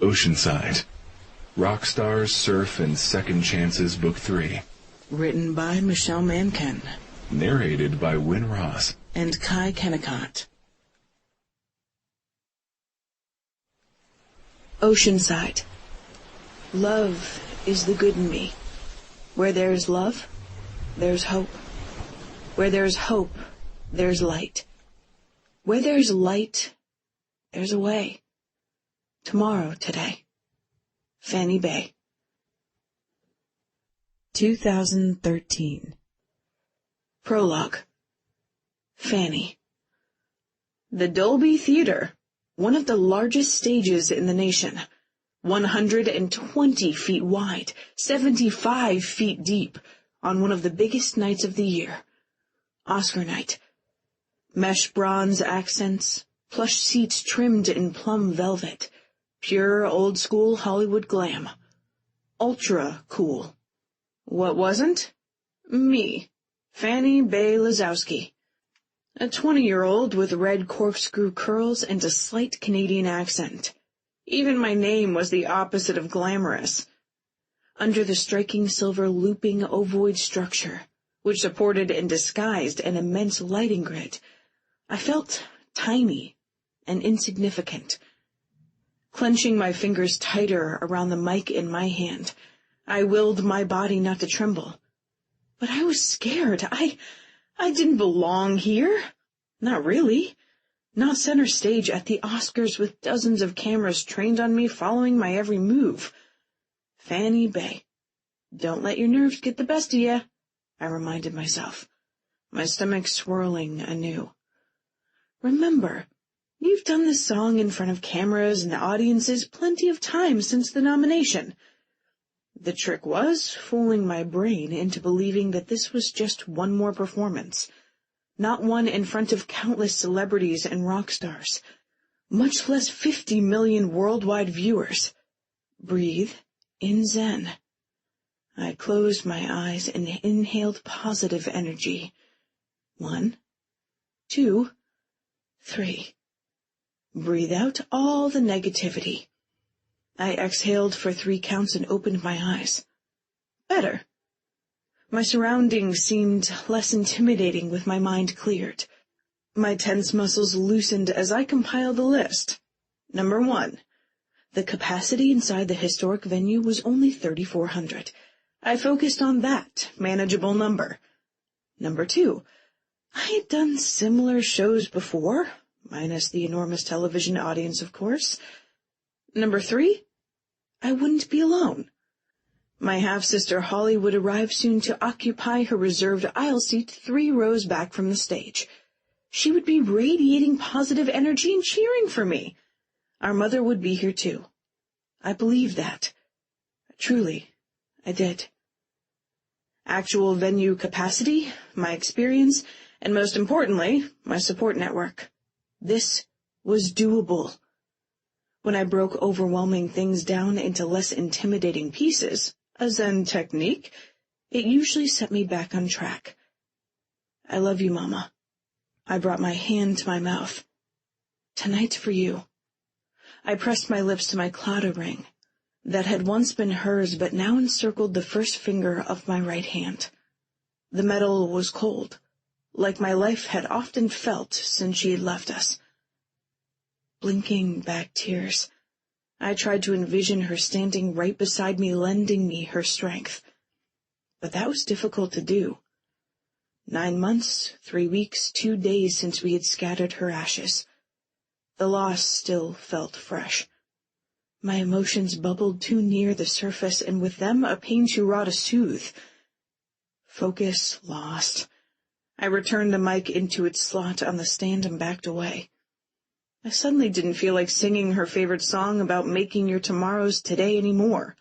Oceanside. Rock Stars, Surf, and Second Chances, Book 3. Written by Michelle Mankin. Narrated by Wynne Ross. And Kai Kennicott. Oceanside. Love is the good in me. Where there is love, there's hope. Where there's hope, there's light. Where there's light, there's a way. Tomorrow, today. Fanny Bay. 2013. Prologue. Fanny. The Dolby Theater, one of the largest stages in the nation, 120 feet wide, 75 feet deep, on one of the biggest nights of the year. Oscar night. Mesh bronze accents, plush seats trimmed in plum velvet, pure old-school Hollywood glam. Ultra cool. What wasn't? Me, Fanny Bay Lazowski. A 20-year-old with red corkscrew curls and a slight Canadian accent. Even my name was the opposite of glamorous. Under the striking silver looping ovoid structure, which supported and disguised an immense lighting grid, I felt tiny and insignificant. Clenching my fingers tighter around the mic in my hand, I willed my body not to tremble. But I was scared. I didn't belong here. Not really. Not center stage at the Oscars with dozens of cameras trained on me following my every move. Fanny Bay. Don't let your nerves get the best of you, I reminded myself, my stomach swirling anew. Remember, you've done this song in front of cameras and audiences plenty of times since the nomination. The trick was fooling my brain into believing that this was just one more performance, not one in front of countless celebrities and rock stars, much less 50 million worldwide viewers. Breathe in Zen. I closed my eyes and inhaled positive energy. 1, 2, 3. Breathe out all the negativity. I exhaled for 3 counts and opened my eyes. Better. My surroundings seemed less intimidating with my mind cleared. My tense muscles loosened as I compiled a list. Number 1. The capacity inside the historic venue was only 3,400. I focused on that manageable number. Number 2. I had done similar shows before, minus the enormous television audience, of course. Number 3. I wouldn't be alone. My half-sister Holly would arrive soon to occupy her reserved aisle seat 3 rows back from the stage. She would be radiating positive energy and cheering for me. Our mother would be here too. I believed that. Truly, I did. Actual venue capacity, my experience, and most importantly, my support network. This was doable. When I broke overwhelming things down into less intimidating pieces, a Zen technique, it usually set me back on track. I love you, Mama. I brought my hand to my mouth. Tonight's for you. I pressed my lips to my Claudia ring, that had once been hers but now encircled the first finger of my right hand. The metal was cold, like my life had often felt since she had left us. Blinking back tears, I tried to envision her standing right beside me, lending me her strength. But that was difficult to do. 9 months, 3 weeks, 2 days since we had scattered her ashes. The loss still felt fresh. My emotions bubbled too near the surface, and with them a pain too raw to soothe. Focus lost. I returned the mic into its slot on the stand and backed away. I suddenly didn't feel like singing her favorite song about making your tomorrows today anymore.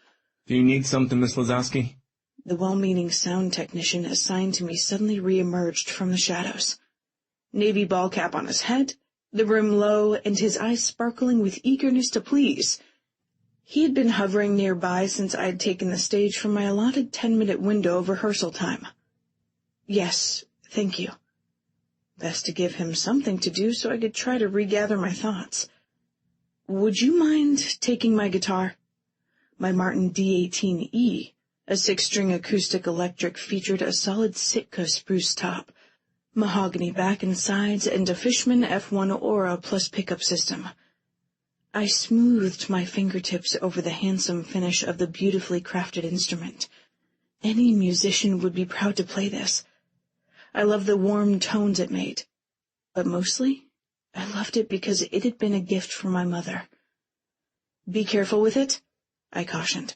Do you need something, Miss Lazowski? The well-meaning sound technician assigned to me suddenly re-emerged from the shadows. Navy ball cap on his head, the brim low, and his eyes sparkling with eagerness to please. He had been hovering nearby since I had taken the stage from my allotted 10-minute window of rehearsal time. Yes, thank you. Best to give him something to do so I could try to regather my thoughts. Would you mind taking my guitar? My Martin D18E, a 6-string acoustic electric, featured a solid Sitka spruce top, mahogany back and sides, and a Fishman F1 Aura plus pickup system. I smoothed my fingertips over the handsome finish of the beautifully crafted instrument. Any musician would be proud to play this. I loved the warm tones it made, but mostly, I loved it because it had been a gift from my mother. Be careful with it, I cautioned,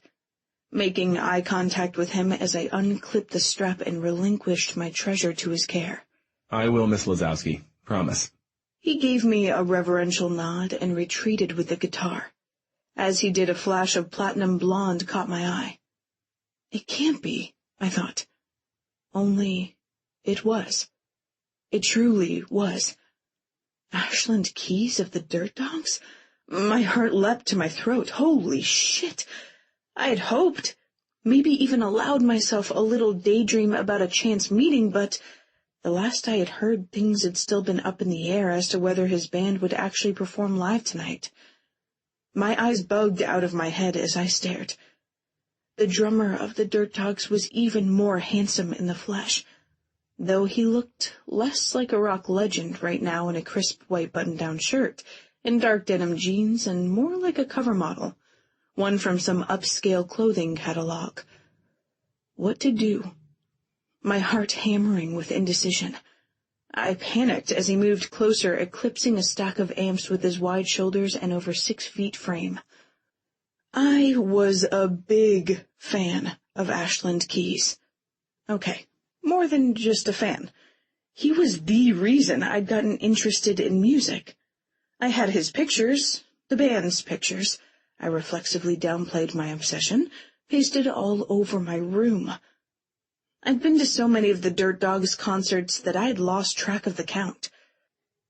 making eye contact with him as I unclipped the strap and relinquished my treasure to his care. I will, Miss Lazowski. Promise. He gave me a reverential nod and retreated with the guitar. As he did, a flash of platinum blonde caught my eye. It can't be, I thought. Only it was. It truly was. Ashland Keys of the Dirt Dogs? My heart leapt to my throat. Holy shit! I had hoped, maybe even allowed myself a little daydream about a chance meeting, but the last I had heard, things had still been up in the air as to whether his band would actually perform live tonight. My eyes bugged out of my head as I stared. The drummer of the Dirt Dogs was even more handsome in the flesh, though he looked less like a rock legend right now in a crisp white button-down shirt and dark denim jeans, and more like a cover model, one from some upscale clothing catalog. What to do? My heart hammering with indecision. I panicked as he moved closer, eclipsing a stack of amps with his wide shoulders and over 6 feet frame. I was a big fan of Ashland Keys. Okay, more than just a fan. He was the reason I'd gotten interested in music. I had his pictures, the band's pictures. I reflexively downplayed my obsession, pasted all over my room. I'd been to so many of the Dirt Dogs concerts that I had lost track of the count.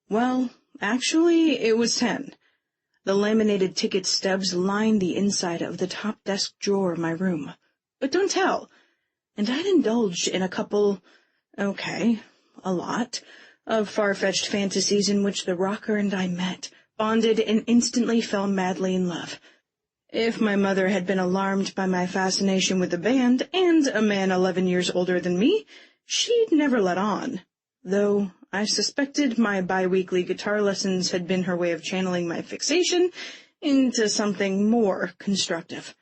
Well, actually, it was 10. The laminated ticket stubs lined the inside of the top desk drawer of my room. But don't tell. And I'd indulged in a couple, a lot, of far-fetched fantasies in which the rocker and I met, bonded, and instantly fell madly in love. If my mother had been alarmed by my fascination with the band and a man 11 years older than me, she'd never let on, though I suspected my bi-weekly guitar lessons had been her way of channeling my fixation into something more constructive.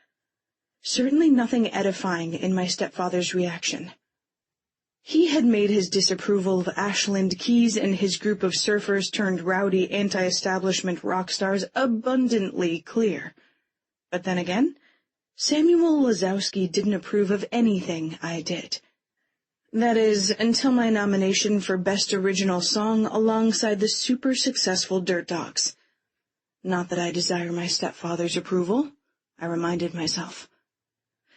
Certainly nothing edifying in my stepfather's reaction. He had made his disapproval of Ashland Keys and his group of surfers turned rowdy anti-establishment rock stars abundantly clear. But then again, Samuel Lazowski didn't approve of anything I did. That is, until my nomination for Best Original Song alongside the super-successful Dirt Dogs. Not that I desire my stepfather's approval, I reminded myself.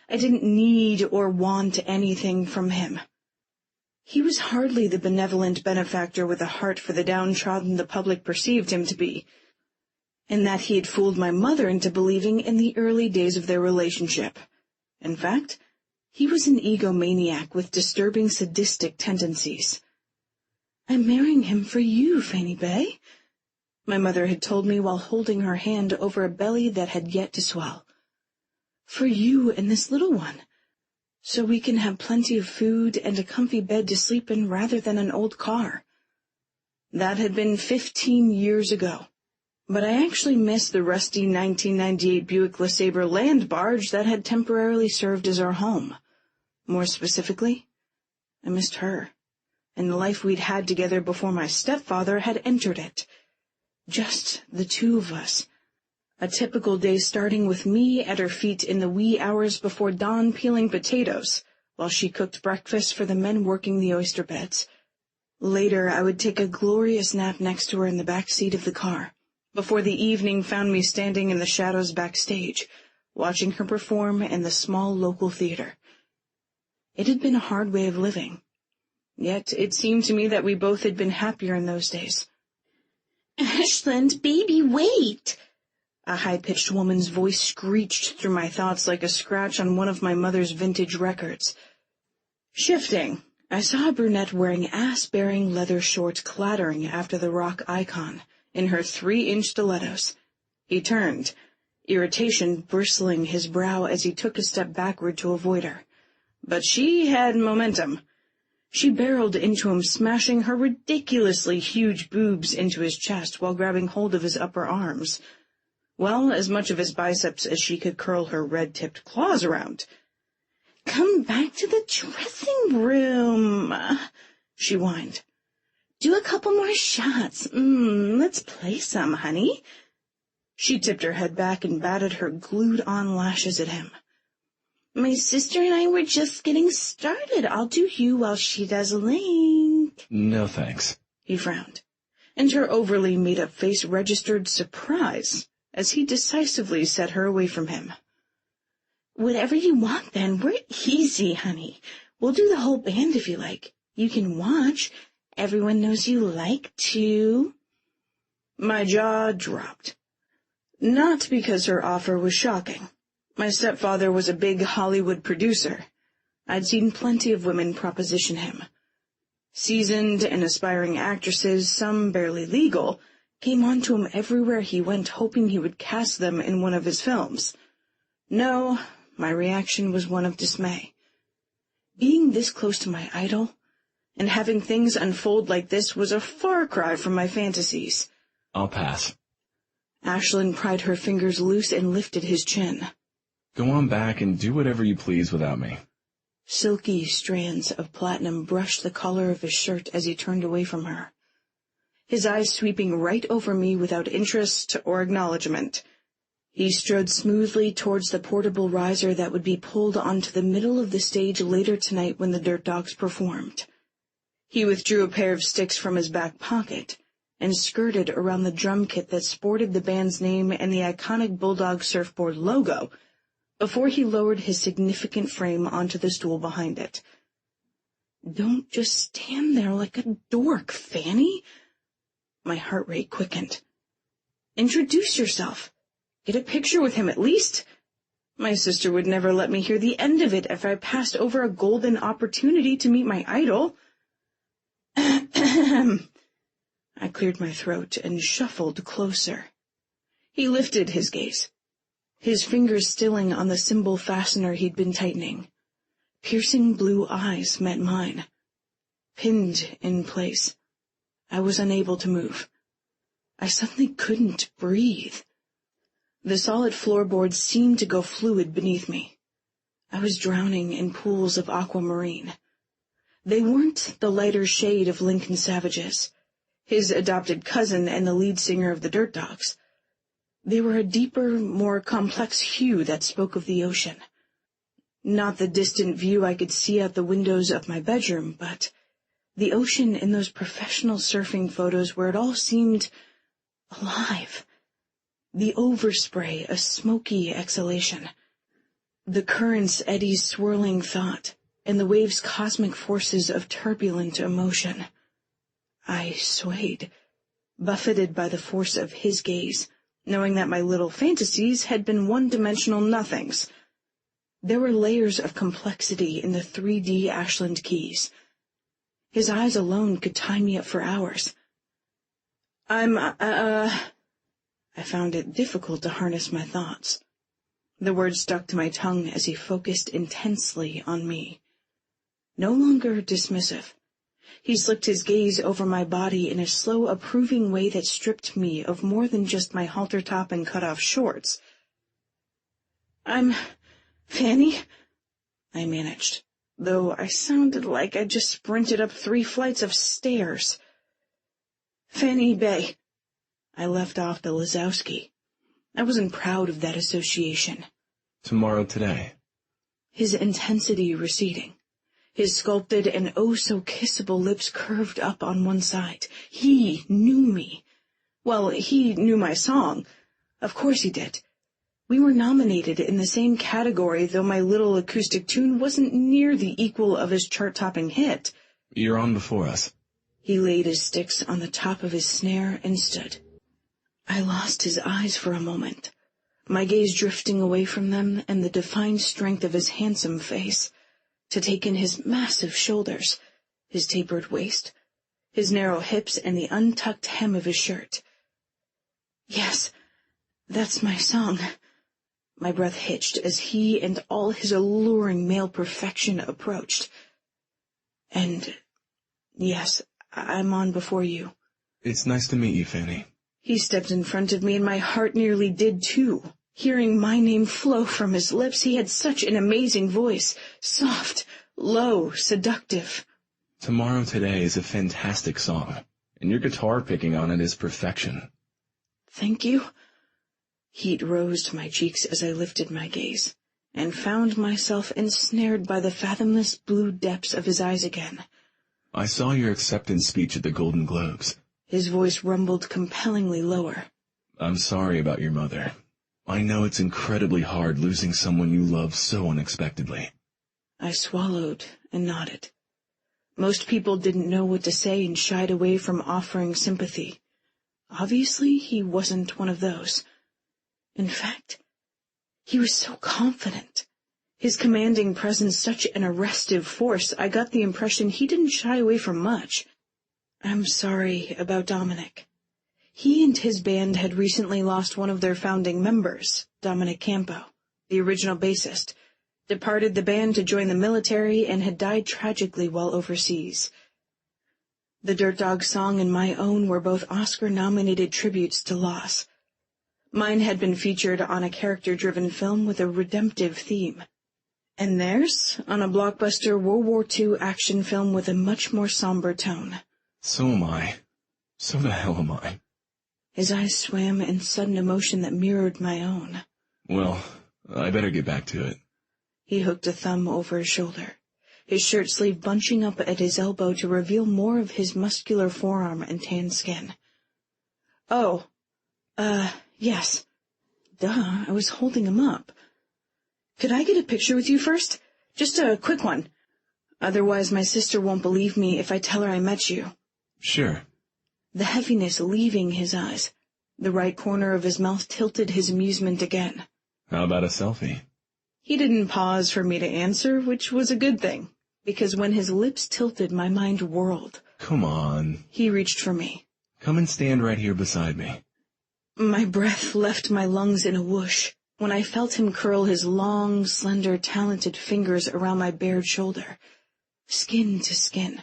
I didn't need or want anything from him. He was hardly the benevolent benefactor with a heart for the downtrodden the public perceived him to be, and that he had fooled my mother into believing in the early days of their relationship. In fact, he was an egomaniac with disturbing sadistic tendencies. "I'm marrying him for you, Fanny Bay," my mother had told me while holding her hand over a belly that had yet to swell. "For you and this little one, so we can have plenty of food and a comfy bed to sleep in rather than an old car." That had been 15 years ago. But I actually missed the rusty 1998 Buick LeSabre land barge that had temporarily served as our home. More specifically, I missed her, and the life we'd had together before my stepfather had entered it. Just the two of us. A typical day starting with me at her feet in the wee hours before dawn peeling potatoes, while she cooked breakfast for the men working the oyster beds. Later, I would take a glorious nap next to her in the back seat of the car, before the evening found me standing in the shadows backstage, watching her perform in the small local theater. It had been a hard way of living, yet it seemed to me that we both had been happier in those days. "Ashland, baby, wait!" A high-pitched woman's voice screeched through my thoughts like a scratch on one of my mother's vintage records. Shifting, I saw a brunette wearing ass-bearing leather shorts clattering after the rock icon in her 3-inch stilettos. He turned, irritation bristling his brow as he took a step backward to avoid her. But she had momentum. She barreled into him, smashing her ridiculously huge boobs into his chest while grabbing hold of his upper arms. Well, as much of his biceps as she could curl her red-tipped claws around. "Come back to the dressing room," she whined. "Do a couple more shots. Let's play some, honey." She tipped her head back and batted her glued-on lashes at him. "My sister and I were just getting started. I'll do you while she does Link." No thanks. He frowned, and her overly made-up face registered surprise as he decisively set her away from him. "Whatever you want, then. We're easy, honey. We'll do the whole band if you like. You can watch. Everyone knows you like to." My jaw dropped. Not because her offer was shocking. My stepfather was a big Hollywood producer. I'd seen plenty of women proposition him. Seasoned and aspiring actresses, some barely legal, came on to him everywhere he went, hoping he would cast them in one of his films. No, my reaction was one of dismay. Being this close to my idol, and having things unfold like this, was a far cry from my fantasies. I'll pass. Ashlyn pried her fingers loose and lifted his chin. Go on back and do whatever you please without me. Silky strands of platinum brushed the collar of his shirt as he turned away from her, his eyes sweeping right over me without interest or acknowledgement. He strode smoothly towards the portable riser that would be pulled onto the middle of the stage later tonight when the Dirt Dogs performed. He withdrew a pair of sticks from his back pocket and skirted around the drum kit that sported the band's name and the iconic Bulldog surfboard logo before he lowered his significant frame onto the stool behind it. "Don't just stand there like a dork, Fanny." My heart rate quickened. "Introduce yourself. Get a picture with him at least." My sister would never let me hear the end of it if I passed over a golden opportunity to meet my idol. I cleared my throat and shuffled closer. He lifted his gaze, his fingers stilling on the cymbal fastener he'd been tightening. Piercing blue eyes met mine. Pinned in place, I was unable to move. I suddenly couldn't breathe. The solid floorboards seemed to go fluid beneath me. I was drowning in pools of aquamarine. They weren't the lighter shade of Lincoln Savage's, his adopted cousin and the lead singer of the Dirt Dogs. They were a deeper, more complex hue that spoke of the ocean. Not the distant view I could see out the windows of my bedroom, but the ocean in those professional surfing photos where it all seemed alive. The overspray, a smoky exhalation. The current's eddies swirling thought, and the waves' cosmic forces of turbulent emotion. I swayed, buffeted by the force of his gaze, knowing that my little fantasies had been one-dimensional nothings. There were layers of complexity in the 3D Ashland Keys. His eyes alone could tie me up for hours. I found it difficult to harness my thoughts. The words stuck to my tongue as he focused intensely on me. No longer dismissive, he slicked his gaze over my body in a slow, approving way that stripped me of more than just my halter top and cut-off shorts. "I'm Fanny," I managed, though I sounded like I just sprinted up 3 flights of stairs. "Fanny Bay." I left off the Lazowski. I wasn't proud of that association. Tomorrow today. His intensity receding. His sculpted and oh-so-kissable lips curved up on one side. He knew me. Well, he knew my song. Of course he did. We were nominated in the same category, though my little acoustic tune wasn't near the equal of his chart-topping hit. You're on before us. He laid his sticks on the top of his snare and stood. I lost his eyes for a moment, my gaze drifting away from them and the defined strength of his handsome face, to take in his massive shoulders, his tapered waist, his narrow hips, and the untucked hem of his shirt. "Yes, That's my song. My breath hitched as he and all his alluring male perfection approached. And, yes, I'm on before you. It's nice to meet you, Fanny. He stepped in front of me, and my heart nearly did too. Hearing my name flow from his lips, he had such an amazing voice, soft, low, seductive. Tomorrow Today is a fantastic song, and your guitar picking on it is perfection. Thank you. Heat rose to my cheeks as I lifted my gaze, and found myself ensnared by the fathomless blue depths of his eyes again. I saw your acceptance speech at the Golden Globes. His voice rumbled compellingly lower. I'm sorry about your mother. I know it's incredibly hard losing someone you love so unexpectedly. I swallowed and nodded. Most people didn't know what to say and shied away from offering sympathy. Obviously, he wasn't one of those. In fact, he was so confident. His commanding presence such an arrestive force, I got the impression he didn't shy away from much. I'm sorry about Dominic. He and his band had recently lost one of their founding members, Dominic Campo, the original bassist, departed the band to join the military and had died tragically while overseas. The Dirt Dog song and my own were both Oscar-nominated tributes to loss. Mine had been featured on a character-driven film with a redemptive theme, and theirs on a blockbuster World War II action film with a much more somber tone. So am I. So the hell am I. His eyes swam in sudden emotion that mirrored my own. Well, I better get back to it. He hooked a thumb over his shoulder, his shirt sleeve bunching up at his elbow to reveal more of his muscular forearm and tan skin. Oh, yes. Duh, I was holding him up. Could I get a picture with you first? Just a quick one. Otherwise my sister won't believe me if I tell her I met you. Sure. The heaviness leaving his eyes. The right corner of his mouth tilted his amusement again. How about a selfie? He didn't pause for me to answer, which was a good thing, because when his lips tilted, my mind whirled. Come on. He reached for me. Come and stand right here beside me. My breath left my lungs in a whoosh when I felt him curl his long, slender, talented fingers around my bared shoulder, skin to skin.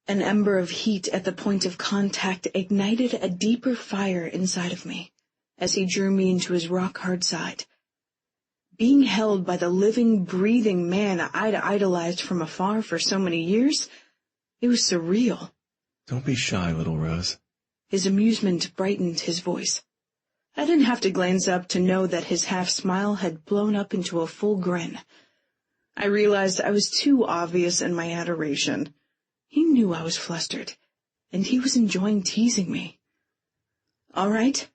An ember of heat at the point of contact ignited a deeper fire inside of me as he drew me into his rock-hard side. Being held by the living, breathing man I'd idolized from afar for so many years, it was surreal. Don't be shy, little Rose. His amusement brightened his voice. I didn't have to glance up to know that his half-smile had blown up into a full grin. I realized I was too obvious in my adoration. He knew I was flustered, and he was enjoying teasing me. All right.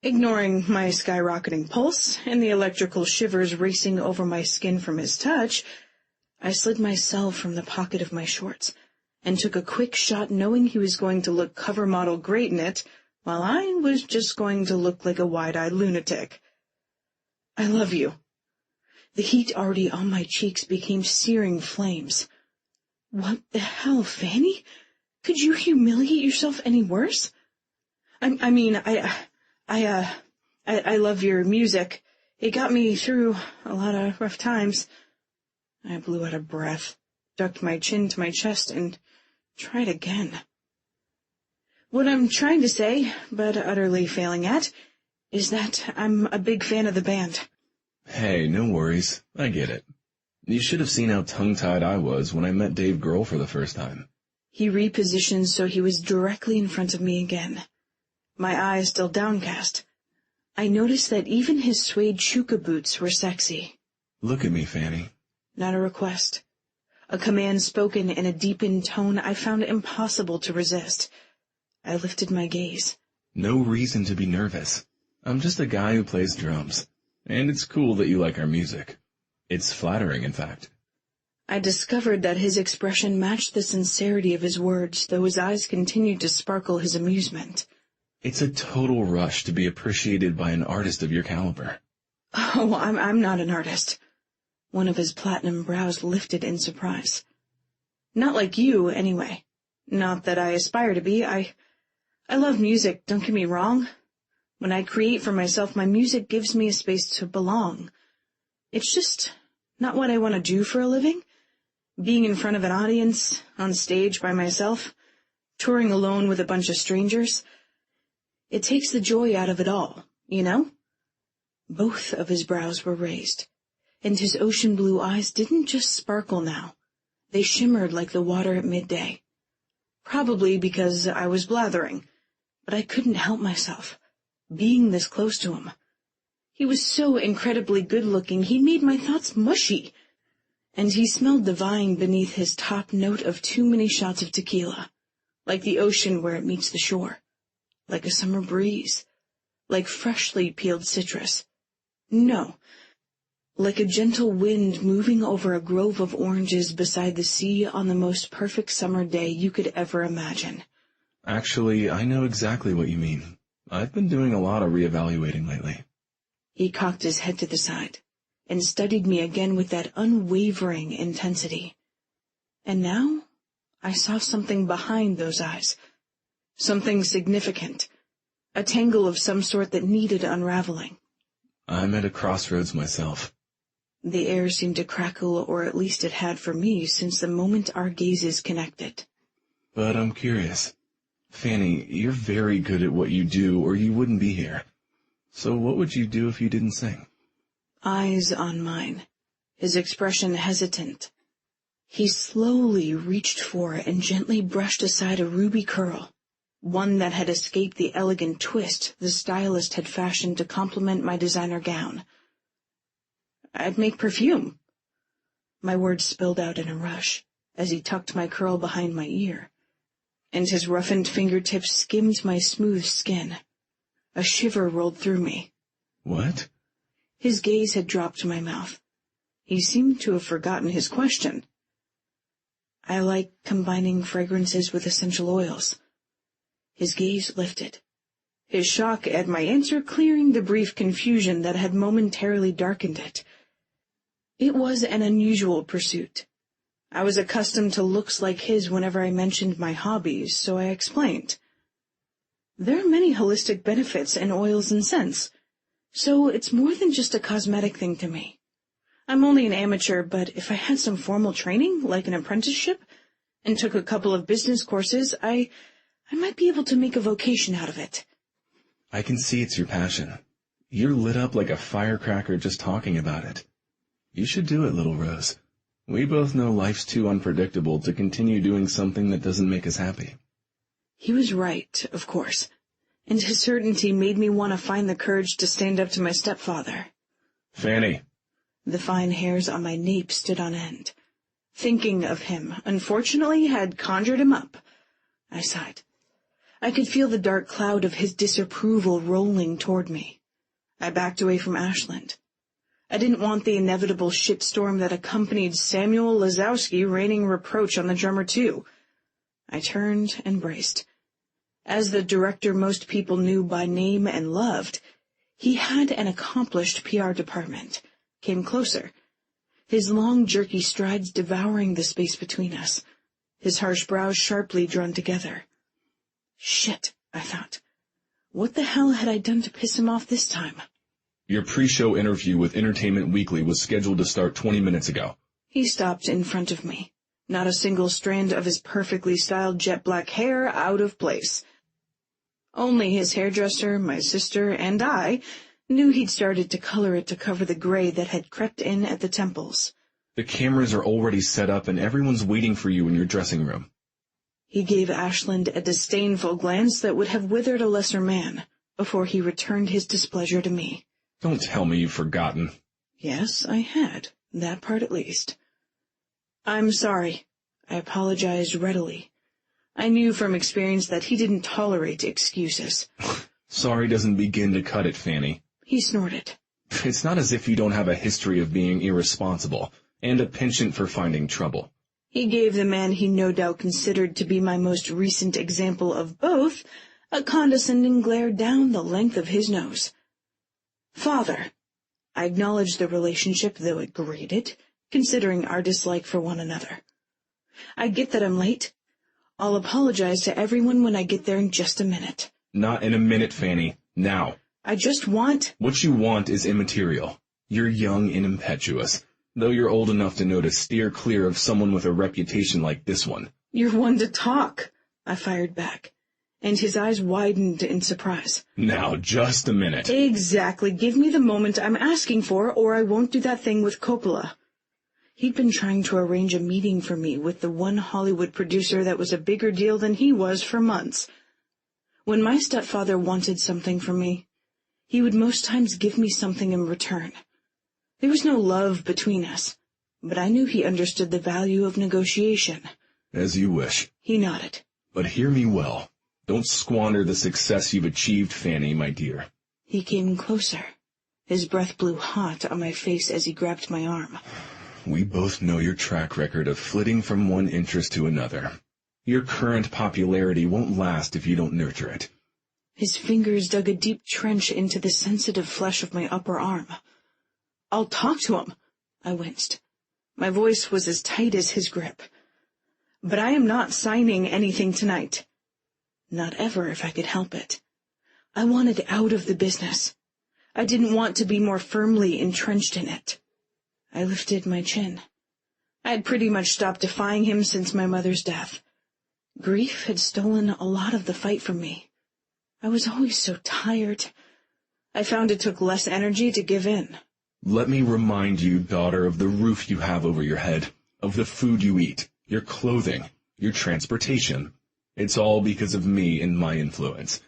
Ignoring my skyrocketing pulse and the electrical shivers racing over my skin from his touch, I slid myself from the pocket of my shorts and took a quick shot knowing he was going to look cover model great in it, while I was just going to look like a wide-eyed lunatic. I love you. The heat already on my cheeks became searing flames. What the hell, Fanny? Could you humiliate yourself any worse? I mean, I love your music. It got me through a lot of rough times. I blew out of breath, ducked my chin to my chest, and tried again. What I'm trying to say, but utterly failing at, is that I'm a big fan of the band. Hey, no worries. I get it. You should have seen how tongue-tied I was when I met Dave Grohl for the first time. He repositioned so he was directly in front of me again, my eyes still downcast. I noticed that even his suede chukka boots were sexy. Look at me, Fanny. Not a request. A command spoken in a deepened tone I found impossible to resist. I lifted my gaze. No reason to be nervous. I'm just a guy who plays drums. And it's cool that you like our music. It's flattering, in fact. I discovered that his expression matched the sincerity of his words, though his eyes continued to sparkle his amusement. It's a total rush to be appreciated by an artist of your caliber. Oh, I'm not an artist. One of his platinum brows lifted in surprise. Not like you, anyway. Not that I aspire to be. I love music, don't get me wrong. When I create for myself, my music gives me a space to belong. It's just not what I want to do for a living. Being in front of an audience, on stage by myself, touring alone with a bunch of strangers. It takes the joy out of it all, you know? Both of his brows were raised, and his ocean blue eyes didn't just sparkle now. They shimmered like the water at midday. Probably because I was blathering, but I couldn't help myself, being this close to him. He was so incredibly good-looking, he made my thoughts mushy. And he smelled divine beneath his top note of too many shots of tequila, like the ocean where it meets the shore, like a summer breeze, like freshly peeled citrus. No, like a gentle wind moving over a grove of oranges beside the sea on the most perfect summer day you could ever imagine. Actually, I know exactly what you mean. I've been doing a lot of reevaluating lately. He cocked his head to the side and studied me again with that unwavering intensity. And now I saw something behind those eyes, something significant, a tangle of some sort that needed unraveling. I'm at a crossroads myself. The air seemed to crackle, or at least it had for me, since the moment our gazes connected. But I'm curious. Fanny, you're very good at what you do, or you wouldn't be here. So what would you do if you didn't sing? Eyes on mine, his expression hesitant. He slowly reached for and gently brushed aside a ruby curl, one that had escaped the elegant twist the stylist had fashioned to complement my designer gown. I'd make perfume. My words spilled out in a rush as he tucked my curl behind my ear, and his roughened fingertips skimmed my smooth skin. A shiver rolled through me. What? His gaze had dropped to my mouth. He seemed to have forgotten his question. I like combining fragrances with essential oils. His gaze lifted, his shock at my answer clearing the brief confusion that had momentarily darkened it. It was an unusual pursuit. I was accustomed to looks like his whenever I mentioned my hobbies, so I explained. There are many holistic benefits in oils and scents, so it's more than just a cosmetic thing to me. I'm only an amateur, but if I had some formal training, like an apprenticeship, and took a couple of business courses, I might be able to make a vocation out of it. I can see it's your passion. You're lit up like a firecracker just talking about it. You should do it, little Rose. We both know life's too unpredictable to continue doing something that doesn't make us happy. He was right, of course, and his certainty made me want to find the courage to stand up to my stepfather. Fanny. The fine hairs on my nape stood on end. Thinking of him, unfortunately, had conjured him up. I sighed. I could feel the dark cloud of his disapproval rolling toward me. I backed away from Ashland. I didn't want the inevitable shitstorm that accompanied Samuel Lazowski raining reproach on the drummer, too. I turned and braced. As the director most people knew by name and loved, he had an accomplished PR department. Came closer, his long, jerky strides devouring the space between us, his harsh brows sharply drawn together. Shit, I thought. What the hell had I done to piss him off this time? Your pre-show interview with Entertainment Weekly was scheduled to start 20 minutes ago. He stopped in front of me, not a single strand of his perfectly styled jet black hair out of place. Only his hairdresser, my sister, and I knew he'd started to color it to cover the gray that had crept in at the temples. The cameras are already set up and everyone's waiting for you in your dressing room. He gave Ashland a disdainful glance that would have withered a lesser man before he returned his displeasure to me. Don't tell me you've forgotten. Yes, I had. That part at least. I'm sorry. I apologized readily. I knew from experience that he didn't tolerate excuses. Sorry doesn't begin to cut it, Fanny. He snorted. It's not as if you don't have a history of being irresponsible and a penchant for finding trouble. He gave the man he no doubt considered to be my most recent example of both a condescending glare down the length of his nose. Father. I acknowledged the relationship, though it grated, considering our dislike for one another. I get that I'm late. I'll apologize to everyone when I get there in just a minute. Not in a minute, Fanny. Now. I just want... What you want is immaterial. You're young and impetuous, though you're old enough to know to steer clear of someone with a reputation like this one. You're one to talk, I fired back, and his eyes widened in surprise. Now, just a minute. Exactly. Give me the moment I'm asking for, or I won't do that thing with Coppola. He'd been trying to arrange a meeting for me with the one Hollywood producer that was a bigger deal than he was for months. When my stepfather wanted something from me, he would most times give me something in return. There was no love between us, but I knew he understood the value of negotiation. As you wish. He nodded. But hear me well. Don't squander the success you've achieved, Fanny, my dear. He came closer. His breath blew hot on my face as he grabbed my arm. We both know your track record of flitting from one interest to another. Your current popularity won't last if you don't nurture it. His fingers dug a deep trench into the sensitive flesh of my upper arm. I'll talk to him, I winced. My voice was as tight as his grip. But I am not signing anything tonight. Not ever, if I could help it. I wanted out of the business. I didn't want to be more firmly entrenched in it. I lifted my chin. I had pretty much stopped defying him since my mother's death. Grief had stolen a lot of the fight from me. I was always so tired. I found it took less energy to give in. Let me remind you, daughter, of the roof you have over your head, of the food you eat, your clothing, your transportation. It's all because of me and my influence.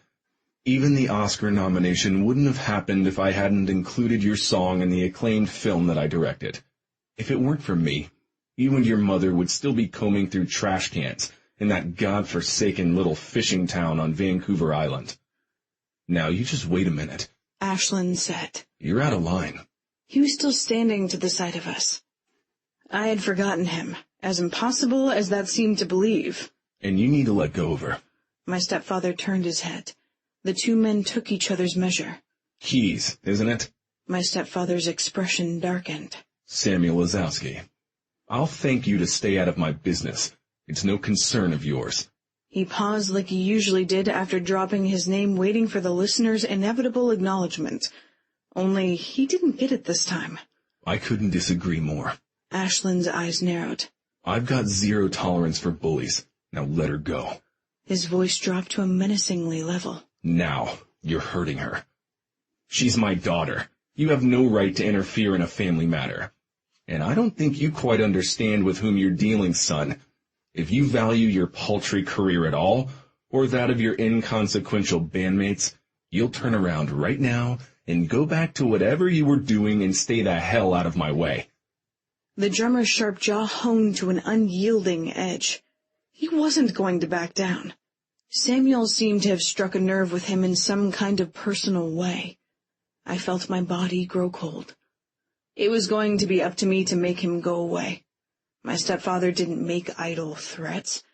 Even the Oscar nomination wouldn't have happened if I hadn't included your song in the acclaimed film that I directed. If it weren't for me, you and your mother would still be combing through trash cans in that godforsaken little fishing town on Vancouver Island. Now, you just wait a minute. Ashland said. You're out of line. He was still standing to the side of us. I had forgotten him, as impossible as that seemed to believe. And you need to let go of her. My stepfather turned his head. The two men took each other's measure. Keys, isn't it? My stepfather's expression darkened. Samuel Lazowski. I'll thank you to stay out of my business. It's no concern of yours. He paused like he usually did after dropping his name, waiting for the listener's inevitable acknowledgement. Only he didn't get it this time. I couldn't disagree more. Ashland's eyes narrowed. I've got zero tolerance for bullies. Now let her go. His voice dropped to a menacingly level. Now, you're hurting her. She's my daughter. You have no right to interfere in a family matter. And I don't think you quite understand with whom you're dealing, son. If you value your paltry career at all, or that of your inconsequential bandmates, you'll turn around right now and go back to whatever you were doing and stay the hell out of my way. The drummer's sharp jaw honed to an unyielding edge. He wasn't going to back down. Samuel seemed to have struck a nerve with him in some kind of personal way. I felt my body grow cold. It was going to be up to me to make him go away. My stepfather didn't make idle threats.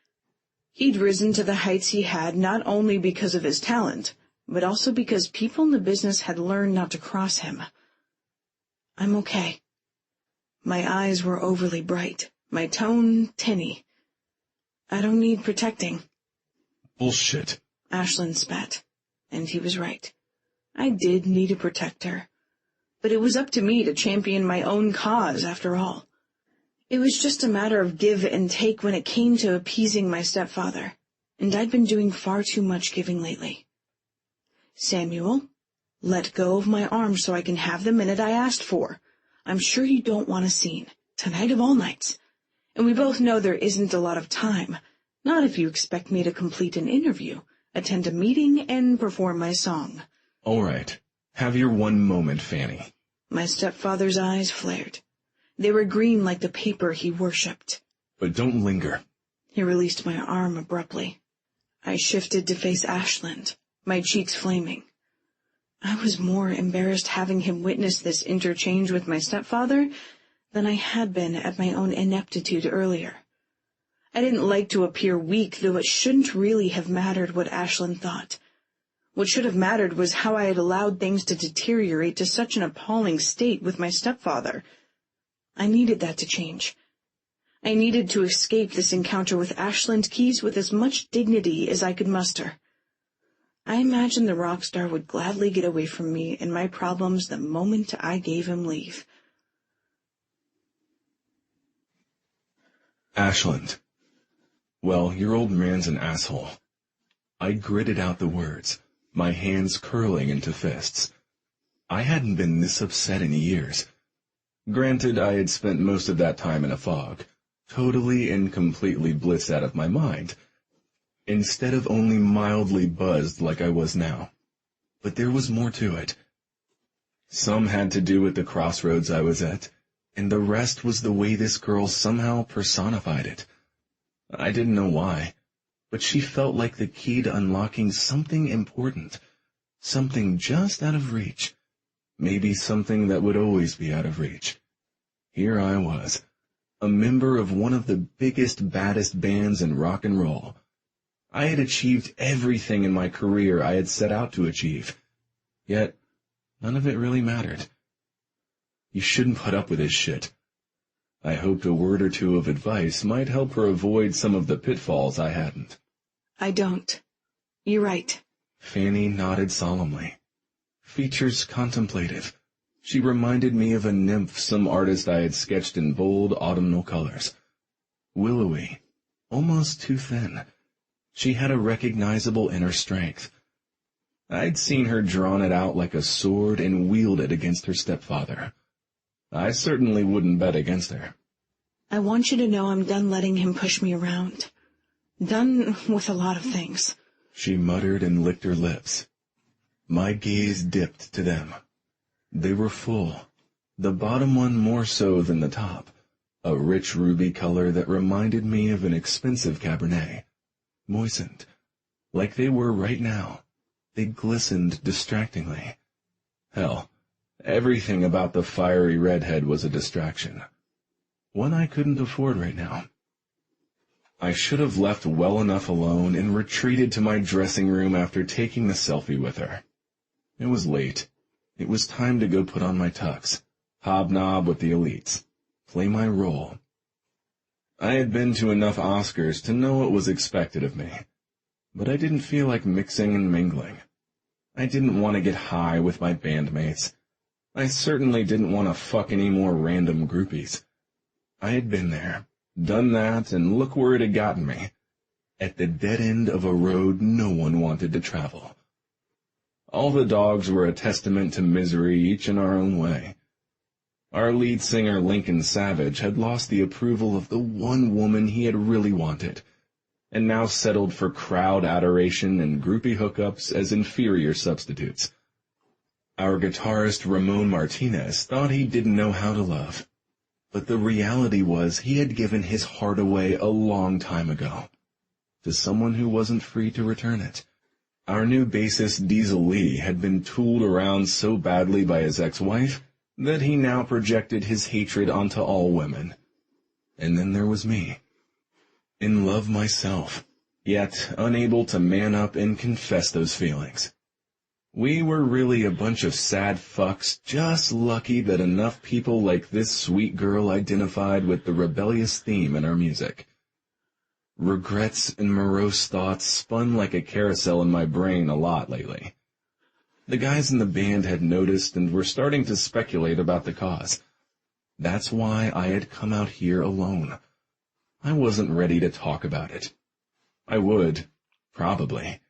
He'd risen to the heights he had not only because of his talent, but also because people in the business had learned not to cross him. I'm okay. My eyes were overly bright, my tone tinny. I don't need protecting. Bullshit. Ashland spat, and he was right. I did need a protector, but it was up to me to champion my own cause, after all. It was just a matter of give and take when it came to appeasing my stepfather, and I'd been doing far too much giving lately. Samuel, let go of my arm so I can have the minute I asked for. I'm sure you don't want a scene, tonight of all nights, and we both know there isn't a lot of time, not if you expect me to complete an interview, attend a meeting, and perform my song. All right. Have your one moment, Fanny. My stepfather's eyes flared. They were green like the paper he worshipped. But don't linger. He released my arm abruptly. I shifted to face Ashland, my cheeks flaming. I was more embarrassed having him witness this interchange with my stepfather than I had been at my own ineptitude earlier. I didn't like to appear weak, though it shouldn't really have mattered what Ashland thought. What should have mattered was how I had allowed things to deteriorate to such an appalling state with my stepfather. I needed that to change. I needed to escape this encounter with Ashland Keyes with as much dignity as I could muster. I imagined the rock star would gladly get away from me and my problems the moment I gave him leave. Ashland. Well, your old man's an asshole. I gritted out the words, my hands curling into fists. I hadn't been this upset in years. Granted, I had spent most of that time in a fog, totally and completely blissed out of my mind, instead of only mildly buzzed like I was now. But there was more to it. Some had to do with the crossroads I was at, and the rest was the way this girl somehow personified it. I didn't know why, but she felt like the key to unlocking something important, something just out of reach, maybe something that would always be out of reach. Here I was, a member of one of the biggest, baddest bands in rock and roll. I had achieved everything in my career I had set out to achieve, yet none of it really mattered. You shouldn't put up with this shit. I hoped a word or two of advice might help her avoid some of the pitfalls I hadn't. I don't. You're right. Fanny nodded solemnly. Features contemplative. She reminded me of a nymph some artist I had sketched in bold autumnal colors. Willowy, almost too thin. She had a recognizable inner strength. I'd seen her drawn it out like a sword and wield it against her stepfather. I certainly wouldn't bet against her. I want you to know I'm done letting him push me around. Done with a lot of things. She muttered and licked her lips. My gaze dipped to them. They were full, the bottom one more so than the top, a rich ruby color that reminded me of an expensive Cabernet. Moistened, like they were right now. They glistened distractingly. Hell, everything about the fiery redhead was a distraction. One I couldn't afford right now. I should have left well enough alone and retreated to my dressing room after taking the selfie with her. It was late. It was time to go put on my tux, hobnob with the elites, play my role. I had been to enough Oscars to know what was expected of me, but I didn't feel like mixing and mingling. I didn't want to get high with my bandmates. I certainly didn't want to fuck any more random groupies. I had been there, done that, and look where it had gotten me. At the dead end of a road no one wanted to travel. All the dogs were a testament to misery, each in our own way. Our lead singer, Lincoln Savage, had lost the approval of the one woman he had really wanted, and now settled for crowd adoration and groupie hookups as inferior substitutes. Our guitarist, Ramon Martinez, thought he didn't know how to love, but the reality was he had given his heart away a long time ago, to someone who wasn't free to return it. Our new bassist, Diesel Lee, had been tooled around so badly by his ex-wife that he now projected his hatred onto all women. And then there was me, in love myself, yet unable to man up and confess those feelings. We were really a bunch of sad fucks, just lucky that enough people like this sweet girl identified with the rebellious theme in our music. Regrets and morose thoughts spun like a carousel in my brain a lot lately. The guys in the band had noticed and were starting to speculate about the cause. That's why I had come out here alone. I wasn't ready to talk about it. I would, probably.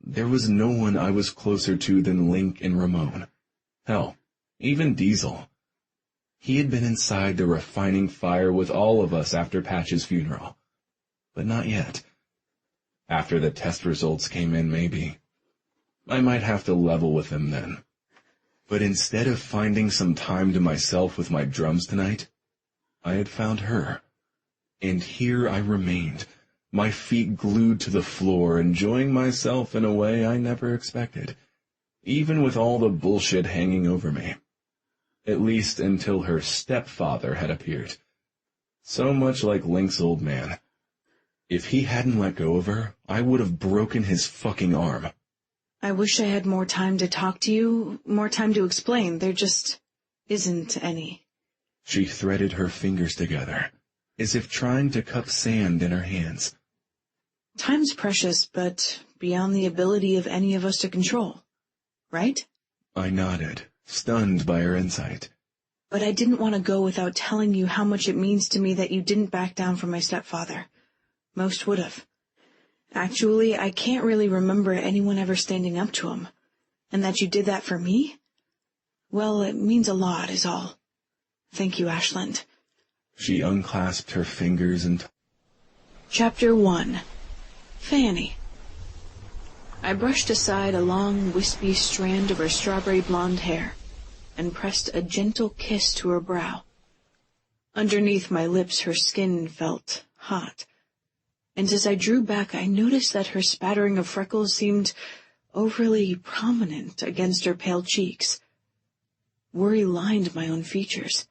There was no one I was closer to than Link and Ramon. Hell, even Diesel. He had been inside the refining fire with all of us after Patch's funeral. But not yet. After the test results came in, maybe. I might have to level with him then. But instead of finding some time to myself with my drums tonight, I had found her. And here I remained, my feet glued to the floor, enjoying myself in a way I never expected, even with all the bullshit hanging over me. At least until her stepfather had appeared. So much like Link's old man. If he hadn't let go of her, I would have broken his fucking arm. I wish I had more time to talk to you, more time to explain. There just isn't any. She threaded her fingers together, as if trying to cup sand in her hands. Time's precious, but beyond the ability of any of us to control, right? I nodded, stunned by her insight. But I didn't want to go without telling you how much it means to me that you didn't back down from my stepfather. Most would have. Actually, I can't really remember anyone ever standing up to him. And that you did that for me? Well, it means a lot, is all. Thank you, Ashland. She unclasped her fingers and... Chapter 1. Fanny. I brushed aside a long, wispy strand of her strawberry blonde hair and pressed a gentle kiss to her brow. Underneath my lips, her skin felt hot, and as I drew back, I noticed that her spattering of freckles seemed overly prominent against her pale cheeks. Worry lined my own features.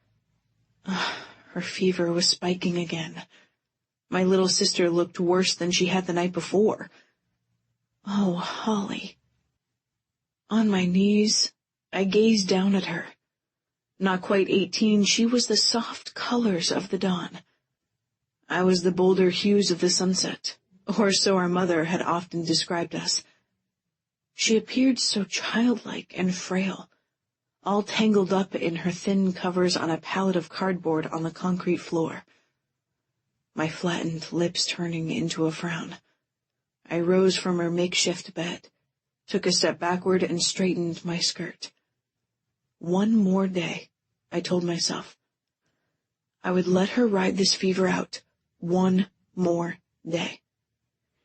Her fever was spiking again. My little sister looked worse than she had the night before. Oh, Holly. On my knees, I gazed down at her. Not quite 18, she was the soft colors of the dawn. I was the bolder hues of the sunset, or so our mother had often described us. She appeared so childlike and frail, all tangled up in her thin covers on a pallet of cardboard on the concrete floor. My flattened lips turning into a frown, I rose from her makeshift bed, took a step backward, and straightened my skirt. One more day, I told myself. I would let her ride this fever out. One more day.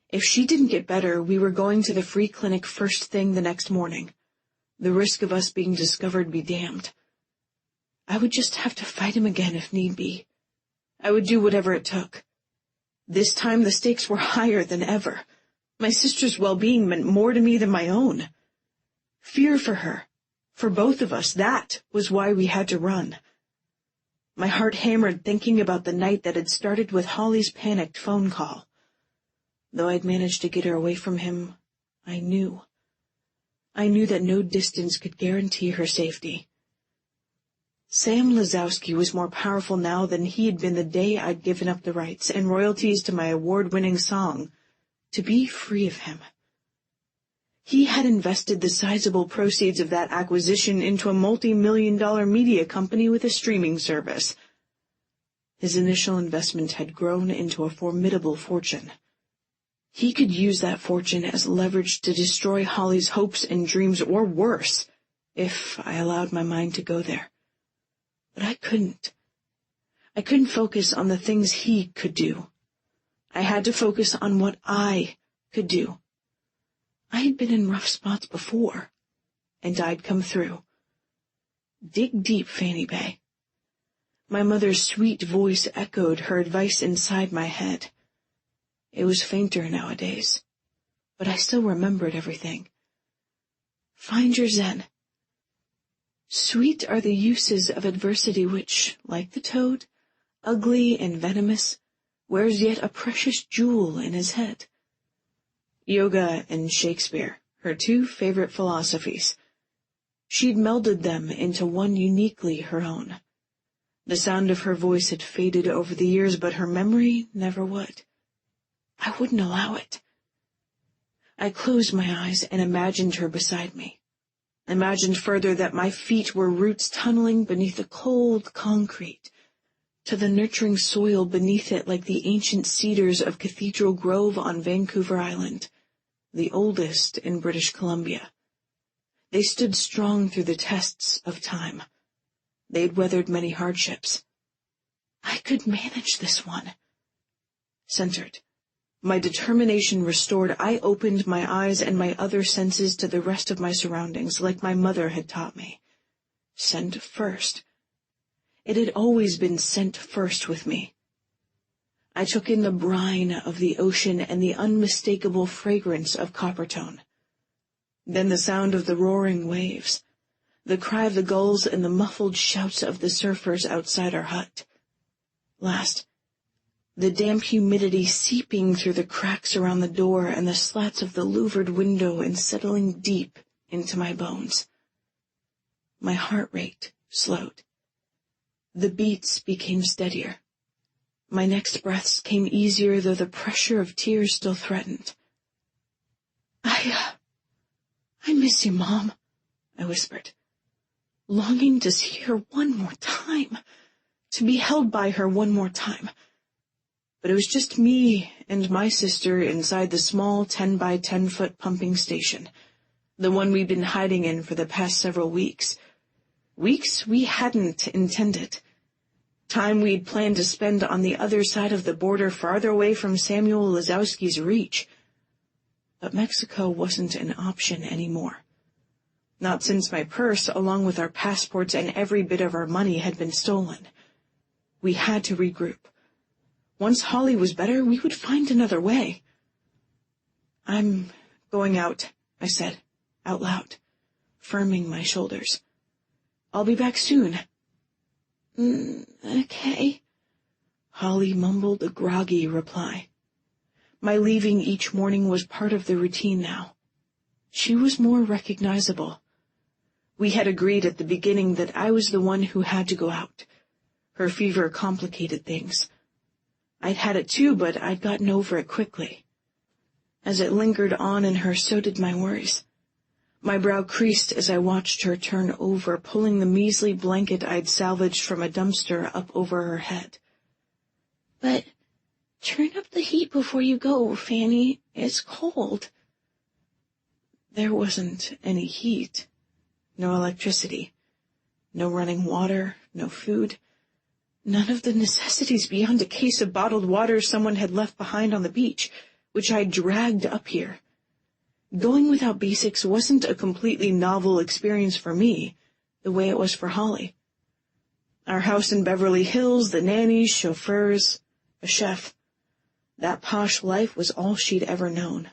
If she didn't get better, we were going to the free clinic first thing the next morning. The risk of us being discovered be damned. I would just have to fight him again if need be. I would do whatever it took. This time the stakes were higher than ever. My sister's well-being meant more to me than my own. Fear for her, for both of us, that was why we had to run. My heart hammered thinking about the night that had started with Holly's panicked phone call. Though I'd managed to get her away from him, I knew that no distance could guarantee her safety. Sam Lazowski was more powerful now than he had been the day I'd given up the rights and royalties to my award-winning song, to be free of him. He had invested the sizable proceeds of that acquisition into a multi-million-dollar media company with a streaming service. His initial investment had grown into a formidable fortune. He could use that fortune as leverage to destroy Holly's hopes and dreams, or worse, if I allowed my mind to go there. But I couldn't. I couldn't focus on the things he could do. I had to focus on what I could do. I had been in rough spots before, and I'd come through. Dig deep, Fanny Bay. My mother's sweet voice echoed her advice inside my head. It was fainter nowadays, but I still remembered everything. Find your zen. Sweet are the uses of adversity which, like the toad, ugly and venomous, wears yet a precious jewel in his head. Yoga and Shakespeare, her two favorite philosophies. She'd melded them into one uniquely her own. The sound of her voice had faded over the years, but her memory never would. I wouldn't allow it. I closed my eyes and imagined her beside me. Imagined further that my feet were roots tunneling beneath the cold concrete, to the nurturing soil beneath it like the ancient cedars of Cathedral Grove on Vancouver Island, the oldest in British Columbia. They stood strong through the tests of time. They had weathered many hardships. I could manage this one. Centered, my determination restored, I opened my eyes and my other senses to the rest of my surroundings, like my mother had taught me. Scent first. It had always been scent first with me. I took in the brine of the ocean and the unmistakable fragrance of Coppertone. Then the sound of the roaring waves, the cry of the gulls and the muffled shouts of the surfers outside our hut. Last, the damp humidity seeping through the cracks around the door and the slats of the louvered window and settling deep into my bones. My heart rate slowed. The beats became steadier. My next breaths came easier, though the pressure of tears still threatened. I miss you, Mom, I whispered, longing to see her one more time, to be held by her one more time. But it was just me and my sister inside the small 10-by-10-foot pumping station, the one we'd been hiding in for the past several weeks. Weeks we hadn't intended. Time we'd planned to spend on the other side of the border, farther away from Samuel Lazowski's reach. But Mexico wasn't an option anymore. Not since my purse, along with our passports and every bit of our money, had been stolen. We had to regroup. Once Holly was better, we would find another way. I'm going out, I said, out loud, firming my shoulders. I'll be back soon. Okay. Holly mumbled a groggy reply. My leaving each morning was part of the routine now. She was more recognizable. We had agreed at the beginning that I was the one who had to go out. Her fever complicated things. I'd had it too, but I'd gotten over it quickly. As it lingered on in her, so did my worries. My brow creased as I watched her turn over, pulling the measly blanket I'd salvaged from a dumpster up over her head. But turn up the heat before you go, Fanny. It's cold. There wasn't any heat, no electricity, no running water, no food, none of the necessities beyond a case of bottled water someone had left behind on the beach, which I dragged up here. Going without basics wasn't a completely novel experience for me, the way it was for Holly. Our house in Beverly Hills, the nannies, chauffeurs, a chef. That posh life was all she'd ever known.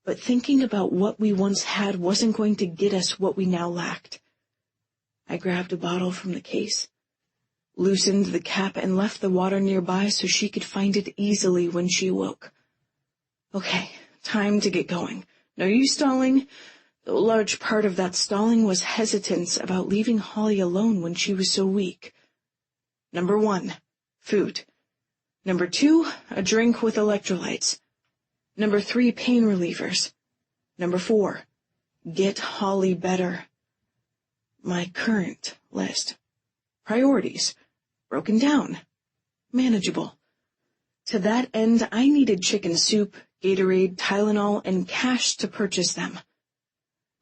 But thinking about what we once had wasn't going to get us what we now lacked. I grabbed a bottle from the case, loosened the cap, and left the water nearby so she could find it easily when she awoke. Okay, time to get going. No use stalling, though a large part of that stalling was hesitance about leaving Holly alone when she was so weak. Number 1, food. Number 2, a drink with electrolytes. Number 3, pain relievers. Number 4, get Holly better. My current list. Priorities. Broken down. Manageable. To that end, I needed chicken soup, Gatorade, Tylenol, and cash to purchase them.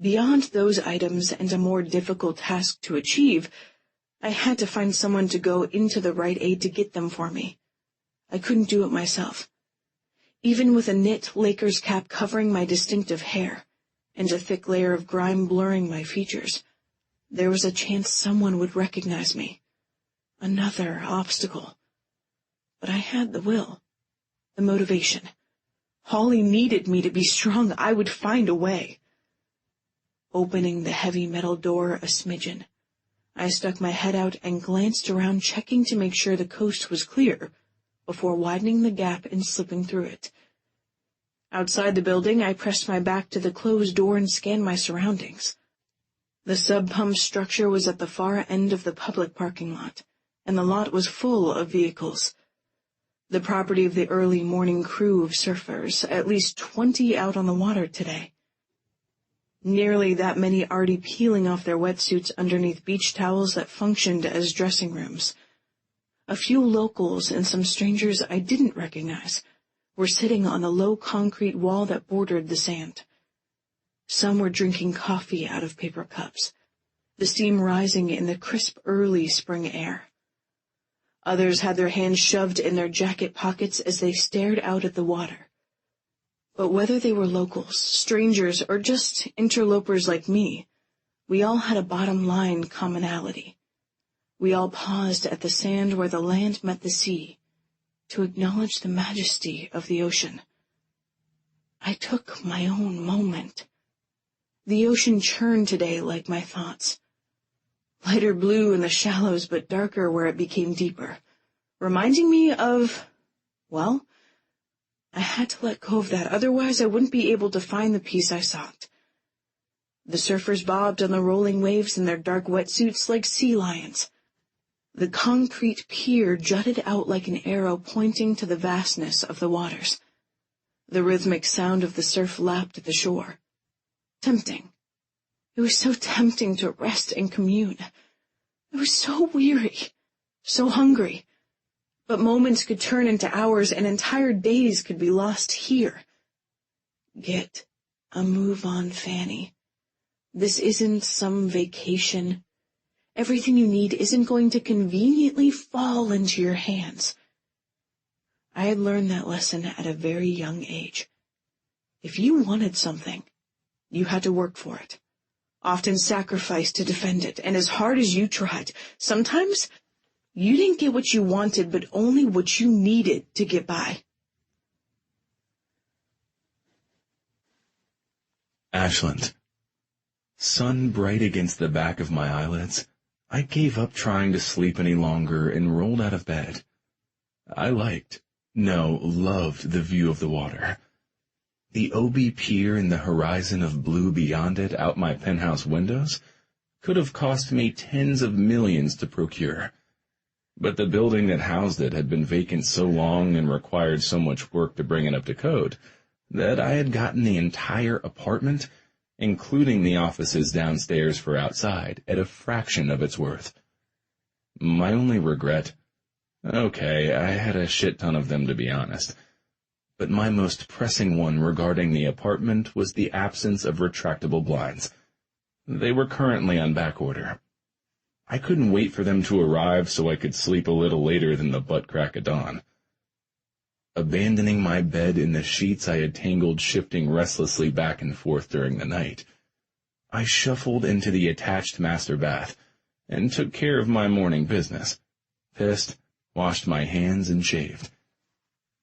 Beyond those items and a more difficult task to achieve, I had to find someone to go into the Rite Aid to get them for me. I couldn't do it myself. Even with a knit Lakers cap covering my distinctive hair, and a thick layer of grime blurring my features, there was a chance someone would recognize me. Another obstacle. But I had the will, the motivation. Holly needed me to be strong. I would find a way. Opening the heavy metal door a smidgen, I stuck my head out and glanced around, checking to make sure the coast was clear before widening the gap and slipping through it. Outside the building, I pressed my back to the closed door and scanned my surroundings. The sub-pump structure was at the far end of the public parking lot, and the lot was full of vehicles. The property of the early morning crew of surfers, at least 20 out on the water today. Nearly that many already peeling off their wetsuits underneath beach towels that functioned as dressing rooms. A few locals and some strangers I didn't recognize were sitting on the low concrete wall that bordered the sand. Some were drinking coffee out of paper cups, the steam rising in the crisp early spring air. Others had their hands shoved in their jacket pockets as they stared out at the water. But whether they were locals, strangers, or just interlopers like me, we all had a bottom-line commonality. We all paused at the sand where the land met the sea to acknowledge the majesty of the ocean. I took my own moment. The ocean churned today like my thoughts. Lighter blue in the shallows, but darker where it became deeper, reminding me of, well, I had to let go of that, otherwise I wouldn't be able to find the peace I sought. The surfers bobbed on the rolling waves in their dark wetsuits like sea lions. The concrete pier jutted out like an arrow pointing to the vastness of the waters. The rhythmic sound of the surf lapped at the shore. Tempting. It was so tempting to rest and commune. I was so weary, so hungry. But moments could turn into hours, and entire days could be lost here. Get a move on, Fanny. This isn't some vacation. Everything you need isn't going to conveniently fall into your hands. I had learned that lesson at a very young age. If you wanted something, you had to work for it, often sacrifice to defend it, and as hard as you tried, sometimes you didn't get what you wanted, but only what you needed to get by. Ashland. Sun bright against the back of my eyelids, I gave up trying to sleep any longer and rolled out of bed. I loved the view of the water. The OB Pier and the horizon of blue beyond it out my penthouse windows could have cost me tens of millions to procure. But the building that housed it had been vacant so long and required so much work to bring it up to code that I had gotten the entire apartment, including the offices downstairs for outside, at a fraction of its worth. My only regret? Okay, I had a shit ton of them, to be honest. But my most pressing one regarding the apartment was the absence of retractable blinds. They were currently on back order. I couldn't wait for them to arrive so I could sleep a little later than the butt crack of dawn. Abandoning my bed in the sheets I had tangled shifting restlessly back and forth during the night, I shuffled into the attached master bath and took care of my morning business. Pissed, washed my hands, and shaved.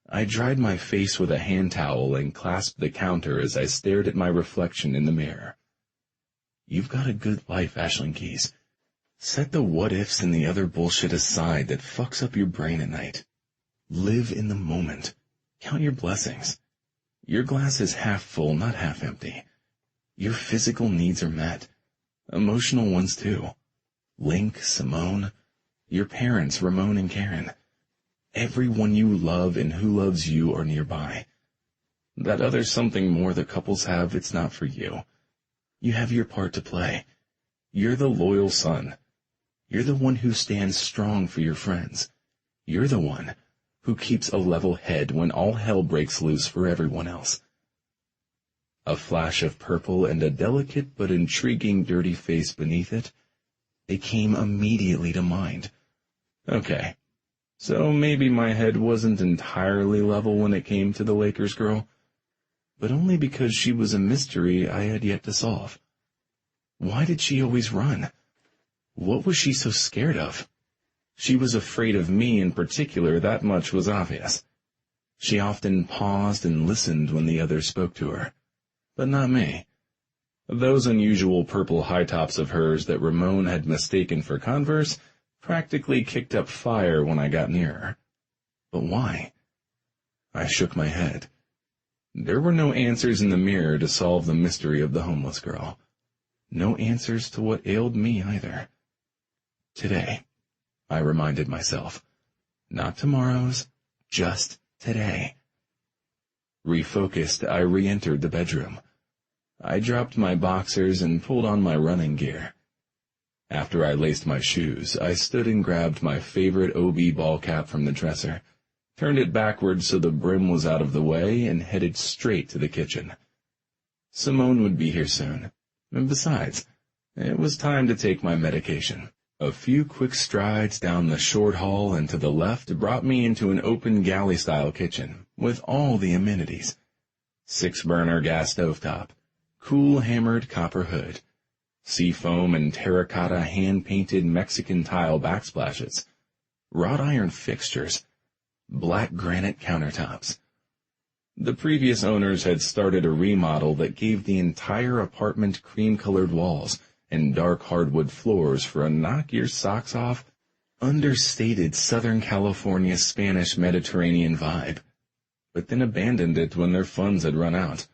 I dried my face with a hand towel and clasped the counter as I stared at my reflection in the mirror. You've got a good life, Ashland Keys. Set the what-ifs and the other bullshit aside that fucks up your brain at night. Live in the moment. Count your blessings. Your glass is half full, not half empty. Your physical needs are met. Emotional ones, too. Link, Simone, your parents, Ramon and Karen. Everyone you love and who loves you are nearby. That other something more that couples have, it's not for you. You have your part to play. You're the loyal son. You're the one who stands strong for your friends. You're the one who keeps a level head when all hell breaks loose for everyone else. A flash of purple and a delicate but intriguing dirty face beneath it, they came immediately to mind. Okay, so maybe my head wasn't entirely level when it came to the Lakers girl, but only because she was a mystery I had yet to solve. Why did she always run? What was she so scared of? She was afraid of me in particular, that much was obvious. She often paused and listened when the others spoke to her, but not me. Those unusual purple high tops of hers that Ramon had mistaken for Converse practically kicked up fire when I got near her. But why? I shook my head. There were no answers in the mirror to solve the mystery of the homeless girl. No answers to what ailed me either. Today, I reminded myself. Not tomorrow's, just today. Refocused, I re-entered the bedroom. I dropped my boxers and pulled on my running gear. After I laced my shoes, I stood and grabbed my favorite OB ball cap from the dresser, turned it backwards so the brim was out of the way, and headed straight to the kitchen. Simone would be here soon, and besides, it was time to take my medication. A few quick strides down the short hall and to the left brought me into an open galley-style kitchen, with all the amenities. 6-burner gas stovetop, cool hammered copper hood, seafoam and terracotta hand-painted Mexican tile backsplashes, wrought iron fixtures, black granite countertops. The previous owners had started a remodel that gave the entire apartment cream-colored walls and dark hardwood floors for a knock-your-socks-off, understated Southern California Spanish Mediterranean vibe, but then abandoned it when their funds had run out.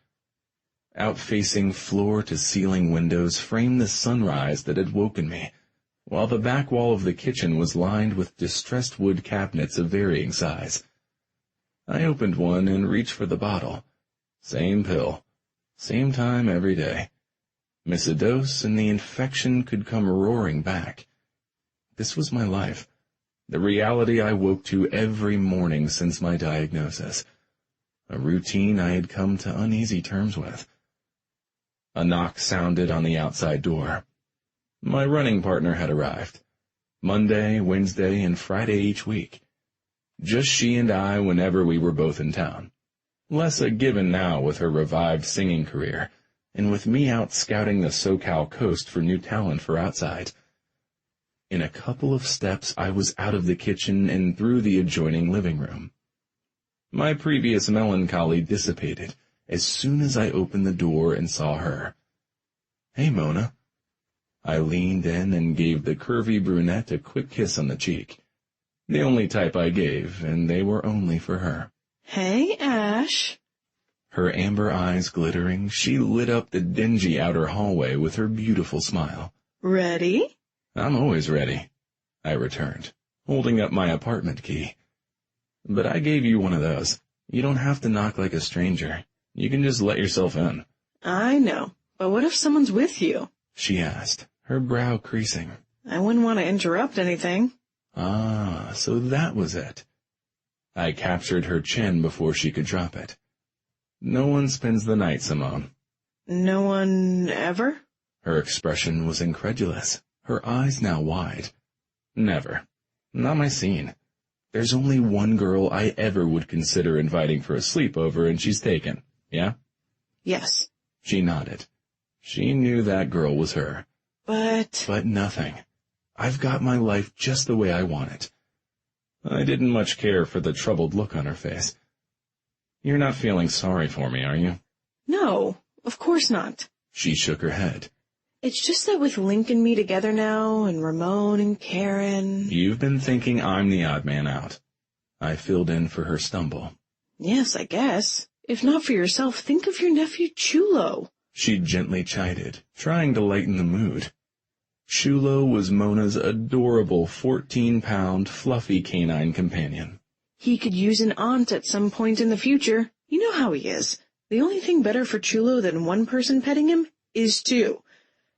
Out-facing floor-to-ceiling windows framed the sunrise that had woken me, while the back wall of the kitchen was lined with distressed wood cabinets of varying size. I opened one and reached for the bottle. Same pill. Same time every day. Miss a dose and the infection could come roaring back. This was my life, the reality I woke to every morning since my diagnosis, a routine I had come to uneasy terms with. A knock sounded on the outside door. My running partner had arrived. Monday, Wednesday, and Friday each week. Just she and I whenever we were both in town. Less a given now with her revived singing career, and with me out scouting the SoCal coast for new talent for Outside. In a couple of steps I was out of the kitchen and through the adjoining living room. My previous melancholy dissipated as soon as I opened the door and saw her. "Hey, Mona." I leaned in and gave the curvy brunette a quick kiss on the cheek. The only type I gave, and they were only for her. "Hey, Ash." Her amber eyes glittering, she lit up the dingy outer hallway with her beautiful smile. "Ready?" "I'm always ready," I returned, holding up my apartment key. "But I gave you one of those. You don't have to knock like a stranger. You can just let yourself in." "I know, but what if someone's with you?" she asked, her brow creasing. "I wouldn't want to interrupt anything." Ah, so that was it. I captured her chin before she could drop it. "No one spends the night, Simone." "No one ever?" Her expression was incredulous, her eyes now wide. "Never. Not my scene. There's only one girl I ever would consider inviting for a sleepover, and she's taken. Yeah?" "Yes." She nodded. She knew that girl was her. But nothing. I've got my life just the way I want it." I didn't much care for the troubled look on her face. "You're not feeling sorry for me, are you?" "No, of course not." She shook her head. "It's just that with Link and me together now, and Ramon and Karen—" "You've been thinking I'm the odd man out." I filled in for her stumble. "Yes, I guess. If not for yourself, think of your nephew Chulo." She gently chided, trying to lighten the mood. Chulo was Mona's adorable 14-pound, fluffy canine companion. "He could use an aunt at some point in the future. You know how he is. The only thing better for Chulo than one person petting him is two.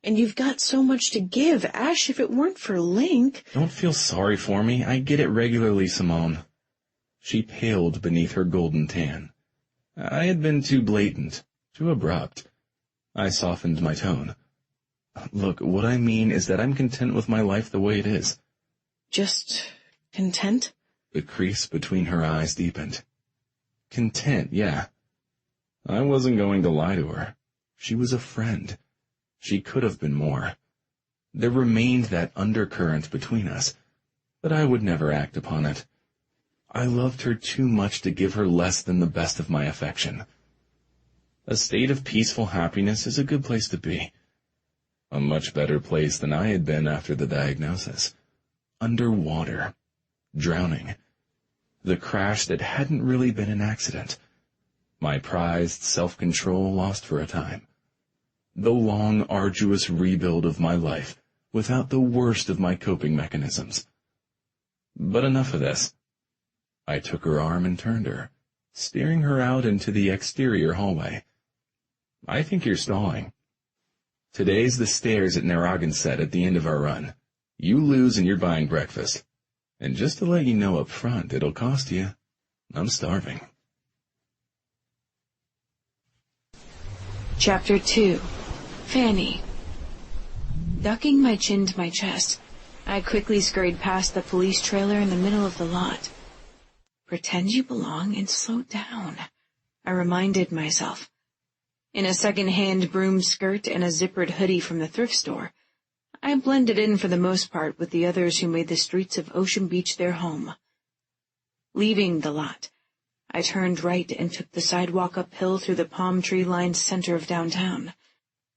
And you've got so much to give, Ash, if it weren't for Link—" "Don't feel sorry for me. I get it regularly, Simone." She paled beneath her golden tan. I had been too blatant, too abrupt. I softened my tone. "Look, what I mean is that I'm content with my life the way it is." "Just content?" The crease between her eyes deepened. "Content, yeah." I wasn't going to lie to her. She was a friend. She could have been more. There remained that undercurrent between us, but I would never act upon it. I loved her too much to give her less than the best of my affection. A state of peaceful happiness is a good place to be. A much better place than I had been after the diagnosis. Underwater. Drowning. The crash that hadn't really been an accident. My prized self-control lost for a time. The long, arduous rebuild of my life without the worst of my coping mechanisms. But enough of this. I took her arm and turned her, steering her out into the exterior hallway. "I think you're stalling. Today's the stairs at Narragansett at the end of our run. You lose and you're buying breakfast. And just to let you know up front, it'll cost you. I'm starving." Chapter 2. Fanny. Ducking my chin to my chest, I quickly scurried past the police trailer in the middle of the lot. Pretend you belong and slow down, I reminded myself. In a second-hand broom skirt and a zippered hoodie from the thrift store, I blended in for the most part with the others who made the streets of Ocean Beach their home. Leaving the lot, I turned right and took the sidewalk uphill through the palm tree-lined center of downtown.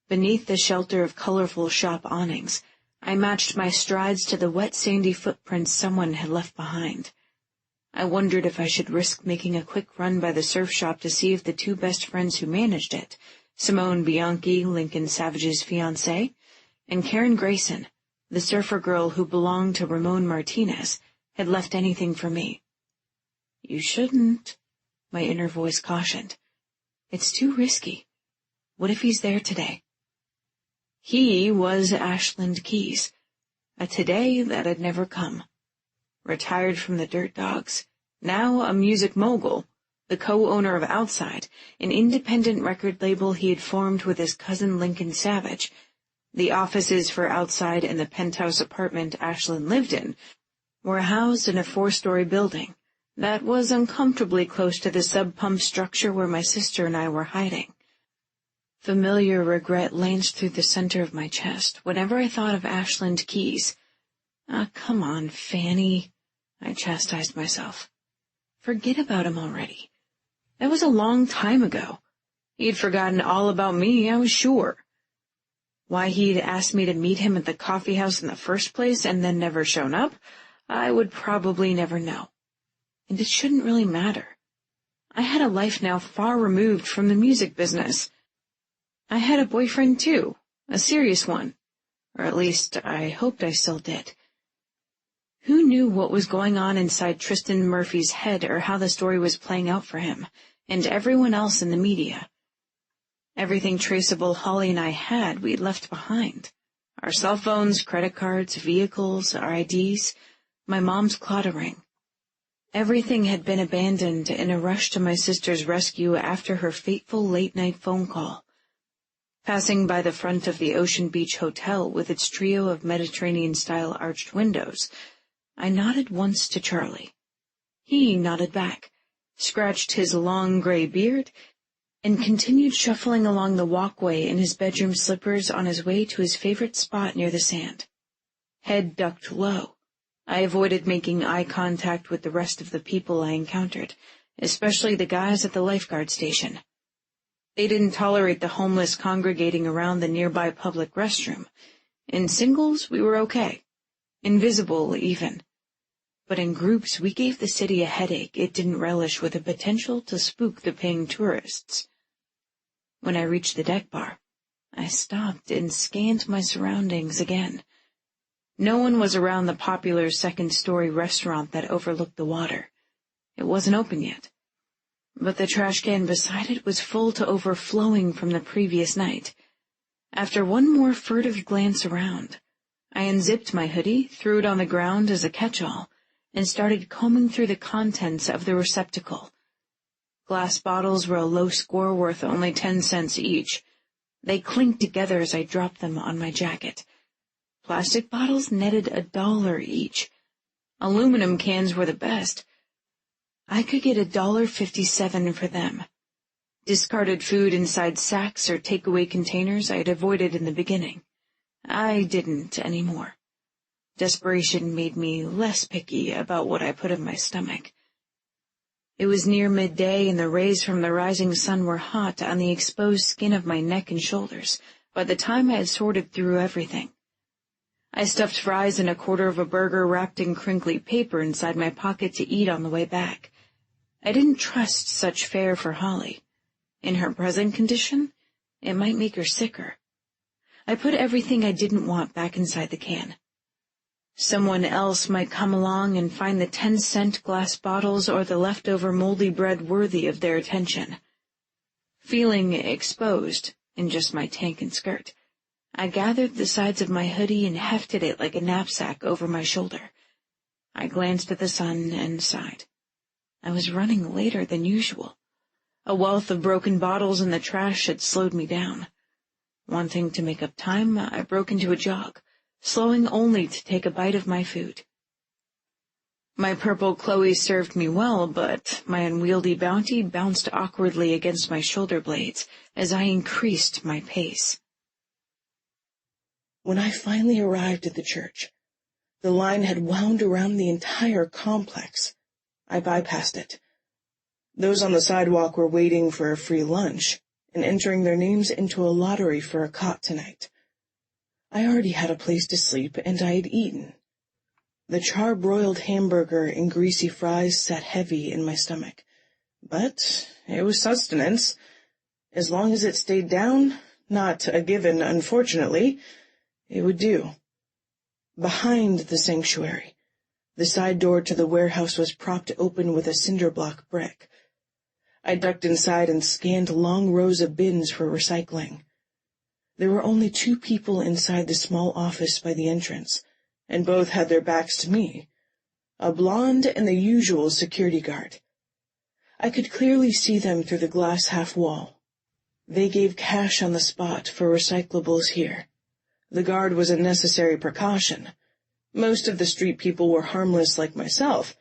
Beneath the shelter of colorful shop awnings, I matched my strides to the wet, sandy footprints someone had left behind. I wondered if I should risk making a quick run by the surf shop to see if the two best friends who managed it, Simone Bianchi, Lincoln Savage's fiancée, and Karen Grayson, the surfer girl who belonged to Ramon Martinez, had left anything for me. "You shouldn't," my inner voice cautioned. "It's too risky. What if he's there today?" He was Ashland Keyes, a today that had never come. Retired from the Dirt Dogs, now a music mogul, the co-owner of Outside, an independent record label he had formed with his cousin Lincoln Savage. The offices for Outside and the penthouse apartment Ashland lived in were housed in a 4-story building that was uncomfortably close to the sub-pump structure where my sister and I were hiding. Familiar regret lanced through the center of my chest whenever I thought of Ashland Keyes. Come on, Fanny, I chastised myself. Forget about him already. That was a long time ago. He'd forgotten all about me, I was sure. Why he'd asked me to meet him at the coffee house in the first place and then never shown up, I would probably never know. And it shouldn't really matter. I had a life now far removed from the music business. I had a boyfriend, too, a serious one. Or at least, I hoped I still did. Who knew what was going on inside Tristan Murphy's head or how the story was playing out for him, and everyone else in the media? Everything traceable Holly and I had, we'd left behind. Our cell phones, credit cards, vehicles, our IDs, my mom's Claudia ring. Everything had been abandoned in a rush to my sister's rescue after her fateful late-night phone call. Passing by the front of the Ocean Beach Hotel with its trio of Mediterranean-style arched windows, I nodded once to Charlie. He nodded back, scratched his long gray beard, and continued shuffling along the walkway in his bedroom slippers on his way to his favorite spot near the sand. Head ducked low, I avoided making eye contact with the rest of the people I encountered, especially the guys at the lifeguard station. They didn't tolerate the homeless congregating around the nearby public restroom. In singles, we were okay. Invisible, even. But in groups, we gave the city a headache it didn't relish with the potential to spook the paying tourists. When I reached the deck bar, I stopped and scanned my surroundings again. No one was around the popular second-story restaurant that overlooked the water. It wasn't open yet. But the trash can beside it was full to overflowing from the previous night. After one more furtive glance around, I unzipped my hoodie, threw it on the ground as a catch-all, and started combing through the contents of the receptacle. Glass bottles were a low score worth only 10 cents each. They clinked together as I dropped them on my jacket. Plastic bottles netted $1 each. Aluminum cans were the best. I could get $1.57 for them. Discarded food inside sacks or takeaway containers I had avoided in the beginning. I didn't anymore. Desperation made me less picky about what I put in my stomach. It was near midday, and the rays from the rising sun were hot on the exposed skin of my neck and shoulders by the time I had sorted through everything. I stuffed fries and a quarter of a burger wrapped in crinkly paper inside my pocket to eat on the way back. I didn't trust such fare for Holly. In her present condition, it might make her sicker. I put everything I didn't want back inside the can. Someone else might come along and find the 10-cent glass bottles or the leftover moldy bread worthy of their attention. Feeling exposed in just my tank and skirt, I gathered the sides of my hoodie and hefted it like a knapsack over my shoulder. I glanced at the sun and sighed. I was running later than usual. A wealth of broken bottles in the trash had slowed me down. Wanting to make up time, I broke into a jog, slowing only to take a bite of my food. My purple Chloe served me well, but my unwieldy bounty bounced awkwardly against my shoulder blades as I increased my pace. When I finally arrived at the church, the line had wound around the entire complex. I bypassed it. Those on the sidewalk were waiting for a free lunch and entering their names into a lottery for a cot tonight. I already had a place to sleep, and I had eaten. The char-broiled hamburger and greasy fries sat heavy in my stomach. But it was sustenance. As long as it stayed down, not a given, unfortunately, it would do. Behind the sanctuary, the side door to the warehouse was propped open with a cinder-block brick. I ducked inside and scanned long rows of bins for recycling. There were only 2 people inside the small office by the entrance, and both had their backs to me, a blonde and the usual security guard. I could clearly see them through the glass half-wall. They gave cash on the spot for recyclables here. The guard was a necessary precaution. Most of the street people were harmless like myself.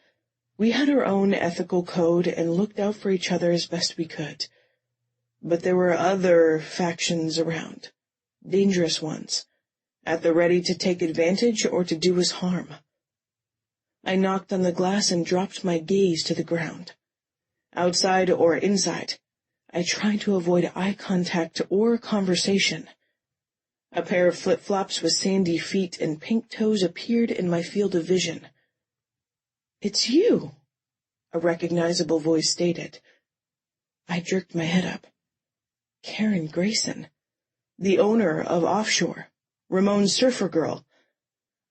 We had our own ethical code and looked out for each other as best we could. But there were other factions around, dangerous ones, at the ready to take advantage or to do us harm. I knocked on the glass and dropped my gaze to the ground. Outside or inside, I tried to avoid eye contact or conversation. A pair of flip-flops with sandy feet and pink toes appeared in my field of vision. "It's you," a recognizable voice stated. I jerked my head up. Karen Grayson, the owner of Offshore, Ramon's surfer girl.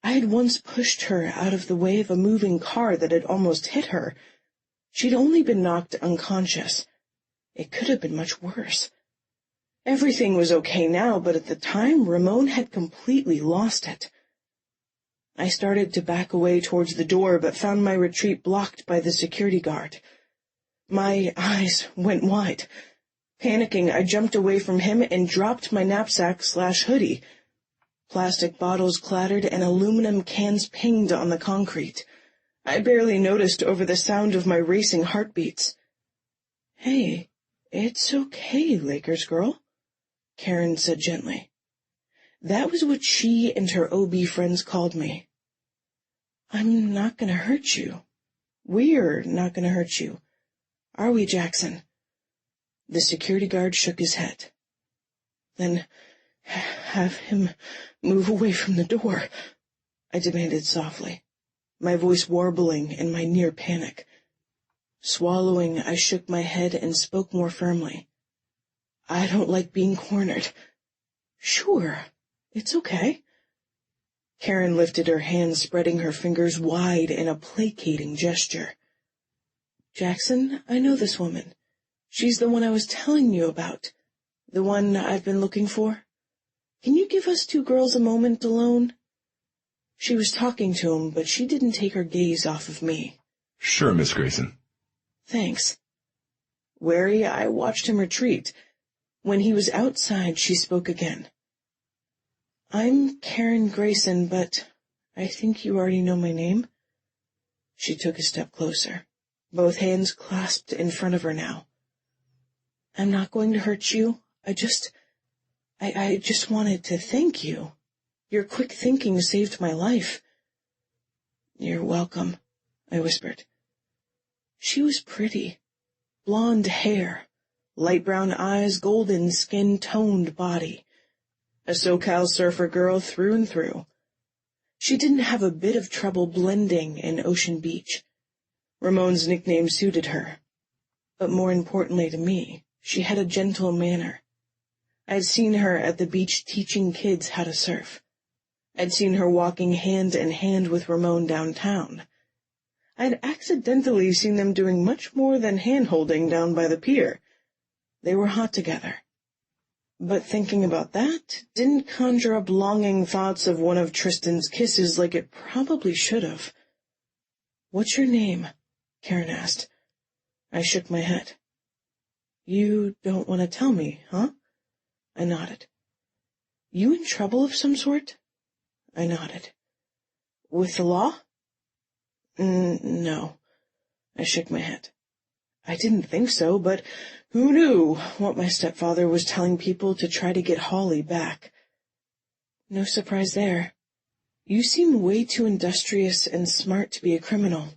I had once pushed her out of the way of a moving car that had almost hit her. She'd only been knocked unconscious. It could have been much worse. Everything was okay now, but at the time, Ramon had completely lost it. I started to back away towards the door, but found my retreat blocked by the security guard. My eyes went wide. Panicking, I jumped away from him and dropped my knapsack/hoodie. Plastic bottles clattered and aluminum cans pinged on the concrete. I barely noticed over the sound of my racing heartbeats. "Hey, it's okay, Lakers girl," Karen said gently. That was what she and her OB friends called me. "I'm not going to hurt you. We're not going to hurt you. Are we, Jackson?" The security guard shook his head. "Then have him move away from the door," I demanded softly, my voice warbling in my near panic. Swallowing, I shook my head and spoke more firmly. "I don't like being cornered." "Sure, it's okay." Karen lifted her hand, spreading her fingers wide in a placating gesture. "Jackson, I know this woman. She's the one I was telling you about, the one I've been looking for. Can you give us 2 girls a moment alone?" She was talking to him, but she didn't take her gaze off of me. Sure, Miss Grayson. "Thanks." Wary, I watched him retreat. When he was outside, she spoke again. "I'm Karen Grayson, but I think you already know my name." She took a step closer, both hands clasped in front of her now. "I'm not going to hurt you. I just wanted to thank you. Your quick thinking saved my life." "You're welcome," I whispered. She was pretty. Blonde hair, light brown eyes, golden skin, toned body. A SoCal surfer girl through and through. She didn't have a bit of trouble blending in Ocean Beach. Ramon's nickname suited her. But more importantly to me, she had a gentle manner. I'd seen her at the beach teaching kids how to surf. I'd seen her walking hand in hand with Ramon downtown. I'd accidentally seen them doing much more than hand-holding down by the pier. They were hot together. But thinking about that didn't conjure up longing thoughts of one of Tristan's kisses like it probably should have. "What's your name?" Karen asked. I shook my head. "You don't want to tell me, huh?" I nodded. "You in trouble of some sort?" I nodded. "With the law?" No. I shook my head. I didn't think so, but who knew what my stepfather was telling people to try to get Holly back. "No surprise there. You seem way too industrious and smart to be a criminal."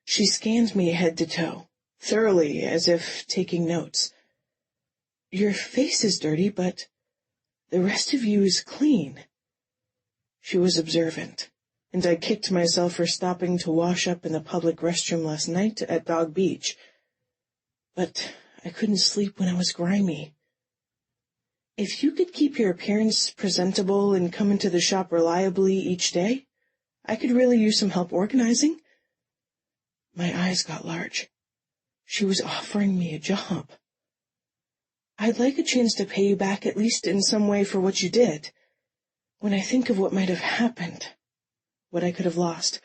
She scanned me head to toe, thoroughly, as if taking notes. "Your face is dirty, but the rest of you is clean." She was observant, and I kicked myself for stopping to wash up in the public restroom last night at Dog Beach. But I couldn't sleep when I was grimy. If you could keep your appearance presentable and come into the shop reliably each day, I could really use some help organizing. My eyes got large. She was offering me a job. I'd like a chance to pay you back at least in some way for what you did. When I think of what might have happened, what I could have lost.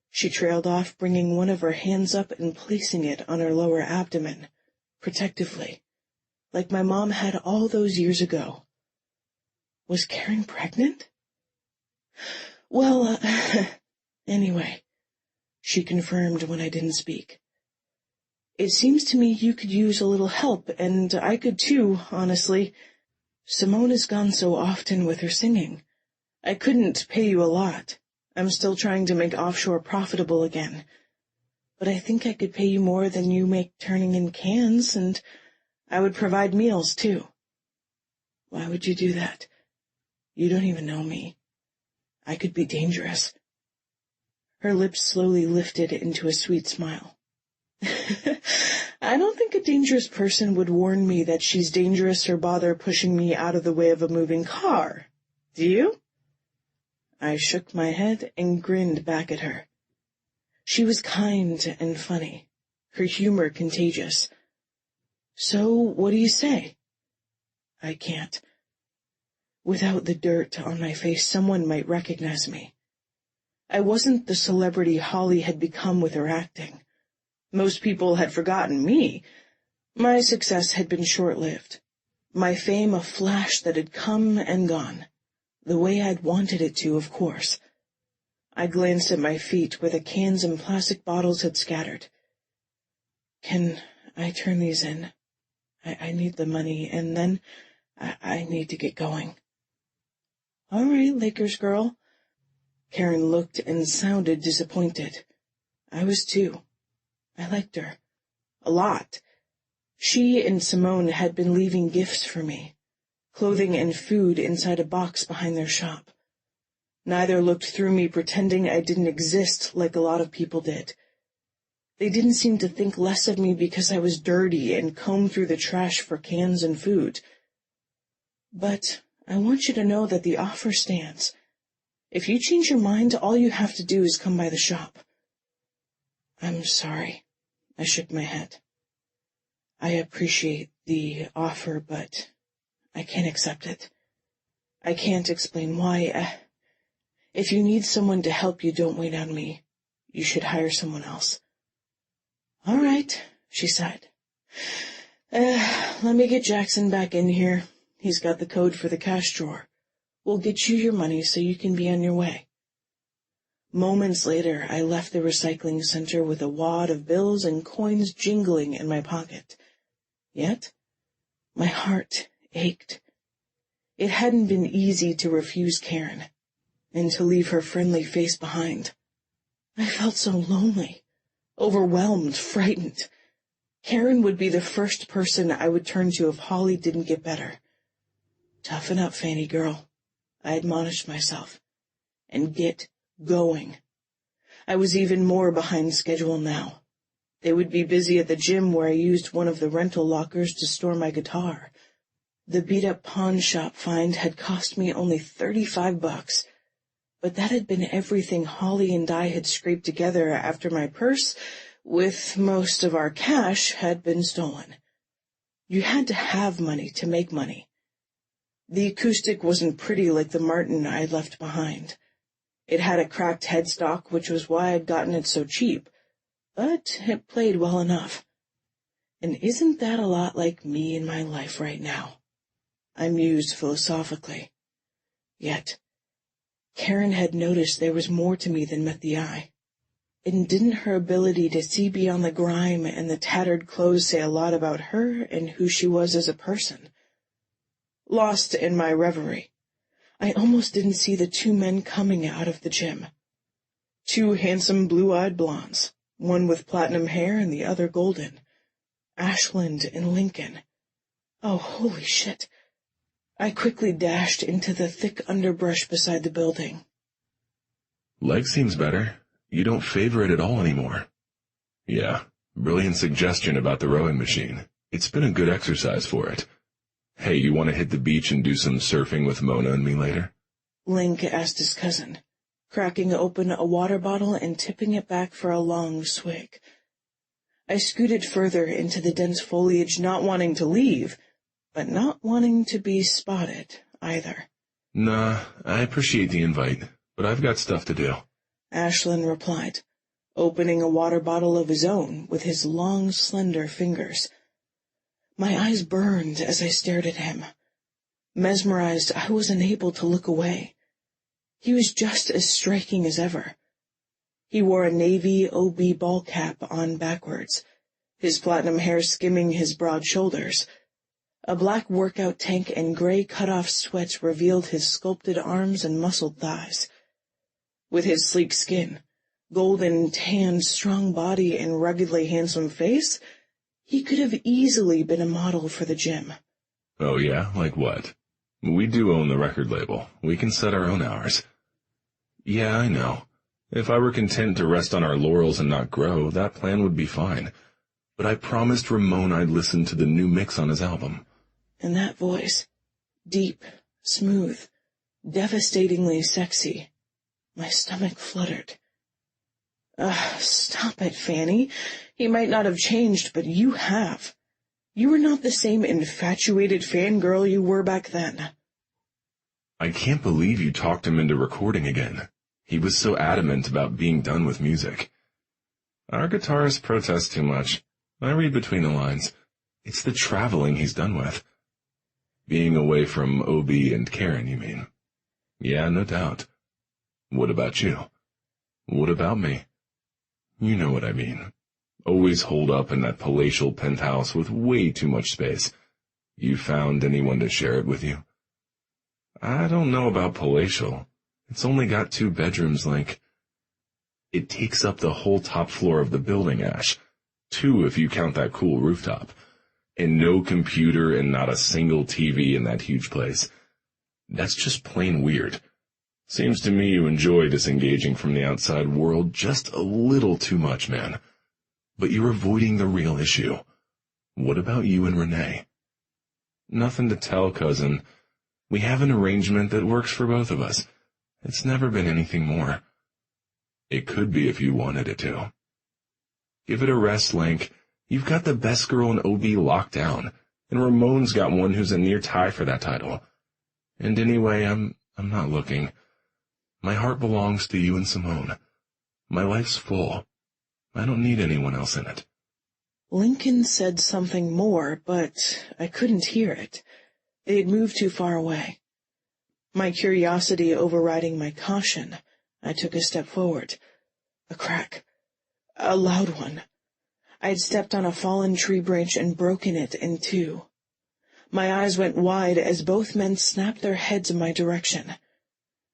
She trailed off, bringing one of her hands up and placing it on her lower abdomen, protectively, like my mom had all those years ago. Was Karen pregnant? Well, anyway, she confirmed when I didn't speak. It seems to me you could use a little help, and I could too, honestly. Simone has gone so often with her singing. I couldn't pay you a lot. I'm still trying to make offshore profitable again. But I think I could pay you more than you make turning in cans, and I would provide meals too. Why would you do that? You don't even know me. I could be dangerous. Her lips slowly lifted into a sweet smile. I don't think a dangerous person would warn me that she's dangerous or bother pushing me out of the way of a moving car. Do you? I shook my head and grinned back at her. She was kind and funny, her humor contagious. So, what do you say? I can't. Without the dirt on my face, someone might recognize me. I wasn't the celebrity Holly had become with her acting. Most people had forgotten me. My success had been short-lived. My fame a flash that had come and gone. The way I'd wanted it to, of course. I glanced at my feet where the cans and plastic bottles had scattered. Can I turn these in? I need the money, and then I need to get going. All right, Lakers girl. Karen looked and sounded disappointed. I was too. I liked her. A lot. She and Simone had been leaving gifts for me. Clothing and food inside a box behind their shop. Neither looked through me pretending I didn't exist like a lot of people did. They didn't seem to think less of me because I was dirty and combed through the trash for cans and food. But I want you to know that the offer stands. If you change your mind, all you have to do is come by the shop. I'm sorry. I shook my head. I appreciate the offer, but I can't accept it. I can't explain why. If you need someone to help you, don't wait on me. You should hire someone else. All right, she sighed. Let me get Jackson back in here. He's got the code for the cash drawer. We'll get you your money so you can be on your way. Moments later, I left the recycling center with a wad of bills and coins jingling in my pocket. Yet, my heart ached. It hadn't been easy to refuse Karen, and to leave her friendly face behind. I felt so lonely, overwhelmed, frightened. Karen would be the first person I would turn to if Holly didn't get better. Toughen up, Fanny girl, I admonished myself, and get going. I was even more behind schedule now. They would be busy at the gym where I used one of the rental lockers to store my guitar. The beat-up pawn shop find had cost me only $35, but that had been everything Holly and I had scraped together after my purse, with most of our cash, had been stolen. You had to have money to make money. The acoustic wasn't pretty like the Martin I'd left behind. It had a cracked headstock, which was why I'd gotten it so cheap, but it played well enough. And isn't that a lot like me in my life right now? I mused philosophically. Yet, Karen had noticed there was more to me than met the eye. And didn't her ability to see beyond the grime and the tattered clothes say a lot about her and who she was as a person? Lost in my reverie, I almost didn't see the two men coming out of the gym. Two handsome blue-eyed blondes, one with platinum hair and the other golden. Ashland and Lincoln. Oh, holy shit. I quickly dashed into the thick underbrush beside the building. Leg seems better. You don't favor it at all anymore. Yeah, brilliant suggestion about the rowing machine. It's been a good exercise for it. Hey, you want to hit the beach and do some surfing with Mona and me later? Link asked his cousin, cracking open a water bottle and tipping it back for a long swig. I scooted further into the dense foliage, not wanting to leave, but not wanting to be spotted either. Nah, I appreciate the invite, but I've got stuff to do, Ashlyn replied, opening a water bottle of his own with his long, slender fingers. My eyes burned as I stared at him. Mesmerized, I was unable to look away. He was just as striking as ever. He wore a navy OB ball cap on backwards, his platinum hair skimming his broad shoulders. A black workout tank and gray cut-off sweats revealed his sculpted arms and muscled thighs. With his sleek skin, golden, tanned, strong body, and ruggedly handsome face, he could have easily been a model for the gym. Oh yeah? Like what? We do own the record label. We can set our own hours. Yeah, I know. If I were content to rest on our laurels and not grow, that plan would be fine. But I promised Ramon I'd listen to the new mix on his album. And that voice, deep, smooth, devastatingly sexy. My stomach fluttered. Stop it, Fanny. He might not have changed, but you have. You are not the same infatuated fangirl you were back then. I can't believe you talked him into recording again. He was so adamant about being done with music. Our guitarist protests too much. I read between the lines. It's the traveling he's done with. Being away from OB and Karen, you mean? Yeah, no doubt. What about you? What about me? You know what I mean. Always holed up in that palatial penthouse with way too much space. You found anyone to share it with you? I don't know about palatial. It's only got 2 bedrooms, Link. It takes up the whole top floor of the building, Ash. 2 if you count that cool rooftop. And no computer and not a single TV in that huge place. That's just plain weird. Seems to me you enjoy disengaging from the outside world just a little too much, man. But you're avoiding the real issue. What about you and Renee? Nothing to tell, cousin. We have an arrangement that works for both of us. It's never been anything more. It could be if you wanted it to. Give it a rest, Link. You've got the best girl in OB locked down, and Ramon's got one who's a near tie for that title. And anyway, I'm not looking. My heart belongs to you and Simone. My life's full. I don't need anyone else in it. Lincoln said something more, but I couldn't hear it. They had moved too far away. My curiosity overriding my caution, I took a step forward. A crack. A loud one. I had stepped on a fallen tree branch and broken it in 2. My eyes went wide as both men snapped their heads in my direction.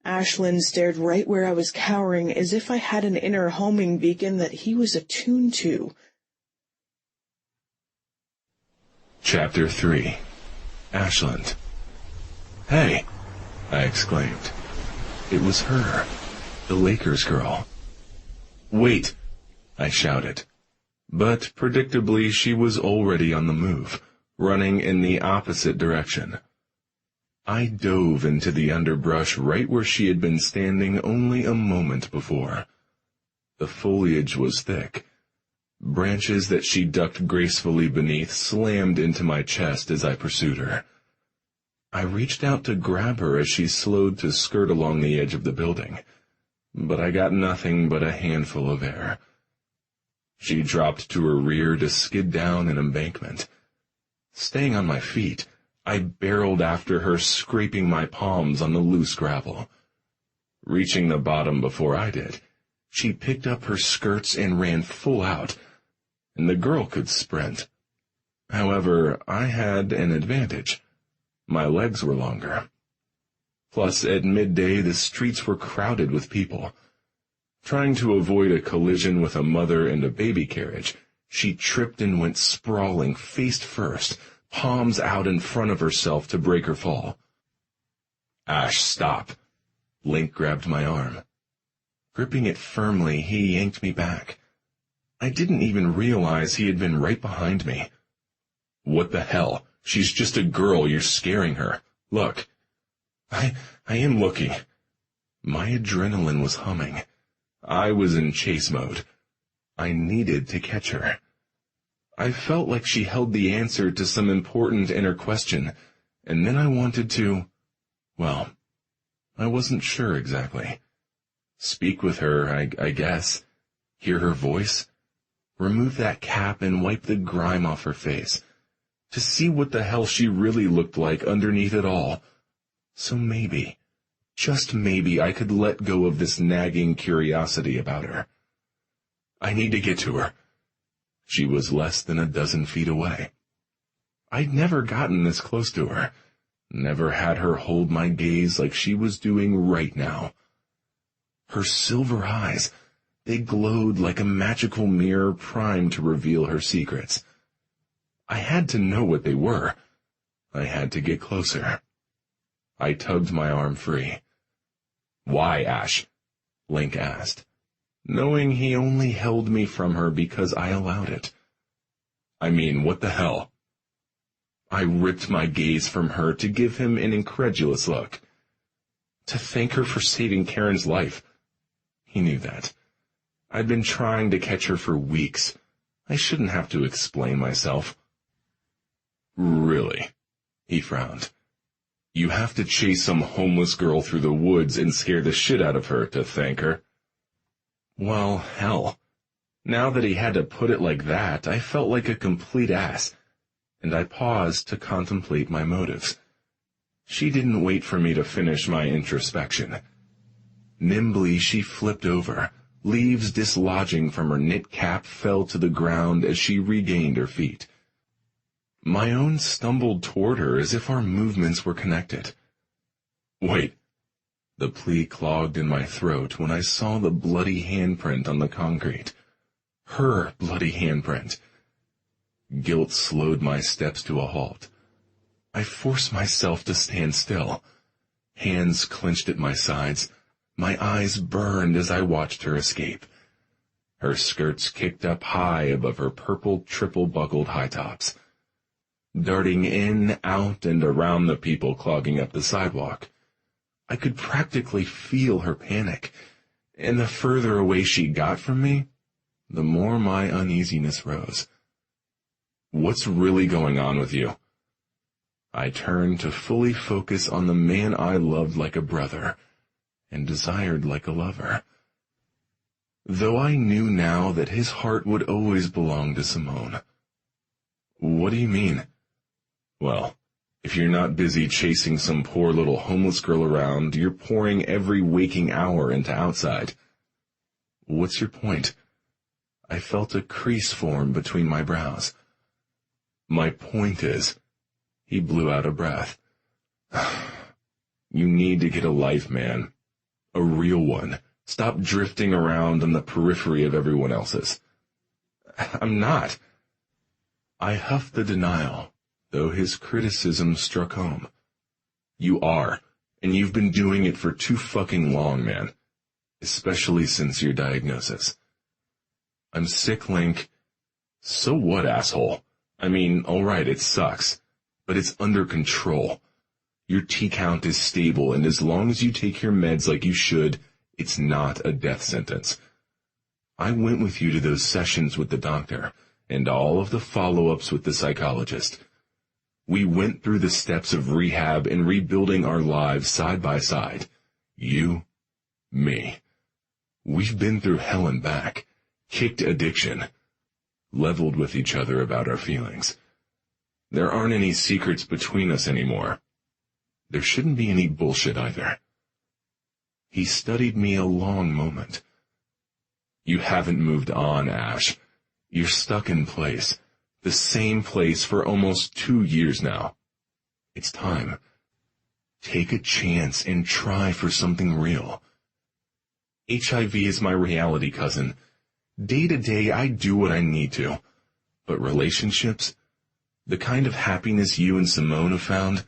Ashlyn stared right where I was cowering, as if I had an inner homing beacon that he was attuned to. Chapter 3. Ashland. Hey, I exclaimed. It was her, the Lakers girl. Wait, I shouted. But predictably she was already on the move, running in the opposite direction. I dove into the underbrush right where she had been standing only a moment before. The foliage was thick. Branches that she ducked gracefully beneath slammed into my chest as I pursued her. I reached out to grab her as she slowed to skirt along the edge of the building, but I got nothing but a handful of air. She dropped to her rear to skid down an embankment. Staying on my feet, I barreled after her, scraping my palms on the loose gravel. Reaching the bottom before I did, she picked up her skirts and ran full out, and the girl could sprint. However, I had an advantage. My legs were longer. Plus, at midday, the streets were crowded with people. Trying to avoid a collision with a mother and a baby carriage, she tripped and went sprawling face first, palms out in front of herself to break her fall. Ash, stop. Link grabbed my arm. Gripping it firmly, he yanked me back. I didn't even realize he had been right behind me. What the hell? She's just a girl. You're scaring her. Look. I am looking. My adrenaline was humming. I was in chase mode. I needed to catch her. I felt like she held the answer to some important inner question, and then I wanted to, well, I wasn't sure exactly. Speak with her, I guess. Hear her voice. Remove that cap and wipe the grime off her face. To see what the hell she really looked like underneath it all. So maybe, just maybe, I could let go of this nagging curiosity about her. I need to get to her. She was less than a dozen feet away. I'd never gotten this close to her. Never had her hold my gaze like she was doing right now. Her silver eyes, they glowed like a magical mirror primed to reveal her secrets. I had to know what they were. I had to get closer. I tugged my arm free. "Why, Ash?" Link asked, knowing he only held me from her because I allowed it. I mean, what the hell? I ripped my gaze from her to give him an incredulous look. To thank her for saving Karen's life. He knew that. I'd been trying to catch her for weeks. I shouldn't have to explain myself. Really? He frowned. You have to chase some homeless girl through the woods and scare the shit out of her to thank her? Well, hell. Now that he had to put it like that, I felt like a complete ass, and I paused to contemplate my motives. She didn't wait for me to finish my introspection. Nimbly, she flipped over. Leaves dislodging from her knit cap fell to the ground as she regained her feet. My own stumbled toward her as if our movements were connected. Wait. The plea clogged in my throat when I saw the bloody handprint on the concrete. Her bloody handprint. Guilt slowed my steps to a halt. I forced myself to stand still. Hands clenched at my sides. My eyes burned as I watched her escape. Her skirts kicked up high above her purple triple-buckled high tops. Darting in, out, and around the people clogging up the sidewalk. I could practically feel her panic, and the further away she got from me, the more my uneasiness rose. What's really going on with you? I turned to fully focus on the man I loved like a brother, and desired like a lover. Though I knew now that his heart would always belong to Simone. What do you mean? Well, if you're not busy chasing some poor little homeless girl around, you're pouring every waking hour into Outside. What's your point? I felt a crease form between my brows. My point is, he blew out a breath. You need to get a life, man. A real one. Stop drifting around on the periphery of everyone else's. I'm not. I huffed the denial, though his criticism struck home. You are, and you've been doing it for too fucking long, man. Especially since your diagnosis. I'm sick, Link. So what, asshole? I mean, alright, it sucks, but it's under control. Your T count is stable, and as long as you take your meds like you should, it's not a death sentence. I went with you to those sessions with the doctor, and all of the follow-ups with the psychologist. We went through the steps of rehab and rebuilding our lives side by side. You, me. We've been through hell and back, kicked addiction, leveled with each other about our feelings. There aren't any secrets between us anymore. There shouldn't be any bullshit either. He studied me a long moment. You haven't moved on, Ash. You're stuck in place. The same place for almost 2 years now. It's time. Take a chance and try for something real. HIV is my reality, cousin. Day to day, I do what I need to. But relationships, the kind of happiness you and Simone have found,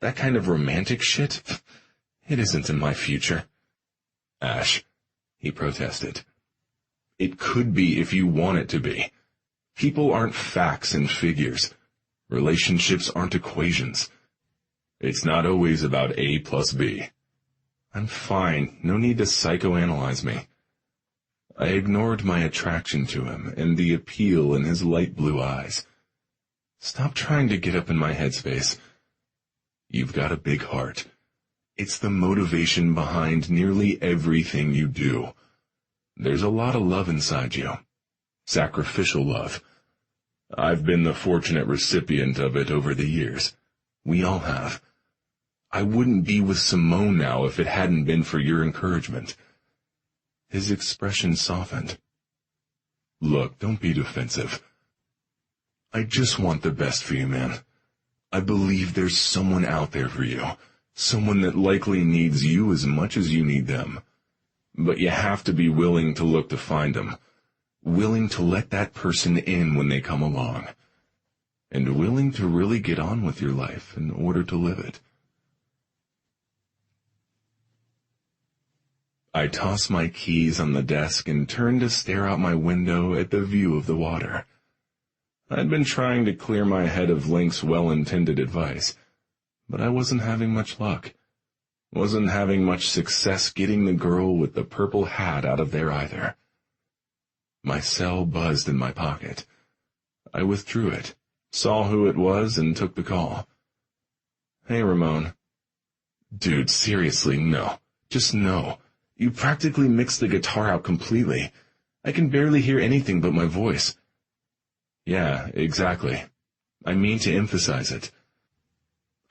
that kind of romantic shit, it isn't in my future. Ash, he protested. It could be if you want it to be. People aren't facts and figures. Relationships aren't equations. It's not always about A plus B. I'm fine. No need to psychoanalyze me. I ignored my attraction to him and the appeal in his light blue eyes. Stop trying to get up in my headspace. You've got a big heart. It's the motivation behind nearly everything you do. There's a lot of love inside you. Sacrificial love. I've been the fortunate recipient of it over the years. We all have. I wouldn't be with Simone now if it hadn't been for your encouragement. His expression softened. Look, don't be defensive. I just want the best for you, man. I believe there's someone out there for you, someone that likely needs you as much as you need them. But you have to be willing to look to find them, willing to let that person in when they come along, and willing to really get on with your life in order to live it. I tossed my keys on the desk and turned to stare out my window at the view of the water. I'd been trying to clear my head of Link's well-intended advice, but I wasn't having much luck. Wasn't having much success getting the girl with the purple hat out of there either. My cell buzzed in my pocket. I withdrew it, saw who it was, and took the call. Hey, Ramon. Dude, seriously, no. Just no. You practically mixed the guitar out completely. I can barely hear anything but my voice. Yeah, exactly. I mean to emphasize it.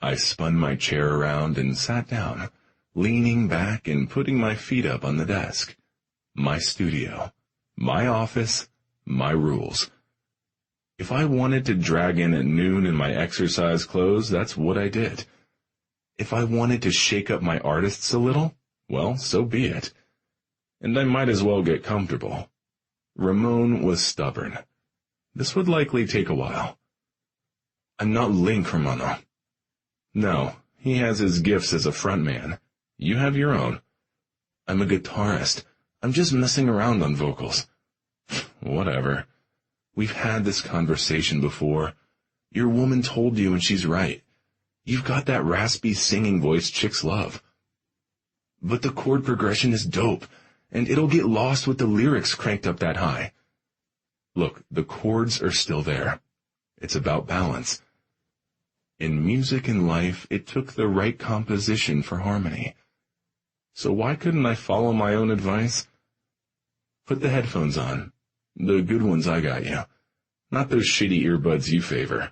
I spun my chair around and sat down, leaning back and putting my feet up on the desk. My studio. My office. My rules. If I wanted to drag in at noon in my exercise clothes, that's what I did. If I wanted to shake up my artists a little, well, so be it. And I might as well get comfortable. Ramon was stubborn. This would likely take a while. I'm not Link, Romano. No, he has his gifts as a frontman. You have your own. I'm a guitarist. I'm just messing around on vocals. Whatever. We've had this conversation before. Your woman told you and she's right. You've got that raspy singing voice chicks love. But the chord progression is dope, and it'll get lost with the lyrics cranked up that high. Look, the chords are still there. It's about balance. In music and life, it took the right composition for harmony. So why couldn't I follow my own advice? Put the headphones on. The good ones I got you. Not those shitty earbuds you favor.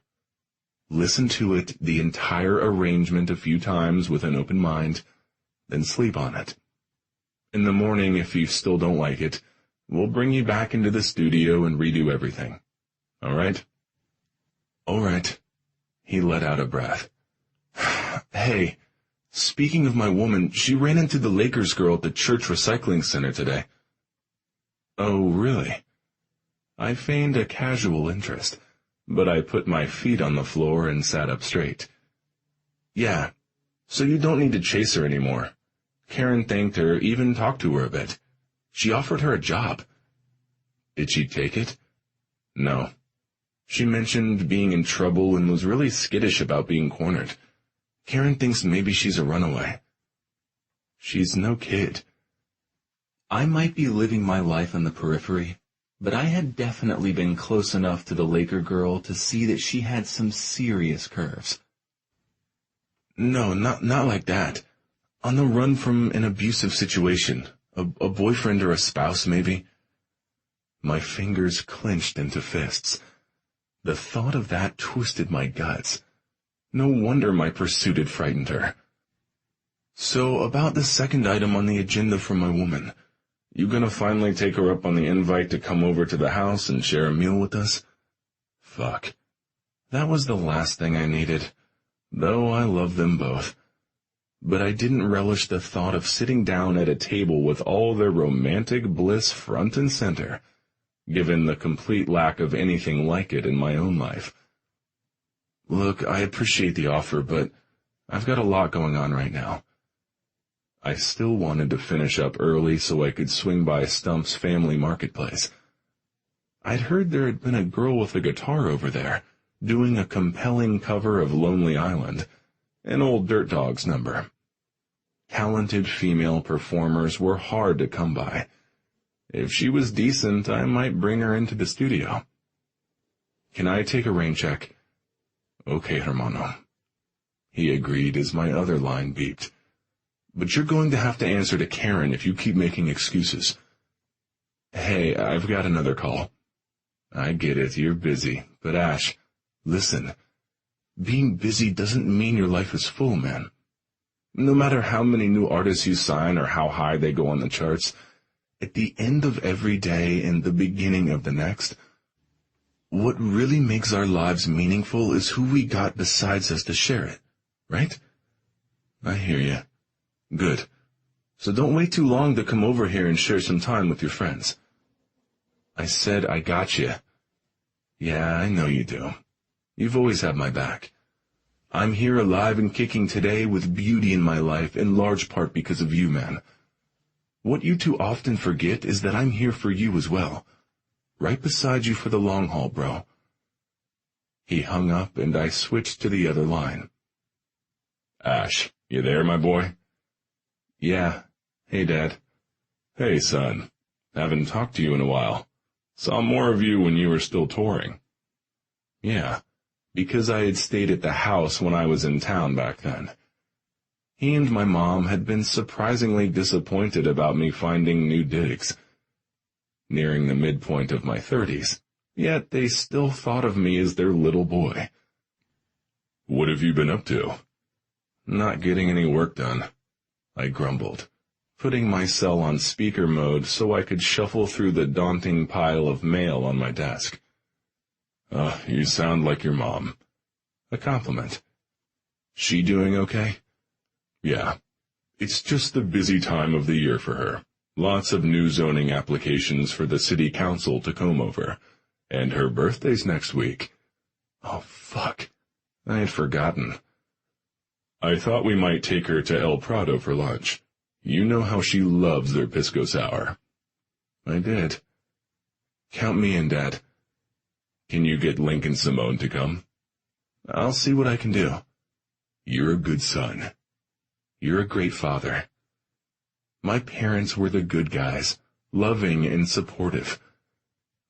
Listen to it, the entire arrangement a few times with an open mind, then sleep on it. In the morning, if you still don't like it, we'll bring you back into the studio and redo everything. All right? All right. He let out a breath. Hey, speaking of my woman, she ran into the Lakers girl at the church recycling center today. Oh, really? I feigned a casual interest, but I put my feet on the floor and sat up straight. Yeah, so you don't need to chase her anymore. Karen thanked her, even talked to her a bit. She offered her a job. Did she take it? No. She mentioned being in trouble and was really skittish about being cornered. Karen thinks maybe she's a runaway. She's no kid. I might be living my life on the periphery, but I had definitely been close enough to the Laker girl to see that she had some serious curves. No, not like that. On the run from an abusive situation. A boyfriend or a spouse, maybe. My fingers clenched into fists. The thought of that twisted my guts. No wonder my pursuit had frightened her. So, about the second item on the agenda for my woman. You gonna finally take her up on the invite to come over to the house and share a meal with us? Fuck. That was the last thing I needed, though I love them both. But I didn't relish the thought of sitting down at a table with all their romantic bliss front and center, given the complete lack of anything like it in my own life. Look, I appreciate the offer, but I've got a lot going on right now. I still wanted to finish up early so I could swing by Stump's family marketplace. I'd heard there had been a girl with a guitar over there, doing a compelling cover of Lonely Island, an old Dirt Dogs number. Talented female performers were hard to come by. If she was decent, I might bring her into the studio. "Can I take a rain check?" "Okay, hermano." He agreed as my other line beeped. "But you're going to have to answer to Karen if you keep making excuses." "Hey, I've got another call." "I get it, you're busy. But Ash, listen. Being busy doesn't mean your life is full, man. No matter how many new artists you sign or how high they go on the charts, at the end of every day and the beginning of the next, what really makes our lives meaningful is who we got besides us to share it, right?" "I hear you." "Good. So don't wait too long to come over here and share some time with your friends." "I said I got you." "Yeah, I know you do. You've always had my back. I'm here alive and kicking today with beauty in my life, in large part because of you, man. What you too often forget is that I'm here for you as well. Right beside you for the long haul, bro." He hung up and I switched to the other line. "Ash, you there, my boy?" "Yeah. Hey, Dad." "Hey, son. Haven't talked to you in a while. Saw more of you when you were still touring." "Yeah, because I had stayed at the house when I was in town back then." He and my mom had been surprisingly disappointed about me finding new digs. Nearing the midpoint of my 30s, yet they still thought of me as their little boy. "What have you been up to?" "Not getting any work done," I grumbled, putting my cell on speaker mode so I could shuffle through the daunting pile of mail on my desk. You sound like your mom." A compliment. "She doing okay?" "Yeah. It's just the busy time of the year for her. Lots of new zoning applications for the city council to comb over. And her birthday's next week." "Oh, fuck. I had forgotten." "I thought we might take her to El Prado for lunch. You know how she loves their pisco sour." "I did." "Count me in, Dad." "Can you get Link and Simone to come?" "I'll see what I can do." "You're a good son." "You're a great father." My parents were the good guys, loving and supportive.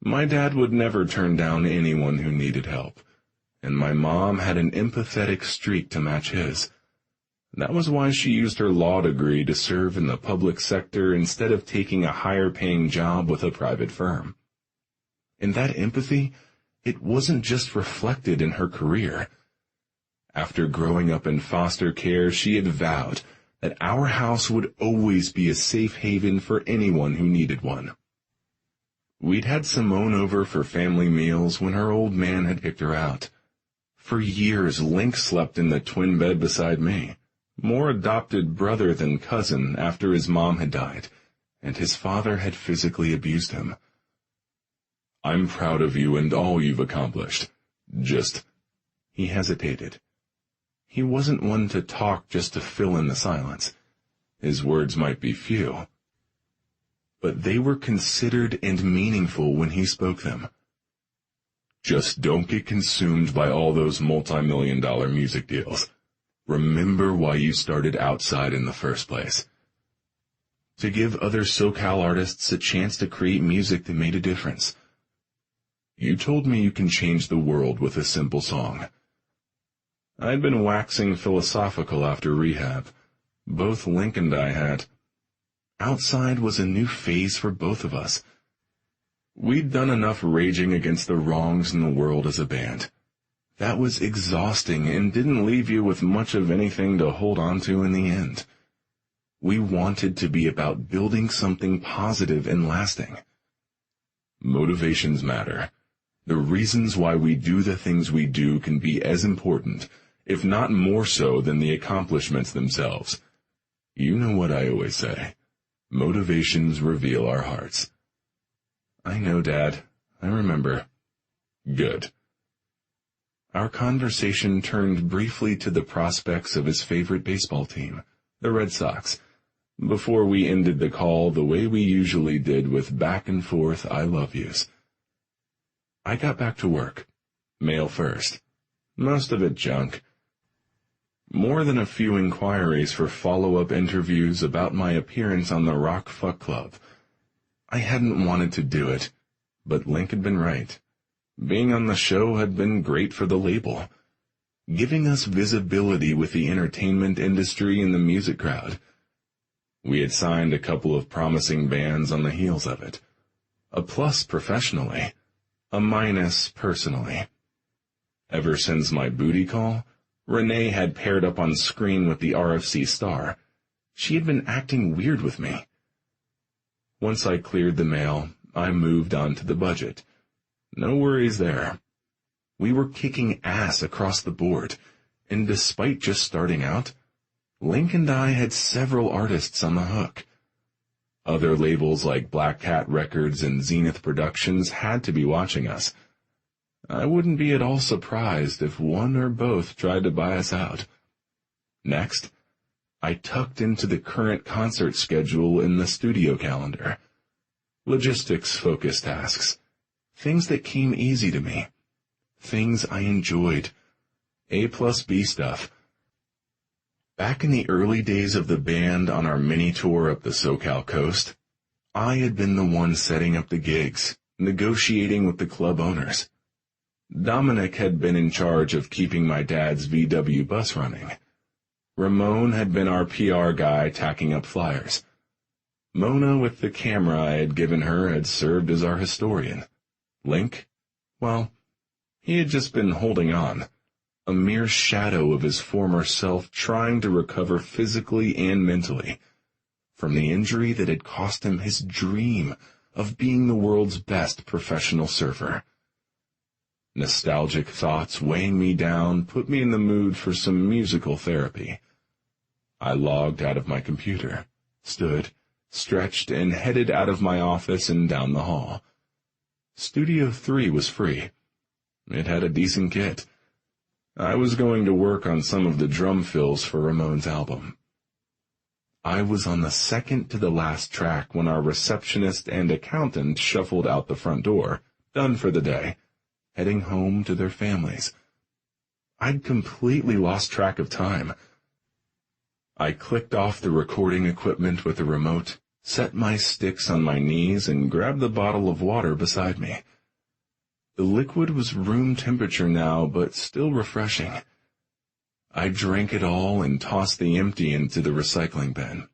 My dad would never turn down anyone who needed help, and my mom had an empathetic streak to match his. That was why she used her law degree to serve in the public sector instead of taking a higher-paying job with a private firm. And that empathy, it wasn't just reflected in her career. After growing up in foster care, she had vowed that our house would always be a safe haven for anyone who needed one. We'd had Simone over for family meals when her old man had kicked her out. For years, Link slept in the twin bed beside me, more adopted brother than cousin after his mom had died, and his father had physically abused him. "I'm proud of you and all you've accomplished. He hesitated. He wasn't one to talk just to fill in the silence. His words might be few, but they were considered and meaningful when he spoke them. "Just don't get consumed by all those multi-million-dollar music deals. Remember why you started outside in the first place. To give other SoCal artists a chance to create music that made a difference. You told me you can change the world with a simple song." I'd been waxing philosophical after rehab. Both Link and I had. Outside was a new phase for both of us. We'd done enough raging against the wrongs in the world as a band. That was exhausting and didn't leave you with much of anything to hold on to in the end. We wanted to be about building something positive and lasting. Motivations matter. The reasons why we do the things we do can be as important, if not more so, than the accomplishments themselves. You know what I always say. Motivations reveal our hearts. "I know, Dad. I remember." "Good." Our conversation turned briefly to the prospects of his favorite baseball team, the Red Sox, before we ended the call the way we usually did, with back and forth I love yous. I got back to work. Mail first. Most of it junk. More than a few inquiries for follow-up interviews about my appearance on the Rock Fuck Club. I hadn't wanted to do it, but Link had been right. Being on the show had been great for the label, giving us visibility with the entertainment industry and the music crowd. We had signed a couple of promising bands on the heels of it. A plus professionally, a minus personally. Ever since my booty call, Renee had paired up on screen with the RFC star. She had been acting weird with me. Once I cleared the mail, I moved on to the budget. No worries there. We were kicking ass across the board, and despite just starting out, Link and I had several artists on the hook. Other labels like Black Cat Records and Zenith Productions had to be watching us. I wouldn't be at all surprised if one or both tried to buy us out. Next, I tucked into the current concert schedule in the studio calendar. Logistics-focused tasks. Things that came easy to me. Things I enjoyed. A+B stuff. Back in the early days of the band on our mini-tour up the SoCal coast, I had been the one setting up the gigs, negotiating with the club owners. Dominic had been in charge of keeping my dad's VW bus running. Ramon had been our PR guy tacking up flyers. Mona, with the camera I had given her, had served as our historian. Link? Well, he had just been holding on, a mere shadow of his former self trying to recover physically and mentally from the injury that had cost him his dream of being the world's best professional surfer. Nostalgic thoughts weighing me down put me in the mood for some musical therapy. I logged out of my computer, stood, stretched, and headed out of my office and down the hall. Studio 3 was free. It had a decent kit. I was going to work on some of the drum fills for Ramon's album. I was on the second to the last track when our receptionist and accountant shuffled out the front door, done for the day, heading home to their families. I'd completely lost track of time. I clicked off the recording equipment with the remote, set my sticks on my knees, and grabbed the bottle of water beside me. The liquid was room temperature now, but still refreshing. I drank it all and tossed the empty into the recycling bin.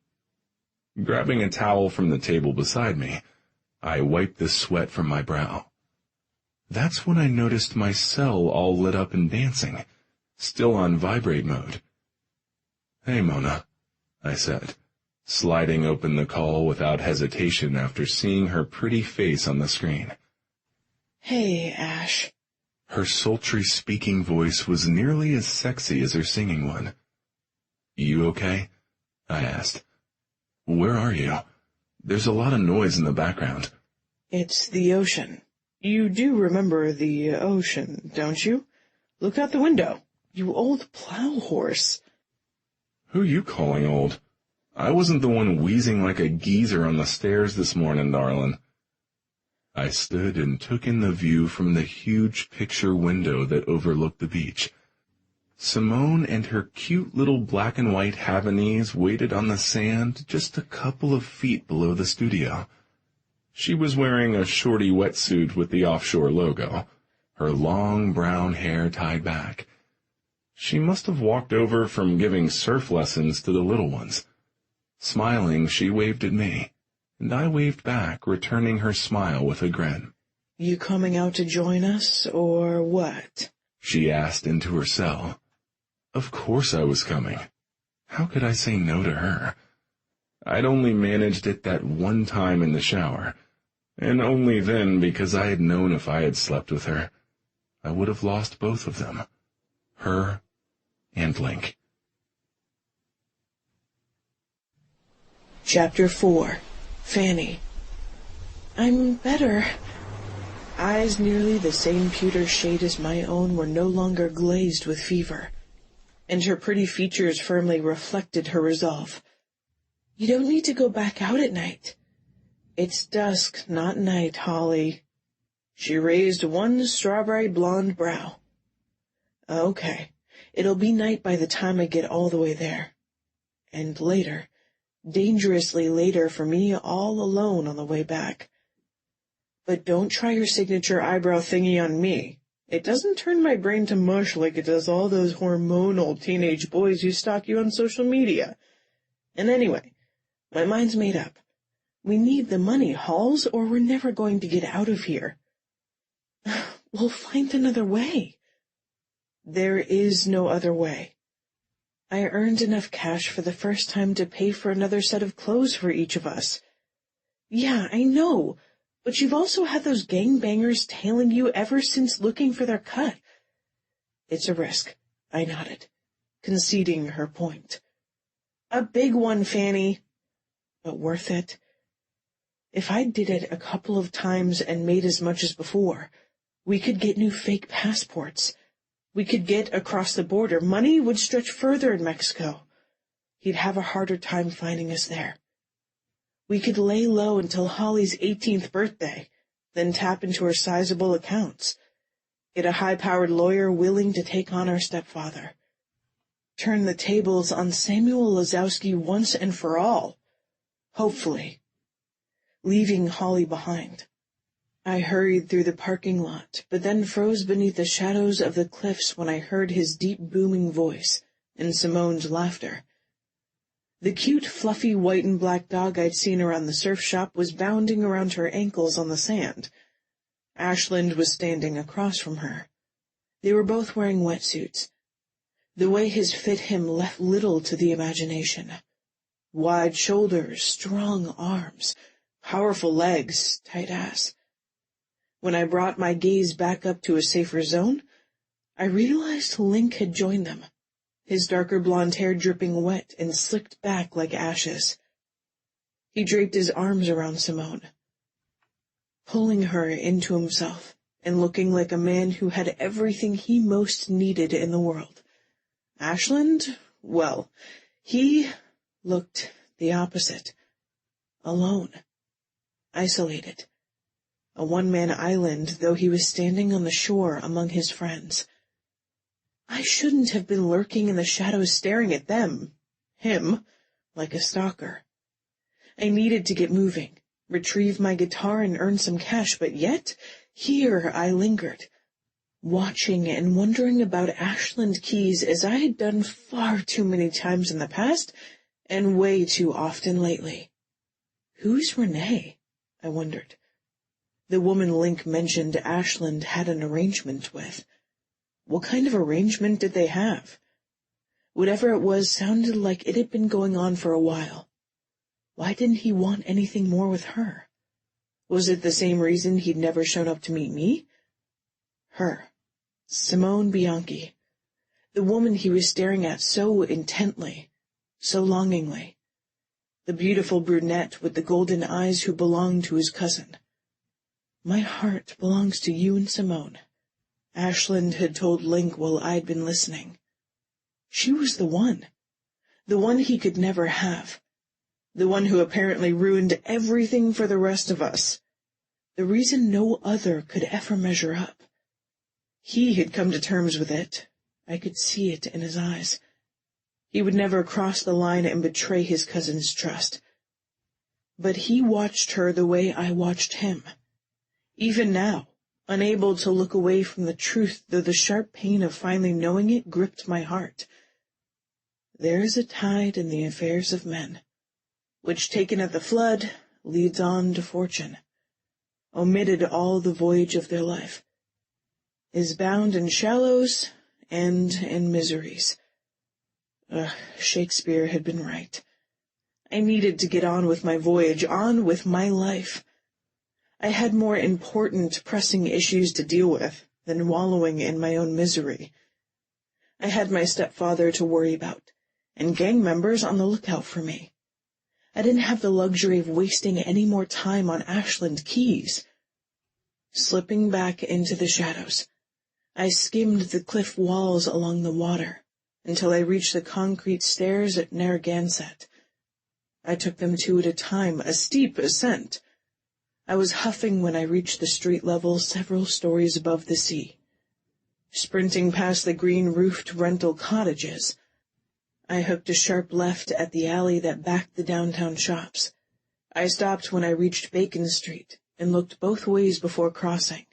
Grabbing a towel from the table beside me, I wiped the sweat from my brow. That's when I noticed my cell all lit up and dancing, still on vibrate mode. "Hey, Mona," I said, sliding open the call without hesitation after seeing her pretty face on the screen. "Hey, Ash." Her sultry speaking voice was nearly as sexy as her singing one. "You okay?" I asked. "Where are you? There's a lot of noise in the background." "It's the ocean. You do remember the ocean, don't you? Look out the window, you old plow horse." "Who you calling old? I wasn't the one wheezing like a geezer on the stairs this morning, darling." I stood and took in the view from the huge picture window that overlooked the beach. Simone and her cute little black and white Havanese waited on the sand just a couple of feet below the studio. She was wearing a shorty wetsuit with the offshore logo, her long brown hair tied back. She must have walked over from giving surf lessons to the little ones. Smiling, she waved at me, and I waved back, returning her smile with a grin. "You coming out to join us, or what?" she asked into her cell. Of course I was coming. How could I say no to her? I'd only managed it that one time in the shower, and only then because I had known if I had slept with her, I would have lost both of them, her and Link. Chapter 4. Fanny. "I'm better." Eyes nearly the same pewter shade as my own were no longer glazed with fever, and her pretty features firmly reflected her resolve. "You don't need to go back out at night." "It's dusk, not night, Holly." She raised one strawberry blonde brow. Okay, it'll be night by the time I get all the way there. And later, dangerously later for me, all alone on the way back. But don't try your signature eyebrow thingy on me. It doesn't turn my brain to mush like it does all those hormonal teenage boys who stalk you on social media. And anyway, my mind's made up. We need the money, Halls, or we're never going to get out of here. We'll find another way. There is no other way. I earned enough cash for the first time to pay for another set of clothes for each of us. Yeah, I know, but you've also had those gangbangers tailing you ever since looking for their cut. It's a risk, I nodded, conceding her point. A big one, Fanny, but worth it. If I did it a couple of times and made as much as before, we could get new fake passports. We could get across the border. Money would stretch further in Mexico. He'd have a harder time finding us there. We could lay low until Holly's 18th birthday, then tap into her sizable accounts. Get a high-powered lawyer willing to take on our stepfather. Turn the tables on Samuel Lazowski once and for all. Hopefully. Leaving Holly behind. I hurried through the parking lot, but then froze beneath the shadows of the cliffs when I heard his deep booming voice and Simone's laughter. The cute, fluffy white and black dog I'd seen around the surf shop was bounding around her ankles on the sand. Ashland was standing across from her. They were both wearing wetsuits. The way his fit him left little to the imagination. Wide shoulders, strong arms, powerful legs, tight ass. When I brought my gaze back up to a safer zone, I realized Link had joined them, his darker blonde hair dripping wet and slicked back like ashes. He draped his arms around Simone, pulling her into himself and looking like a man who had everything he most needed in the world. Ashland, well, he looked the opposite. Alone. Isolated. A one-man island, though he was standing on the shore among his friends. I shouldn't have been lurking in the shadows staring at them, him, like a stalker. I needed to get moving, retrieve my guitar and earn some cash, but yet, here I lingered, watching and wondering about Ashland Keys as I had done far too many times in the past and way too often lately. Who's Renee? I wondered. The woman Link mentioned Ashland had an arrangement with. What kind of arrangement did they have? Whatever it was sounded like it had been going on for a while. Why didn't he want anything more with her? Was it the same reason he'd never shown up to meet me? Her. Simone Bianchi. The woman he was staring at so intently, so longingly. The beautiful brunette with the golden eyes who belonged to his cousin. My heart belongs to you and Simone, Ashland had told Link while I'd been listening. She was the one he could never have, the one who apparently ruined everything for the rest of us, the reason no other could ever measure up. He had come to terms with it. I could see it in his eyes. He would never cross the line and betray his cousin's trust. But he watched her the way I watched him. Even now, unable to look away from the truth, though the sharp pain of finally knowing it gripped my heart. There is a tide in the affairs of men, which taken at the flood leads on to fortune, omitted all the voyage of their life, is bound in shallows and in miseries. Shakespeare had been right. I needed to get on with my voyage, on with my life. I had more important, pressing issues to deal with than wallowing in my own misery. I had my stepfather to worry about, and gang members on the lookout for me. I didn't have the luxury of wasting any more time on Ashland Keys. Slipping back into the shadows, I skimmed the cliff walls along the water until I reached the concrete stairs at Narragansett. I took them two at a time, a steep ascent. I was huffing when I reached the street level several stories above the sea. Sprinting past the green-roofed rental cottages, I hooked a sharp left at the alley that backed the downtown shops. I stopped when I reached Bacon Street and looked both ways before crossing.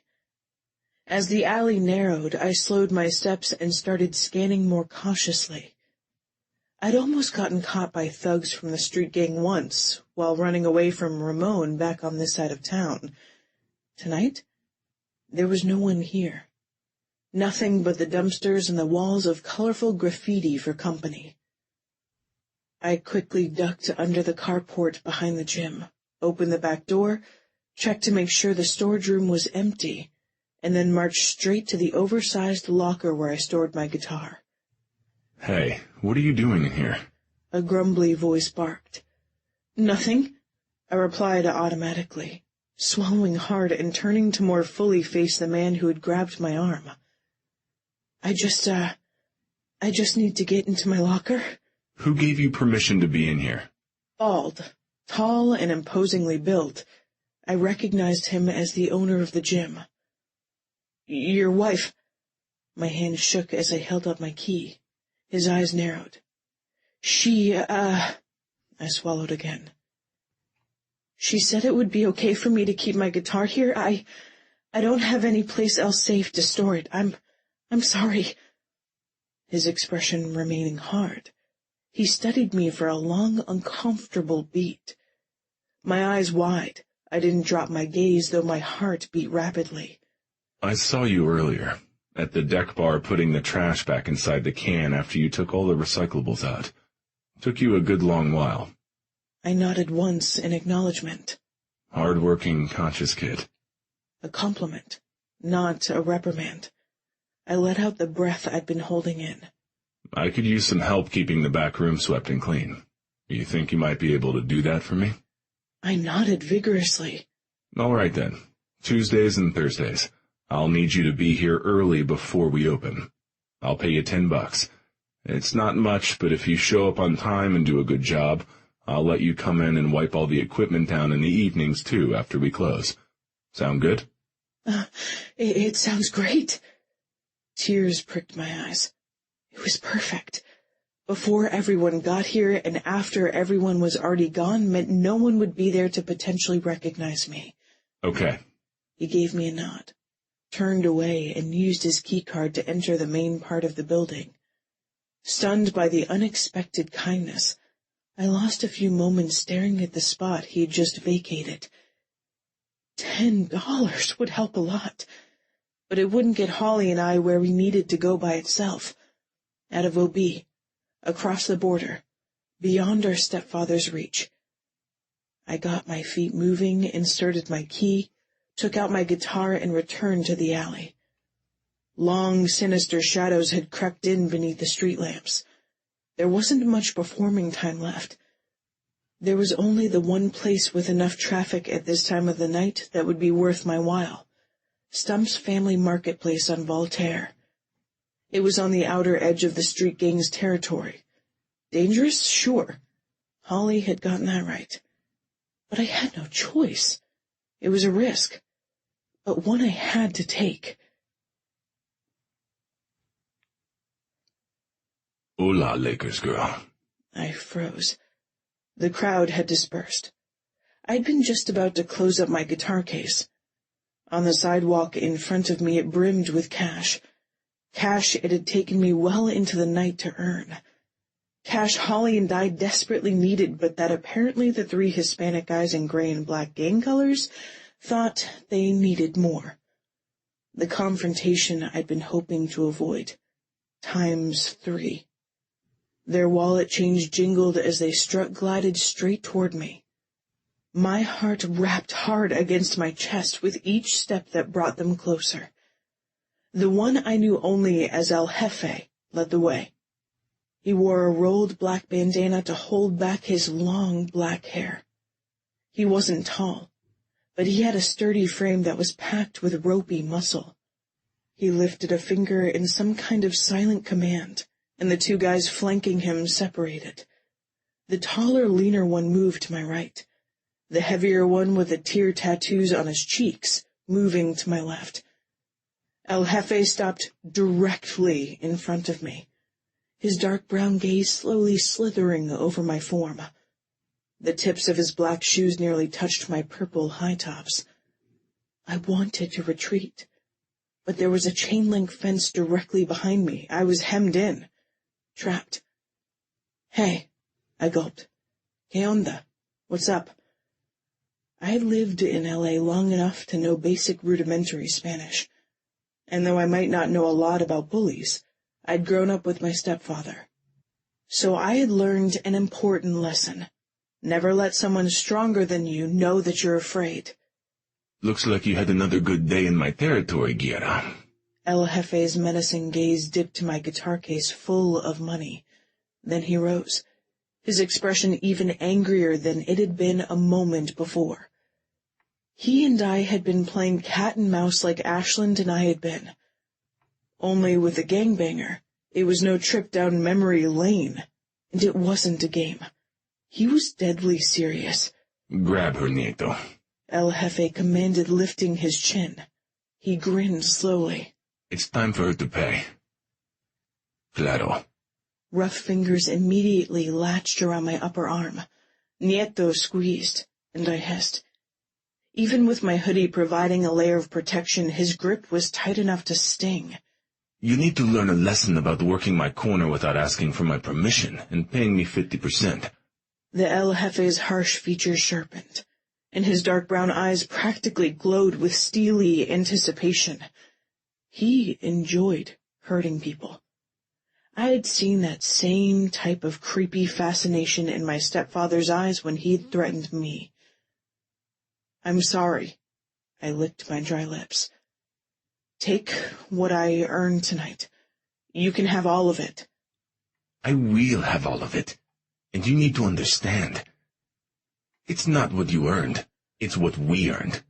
As the alley narrowed, I slowed my steps and started scanning more cautiously. I'd almost gotten caught by thugs from the street gang once, while running away from Ramon back on this side of town. Tonight, there was no one here. Nothing but the dumpsters and the walls of colorful graffiti for company. I quickly ducked under the carport behind the gym, opened the back door, checked to make sure the storage room was empty, and then marched straight to the oversized locker where I stored my guitar. Hey, what are you doing in here? A grumbly voice barked. Nothing, I replied automatically, swallowing hard and turning to more fully face the man who had grabbed my arm. I just need to get into my locker. Who gave you permission to be in here? Bald, tall and imposingly built, I recognized him as the owner of the gym. Your wife. My hand shook as I held up my key. His eyes narrowed. I swallowed again. She said it would be okay for me to keep my guitar here. I don't have any place else safe to store it. I'm sorry. His expression remaining hard, he studied me for a long, uncomfortable beat. My eyes wide, I didn't drop my gaze, though my heart beat rapidly. I saw you earlier, at the deck bar putting the trash back inside the can after you took all the recyclables out. Took you a good long while. I nodded once in acknowledgement. Hard-working, conscious kid. A compliment, not a reprimand. I let out the breath I'd been holding in. I could use some help keeping the back room swept and clean. You think you might be able to do that for me? I nodded vigorously. All right then. Tuesdays and Thursdays. I'll need you to be here early before we open. I'll pay you $10. It's not much, but if you show up on time and do a good job, I'll let you come in and wipe all the equipment down in the evenings, too, after we close. Sound good? It sounds great. Tears pricked my eyes. It was perfect. Before everyone got here and after everyone was already gone meant no one would be there to potentially recognize me. Okay. He gave me a nod, turned away, and used his keycard to enter the main part of the building. Stunned by the unexpected kindness, I lost a few moments staring at the spot he had just vacated. $10 would help a lot, but it wouldn't get Holly and I where we needed to go by itself. Out of OB, across the border, beyond our stepfather's reach. I got my feet moving, inserted my key, took out my guitar, and returned to the alley. Long, sinister shadows had crept in beneath the street lamps. There wasn't much performing time left. There was only the one place with enough traffic at this time of the night that would be worth my while. Stump's Family Marketplace on Voltaire. It was on the outer edge of the street gang's territory. Dangerous? Sure. Holly had gotten that right. But I had no choice. It was a risk, but one I had to take. Hola, Lakers girl. I froze. The crowd had dispersed. I'd been just about to close up my guitar case. On the sidewalk in front of me it brimmed with cash. Cash it had taken me well into the night to earn. Cash Holly and I desperately needed, but that apparently the three Hispanic guys in gray and black gang colors thought they needed more. The confrontation I'd been hoping to avoid. ×3. Their wallet change jingled as they glided straight toward me. My heart rapped hard against my chest with each step that brought them closer. The one I knew only as El Jefe led the way. He wore a rolled black bandana to hold back his long black hair. He wasn't tall, but he had a sturdy frame that was packed with ropey muscle. He lifted a finger in some kind of silent command, and the two guys flanking him separated. The taller, leaner one moved to my right. the heavier one with the tear tattoos on his cheeks, moving to my left. El Jefe stopped directly in front of me, his dark brown gaze slowly slithering over my form. The tips of his black shoes nearly touched my purple high tops. I wanted to retreat, but there was a chain-link fence directly behind me. I was hemmed in, trapped. "Hey," I gulped. "¿Qué onda? What's up?" I had lived in L.A. long enough to know basic rudimentary Spanish, and though I might not know a lot about bullies, I'd grown up with my stepfather. So I had learned an important lesson. Never let someone stronger than you know that you're afraid. Looks like you had another good day in my territory, Guerra. El Jefe's menacing gaze dipped to my guitar case full of money. Then he rose, his expression even angrier than it had been a moment before. He and I had been playing cat and mouse like Ashland and I had been. Only with a gangbanger, it was no trip down memory lane, and it wasn't a game. He was deadly serious. Grab her, Nieto. El Jefe commanded, lifting his chin. He grinned slowly. It's time for her to pay. Claro. Rough fingers immediately latched around my upper arm. Nieto squeezed, and I hissed. Even with my hoodie providing a layer of protection, his grip was tight enough to sting. You need to learn a lesson about working my corner without asking for my permission and paying me 50%. The El Jefe's harsh features sharpened, and his dark brown eyes practically glowed with steely anticipation. He enjoyed hurting people. I had seen that same type of creepy fascination in my stepfather's eyes when he'd threatened me. "I'm sorry." I licked my dry lips. "Take what I earned tonight. You can have all of it." I will have all of it. And you need to understand. It's not what you earned. It's what we earned.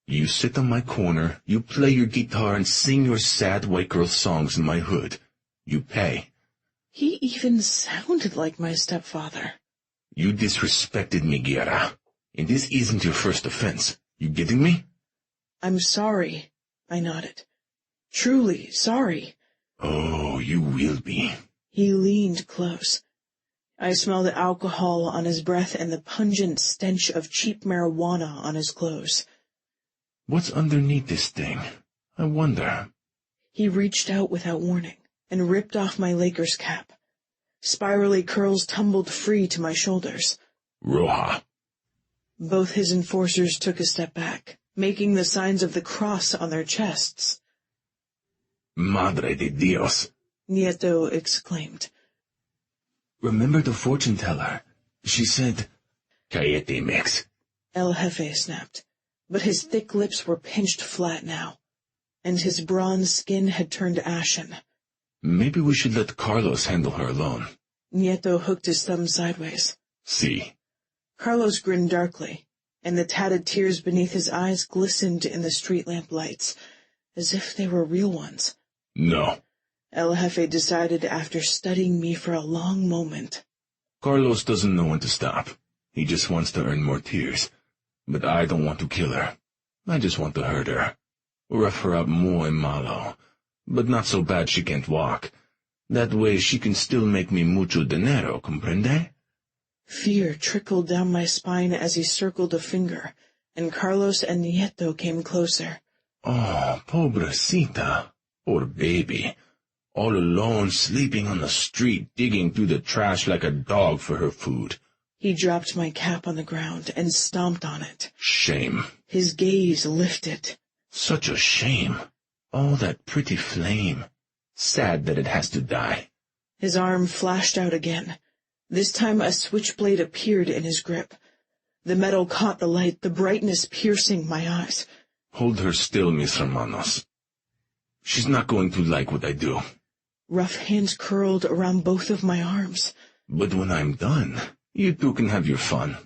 You sit on my corner, you play your guitar and sing your sad white girl songs in my hood. You pay. He even sounded like my stepfather. You disrespected me, Guerra. And this isn't your first offense. You getting me? "I'm sorry," I nodded. "Truly sorry." Oh, you will be. He leaned close. I smelled the alcohol on his breath and the pungent stench of cheap marijuana on his clothes. What's underneath this thing? I wonder. He reached out without warning and ripped off my Lakers cap. Spirally curls tumbled free to my shoulders. Roja. Both his enforcers took a step back, making the signs of the cross on their chests. Madre de Dios. Nieto exclaimed. Remember the fortune teller? She said, Cállate, Mix. El Jefe snapped, but his thick lips were pinched flat now, and his bronze skin had turned ashen. Maybe we should let Carlos handle her alone. Nieto hooked his thumb sideways. See. Carlos grinned darkly, and the tatted tears beneath his eyes glistened in the street lamp lights, as if they were real ones. No. El Jefe decided after studying me for a long moment. Carlos doesn't know when to stop. He just wants to earn more tears. But I don't want to kill her. I just want to hurt her. Rough her up muy malo. But not so bad she can't walk. That way she can still make me mucho dinero, comprende? Fear trickled down my spine as he circled a finger, and Carlos and Nieto came closer. Oh, pobrecita. Poor baby. All alone, sleeping on the street, digging through the trash like a dog for her food. He dropped my cap on the ground and stomped on it. Shame. His gaze lifted. Such a shame. All that pretty flame. Sad that it has to die. His arm flashed out again. This time a switchblade appeared in his grip. The metal caught the light, the brightness piercing my eyes. Hold her still, mis hermanos. She's not going to like what I do. Rough hands curled around both of my arms. But when I'm done, you two can have your fun.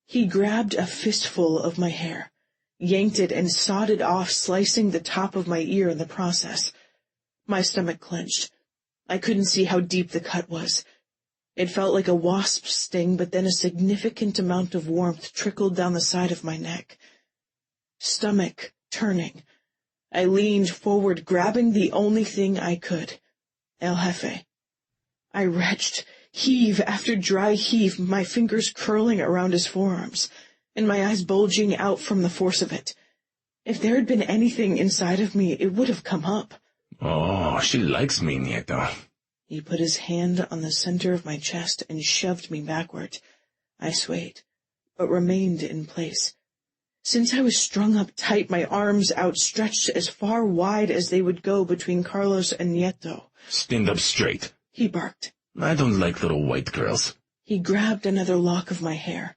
He grabbed a fistful of my hair, yanked it and sawed it off, slicing the top of my ear in the process. My stomach clenched. I couldn't see how deep the cut was. It felt like a wasp's sting, but then a significant amount of warmth trickled down the side of my neck. Stomach turning, I leaned forward, grabbing the only thing I could, El Jefe. I retched, heave after dry heave, my fingers curling around his forearms, and my eyes bulging out from the force of it. If there had been anything inside of me, it would have come up. Oh, she likes me, Nieto. He put his hand on the center of my chest and shoved me backward. I swayed, but remained in place. Since I was strung up tight, my arms outstretched as far wide as they would go between Carlos and Nieto. Stand up straight, he barked. I don't like little white girls. He grabbed another lock of my hair,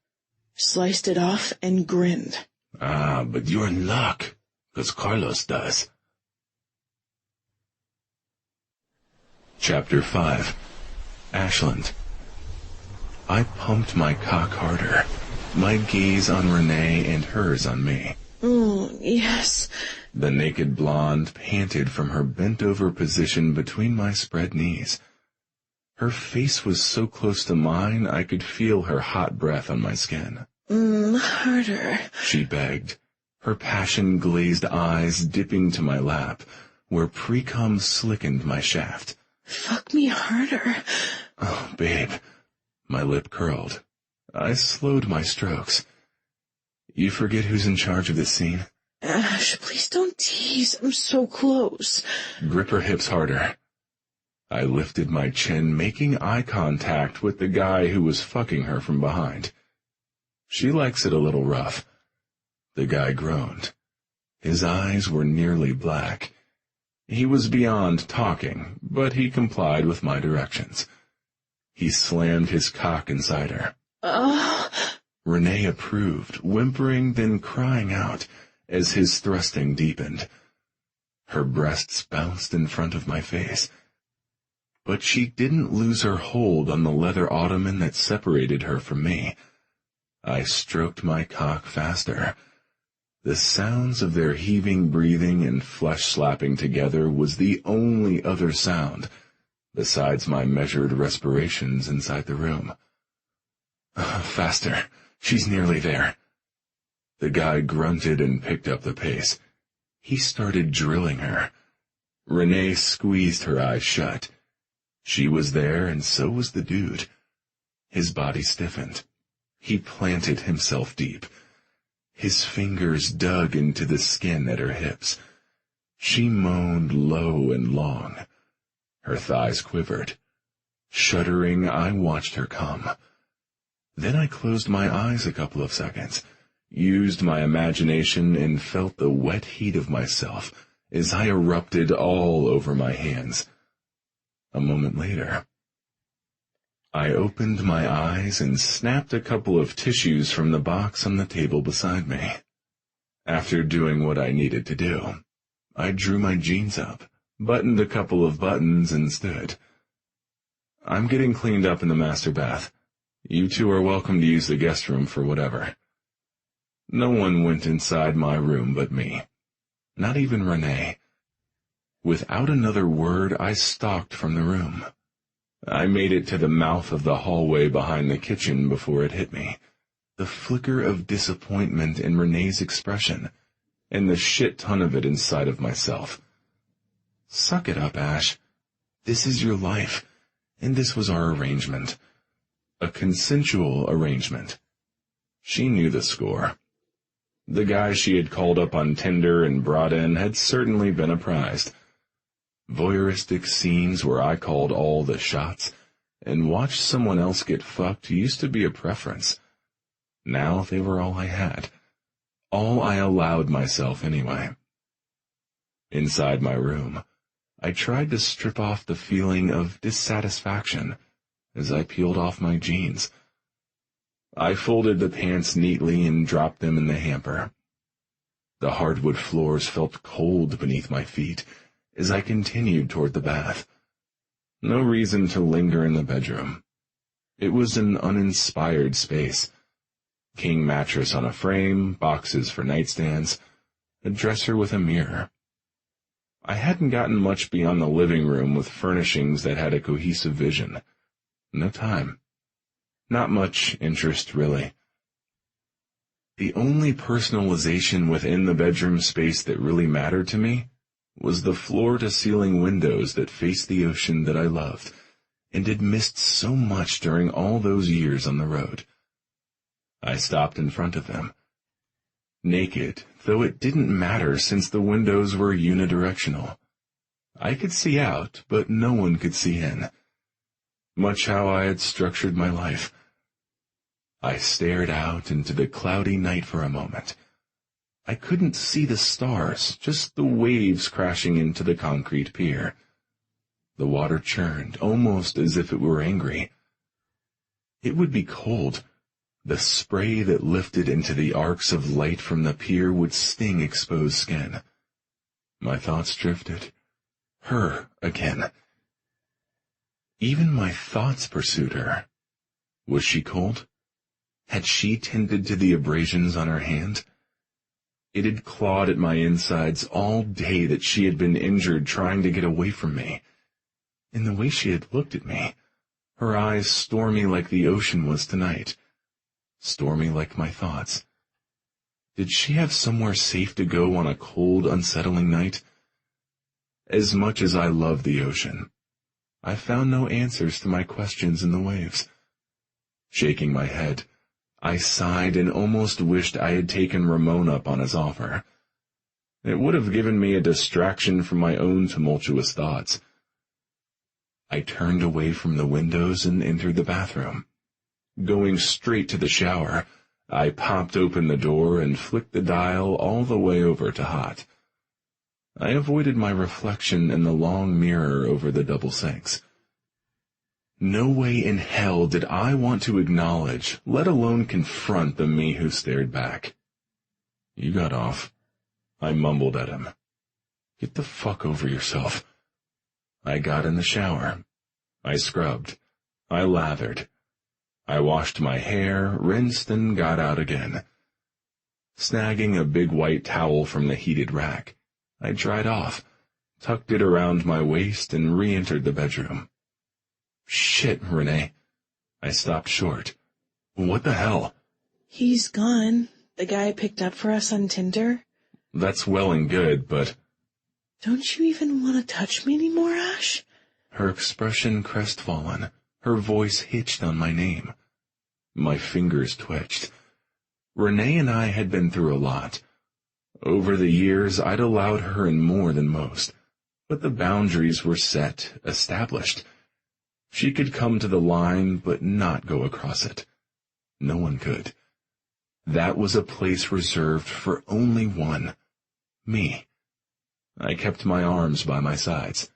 sliced it off, and grinned. Ah, but you're in luck, 'cause Carlos does. Chapter 5. Ashland. I pumped my cock harder, my gaze on Renee and hers on me. Oh, yes. The naked blonde panted from her bent-over position between my spread knees. Her face was so close to mine I could feel her hot breath on my skin. Harder, she begged, her passion-glazed eyes dipping to my lap, where pre-cum slickened my shaft. Fuck me harder. Oh, babe. My lip curled. I slowed my strokes. You forget who's in charge of this scene? Ash, please don't tease. I'm so close. Grip her hips harder. I lifted my chin, making eye contact with the guy who was fucking her from behind. She likes it a little rough. The guy groaned. His eyes were nearly black. He was beyond talking, but he complied with my directions. He slammed his cock inside her. Renee approved, whimpering, then crying out as his thrusting deepened. Her breasts bounced in front of my face. But she didn't lose her hold on the leather ottoman that separated her from me. I stroked my cock faster. The sounds of their heaving breathing and flesh slapping together was the only other sound, besides my measured respirations inside the room. Faster. She's nearly there. The guy grunted and picked up the pace. He started drilling her. Renee squeezed her eyes shut. She was there, and so was the dude. His body stiffened. He planted himself deep. His fingers dug into the skin at her hips. She moaned low and long. Her thighs quivered. Shuddering, I watched her come. Then I closed my eyes a couple of seconds, used my imagination, and felt the wet heat of myself as I erupted all over my hands. A moment later, I opened my eyes and snapped a couple of tissues from the box on the table beside me. After doing what I needed to do, I drew my jeans up, buttoned a couple of buttons, and stood. I'm getting cleaned up in the master bath. You two are welcome to use the guest room for whatever. No one went inside my room but me. Not even Renee. Without another word, I stalked from the room. I made it to the mouth of the hallway behind the kitchen before it hit me. The flicker of disappointment in Renee's expression, and the shit ton of it inside of myself. Suck it up, Ash. This is your life, and this was our arrangement. A consensual arrangement. She knew the score. The guy she had called up on Tinder and brought in had certainly been apprised. Voyeuristic scenes where I called all the shots and watched someone else get fucked used to be a preference. Now they were all I had. All I allowed myself anyway. Inside my room, I tried to strip off the feeling of dissatisfaction as I peeled off my jeans. I folded the pants neatly and dropped them in the hamper. The hardwood floors felt cold beneath my feet as I continued toward the bath. No reason to linger in the bedroom. It was an uninspired space. King mattress on a frame, boxes for nightstands, a dresser with a mirror. I hadn't gotten much beyond the living room with furnishings that had a cohesive vision. No time. Not much interest, really. The only personalization within the bedroom space that really mattered to me was the floor-to-ceiling windows that faced the ocean that I loved and had missed so much during all those years on the road. I stopped in front of them. Naked, though it didn't matter since the windows were unidirectional. I could see out, but no one could see in. Much how I had structured my life. I stared out into the cloudy night for a moment. I couldn't see the stars, just the waves crashing into the concrete pier. The water churned, almost as if it were angry. It would be cold. The spray that lifted into the arcs of light from the pier would sting exposed skin. My thoughts drifted. Her again. Even my thoughts pursued her. Was she cold? Had she tended to the abrasions on her hand? It had clawed at my insides all day that she had been injured trying to get away from me. In the way she had looked at me, her eyes stormy like the ocean was tonight. Stormy like my thoughts. Did she have somewhere safe to go on a cold, unsettling night? As much as I love the ocean, I found no answers to my questions in the waves. Shaking my head, I sighed and almost wished I had taken Ramon up on his offer. It would have given me a distraction from my own tumultuous thoughts. I turned away from the windows and entered the bathroom. Going straight to the shower, I popped open the door and flicked the dial all the way over to hot. I avoided my reflection in the long mirror over the double sinks. No way in hell did I want to acknowledge, let alone confront the me who stared back. You got off. I mumbled at him. Get the fuck over yourself. I got in the shower. I scrubbed. I lathered. I washed my hair, rinsed, and got out again. Snagging a big white towel from the heated rack, I dried off, tucked it around my waist, and re-entered the bedroom. Shit, Renee. I stopped short. What the hell? He's gone. The guy I picked up for us on Tinder. That's well and good, but... Don't you even want to touch me anymore, Ash? Her expression crestfallen, her voice hitched on my name. My fingers twitched. Renee and I had been through a lot. Over the years, I'd allowed her in more than most, but the boundaries were set, established. She could come to the line, but not go across it. No one could. That was a place reserved for only one. Me. I kept my arms by my sides.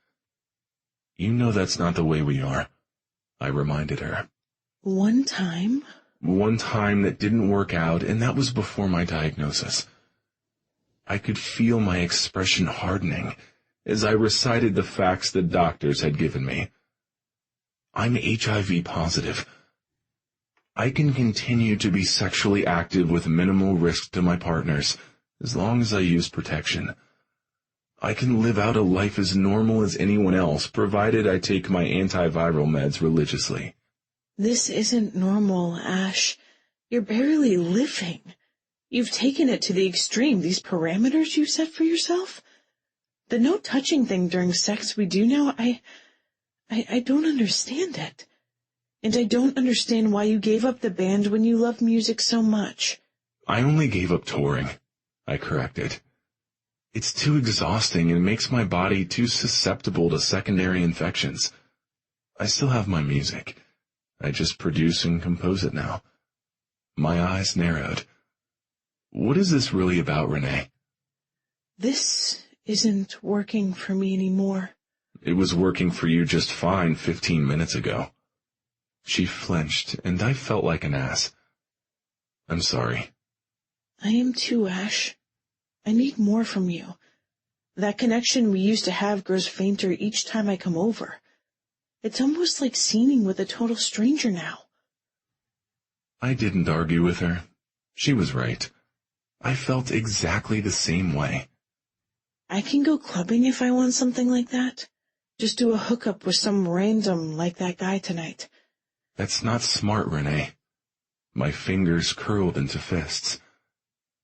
You know that's not the way we are, I reminded her. One time? One time that didn't work out, and that was before my diagnosis. I could feel my expression hardening as I recited the facts the doctors had given me. I'm HIV positive. I can continue to be sexually active with minimal risk to my partners, as long as I use protection. I can live out a life as normal as anyone else, provided I take my antiviral meds religiously. This isn't normal, Ash. You're barely living. You've taken it to the extreme, these parameters you set for yourself. The no touching thing during sex we do now, I don't understand it. And I don't understand why you gave up the band when you love music so much. I only gave up touring, I corrected. It's too exhausting and makes my body too susceptible to secondary infections. I still have my music. I just produce and compose it now. My eyes narrowed. What is this really about, Renee? This isn't working for me anymore. It was working for you just fine 15 minutes ago. She flinched, and I felt like an ass. I'm sorry. I am too, Ash. I need more from you. That connection we used to have grows fainter each time I come over. It's almost like scening with a total stranger now. I didn't argue with her. She was right. I felt exactly the same way. I can go clubbing if I want something like that. Just do a hookup with some random like that guy tonight. That's not smart, Renee. My fingers curled into fists.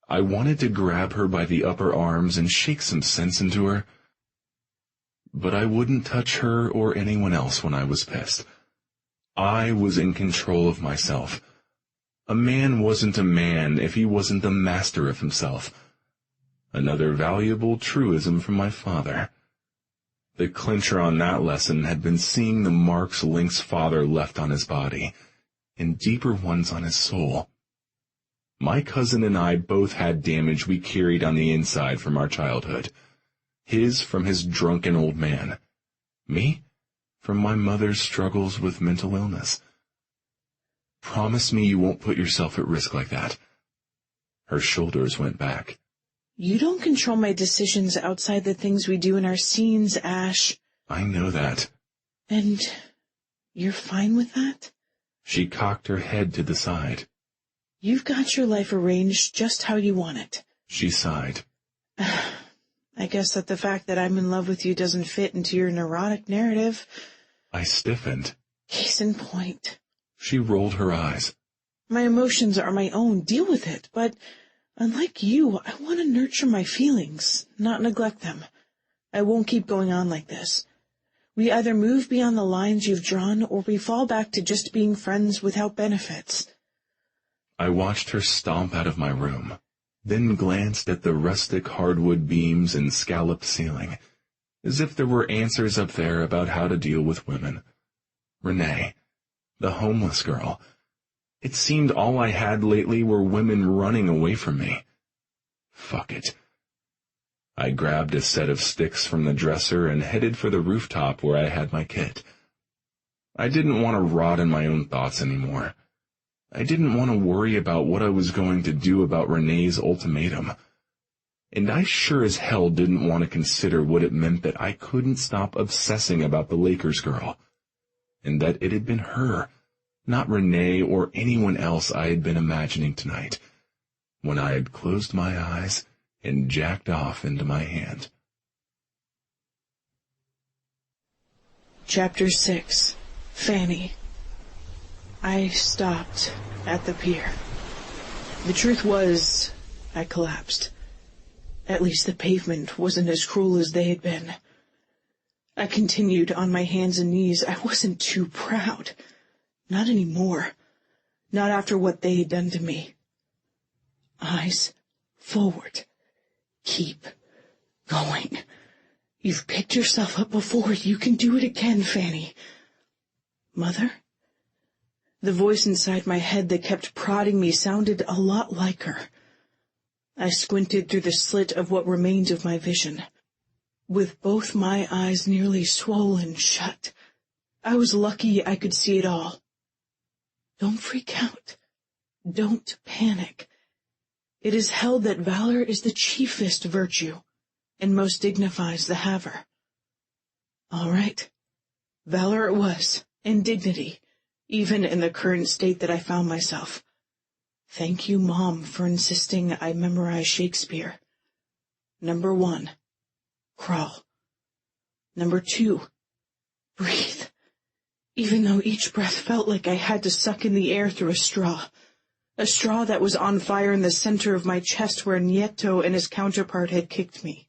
I wanted to grab her by the upper arms and shake some sense into her. But I wouldn't touch her or anyone else when I was pissed. I was in control of myself. A man wasn't a man if he wasn't the master of himself. Another valuable truism from my father. The clincher on that lesson had been seeing the marks Link's father left on his body, and deeper ones on his soul. My cousin and I both had damage we carried on the inside from our childhood. His from his drunken old man. Me from my mother's struggles with mental illness. Promise me you won't put yourself at risk like that. Her shoulders went back. You don't control my decisions outside the things we do in our scenes, Ash. I know that. And you're fine with that? She cocked her head to the side. You've got your life arranged just how you want it. She sighed. I guess that the fact that I'm in love with you doesn't fit into your neurotic narrative. I stiffened. Case in point. She rolled her eyes. My emotions are my own. Deal with it. But unlike you, I want to nurture my feelings, not neglect them. I won't keep going on like this. We either move beyond the lines you've drawn, or we fall back to just being friends without benefits. I watched her stomp out of my room, then glanced at the rustic hardwood beams and scalloped ceiling, as if there were answers up there about how to deal with women. Renee, the homeless girl. It seemed all I had lately were women running away from me. Fuck it. I grabbed a set of sticks from the dresser and headed for the rooftop where I had my kit. I didn't want to rot in my own thoughts anymore. I didn't want to worry about what I was going to do about Renee's ultimatum. And I sure as hell didn't want to consider what it meant that I couldn't stop obsessing about the Lakers girl. And that it had been her, not Renee or anyone else I had been imagining tonight, when I had closed my eyes and jacked off into my hand. Chapter 6. Fanny. I stopped at the pier. The truth was, I collapsed. At least the pavement wasn't as cruel as they had been. I continued on my hands and knees. I wasn't too proud. Not anymore. Not after what they had done to me. Eyes forward. Keep going. You've picked yourself up before. You can do it again, Fanny. Mother? The voice inside my head that kept prodding me sounded a lot like her. I squinted through the slit of what remained of my vision. With both my eyes nearly swollen shut, I was lucky I could see it all. Don't freak out. Don't panic. It is held that valor is the chiefest virtue, and most dignifies the haver. All right. Valor it was, and dignity, even in the current state that I found myself. Thank you, Mom, for insisting I memorize Shakespeare. Number 1, crawl. Number 2, breathe. Even though each breath felt like I had to suck in the air through a straw that was on fire in the center of my chest where Nieto and his counterpart had kicked me.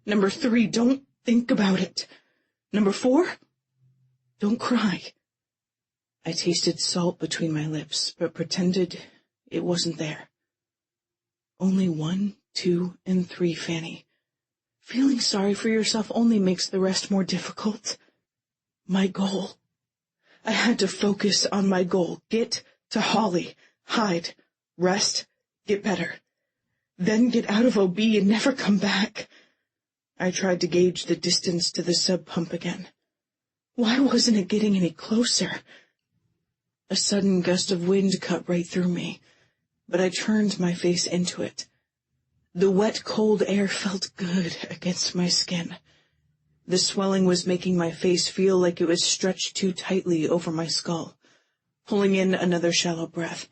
Number 3, don't think about it. Number 4, don't cry. I tasted salt between my lips, but pretended it wasn't there. Only 1, 2, and 3, Fanny. Feeling sorry for yourself only makes the rest more difficult. My goal. I had to focus on my goal. Get to Holly. Hide. Rest. Get better. Then get out of OB and never come back. I tried to gauge the distance to the sub-pump again. Why wasn't it getting any closer? A sudden gust of wind cut right through me, but I turned my face into it. The wet, cold air felt good against my skin. The swelling was making my face feel like it was stretched too tightly over my skull. Pulling in another shallow breath,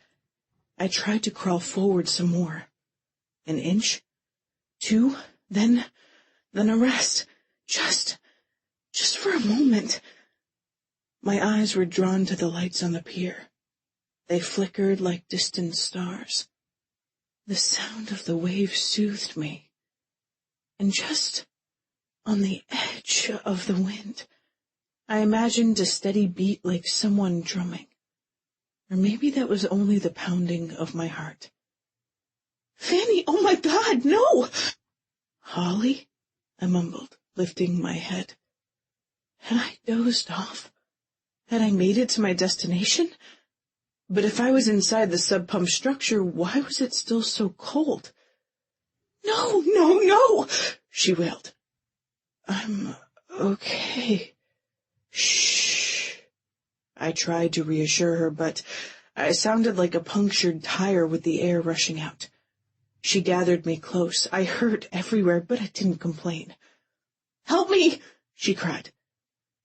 I tried to crawl forward some more. 1 inch, 2, then a rest. Just for a moment. My eyes were drawn to the lights on the pier. They flickered like distant stars. The sound of the waves soothed me. And just on the edge of the wind, I imagined a steady beat like someone drumming. Or maybe that was only the pounding of my heart. "Fanny, oh my God, no!" "Holly," I mumbled, lifting my head. Had I dozed off? Had I made it to my destination? But if I was inside the sub-pump structure, why was it still so cold? "No, no, no!" she wailed. "I'm okay. Shh." I tried to reassure her, but I sounded like a punctured tire with the air rushing out. She gathered me close. I hurt everywhere, but I didn't complain. "Help me!" she cried.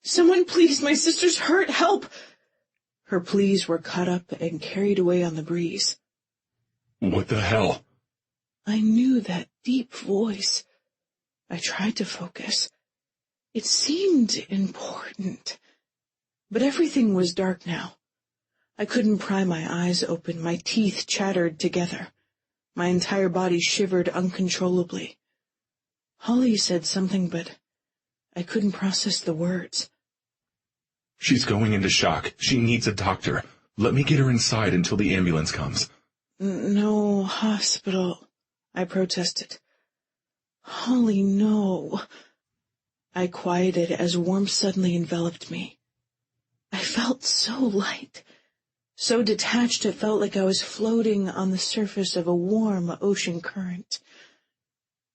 "Someone, please, my sister's hurt, help!" Her pleas were caught up and carried away on the breeze. What the hell? I knew that deep voice. I tried to focus. It seemed important. But everything was dark now. I couldn't pry my eyes open. My teeth chattered together. My entire body shivered uncontrollably. Holly said something, but I couldn't process the words. She's going into shock. She needs a doctor. Let me get her inside until the ambulance comes. No hospital, I protested. Holly, no. I quieted as warmth suddenly enveloped me. I felt so light, so detached it felt like I was floating on the surface of a warm ocean current.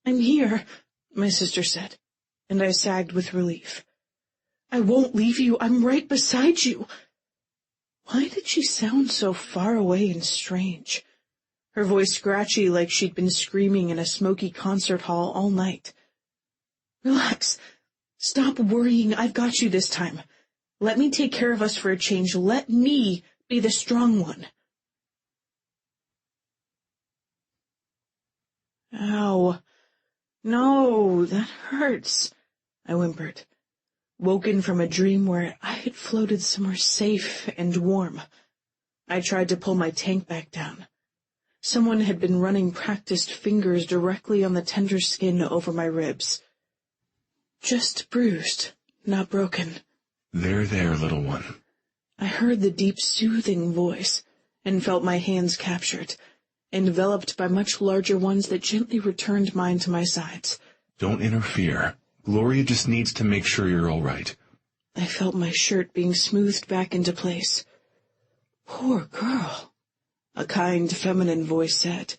"I'm here," my sister said, and I sagged with relief. "I won't leave you. I'm right beside you." Why did she sound so far away and strange? Her voice scratchy like she'd been screaming in a smoky concert hall all night. "Relax. Stop worrying. I've got you this time. Let me take care of us for a change. Let me be the strong one." "Ow. No, that hurts," I whimpered, woken from a dream where I had floated somewhere safe and warm. I tried to pull my tank back down. Someone had been running practiced fingers directly on the tender skin over my ribs. "Just bruised, not broken." There, little one. I heard the deep, soothing voice, and felt my hands captured, enveloped by much larger ones that gently returned mine to my sides. Don't interfere. Gloria just needs to make sure you're all right. I felt my shirt being smoothed back into place. "Poor girl," a kind, feminine voice said.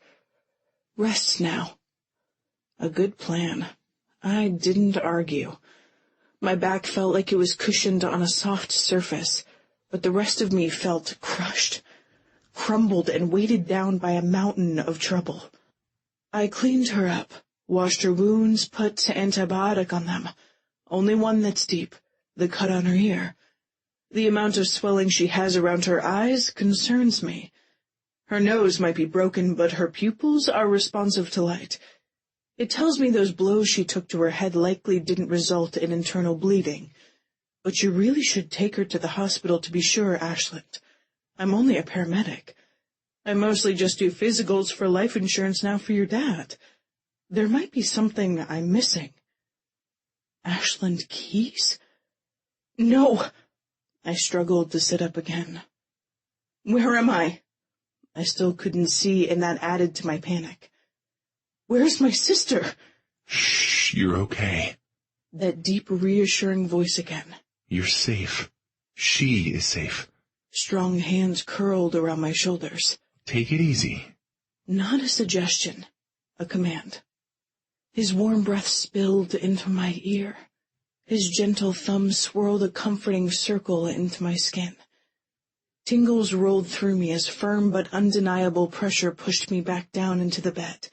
"Rest now." A good plan. I didn't argue. My back felt like it was cushioned on a soft surface, but the rest of me felt crushed, crumbled, and weighted down by a mountain of trouble. I cleaned her up, washed her wounds, put antibiotic on them. Only one that's deep, the cut on her ear. The amount of swelling she has around her eyes concerns me. Her nose might be broken, but her pupils are responsive to light. It tells me those blows she took to her head likely didn't result in internal bleeding. But you really should take her to the hospital to be sure, Ashland. I'm only a paramedic. I mostly just do physicals for life insurance now for your dad. There might be something I'm missing. Ashland Keys? No! I struggled to sit up again. Where am I? I still couldn't see, and that added to my panic. Where's my sister? Shh, you're okay. That deep, reassuring voice again. You're safe. She is safe. Strong hands curled around my shoulders. Take it easy. Not a suggestion, a command. His warm breath spilled into my ear. His gentle thumb swirled a comforting circle into my skin. Tingles rolled through me as firm but undeniable pressure pushed me back down into the bed.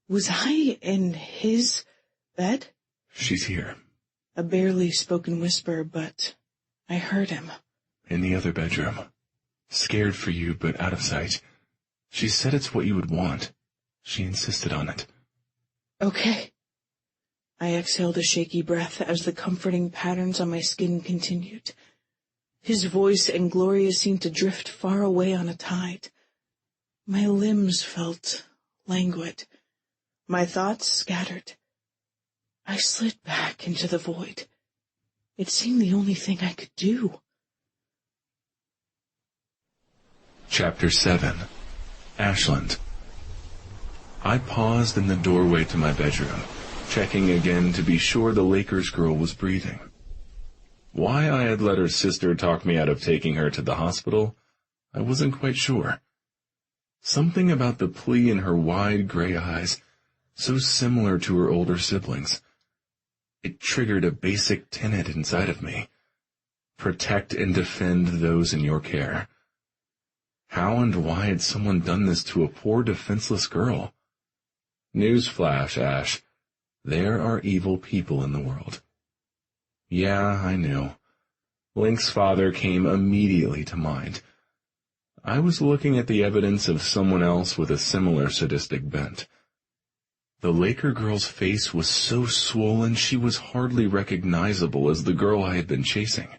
Was I in his bed? She's here. A barely spoken whisper, but I heard him. In the other bedroom. Scared for you, but out of sight. She said it's what you would want. She insisted on it. Okay. I exhaled a shaky breath as the comforting patterns on my skin continued. His voice and Gloria seemed to drift far away on a tide. My limbs felt languid, my thoughts scattered. I slid back into the void. It seemed the only thing I could do. Chapter 7. Ashland. I paused in the doorway to my bedroom, checking again to be sure the Lakers girl was breathing. Why I had let her sister talk me out of taking her to the hospital, I wasn't quite sure. Something about the plea in her wide gray eyes, so similar to her older siblings. It triggered a basic tenet inside of me. Protect and defend those in your care. How and why had someone done this to a poor defenseless girl? Newsflash, Ash. There are evil people in the world. Yeah, I knew. Link's father came immediately to mind. I was looking at the evidence of someone else with a similar sadistic bent. The Laker girl's face was so swollen she was hardly recognizable as the girl I had been chasing.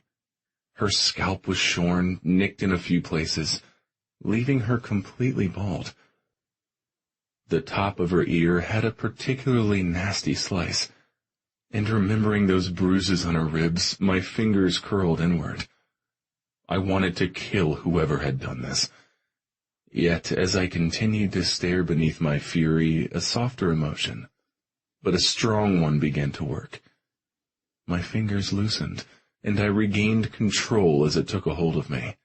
Her scalp was shorn, nicked in a few places, leaving her completely bald. The top of her ear had a particularly nasty slice, and remembering those bruises on her ribs, my fingers curled inward. I wanted to kill whoever had done this. Yet, as I continued to stare beneath my fury, a softer emotion, but a strong one, began to work. My fingers loosened, and I regained control as it took a hold of me.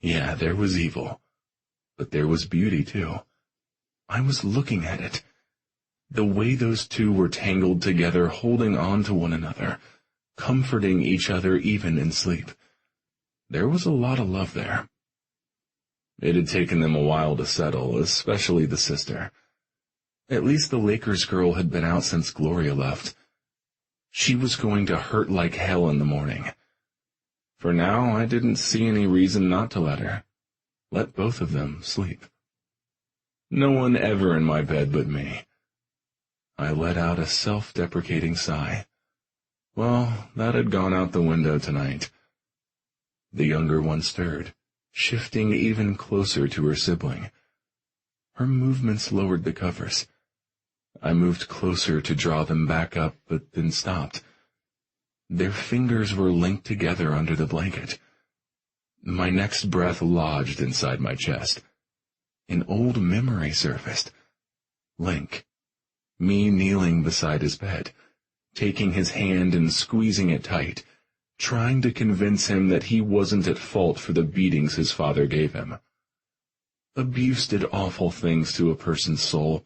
Yeah, there was evil, but there was beauty too. I was looking at it. The way those two were tangled together, holding on to one another, comforting each other even in sleep. There was a lot of love there. It had taken them a while to settle, especially the sister. At least the Lakers girl had been out since Gloria left. She was going to hurt like hell in the morning. For now, I didn't see any reason not to let her. Let both of them sleep. No one ever in my bed but me. I let out a self-deprecating sigh. Well, that had gone out the window tonight. The younger one stirred, shifting even closer to her sibling. Her movements lowered the covers. I moved closer to draw them back up, but then stopped. Their fingers were linked together under the blanket. My next breath lodged inside my chest. An old memory surfaced. Link. Me kneeling beside his bed, taking his hand and squeezing it tight, trying to convince him that he wasn't at fault for the beatings his father gave him. Abuse did awful things to a person's soul.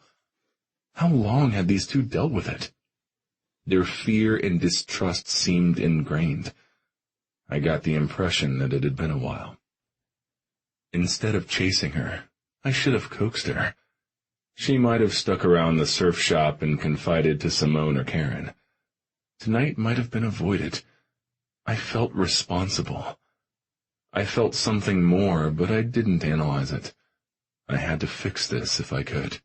How long had these two dealt with it? Their fear and distrust seemed ingrained. I got the impression that it had been a while. Instead of chasing her, I should have coaxed her. She might have stuck around the surf shop and confided to Simone or Karen. Tonight might have been avoided. I felt responsible. I felt something more, but I didn't analyze it. I had to fix this if I could.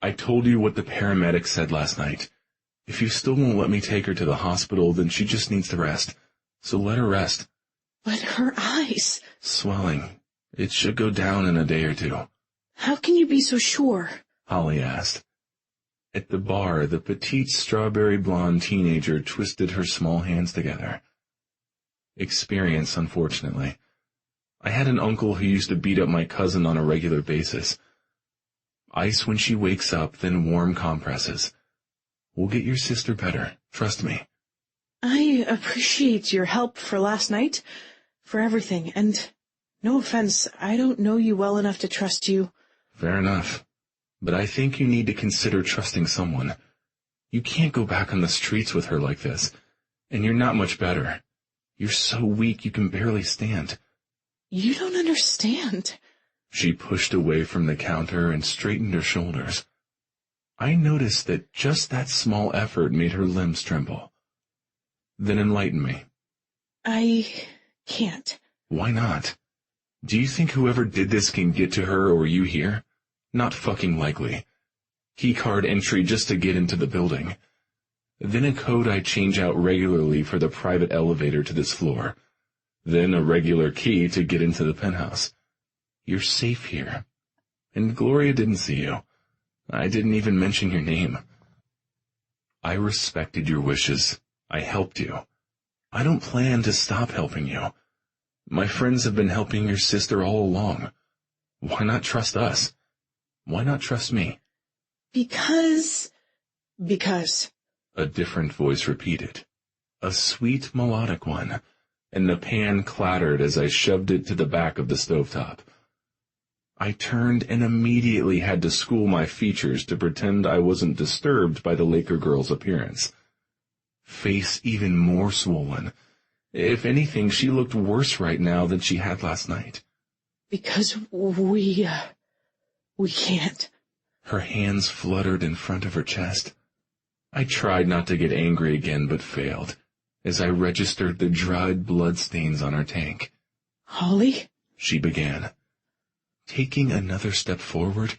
I told you what the paramedic said last night. If you still won't let me take her to the hospital, then she just needs to rest. So let her rest. But her eyes... Swelling. It should go down in a day or two. How can you be so sure? Holly asked. At the bar, the petite strawberry blonde teenager twisted her small hands together. Experience, unfortunately. I had an uncle who used to beat up my cousin on a regular basis. Ice when she wakes up, then warm compresses. We'll get your sister better, trust me. I appreciate your help for last night, for everything, and no offense, I don't know you well enough to trust you. Fair enough. But I think you need to consider trusting someone. You can't go back on the streets with her like this, and you're not much better. You're so weak you can barely stand. You don't understand. She pushed away from the counter and straightened her shoulders. I noticed that just that small effort made her limbs tremble. Then enlighten me. I can't. Why not? Do you think whoever did this can get to her or you here? Not fucking likely. Keycard entry just to get into the building. then a code I change out regularly for the private elevator to this floor, then a regular key to get into the penthouse. You're safe here. And Gloria didn't see you. I didn't even mention your name. I respected your wishes. I helped you. I don't plan to stop helping you. My friends have been helping your sister all along. Why not trust us? Why not trust me? Because... A different voice repeated. A sweet melodic one, and the pan clattered as I shoved it to the back of the stovetop. I turned and immediately had to school my features to pretend I wasn't disturbed by the Laker girl's appearance. Face even more swollen. If anything, she looked worse right now than she had last night. Because we can't. Her hands fluttered in front of her chest. I tried not to get angry again, but failed, as I registered the dried bloodstains on her tank. Holly? She began. Taking another step forward,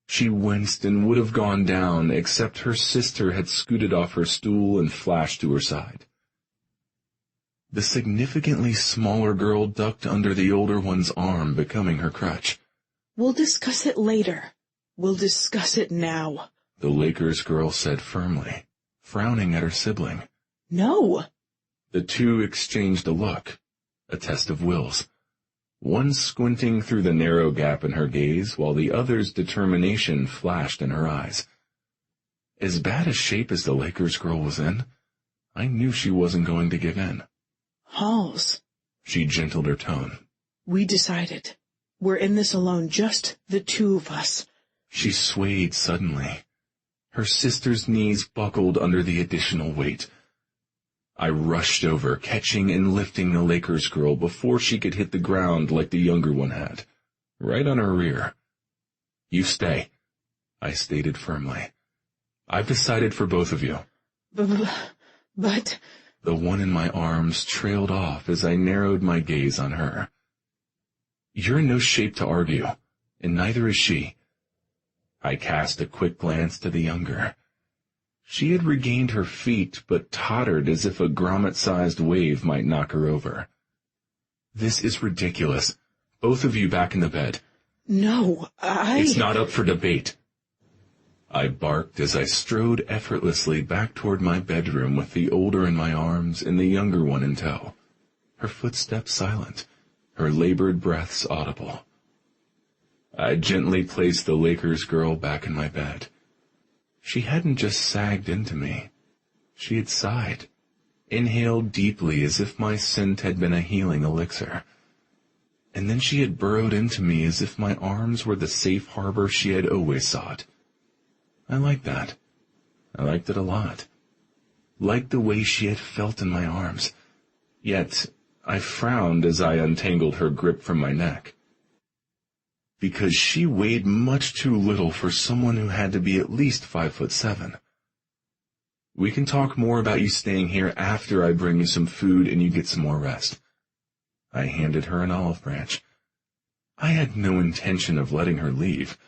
she winced and would have gone down, except her sister had scooted off her stool and flashed to her side. The significantly smaller girl ducked under the older one's arm, becoming her crutch. We'll discuss it later. We'll discuss it now, the Lakers girl said firmly, frowning at her sibling. No. The two exchanged a look, a test of wills. One squinting through the narrow gap in her gaze, while the other's determination flashed in her eyes. As bad a shape as the Lakers girl was in, I knew she wasn't going to give in. Halls. She gentled her tone. We decided. We're in this alone, just the two of us. She swayed suddenly. Her sister's knees buckled under the additional weight. I rushed over, catching and lifting the Lakers girl before she could hit the ground like the younger one had, right on her rear. You stay, I stated firmly. I've decided for both of you. But... The one in my arms trailed off as I narrowed my gaze on her. You're in no shape to argue, and neither is she. I cast a quick glance to the younger. She had regained her feet, but tottered as if a grommet-sized wave might knock her over. This is ridiculous. Both of you back in the bed. No, It's not up for debate. I barked as I strode effortlessly back toward my bedroom with the older in my arms and the younger one in tow, her footsteps silent, her labored breaths audible. I gently placed the Lakers girl back in my bed. She hadn't just sagged into me. She had sighed, inhaled deeply as if my scent had been a healing elixir. And then she had burrowed into me as if my arms were the safe harbor she had always sought. I liked that. I liked it a lot. Liked the way she had felt in my arms. Yet I frowned as I untangled her grip from my neck. Because she weighed much too little for someone who had to be at least 5'7". We can talk more about you staying here after I bring you some food and you get some more rest. I handed her an olive branch. I had no intention of letting her leave,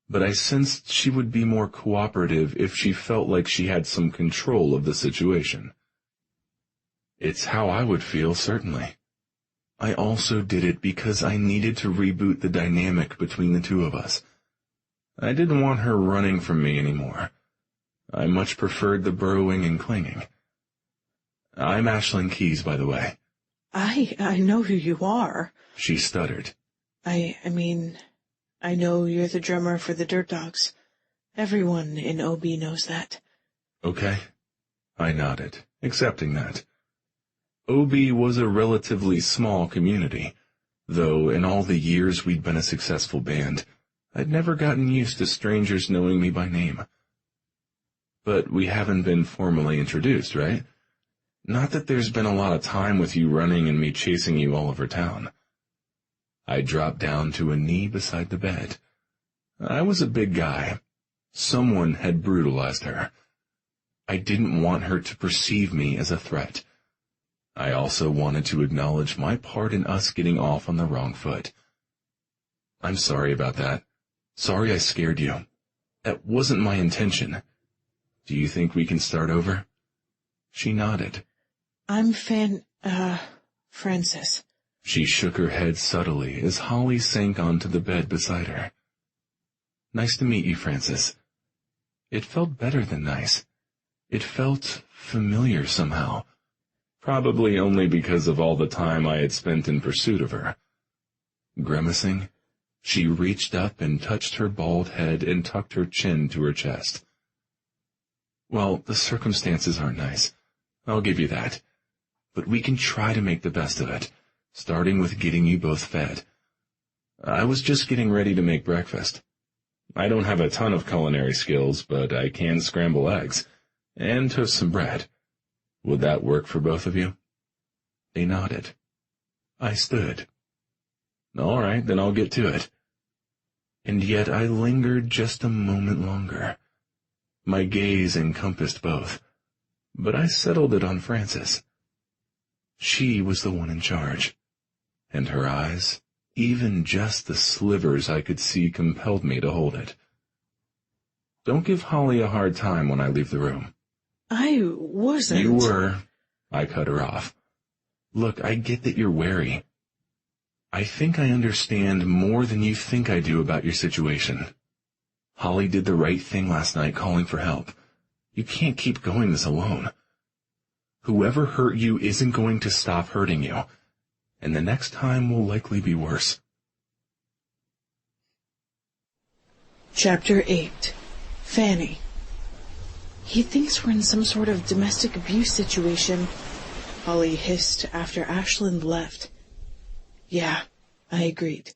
but I sensed she would be more cooperative if she felt like she had some control of the situation. It's how I would feel, certainly. I also did it because I needed to reboot the dynamic between the two of us. I didn't want her running from me anymore. I much preferred the burrowing and clinging. I'm Aisling Keyes, by the way. I know who you are. She stuttered. I mean, I know you're the drummer for the Dirt Dogs. Everyone in OB knows that. Okay. I nodded, accepting that. OB was a relatively small community, though in all the years we'd been a successful band, I'd never gotten used to strangers knowing me by name. But we haven't been formally introduced, right? Not that there's been a lot of time with you running and me chasing you all over town. I dropped down to a knee beside the bed. I was a big guy. Someone had brutalized her. I didn't want her to perceive me as a threat. I also wanted to acknowledge my part in us getting off on the wrong foot. I'm sorry about that. Sorry I scared you. That wasn't my intention. Do you think we can start over? She nodded. I'm Francis. She shook her head subtly as Holly sank onto the bed beside her. Nice to meet you, Francis. It felt better than nice. It felt familiar somehow. Probably only because of all the time I had spent in pursuit of her. Grimacing, she reached up and touched her bald head and tucked her chin to her chest. Well, the circumstances aren't nice. I'll give you that. But we can try to make the best of it, starting with getting you both fed. I was just getting ready to make breakfast. I don't have a ton of culinary skills, but I can scramble eggs and toast some bread. Would that work for both of you? They nodded. I stood. All right, then I'll get to it. And yet I lingered just a moment longer. My gaze encompassed both, but I settled it on Frances. She was the one in charge, and her eyes, even just the slivers I could see, compelled me to hold it. Don't give Holly a hard time when I leave the room. I wasn't. You were. I cut her off. Look, I get that you're wary. I think I understand more than you think I do about your situation. Holly did the right thing last night calling for help. You can't keep going this alone. Whoever hurt you isn't going to stop hurting you, and the next time will likely be worse. Chapter 8. Fanny. He thinks we're in some sort of domestic abuse situation, Holly hissed after Ashland left. Yeah, I agreed.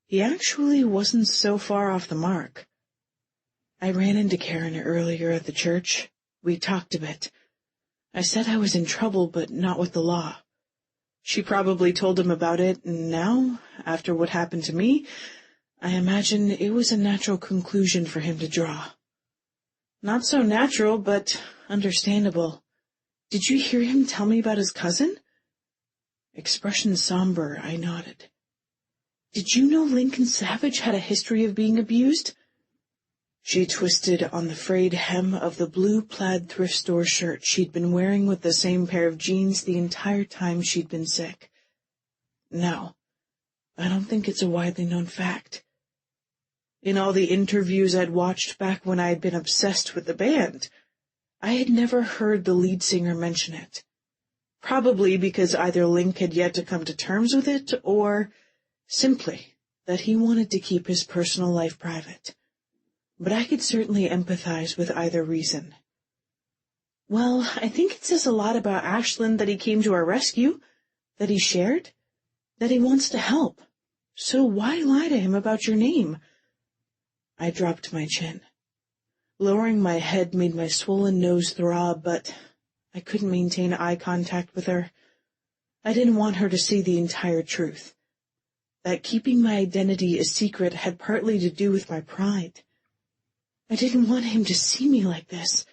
He actually wasn't so far off the mark. I ran into Karen earlier at the church. We talked a bit. I said I was in trouble, but not with the law. She probably told him about it, and now, after what happened to me, I imagine it was a natural conclusion for him to draw. Not so natural, but understandable. Did you hear him tell me about his cousin? Expression somber, I nodded. Did you know Lincoln Savage had a history of being abused? She twisted on the frayed hem of the blue plaid thrift store shirt she'd been wearing with the same pair of jeans the entire time she'd been sick. No, I don't think it's a widely known fact. In all the interviews I'd watched back when I had been obsessed with the band, I had never heard the lead singer mention it. Probably because either Link had yet to come to terms with it, or simply that he wanted to keep his personal life private. But I could certainly empathize with either reason. Well, I think it says a lot about Ashland that he came to our rescue, that he shared, that he wants to help. So why lie to him about your name? I dropped my chin. Lowering my head made my swollen nose throb, but I couldn't maintain eye contact with her. I didn't want her to see the entire truth. That keeping my identity a secret had partly to do with my pride. I didn't want him to see me like this.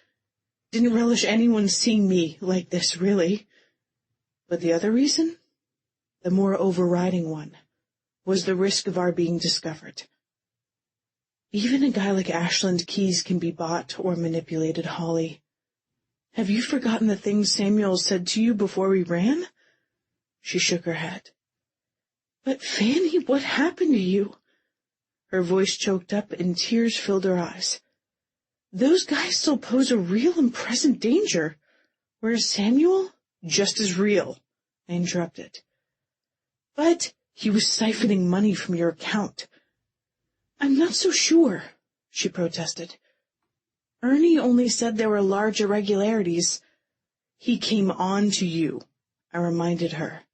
Didn't relish anyone seeing me like this, really. But the other reason, the more overriding one, was the risk of our being discovered. Even a guy like Ashland Keyes can be bought or manipulated, Holly. Have you forgotten the things Samuel said to you before we ran? She shook her head. But Fanny, what happened to you? Her voice choked up and tears filled her eyes. Those guys still pose a real and present danger, whereas Samuel, just as real, I interrupted. But he was siphoning money from your account. I'm not so sure, she protested. Ernie only said there were large irregularities. He came on to you, I reminded her.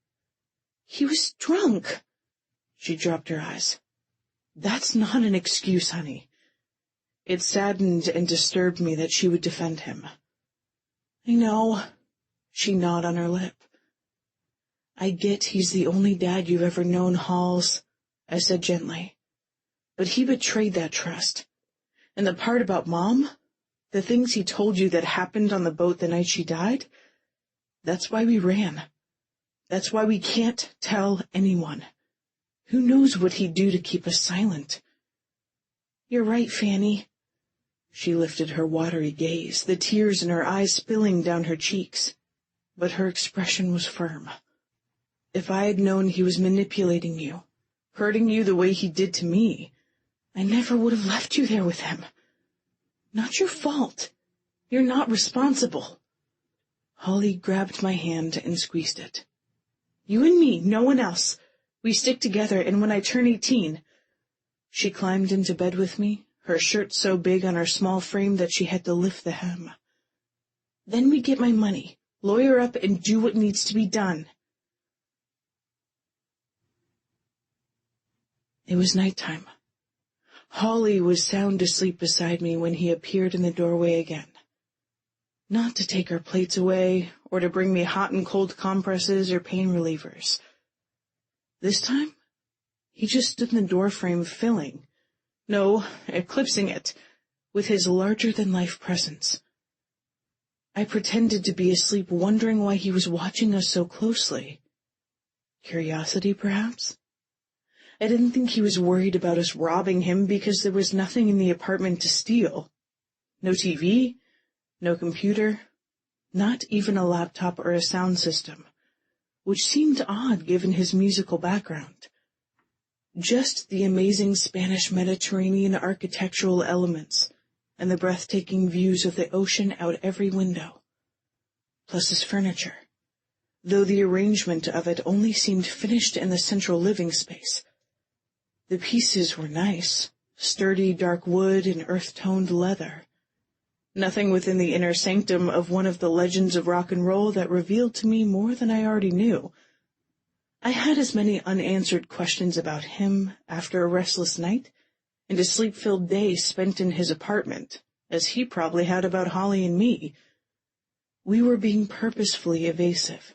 He was drunk. She dropped her eyes. That's not an excuse, honey. It saddened and disturbed me that she would defend him. I know, she gnawed on her lip. I get he's the only dad you've ever known, Halls, I said gently. But he betrayed that trust. And the part about Mom, the things he told you that happened on the boat the night she died, that's why we ran. That's why we can't tell anyone. Who knows what he'd do to keep us silent? You're right, Fanny. She lifted her watery gaze, the tears in her eyes spilling down her cheeks, but her expression was firm. If I had known he was manipulating you, hurting you the way he did to me, I never would have left you there with him. Not your fault. You're not responsible. Holly grabbed my hand and squeezed it. You and me, no one else. We stick together, and when I turn 18... She climbed into bed with me, her shirt so big on her small frame that she had to lift the hem. Then we get my money, lawyer up, and do what needs to be done. It was nighttime. Holly was sound asleep beside me when he appeared in the doorway again. Not to take our plates away, or to bring me hot and cold compresses or pain relievers. This time, he just stood in the doorframe eclipsing it, with his larger-than-life presence. I pretended to be asleep, wondering why he was watching us so closely. Curiosity, perhaps? I didn't think he was worried about us robbing him because there was nothing in the apartment to steal. No TV, no computer, not even a laptop or a sound system, which seemed odd given his musical background. Just the amazing Spanish Mediterranean architectural elements and the breathtaking views of the ocean out every window, plus his furniture, though the arrangement of it only seemed finished in the central living space. The pieces were nice, sturdy dark wood and earth-toned leather. Nothing within the inner sanctum of one of the legends of rock and roll that revealed to me more than I already knew. I had as many unanswered questions about him after a restless night and a sleep-filled day spent in his apartment as he probably had about Holly and me. We were being purposefully evasive.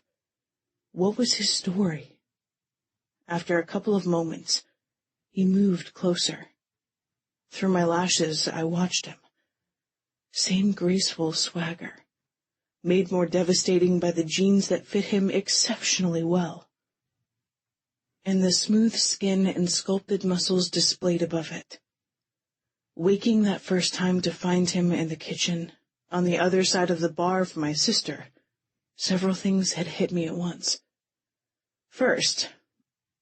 What was his story? After a couple of moments, he moved closer. Through my lashes, I watched him. Same graceful swagger, made more devastating by the jeans that fit him exceptionally well, and the smooth skin and sculpted muscles displayed above it. Waking that first time to find him in the kitchen, on the other side of the bar for my sister, several things had hit me at once. First,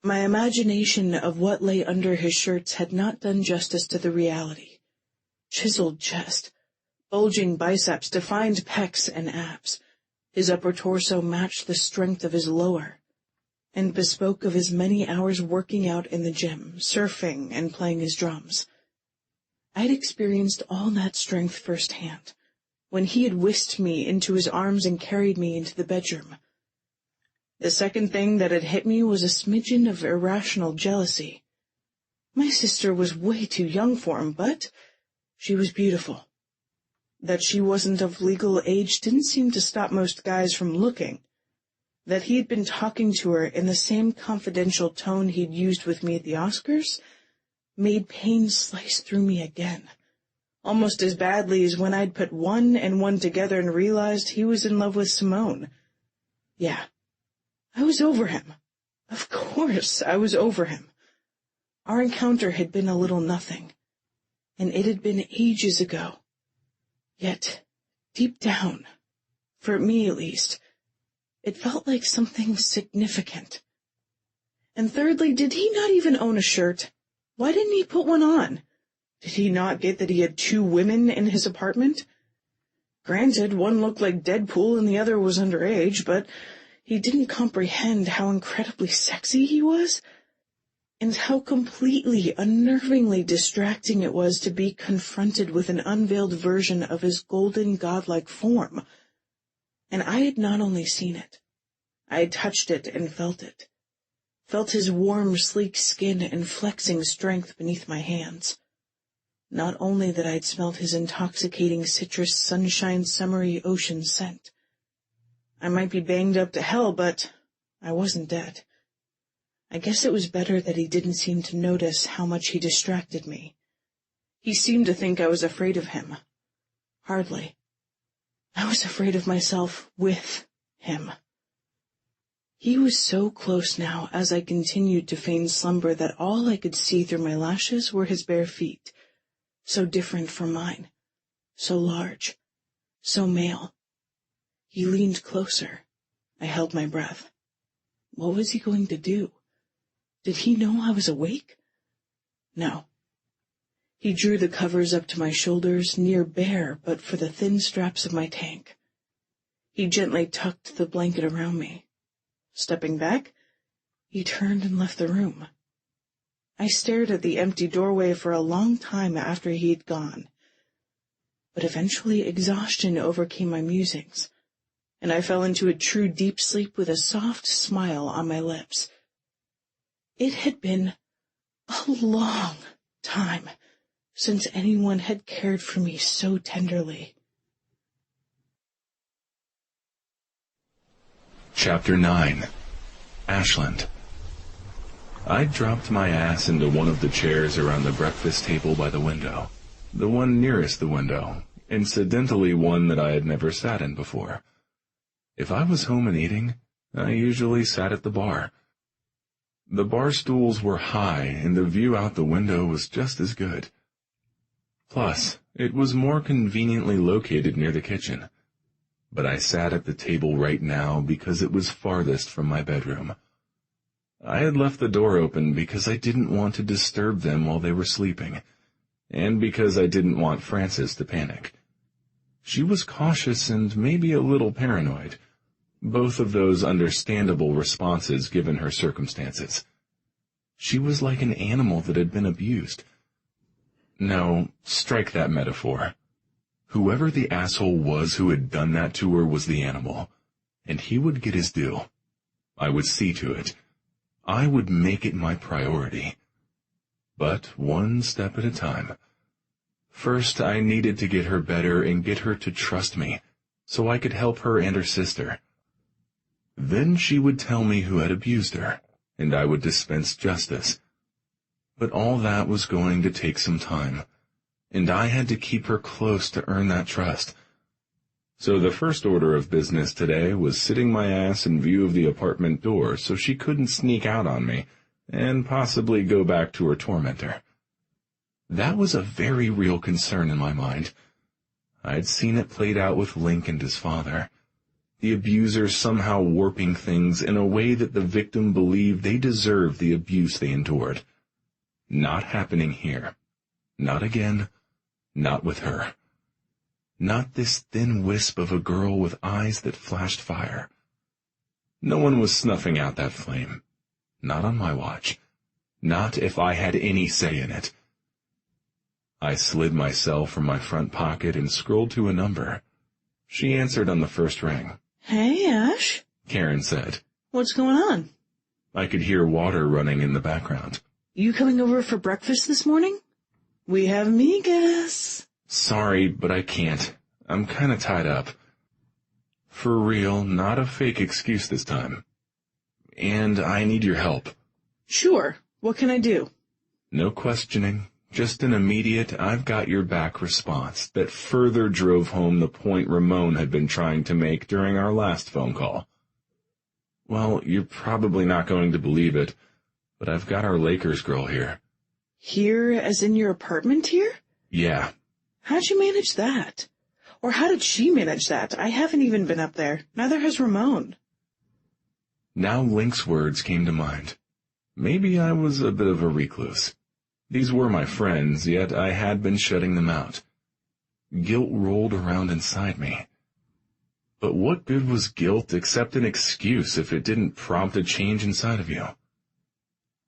my imagination of what lay under his shirts had not done justice to the reality. Chiseled chest, bulging biceps, defined pecs and abs. His upper torso matched the strength of his lower, and bespoke of his many hours working out in the gym, surfing, and playing his drums. I'd experienced all that strength firsthand, when he had whisked me into his arms and carried me into the bedroom. The second thing that had hit me was a smidgen of irrational jealousy. My sister was way too young for him, but she was beautiful. That she wasn't of legal age didn't seem to stop most guys from looking. That he'd been talking to her in the same confidential tone he'd used with me at the Oscars made pain slice through me again, almost as badly as when I'd put one and one together and realized he was in love with Simone. Yeah, I was over him. Of course, I was over him. Our encounter had been a little nothing, and it had been ages ago. Yet, deep down, for me at least, it felt like something significant. And thirdly, did he not even own a shirt? Why didn't he put one on? Did he not get that he had 2 women in his apartment? Granted, one looked like Deadpool and the other was underage, but he didn't comprehend how incredibly sexy he was, and how completely, unnervingly distracting it was to be confronted with an unveiled version of his golden, godlike form. And I had not only seen it, I had touched it and felt it. Felt his warm, sleek skin and flexing strength beneath my hands. Not only that I'd smelled his intoxicating citrus, sunshine, summery ocean scent. I might be banged up to hell, but I wasn't dead. I guess it was better that he didn't seem to notice how much he distracted me. He seemed to think I was afraid of him. Hardly. I was afraid of myself with him. He was so close now as I continued to feign slumber that all I could see through my lashes were his bare feet, so different from mine, so large, so male. He leaned closer. I held my breath. What was he going to do? Did he know I was awake? No. He drew the covers up to my shoulders, near bare but for the thin straps of my tank. He gently tucked the blanket around me. Stepping back, he turned and left the room. I stared at the empty doorway for a long time after he had gone. But eventually exhaustion overcame my musings, and I fell into a true deep sleep with a soft smile on my lips. It had been a long time since anyone had cared for me so tenderly. Chapter 9. Ashland. I dropped my ass into one of the chairs around the breakfast table by the window, the one nearest the window, incidentally one that I had never sat in before. If I was home and eating, I usually sat at the bar. The bar stools were high, and the view out the window was just as good. Plus, it was more conveniently located near the kitchen. But I sat at the table right now because it was farthest from my bedroom. I had left the door open because I didn't want to disturb them while they were sleeping, and because I didn't want Frances to panic. She was cautious and maybe a little paranoid, both of those understandable responses given her circumstances. She was like an animal that had been abused. No, strike that metaphor. Whoever the asshole was who had done that to her was the animal, and he would get his due. I would see to it. I would make it my priority. But one step at a time. First, I needed to get her better and get her to trust me, so I could help her and her sister. Then she would tell me who had abused her, and I would dispense justice. But all that was going to take some time, and I had to keep her close to earn that trust. So the first order of business today was sitting my ass in view of the apartment door so she couldn't sneak out on me and possibly go back to her tormentor. That was a very real concern in my mind. I'd seen it played out with Link and his father. The abuser somehow warping things in a way that the victim believed they deserved the abuse they endured. Not happening here. Not again. Not with her. Not this thin wisp of a girl with eyes that flashed fire. No one was snuffing out that flame. Not on my watch. Not if I had any say in it. I slid my cell from my front pocket and scrolled to a number. She answered on the first ring. Hey, Ash. Karen said. What's going on? I could hear water running in the background. You coming over for breakfast this morning? We have migas. Sorry, but I can't. I'm kinda tied up. For real, not a fake excuse this time. And I need your help. Sure. What can I do? No questioning. Just an immediate, I've got your back response that further drove home the point Ramon had been trying to make during our last phone call. Well, you're probably not going to believe it, but I've got our Lakers girl here. Here, as in your apartment here? Yeah. How'd you manage that? Or how did she manage that? I haven't even been up there. Neither has Ramon. Now Link's words came to mind. Maybe I was a bit of a recluse. These were my friends, yet I had been shutting them out. Guilt rolled around inside me. But what good was guilt except an excuse if it didn't prompt a change inside of you?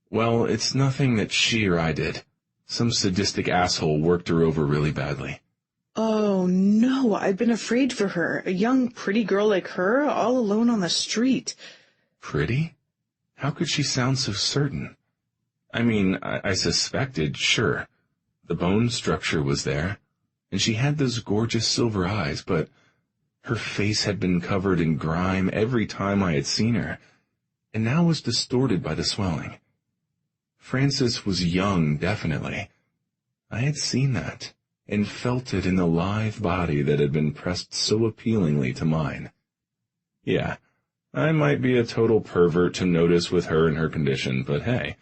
Well, it's nothing that she or I did. Some sadistic asshole worked her over really badly. Oh, no, I've been afraid for her. A young, pretty girl like her, all alone on the street. Pretty? How could she sound so certain? I mean, I suspected, sure. The bone structure was there, and she had those gorgeous silver eyes, but her face had been covered in grime every time I had seen her, and now was distorted by the swelling. Frances was young, definitely. I had seen that, and felt it in the lithe body that had been pressed so appealingly to mine. Yeah, I might be a total pervert to notice with her in her condition, but hey,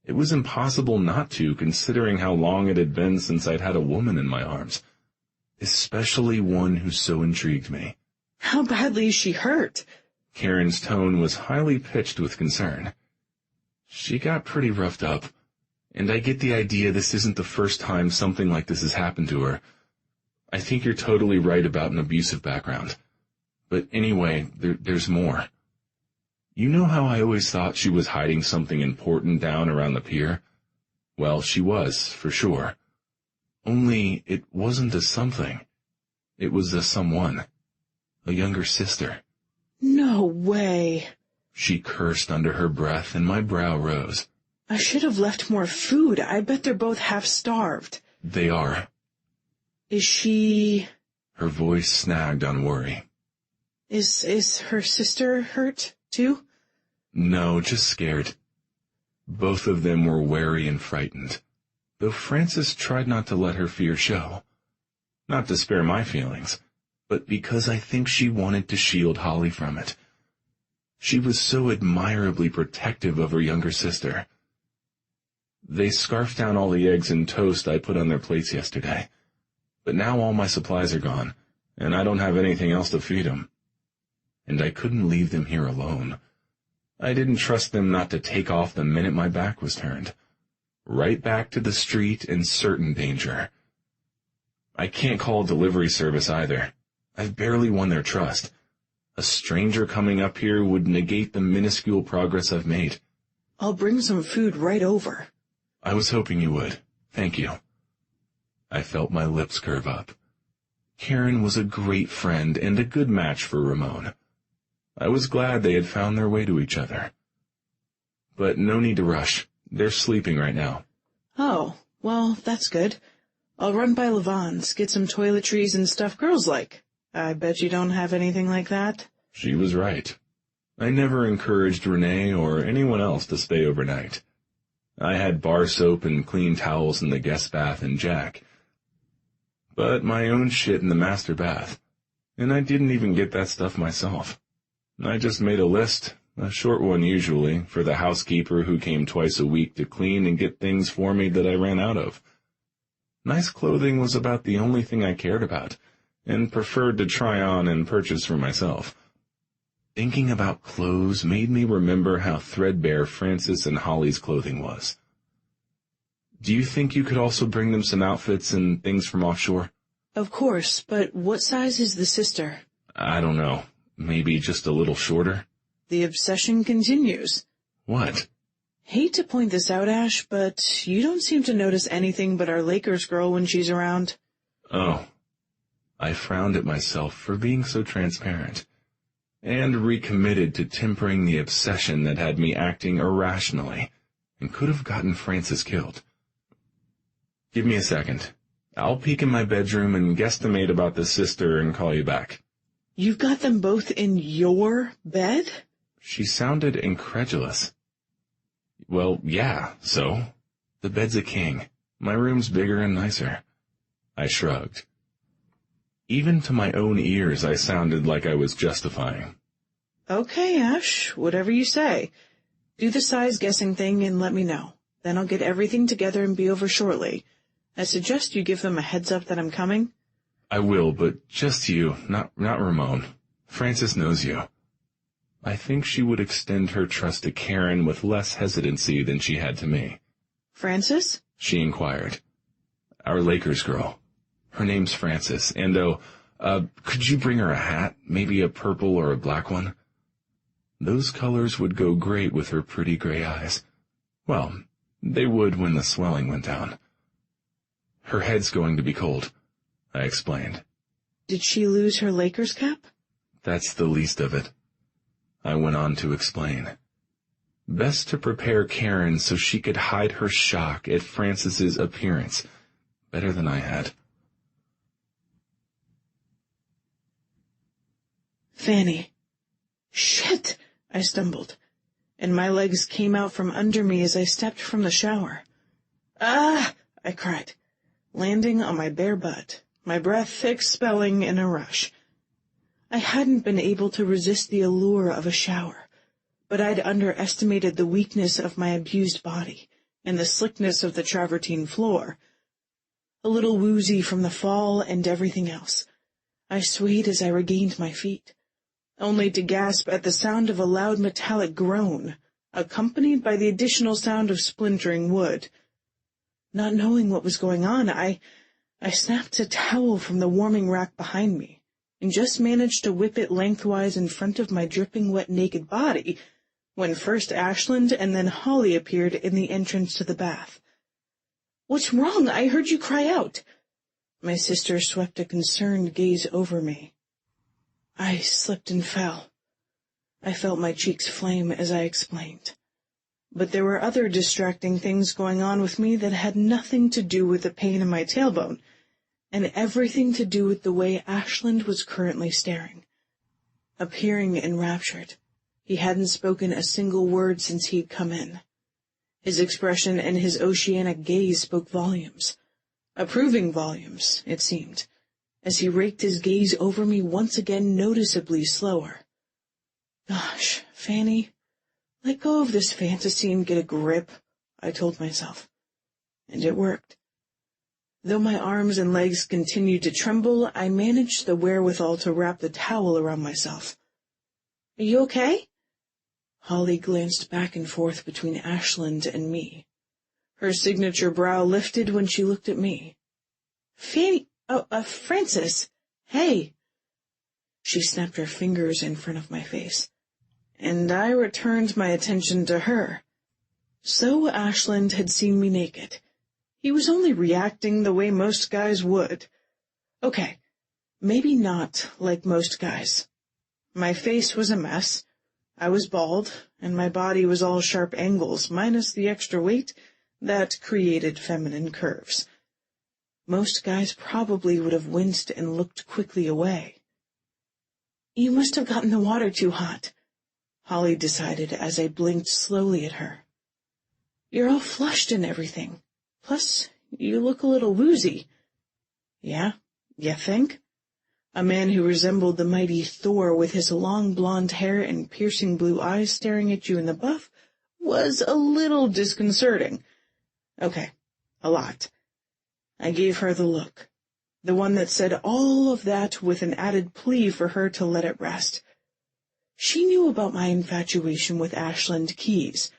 it was impossible not to, considering how long it had been since I'd had a woman in my arms. especially one who so intrigued me. How badly is she hurt? Karen's tone was highly pitched with concern. She got pretty roughed up, and I get the idea this isn't the first time something like this has happened to her. I think you're totally right about an abusive background. But anyway, there's more. You know how I always thought she was hiding something important down around the pier? Well, she was, for sure. Only it wasn't a something. It was a someone. A younger sister. No way. She cursed under her breath, and my brow rose. I should have left more food. I bet they're both half-starved. They are. Is she... Her voice snagged on worry. Is her sister hurt, too? No, just scared. Both of them were wary and frightened, though Frances tried not to let her fear show. Not to spare my feelings, but because I think she wanted to shield Holly from it. She was so admirably protective of her younger sister. They scarfed down all the eggs and toast I put on their plates yesterday, but now all my supplies are gone, and I don't have anything else to feed them. And I couldn't leave them here alone. I didn't trust them not to take off the minute my back was turned. Right back to the street and certain danger. I can't call a delivery service either. I've barely won their trust. A stranger coming up here would negate the minuscule progress I've made. I'll bring some food right over. I was hoping you would. Thank you. I felt my lips curve up. Karen was a great friend and a good match for Ramon. I was glad they had found their way to each other. But no need to rush. They're sleeping right now. Oh, well, that's good. I'll run by Levon's, get some toiletries and stuff girls like. I bet you don't have anything like that? She was right. I never encouraged Renee or anyone else to stay overnight. I had bar soap and clean towels in the guest bath and Jack, but my own shit in the master bath, and I didn't even get that stuff myself. I just made a list, a short one usually, for the housekeeper who came twice a week to clean and get things for me that I ran out of. Nice clothing was about the only thing I cared about, and preferred to try on and purchase for myself. Thinking about clothes made me remember how threadbare Frances and Holly's clothing was. Do you think you could also bring them some outfits and things from offshore? Of course, but what size is the sister? I don't know. Maybe just a little shorter? The obsession continues. What? Hate to point this out, Ash, but you don't seem to notice anything but our Lakers girl when she's around. Oh. I frowned at myself for being so transparent, and recommitted to tempering the obsession that had me acting irrationally and could have gotten Frances killed. Give me a second. I'll peek in my bedroom and guesstimate about the sister and call you back. You've got them both in your bed? She sounded incredulous. Well, yeah, so? The bed's a king. My room's bigger and nicer. I shrugged. Even to my own ears, I sounded like I was justifying. Okay, Ash, whatever you say. Do the size guessing thing and let me know. Then I'll get everything together and be over shortly. I suggest you give them a heads up that I'm coming. I will, but just you, not Ramon. Frances knows you. I think she would extend her trust to Karen with less hesitancy than she had to me. Frances? She inquired. Our Lakers girl. Her name's Frances, and could you bring her a hat, maybe a purple or a black one? Those colors would go great with her pretty gray eyes. Well, they would when the swelling went down. Her head's going to be cold, I explained. Did she lose her Lakers cap? That's the least of it. I went on to explain. Best to prepare Karen so she could hide her shock at Frances's appearance better than I had. Fanny. Shit! I stumbled, and my legs came out from under me as I stepped from the shower. Ah! I cried, landing on my bare butt, my breath expelling in a rush. I hadn't been able to resist the allure of a shower, but I'd underestimated the weakness of my abused body and the slickness of the travertine floor. a little woozy from the fall and everything else. I swayed as I regained my feet, only to gasp at the sound of a loud metallic groan, accompanied by the additional sound of splintering wood. Not knowing what was going on, I snapped a towel from the warming rack behind me, and just managed to whip it lengthwise in front of my dripping wet naked body, when first Ashland and then Holly appeared in the entrance to the bath. "What's wrong? I heard you cry out." My sister swept a concerned gaze over me. "I slipped and fell." I felt my cheeks flame as I explained. But there were other distracting things going on with me that had nothing to do with the pain in my tailbone, and everything to do with the way Ashland was currently staring. Appearing enraptured, he hadn't spoken a single word since he'd come in. His expression and his oceanic gaze spoke volumes. Approving volumes, it seemed, as he raked his gaze over me once again noticeably slower. "Gosh, Fanny, let go of this fantasy and get a grip," I told myself. And it worked. Though my arms and legs continued to tremble, I managed the wherewithal to wrap the towel around myself. "Are you okay?" Holly glanced back and forth between Ashland and me. Her signature brow lifted when she looked at me. Francis, hey." She snapped her fingers in front of my face, and I returned my attention to her. So Ashland had seen me naked. He was only reacting the way most guys would. Okay, maybe not like most guys. My face was a mess. I was bald, and my body was all sharp angles, minus the extra weight that created feminine curves. Most guys probably would have winced and looked quickly away. "You must have gotten the water too hot," Holly decided as I blinked slowly at her. "You're all flushed and everything. Plus, you look a little woozy." "Yeah, you think?" A man who resembled the mighty Thor with his long blonde hair and piercing blue eyes staring at you in the buff was a little disconcerting. Okay, a lot. I gave her the look, the one that said all of that with an added plea for her to let it rest. She knew about my infatuation with Ashland Keyes.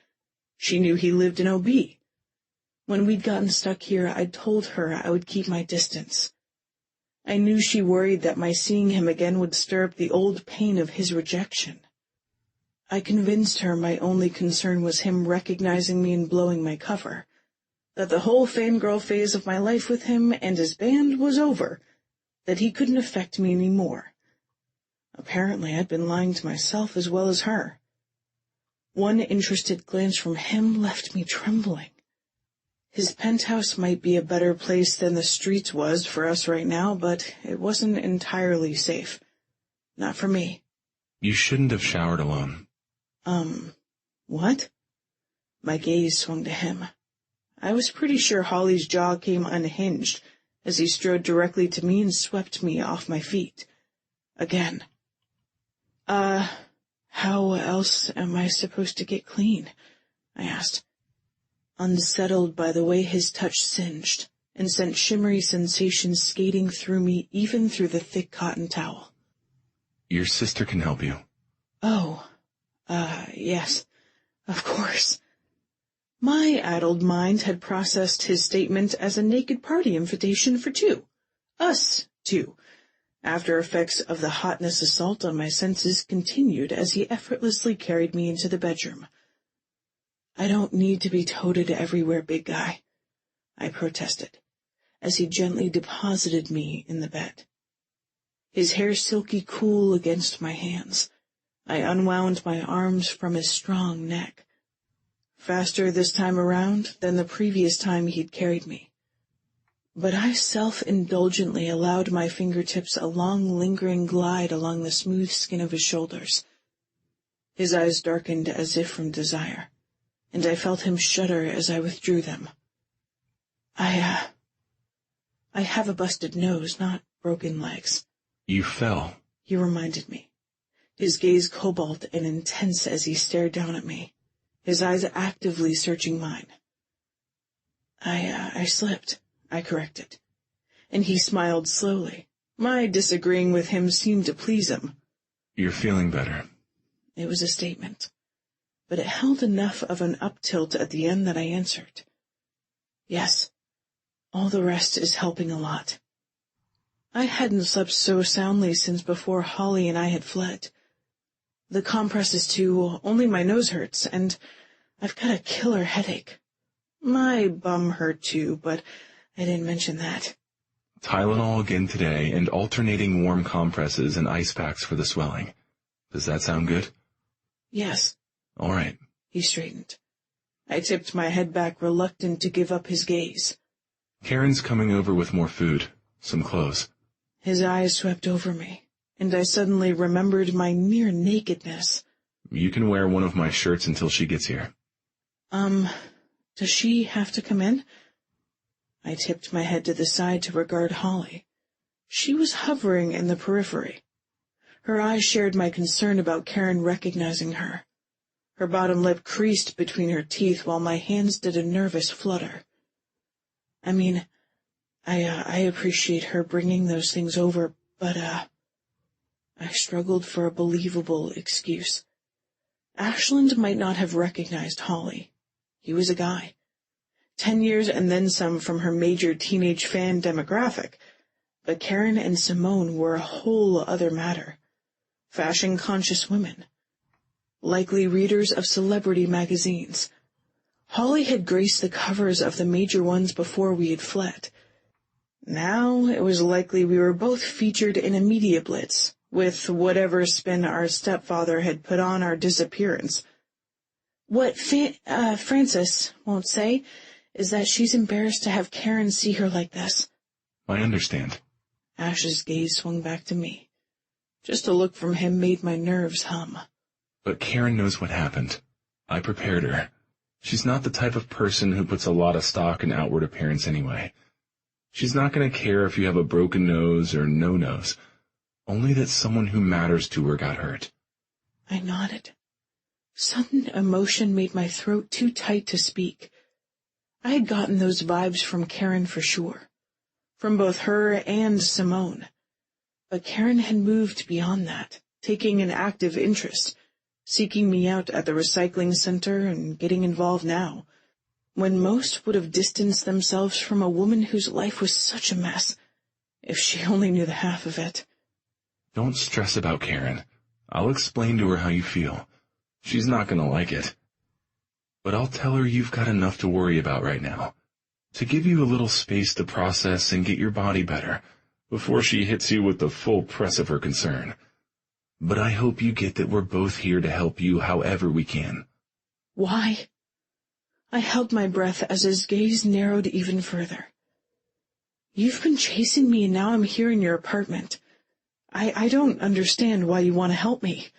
She knew he lived in OB. When we'd gotten stuck here, I'd told her I would keep my distance. I knew she worried that my seeing him again would stir up the old pain of his rejection. I convinced her my only concern was him recognizing me and blowing my cover, that the whole fangirl phase of my life with him and his band was over, that he couldn't affect me any more. Apparently I'd been lying to myself as well as her. One interested glance from him left me trembling. His penthouse might be a better place than the streets was for us right now, but it wasn't entirely safe. Not for me. "You shouldn't have showered alone." What? My gaze swung to him. I was pretty sure Holly's jaw came unhinged as he strode directly to me and swept me off my feet. Again. How else am I supposed to get clean?" I asked, unsettled by the way his touch singed and sent shimmery sensations skating through me even through the thick cotton towel. "Your sister can help you." "Oh, yes, of course." My addled mind had processed his statement as a naked party invitation for two. Us two. After effects of the hotness assault on my senses continued as he effortlessly carried me into the bedroom. "I don't need to be toted everywhere, big guy," I protested, as he gently deposited me in the bed. His hair silky cool against my hands, I unwound my arms from his strong neck. Faster this time around than the previous time he'd carried me. But I self-indulgently allowed my fingertips a long, lingering glide along the smooth skin of his shoulders. His eyes darkened as if from desire, and I felt him shudder as I withdrew them. I have a busted nose, not broken legs." "You fell," he reminded me, his gaze cobalt and intense as he stared down at me, his eyes actively searching mine. I slipped," I corrected, and he smiled slowly. My disagreeing with him seemed to please him. You're feeling better. It was a statement, but it held enough of an up-tilt at the end that I answered. Yes, all the rest is helping a lot. I hadn't slept so soundly since before Holly and I had fled. The compresses too, only my nose hurts, and I've got a killer headache. My bum hurt too, but I didn't mention that. Tylenol again today, and alternating warm compresses and ice packs for the swelling. Does that sound good? Yes. All right. He straightened. I tipped my head back, reluctant to give up his gaze. Karen's coming over with more food, some clothes. His eyes swept over me, and I suddenly remembered my near nakedness. You can wear one of my shirts until she gets here. Does she have to come in? I tipped my head to the side to regard Holly. She was hovering in the periphery. Her eyes shared my concern about Karen recognizing her. Her bottom lip creased between her teeth while my hands did a nervous flutter. I mean, I appreciate her bringing those things over, but, I struggled for a believable excuse. Ashland might not have recognized Holly. He was a guy. 10 years and then some from her major teenage fan demographic. But Karen and Simone were a whole other matter. Fashion-conscious women. Likely readers of celebrity magazines. Holly had graced the covers of the major ones before we had fled. Now it was likely we were both featured in a media blitz, with whatever spin our stepfather had put on our disappearance. What Frances won't say is that she's embarrassed to have Karen see her like this. I understand. Ash's gaze swung back to me. Just a look from him made my nerves hum. But Karen knows what happened. I prepared her. She's not the type of person who puts a lot of stock in outward appearance anyway. She's not going to care if you have a broken nose or no nose. Only that someone who matters to her got hurt. I nodded. Sudden emotion made my throat too tight to speak. I had gotten those vibes from Karen for sure. From both her and Simone. But Karen had moved beyond that, taking an active interest, seeking me out at the recycling center and getting involved now, when most would have distanced themselves from a woman whose life was such a mess, if she only knew the half of it. Don't stress about Karen. I'll explain to her how you feel. She's not going to like it. But I'll tell her you've got enough to worry about right now, to give you a little space to process and get your body better, before she hits you with the full press of her concern. But I hope you get that we're both here to help you however we can. Why? I held my breath as his gaze narrowed even further. You've been chasing me and now I'm here in your apartment. I don't understand why you want to help me.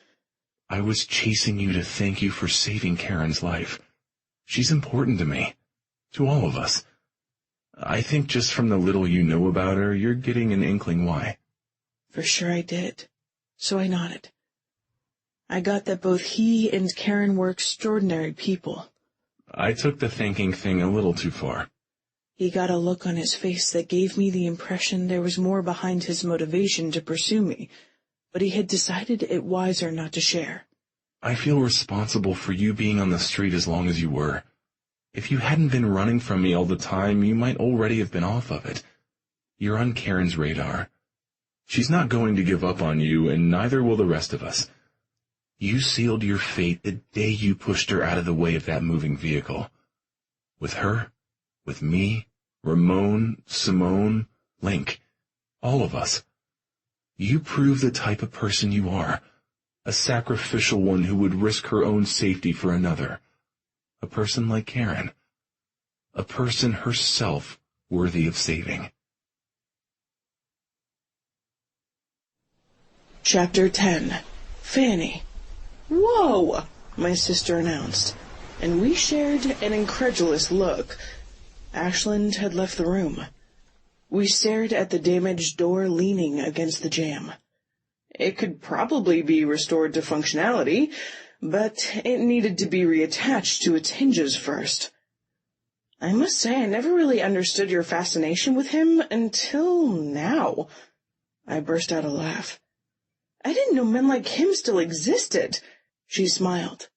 I was chasing you to thank you for saving Karen's life. She's important to me. To all of us. I think just from the little you know about her, you're getting an inkling why. For sure I did. So I nodded. I got that both he and Karen were extraordinary people. I took the thanking thing a little too far. He got a look on his face that gave me the impression there was more behind his motivation to pursue me, but he had decided it wiser not to share. I feel responsible for you being on the street as long as you were. If you hadn't been running from me all the time, you might already have been off of it. You're on Karen's radar. She's not going to give up on you, and neither will the rest of us. You sealed your fate the day you pushed her out of the way of that moving vehicle. With her, with me, Ramon, Simone, Link, all of us. You prove the type of person you are, a sacrificial one who would risk her own safety for another. A person like Karen. A person herself worthy of saving. Chapter 10. Fanny. Whoa! My sister announced, and we shared an incredulous look. Ashland had left the room. We stared at the damaged door leaning against the jamb. It could probably be restored to functionality, but it needed to be reattached to its hinges first. I must say I never really understood your fascination with him until now. I burst out a laugh. I didn't know men like him still existed. She smiled.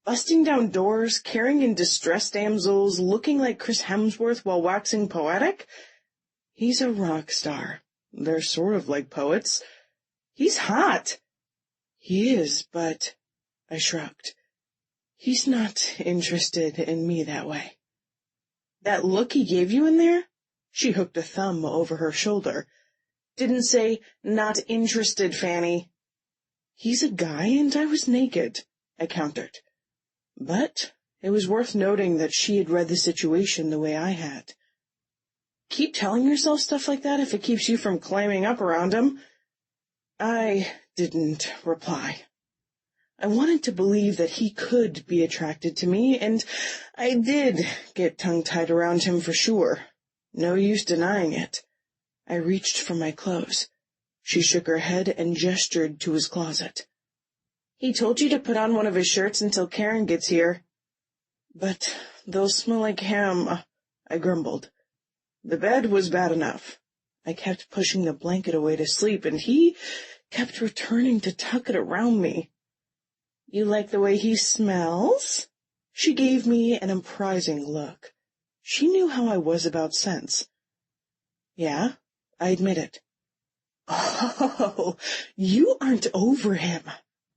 Busting down doors, carrying in distressed damsels, looking like Chris Hemsworth while waxing poetic? He's a rock star. They're sort of like poets. He's hot. He is, but... I shrugged. He's not interested in me that way. That look he gave you in there? She hooked a thumb over her shoulder. Didn't say, not interested, Fanny. He's a guy and I was naked, I countered. But it was worth noting that she had read the situation the way I had. Keep telling yourself stuff like that if it keeps you from climbing up around him. I didn't reply. I wanted to believe that he could be attracted to me, and I did get tongue-tied around him for sure. No use denying it. I reached for my clothes. She shook her head and gestured to his closet. He told you to put on one of his shirts until Karen gets here. But they'll smell like ham, I grumbled. The bed was bad enough. I kept pushing the blanket away to sleep, and he kept returning to tuck it around me. You like the way he smells? She gave me an apprising look. She knew how I was about scents. Yeah, I admitted. Oh, you aren't over him.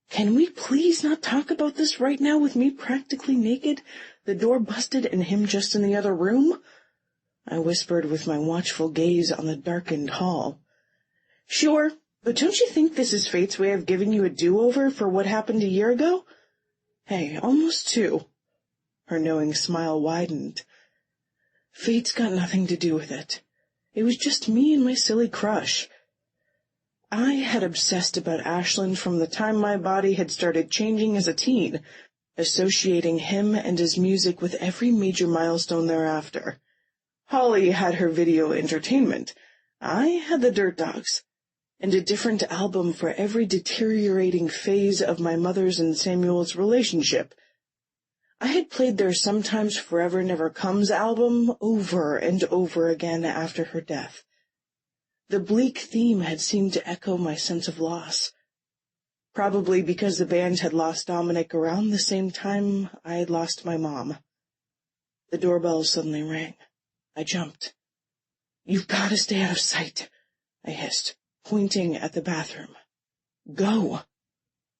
Can we please not talk about this right now with me practically naked, the door busted and him just in the other room? I whispered with my watchful gaze on the darkened hall. Sure, but don't you think this is fate's way of giving you a do-over for what happened a year ago? Hey, almost 2. Her knowing smile widened. Fate's got nothing to do with it. It was just me and my silly crush. I had obsessed about Ashland from the time my body had started changing as a teen, associating him and his music with every major milestone thereafter. Holly had her video entertainment. I had the Dirt Dogs, and a different album for every deteriorating phase of my mother's and Samuel's relationship. I had played their Sometimes Forever Never Comes album over and over again after her death. The bleak theme had seemed to echo my sense of loss. Probably because the band had lost Dominic around the same time I had lost my mom. The doorbell suddenly rang. I jumped. You've got to stay out of sight, I hissed, pointing at the bathroom. Go.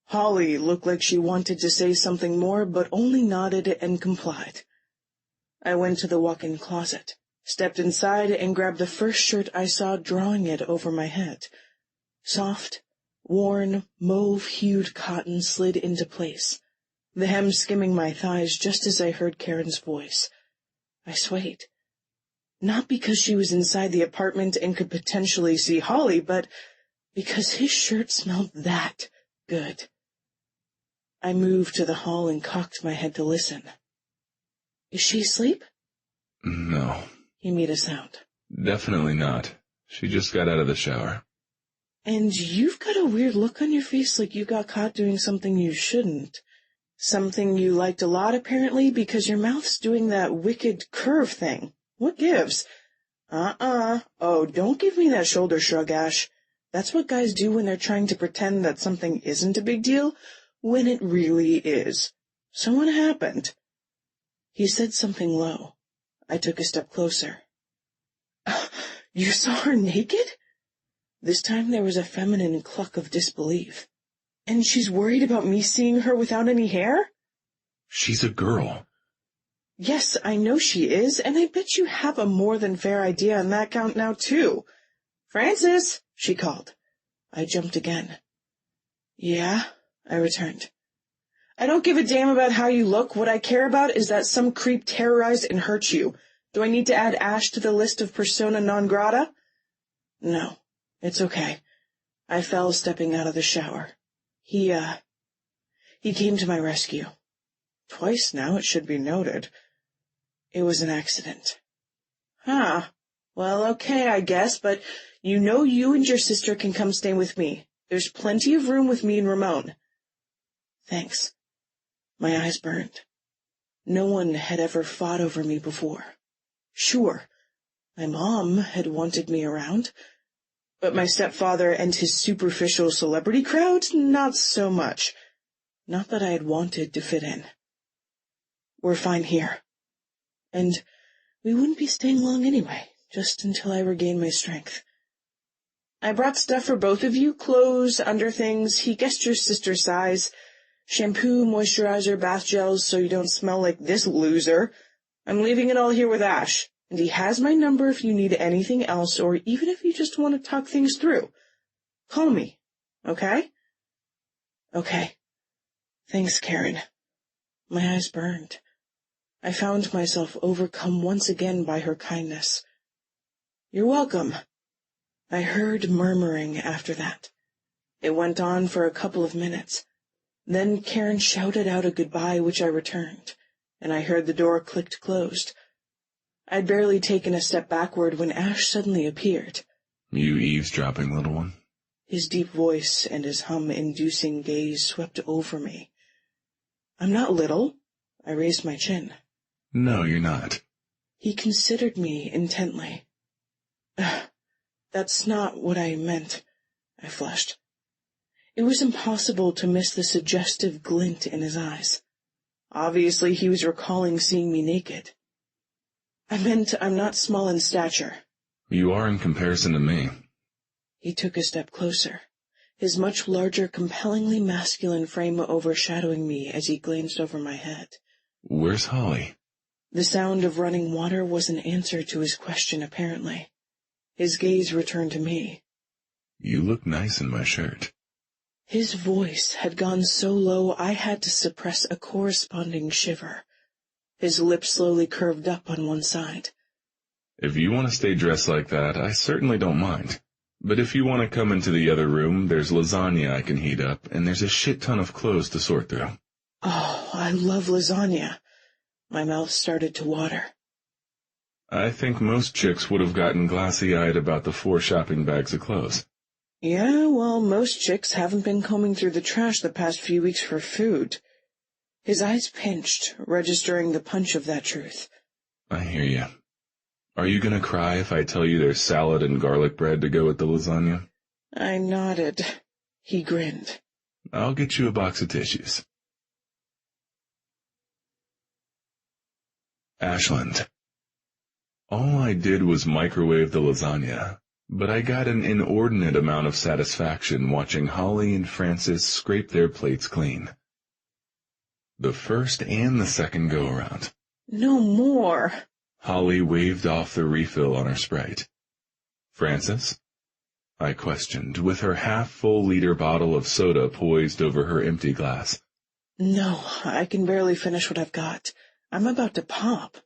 Holly looked like she wanted to say something more, but only nodded and complied. I went to the walk-in closet, stepped inside, and grabbed the first shirt I saw, drawing it over my head. Soft, worn, mauve-hued cotton slid into place, the hem skimming my thighs just as I heard Karen's voice. I swayed. Not because she was inside the apartment and could potentially see Holly, but because his shirt smelled that good. I moved to the hall and cocked my head to listen. Is she asleep? No. He made a sound. Definitely not. She just got out of the shower. And you've got a weird look on your face like you got caught doing something you shouldn't. Something you liked a lot, apparently, because your mouth's doing that wicked curve thing. What gives? Oh, don't give me that shoulder shrug, Ash. That's what guys do when they're trying to pretend that something isn't a big deal, when it really is. So what happened? He said something low. I took a step closer. You saw her naked? This time there was a feminine cluck of disbelief. And she's worried about me seeing her without any hair? She's a girl. Yes, I know she is, and I bet you have a more than fair idea on that count now, too. Francis, she called. I jumped again. Yeah, I returned. I don't give a damn about how you look. What I care about is that some creep terrorized and hurt you. Do I need to add Ash to the list of persona non grata? No, it's okay. I fell stepping out of the shower. He came to my rescue. Twice now, it should be noted. It was an accident. Huh. Well, okay, I guess, but you know you and your sister can come stay with me. There's plenty of room with me and Ramon. Thanks. My eyes burned. No one had ever fought over me before. Sure, my mom had wanted me around, but my stepfather and his superficial celebrity crowd, not so much. Not that I had wanted to fit in. We're fine here. And we wouldn't be staying long anyway, just until I regain my strength. I brought stuff for both of you, clothes, underthings. He guessed your sister's size. Shampoo, moisturizer, bath gels, so you don't smell like this loser. I'm leaving it all here with Ash, and he has my number if you need anything else, or even if you just want to talk things through. Call me, okay? Okay. Thanks, Karen. My eyes burned. I found myself overcome once again by her kindness. You're welcome. I heard murmuring after that. It went on for a couple of minutes. Then Karen shouted out a goodbye, which I returned, and I heard the door clicked closed. I'd barely taken a step backward when Ash suddenly appeared. You eavesdropping, little one? His deep voice and his hum-inducing gaze swept over me. I'm not little. I raised my chin. No, you're not. He considered me intently. That's not what I meant, I flushed. It was impossible to miss the suggestive glint in his eyes. Obviously, he was recalling seeing me naked. I meant I'm not small in stature. You are in comparison to me. He took a step closer, his much larger, compellingly masculine frame overshadowing me as he glanced over my head. Where's Holly? The sound of running water was an answer to his question, apparently. His gaze returned to me. You look nice in my shirt. His voice had gone so low I had to suppress a corresponding shiver. His lips slowly curved up on one side. If you want to stay dressed like that, I certainly don't mind. But if you want to come into the other room, there's lasagna I can heat up, and there's a shit ton of clothes to sort through. Oh, I love lasagna. My mouth started to water. I think most chicks would have gotten glassy-eyed about the 4 shopping bags of clothes. Yeah, well, most chicks haven't been combing through the trash the past few weeks for food. His eyes pinched, registering the punch of that truth. I hear you. Are you gonna cry if I tell you there's salad and garlic bread to go with the lasagna? I nodded. He grinned. I'll get you a box of tissues. Ashland. All I did was microwave the lasagna, but I got an inordinate amount of satisfaction watching Holly and Francis scrape their plates clean. The first and the second go-around. No more. Holly waved off the refill on her Sprite. Francis? I questioned, with her half-full-liter bottle of soda poised over her empty glass. No, I can barely finish what I've got. I'm about to pop.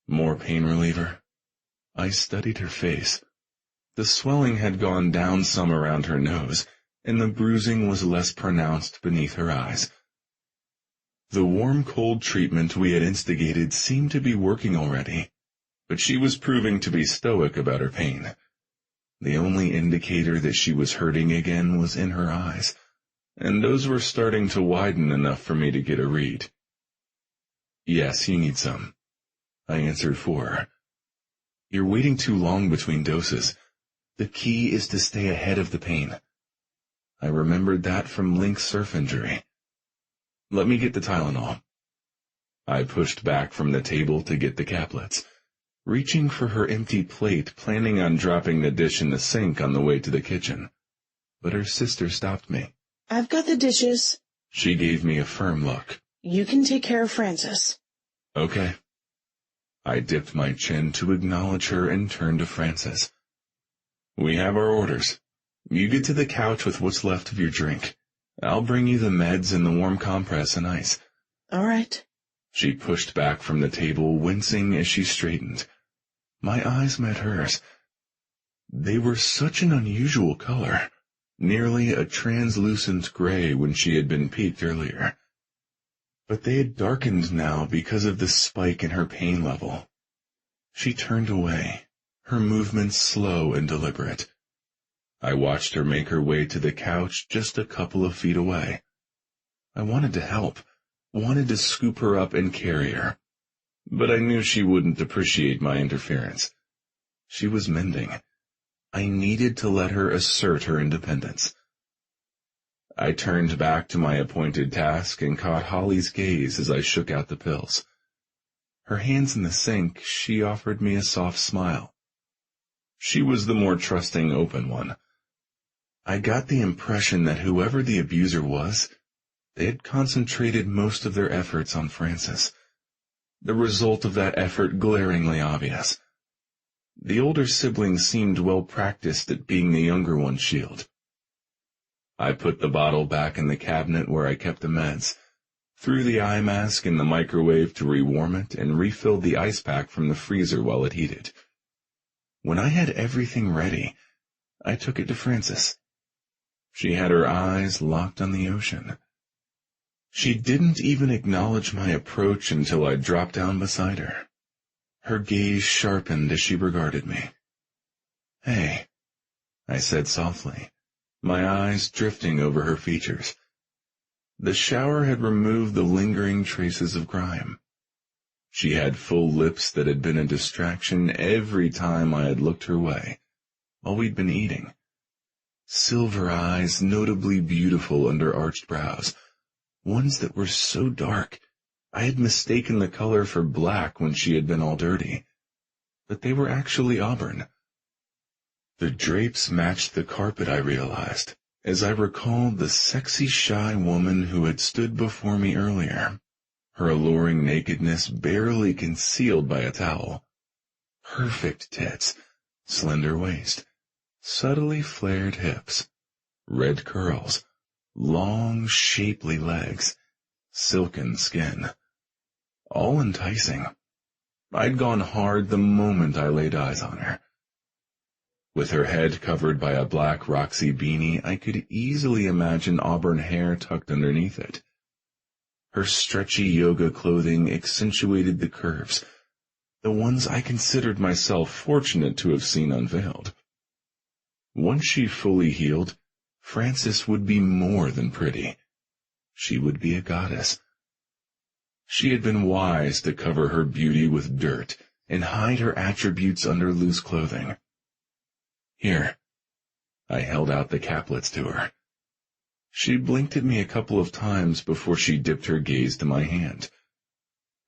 More pain reliever? I studied her face. The swelling had gone down some around her nose, and the bruising was less pronounced beneath her eyes. The warm-cold treatment we had instigated seemed to be working already, but she was proving to be stoic about her pain. The only indicator that she was hurting again was in her eyes, and those were starting to widen enough for me to get a read. Yes, you need some, I answered for her. You're waiting too long between doses. The key is to stay ahead of the pain. I remembered that from Link's surf injury. Let me get the Tylenol. I pushed back from the table to get the caplets, reaching for her empty plate, planning on dropping the dish in the sink on the way to the kitchen. But her sister stopped me. I've got the dishes. She gave me a firm look. You can take care of Francis. Okay. I dipped my chin to acknowledge her and turned to Francis. We have our orders. You get to the couch with what's left of your drink. I'll bring you the meds and the warm compress and ice. All right. She pushed back from the table, wincing as she straightened. My eyes met hers. They were such an unusual color, nearly a translucent gray when she had been peaked earlier. But they had darkened now because of the spike in her pain level. She turned away, her movements slow and deliberate. I watched her make her way to the couch just a couple of feet away. I wanted to help, wanted to scoop her up and carry her. but I knew she wouldn't appreciate my interference. She was mending. I needed to let her assert her independence. I turned back to my appointed task and caught Holly's gaze as I shook out the pills. Her hands in the sink, she offered me a soft smile. She was the more trusting, open one. I got the impression that whoever the abuser was, they had concentrated most of their efforts on Francis. The result of that effort glaringly obvious. The older sibling seemed well practiced at being the younger one's shield. I put the bottle back in the cabinet where I kept the meds, threw the eye mask in the microwave to rewarm it, and refilled the ice pack from the freezer while it heated. When I had everything ready, I took it to Frances. She had her eyes locked on the ocean. She didn't even acknowledge my approach until I dropped down beside her. Her gaze sharpened as she regarded me. "Hey," I said softly, my eyes drifting over her features. The shower had removed the lingering traces of grime. She had full lips that had been a distraction every time I had looked her way, while we'd been eating. Silver eyes, notably beautiful under arched brows, ones that were so dark I had mistaken the color for black when she had been all dirty, but they were actually auburn. The drapes matched the carpet, I realized, as I recalled the sexy, shy woman who had stood before me earlier, her alluring nakedness barely concealed by a towel. Perfect tits, slender waist, subtly flared hips, red curls, long, shapely legs, silken skin. All enticing. I'd gone hard the moment I laid eyes on her. With her head covered by a black Roxy beanie, I could easily imagine auburn hair tucked underneath it. Her stretchy yoga clothing accentuated the curves, the ones I considered myself fortunate to have seen unveiled. Once she fully healed, Frances would be more than pretty. She would be a goddess. She had been wise to cover her beauty with dirt and hide her attributes under loose clothing. "Here." I held out the caplets to her. She blinked at me a couple of times before she dipped her gaze to my hand.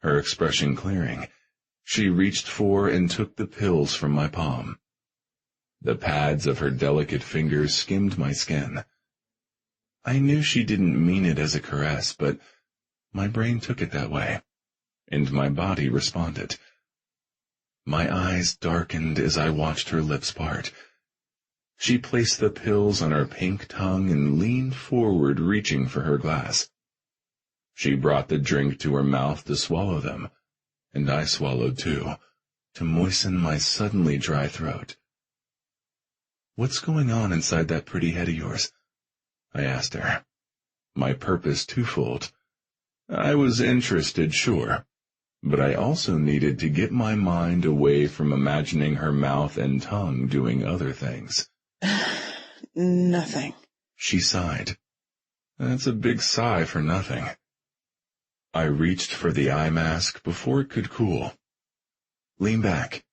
Her expression clearing, she reached for and took the pills from my palm. The pads of her delicate fingers skimmed my skin. I knew she didn't mean it as a caress, but my brain took it that way, and my body responded. My eyes darkened as I watched her lips part. She placed the pills on her pink tongue and leaned forward, reaching for her glass. She brought the drink to her mouth to swallow them, and I swallowed too, to moisten my suddenly dry throat. "What's going on inside that pretty head of yours?" I asked her. My purpose twofold. I was interested, sure, but I also needed to get my mind away from imagining her mouth and tongue doing other things. Nothing. She sighed. That's a big sigh for nothing. I reached for the eye mask before it could cool. "Lean back,"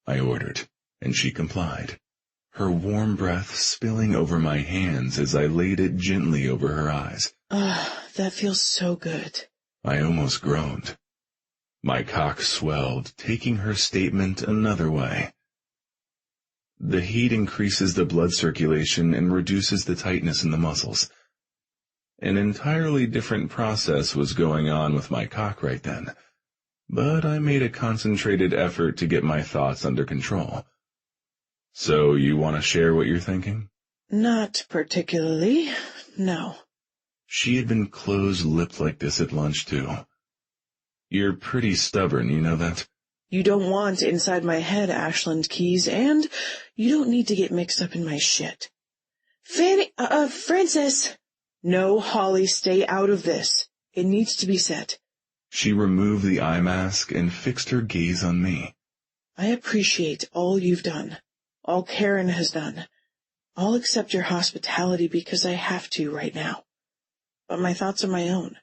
I ordered, and she complied, her warm breath spilling over my hands as I laid it gently over her eyes. That feels so good. I almost groaned. My cock swelled, taking her statement another way. The heat increases the blood circulation and reduces the tightness in the muscles. An entirely different process was going on with my cock right then, but I made a concentrated effort to get my thoughts under control. "So you want to share what you're thinking?" Not particularly, no. She had been close-lipped like this at lunch, too. "You're pretty stubborn, you know that?" You don't want inside my head, Ashland Keys, and you don't need to get mixed up in my shit. Francis! No, Holly, stay out of this. It needs to be said. She removed the eye mask and fixed her gaze on me. I appreciate all you've done, all Karen has done. I'll accept your hospitality because I have to right now. But my thoughts are my own.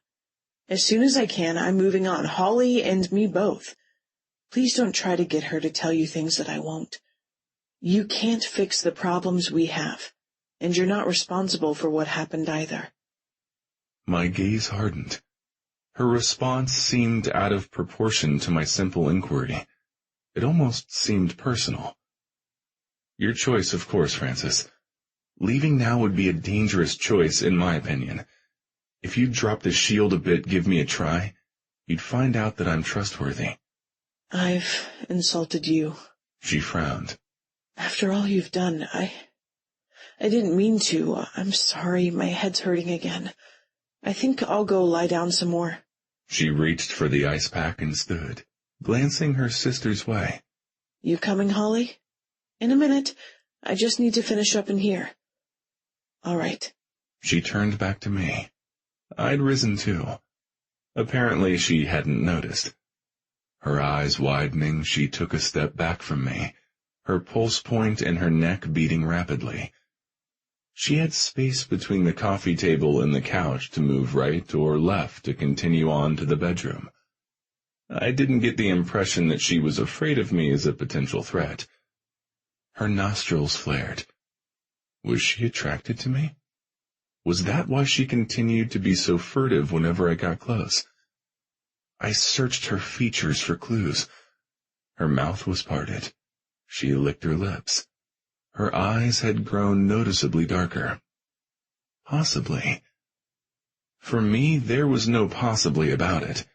As soon as I can, I'm moving on, Holly and me both. Please don't try to get her to tell you things that I won't. You can't fix the problems we have, and you're not responsible for what happened either. My gaze hardened. Her response seemed out of proportion to my simple inquiry. It almost seemed personal. Your choice, of course, Francis. Leaving now would be a dangerous choice, in my opinion. If you'd drop the shield a bit, give me a try, you'd find out that I'm trustworthy. I've insulted you. She frowned. After all you've done, I didn't mean to. I'm sorry, my head's hurting again. I think I'll go lie down some more. She reached for the ice pack and stood, glancing her sister's way. You coming, Holly? In a minute. I just need to finish up in here. All right. She turned back to me. I'd risen too. Apparently she hadn't noticed. Her eyes widening, she took a step back from me, her pulse point and her neck beating rapidly. She had space between the coffee table and the couch to move right or left to continue on to the bedroom. I didn't get the impression that she was afraid of me as a potential threat. Her nostrils flared. Was she attracted to me? Was that why she continued to be so furtive whenever I got close? I searched her features for clues. Her mouth was parted. She licked her lips. Her eyes had grown noticeably darker. Possibly. For me, there was no possibly about it.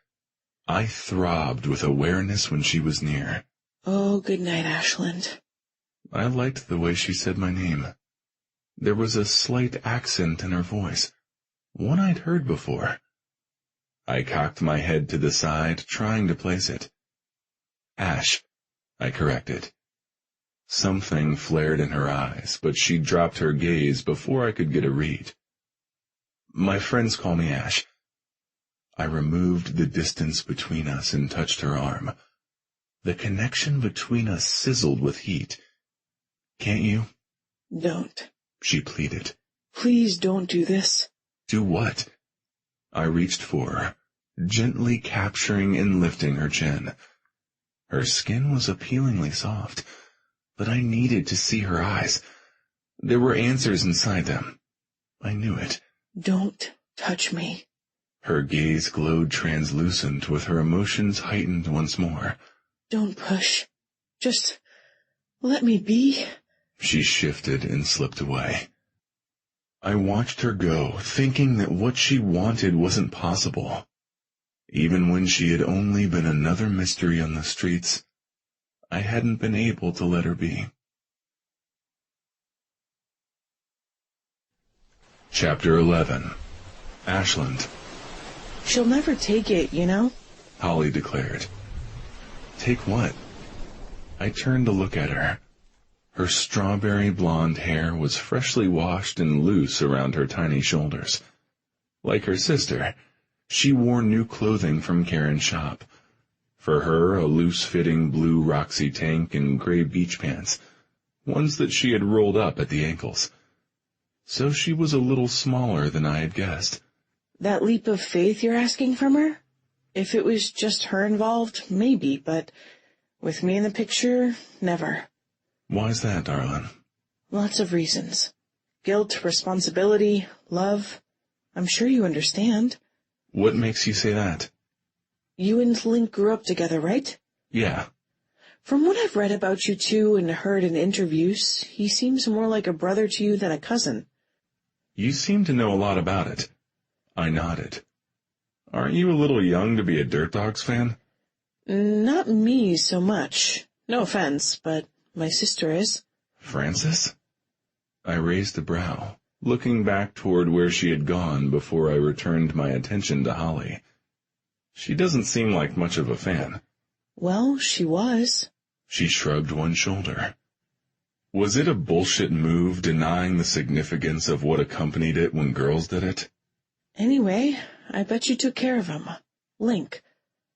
I throbbed with awareness when she was near. Oh, good night, Ashland. I liked the way she said my name. There was a slight accent in her voice, one I'd heard before. I cocked my head to the side, trying to place it. Ash, I corrected. Something flared in her eyes, but she dropped her gaze before I could get a read. My friends call me Ash. I removed the distance between us and touched her arm. The connection between us sizzled with heat. Can't you? Don't. She pleaded. Please don't do this. Do what? I reached for her, gently capturing and lifting her chin. Her skin was appealingly soft, but I needed to see her eyes. There were answers inside them. I knew it. Don't touch me. Her gaze glowed translucent, with her emotions heightened once more. Don't push. Just let me be. She shifted and slipped away. I watched her go, thinking that what she wanted wasn't possible. Even when she had only been another mystery on the streets, I hadn't been able to let her be. Chapter 11. Ashland. She'll never take it, you know? Holly declared. Take what? I turned to look at her. Her strawberry blonde hair was freshly washed and loose around her tiny shoulders. Like her sister, she wore new clothing from Karen's shop. For her, a loose-fitting blue Roxy tank and gray beach pants, ones that she had rolled up at the ankles. So she was a little smaller than I had guessed. That leap of faith you're asking from her? If it was just her involved, maybe, but with me in the picture, never. Why's that, darling? Lots of reasons. Guilt, responsibility, love. I'm sure you understand. What makes you say that? You and Link grew up together, right? Yeah. From what I've read about you two and heard in interviews, he seems more like a brother to you than a cousin. You seem to know a lot about it. I nodded. Aren't you a little young to be a Dirt Dogs fan? Not me so much. No offense, but my sister is. Francis? I raised a brow, looking back toward where she had gone before I returned my attention to Holly. She doesn't seem like much of a fan. Well, she was. She shrugged one shoulder. Was it a bullshit move denying the significance of what accompanied it when girls did it? Anyway, I bet you took care of him. Link.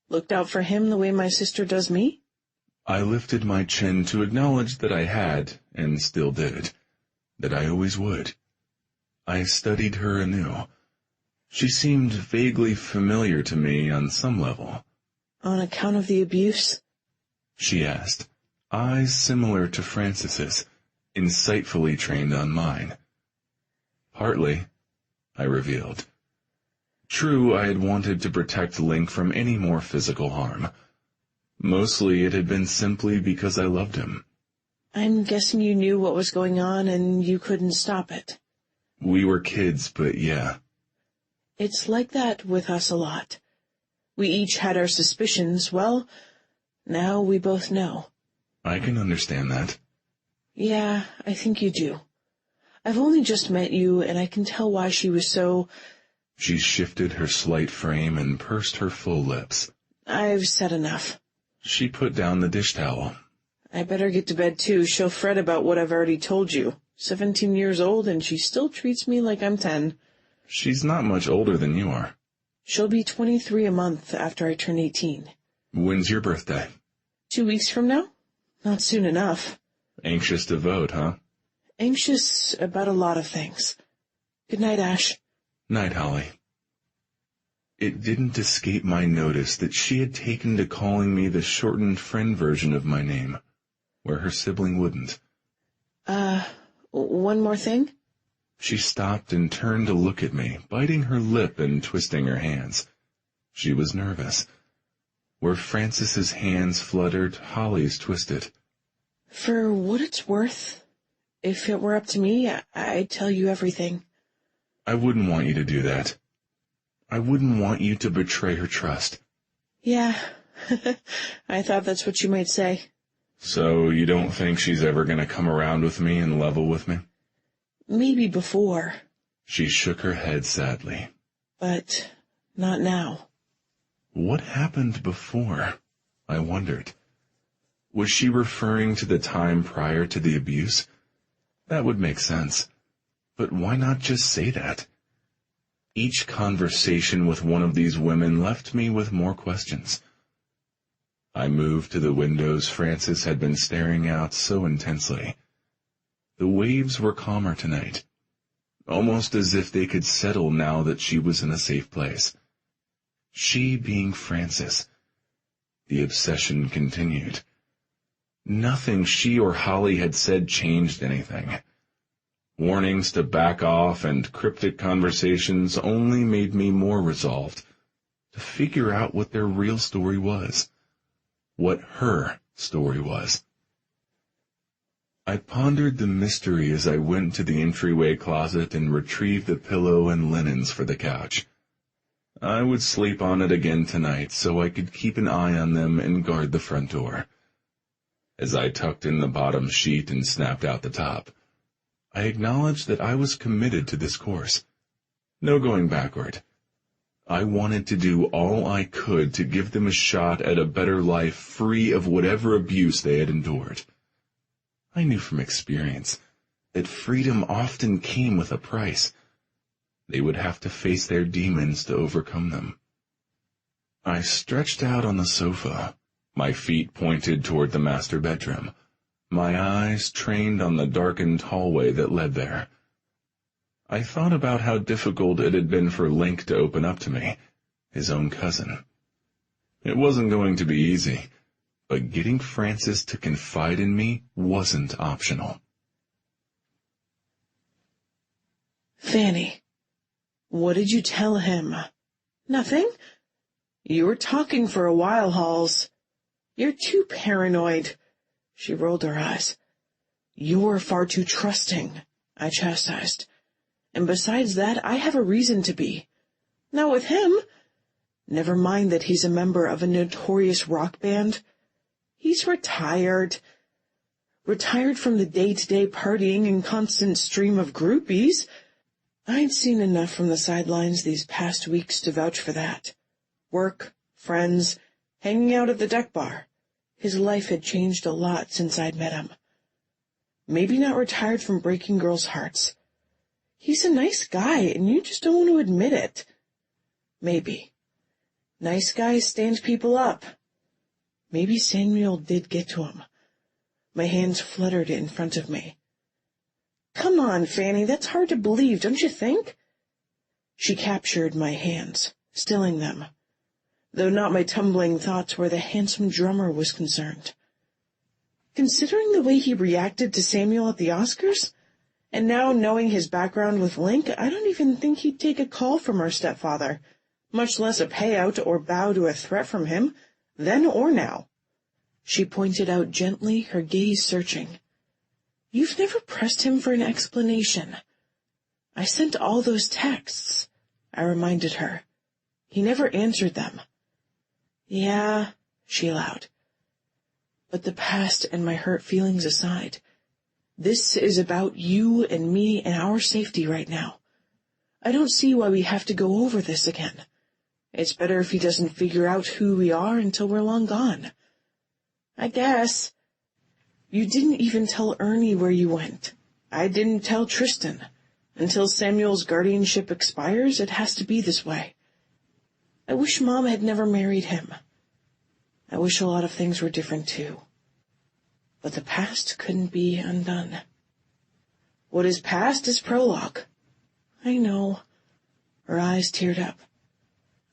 Looked out for him the way my sister does me? I lifted my chin to acknowledge that I had, and still did, that I always would. I studied her anew. She seemed vaguely familiar to me on some level. On account of the abuse? she asked, eyes similar to Francis's, insightfully trained on mine. Partly, I revealed. True, I had wanted to protect Link from any more physical harm. Mostly it had been simply because I loved him. I'm guessing you knew what was going on and you couldn't stop it. We were kids, but yeah. It's like that with us a lot. We each had our suspicions. Well, now we both know. I can understand that. Yeah, I think you do. I've only just met you, and I can tell why she was so... She shifted her slight frame and pursed her full lips. I've said enough. She put down the dish towel. I better get to bed, too. She'll fret about what I've already told you. 17 years old, and she still treats me like I'm 10. She's not much older than you are. She'll be 23 a month after I turn 18. When's your birthday? 2 weeks from now? Not soon enough. Anxious to vote, huh? Anxious about a lot of things. Good night, Ash. Night, Holly. It didn't escape my notice that she had taken to calling me the shortened friend version of my name, where her sibling wouldn't. One more thing? She stopped and turned to look at me, biting her lip and twisting her hands. She was nervous. Where Francis's hands fluttered, Holly's twisted. For what it's worth, if it were up to me, I'd tell you everything. I wouldn't want you to do that. I wouldn't want you to betray her trust. Yeah, I thought that's what you might say. So you don't think she's ever going to come around with me and level with me? Maybe before. She shook her head sadly. But not now. What happened before? I wondered. Was she referring to the time prior to the abuse? That would make sense. But why not just say that? Each conversation with one of these women left me with more questions. I moved to the windows Francis had been staring out so intensely. The waves were calmer tonight, almost as if they could settle now that she was in a safe place. She being Francis. The obsession continued. Nothing she or Holly had said changed anything. Warnings to back off and cryptic conversations only made me more resolved to figure out what their real story was. What her story was. I pondered the mystery as I went to the entryway closet and retrieved the pillow and linens for the couch. I would sleep on it again tonight so I could keep an eye on them and guard the front door. As I tucked in the bottom sheet and snapped out the top, I acknowledged that I was committed to this course. No going backward. I wanted to do all I could to give them a shot at a better life free of whatever abuse they had endured. I knew from experience that freedom often came with a price. They would have to face their demons to overcome them. I stretched out on the sofa, my feet pointed toward the master bedroom, my eyes trained on the darkened hallway that led there. I thought about how difficult it had been for Link to open up to me, his own cousin. It wasn't going to be easy, but getting Francis to confide in me wasn't optional. Fanny, what did you tell him? Nothing? You were talking for a while, Halls. You're too paranoid. She rolled her eyes. You're far too trusting, I chastised. And besides that, I have a reason to be. Not with him. Never mind that he's a member of a notorious rock band. He's retired. Retired from the day-to-day partying and constant stream of groupies. I'd seen enough from the sidelines these past weeks to vouch for that. Work, friends, hanging out at the deck bar. His life had changed a lot since I'd met him. Maybe not retired from breaking girls' hearts. He's a nice guy, and you just don't want to admit it. Maybe. Nice guys stand people up. Maybe Samuel did get to him. My hands fluttered in front of me. Come on, Fanny, that's hard to believe, don't you think? She captured my hands, stilling them, though not my tumbling thoughts where the handsome drummer was concerned. Considering the way he reacted to Samuel at the Oscars, and now knowing his background with Link, I don't even think he'd take a call from our stepfather, much less a payout or bow to a threat from him, then or now. She pointed out gently, her gaze searching. You've never pressed him for an explanation. I sent all those texts, I reminded her. He never answered them. Yeah, she allowed. But the past and my hurt feelings aside, this is about you and me and our safety right now. I don't see why we have to go over this again. It's better if he doesn't figure out who we are until we're long gone. I guess. You didn't even tell Ernie where you went. I didn't tell Tristan. Until Samuel's guardianship expires, it has to be this way. I wish Mom had never married him. I wish a lot of things were different too. But the past couldn't be undone. What is past is prologue. I know. Her eyes teared up.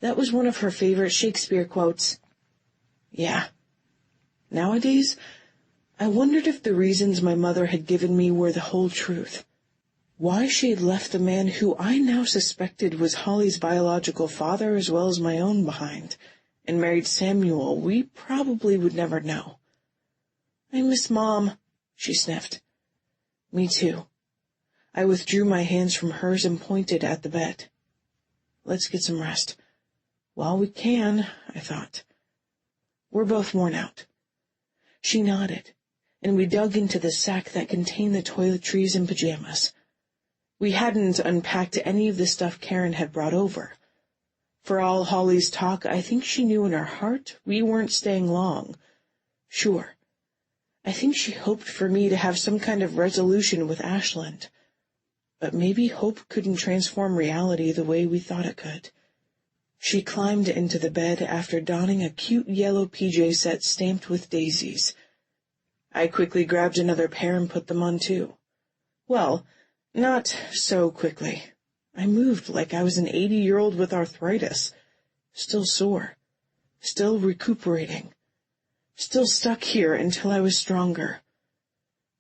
That was one of her favorite Shakespeare quotes. Yeah. Nowadays, I wondered if the reasons my mother had given me were the whole truth. Why she had left the man who I now suspected was Holly's biological father as well as my own behind, and married Samuel, we probably would never know. I miss Mom, she sniffed. Me too. I withdrew my hands from hers and pointed at the bed. Let's get some rest. While we can, I thought. We're both worn out. She nodded, and we dug into the sack that contained the toiletries and pajamas. We hadn't unpacked any of the stuff Karen had brought over. For all Holly's talk, I think she knew in her heart we weren't staying long. Sure. I think she hoped for me to have some kind of resolution with Ashland. But maybe hope couldn't transform reality the way we thought it could. She climbed into the bed after donning a cute yellow PJ set stamped with daisies. I quickly grabbed another pair and put them on too. Well, not so quickly. I moved like I was an 80-year-old with arthritis. Still sore. Still recuperating. Still stuck here until I was stronger.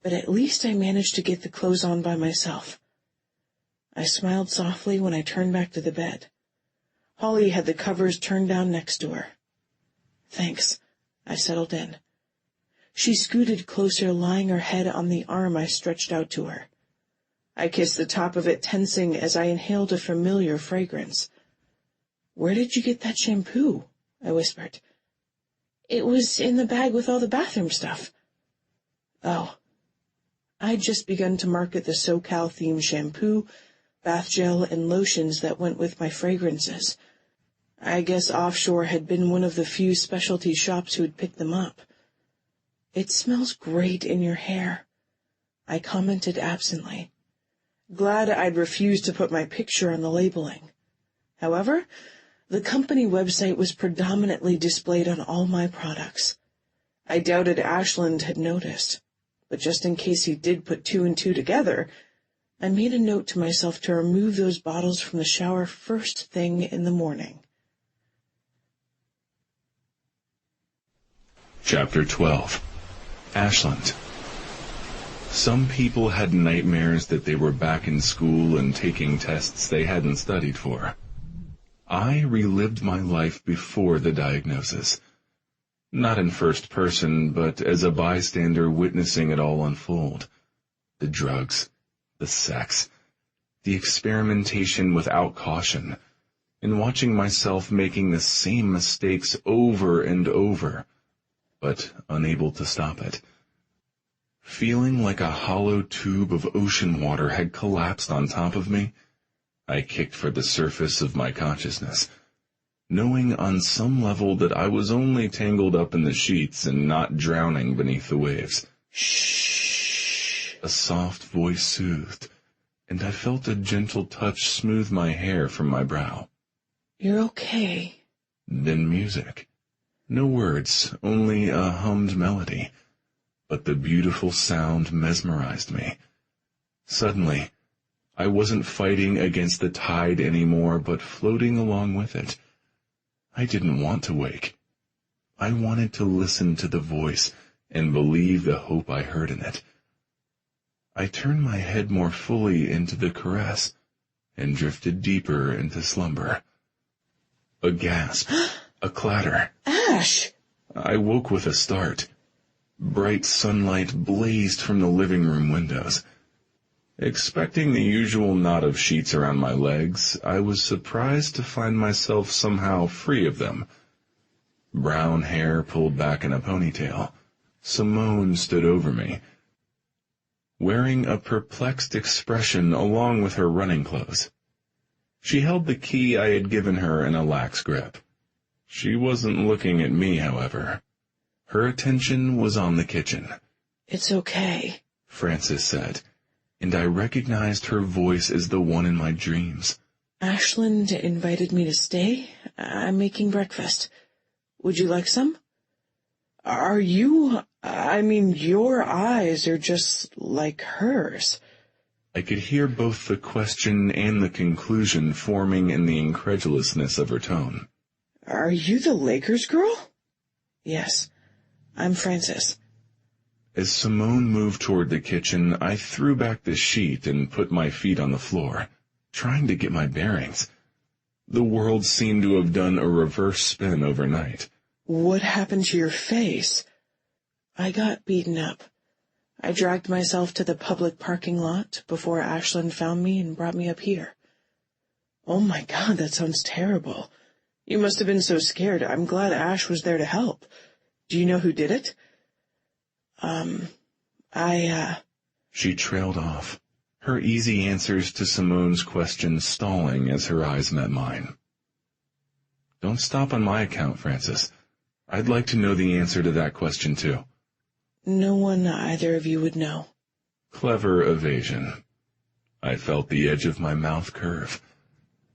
But at least I managed to get the clothes on by myself. I smiled softly when I turned back to the bed. Holly had the covers turned down next to her. Thanks, I settled in. She scooted closer, lying her head on the arm I stretched out to her. I kissed the top of it, tensing as I inhaled a familiar fragrance. Where did you get that shampoo? I whispered. It was in the bag with all the bathroom stuff. Oh. I'd just begun to market the SoCal-themed shampoo, bath gel, and lotions that went with my fragrances. I guess Offshore had been one of the few specialty shops who'd picked them up. It smells great in your hair, I commented absently. Glad I'd refused to put my picture on the labeling. However, the company website was predominantly displayed on all my products. I doubted Ashland had noticed, but just in case he did put two and two together, I made a note to myself to remove those bottles from the shower first thing in the morning. Chapter 12. Ashland. Some people had nightmares that they were back in school and taking tests they hadn't studied for. I relived my life before the diagnosis. Not in first person, but as a bystander witnessing it all unfold. The drugs, the sex, the experimentation without caution, and watching myself making the same mistakes over and over, but unable to stop it. Feeling like a hollow tube of ocean water had collapsed on top of me, I kicked for the surface of my consciousness, knowing on some level that I was only tangled up in the sheets and not drowning beneath the waves. Shh! A soft voice soothed, and I felt a gentle touch smooth my hair from my brow. You're okay. Then music. No words, only a hummed melody. But the beautiful sound mesmerized me. Suddenly, I wasn't fighting against the tide anymore, but floating along with it. I didn't want to wake. I wanted to listen to the voice, and believe the hope I heard in it. I turned my head more fully into the caress and drifted deeper into slumber. A gasp, a clatter. Ash! I woke with a start. Bright sunlight blazed from the living room windows. Expecting the usual knot of sheets around my legs, I was surprised to find myself somehow free of them. Brown hair pulled back in a ponytail, Simone stood over me, wearing a perplexed expression along with her running clothes. She held the key I had given her in a lax grip. She wasn't looking at me, however. Her attention was on the kitchen. "It's okay," Frances said, and I recognized her voice as the one in my dreams. "Ashland invited me to stay. I'm making breakfast. Would you like some? Your eyes are just like hers." I could hear both the question and the conclusion forming in the incredulousness of her tone. "Are you the Lakers girl?" "Yes, I'm Frances." As Simone moved toward the kitchen, I threw back the sheet and put my feet on the floor, trying to get my bearings. The world seemed to have done a reverse spin overnight. "What happened to your face?" "I got beaten up. I dragged myself to the public parking lot before Ashland found me and brought me up here." "Oh my God, that sounds terrible. You must have been so scared. I'm glad Ash was there to help. Do you know who did it?" She trailed off, her easy answers to Simone's questions stalling as her eyes met mine. "Don't stop on my account, Frances. I'd like to know the answer to that question, too." "No one either of you would know." Clever evasion. I felt the edge of my mouth curve.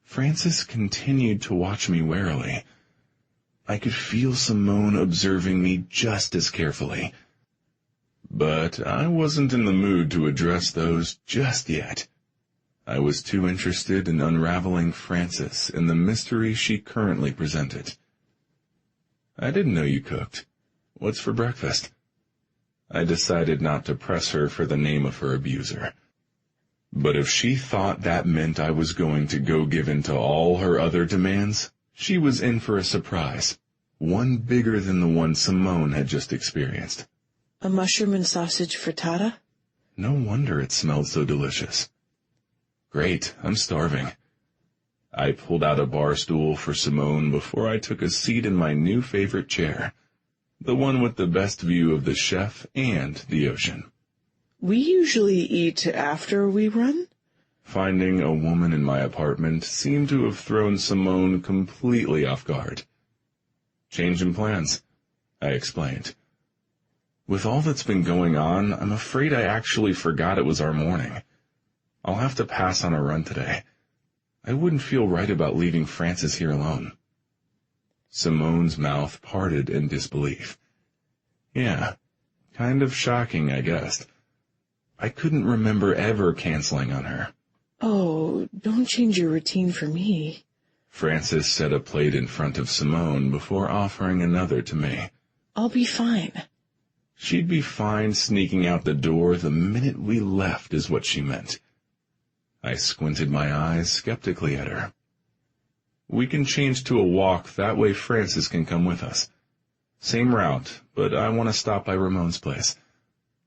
Frances continued to watch me warily. I could feel Simone observing me just as carefully. But I wasn't in the mood to address those just yet. I was too interested in unraveling Frances and the mystery she currently presented. "I didn't know you cooked. What's for breakfast?" I decided not to press her for the name of her abuser. But if she thought that meant I was going to go give in to all her other demands, she was in for a surprise, one bigger than the one Simone had just experienced. "A mushroom and sausage frittata?" No wonder it smelled so delicious. "Great, I'm starving." I pulled out a bar stool for Simone before I took a seat in my new favorite chair, the one with the best view of the chef and the ocean. "We usually eat after we run?" Finding a woman in my apartment seemed to have thrown Simone completely off guard. "Change in plans," I explained. "With all that's been going on, I'm afraid I actually forgot it was our morning. I'll have to pass on a run today. I wouldn't feel right about leaving Frances here alone." Simone's mouth parted in disbelief. Yeah, kind of shocking, I guessed. I couldn't remember ever canceling on her. "Oh, don't change your routine for me." Frances set a plate in front of Simone before offering another to me. "I'll be fine." She'd be fine sneaking out the door the minute we left is what she meant. I squinted my eyes skeptically at her. "We can change to a walk, that way Frances can come with us. Same route, but I want to stop by Ramon's place.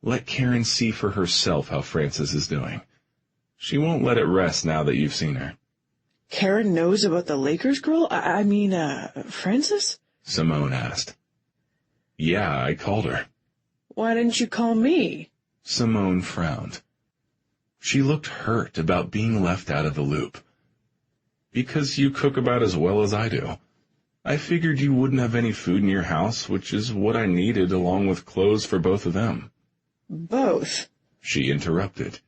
Let Karen see for herself how Frances is doing. She won't let it rest now that you've seen her." "Karen knows about the Lakers girl? Frances?" Simone asked. "Yeah, I called her." "Why didn't you call me?" Simone frowned. She looked hurt about being left out of the loop. "Because you cook about as well as I do. I figured you wouldn't have any food in your house, which is what I needed along with clothes for both of them." "Both?" She interrupted,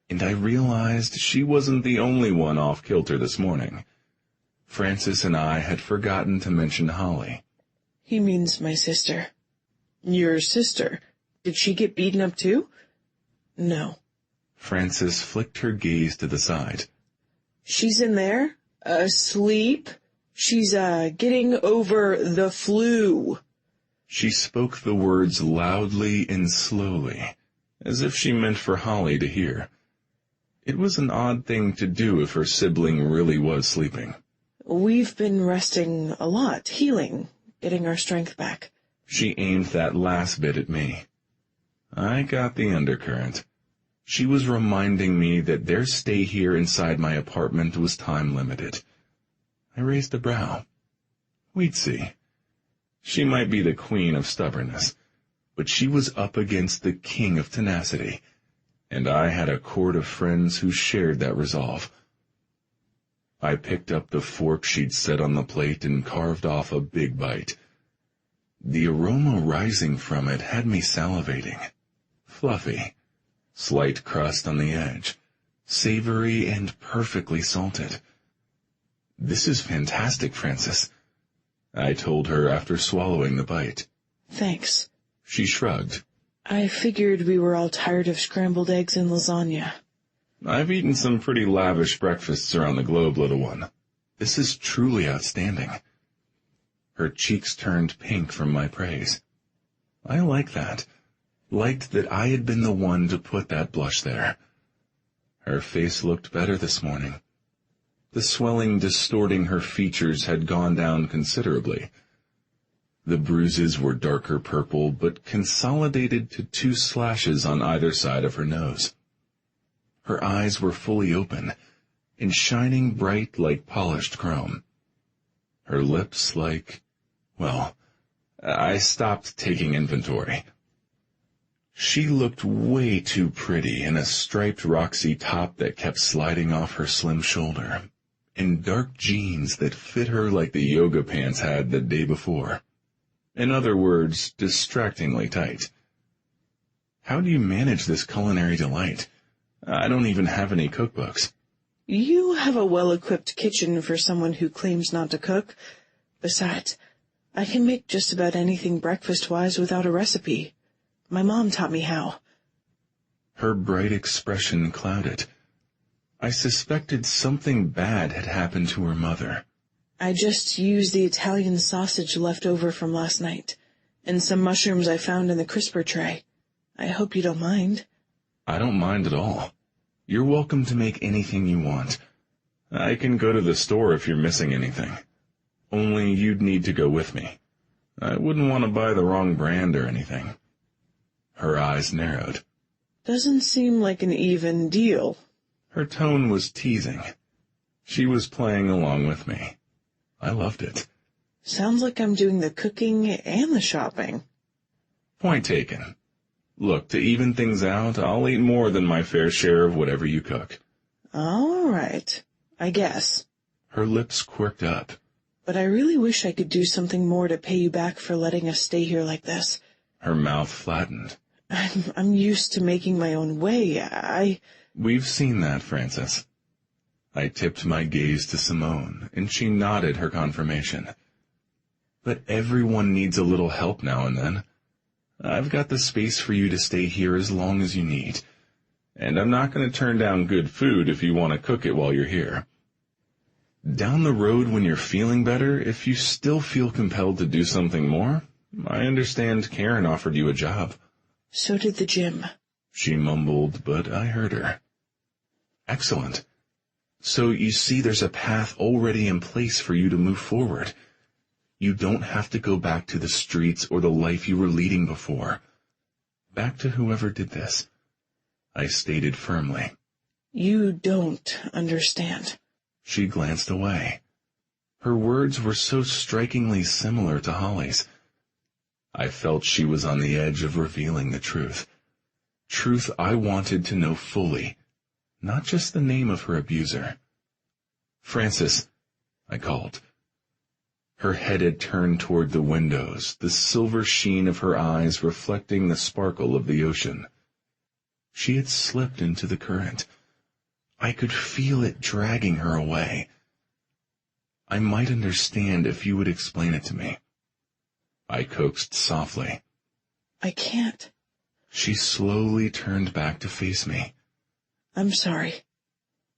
and I realized she wasn't the only one off kilter this morning. Frances and I had forgotten to mention Holly. "He means my sister." "Your sister? Did she get beaten up too?" "No." Frances flicked her gaze to the side. "She's in there, asleep. She's getting over the flu." She spoke the words loudly and slowly, as if she meant for Holly to hear. It was an odd thing to do if her sibling really was sleeping. We've been resting a lot, healing, getting our strength back. She aimed that last bit at me. I got the undercurrent. She was reminding me that their stay here inside my apartment was time-limited. I raised a brow. We'd see. She might be the queen of stubbornness, but she was up against the king of tenacity, and I had a court of friends who shared that resolve. I picked up the fork she'd set on the plate and carved off a big bite. The aroma rising from it had me salivating. Fluffy, slight crust on the edge, savory and perfectly salted. "This is fantastic, Frances," I told her after swallowing the bite. Thanks. She shrugged. I figured we were all tired of scrambled eggs and lasagna. I've eaten some pretty lavish breakfasts around the globe, little one. This is truly outstanding. Her cheeks turned pink from my praise. I liked that. Liked that I had been the one to put that blush there. Her face looked better this morning. The swelling distorting her features had gone down considerably. The bruises were darker purple, but consolidated to 2 slashes on either side of her nose. Her eyes were fully open, and shining bright like polished chrome. Her lips well, I stopped taking inventory. She looked way too pretty in a striped Roxy top that kept sliding off her slim shoulder, and dark jeans that fit her like the yoga pants had the day before. In other words, distractingly tight. How do you manage this culinary delight? I don't even have any cookbooks. You have a well-equipped kitchen for someone who claims not to cook. Besides, I can make just about anything breakfast-wise without a recipe. My mom taught me how. Her bright expression clouded. I suspected something bad had happened to her mother. I just used the Italian sausage left over from last night, and some mushrooms I found in the crisper tray. I hope you don't mind. I don't mind at all. You're welcome to make anything you want. I can go to the store if you're missing anything. Only you'd need to go with me. I wouldn't want to buy the wrong brand or anything. Her eyes narrowed. Doesn't seem like an even deal. Her tone was teasing. She was playing along with me. I loved it. Sounds like I'm doing the cooking and the shopping. Point taken. Look, to even things out, I'll eat more than my fair share of whatever you cook. All right, I guess. Her lips quirked up. But I really wish I could do something more to pay you back for letting us stay here like this. Her mouth flattened. I'm used to making my own way. We've seen that, Frances. I tipped my gaze to Simone, and she nodded her confirmation. But everyone needs a little help now and then. I've got the space for you to stay here as long as you need, and I'm not going to turn down good food if you want to cook it while you're here. Down the road when you're feeling better, if you still feel compelled to do something more, I understand Karen offered you a job. So did the gym. She mumbled, but I heard her. Excellent. So you see there's a path already in place for you to move forward. You don't have to go back to the streets or the life you were leading before. Back to whoever did this, I stated firmly. You don't understand. She glanced away. Her words were so strikingly similar to Holly's. I felt she was on the edge of revealing the truth. Truth I wanted to know fully, not just the name of her abuser. Frances, I called. Her head had turned toward the windows, the silver sheen of her eyes reflecting the sparkle of the ocean. She had slipped into the current. I could feel it dragging her away. I might understand if you would explain it to me. I coaxed softly. I can't. She slowly turned back to face me. I'm sorry.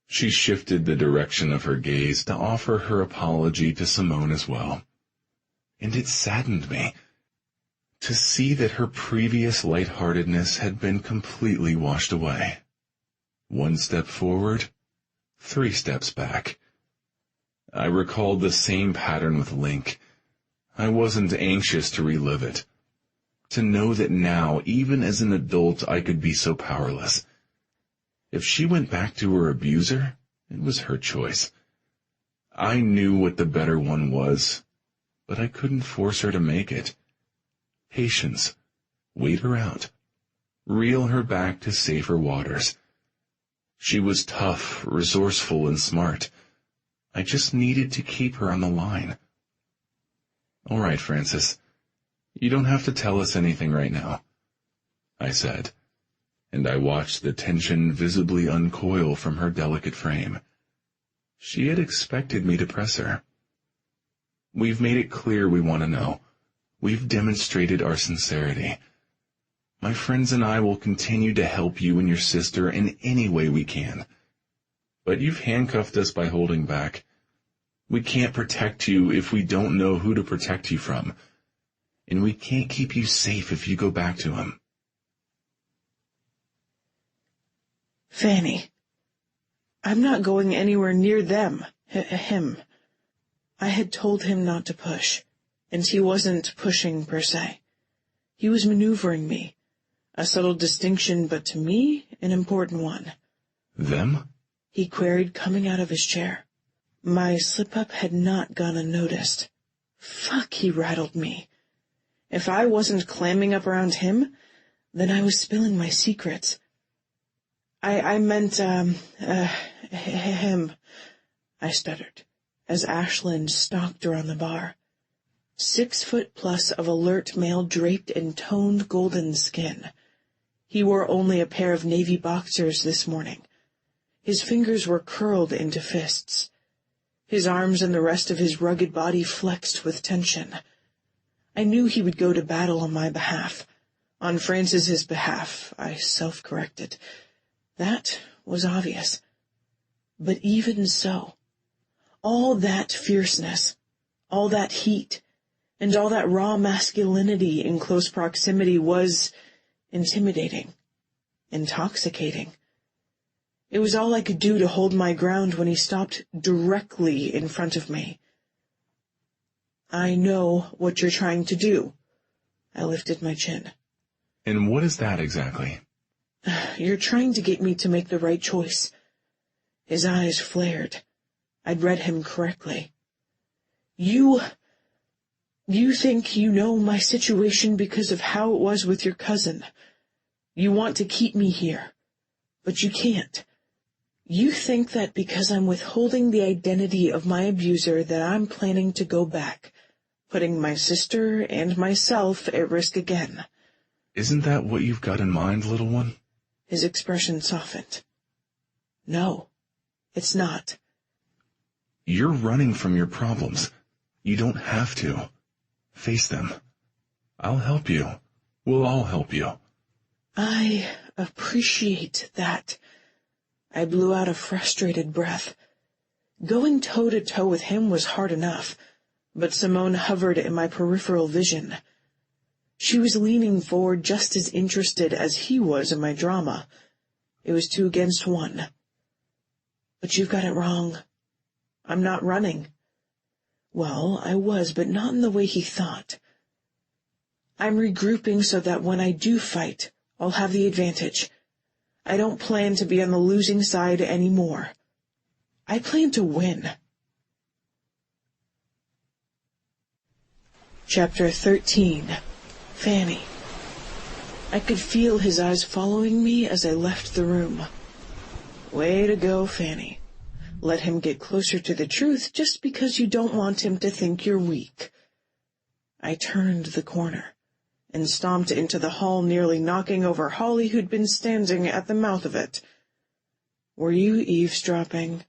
She shifted the direction of her gaze to offer her apology to Simone as well. And it saddened me. to see that her previous lightheartedness had been completely washed away. 1 step forward, 3 steps back. I recalled the same pattern with Link. I wasn't anxious to relive it. To know that now, even as an adult, I could be so powerless. If she went back to her abuser, it was her choice. I knew what the better one was, but I couldn't force her to make it. Patience. Wait her out. Reel her back to safer waters. She was tough, resourceful, and smart. I just needed to keep her on the line. All right, Francis. You don't have to tell us anything right now, I said, and I watched the tension visibly uncoil from her delicate frame. She had expected me to press her. We've made it clear we want to know. We've demonstrated our sincerity. My friends and I will continue to help you and your sister in any way we can. But you've handcuffed us by holding back. We can't protect you if we don't know who to protect you from. And we can't keep you safe if you go back to him. Fanny, I'm not going anywhere near them, him. I had told him not to push, and he wasn't pushing per se. He was maneuvering me. A subtle distinction, but to me, an important one. Them? He queried, coming out of his chair. My slip-up had not gone unnoticed. Fuck, he rattled me. If I wasn't clamming up around him, then I was spilling my secrets. I meant, him, I stuttered, as Ashland stalked around the bar. 6 foot plus of alert male draped in toned golden skin. He wore only a pair of navy boxers this morning. His fingers were curled into fists. His arms and the rest of his rugged body flexed with tension. I knew he would go to battle on my behalf. On Francis's behalf, I self-corrected. That was obvious. But even so, all that fierceness, all that heat, and all that raw masculinity in close proximity was intimidating, intoxicating. It was all I could do to hold my ground when he stopped directly in front of me. I know what you're trying to do. I lifted my chin. And what is that exactly? You're trying to get me to make the right choice. His eyes flared. I'd read him correctly. You think you know my situation because of how it was with your cousin. You want to keep me here, but you can't. You think that because I'm withholding the identity of my abuser that I'm planning to go back, putting my sister and myself at risk again. Isn't that what you've got in mind, little one? His expression softened. No, it's not. You're running from your problems. You don't have to. Face them. I'll help you. We'll all help you. I appreciate that. I blew out a frustrated breath. Going toe-to-toe with him was hard enough, but Simone hovered in my peripheral vision. She was leaning forward just as interested as he was in my drama. It was 2 against 1. But you've got it wrong. I'm not running. Well, I was, but not in the way he thought. I'm regrouping so that when I do fight, I'll have the advantage. I don't plan to be on the losing side anymore. I plan to win. Chapter 13. Fanny. I could feel his eyes following me as I left the room. Way to go, Fanny. Let him get closer to the truth just because you don't want him to think you're weak. I turned the corner and stomped into the hall, nearly knocking over Holly, who'd been standing at the mouth of it. Were you eavesdropping?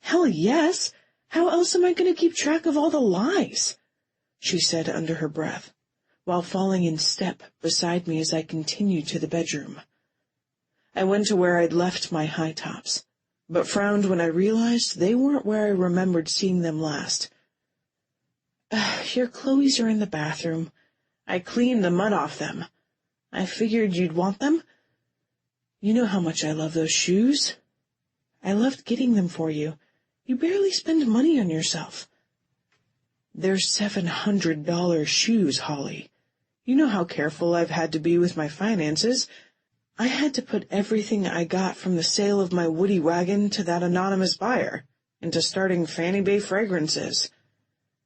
Hell yes! How else am I going to keep track of all the lies? She said under her breath, while falling in step beside me as I continued to the bedroom. I went to where I'd left my high tops, but frowned when I realized they weren't where I remembered seeing them last. Your Chloe's are in the bathroom. I cleaned the mud off them. I figured you'd want them. You know how much I love those shoes. I loved getting them for you. You barely spend money on yourself. They're $700 shoes, Holly. You know how careful I've had to be with my finances. I had to put everything I got from the sale of my Woody wagon to that anonymous buyer, into starting Fanny Bay Fragrances.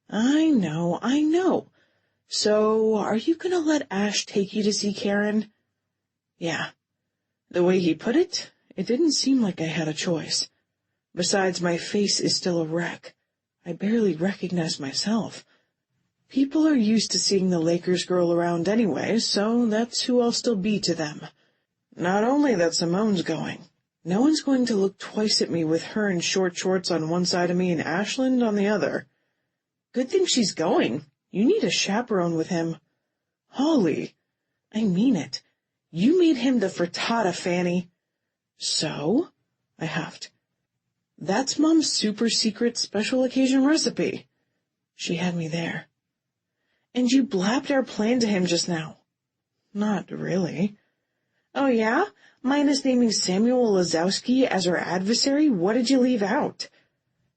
I know. So, are you going to let Ash take you to see Karen? Yeah. The way he put it, it didn't seem like I had a choice. Besides, my face is still a wreck. I barely recognize myself. People are used to seeing the Lakers girl around anyway, so that's who I'll still be to them. Not only that Simone's going, no one's going to look twice at me with her in short shorts on one side of me and Ashland on the other. Good thing she's going. You need a chaperone with him. Holly, I mean it. You made him the frittata, Fanny. So? I huffed. That's Mom's super secret special occasion recipe. She had me there. And you blabbed our plan to him just now. Not really. Oh, yeah? Minus naming Samuel Lazowski as our adversary, what did you leave out?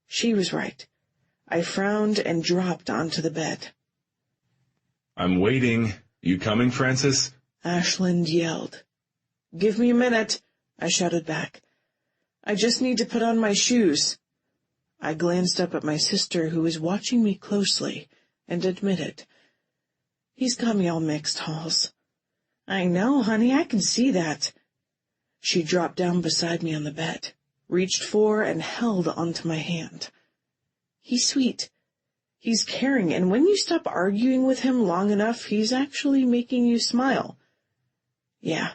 She was right. I frowned and dropped onto the bed. I'm waiting. You coming, Francis? Ashland yelled. Give me a minute, I shouted back. I just need to put on my shoes. I glanced up at my sister, who was watching me closely, and admitted, He's got me all mixed, Halls. I know, honey, I can see that. She dropped down beside me on the bed, reached for and held onto my hand. He's sweet. He's caring, and when you stop arguing with him long enough, he's actually making you smile. Yeah.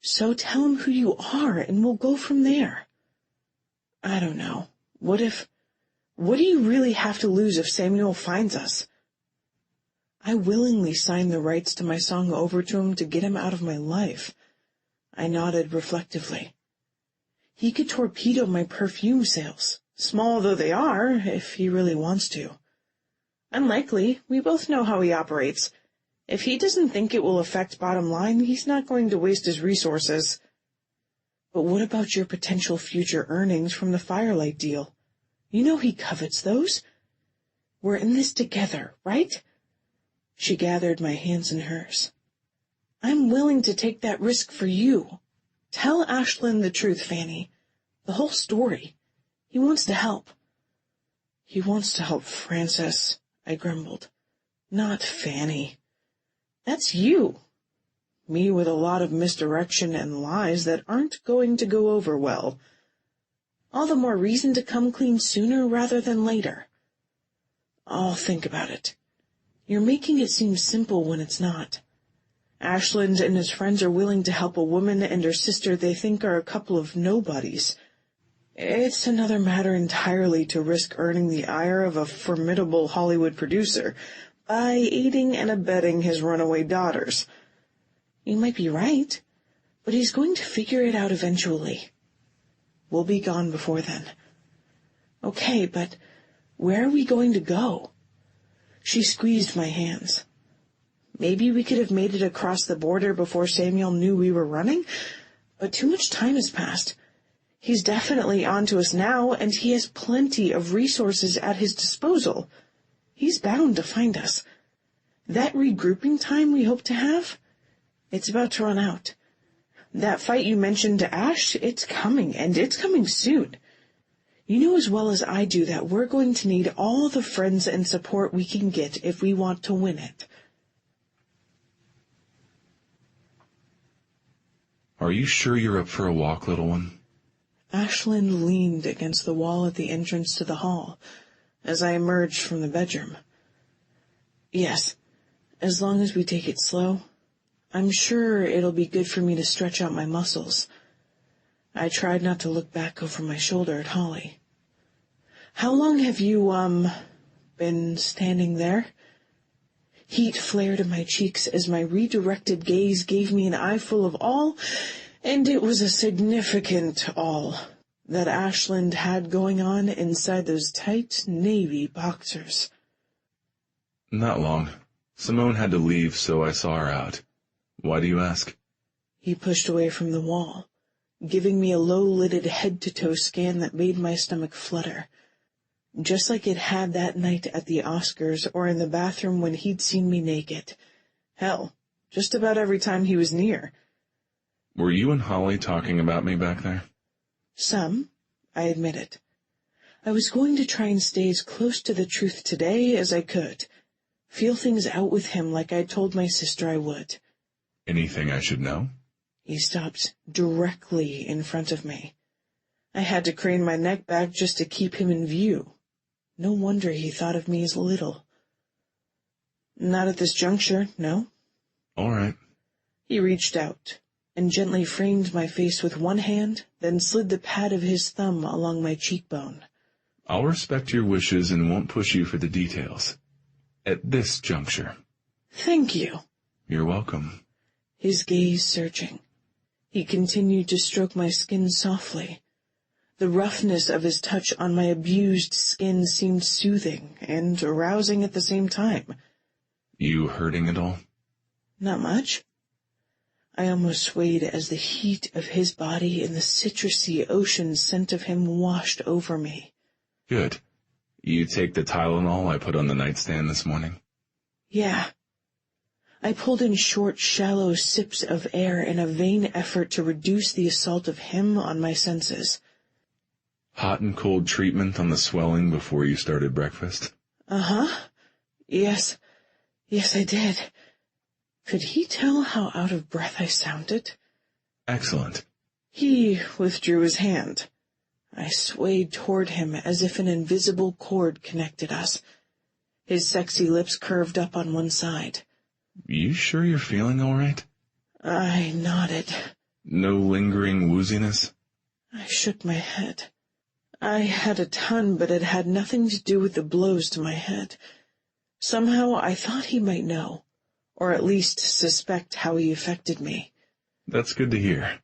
So tell him who you are, and we'll go from there. I don't know. What do you really have to lose if Samuel finds us? I willingly signed the rights to my song over to him to get him out of my life. I nodded reflectively. He could torpedo my perfume sales, small though they are, if he really wants to. Unlikely. We both know how he operates. If he doesn't think it will affect bottom line, he's not going to waste his resources. But what about your potential future earnings from the Firelight deal? You know he covets those. We're in this together, right? She gathered my hands in hers. I'm willing to take that risk for you. Tell Ashland the truth, Fanny. The whole story. He wants to help. He wants to help Francis, I grumbled. Not Fanny. That's you. Me with a lot of misdirection and lies that aren't going to go over well. All the more reason to come clean sooner rather than later. I'll think about it. You're making it seem simple when it's not. Ashland and his friends are willing to help a woman and her sister they think are a couple of nobodies. It's another matter entirely to risk earning the ire of a formidable Hollywood producer by aiding and abetting his runaway daughters. You might be right, but he's going to figure it out eventually. We'll be gone before then. Okay, but where are we going to go? She squeezed my hands. Maybe we could have made it across the border before Samuel knew we were running, but too much time has passed. He's definitely on to us now, and he has plenty of resources at his disposal. He's bound to find us. That regrouping time we hope to have, it's about to run out. That fight you mentioned to Ash, it's coming, and it's coming soon. You know as well as I do that we're going to need all the friends and support we can get if we want to win it. Are you sure you're up for a walk, little one? Ashland leaned against the wall at the entrance to the hall as I emerged from the bedroom. Yes, as long as we take it slow. I'm sure it'll be good for me to stretch out my muscles. I tried not to look back over my shoulder at Holly. How long have you, been standing there? Heat flared in my cheeks as my redirected gaze gave me an eyeful of all, and it was a significant all, that Ashland had going on inside those tight navy boxers. Not long. Simone had to leave, so I saw her out. Why do you ask? He pushed away from the wall, giving me a low-lidded head-to-toe scan that made my stomach flutter, just like it had that night at the Oscars or in the bathroom when he'd seen me naked. Hell, just about every time he was near. Were you and Holly talking about me back there? Some, I admitted. I was going to try and stay as close to the truth today as I could, feel things out with him like I'd told my sister I would. Anything I should know? He stopped directly in front of me. I had to crane my neck back just to keep him in view. No wonder he thought of me as little. Not at this juncture, no. All right. He reached out and gently framed my face with one hand, then slid the pad of his thumb along my cheekbone. I'll respect your wishes and won't push you for the details. At this juncture. Thank you. You're welcome. His gaze searching. He continued to stroke my skin softly. The roughness of his touch on my abused skin seemed soothing and arousing at the same time. You hurting at all? Not much. I almost swayed as the heat of his body and the citrusy ocean scent of him washed over me. Good. You take the Tylenol I put on the nightstand this morning? Yeah. I pulled in short, shallow sips of air in a vain effort to reduce the assault of him on my senses. Hot and cold treatment on the swelling before you started breakfast? Uh-huh. Yes, I did. Could he tell how out of breath I sounded? Excellent. He withdrew his hand. I swayed toward him as if an invisible cord connected us. His sexy lips curved up on one side. You sure you're feeling all right? I nodded. No lingering wooziness? I shook my head. I had a ton, but it had nothing to do with the blows to my head. Somehow I thought he might know, or at least suspect how he affected me. That's good to hear.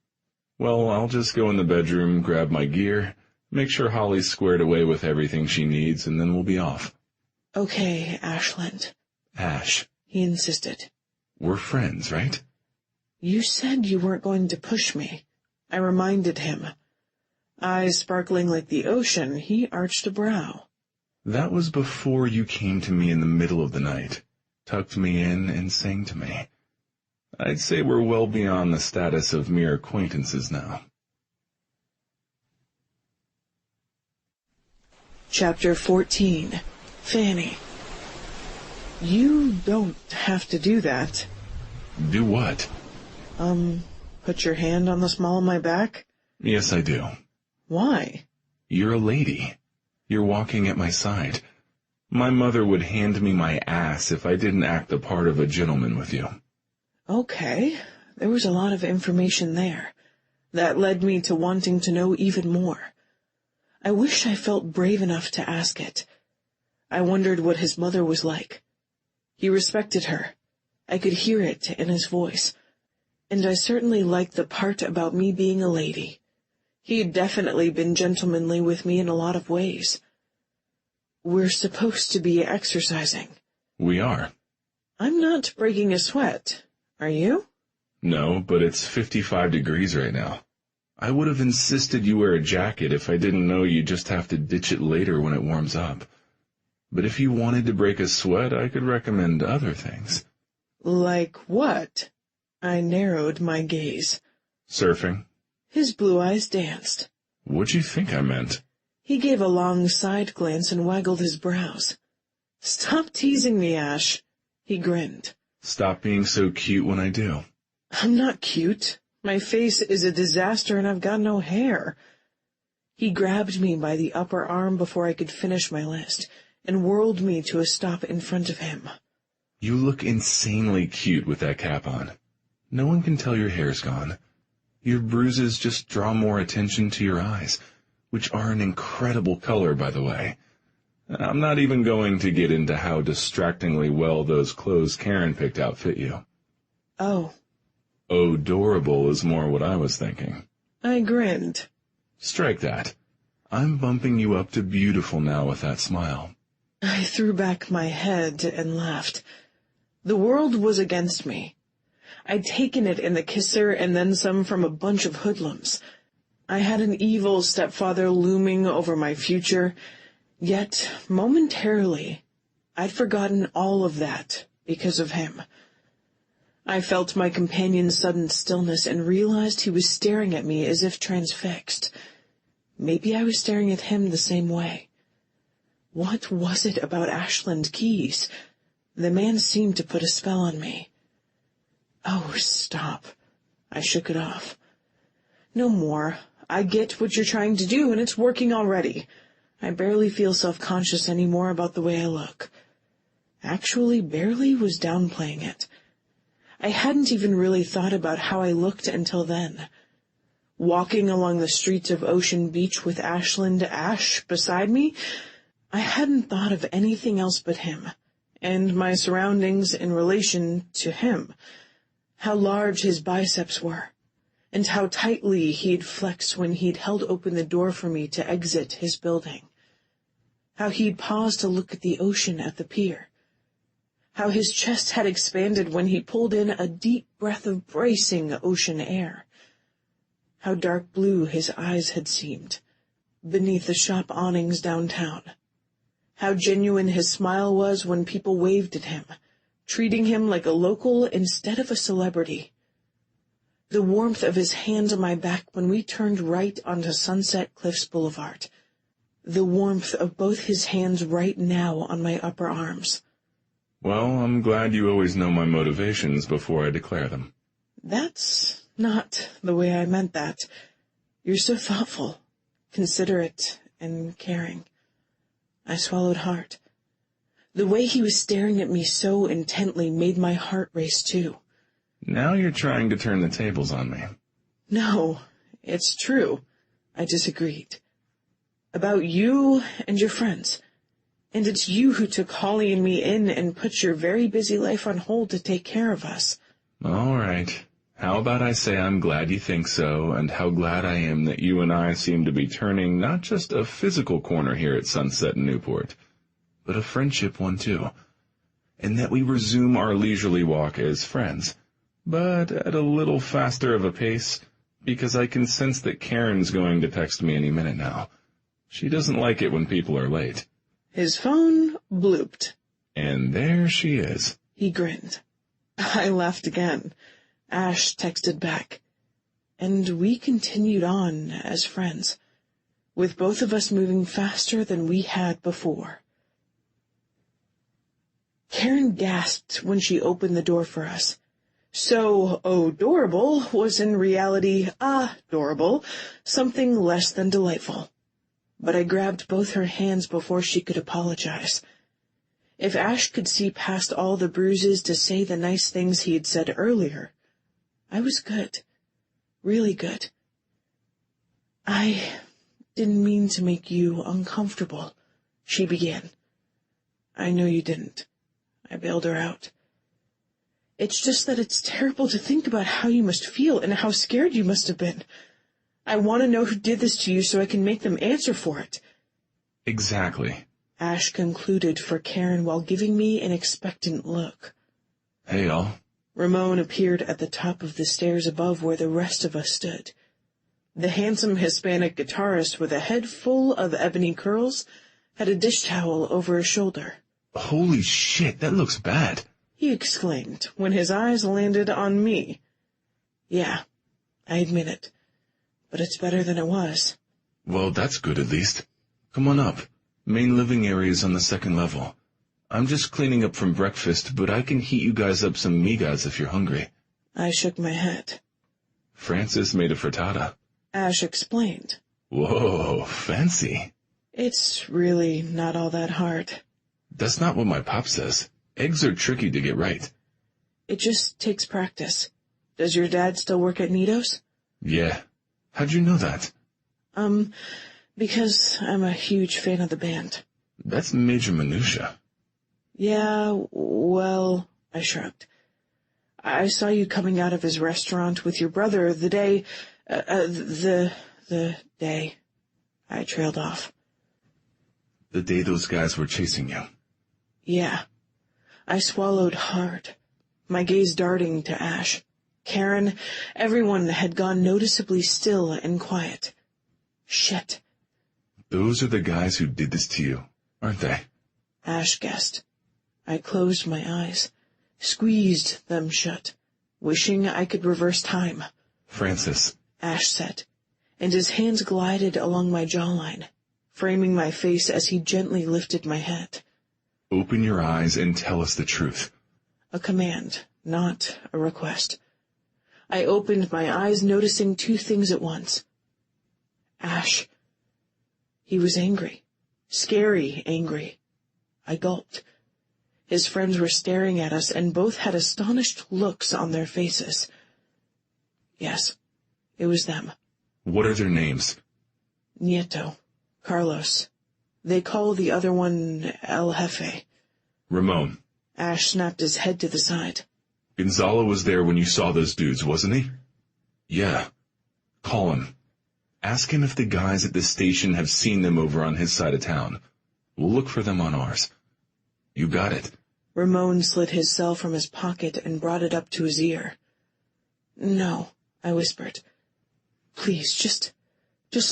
Well, I'll just go in the bedroom, grab my gear, make sure Holly's squared away with everything she needs, and then we'll be off. Okay, Ashland. Ash. He insisted. We're friends, right? You said you weren't going to push me. I reminded him. Eyes sparkling like the ocean, he arched a brow. That was before you came to me in the middle of the night, tucked me in, and sang to me. I'd say we're well beyond the status of mere acquaintances now. Chapter 14. Fanny. You don't have to do that. Do what? Put your hand on the small of my back? Yes, I do. Why? You're a lady. You're walking at my side. My mother would hand me my ass if I didn't act the part of a gentleman with you. Okay, there was a lot of information there. That led me to wanting to know even more. I wish I felt brave enough to ask it. I wondered what his mother was like. He respected her. I could hear it in his voice. And I certainly liked the part about me being a lady. He'd definitely been gentlemanly with me in a lot of ways. We're supposed to be exercising. We are. I'm not breaking a sweat. Are you? No, but it's 55 degrees right now. I would have insisted you wear a jacket if I didn't know you just have to ditch it later when it warms up. But if you wanted to break a sweat, I could recommend other things. Like what? I narrowed my gaze. Surfing. His blue eyes danced. What'd you think I meant? He gave a long side glance and waggled his brows. Stop teasing me, Ash. He grinned. Stop being so cute when I do. I'm not cute. My face is a disaster and I've got no hair. He grabbed me by the upper arm before I could finish my list and whirled me to a stop in front of him. You look insanely cute with that cap on. No one can tell your hair's gone. Your bruises just draw more attention to your eyes, which are an incredible color, by the way. I'm not even going to get into how distractingly well those clothes Karen picked out fit you. Oh. Odorable is more what I was thinking. I grinned. Strike that. I'm bumping you up to beautiful now with that smile. I threw back my head and laughed. The world was against me. I'd taken it in the kisser and then some from a bunch of hoodlums. I had an evil stepfather looming over my future, yet momentarily I'd forgotten all of that because of him. I felt my companion's sudden stillness and realized he was staring at me as if transfixed. Maybe I was staring at him the same way. What was it about Ashland Keys? The man seemed to put a spell on me. Oh, stop. I shook it off. No more. I get what you're trying to do, and it's working already. I barely feel self-conscious anymore about the way I look. Actually, barely was downplaying it. I hadn't even really thought about how I looked until then. Walking along the streets of Ocean Beach with Ashland Ash beside me, I hadn't thought of anything else but him, and my surroundings in relation to him. How large his biceps were, and how tightly he'd flexed when he'd held open the door for me to exit his building. How he'd paused to look at the ocean at the pier. How his chest had expanded when he pulled in a deep breath of bracing ocean air. How dark blue his eyes had seemed beneath the shop awnings downtown. How genuine his smile was when people waved at him, treating him like a local instead of a celebrity. The warmth of his hands on my back when we turned right onto Sunset Cliffs Boulevard. The warmth of both his hands right now on my upper arms. Well, I'm glad you always know my motivations before I declare them. That's not the way I meant that. You're so thoughtful, considerate, and caring. I swallowed hard. The way he was staring at me so intently made my heart race too. Now you're trying to turn the tables on me. No, it's true. I disagreed. About you and your friends. And it's you who took Holly and me in and put your very busy life on hold to take care of us. All right. How about I say I'm glad you think so, and how glad I am that you and I seem to be turning not just a physical corner here at Sunset and Newport, but a friendship one too, and that we resume our leisurely walk as friends, but at a little faster of a pace, because I can sense that Karen's going to text me any minute now. She doesn't like it when people are late. His phone blooped. And there she is. He grinned. I laughed again. Ash texted back. And we continued on as friends, with both of us moving faster than we had before. Karen gasped when she opened the door for us. So adorable was in reality adorable, something less than delightful. But I grabbed both her hands before she could apologize. If Ash could see past all the bruises to say the nice things he had said earlier, I was good. Really good. I didn't mean to make you uncomfortable, she began. I know you didn't. I bailed her out. It's just that it's terrible to think about how you must feel and how scared you must have been. I want to know who did this to you so I can make them answer for it. Exactly. Ash concluded for Karen while giving me an expectant look. Hey, all. Ramon appeared at the top of the stairs above where the rest of us stood. The handsome Hispanic guitarist with a head full of ebony curls had a dish towel over his shoulder. Holy shit, that looks bad, he exclaimed when his eyes landed on me. Yeah, I admit it. But it's better than it was. Well, that's good at least. Come on up. Main living area's on the second level. I'm just cleaning up from breakfast, but I can heat you guys up some migas if you're hungry. I shook my head. Francis made a frittata. Ash explained. Whoa, fancy. It's really not all that hard. That's not what my pop says. Eggs are tricky to get right. It just takes practice. Does your dad still work at Nito's? Yeah. How'd you know that? Because I'm a huge fan of the band. That's major minutia. Yeah, well, I shrugged. I saw you coming out of his restaurant with your brother the day, the day. I trailed off. The day those guys were chasing you. Yeah. I swallowed hard, my gaze darting to Ash. Karen, everyone had gone noticeably still and quiet. Shit. Those are the guys who did this to you, aren't they? Ash guessed. I closed my eyes, squeezed them shut, wishing I could reverse time. Francis, Ash said, and his hands glided along my jawline, framing my face as he gently lifted my head. Open your eyes and tell us the truth. A command, not a request. I opened my eyes, noticing two things at once. Ash. He was angry. Scary angry. I gulped. His friends were staring at us, and both had astonished looks on their faces. Yes, it was them. What are their names? Nieto. Carlos. They call the other one El Jefe. Ramon. Ash snapped his head to the side. Gonzalo was there when you saw those dudes, wasn't he? Yeah. Call him. Ask him if the guys at the station have seen them over on his side of town. We'll look for them on ours. You got it. Ramon slid his cell from his pocket and brought it up to his ear. No, I whispered. Please, just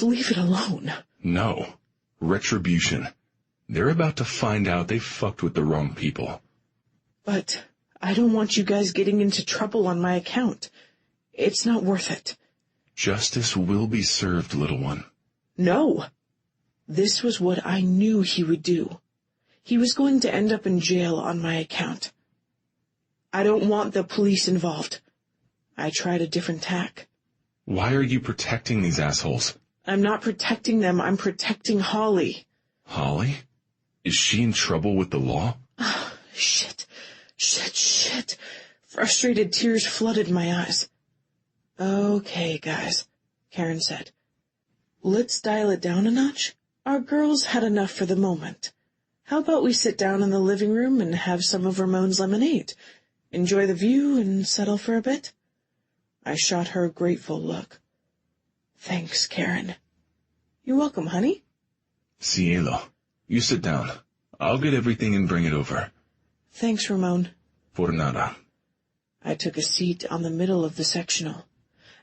leave it alone. No. Retribution. They're about to find out they fucked with the wrong people. But I don't want you guys getting into trouble on my account. It's not worth it. Justice will be served, little one. No. This was what I knew he would do. He was going to end up in jail on my account. I don't want the police involved. I tried a different tack. Why are you protecting these assholes? I'm not protecting them, I'm protecting Holly. Holly? Is she in trouble with the law? Shit. Frustrated tears flooded my eyes. Okay, guys, Karen said. Let's dial it down a notch. Our girls had enough for the moment. How about we sit down in the living room and have some of Ramon's lemonade? Enjoy the view and settle for a bit? I shot her a grateful look. Thanks, Karen. You're welcome, honey. Cielo, you sit down. I'll get everything and bring it over. Thanks, Ramon. For nada. I took a seat on the middle of the sectional.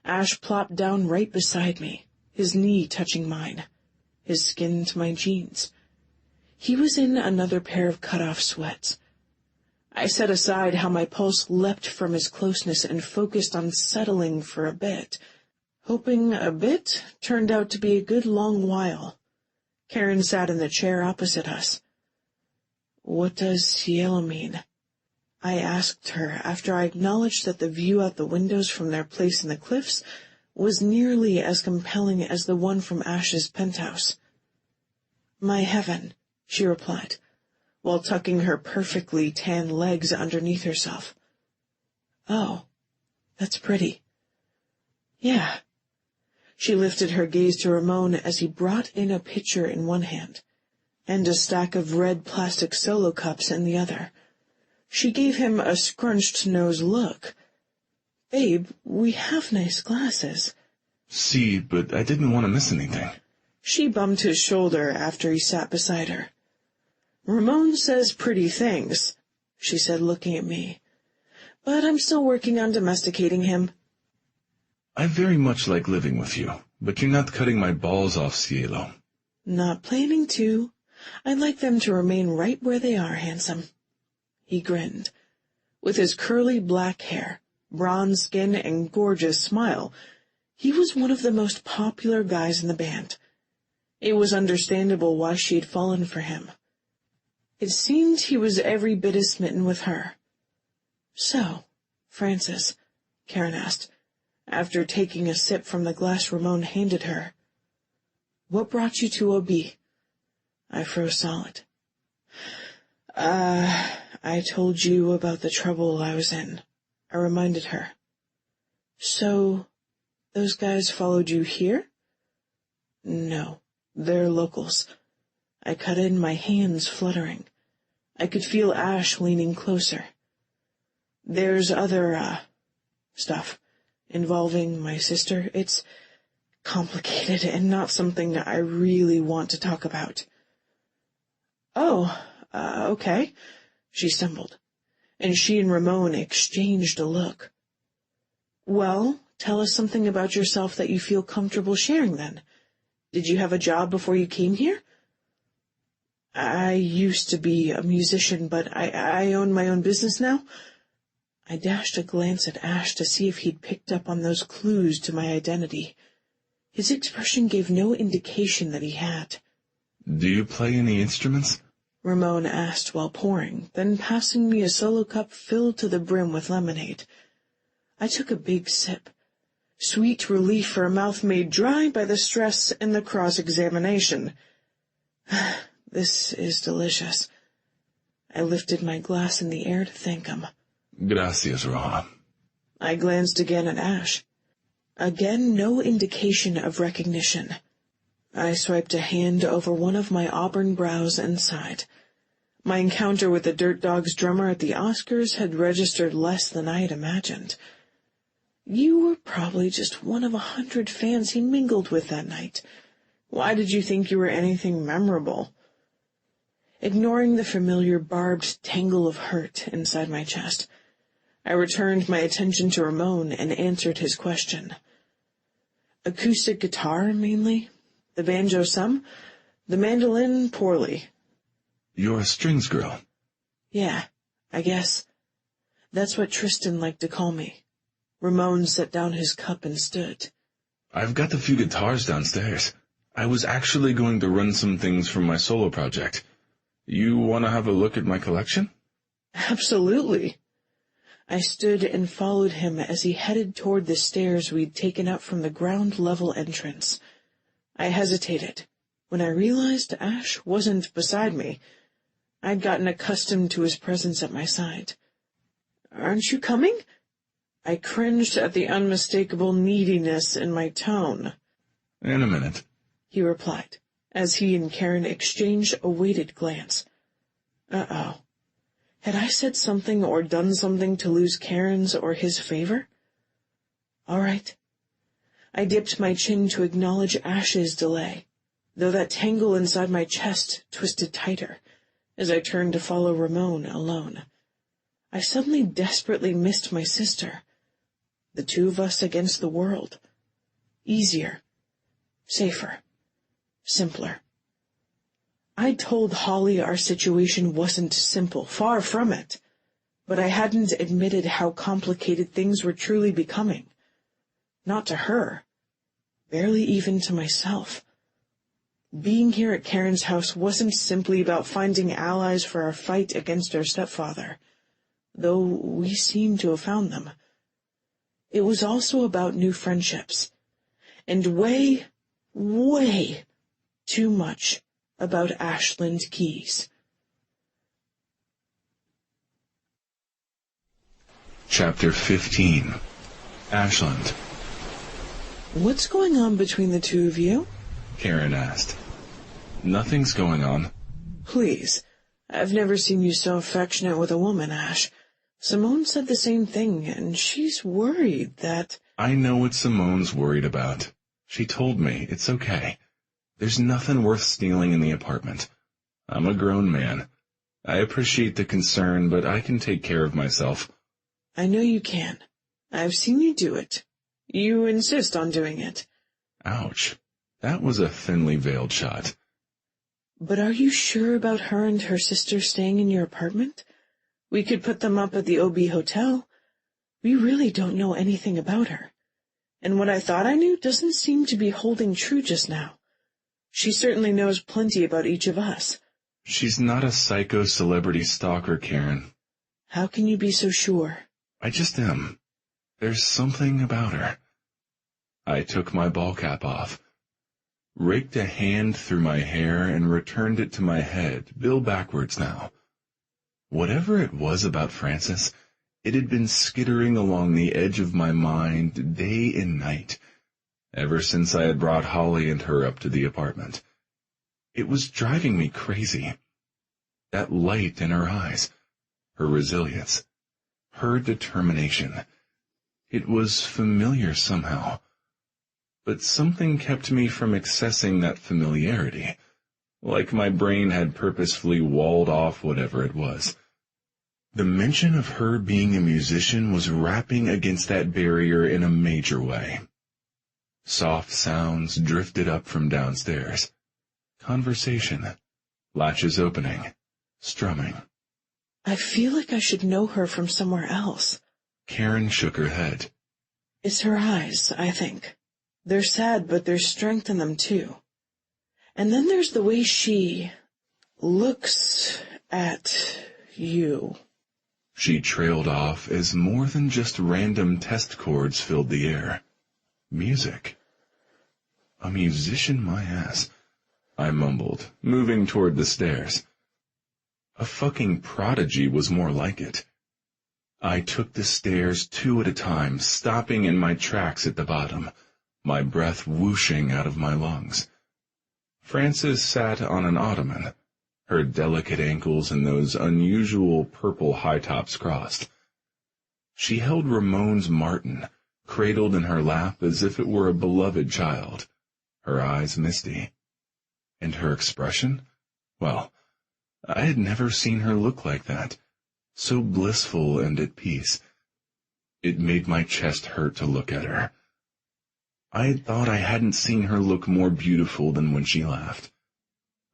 Ash plopped down right beside me, his knee touching mine, his skin to my jeans. He was in another pair of cut-off sweats. I set aside how my pulse leapt from his closeness and focused on settling for a bit, hoping a bit turned out to be a good long while. Karen sat in the chair opposite us. What does cielo mean? I asked her after I acknowledged that the view out the windows from their place in the cliffs was nearly as compelling as the one from Ash's penthouse. My heaven, she replied, while tucking her perfectly tan legs underneath herself. Oh, that's pretty. Yeah. She lifted her gaze to Ramon as he brought in a pitcher in one hand and a stack of red plastic Solo cups in the other. She gave him a scrunched nose look. Babe, we have nice glasses. See, but I didn't want to miss anything. She bumped his shoulder after he sat beside her. Ramon says pretty things, she said, looking at me. But I'm still working on domesticating him. I very much like living with you, but you're not cutting my balls off, Cielo. Not planning to. I'd like them to remain right where they are, handsome. He grinned. With his curly black hair, bronze skin, and gorgeous smile, he was one of the most popular guys in the band. It was understandable why she had fallen for him. It seemed he was every bit as smitten with her. So, Francis, Karen asked, after taking a sip from the glass Ramon handed her, what brought you to OB? I froze solid. I told you about the trouble I was in, I reminded her. So, those guys followed you here? No, they're locals. I cut in, my hands fluttering. I could feel Ash leaning closer. There's other, stuff involving my sister. It's complicated and not something I really want to talk about. Oh, okay, she stumbled, and she and Ramon exchanged a look. "Well, tell us something about yourself that you feel comfortable sharing, then. Did you have a job before you came here?" "I used to be a musician, but I own my own business now." I dashed a glance at Ash to see if he'd picked up on those clues to my identity. His expression gave no indication that he had. "Do you play any instruments?" Ramon asked while pouring, then passing me a solo cup filled to the brim with lemonade. I took a big sip. Sweet relief for a mouth made dry by the stress and the cross-examination. This is delicious. I lifted my glass in the air to thank him. "Gracias, Ra." I glanced again at Ash. Again, no indication of recognition. I swiped a hand over one of my auburn brows and sighed. My encounter with the Dirt Dogs drummer at the Oscars had registered less than I had imagined. You were probably just one of 100 fans he mingled with that night. Why did you think you were anything memorable? Ignoring the familiar barbed tangle of hurt inside my chest, I returned my attention to Ramon and answered his question. Acoustic guitar, mainly. The banjo some. The mandolin, poorly. "You're a strings girl." "Yeah, I guess. That's what Tristan liked to call me." Ramon set down his cup and stood. "I've got a few guitars downstairs. I was actually going to run some things from my solo project. You want to have a look at my collection?" "Absolutely." I stood and followed him as he headed toward the stairs we'd taken up from the ground-level entrance. I hesitated when I realized Ash wasn't beside me. I'd gotten accustomed to his presence at my side. "Aren't you coming?" I cringed at the unmistakable neediness in my tone. "In a minute," he replied, as he and Karen exchanged a weighted glance. Uh-oh. Had I said something or done something to lose Karen's or his favor? All right. I dipped my chin to acknowledge Ash's delay, though that tangle inside my chest twisted tighter as I turned to follow Ramon alone. I suddenly desperately missed my sister. The two of us against the world. Easier. Safer. Simpler. I told Holly our situation wasn't simple, far from it, but I hadn't admitted how complicated things were truly becoming. Not to her. Barely even to myself. Being here at Karen's house wasn't simply about finding allies for our fight against our stepfather, though we seemed to have found them. It was also about new friendships, and way, way too much about Ashland Keys. Chapter 15. Ashland. "What's going on between the two of you?" Karen asked. "Nothing's going on." "Please, I've never seen you so affectionate with a woman, Ash. Simone said the same thing, and she's worried that—" "I know what Simone's worried about. She told me it's okay. There's nothing worth stealing in the apartment. I'm a grown man. I appreciate the concern, but I can take care of myself." "I know you can. I've seen you do it. You insist on doing it." Ouch. That was a thinly veiled shot. "But are you sure about her and her sister staying in your apartment? We could put them up at the OB Hotel. We really don't know anything about her. And what I thought I knew doesn't seem to be holding true just now. She certainly knows plenty about each of us." She's not a psycho celebrity stalker, Karen. "How can you be so sure?" I just am. There's something about her. I took my ball cap off, raked a hand through my hair, and returned it to my head, bill backwards now. Whatever it was about Frances, it had been skittering along the edge of my mind day and night, ever since I had brought Holly and her up to the apartment. It was driving me crazy. That light in her eyes, her resilience, her determination. It was familiar somehow, but something kept me from accessing that familiarity, like my brain had purposefully walled off whatever it was. The mention of her being a musician was rapping against that barrier in a major way. Soft sounds drifted up from downstairs. Conversation. Latches opening. Strumming. I feel like I should know her from somewhere else. Karen shook her head. It's her eyes, I think. They're sad, but there's strength in them, too. And then there's the way she looks at you. She trailed off as more than just random test chords filled the air. Music. A musician, my ass, I mumbled, moving toward the stairs. A fucking prodigy was more like it. I took the stairs 2 at a time, stopping in my tracks at the bottom, my breath whooshing out of my lungs. Frances sat on an ottoman, her delicate ankles in those unusual purple high tops crossed. She held Ramon's Martin, cradled in her lap as if it were a beloved child, her eyes misty. And her expression? Well, I had never seen her look like that, so blissful and at peace. It made my chest hurt to look at her. I had thought I hadn't seen her look more beautiful than when she laughed.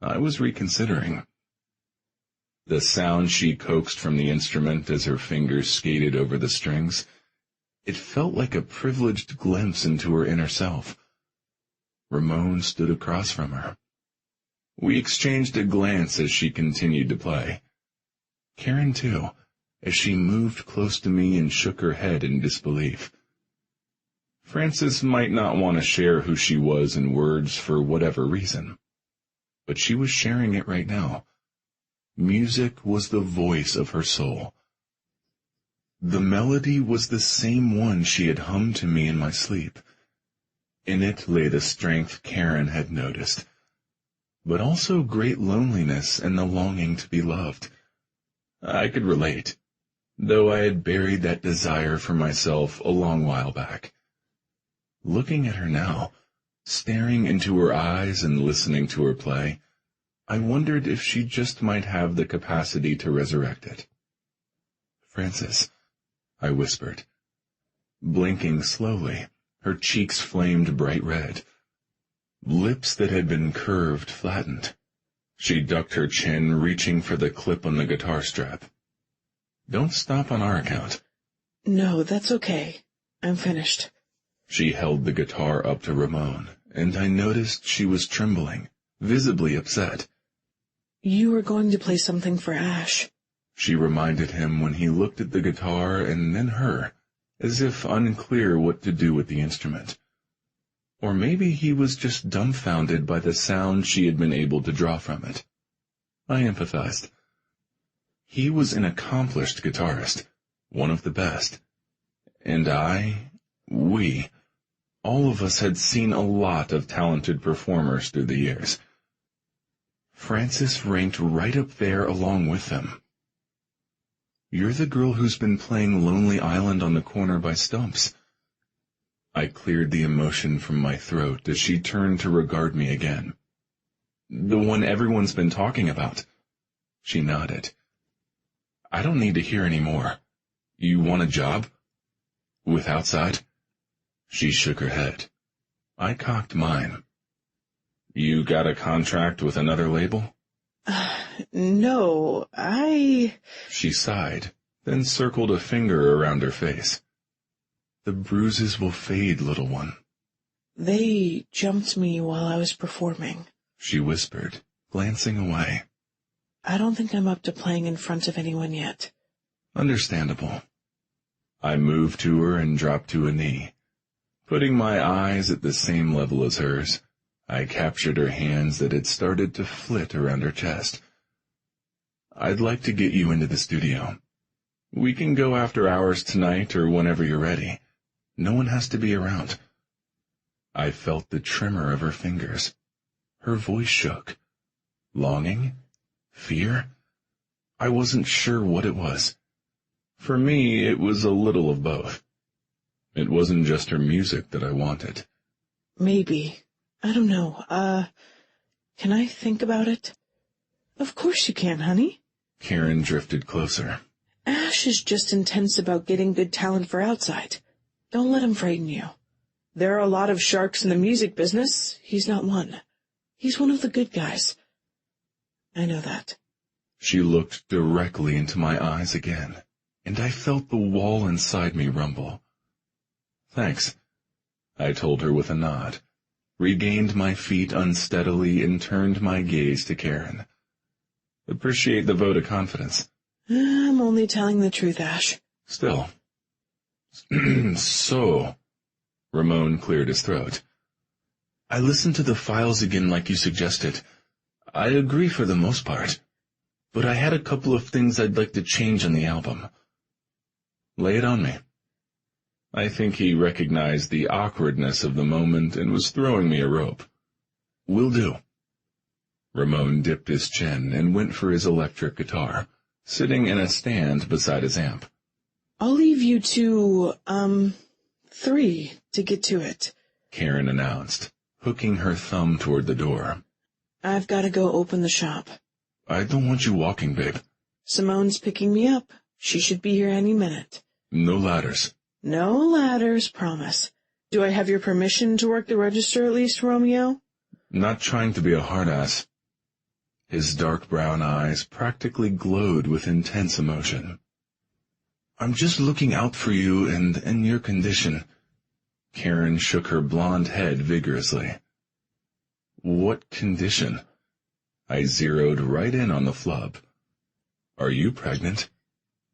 I was reconsidering. The sound she coaxed from the instrument as her fingers skated over the strings, it felt like a privileged glimpse into her inner self. Ramon stood across from her. We exchanged a glance as she continued to play. Karen, too, as she moved close to me and shook her head in disbelief. Frances might not want to share who she was in words for whatever reason, but she was sharing it right now. Music was the voice of her soul. The melody was the same one she had hummed to me in my sleep. In it lay the strength Karen had noticed, but also great loneliness and the longing to be loved. I could relate, though I had buried that desire for myself a long while back. Looking at her now, staring into her eyes and listening to her play, I wondered if she just might have the capacity to resurrect it. "Frances," I whispered. Blinking slowly, her cheeks flamed bright red. Lips that had been curved flattened. She ducked her chin, reaching for the clip on the guitar strap. "Don't stop on our account." No, that's okay. I'm finished. She held the guitar up to Ramon, and I noticed she was trembling, visibly upset. You were going to play something for Ash, she reminded him when he looked at the guitar and then her, as if unclear what to do with the instrument. Or maybe he was just dumbfounded by the sound she had been able to draw from it. I empathized. He was an accomplished guitarist, one of the best. And we, all of us had seen a lot of talented performers through the years. Frances ranked right up there along with them. "You're the girl who's been playing Lonely Island on the corner by Stumps." I cleared the emotion from my throat as she turned to regard me again. "The one everyone's been talking about." She nodded. "I don't need to hear any more. You want a job? With Outside?" She shook her head. I cocked mine. "You got a contract with another label?" No, She sighed, then circled a finger around her face. "The bruises will fade, little one." They jumped me while I was performing, she whispered, glancing away. I don't think I'm up to playing in front of anyone yet. Understandable. I moved to her and dropped to a knee. Putting my eyes at the same level as hers, I captured her hands that had started to flit around her chest. "I'd like to get you into the studio. We can go after hours tonight or whenever you're ready. No one has to be around." I felt the tremor of her fingers. Her voice shook. Longing? Fear? I wasn't sure what it was. For me, it was a little of both. It wasn't just her music that I wanted. Maybe. I don't know. Can I think about it? Of course you can, honey. Karen drifted closer. Ash is just intense about getting good talent for outside. Don't let him frighten you. There are a lot of sharks in the music business. He's not one. He's one of the good guys. I know that. She looked directly into my eyes again, and I felt the wall inside me rumble. Thanks, I told her with a nod, regained my feet unsteadily, and turned my gaze to Karen. Appreciate the vote of confidence. I'm only telling the truth, Ash. Still. So, Ramon cleared his throat. I listened to the files again like you suggested. I agree for the most part, but I had a couple of things I'd like to change on the album. Lay it on me. I think he recognized the awkwardness of the moment and was throwing me a rope. Will do. Ramon dipped his chin and went for his electric guitar, sitting in a stand beside his amp. I'll leave you to, 3 to get to it, Karen announced, hooking her thumb toward the door. I've got to go open the shop. I don't want you walking, babe. Simone's picking me up. She should be here any minute. No ladders. No ladders, promise. Do I have your permission to work the register at least, Romeo? Not trying to be a hard-ass. His dark brown eyes practically glowed with intense emotion. I'm just looking out for you and your condition. Karen shook her blonde head vigorously. What condition? I zeroed right in on the flub. Are you pregnant?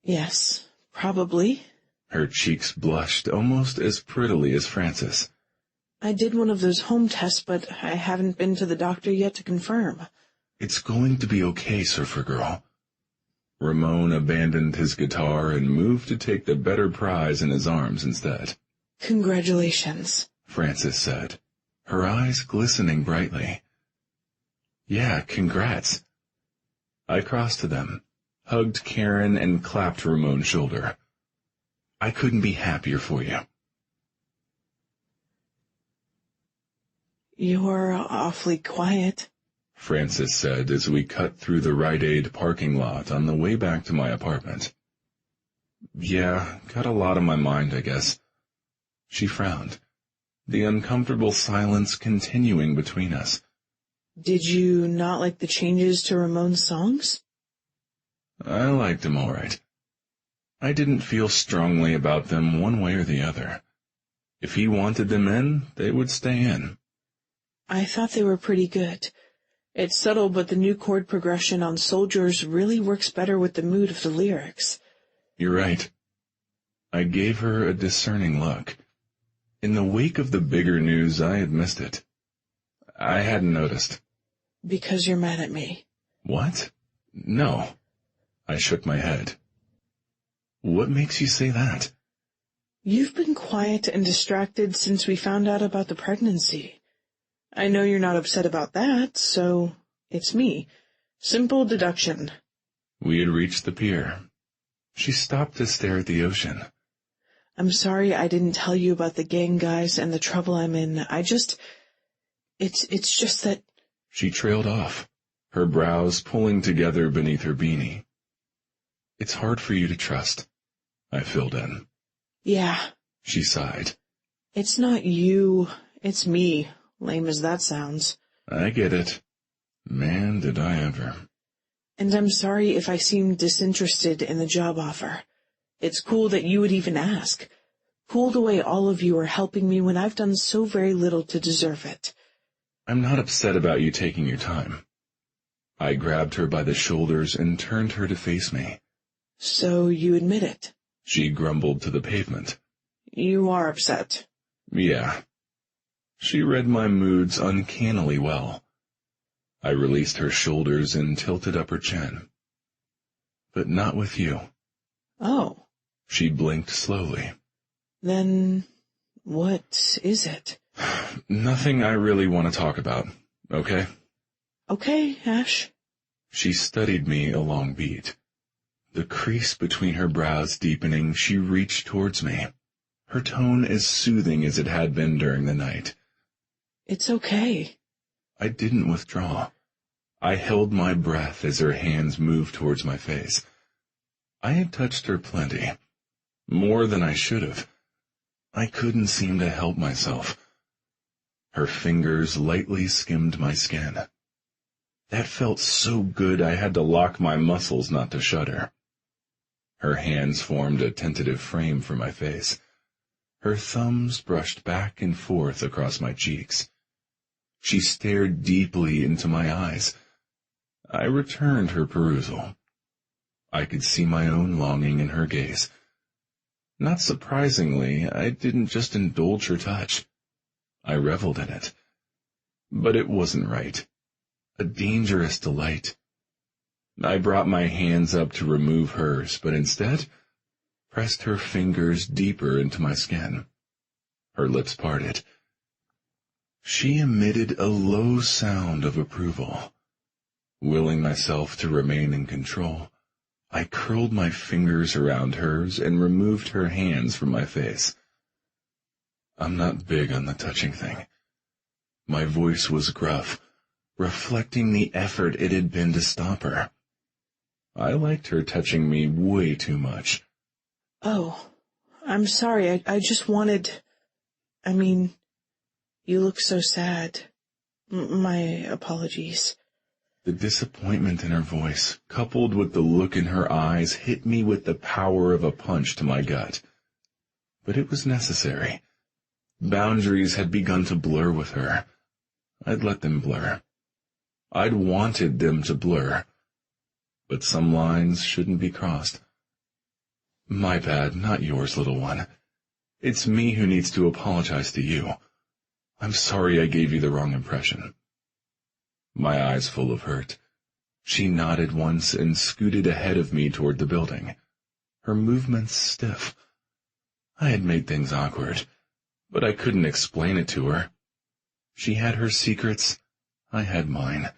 Yes, probably. Her cheeks blushed almost as prettily as Francis. I did one of those home tests, but I haven't been to the doctor yet to confirm. It's going to be okay, surfer girl. Ramon abandoned his guitar and moved to take the better prize in his arms instead. Congratulations, Francis said, her eyes glistening brightly. Yeah, congrats. I crossed to them, hugged Karen, and clapped Ramon's shoulder. I couldn't be happier for you. You're awfully quiet, Francis said as we cut through the Rite Aid parking lot on the way back to my apartment. Yeah, got a lot on my mind, I guess. She frowned, the uncomfortable silence continuing between us. Did you not like the changes to Ramon's songs? I liked them all right. I didn't feel strongly about them one way or the other. If he wanted them in, they would stay in. I thought they were pretty good. It's subtle, but the new chord progression on Soldiers really works better with the mood of the lyrics. You're right. I gave her a discerning look. In the wake of the bigger news, I had missed it. I hadn't noticed. Because you're mad at me. What? No. I shook my head. What makes you say that? You've been quiet and distracted since we found out about the pregnancy. I know you're not upset about that, so it's me. Simple deduction. We had reached the pier. She stopped to stare at the ocean. I'm sorry I didn't tell you about the gang guys and the trouble I'm in. It's just that... She trailed off, her brows pulling together beneath her beanie. It's hard for you to trust, I filled in. Yeah. She sighed. It's not you, it's me, lame as that sounds. I get it. Man, did I ever. And I'm sorry if I seem disinterested in the job offer. It's cool that you would even ask. Cool the way all of you are helping me when I've done so very little to deserve it. I'm not upset about you taking your time. I grabbed her by the shoulders and turned her to face me. So you admit it? She grumbled to the pavement. You are upset. Yeah. She read my moods uncannily well. I released her shoulders and tilted up her chin. But not with you. Oh. She blinked slowly. Then what is it? Nothing I really want to talk about, okay? Okay, Ash. She studied me a long beat. The crease between her brows deepening, she reached towards me, her tone as soothing as it had been during the night. It's okay. I didn't withdraw. I held my breath as her hands moved towards my face. I had touched her plenty, more than I should have. I couldn't seem to help myself. Her fingers lightly skimmed my skin. That felt so good I had to lock my muscles not to shudder. Her hands formed a tentative frame for my face. Her thumbs brushed back and forth across my cheeks. She stared deeply into my eyes. I returned her perusal. I could see my own longing in her gaze. Not surprisingly, I didn't just indulge her touch. I reveled in it. But it wasn't right. A dangerous delight. I brought my hands up to remove hers, but instead pressed her fingers deeper into my skin. Her lips parted. She emitted a low sound of approval. Willing myself to remain in control, I curled my fingers around hers and removed her hands from my face. I'm not big on the touching thing. My voice was gruff, reflecting the effort it had been to stop her. I liked her touching me way too much. Oh, I'm sorry. I just wanted... you look so sad. My apologies. The disappointment in her voice, coupled with the look in her eyes, hit me with the power of a punch to my gut. But it was necessary. Boundaries had begun to blur with her. I'd let them blur. I'd wanted them to blur. But some lines shouldn't be crossed. My bad, not yours, little one. It's me who needs to apologize to you. I'm sorry I gave you the wrong impression. My eyes full of hurt. She nodded once and scooted ahead of me toward the building, her movements stiff. I had made things awkward, but I couldn't explain it to her. She had her secrets, I had mine.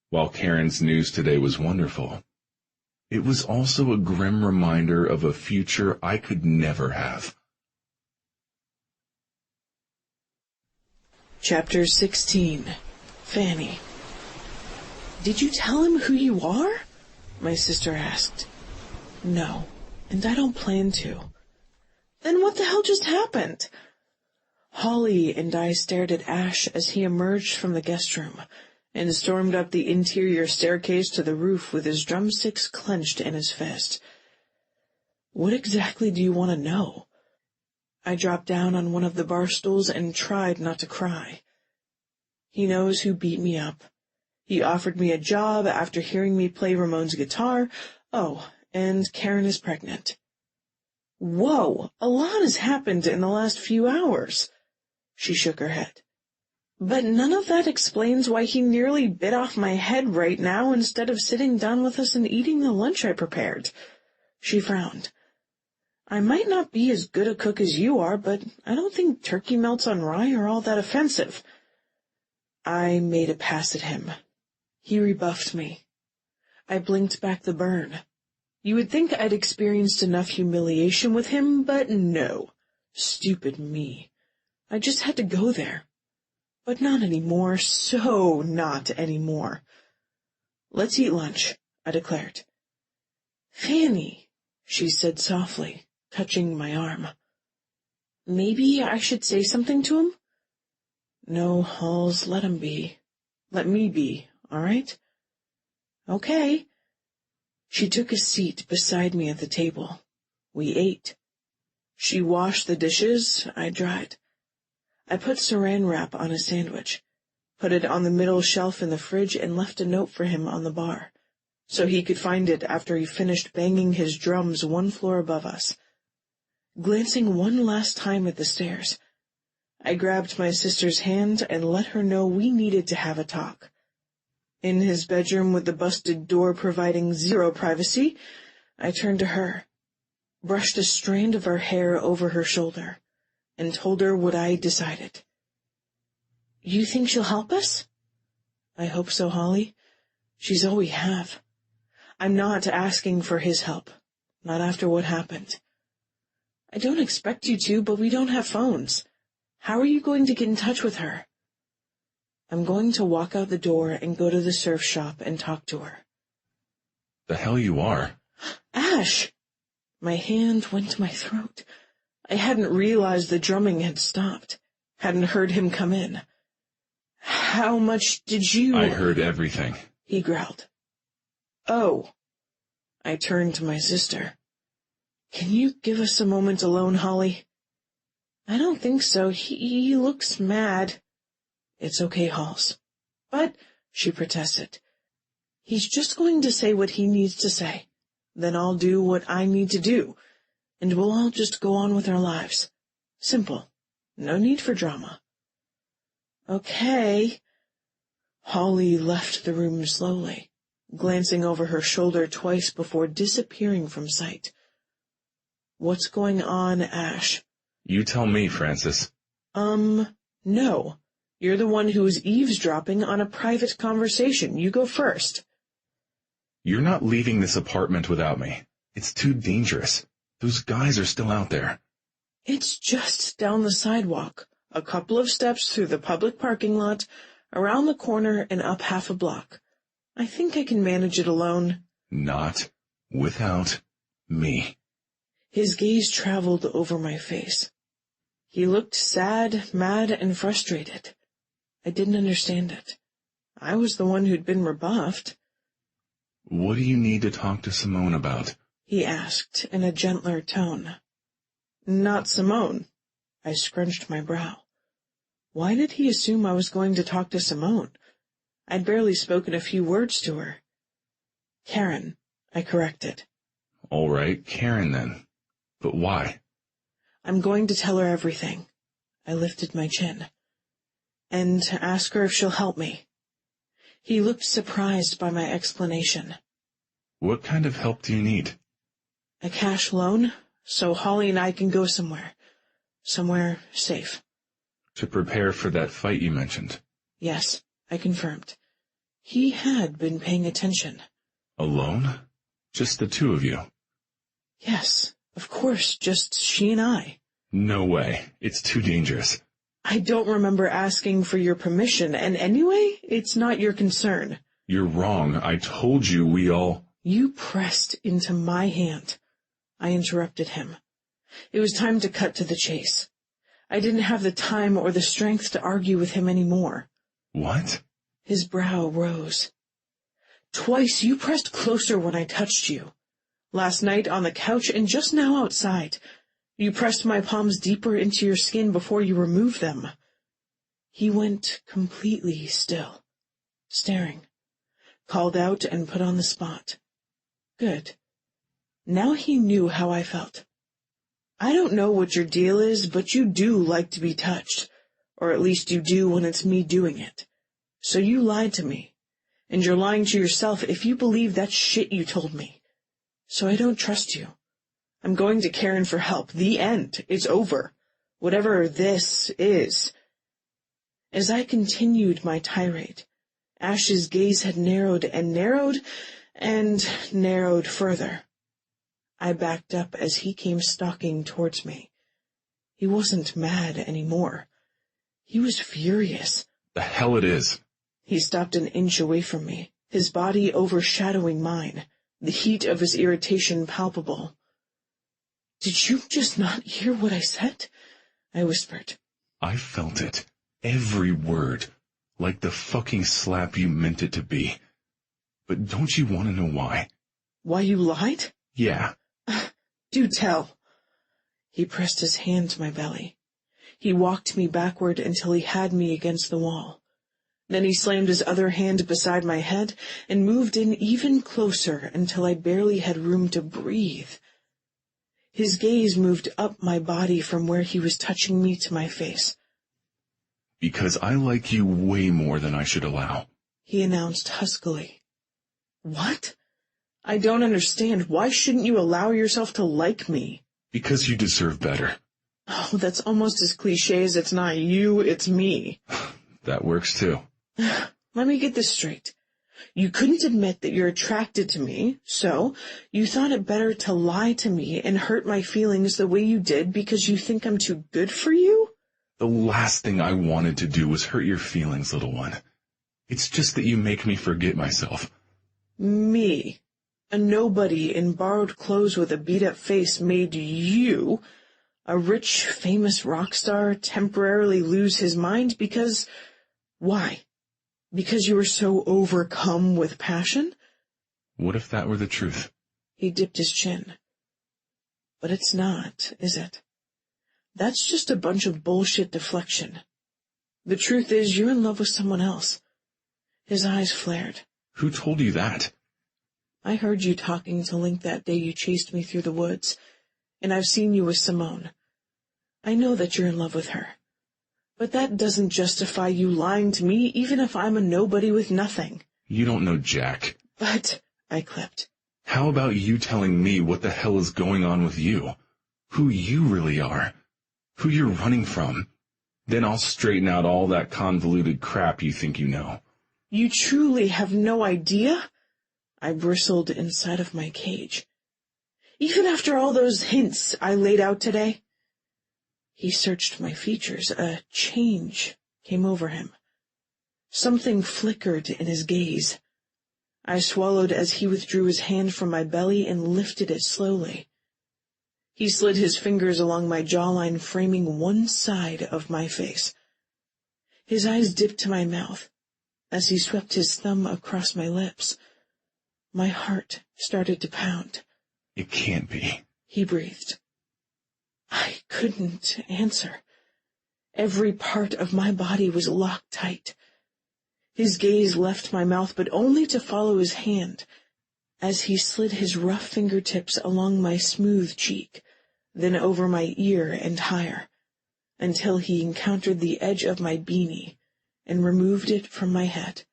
While Karen's news today was wonderful, it was also a grim reminder of a future I could never have. Chapter 16. Fanny. Did you tell him who you are? My sister asked. No, and I don't plan to. Then what the hell just happened? Holly and I stared at Ash as he emerged from the guest room and stormed up the interior staircase to the roof with his drumsticks clenched in his fist. What exactly do you want to know? I dropped down on one of the bar stools and tried not to cry. He knows who beat me up. He offered me a job after hearing me play Ramon's guitar. Oh, and Karen is pregnant. Whoa, a lot has happened in the last few hours. She shook her head. But none of that explains why he nearly bit off my head right now instead of sitting down with us and eating the lunch I prepared. She frowned. I might not be as good a cook as you are, but I don't think turkey melts on rye are all that offensive. I made a pass at him. He rebuffed me. I blinked back the burn. You would think I'd experienced enough humiliation with him, but no. Stupid me. I just had to go there. But not anymore, so not anymore. Let's eat lunch, I declared. Fanny, she said softly, touching my arm. Maybe I should say something to him? No, Halls, let him be. Let me be, all right? Okay. She took a seat beside me at the table. We ate. She washed the dishes, I dried. I put saran wrap on a sandwich, put it on the middle shelf in the fridge, and left a note for him on the bar, so he could find it after he finished banging his drums one floor above us. Glancing one last time at the stairs, I grabbed my sister's hand and let her know we needed to have a talk. In his bedroom with the busted door providing zero privacy, I turned to her, brushed a strand of her hair over her shoulder, and told her what I decided. You think she'll help us? I hope so, Holly. She's all we have. I'm not asking for his help, not after what happened. I don't expect you to, but we don't have phones. How are you going to get in touch with her? I'm going to walk out the door and go to the surf shop and talk to her. The hell you are. Ash! My hand went to my throat. I hadn't realized the drumming had stopped. Hadn't heard him come in. How much did you— I heard everything, he growled. Oh. I turned to my sister. Can you give us a moment alone, Holly? I don't think so. He looks mad. It's okay, Halls. But, she protested, he's just going to say what he needs to say. Then I'll do what I need to do, and we'll all just go on with our lives. Simple. No need for drama. Okay. Holly left the room slowly, glancing over her shoulder twice before disappearing from sight. What's going on, Ash? You tell me, Francis. No. You're the one who is eavesdropping on a private conversation. You go first. You're not leaving this apartment without me. It's too dangerous. Those guys are still out there. It's just down the sidewalk, a couple of steps through the public parking lot, around the corner and up half a block. I think I can manage it alone. Not without me. His gaze traveled over my face. He looked sad, mad, and frustrated. I didn't understand it. I was the one who'd been rebuffed. What do you need to talk to Simone about? He asked in a gentler tone. Not Simone. I scrunched my brow. Why did he assume I was going to talk to Simone? I'd barely spoken a few words to her. Karen, I corrected. All right, Karen then. But why? I'm going to tell her everything. I lifted my chin. And ask her if she'll help me. He looked surprised by my explanation. What kind of help do you need? A cash loan, so Holly and I can go somewhere. Somewhere safe. To prepare for that fight you mentioned. Yes, I confirmed. He had been paying attention. Alone? Just the two of you? Yes, of course, just she and I. No way. It's too dangerous. I don't remember asking for your permission, and anyway, it's not your concern. You're wrong. I told you we all— You pressed into my hand. I interrupted him. It was time to cut to the chase. I didn't have the time or the strength to argue with him anymore. What? His brow rose. Twice you pressed closer when I touched you. Last night on the couch and just now outside. You pressed my palms deeper into your skin before you removed them. He went completely still, staring, called out and put on the spot. Good. Now he knew how I felt. I don't know what your deal is, but you do like to be touched, or at least you do when it's me doing it. So you lied to me, and you're lying to yourself if you believe that shit you told me. So I don't trust you. I'm going to Karen for help. The end. It's over. Whatever this is. As I continued my tirade, Ash's gaze had narrowed and narrowed and narrowed further. I backed up as he came stalking towards me. He wasn't mad anymore. He was furious. The hell it is. He stopped an inch away from me, his body overshadowing mine, the heat of his irritation palpable. Did you just not hear what I said? I whispered. I felt it. Every word. Like the fucking slap you meant it to be. But don't you want to know why? Why you lied? Yeah. Do tell. He pressed his hand to my belly. He walked me backward until he had me against the wall. Then he slammed his other hand beside my head and moved in even closer until I barely had room to breathe. His gaze moved up my body from where he was touching me to my face. Because I like you way more than I should allow, he announced huskily. What? I don't understand. Why shouldn't you allow yourself to like me? Because you deserve better. Oh, that's almost as cliché as it's not you, it's me. That works too. Let me get this straight. You couldn't admit that you're attracted to me, so you thought it better to lie to me and hurt my feelings the way you did because you think I'm too good for you? The last thing I wanted to do was hurt your feelings, little one. It's just that you make me forget myself. Me. A nobody in borrowed clothes with a beat-up face made you, a rich, famous rock star, temporarily lose his mind because... Why? Because you were so overcome with passion? What if that were the truth? He dipped his chin. But it's not, is it? That's just a bunch of bullshit deflection. The truth is, you're in love with someone else. His eyes flared. Who told you that? I heard you talking to Link that day you chased me through the woods, and I've seen you with Simone. I know that you're in love with her. But that doesn't justify you lying to me, even if I'm a nobody with nothing. You don't know Jack. But, I clipped. How about you telling me what the hell is going on with you? Who you really are? Who you're running from? Then I'll straighten out all that convoluted crap you think you know. You truly have no idea? I bristled inside of my cage. Even after all those hints I laid out today? He searched my features. A change came over him. Something flickered in his gaze. I swallowed as he withdrew his hand from my belly and lifted it slowly. He slid his fingers along my jawline, framing one side of my face. His eyes dipped to my mouth as he swept his thumb across my lips. My heart started to pound. It can't be, he breathed. I couldn't answer. Every part of my body was locked tight. His gaze left my mouth, but only to follow his hand, as he slid his rough fingertips along my smooth cheek, then over my ear and higher, until he encountered the edge of my beanie and removed it from my head.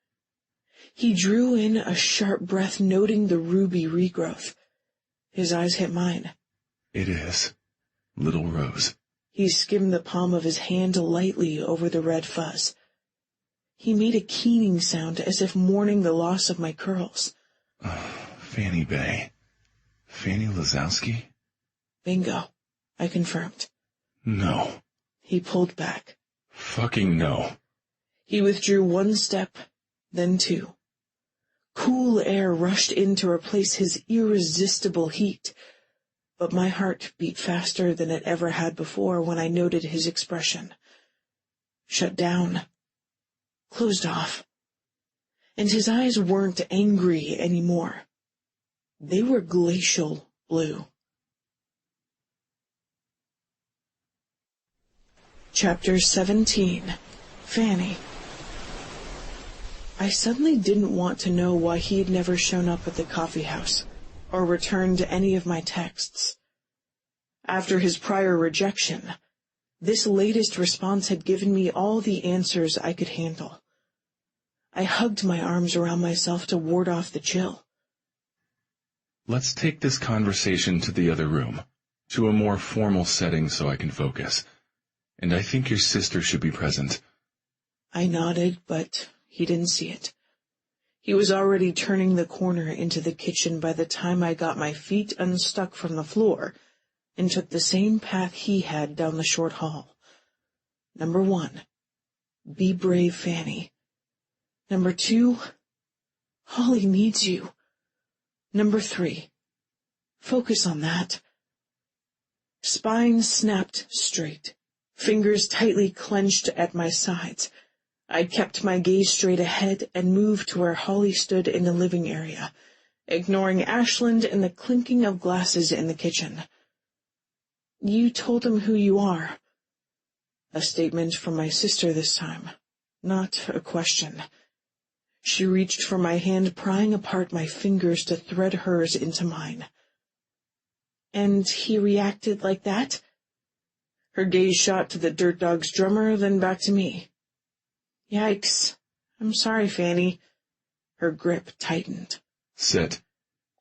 He drew in a sharp breath, noting the ruby regrowth. His eyes hit mine. It is, little Rose. He skimmed the palm of his hand lightly over the red fuzz. He made a keening sound as if mourning the loss of my curls. Fanny Bay. Fanny Lazowski? Bingo, I confirmed. No. He pulled back. Fucking no. He withdrew one step, then two. Cool air rushed in to replace his irresistible heat, but my heart beat faster than it ever had before when I noted his expression. Shut down. Closed off. And his eyes weren't angry anymore. They were glacial blue. Chapter 17. Fanny. I suddenly didn't want to know why he had never shown up at the coffee house, or returned any of my texts. After his prior rejection, this latest response had given me all the answers I could handle. I hugged my arms around myself to ward off the chill. Let's take this conversation to the other room, to a more formal setting so I can focus. And I think your sister should be present. I nodded, but he didn't see it. He was already turning the corner into the kitchen by the time I got my feet unstuck from the floor and took the same path he had down the short hall. Number 1, be brave, Fanny. Number 2, Holly needs you. Number 3, focus on that. Spine snapped straight, fingers tightly clenched at my sides. I kept my gaze straight ahead and moved to where Holly stood in the living area, ignoring Ashland and the clinking of glasses in the kitchen. You told him who you are. A statement from my sister this time, not a question. She reached for my hand, prying apart my fingers to thread hers into mine. And he reacted like that? Her gaze shot to the Dirt Dogs drummer, then back to me. Yikes. I'm sorry, Fanny. Her grip tightened. Sit.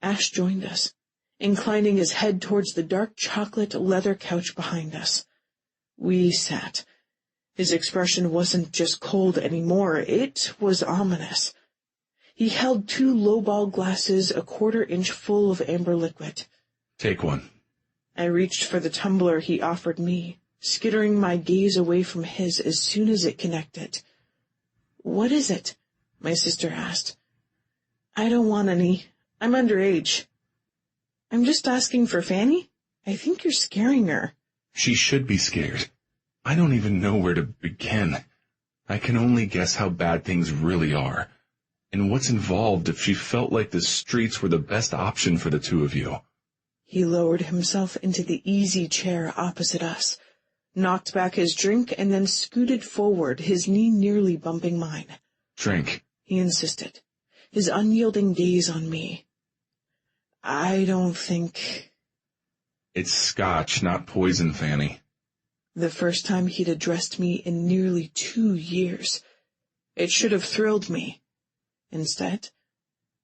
Ash joined us, inclining his head towards the dark chocolate leather couch behind us. We sat. His expression wasn't just cold anymore, it was ominous. He held 2 lowball glasses, a 1/4 inch full of amber liquid. Take one. I reached for the tumbler he offered me, skittering my gaze away from his as soon as it connected. What is it? My sister asked. I don't want any. I'm underage. I'm just asking for Fanny. I think you're scaring her. She should be scared. I don't even know where to begin. I can only guess how bad things really are, and what's involved if she felt like the streets were the best option for the two of you. He lowered himself into the easy chair opposite us, knocked back his drink, and then scooted forward, his knee nearly bumping mine. Drink, he insisted, his unyielding gaze on me. I don't think... It's scotch, not poison, Fanny. The first time he'd addressed me in nearly 2 years. It should have thrilled me. Instead,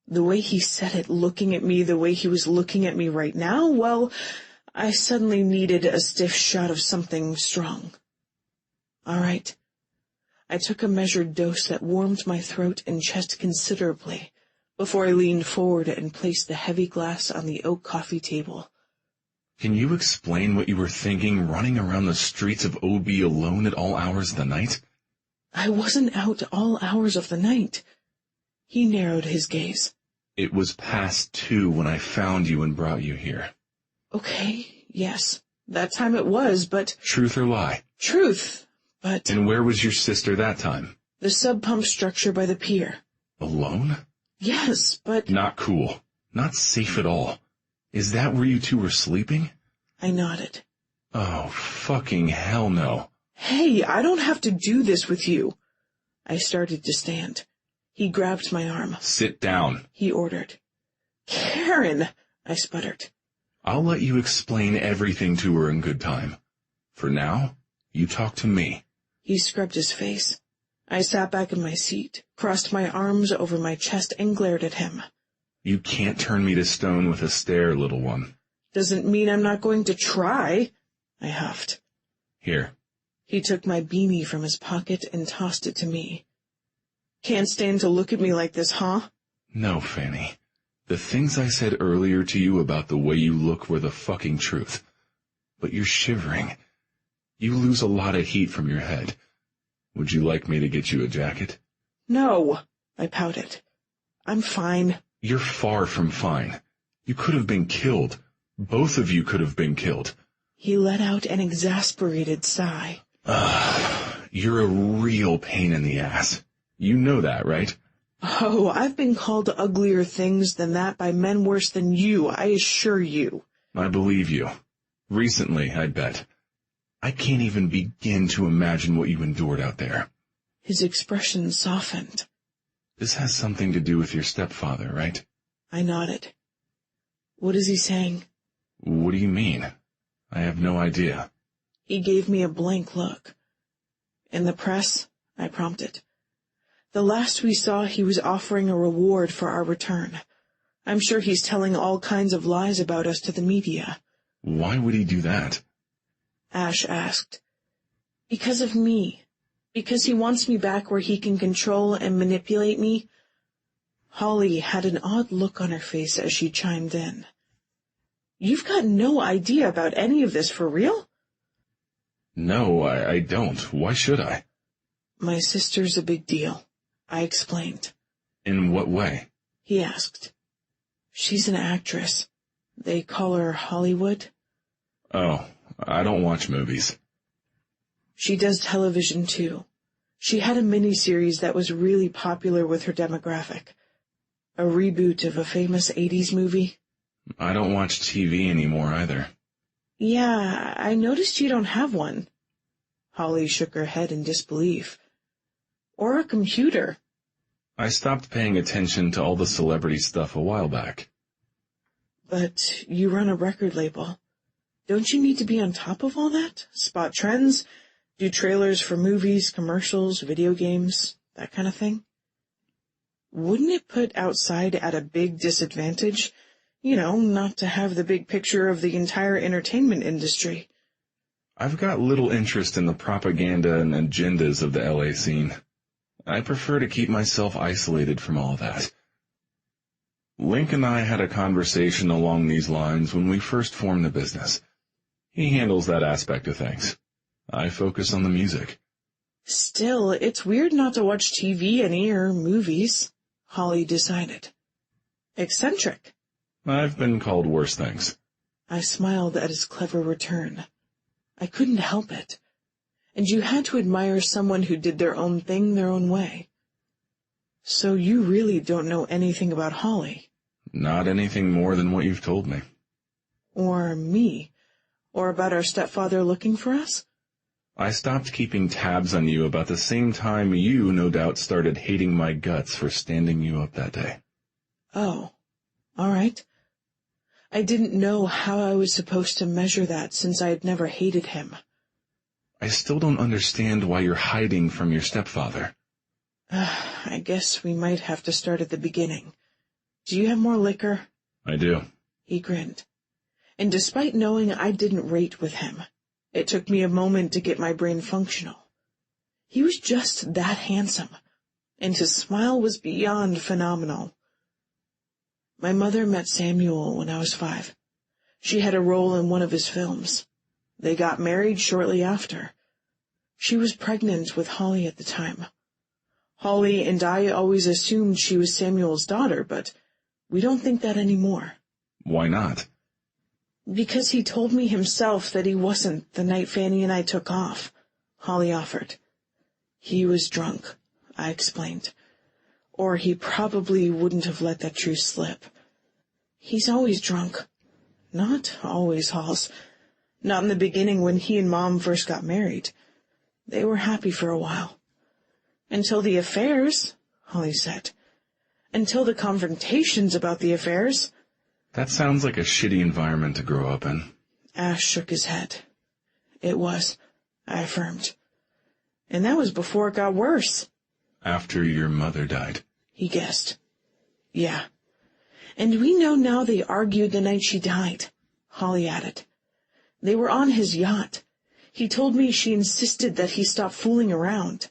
the way he said it, looking at me the way he was looking at me right now, well, I suddenly needed a stiff shot of something strong. All right. I took a measured dose that warmed my throat and chest considerably before I leaned forward and placed the heavy glass on the oak coffee table. Can you explain what you were thinking running around the streets of OB alone at all hours of the night? I wasn't out all hours of the night. He narrowed his gaze. It was past 2 when I found you and brought you here. Okay, yes, that time it was, but... Truth or lie? Truth, but... And where was your sister that time? The sub-pump structure by the pier. Alone? Yes, but... Not cool. Not safe at all. Is that where you two were sleeping? I nodded. Oh, fucking hell no. Hey, I don't have to do this with you. I started to stand. He grabbed my arm. Sit down, he ordered. Karen, I sputtered. I'll let you explain everything to her in good time. For now, you talk to me. He scrubbed his face. I sat back in my seat, crossed my arms over my chest, and glared at him. You can't turn me to stone with a stare, little one. Doesn't mean I'm not going to try, I huffed. Here. He took my beanie from his pocket and tossed it to me. Can't stand to look at me like this, huh? No, Fanny. The things I said earlier to you about the way you look were the fucking truth. But you're shivering. You lose a lot of heat from your head. Would you like me to get you a jacket? No, I pouted. I'm fine. You're far from fine. You could have been killed. Both of you could have been killed. He let out an exasperated sigh. You're a real pain in the ass. You know that, right? Oh, I've been called uglier things than that by men worse than you, I assure you. I believe you. Recently, I bet. I can't even begin to imagine what you endured out there. His expression softened. This has something to do with your stepfather, right? I nodded. What is he saying? What do you mean? I have no idea. He gave me a blank look. In the press, I prompted. The last we saw, he was offering a reward for our return. I'm sure he's telling all kinds of lies about us to the media. Why would he do that? Ash asked. Because of me. Because he wants me back where he can control and manipulate me. Holly had an odd look on her face as she chimed in. You've got no idea about any of this for real? No, I don't. Why should I? My sister's a big deal, I explained. In what way? He asked. She's an actress. They call her Hollywood. Oh, I don't watch movies. She does television, too. She had a miniseries that was really popular with her demographic. A reboot of a famous 80s movie. I don't watch TV anymore either. Yeah, I noticed you don't have one. Holly shook her head in disbelief. Or a computer. I stopped paying attention to all the celebrity stuff a while back. But you run a record label. Don't you need to be on top of all that? Spot trends? Do trailers for movies, commercials, video games, that kind of thing? Wouldn't it put Outside at a big disadvantage? You know, not to have the big picture of the entire entertainment industry. I've got little interest in the propaganda and agendas of the LA scene. I prefer to keep myself isolated from all that. Link and I had a conversation along these lines when we first formed the business. He handles that aspect of things. I focus on the music. Still, it's weird not to watch TV any or movies, Holly decided. Eccentric. I've been called worse things. I smiled at his clever return. I couldn't help it. And you had to admire someone who did their own thing their own way. So you really don't know anything about Holly? Not anything more than what you've told me. Or me? Or about our stepfather looking for us? I stopped keeping tabs on you about the same time you, no doubt, started hating my guts for standing you up that day. Oh, all right. I didn't know how I was supposed to measure that since I had never hated him. I still don't understand why you're hiding from your stepfather. I guess we might have to start at the beginning. Do you have more liquor? I do. He grinned. And despite knowing I didn't rate with him, it took me a moment to get my brain functional. He was just that handsome, and his smile was beyond phenomenal. My mother met Samuel when I was 5. She had a role in one of his films. They got married shortly after. She was pregnant with Holly at the time. Holly and I always assumed she was Samuel's daughter, but we don't think that anymore. Why not? Because he told me himself that he wasn't the night Fanny and I took off, Holly offered. He was drunk, I explained. Or he probably wouldn't have let that truth slip. He's always drunk. Not always, Halls. Not in the beginning when he and Mom first got married. They were happy for a while. Until the affairs, Holly said. Until the confrontations about the affairs. That sounds like a shitty environment to grow up in. Ash shook his head. It was, I affirmed. And that was before it got worse. After your mother died. He guessed. Yeah. And we know now they argued the night she died, Holly added. They were on his yacht. He told me she insisted that he stop fooling around.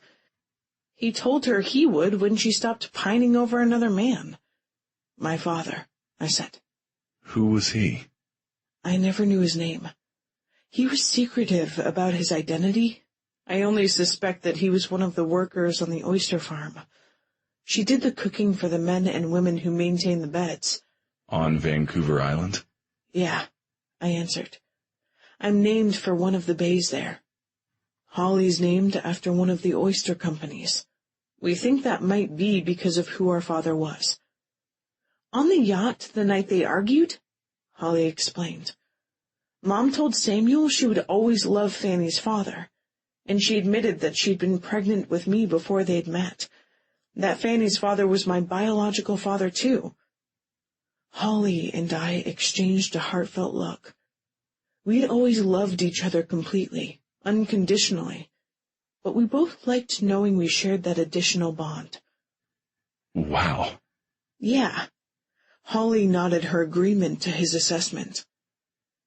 He told her he would when she stopped pining over another man. My father, I said. Who was he? I never knew his name. He was secretive about his identity. I only suspect that he was one of the workers on the oyster farm. She did the cooking for the men and women who maintained the beds. On Vancouver Island? Yeah, I answered. I'm named for one of the bays there. Holly's named after one of the oyster companies. We think that might be because of who our father was. On the yacht the night they argued, Holly explained. Mom told Samuel she would always love Fanny's father, and she admitted that she'd been pregnant with me before they'd met, that Fanny's father was my biological father too. Holly and I exchanged a heartfelt look. We'd always loved each other completely, unconditionally, but we both liked knowing we shared that additional bond. Wow. Yeah. Holly nodded her agreement to his assessment.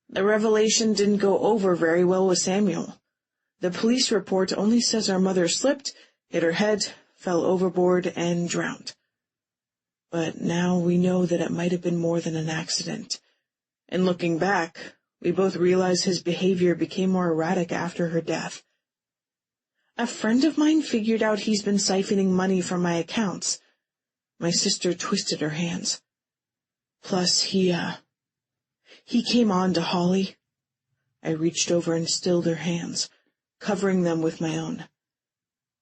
The revelation didn't go over very well with Samuel. The police report only says our mother slipped, hit her head, fell overboard, and drowned. But now we know that it might have been more than an accident. And looking back, we both realize his behavior became more erratic after her death. A friend of mine figured out he's been siphoning money from my accounts. My sister twisted her hands. Plus, he came on to Holly. I reached over and stilled her hands, covering them with my own.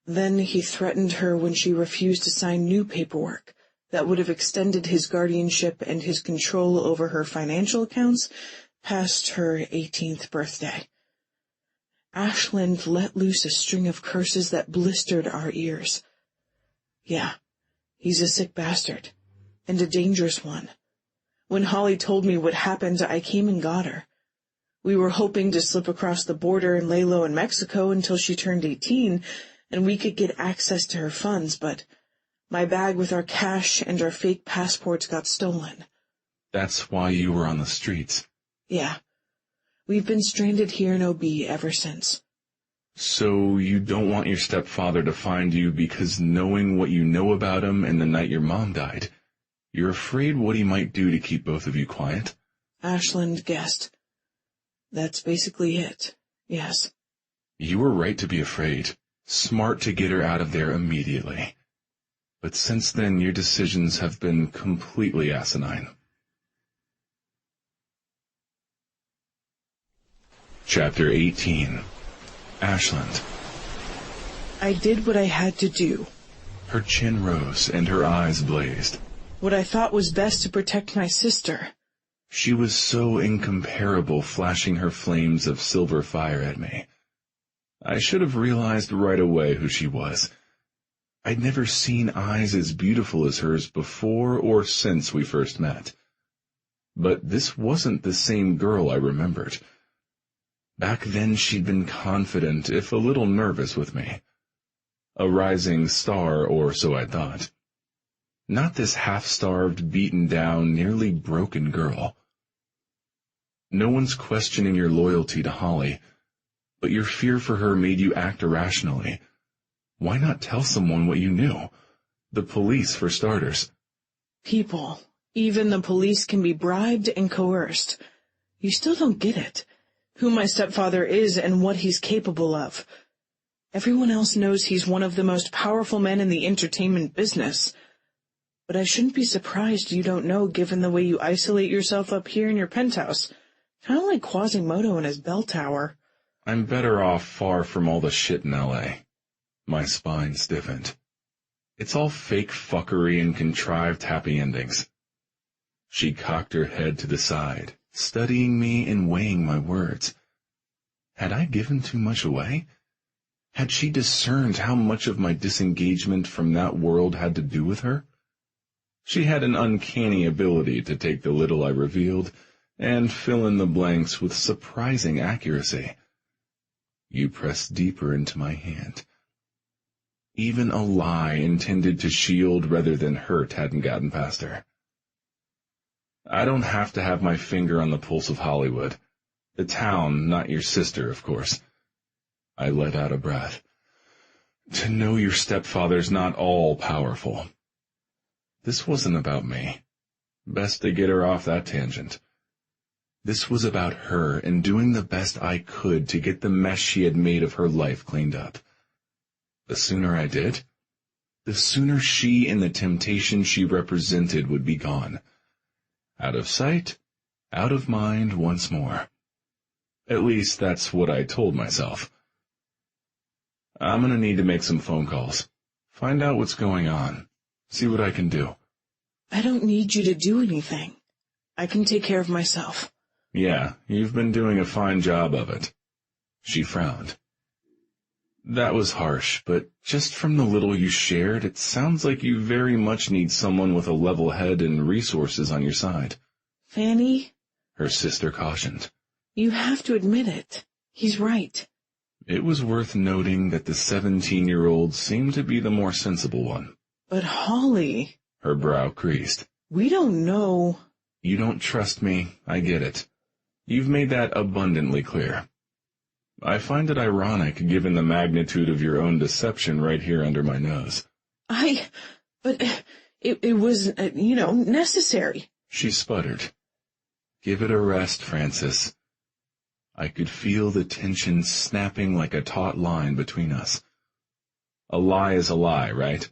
Then he threatened her when she refused to sign new paperwork that would have extended his guardianship and his control over her financial accounts past her 18th birthday. Ashland let loose a string of curses that blistered our ears. Yeah, he's a sick bastard, and a dangerous one. When Holly told me what happened, I came and got her. We were hoping to slip across the border and lay low in Mexico until she turned 18, and we could get access to her funds, but my bag with our cash and our fake passports got stolen. That's why you were on the streets. Yeah. We've been stranded here in OB ever since. So you don't want your stepfather to find you because knowing what you know about him and the night your mom died, you're afraid what he might do to keep both of you quiet? Ashland guessed. That's basically it, yes. You were right to be afraid. Smart to get her out of there immediately. But since then, your decisions have been completely asinine. Chapter 18. Ashland. I did what I had to do. Her chin rose and her eyes blazed. What I thought was best to protect my sister. She was so incomparable, flashing her flames of silver fire at me. I should have realized right away who she was. I'd never seen eyes as beautiful as hers before or since we first met. But this wasn't the same girl I remembered. Back then she'd been confident, if a little nervous with me. A rising star, or so I thought. Not this half-starved, beaten-down, nearly broken girl. No one's questioning your loyalty to Holly, but your fear for her made you act irrationally. Why not tell someone what you knew? The police, for starters. People, even the police, can be bribed and coerced. You still don't get it. Who my stepfather is and what he's capable of. Everyone else knows he's one of the most powerful men in the entertainment business. But I shouldn't be surprised you don't know, given the way you isolate yourself up here in your penthouse. Kind of like Quasimodo in his bell tower. I'm better off far from all the shit in L.A. My spine stiffened. It's all fake fuckery and contrived happy endings. She cocked her head to the side, studying me and weighing my words. Had I given too much away? Had she discerned how much of my disengagement from that world had to do with her? She had an uncanny ability to take the little I revealed and fill in the blanks with surprising accuracy. You pressed deeper into my hand. Even a lie intended to shield rather than hurt hadn't gotten past her. I don't have to have my finger on the pulse of Hollywood. The town, not your sister, of course. I let out a breath. To know your stepfather's not all powerful. This wasn't about me. Best to get her off that tangent. This was about her and doing the best I could to get the mess she had made of her life cleaned up. The sooner I did, the sooner she and the temptation she represented would be gone. Out of sight, out of mind once more. At least that's what I told myself. I'm gonna need to make some phone calls. Find out what's going on. See what I can do. I don't need you to do anything. I can take care of myself. Yeah, you've been doing a fine job of it. She frowned. That was harsh, but just from the little you shared, it sounds like you very much need someone with a level head and resources on your side. Fanny? Her sister cautioned. You have to admit it. He's right. It was worth noting that the 17-year-old seemed to be the more sensible one. But Holly... Her brow creased. We don't know... You don't trust me, I get it. You've made that abundantly clear. I find it ironic, given the magnitude of your own deception right here under my nose. But it was, necessary. She sputtered. Give it a rest, Francis. I could feel the tension snapping like a taut line between us. A lie is a lie, right?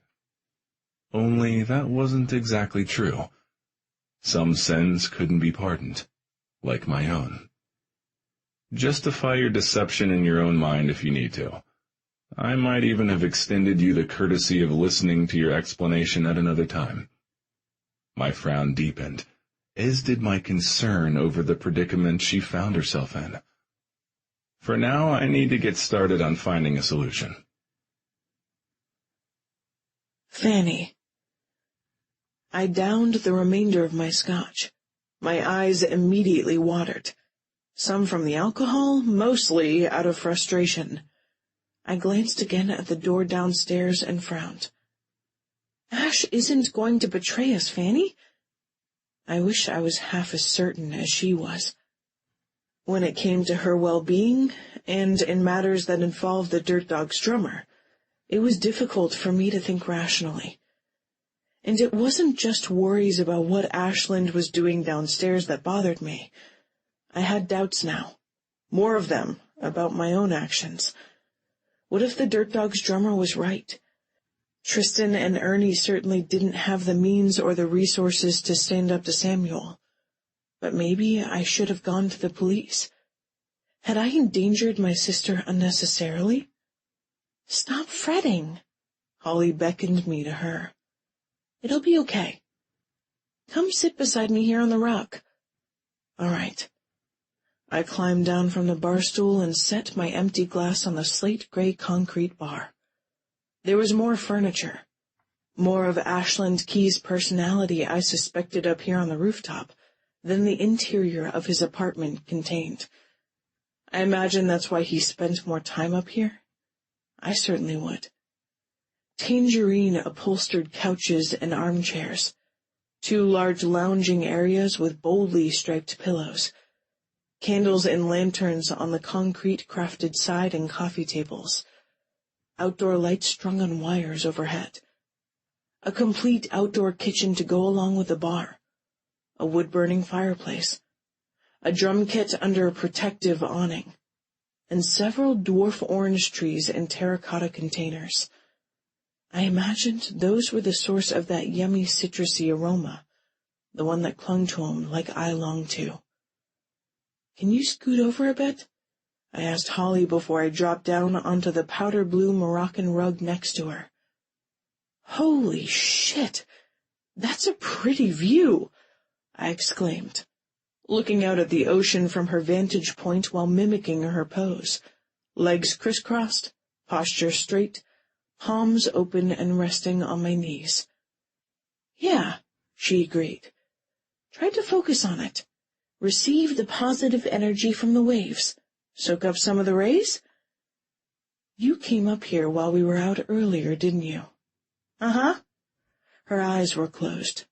Only that wasn't exactly true. Some sins couldn't be pardoned, like my own. Justify your deception in your own mind if you need to. I might even have extended you the courtesy of listening to your explanation at another time. My frown deepened, as did my concern over the predicament she found herself in. For now, I need to get started on finding a solution. Fanny. I downed the remainder of my scotch. My eyes immediately watered. Some from the alcohol, mostly out of frustration. I glanced again at the door downstairs and frowned. Ash isn't going to betray us, Fanny. I wish I was half as certain as she was. When it came to her well-being, and in matters that involved the Dirt Dog's drummer, it was difficult for me to think rationally. And it wasn't just worries about what Ashland was doing downstairs that bothered me. I had doubts now, more of them, about my own actions. What if the Dirt Dog's drummer was right? Tristan and Ernie certainly didn't have the means or the resources to stand up to Samuel. But maybe I should have gone to the police. Had I endangered my sister unnecessarily? Stop fretting. Holly beckoned me to her. It'll be okay. Come sit beside me here on the rock. All right. I climbed down from the bar stool and set my empty glass on the slate-gray concrete bar. There was more furniture, more of Ashland Key's personality I suspected up here on the rooftop than the interior of his apartment contained. I imagine that's why he spent more time up here. I certainly would. Tangerine upholstered couches and armchairs, 2 large lounging areas with boldly striped pillows, candles and lanterns on the concrete-crafted side and coffee tables, outdoor lights strung on wires overhead, a complete outdoor kitchen to go along with the bar, a wood-burning fireplace, a drum kit under a protective awning, and several dwarf orange trees in terracotta containers. I imagined those were the source of that yummy citrusy aroma, the one that clung to him like I longed to. Can you scoot over a bit? I asked Holly before I dropped down onto the powder blue Moroccan rug next to her. Holy shit! That's a pretty view! I exclaimed, looking out at the ocean from her vantage point while mimicking her pose. Legs crisscrossed, posture straight, palms open and resting on my knees. Yeah, she agreed. Try to focus on it. Receive the positive energy from the waves. Soak up some of the rays? You came up here while we were out earlier, didn't you? Uh-huh. Her eyes were closed.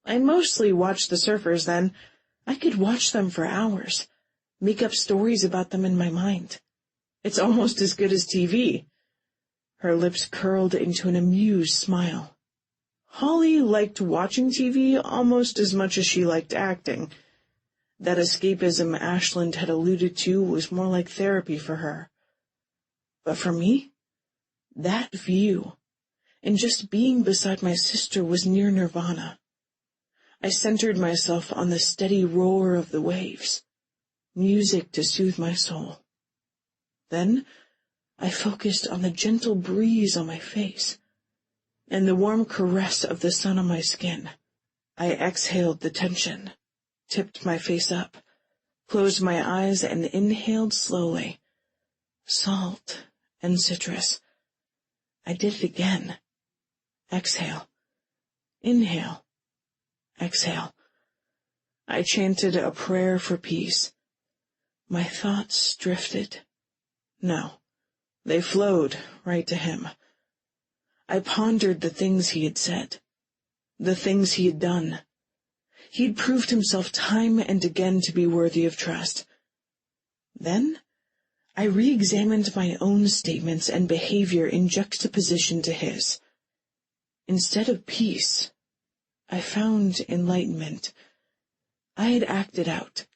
I mostly watched the surfers then. I could watch them for hours, make up stories about them in my mind. It's almost as good as TV. Her lips curled into an amused smile. Holly liked watching TV almost as much as she liked acting. That escapism Ashland had alluded to was more like therapy for her. But for me, that view, and just being beside my sister was near nirvana. I centered myself on the steady roar of the waves, music to soothe my soul. Then I focused on the gentle breeze on my face and the warm caress of the sun on my skin. I exhaled the tension, tipped my face up, closed my eyes, and inhaled slowly. Salt and citrus. I did it again. Exhale. Inhale. Exhale. I chanted a prayer for peace. My thoughts drifted. No, they flowed right to him. I pondered the things he had said, the things he had done. He'd proved himself time and again to be worthy of trust. Then I re-examined my own statements and behavior in juxtaposition to his. Instead of peace, I found enlightenment. I had acted out,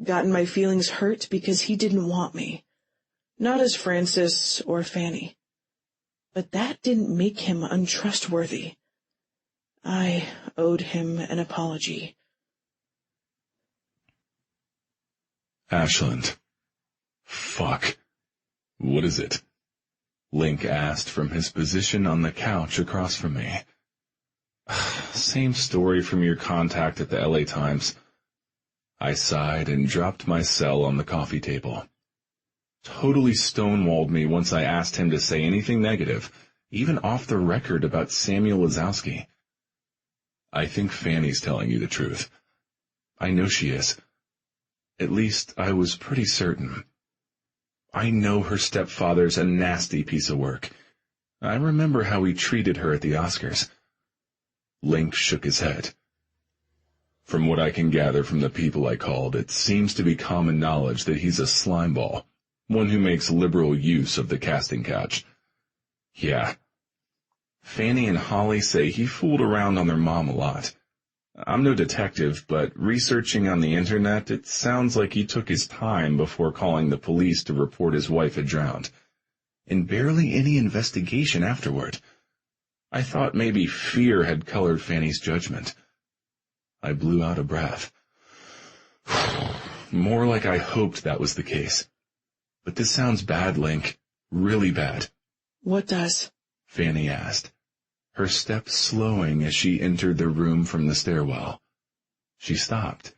gotten my feelings hurt because he didn't want me, not as Francis or Fanny. But that didn't make him untrustworthy. I owed him an apology. Ashland. Fuck. What is it? Link asked from his position on the couch across from me. Same story from your contact at the LA Times. I sighed and dropped my cell on the coffee table. Totally stonewalled me once I asked him to say anything negative, even off the record about Samuel Lazowski. I think Fanny's telling you the truth. I know she is. At least I was pretty certain. I know her stepfather's a nasty piece of work. I remember how he treated her at the Oscars. Link shook his head. From what I can gather from the people I called, it seems to be common knowledge that he's a slimeball, one who makes liberal use of the casting couch. Yeah. Fanny and Holly say he fooled around on their mom a lot. I'm no detective, but researching on the internet, it sounds like he took his time before calling the police to report his wife had drowned. And barely any investigation afterward. I thought maybe fear had colored Fanny's judgment. I blew out a breath. More like I hoped that was the case. But this sounds bad, Link. Really bad. What does? Fanny asked, her steps slowing as she entered the room from the stairwell. She stopped,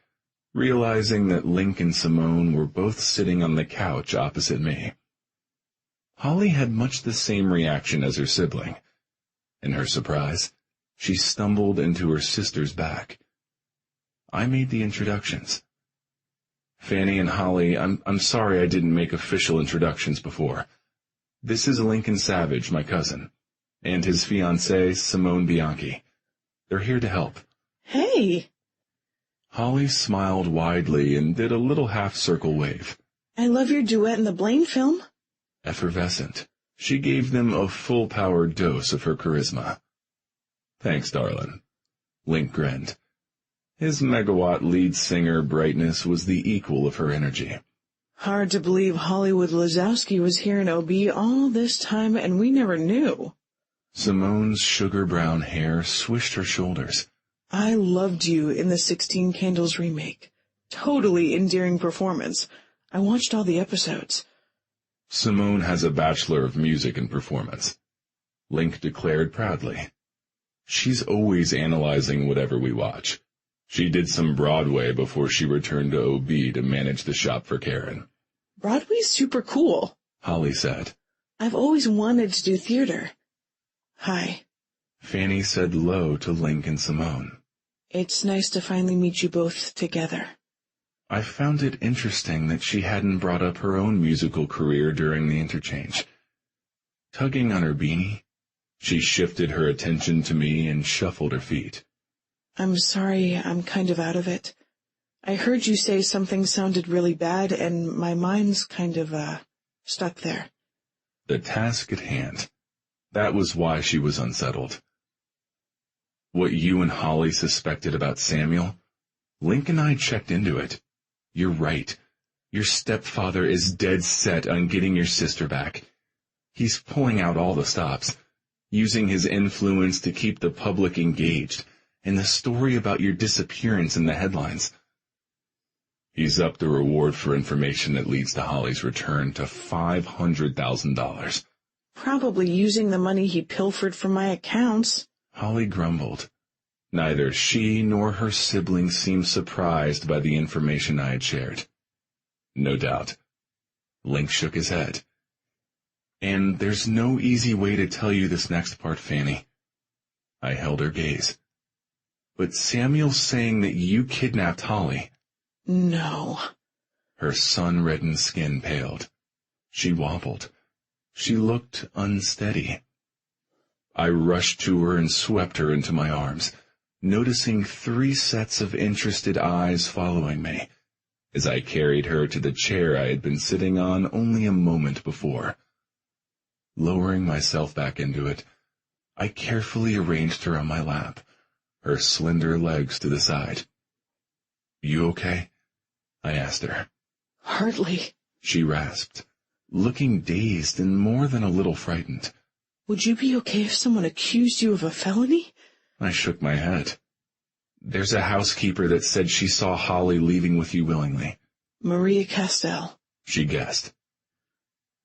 realizing that Link and Simone were both sitting on the couch opposite me. Holly had much the same reaction as her sibling. In her surprise, she stumbled into her sister's back. I made the introductions. Fanny and Holly, I'm sorry I didn't make official introductions before. This is Lincoln Savage, my cousin, and his fiancée, Simone Bianchi. They're here to help. Hey! Holly smiled widely and did a little half-circle wave. I love your duet in the Blaine film. Effervescent, she gave them a full-powered dose of her charisma. Thanks, darling. Link grinned. His megawatt lead singer brightness was the equal of her energy. Hard to believe Hollywood Lazowski was here in OB all this time and we never knew. Simone's sugar-brown hair swished her shoulders. I loved you in the 16 Candles remake. Totally endearing performance. I watched all the episodes. Simone has a Bachelor of Music and Performance, Link declared proudly. She's always analyzing whatever we watch. She did some Broadway before she returned to OB to manage the shop for Karen. Broadway's super cool, Holly said. I've always wanted to do theater. Hi. Fanny said low to Link and Simone. It's nice to finally meet you both together. I found it interesting that she hadn't brought up her own musical career during the interchange. Tugging on her beanie, she shifted her attention to me and shuffled her feet. I'm sorry, I'm kind of out of it. I heard you say something sounded really bad, and my mind's kind of, stuck there. The task at hand. That was why she was unsettled. What you and Holly suspected about Samuel, Link and I checked into it. You're right. Your stepfather is dead set on getting your sister back. He's pulling out all the stops, using his influence to keep the public engaged, and the story about your disappearance in the headlines. He's upped the reward for information that leads to Holly's return to $500,000. Probably using the money he pilfered from my accounts. Holly grumbled. Neither she nor her siblings seemed surprised by the information I had shared. No doubt. Link shook his head. And there's no easy way to tell you this next part, Fanny. I held her gaze. But Samuel's saying that you kidnapped Holly. No. Her sun-reddened skin paled. She wobbled. She looked unsteady. I rushed to her and swept her into my arms, noticing 3 sets of interested eyes following me, as I carried her to the chair I had been sitting on only a moment before. Lowering myself back into it, I carefully arranged her on my lap, her slender legs to the side. You okay? I asked her. Hardly, she rasped, looking dazed and more than a little frightened. Would you be okay if someone accused you of a felony? I shook my head. There's a housekeeper that said she saw Holly leaving with you willingly. Maria Castell, she guessed.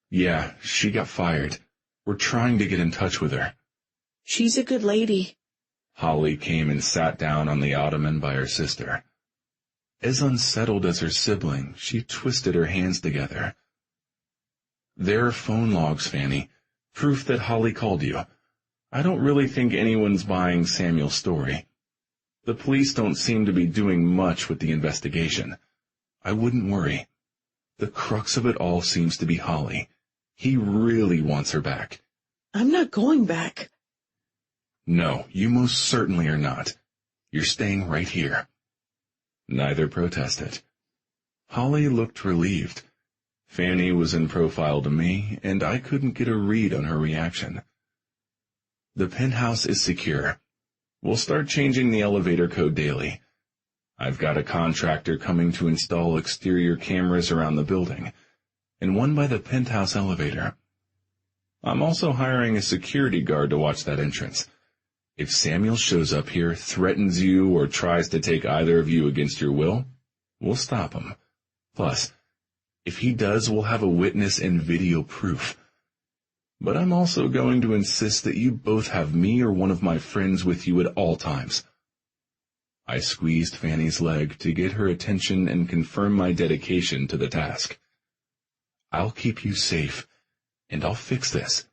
Yeah, she got fired. We're trying to get in touch with her. She's a good lady. Holly came and sat down on the ottoman by her sister. As unsettled as her sibling, she twisted her hands together. There are phone logs, Fanny, proof that Holly called you. I don't really think anyone's buying Samuel's story. The police don't seem to be doing much with the investigation. I wouldn't worry. The crux of it all seems to be Holly. He really wants her back. I'm not going back. No, you most certainly are not. You're staying right here. Neither protested. Holly looked relieved. Fanny was in profile to me, and I couldn't get a read on her reaction. The penthouse is secure. We'll start changing the elevator code daily. I've got a contractor coming to install exterior cameras around the building, and one by the penthouse elevator. I'm also hiring a security guard to watch that entrance. If Samuel shows up here, threatens you, or tries to take either of you against your will, we'll stop him. Plus, if he does, we'll have a witness and video proof. But I'm also going to insist that you both have me or one of my friends with you at all times. I squeezed Fanny's leg to get her attention and confirm my dedication to the task. I'll keep you safe, and I'll fix this.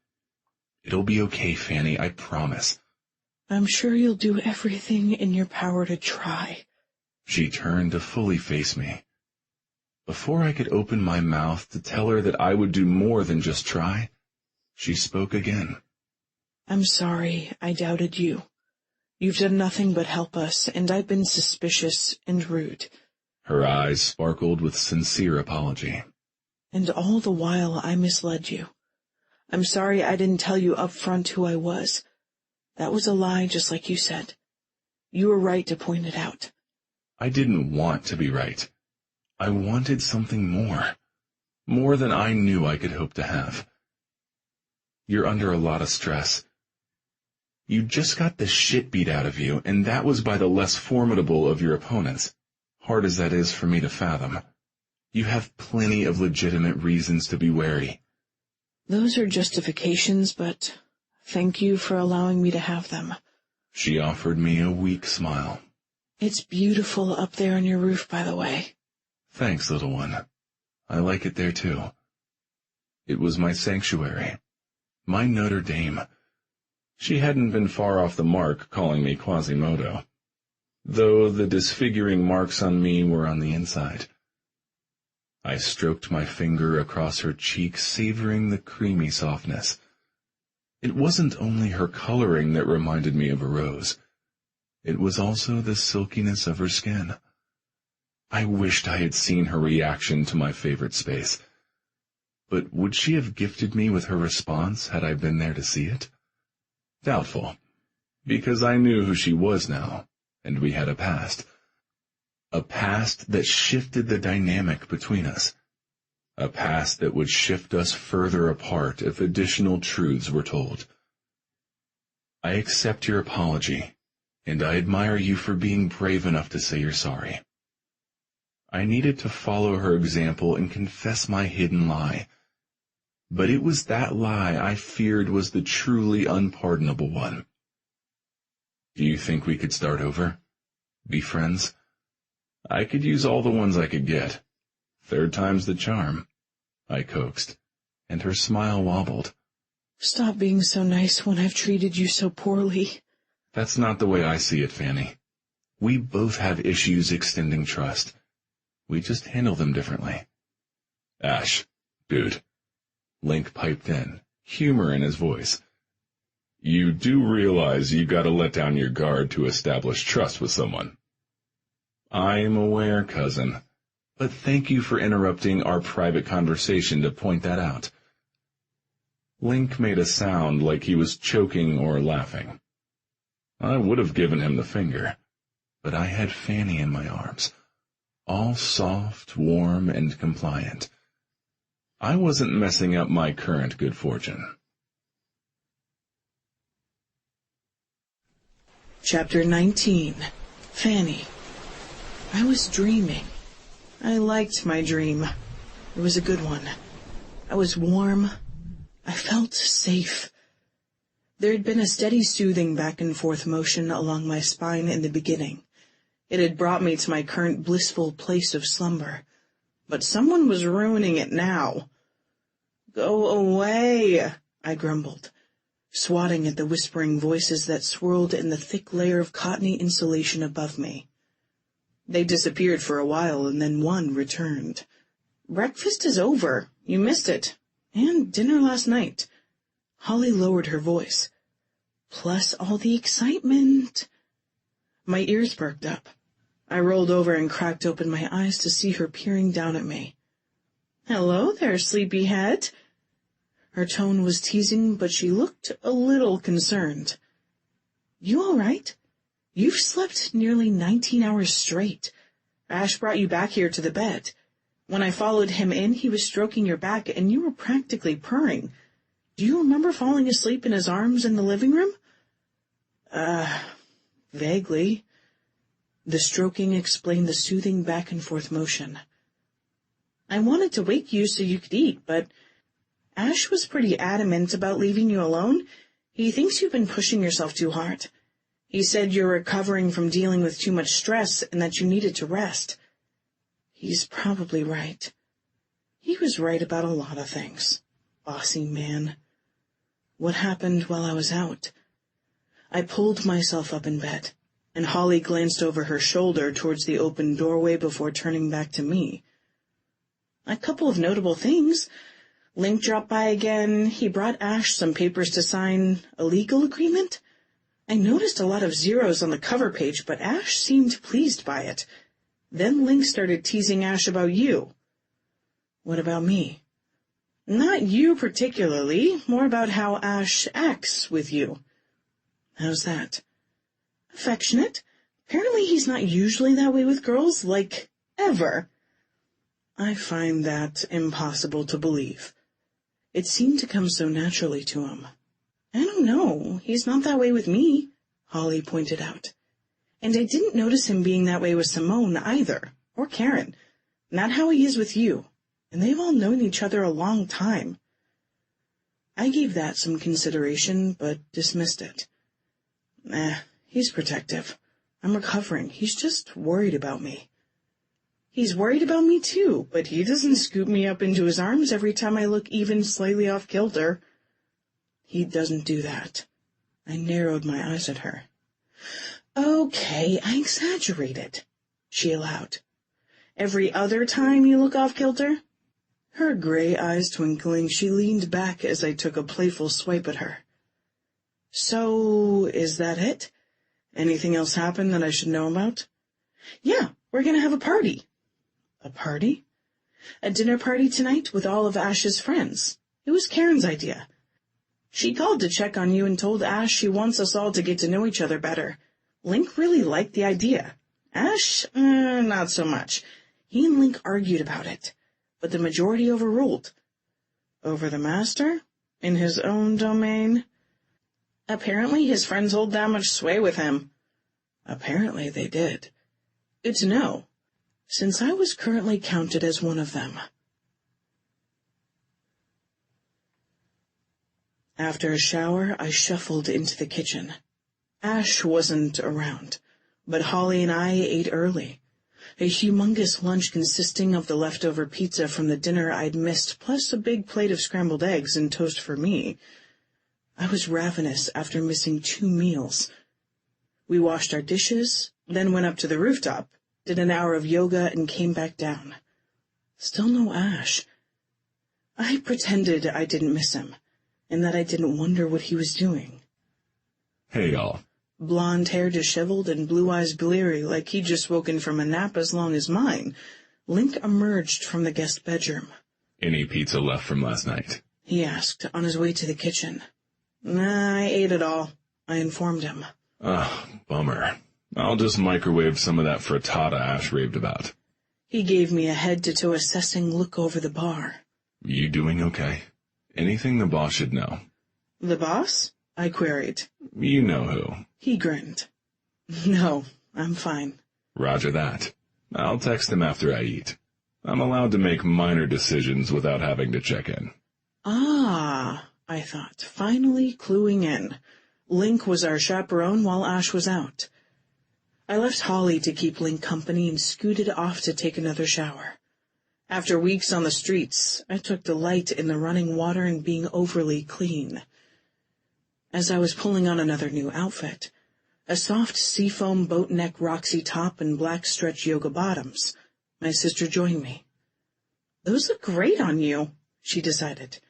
It'll be okay, Fanny, I promise. I'm sure you'll do everything in your power to try. She turned to fully face me. Before I could open my mouth to tell her that I would do more than just try, she spoke again. I'm sorry I doubted you. You've done nothing but help us, and I've been suspicious and rude. Her eyes sparkled with sincere apology. And all the while I misled you. I'm sorry I didn't tell you up front who I was. That was a lie, just like you said. You were right to point it out. I didn't want to be right. I wanted something more than I knew I could hope to have. You're under a lot of stress. You just got the shit beat out of you, and that was by the less formidable of your opponents, hard as that is for me to fathom. You have plenty of legitimate reasons to be wary. Those are justifications, but thank you for allowing me to have them. She offered me a weak smile. It's beautiful up there on your roof, by the way. Thanks, little one. I like it there, too. It was my sanctuary, my Notre Dame. She hadn't been far off the mark calling me Quasimodo, though the disfiguring marks on me were on the inside. I stroked my finger across her cheek, savoring the creamy softness. It wasn't only her coloring that reminded me of a rose. It was also the silkiness of her skin. I wished I had seen her reaction to my favorite space. But would she have gifted me with her response had I been there to see it? Doubtful, because I knew who she was now, and we had a past. A past that shifted the dynamic between us. A past that would shift us further apart if additional truths were told. I accept your apology, and I admire you for being brave enough to say you're sorry. I needed to follow her example and confess my hidden lie. But it was that lie I feared was the truly unpardonable one. Do you think we could start over? Be friends? I could use all the ones I could get. Third time's the charm, I coaxed, and her smile wobbled. Stop being so nice when I've treated you so poorly. That's not the way I see it, Fanny. We both have issues extending trust. We just handle them differently. Ash, dude. Link piped in, humor in his voice. You do realize you gotta let down your guard to establish trust with someone. I'm aware, cousin, but thank you for interrupting our private conversation to point that out. Link made a sound like he was choking or laughing. I would have given him the finger, but I had Fanny in my arms, all soft, warm, and compliant. I wasn't messing up my current good fortune. Chapter 19. Fanny. I was dreaming. I liked my dream. It was a good one. I was warm. I felt safe. There had been a steady soothing back and forth motion along my spine in the beginning. It had brought me to my current blissful place of slumber. But someone was ruining it now. Go away, I grumbled, swatting at the whispering voices that swirled in the thick layer of cottony insulation above me. They disappeared for a while, and then one returned. Breakfast is over. You missed it. And dinner last night. Holly lowered her voice. Plus all the excitement. My ears perked up. I rolled over and cracked open my eyes to see her peering down at me. Hello there, sleepyhead. Her tone was teasing, but she looked a little concerned. You all right? You've slept nearly 19 hours straight. Ash brought you back here to the bed. When I followed him in, he was stroking your back, and you were practically purring. Do you remember falling asleep in his arms in the living room? Vaguely. The stroking explained the soothing back-and-forth motion. I wanted to wake you so you could eat, but Ash was pretty adamant about leaving you alone. He thinks you've been pushing yourself too hard. He said you're recovering from dealing with too much stress and that you needed to rest. He's probably right. He was right about a lot of things. Bossy man. What happened while I was out? I pulled myself up in bed, and Holly glanced over her shoulder towards the open doorway before turning back to me. A couple of notable things. Link dropped by again. He brought Ash some papers to sign. A legal agreement? I noticed a lot of zeros on the cover page, but Ash seemed pleased by it. Then Link started teasing Ash about you. What about me? Not you particularly, more about how Ash acts with you. How's that? Affectionate. Apparently he's not usually that way with girls, like, ever. I find that impossible to believe. It seemed to come so naturally to him. I don't know, he's not that way with me, Holly pointed out. And I didn't notice him being that way with Simone either, or Karen. Not how he is with you. And they've all known each other a long time. I gave that some consideration, but dismissed it. He's protective. I'm recovering. He's just worried about me. He's worried about me too, but he doesn't scoop me up into his arms every time I look even slightly off kilter. He doesn't do that. I narrowed my eyes at her. Okay, I exaggerated, she allowed. Every other time you look off kilter? Her gray eyes twinkling, she leaned back as I took a playful swipe at her. So, is that it? Anything else happen that I should know about? Yeah, we're gonna have a party. A party? A dinner party tonight with all of Ash's friends. It was Karen's idea. She called to check on you and told Ash she wants us all to get to know each other better. Link really liked the idea. Ash, not so much. He and Link argued about it, but the majority overruled. Over the master? In his own domain? Apparently his friends hold that much sway with him. Apparently they did. Good to know, since I was currently counted as one of them. After a shower, I shuffled into the kitchen. Ash wasn't around, but Holly and I ate early. A humongous lunch consisting of the leftover pizza from the dinner I'd missed, plus a big plate of scrambled eggs and toast for me. I was ravenous after missing 2 meals. We washed our dishes, then went up to the rooftop, did an hour of yoga, and came back down. Still no Ash. I pretended I didn't miss him, and that I didn't wonder what he was doing. Hey, y'all. Blonde hair disheveled and blue eyes bleary like he'd just woken from a nap as long as mine, Link emerged from the guest bedroom. Any pizza left from last night? He asked on his way to the kitchen. Nah, I ate it all, I informed him. Bummer. I'll just microwave some of that frittata Ash raved about. He gave me a head-to-toe assessing look over the bar. You doing okay? Anything the boss should know? The boss? I queried. You know who. He grinned. No, I'm fine. Roger that. I'll text him after I eat. I'm allowed to make minor decisions without having to check in. Ah, I thought, finally cluing in. Link was our chaperone while Ash was out. I left Holly to keep Link company and scooted off to take another shower. After weeks on the streets, I took delight in the running water and being overly clean. As I was pulling on another new outfit, a soft seafoam boat neck Roxy top and black stretch yoga bottoms, my sister joined me. Those look great on you, she decided.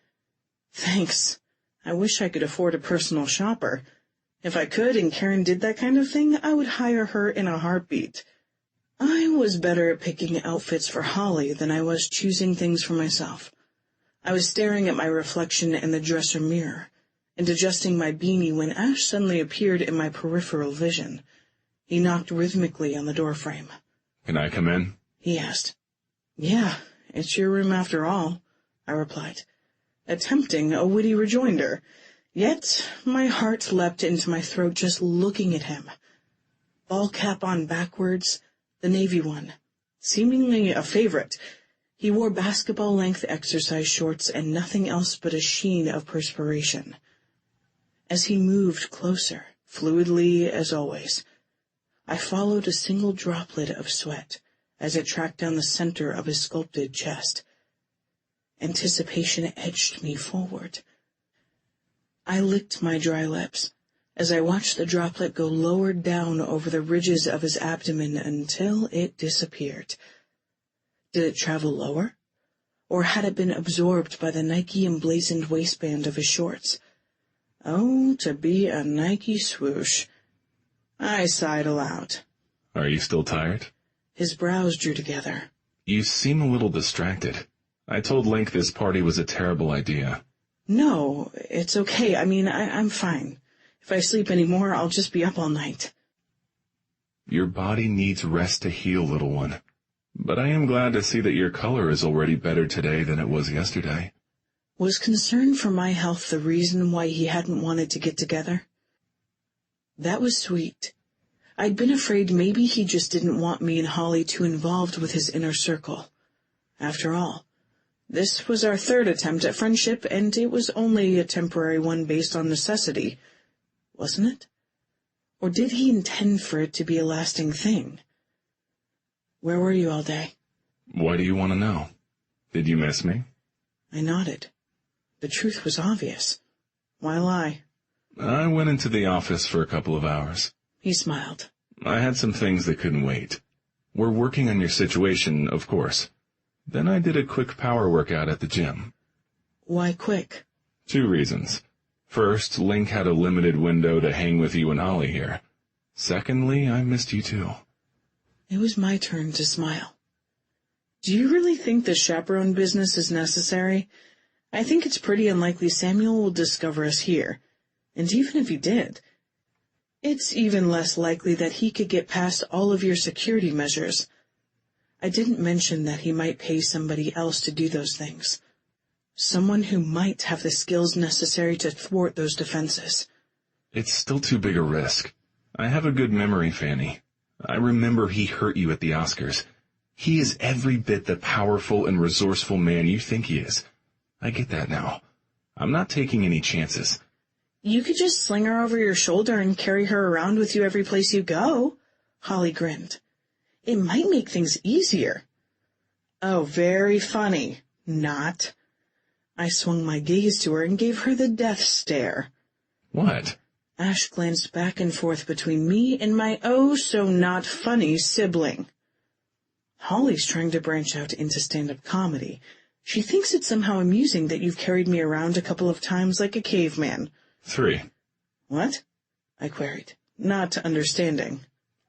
Thanks. I wish I could afford a personal shopper. If I could and Karen did that kind of thing, I would hire her in a heartbeat. I was better at picking outfits for Holly than I was choosing things for myself. I was staring at my reflection in the dresser mirror and adjusting my beanie when Ash suddenly appeared in my peripheral vision. He knocked rhythmically on the doorframe. Can I come in? He asked. Yeah, it's your room after all, I replied, attempting a witty rejoinder. Yet my heart leapt into my throat just looking at him. Ball cap on backwards, the navy one, seemingly a favorite. He wore basketball-length exercise shorts and nothing else but a sheen of perspiration. As he moved closer, fluidly as always, I followed a single droplet of sweat as it tracked down the center of his sculpted chest. Anticipation edged me forward. I licked my dry lips as I watched the droplet go lower down over the ridges of his abdomen until it disappeared. Did it travel lower? Or had it been absorbed by the Nike emblazoned waistband of his shorts? Oh, to be a Nike swoosh. I sighed aloud. Are you still tired? His brows drew together. You seem a little distracted. I told Link this party was a terrible idea. No, it's okay. I'm fine. If I sleep any more, I'll just be up all night. Your body needs rest to heal, little one. But I am glad to see that your color is already better today than it was yesterday. Was concern for my health the reason why he hadn't wanted to get together? That was sweet. I'd been afraid maybe he just didn't want me and Holly too involved with his inner circle. After all, this was our third attempt at friendship, and it was only a temporary one based on necessity, wasn't it? Or did he intend for it to be a lasting thing? Where were you all day? Why do you want to know? Did you miss me? I nodded. The truth was obvious. Why lie? I went into the office for a couple of hours. He smiled. I had some things that couldn't wait. We're working on your situation, of course. Then I did a quick power workout at the gym. Why quick? 2 reasons. First, Link had a limited window to hang with you and Holly here. Secondly, I missed you too. It was my turn to smile. Do you really think the chaperone business is necessary? I think it's pretty unlikely Samuel will discover us here. And even if he did, it's even less likely that he could get past all of your security measures. I didn't mention that he might pay somebody else to do those things. Someone who might have the skills necessary to thwart those defenses. It's still too big a risk. I have a good memory, Fanny. I remember he hurt you at the Oscars. He is every bit the powerful and resourceful man you think he is. I get that now. I'm not taking any chances. You could just sling her over your shoulder and carry her around with you every place you go. Holly grinned. It might make things easier. Oh, very funny. Not. I swung my gaze to her and gave her the death stare. What? Ash glanced back and forth between me and my oh-so-not-funny sibling. Holly's trying to branch out into stand-up comedy. She thinks it's somehow amusing that you've carried me around a couple of times like a caveman. 3. What? I queried, not understanding.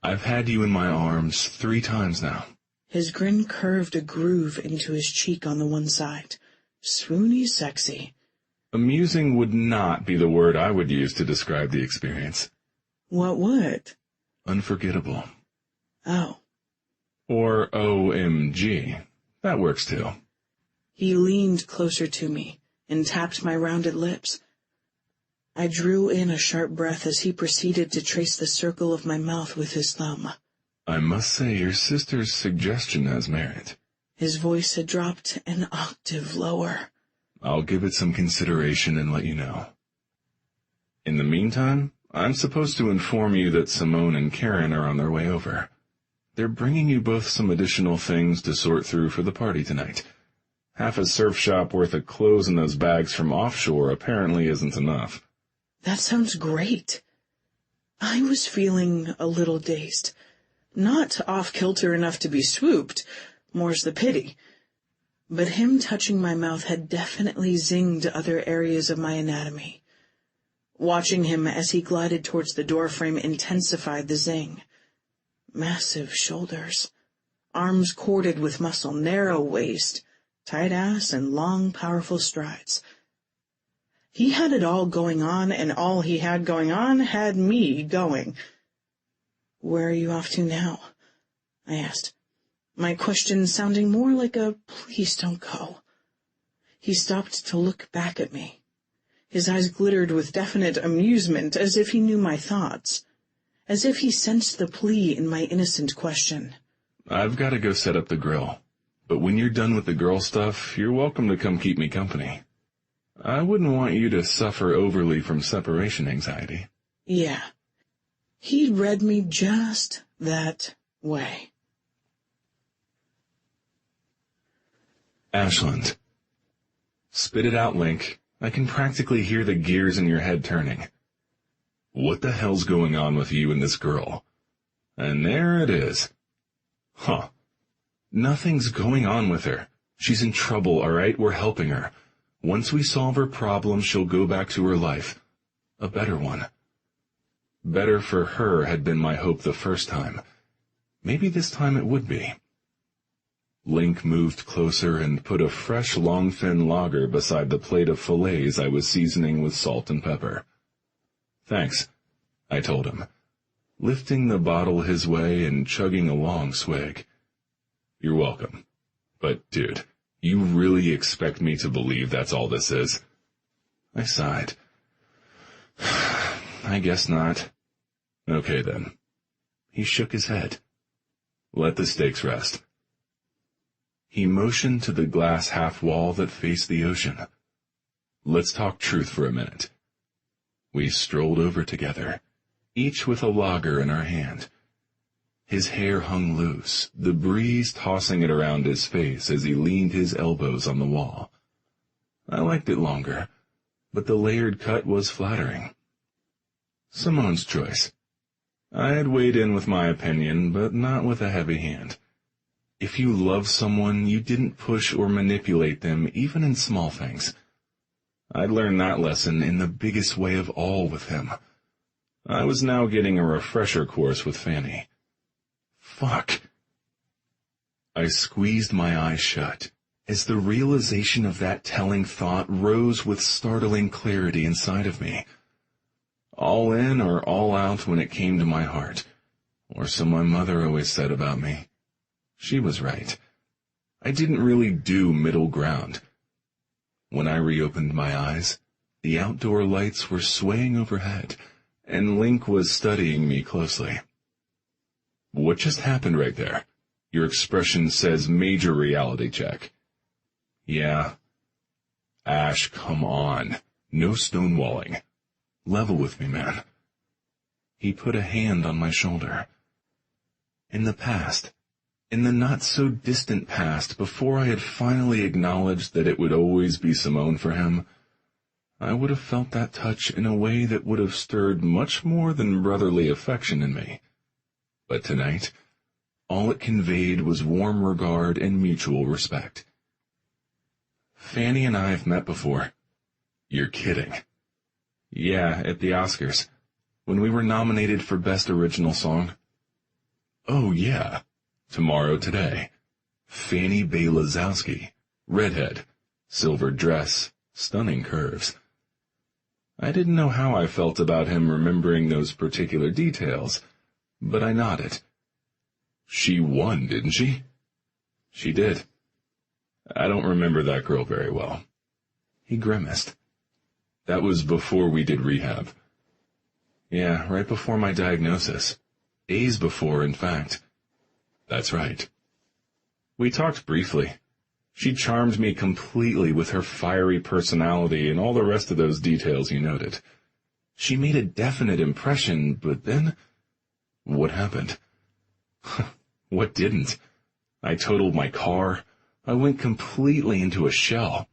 I've had you in my arms 3 times now. His grin curved a groove into his cheek on the one side. Swoony sexy. Amusing would not be the word I would use to describe the experience. What would? Unforgettable. Oh. Or OMG. That works too. He leaned closer to me and tapped my rounded lips. I drew in a sharp breath as he proceeded to trace the circle of my mouth with his thumb. I must say your sister's suggestion has merit. His voice had dropped an octave lower. I'll give it some consideration and let you know. In the meantime, I'm supposed to inform you that Simone and Karen are on their way over. They're bringing you both some additional things to sort through for the party tonight. Half a surf shop worth of clothes in those bags from offshore apparently isn't enough. That sounds great. I was feeling a little dazed. Not off-kilter enough to be swooped, more's the pity. But him touching my mouth had definitely zinged other areas of my anatomy. Watching him as he glided towards the doorframe intensified the zing. Massive shoulders, arms corded with muscle, narrow waist, tight ass, and long, powerful strides. He had it all going on, and all he had going on had me going. Where are you off to now? I asked, my question sounding more like a please don't go. He stopped to look back at me. His eyes glittered with definite amusement, as if he knew my thoughts, as if he sensed the plea in my innocent question. I've got to go set up the grill, but when you're done with the girl stuff, you're welcome to come keep me company. I wouldn't want you to suffer overly from separation anxiety. Yeah. He'd read me just that way. Ashland. Spit it out, Link. I can practically hear the gears in your head turning. What the hell's going on with you and this girl? And there it is. Huh. Nothing's going on with her. She's in trouble, all right? We're helping her. Once we solve her problem, she'll go back to her life. A better one. Better for her had been my hope the first time. Maybe this time it would be. Link moved closer and put a fresh long-fin lager beside the plate of fillets I was seasoning with salt and pepper. Thanks, I told him, lifting the bottle his way and chugging a long swig. You're welcome. But, dude, you really expect me to believe that's all this is? I sighed. I guess not. Okay, then. He shook his head. Let the stakes rest. He motioned to the glass half-wall that faced the ocean. Let's talk truth for a minute. We strolled over together, each with a lager in our hand. His hair hung loose, the breeze tossing it around his face as he leaned his elbows on the wall. I liked it longer, but the layered cut was flattering. Simone's choice. I had weighed in with my opinion, but not with a heavy hand. If you love someone, you didn't push or manipulate them, even in small things. I'd learned that lesson in the biggest way of all with him. I was now getting a refresher course with Fanny. Fuck. I squeezed my eyes shut, as the realization of that telling thought rose with startling clarity inside of me. All in or all out when it came to my heart, or so my mother always said about me. She was right. I didn't really do middle ground. When I reopened my eyes, the outdoor lights were swaying overhead, and Link was studying me closely. What just happened right there? Your expression says major reality check. Yeah. Ash, come on. No stonewalling. Level with me, man. He put a hand on my shoulder. In the past, in the not-so-distant past, before I had finally acknowledged that it would always be Simone for him, I would have felt that touch in a way that would have stirred much more than brotherly affection in me. But tonight, all it conveyed was warm regard and mutual respect. Fanny and I have met before. You're kidding. Yeah, at the Oscars, when we were nominated for Best Original Song. Oh, yeah. Tomorrow Today. Fanny Bailazowski. Redhead. Silver dress. Stunning curves. I didn't know how I felt about him remembering those particular details, but I nodded. She won, didn't she? She did. I don't remember that girl very well. He grimaced. That was before we did rehab. Yeah, right before my diagnosis. Days before, in fact. That's right. We talked briefly. She charmed me completely with her fiery personality and all the rest of those details you noted. She made a definite impression, but then... What happened? What didn't? I totaled my car. I went completely into a shell.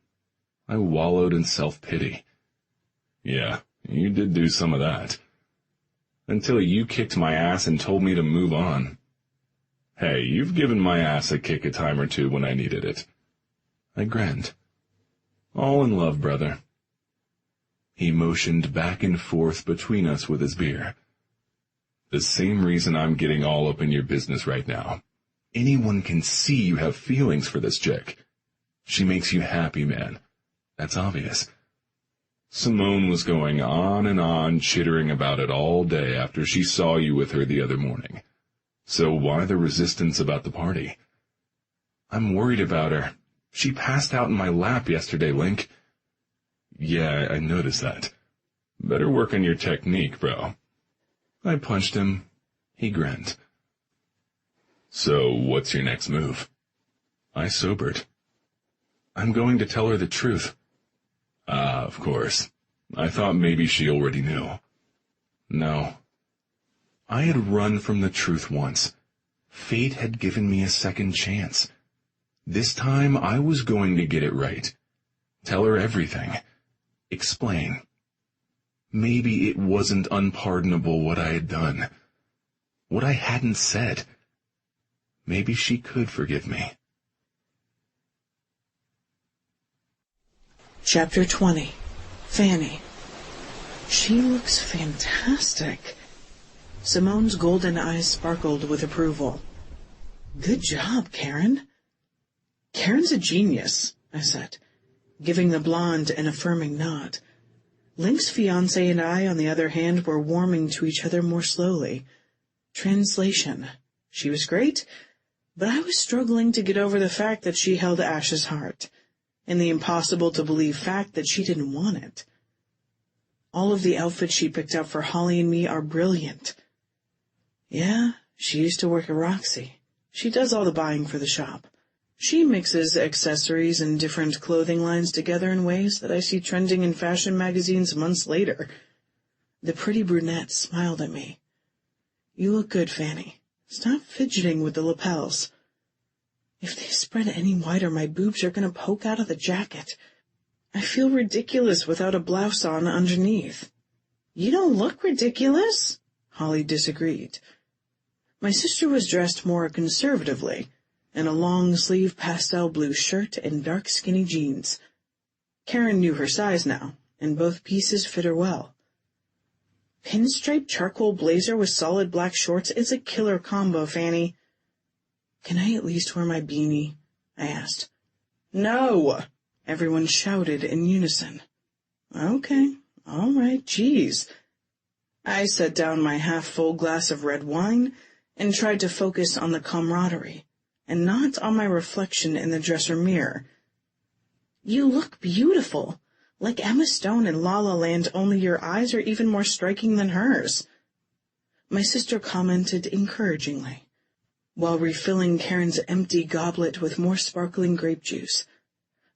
I wallowed in self-pity. Yeah, you did do some of that. Until you kicked my ass and told me to move on. Hey, you've given my ass a kick a time or two when I needed it. I grinned. All in love, brother. He motioned back and forth between us with his beer. The same reason I'm getting all up in your business right now. Anyone can see you have feelings for this chick. She makes you happy, man. That's obvious. Simone was going on and on, chittering about it all day after she saw you with her the other morning. So why the resistance about the party? I'm worried about her. She passed out in my lap yesterday, Link. Yeah, I noticed that. Better work on your technique, bro. I punched him. He grinned. So, what's your next move? I sobered. I'm going to tell her the truth. Ah, of course. I thought maybe she already knew. No. I had run from the truth once. Fate had given me a second chance. This time I was going to get it right. Tell her everything. Explain. Maybe it wasn't unpardonable what I had done. What I hadn't said. Maybe she could forgive me. Chapter 20. Fanny. She looks fantastic. Simone's golden eyes sparkled with approval. Good job, Karen. Karen's a genius, I said, giving the blonde an affirming nod. Link's fiancé and I, on the other hand, were warming to each other more slowly. Translation. She was great, but I was struggling to get over the fact that she held Ash's heart, and the impossible-to-believe fact that she didn't want it. All of the outfits she picked out for Holly and me are brilliant. Yeah, she used to work at Roxy. She does all the buying for the shop. She mixes accessories and different clothing lines together in ways that I see trending in fashion magazines months later. The pretty brunette smiled at me. You look good, Fanny. Stop fidgeting with the lapels. If they spread any wider, my boobs are going to poke out of the jacket. I feel ridiculous without a blouse on underneath. You don't look ridiculous, Holly disagreed. My sister was dressed more conservatively, in a long-sleeve pastel blue shirt and dark skinny jeans. Karen knew her size now, and both pieces fit her well. Pinstripe charcoal blazer with solid black shorts is a killer combo, Fanny. Can I at least wear my beanie? I asked. No! Everyone shouted in unison. Okay, all right, geez. I set down my half-full glass of red wine and tried to focus on the camaraderie, and not on my reflection in the dresser mirror. You look beautiful, like Emma Stone in La La Land, only your eyes are even more striking than hers. My sister commented encouragingly, while refilling Karen's empty goblet with more sparkling grape juice.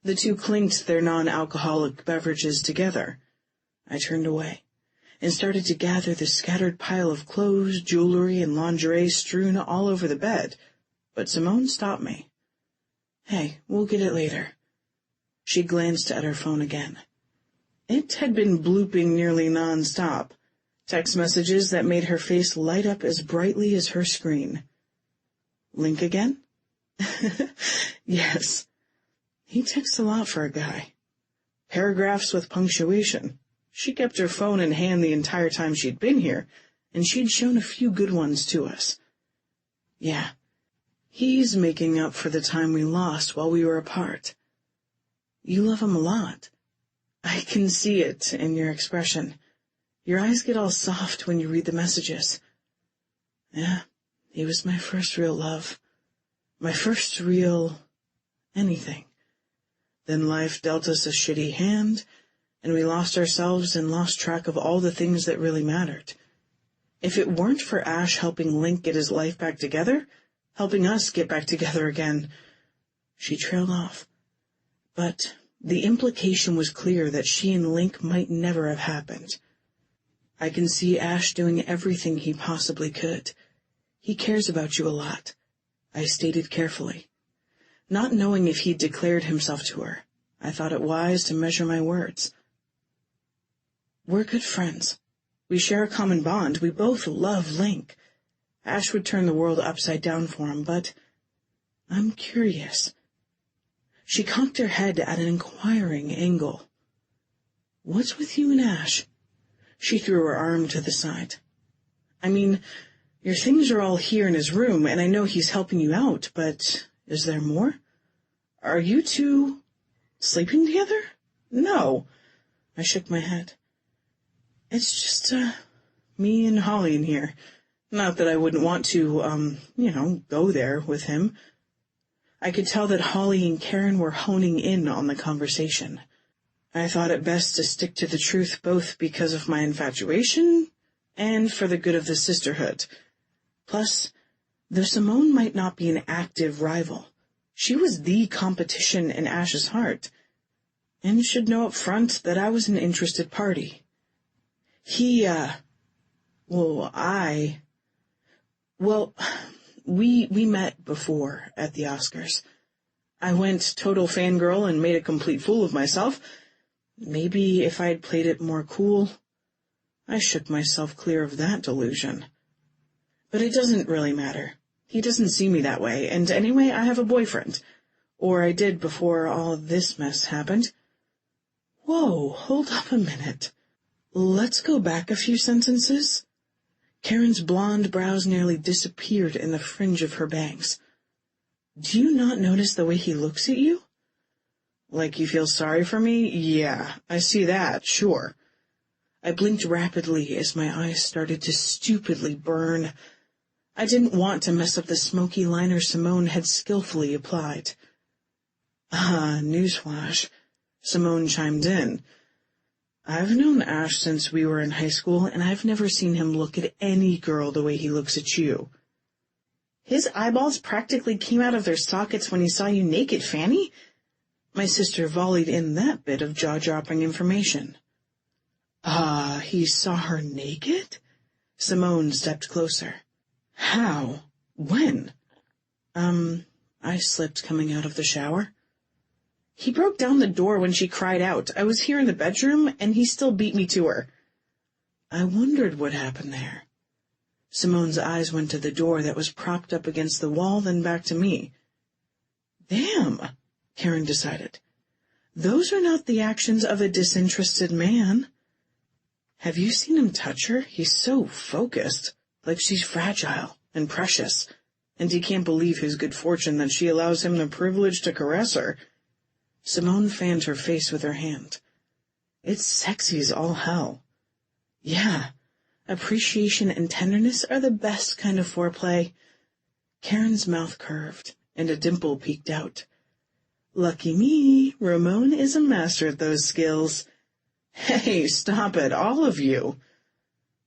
The two clinked their non-alcoholic beverages together. I turned away and started to gather the scattered pile of clothes, jewelry, and lingerie strewn all over the bed, but Simone stopped me. Hey, we'll get it later. She glanced at her phone again. It had been blooping nearly non-stop, text messages that made her face light up as brightly as her screen. Link again? Yes. He texts a lot for a guy. Paragraphs with punctuation. She kept her phone in hand the entire time she'd been here, and she'd shown a few good ones to us. Yeah, he's making up for the time we lost while we were apart. You love him a lot. I can see it in your expression. Your eyes get all soft when you read the messages. Yeah, he was my first real love. My first real anything. Then life dealt us a shitty hand, and we lost ourselves and lost track of all the things that really mattered. If it weren't for Ash helping Link get his life back together, helping us get back together again, she trailed off. But the implication was clear that she and Link might never have happened. I can see Ash doing everything he possibly could. He cares about you a lot, I stated carefully. Not knowing if he'd declared himself to her, I thought it wise to measure my words. We're good friends. We share a common bond. We both love Link. Ash would turn the world upside down for him, but I'm curious. She cocked her head at an inquiring angle. What's with you and Ash? She threw her arm to the side. I mean, your things are all here in his room, and I know he's helping you out, but is there more? Are you two sleeping together? No. I shook my head. It's just, me and Holly in here. Not that I wouldn't want to, go there with him. I could tell that Holly and Karen were honing in on the conversation. I thought it best to stick to the truth both because of my infatuation and for the good of the sisterhood. Plus, though Simone might not be an active rival, she was the competition in Ash's heart, and should know up front that I was an interested party. We met before at the Oscars. I went total fangirl and made a complete fool of myself. Maybe if I had played it more cool. I shook myself clear of that delusion. But it doesn't really matter. He doesn't see me that way, and anyway, I have a boyfriend. Or I did before all this mess happened. Whoa, hold up a minute. Let's go back a few sentences. Karen's blonde brows nearly disappeared in the fringe of her bangs. Do you not notice the way he looks at you? Like you feel sorry for me? Yeah, I see that, sure. I blinked rapidly as my eyes started to stupidly burn. I didn't want to mess up the smoky liner Simone had skillfully applied. Newsflash. Simone chimed in. I've known Ash since we were in high school, and I've never seen him look at any girl the way he looks at you. His eyeballs practically came out of their sockets when he saw you naked, Fanny. My sister volleyed in that bit of jaw-dropping information. He saw her naked? Simone stepped closer. How? When? I slipped coming out of the shower. He broke down the door when she cried out. I was here in the bedroom, and he still beat me to her. I wondered what happened there. Simone's eyes went to the door that was propped up against the wall, then back to me. Damn, Karen decided. Those are not the actions of a disinterested man. Have you seen him touch her? He's so focused, like she's fragile and precious, and he can't believe his good fortune that she allows him the privilege to caress her. Simone fanned her face with her hand. It's sexy as all hell. Yeah, appreciation and tenderness are the best kind of foreplay. Karen's mouth curved, and a dimple peeked out. Lucky me, Ramon is a master at those skills. Hey, stop it, all of you.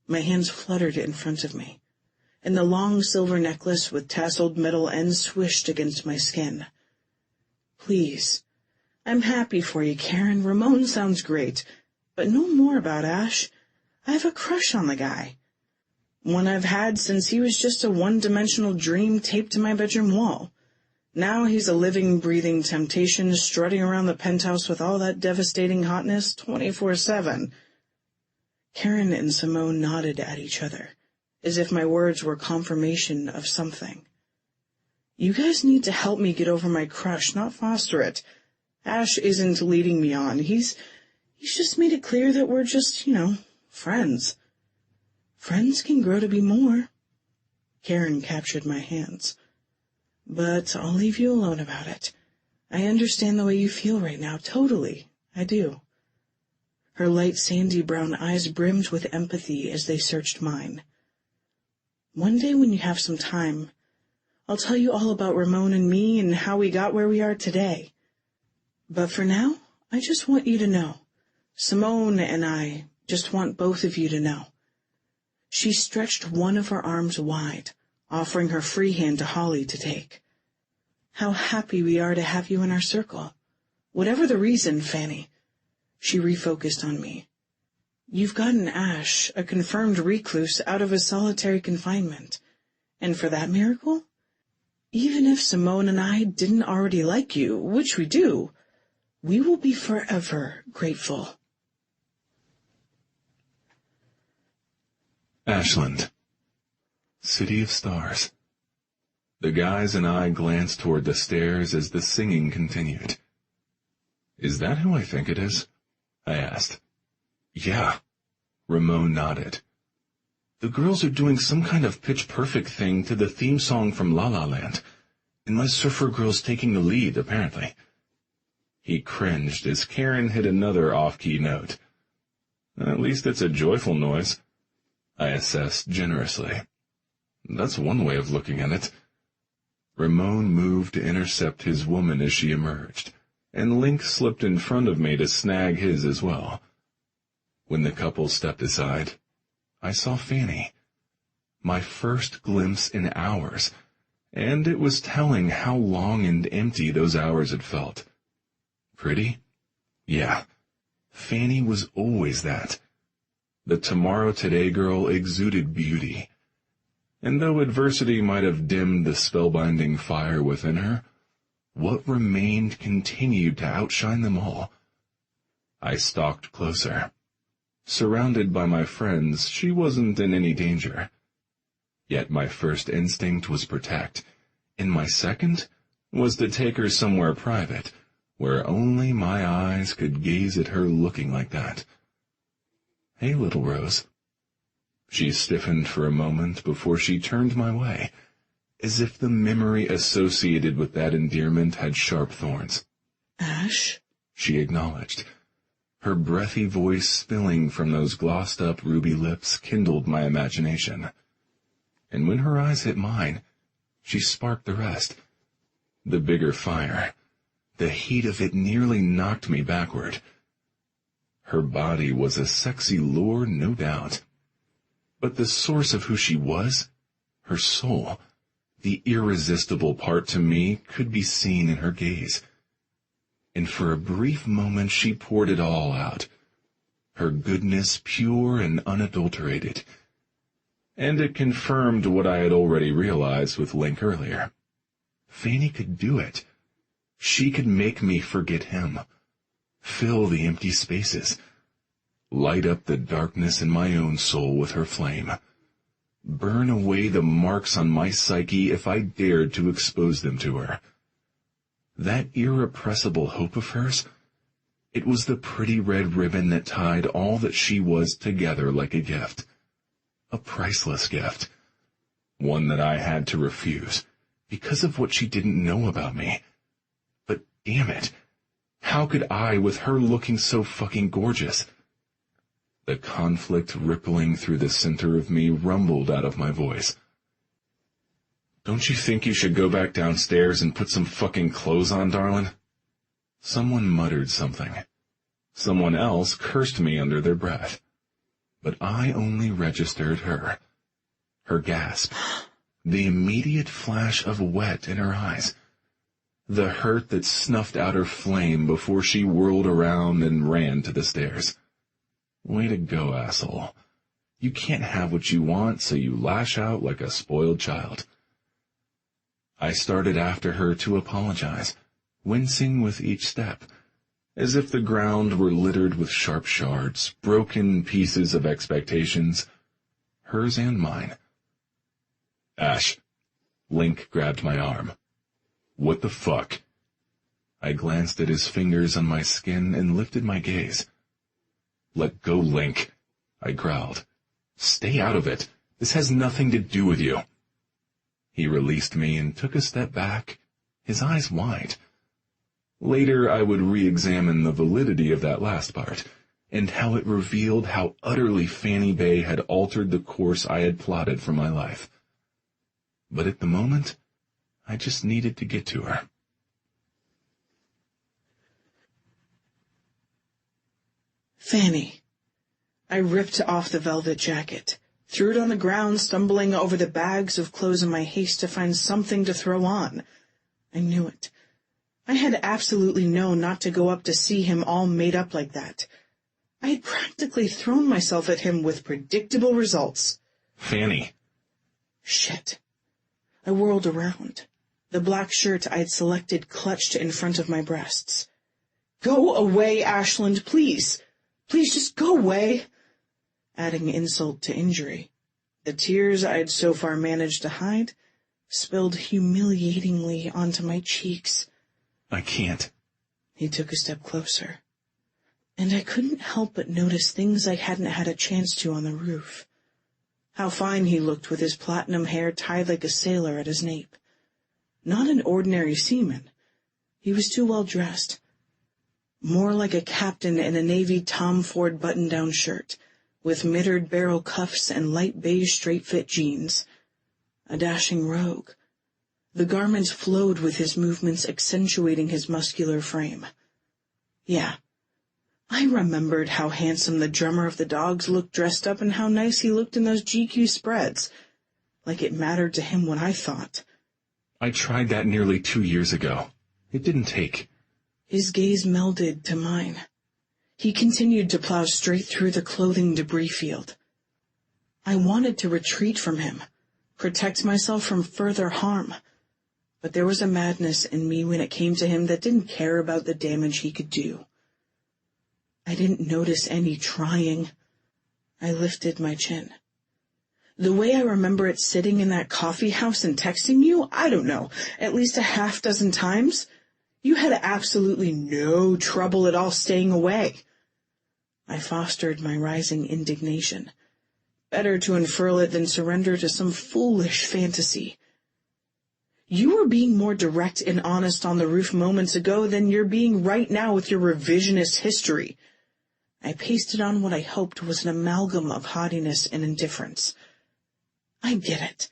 My hands fluttered in front of me, and the long silver necklace with tasseled metal ends swished against my skin. Please. I'm happy for you, Karen. Ramon sounds great, but no more about Ash. I have a crush on the guy. One I've had since he was just a one-dimensional dream taped to my bedroom wall. Now he's a living, breathing temptation, strutting around the penthouse with all that devastating hotness 24/7. Karen and Simone nodded at each other, as if my words were confirmation of something. You guys need to help me get over my crush, not foster it. Ash isn't leading me on. He's just made it clear that we're just, friends. Friends can grow to be more. Karen captured my hands. But I'll leave you alone about it. I understand the way you feel right now, totally. I do. Her light sandy brown eyes brimmed with empathy as they searched mine. One day when you have some time, I'll tell you all about Ramon and me and how we got where we are today. But for now, I just want you to know. Simone and I just want both of you to know. She stretched one of her arms wide, offering her free hand to Holly to take. How happy we are to have you in our circle. Whatever the reason, Fanny. She refocused on me. You've gotten Ash, a confirmed recluse, out of his solitary confinement. And for that miracle, even if Simone and I didn't already like you, which we do, we will be forever grateful. Ashland. City of Stars. The guys and I glanced toward the stairs as the singing continued. Is that who I think it is? I asked. Yeah. Ramon nodded. The girls are doing some kind of pitch-perfect thing to the theme song from La La Land, and my surfer girl's taking the lead, apparently. He cringed as Karen hit another off-key note. At least it's a joyful noise, I assessed generously. That's one way of looking at it. Ramon moved to intercept his woman as she emerged, and Link slipped in front of me to snag his as well. When the couple stepped aside, I saw Fanny. My first glimpse in hours, and it was telling how long and empty those hours had felt. Pretty? Yeah. Fanny was always that. The Tomorrow Today girl exuded beauty. And though adversity might have dimmed the spellbinding fire within her, what remained continued to outshine them all. I stalked closer. Surrounded by my friends, she wasn't in any danger. Yet my first instinct was protect, and my second was to take her somewhere private, where only my eyes could gaze at her looking like that. "Hey, little Rose." She stiffened for a moment before she turned my way, as if the memory associated with that endearment had sharp thorns. "Ash?" She acknowledged. Her breathy voice spilling from those glossed-up ruby lips kindled my imagination. And when her eyes hit mine, she sparked the rest. The bigger fire. The heat of it nearly knocked me backward. Her body was a sexy lure, no doubt. But the source of who she was, her soul, the irresistible part to me, could be seen in her gaze. And for a brief moment she poured it all out. Her goodness pure and unadulterated. And it confirmed what I had already realized with Link earlier. Fanny could do it. She could make me forget him. Fill the empty spaces. Light up the darkness in my own soul with her flame. Burn away the marks on my psyche if I dared to expose them to her. That irrepressible hope of hers, it was the pretty red ribbon that tied all that she was together like a gift. A priceless gift. One that I had to refuse, because of what she didn't know about me. But damn it, how could I, with her looking so fucking gorgeous? The conflict rippling through the center of me rumbled out of my voice. "Don't you think you should go back downstairs and put some fucking clothes on, darling?" Someone muttered something. Someone else cursed me under their breath. But I only registered her. Her gasp. The immediate flash of wet in her eyes. The hurt that snuffed out her flame before she whirled around and ran to the stairs. Way to go, asshole. You can't have what you want, so you lash out like a spoiled child. I started after her to apologize, wincing with each step, as if the ground were littered with sharp shards, broken pieces of expectations, hers and mine. "Ash." Link grabbed my arm. "What the fuck?" I glanced at his fingers on my skin and lifted my gaze. "Let go, Link," I growled. "Stay out of it. This has nothing to do with you." He released me and took a step back, his eyes wide. Later I would re-examine the validity of that last part, and how it revealed how utterly Fanny Bay had altered the course I had plotted for my life. But at the moment, I just needed to get to her. "Fanny." I ripped off the velvet jacket, threw it on the ground, stumbling over the bags of clothes in my haste to find something to throw on. I knew it. I had absolutely known not to go up to see him all made up like that. I had practically thrown myself at him with predictable results. "Fanny." Shit. I whirled around. The black shirt I had selected clutched in front of my breasts. "Go away, Ashland, please. Please just go away." Adding insult to injury, the tears I had so far managed to hide spilled humiliatingly onto my cheeks. "I can't." He took a step closer, and I couldn't help but notice things I hadn't had a chance to on the roof. How fine he looked with his platinum hair tied like a sailor at his nape. Not an ordinary seaman. He was too well dressed. More like a captain in a Navy Tom Ford button-down shirt, with mitred barrel cuffs and light beige straight-fit jeans. A dashing rogue. The garments flowed with his movements, accentuating his muscular frame. Yeah. I remembered how handsome the drummer of the Dogs looked dressed up and how nice he looked in those GQ spreads. Like it mattered to him what I thought. I tried that nearly 2 years ago. It didn't take. His gaze melded to mine. He continued to plow straight through the clothing debris field. I wanted to retreat from him, protect myself from further harm. But there was a madness in me when it came to him that didn't care about the damage he could do. I didn't notice any trying. I lifted my chin. The way I remember it sitting in that coffee house and texting you, I don't know, at least a half dozen times, you had absolutely no trouble at all staying away. I fostered my rising indignation. Better to unfurl it than surrender to some foolish fantasy. You were being more direct and honest on the roof moments ago than you're being right now with your revisionist history. I pasted on what I hoped was an amalgam of haughtiness and indifference. I get it.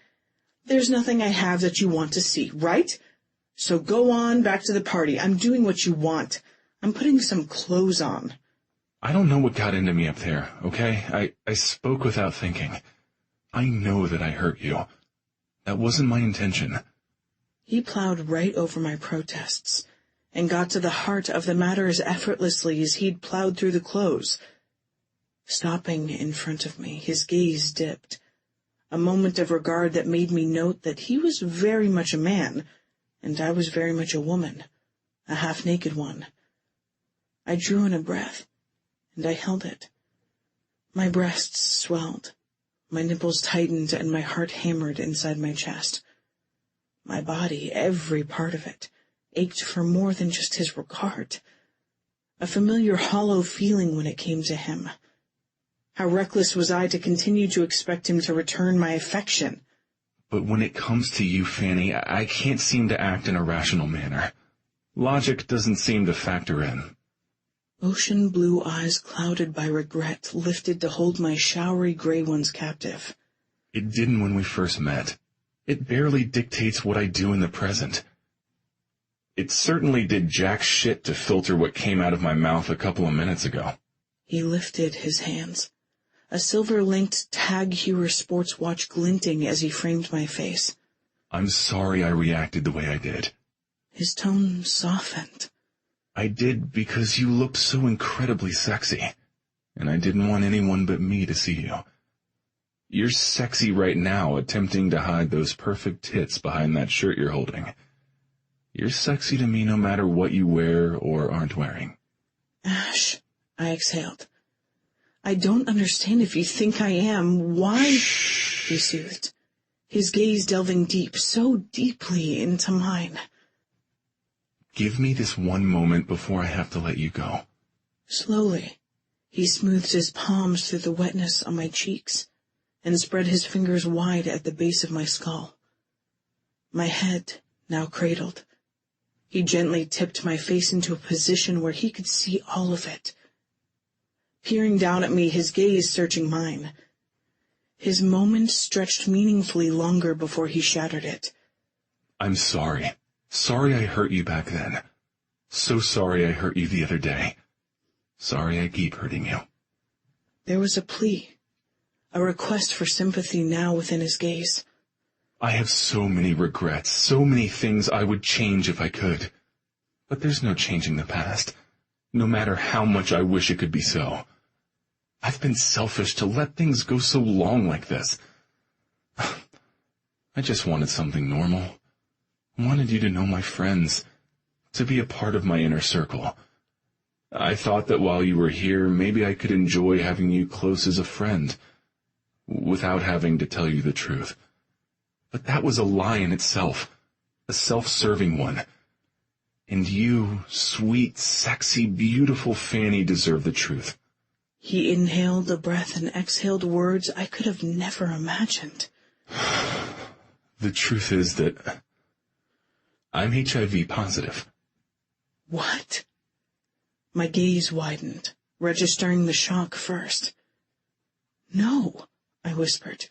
There's nothing I have that you want to see, right? So go on back to the party. I'm doing what you want. I'm putting some clothes on. I don't know what got into me up there, okay? I spoke without thinking. I know that I hurt you. That wasn't my intention. He plowed right over my protests and got to the heart of the matter as effortlessly as he'd plowed through the clothes. Stopping in front of me, his gaze dipped. A moment of regard that made me note that he was very much a man, and I was very much a woman, a half-naked one. I drew in a breath, and I held it. My breasts swelled, my nipples tightened, and my heart hammered inside my chest. My body, every part of it, ached for more than just his regard. A familiar hollow feeling when it came to him. How reckless was I to continue to expect him to return my affection? But when it comes to you, Fanny, I can't seem to act in a rational manner. Logic doesn't seem to factor in. Ocean blue eyes clouded by regret lifted to hold my showery gray ones captive. It didn't when we first met. It barely dictates what I do in the present. It certainly did jack shit to filter what came out of my mouth a couple of minutes ago. He lifted his hands, a silver-linked Tag Heuer sports watch glinting as he framed my face. I'm sorry I reacted the way I did. His tone softened. I did because you looked so incredibly sexy, and I didn't want anyone but me to see you. You're sexy right now, attempting to hide those perfect tits behind that shirt you're holding. You're sexy to me no matter what you wear or aren't wearing. Ash, I exhaled. I don't understand if you think I am. Why? Shh, he soothed, his gaze delving deep, so deeply into mine. Give me this one moment before I have to let you go. Slowly, he smoothed his palms through the wetness on my cheeks and spread his fingers wide at the base of my skull. My head now cradled. He gently tipped my face into a position where he could see all of it. Peering down at me, his gaze searching mine. His moment stretched meaningfully longer before he shattered it. I'm sorry. Sorry I hurt you back then. So sorry I hurt you the other day. Sorry I keep hurting you. There was a plea, a request for sympathy now within his gaze. I have so many regrets, so many things I would change if I could. But there's no changing the past, no matter how much I wish it could be so. I've been selfish to let things go so long like this. I just wanted something normal. I wanted you to know my friends, to be a part of my inner circle. I thought that while you were here, maybe I could enjoy having you close as a friend, without having to tell you the truth. But that was a lie in itself, a self-serving one. And you, sweet, sexy, beautiful Fanny, deserve the truth. He inhaled a breath and exhaled words I could have never imagined. The truth is that I'm HIV positive. What? My gaze widened, registering the shock first. No, I whispered,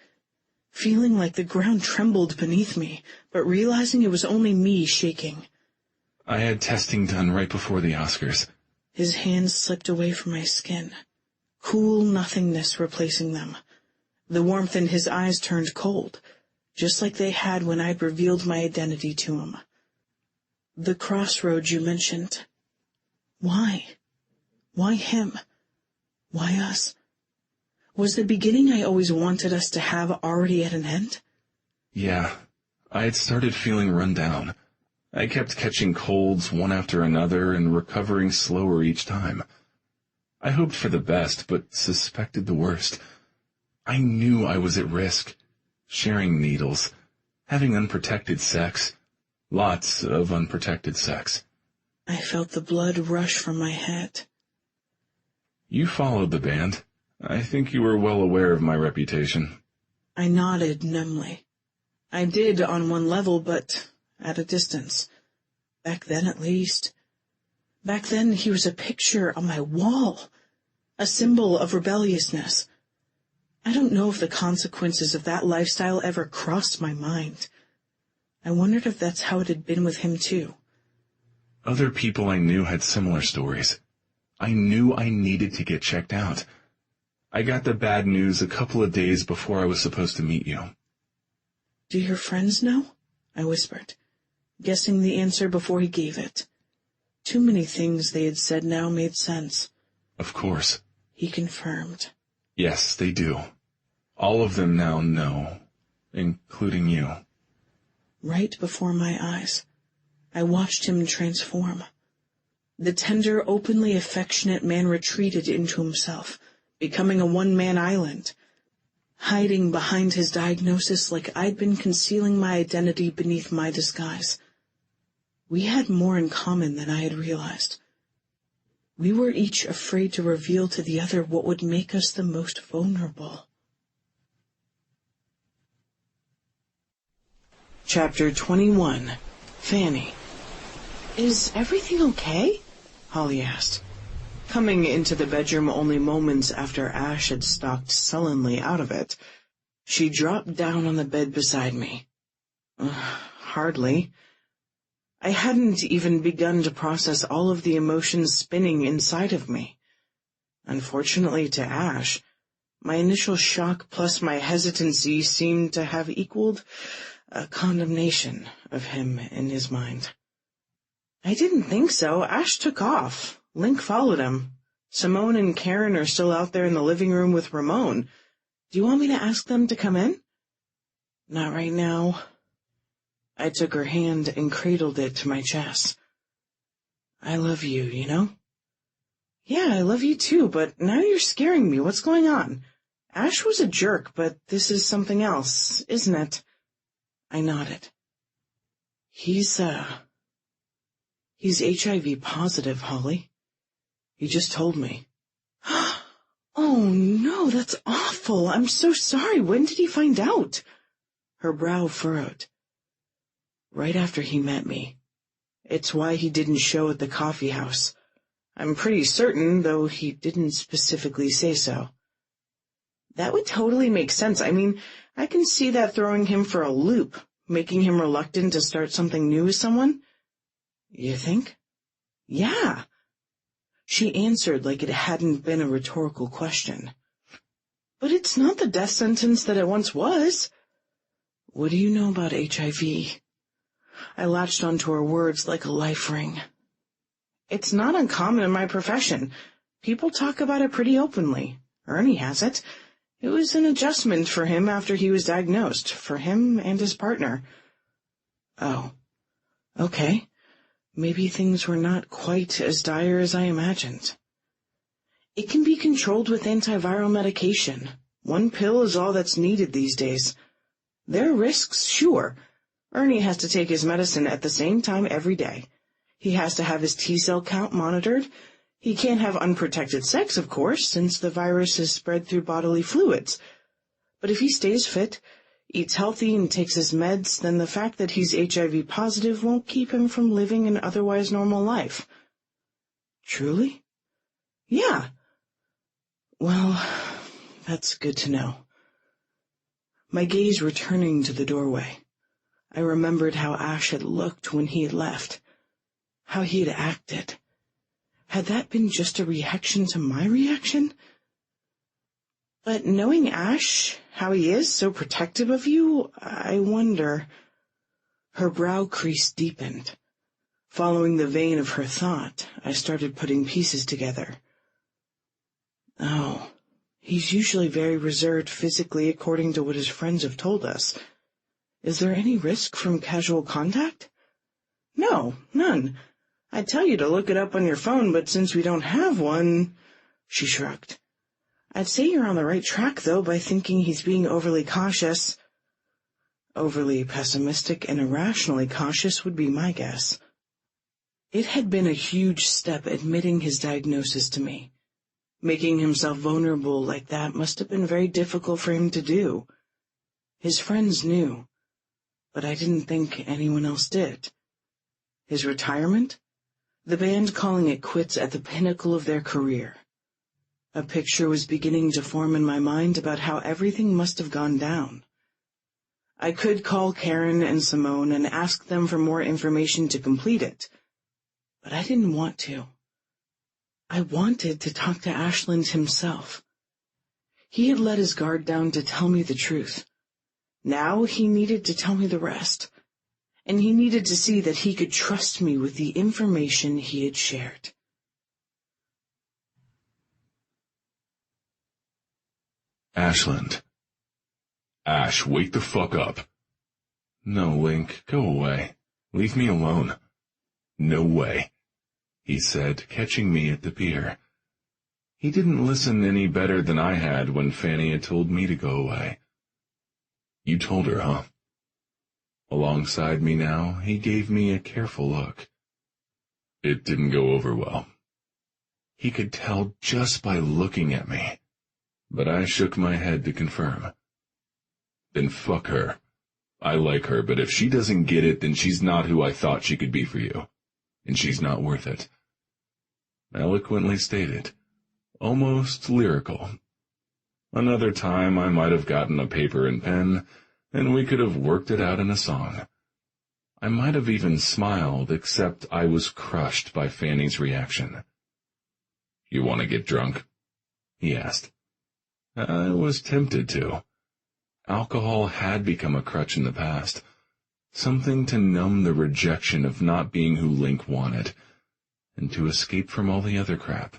feeling like the ground trembled beneath me, but realizing it was only me shaking. I had testing done right before the Oscars. His hands slipped away from my skin, cool nothingness replacing them. The warmth in his eyes turned cold, just like they had when I'd revealed my identity to him. The crossroads you mentioned. Why? Why him? Why us? Was the beginning I always wanted us to have already at an end? Yeah, I had started feeling run down. I kept catching colds one after another and recovering slower each time. I hoped for the best, but suspected the worst. I knew I was at risk. Sharing needles, having unprotected sex, lots of unprotected sex. I felt the blood rush from my head. You followed the band. I think you were well aware of my reputation. I nodded numbly. I did on one level, but at a distance. Back then, at least. Back then, he was a picture on my wall, a symbol of rebelliousness. I don't know if the consequences of that lifestyle ever crossed my mind. I wondered if that's how it had been with him, too. Other people I knew had similar stories. I knew I needed to get checked out. I got the bad news a couple of days before I was supposed to meet you. Do your friends know? I whispered, guessing the answer before he gave it. Too many things they had said now made sense. Of course. He confirmed. Yes, they do. All of them now know, including you. Right before my eyes, I watched him transform. The tender, openly affectionate man retreated into himself, becoming a one-man island, hiding behind his diagnosis like I'd been concealing my identity beneath my disguise. We had more in common than I had realized. We were each afraid to reveal to the other what would make us the most vulnerable. Chapter 21. Fanny. Is everything okay? Holly asked, coming into the bedroom only moments after Ash had stalked sullenly out of it. She dropped down on the bed beside me. Hardly. I hadn't even begun to process all of the emotions spinning inside of me. Unfortunately to Ash, my initial shock plus my hesitancy seemed to have equaled a condemnation of him in his mind. I didn't think so. Ash took off. Link followed him. Simone and Karen are still out there in the living room with Ramon. Do you want me to ask them to come in? Not right now. I took her hand and cradled it to my chest. I love you, you know? Yeah, I love you too, but now you're scaring me. What's going on? Ash was a jerk, but this is something else, isn't it? I nodded. He's HIV positive, Holly. He just told me. Oh, no, that's awful. I'm so sorry. When did he find out? Her brow furrowed. Right after he met me. It's why he didn't show at the coffee house. I'm pretty certain, though he didn't specifically say so. That would totally make sense. I mean, I can see that throwing him for a loop, making him reluctant to start something new with someone. You think? Yeah. She answered like it hadn't been a rhetorical question. But it's not the death sentence that it once was. What do you know about HIV? I latched onto her words like a life ring. It's not uncommon in my profession. People talk about it pretty openly. Ernie has it. It was an adjustment for him after he was diagnosed, for him and his partner. Oh, okay. Maybe things were not quite as dire as I imagined. It can be controlled with antiviral medication. One pill is all that's needed these days. There are risks, sure. Ernie has to take his medicine at the same time every day. He has to have his T-cell count monitored. He can't have unprotected sex, of course, since the virus is spread through bodily fluids. But if he stays fit, eats healthy, and takes his meds, then the fact that he's HIV positive won't keep him from living an otherwise normal life. Truly? Yeah. Well, that's good to know. My gaze returning to the doorway, I remembered how Ash had looked when he had left, how he had acted, Had that been just a reaction to my reaction? But knowing Ash, how he is so protective of you, I wonder. Her brow crease deepened. Following the vein of her thought, I started putting pieces together. Oh, he's usually very reserved physically according to what his friends have told us. Is there any risk from casual contact? No, none. I'd tell you to look it up on your phone, but since we don't have one... She shrugged. I'd say you're on the right track, though, by thinking he's being overly cautious. Overly pessimistic and irrationally cautious would be my guess. It had been a huge step admitting his diagnosis to me. Making himself vulnerable like that must have been very difficult for him to do. His friends knew, but I didn't think anyone else did. His retirement? The band calling it quits at the pinnacle of their career. A picture was beginning to form in my mind about how everything must have gone down. I could call Karen and Simone and ask them for more information to complete it, but I didn't want to. I wanted to talk to Ashland himself. He had let his guard down to tell me the truth. Now he needed to tell me the rest, and he needed to see that he could trust me with the information he had shared. Ashland. Ash, wake the fuck up. No, Link, go away. Leave me alone. No way, he said, catching me at the pier. He didn't listen any better than I had when Fanny had told me to go away. You told her, huh? Alongside me now, he gave me a careful look. It didn't go over well. He could tell just by looking at me, but I shook my head to confirm. Then fuck her. I like her, but if she doesn't get it, then she's not who I thought she could be for you. And she's not worth it. Eloquently stated. Almost lyrical. Another time I might have gotten a paper and pen, and we could have worked it out in a song. I might have even smiled, except I was crushed by Fanny's reaction. You want to get drunk? He asked. I was tempted to. Alcohol had become a crutch in the past, something to numb the rejection of not being who Link wanted, and to escape from all the other crap.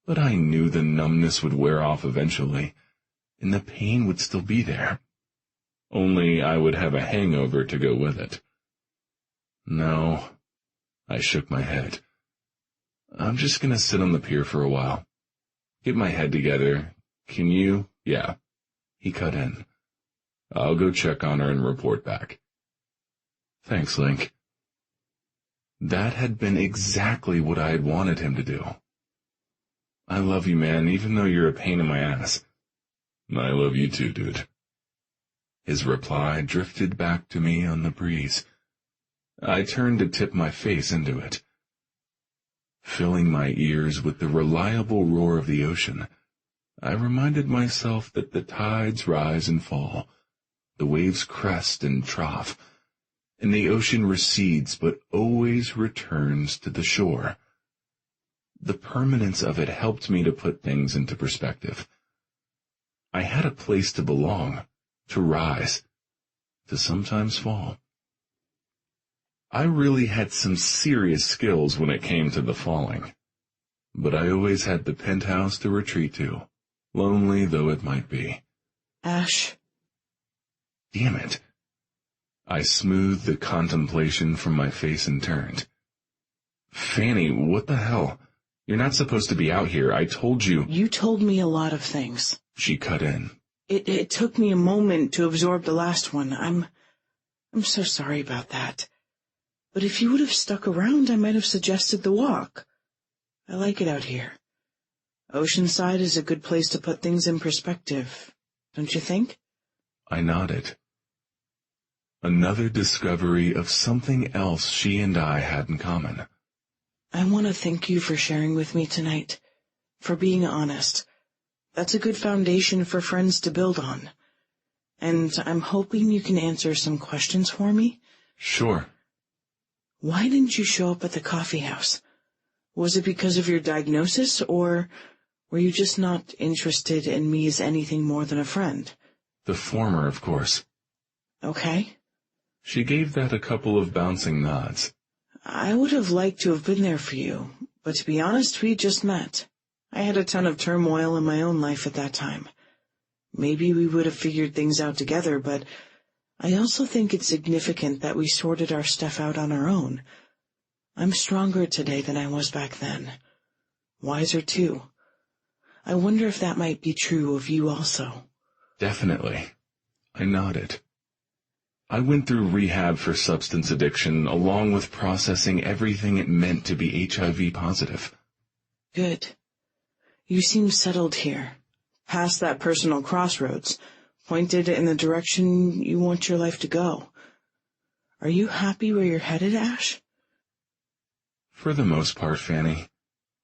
But I knew the numbness would wear off eventually, and the pain would still be there. Only I would have a hangover to go with it. No, I shook my head. I'm just gonna sit on the pier for a while. Get my head together. Can you? Yeah. He cut in. I'll go check on her and report back. Thanks, Link. That had been exactly what I had wanted him to do. I love you, man, even though you're a pain in my ass. I love you too, dude. His reply drifted back to me on the breeze. I turned to tip my face into it. Filling my ears with the reliable roar of the ocean, I reminded myself that the tides rise and fall, the waves crest and trough, and the ocean recedes but always returns to the shore. The permanence of it helped me to put things into perspective. I had a place to belong, to rise, to sometimes fall. I really had some serious skills when it came to the falling, but I always had the penthouse to retreat to, lonely though it might be. Ash. Damn it. I smoothed the contemplation from my face and turned. Fanny, what the hell? You're not supposed to be out here. I told you. You told me a lot of things. She cut in. It took me a moment to absorb the last one. I'm so sorry about that. But if you would have stuck around, I might have suggested the walk. I like it out here. Oceanside is a good place to put things in perspective, don't you think? I nodded. Another discovery of something else she and I had in common. I want to thank you for sharing with me tonight, for being honest. That's a good foundation for friends to build on. And I'm hoping you can answer some questions for me. Sure. Why didn't you show up at the coffee house? Was it because of your diagnosis, or were you just not interested in me as anything more than a friend? The former, of course. Okay. She gave that a couple of bouncing nods. I would have liked to have been there for you, but to be honest, we just met. I had a ton of turmoil in my own life at that time. Maybe we would have figured things out together, but I also think it's significant that we sorted our stuff out on our own. I'm stronger today than I was back then. Wiser, too. I wonder if that might be true of you also. Definitely. I nodded. I went through rehab for substance addiction along with processing everything it meant to be HIV positive. Good. You seem settled here, past that personal crossroads, pointed in the direction you want your life to go. Are you happy where you're headed, Ash? For the most part, Fanny.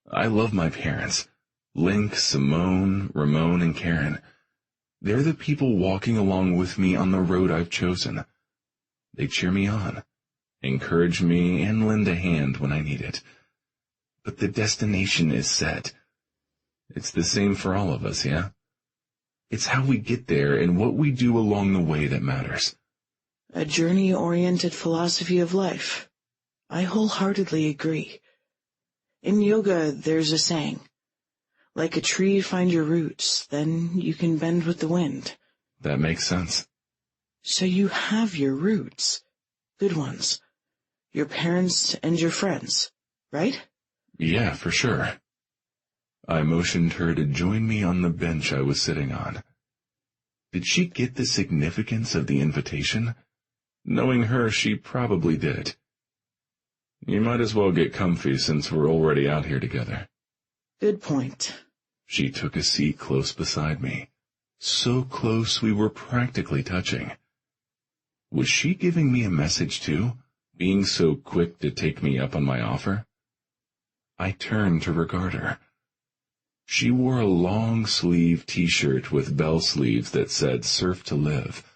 I love my parents. Link, Simone, Ramon, and Karen. They're the people walking along with me on the road I've chosen. They cheer me on, encourage me, and lend a hand when I need it. But the destination is set. It's the same for all of us, yeah? It's how we get there and what we do along the way that matters. A journey-oriented philosophy of life. I wholeheartedly agree. In yoga, there's a saying, like a tree, find your roots, then you can bend with the wind. That makes sense. So you have your roots. Good ones. Your parents and your friends, right? Yeah, for sure. I motioned her to join me on the bench I was sitting on. Did she get the significance of the invitation? Knowing her, she probably did. You might as well get comfy since we're already out here together. Good point. She took a seat close beside me. So close we were practically touching. Was she giving me a message too, being so quick to take me up on my offer? I turned to regard her. She wore a long-sleeve t-shirt with bell sleeves that said Surf to Live,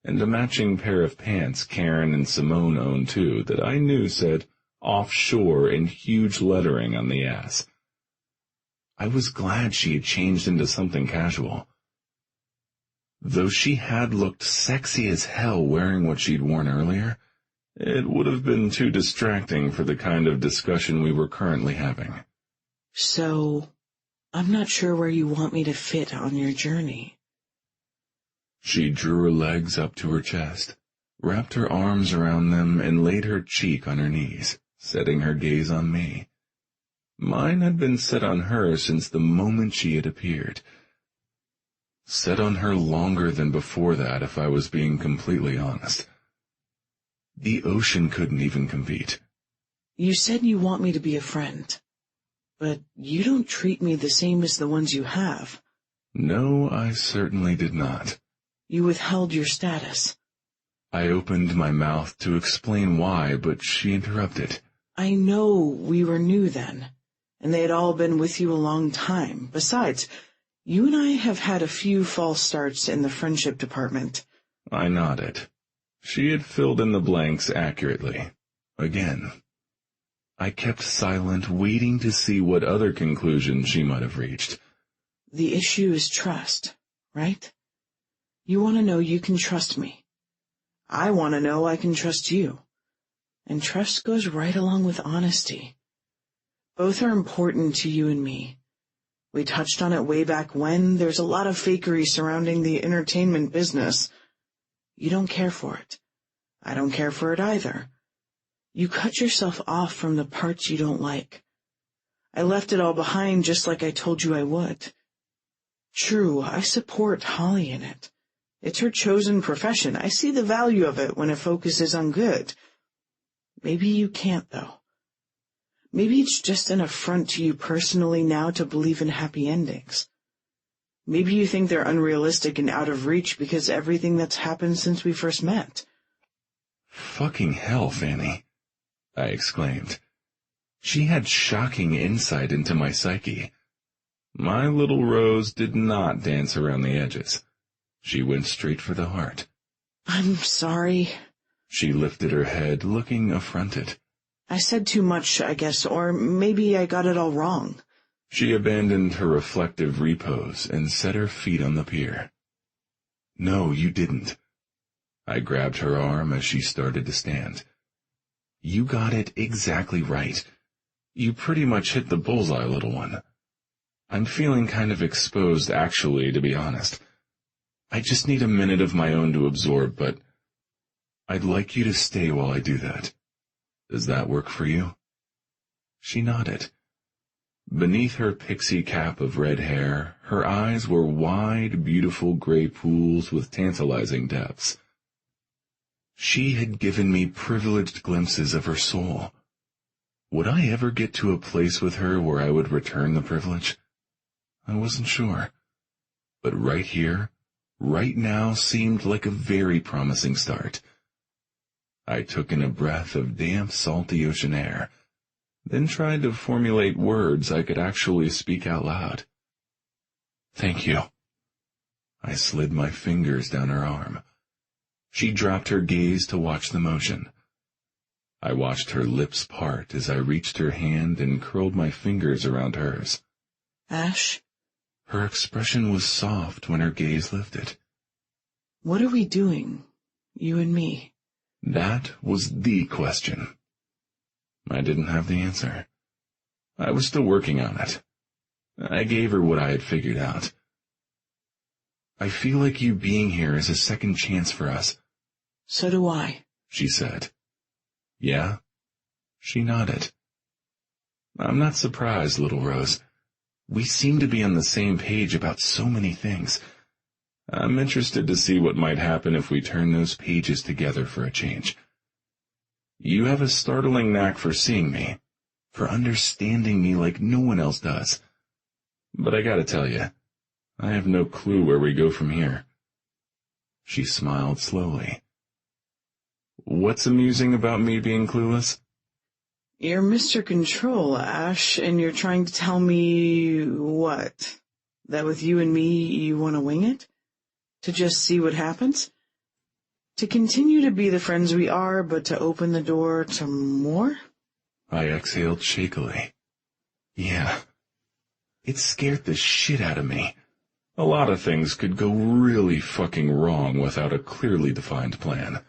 and a matching pair of pants Karen and Simone owned too that I knew said Offshore in huge lettering on the ass. I was glad she had changed into something casual. Though she had looked sexy as hell wearing what she'd worn earlier, it would have been too distracting for the kind of discussion we were currently having. So, I'm not sure where you want me to fit on your journey. She drew her legs up to her chest, wrapped her arms around them, and laid her cheek on her knees, setting her gaze on me. Mine had been set on her since the moment she had appeared. Set on her longer than before that, if I was being completely honest. The ocean couldn't even compete. You said you want me to be a friend, but you don't treat me the same as the ones you have. No, I certainly did not. You withheld your status. I opened my mouth to explain why, but she interrupted. I know we were new then, and they had all been with you a long time. Besides, you and I have had a few false starts in the friendship department. I nodded. She had filled in the blanks accurately. Again. I kept silent, waiting to see what other conclusion she might have reached. The issue is trust, right? You want to know you can trust me. I want to know I can trust you. And trust goes right along with honesty. Both are important to you and me. We touched on it way back when. There's a lot of fakery surrounding the entertainment business. You don't care for it. I don't care for it either. You cut yourself off from the parts you don't like. I left it all behind just like I told you I would. True, I support Holly in it. It's her chosen profession. I see the value of it when it focuses on good. Maybe you can't, though. Maybe it's just an affront to you personally now to believe in happy endings. Maybe you think they're unrealistic and out of reach because everything that's happened since we first met. Fucking hell, Fanny, I exclaimed. She had shocking insight into my psyche. My little Rose did not dance around the edges. She went straight for the heart. I'm sorry. She lifted her head, looking affronted. I said too much, I guess, or maybe I got it all wrong. She abandoned her reflective repose and set her feet on the pier. No, you didn't. I grabbed her arm as she started to stand. You got it exactly right. You pretty much hit the bullseye, little one. I'm feeling kind of exposed, actually, to be honest. I just need a minute of my own to absorb, but I'd like you to stay while I do that. Does that work for you? She nodded. Beneath her pixie cap of red hair, her eyes were wide, beautiful gray pools with tantalizing depths. She had given me privileged glimpses of her soul. Would I ever get to a place with her where I would return the privilege? I wasn't sure. But right here, right now, seemed like a very promising start. I took in a breath of damp, salty ocean air, then tried to formulate words I could actually speak out loud. Thank you. I slid my fingers down her arm. She dropped her gaze to watch the motion. I watched her lips part as I reached her hand and curled my fingers around hers. Ash? Her expression was soft when her gaze lifted. What are we doing, you and me? That was the question. I didn't have the answer. I was still working on it. I gave her what I had figured out. I feel like you being here is a second chance for us. So do I, she said. Yeah? She nodded. I'm not surprised, little Rose. We seem to be on the same page about so many things. I'm interested to see what might happen if we turn those pages together for a change. You have a startling knack for seeing me, for understanding me like no one else does. But I gotta tell you, I have no clue where we go from here. She smiled slowly. What's amusing about me being clueless? You're Mr. Control, Ash, and you're trying to tell me what? That with you and me, you want to wing it? To just see what happens? To continue to be the friends we are, but to open the door to more? I exhaled shakily. Yeah. It scared the shit out of me. A lot of things could go really fucking wrong without a clearly defined plan.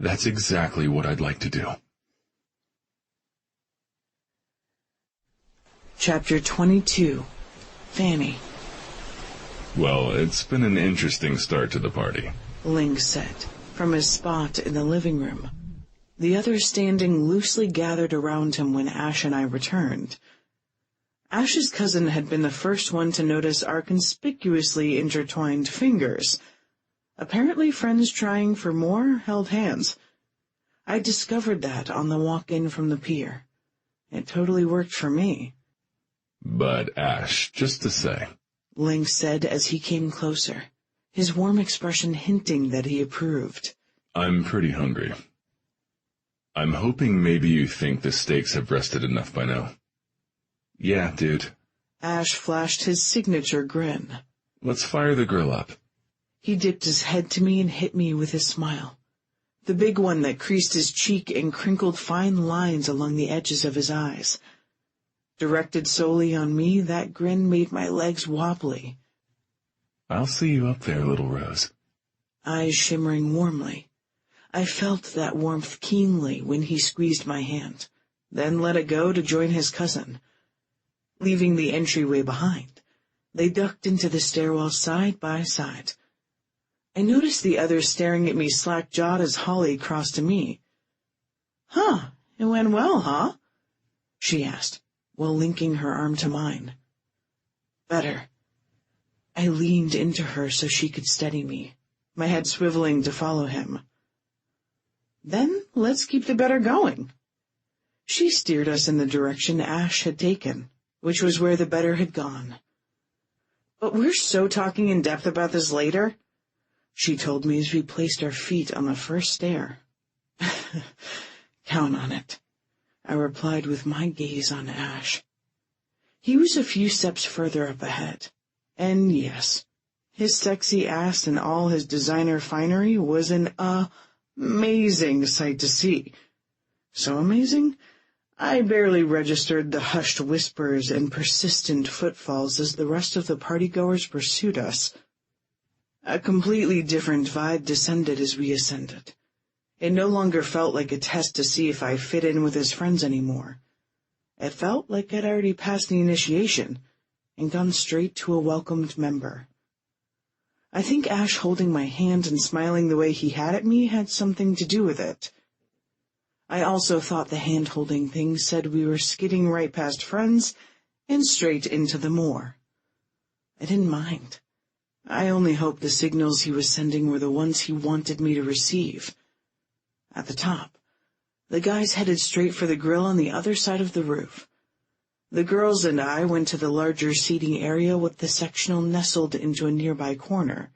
That's exactly what I'd like to do. Chapter 22. Fanny. Well, it's been an interesting start to the party, Ling said, from his spot in the living room. The others standing loosely gathered around him when Ash and I returned. Ash's cousin had been the first one to notice our conspicuously intertwined fingers. Apparently friends trying for more held hands. I discovered that on the walk in from the pier. It totally worked for me. But Ash, just to say, Ling said as he came closer, his warm expression hinting that he approved. I'm pretty hungry. I'm hoping maybe you think the steaks have rested enough by now. Yeah, dude. Ash flashed his signature grin. Let's fire the grill up. He dipped his head to me and hit me with his smile, the big one that creased his cheek and crinkled fine lines along the edges of his eyes. Directed solely on me, that grin made my legs wobbly. I'll see you up there, little Rose. Eyes shimmering warmly. I felt that warmth keenly when he squeezed my hand, then let it go to join his cousin. Leaving the entryway behind, they ducked into the stairwell side by side. I noticed the others staring at me slack-jawed as Holly crossed to me. Huh, it went well, huh? She asked, while linking her arm to mine. Better. I leaned into her so she could steady me, my head swiveling to follow him. Then let's keep the better going. She steered us in the direction Ash had taken, which was where the better had gone. But we're so talking in depth about this later, she told me as we placed our feet on the first stair. Count on it, I replied with my gaze on Ash. He was a few steps further up ahead, and yes, his sexy ass and all his designer finery was an amazing sight to see. So amazing? I barely registered the hushed whispers and persistent footfalls as the rest of the partygoers pursued us. A completely different vibe descended as we ascended. It no longer felt like a test to see if I fit in with his friends anymore. It felt like I'd already passed the initiation and gone straight to a welcomed member. I think Ash holding my hand and smiling the way he had at me had something to do with it. I also thought the hand-holding thing said we were skidding right past friends and straight into the moor. I didn't mind. I only hoped the signals he was sending were the ones he wanted me to receive. At the top, the guys headed straight for the grill on the other side of the roof. The girls and I went to the larger seating area with the sectional nestled into a nearby corner.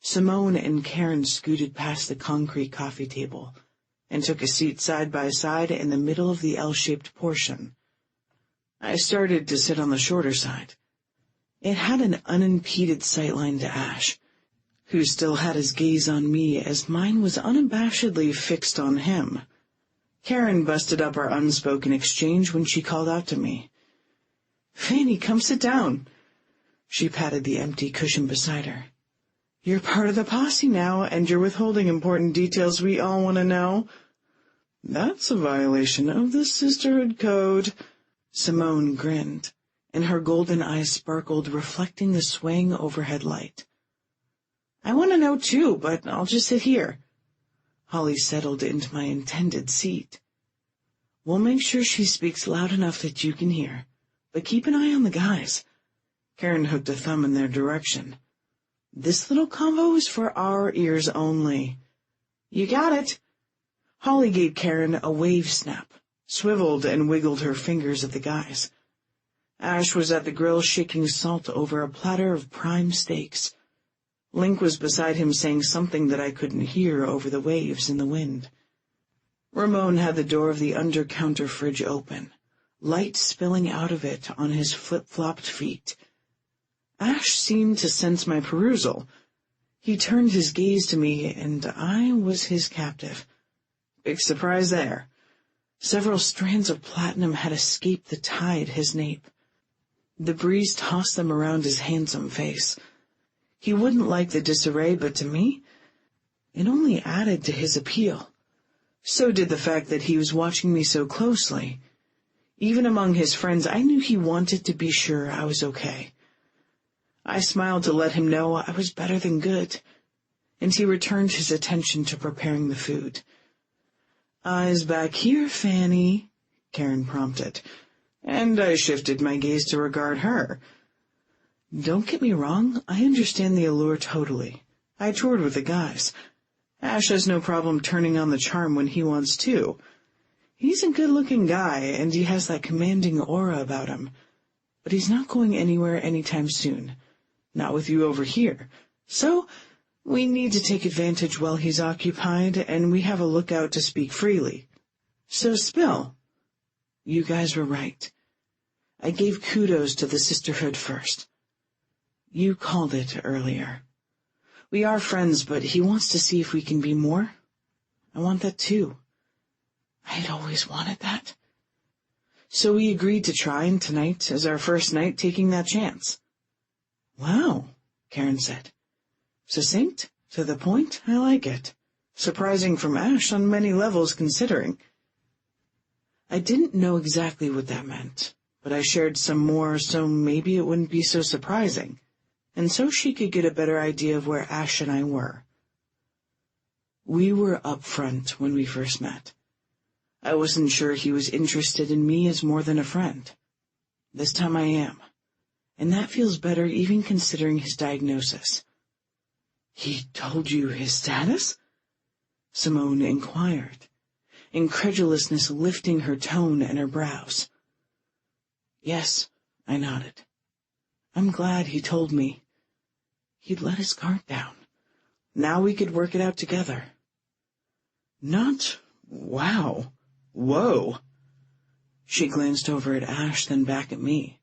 Simone and Karen scooted past the concrete coffee table and took a seat side by side in the middle of the L-shaped portion. I started to sit on the shorter side. It had an unimpeded sightline to Ash, who still had his gaze on me as mine was unabashedly fixed on him. Karen busted up our unspoken exchange when she called out to me. "Fanny, come sit down." She patted the empty cushion beside her. "You're part of the posse now, and you're withholding important details we all want to know." "That's a violation of the sisterhood code." Simone grinned, and her golden eyes sparkled, reflecting the swaying overhead light. "I want to know too, but I'll just sit here." Holly settled into my intended seat. "We'll make sure she speaks loud enough that you can hear, but keep an eye on the guys." Karen hooked a thumb in their direction. "This little convo is for our ears only." "You got it." Holly gave Karen a wave snap, swiveled and wiggled her fingers at the guys. Ash was at the grill shaking salt over a platter of prime steaks. Link was beside him saying something that I couldn't hear over the waves in the wind. Ramon had the door of the under-counter fridge open, light spilling out of it on his flip-flopped feet. Ash seemed to sense my perusal. He turned his gaze to me, and I was his captive. Big surprise there. Several strands of platinum had escaped the tide his nape. The breeze tossed them around his handsome face. He wouldn't like the disarray, but to me, it only added to his appeal. So did the fact that he was watching me so closely. Even among his friends, I knew he wanted to be sure I was okay. I smiled to let him know I was better than good, and he returned his attention to preparing the food. "Eyes back here, Fanny," Karen prompted, and I shifted my gaze to regard her. Don't get me wrong, I understand the allure totally. I toured with the guys. Ash has no problem turning on the charm when he wants to. He's a good-looking guy, and he has that commanding aura about him. But he's not going anywhere anytime soon. Not with you over here. So we need to take advantage while he's occupied, and we have a lookout to speak freely. So spill. You guys were right. I gave kudos to the sisterhood first. You called it earlier. We are friends, but he wants to see if we can be more. I want that too. I had always wanted that. So we agreed to try, and tonight is our first night taking that chance. Wow, Karen said. Succinct, to the point, I like it. Surprising from Ash on many levels considering. I didn't know exactly what that meant, but I shared some more so maybe it wouldn't be so surprising. And so she could get a better idea of where Ash and I were. We were up front when we first met. I wasn't sure he was interested in me as more than a friend. This time I am, and that feels better even considering his diagnosis. He told you his status? Simone inquired, incredulousness lifting her tone and her brows. Yes, I nodded. I'm glad he told me. He'd let his guard down. Now we could work it out together. Not wow. Whoa. She glanced over at Ash, then back at me.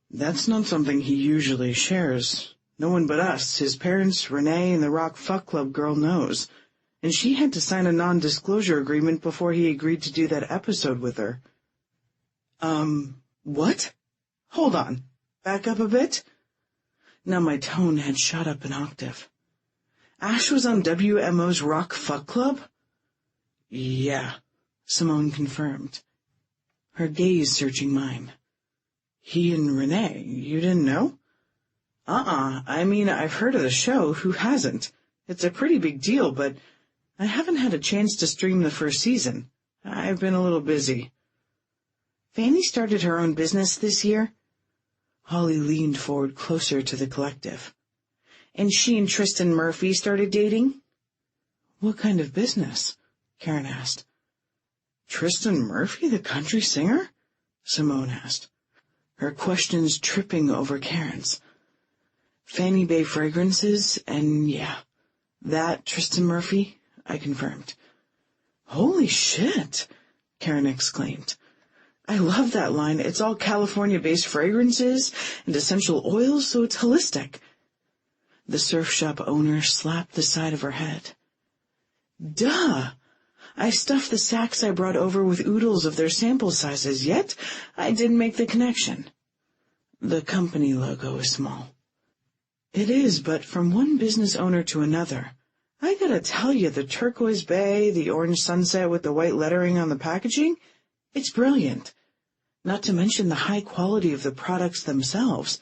That's not something he usually shares. No one but us, his parents, Renee, and the Rock Fuck Club girl knows. and she had to sign a non-disclosure agreement before he agreed to do that episode with her. What? Hold on. Back up a bit? Now my tone had shot up an octave. Ash was on WMO's Rock Fuck Club? Yeah, Simone confirmed, her gaze searching mine. He and Renee, you didn't know? I mean, I've heard of the show. Who hasn't? It's a pretty big deal, but I haven't had a chance to stream the first season. I've been a little busy. Fanny started her own business this year? Holly leaned forward closer to the collective. And she and Tristan Murphy started dating? What kind of business? Karen asked. Tristan Murphy, the country singer? Simone asked, her questions tripping over Karen's. Fanny Bay Fragrances, and yeah, that Tristan Murphy, I confirmed. Holy shit, Karen exclaimed. I love that line. It's all California-based fragrances and essential oils, so it's holistic. The surf shop owner slapped the side of her head. Duh! I stuffed the sacks I brought over with oodles of their sample sizes, yet I didn't make the connection. The company logo is small. It is, but from one business owner to another, I gotta tell you, the turquoise bay, the orange sunset with the white lettering on the packaging, it's brilliant. Not to mention the high quality of the products themselves.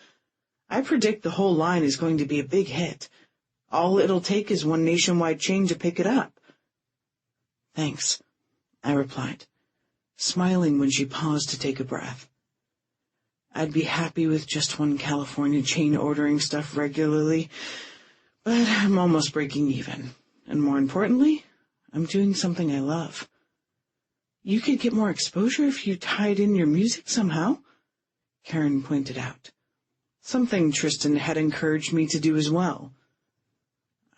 I predict the whole line is going to be a big hit. All it'll take is one nationwide chain to pick it up. Thanks, I replied, smiling when she paused to take a breath. I'd be happy with just one California chain ordering stuff regularly, but I'm almost breaking even. And more importantly, I'm doing something I love. You could get more exposure if you tied in your music somehow, Karen pointed out. Something Tristan had encouraged me to do as well.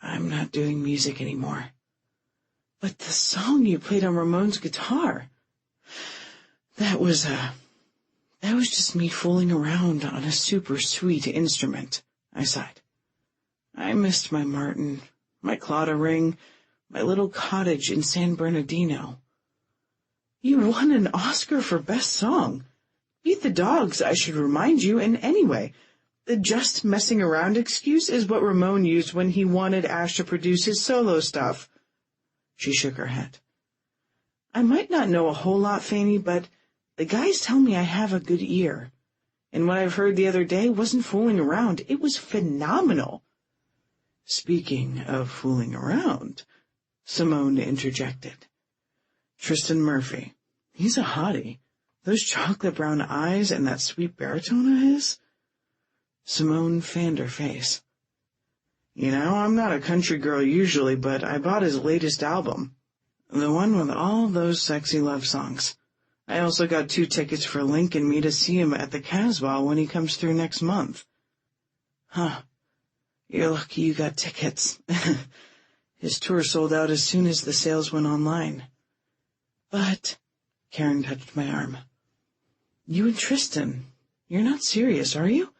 I'm not doing music anymore. But the song you played on Ramon's guitar, that was just me fooling around on a super sweet instrument, I sighed. I missed my Martin, my Claudia ring, my little cottage in San Bernardino. You won an Oscar for Best Song. Beat the Dogs, I should remind you, and anyway, the just messing around excuse is what Ramon used when he wanted Ash to produce his solo stuff. She shook her head. I might not know a whole lot, Fanny, but the guys tell me I have a good ear. And what I've heard the other day wasn't fooling around. It was phenomenal. Speaking of fooling around, Simone interjected. Tristan Murphy, he's a hottie. Those chocolate brown eyes and that sweet baritone of his. Simone fanned her face. You know, I'm not a country girl usually, but I bought his latest album. The one with all those sexy love songs. I also got 2 tickets for Link and me to see him at the Casbah when he comes through next month. Huh. You're lucky you got tickets. His tour sold out as soon as the sales went online. But, Karen touched my arm. You and Tristan, you're not serious, are you?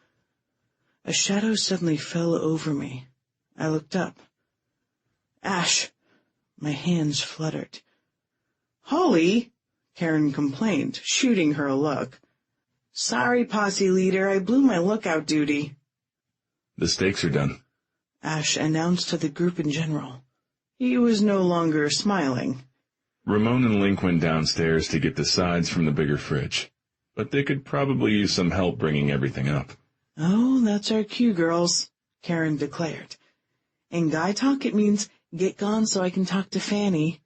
A shadow suddenly fell over me. I looked up. Ash. My hands fluttered. Holly, Karen complained, shooting her a look. Sorry, posse leader, I blew my lookout duty. The stakes are done, Ash announced to the group in general. He was no longer smiling. Ramon and Link went downstairs to get the sides from the bigger fridge, but they could probably use some help bringing everything up. Oh, that's our cue, girls, Karen declared. In guy talk, it means, get gone so I can talk to Fanny.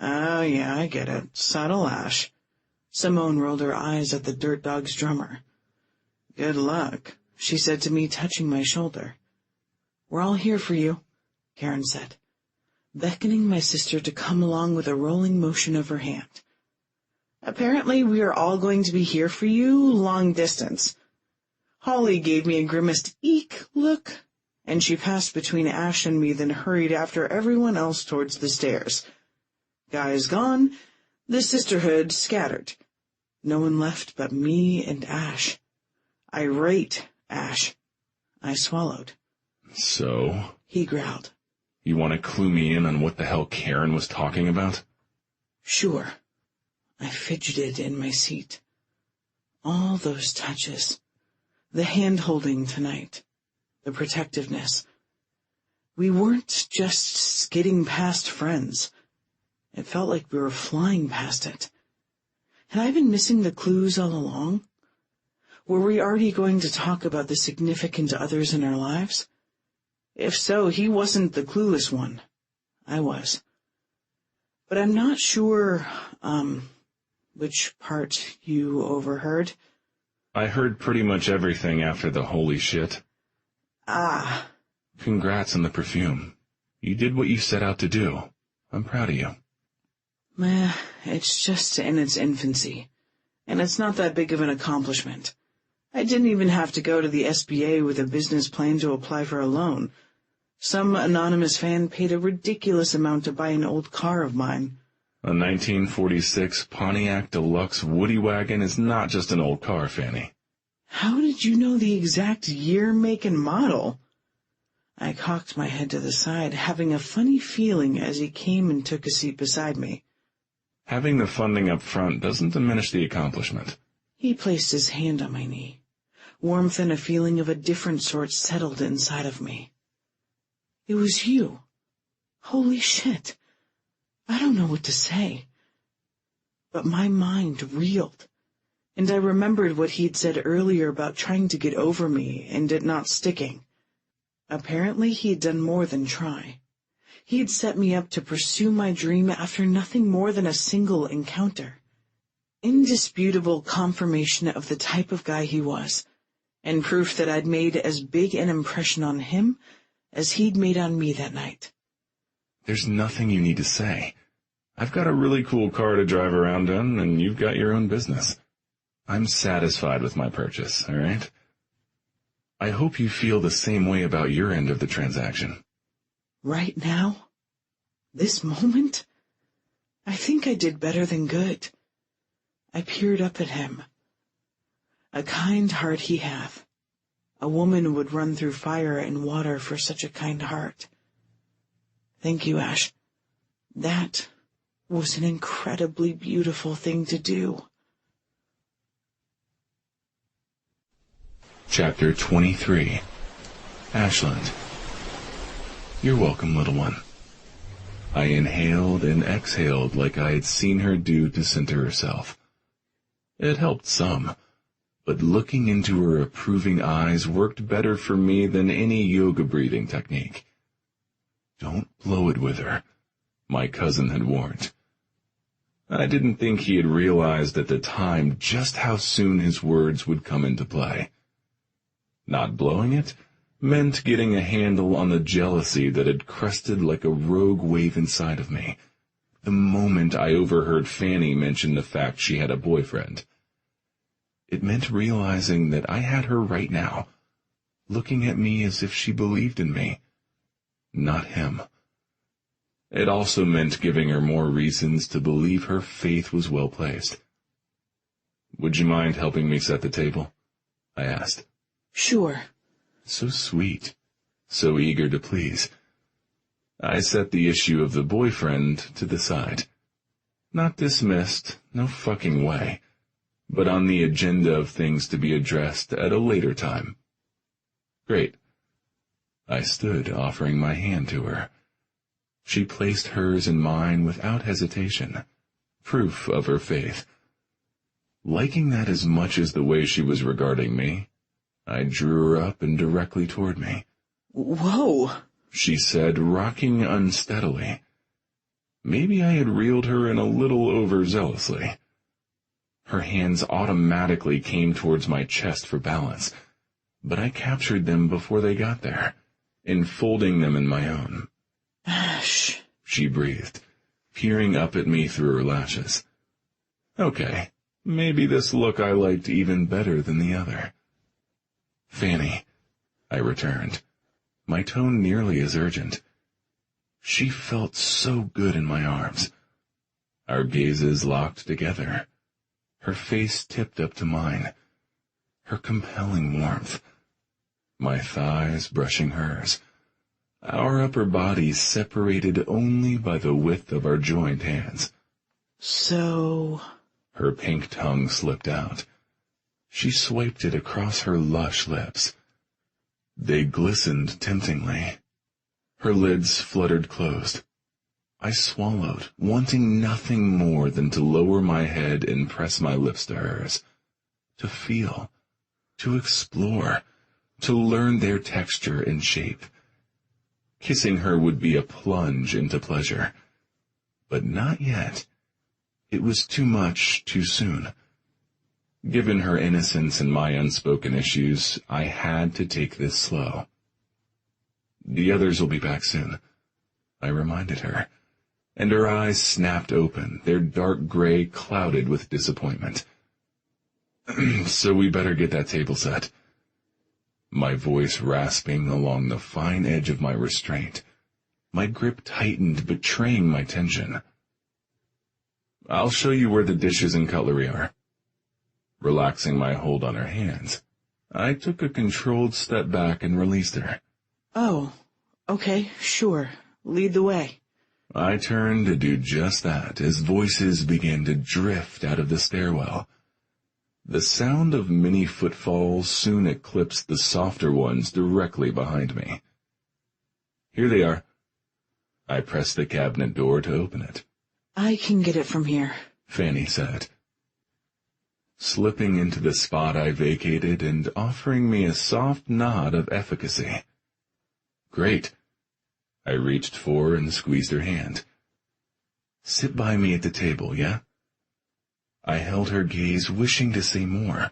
Oh, yeah, I get it. Subtle, Ash. Simone rolled her eyes at the Dirt Dogs drummer. Good luck, she said to me, touching my shoulder. We're all here for you, Karen said, beckoning my sister to come along with a rolling motion of her hand. Apparently, we are all going to be here for you long distance. Holly gave me a grimaced eek look, and she passed between Ash and me, then hurried after everyone else towards the stairs. Guys gone, the sisterhood scattered. No one left but me and Ash. Irate Ash. I swallowed. So? He growled. You want to clue me in on what the hell Karen was talking about? Sure. I fidgeted in my seat. All those touches. The hand-holding tonight. The protectiveness. We weren't just skidding past friends. It felt like we were flying past it. Had I been missing the clues all along? Were we already going to talk about the significant others in our lives? If so, he wasn't the clueless one. I was. But I'm not sure, which part you overheard. I heard pretty much everything after the holy shit. Ah. Congrats on the perfume. You did what you set out to do. I'm proud of you. It's just in its infancy, and it's not that big of an accomplishment. I didn't even have to go to the SBA with a business plan to apply for a loan. Some anonymous fan paid a ridiculous amount to buy an old car of mine. A 1946 Pontiac Deluxe Woody Wagon is not just an old car, Fanny. How did you know the exact year, make, and model? I cocked my head to the side, having a funny feeling as he came and took a seat beside me. Having the funding up front doesn't diminish the accomplishment. He placed his hand on my knee. Warmth and a feeling of a different sort settled inside of me. It was you. Holy shit. I don't know what to say. But my mind reeled, and I remembered what he'd said earlier about trying to get over me and it not sticking. Apparently he'd done more than try. He had set me up to pursue my dream after nothing more than a single encounter. Indisputable confirmation of the type of guy he was, and proof that I'd made as big an impression on him as he'd made on me that night. There's nothing you need to say. I've got a really cool car to drive around in, and you've got your own business. I'm satisfied with my purchase, all right? I hope you feel the same way about your end of the transaction. Right now? This moment? I think I did better than good. I peered up at him. A kind heart he hath. A woman would run through fire and water for such a kind heart. Thank you, Ash. That was an incredibly beautiful thing to do. Chapter 23. Ashland. You're welcome, little one. I inhaled and exhaled like I had seen her do to center herself. It helped some, but looking into her approving eyes worked better for me than any yoga breathing technique. Don't blow it with her, my cousin had warned. I didn't think he had realized at the time just how soon his words would come into play. Not blowing it meant getting a handle on the jealousy that had crested like a rogue wave inside of me the moment I overheard Fanny mention the fact she had a boyfriend. It meant realizing that I had her right now, looking at me as if she believed in me, not him. It also meant giving her more reasons to believe her faith was well placed. Would you mind helping me set the table? I asked. Sure. So sweet, so eager to please. I set the issue of the boyfriend to the side. Not dismissed, no fucking way, but on the agenda of things to be addressed at a later time. Great. I stood, offering my hand to her. She placed hers in mine without hesitation, proof of her faith. Liking that as much as the way she was regarding me, I drew her up and directly toward me. Whoa, she said, rocking unsteadily. Maybe I had reeled her in a little overzealously. Her hands automatically came towards my chest for balance, but I captured them before they got there, enfolding them in my own. Ash, she breathed, peering up at me through her lashes. Okay, maybe this look I liked even better than the other. Fanny, I returned, my tone nearly as urgent. She felt so good in my arms. Our gazes locked together, her face tipped up to mine, her compelling warmth, my thighs brushing hers, our upper bodies separated only by the width of our joined hands. So... Her pink tongue slipped out. She swiped it across her lush lips. They glistened temptingly. Her lids fluttered closed. I swallowed, wanting nothing more than to lower my head and press my lips to hers, to feel, to explore, to learn their texture and shape. Kissing her would be a plunge into pleasure. But not yet. It was too much too soon. Given her innocence and my unspoken issues, I had to take this slow. The others will be back soon, I reminded her, and her eyes snapped open, their dark gray clouded with disappointment. So we better get that table set. My voice rasping along the fine edge of my restraint, my grip tightened, betraying my tension. I'll show you where the dishes and cutlery are. Relaxing my hold on her hands, I took a controlled step back and released her. Oh, okay, sure. Lead the way. I turned to do just that as voices began to drift out of the stairwell. The sound of many footfalls soon eclipsed the softer ones directly behind me. Here they are. I pressed the cabinet door to open it. I can get it from here, Fanny said, slipping into the spot I vacated and offering me a soft nod of efficacy. Great. I reached for and squeezed her hand. Sit by me at the table, yeah? I held her gaze, wishing to say more.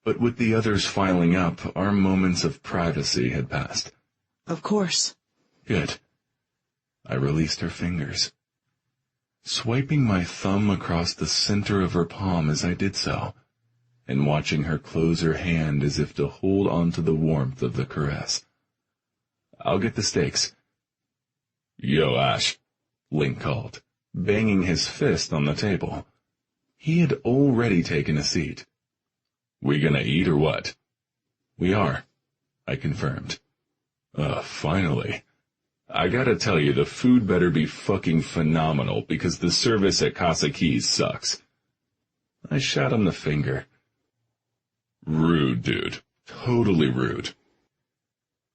But with the others filing up, our moments of privacy had passed. Of course. Good. I released her fingers, swiping my thumb across the center of her palm as I did so, and watching her close her hand as if to hold onto the warmth of the caress. I'll get the steaks. Yo, Ash, Link called, banging his fist on the table. He had already taken a seat. We gonna eat or what? We are, I confirmed. Finally. I gotta tell you, the food better be fucking phenomenal because the service at Casa Keys sucks. I shot him the finger. Rude, dude. Totally rude.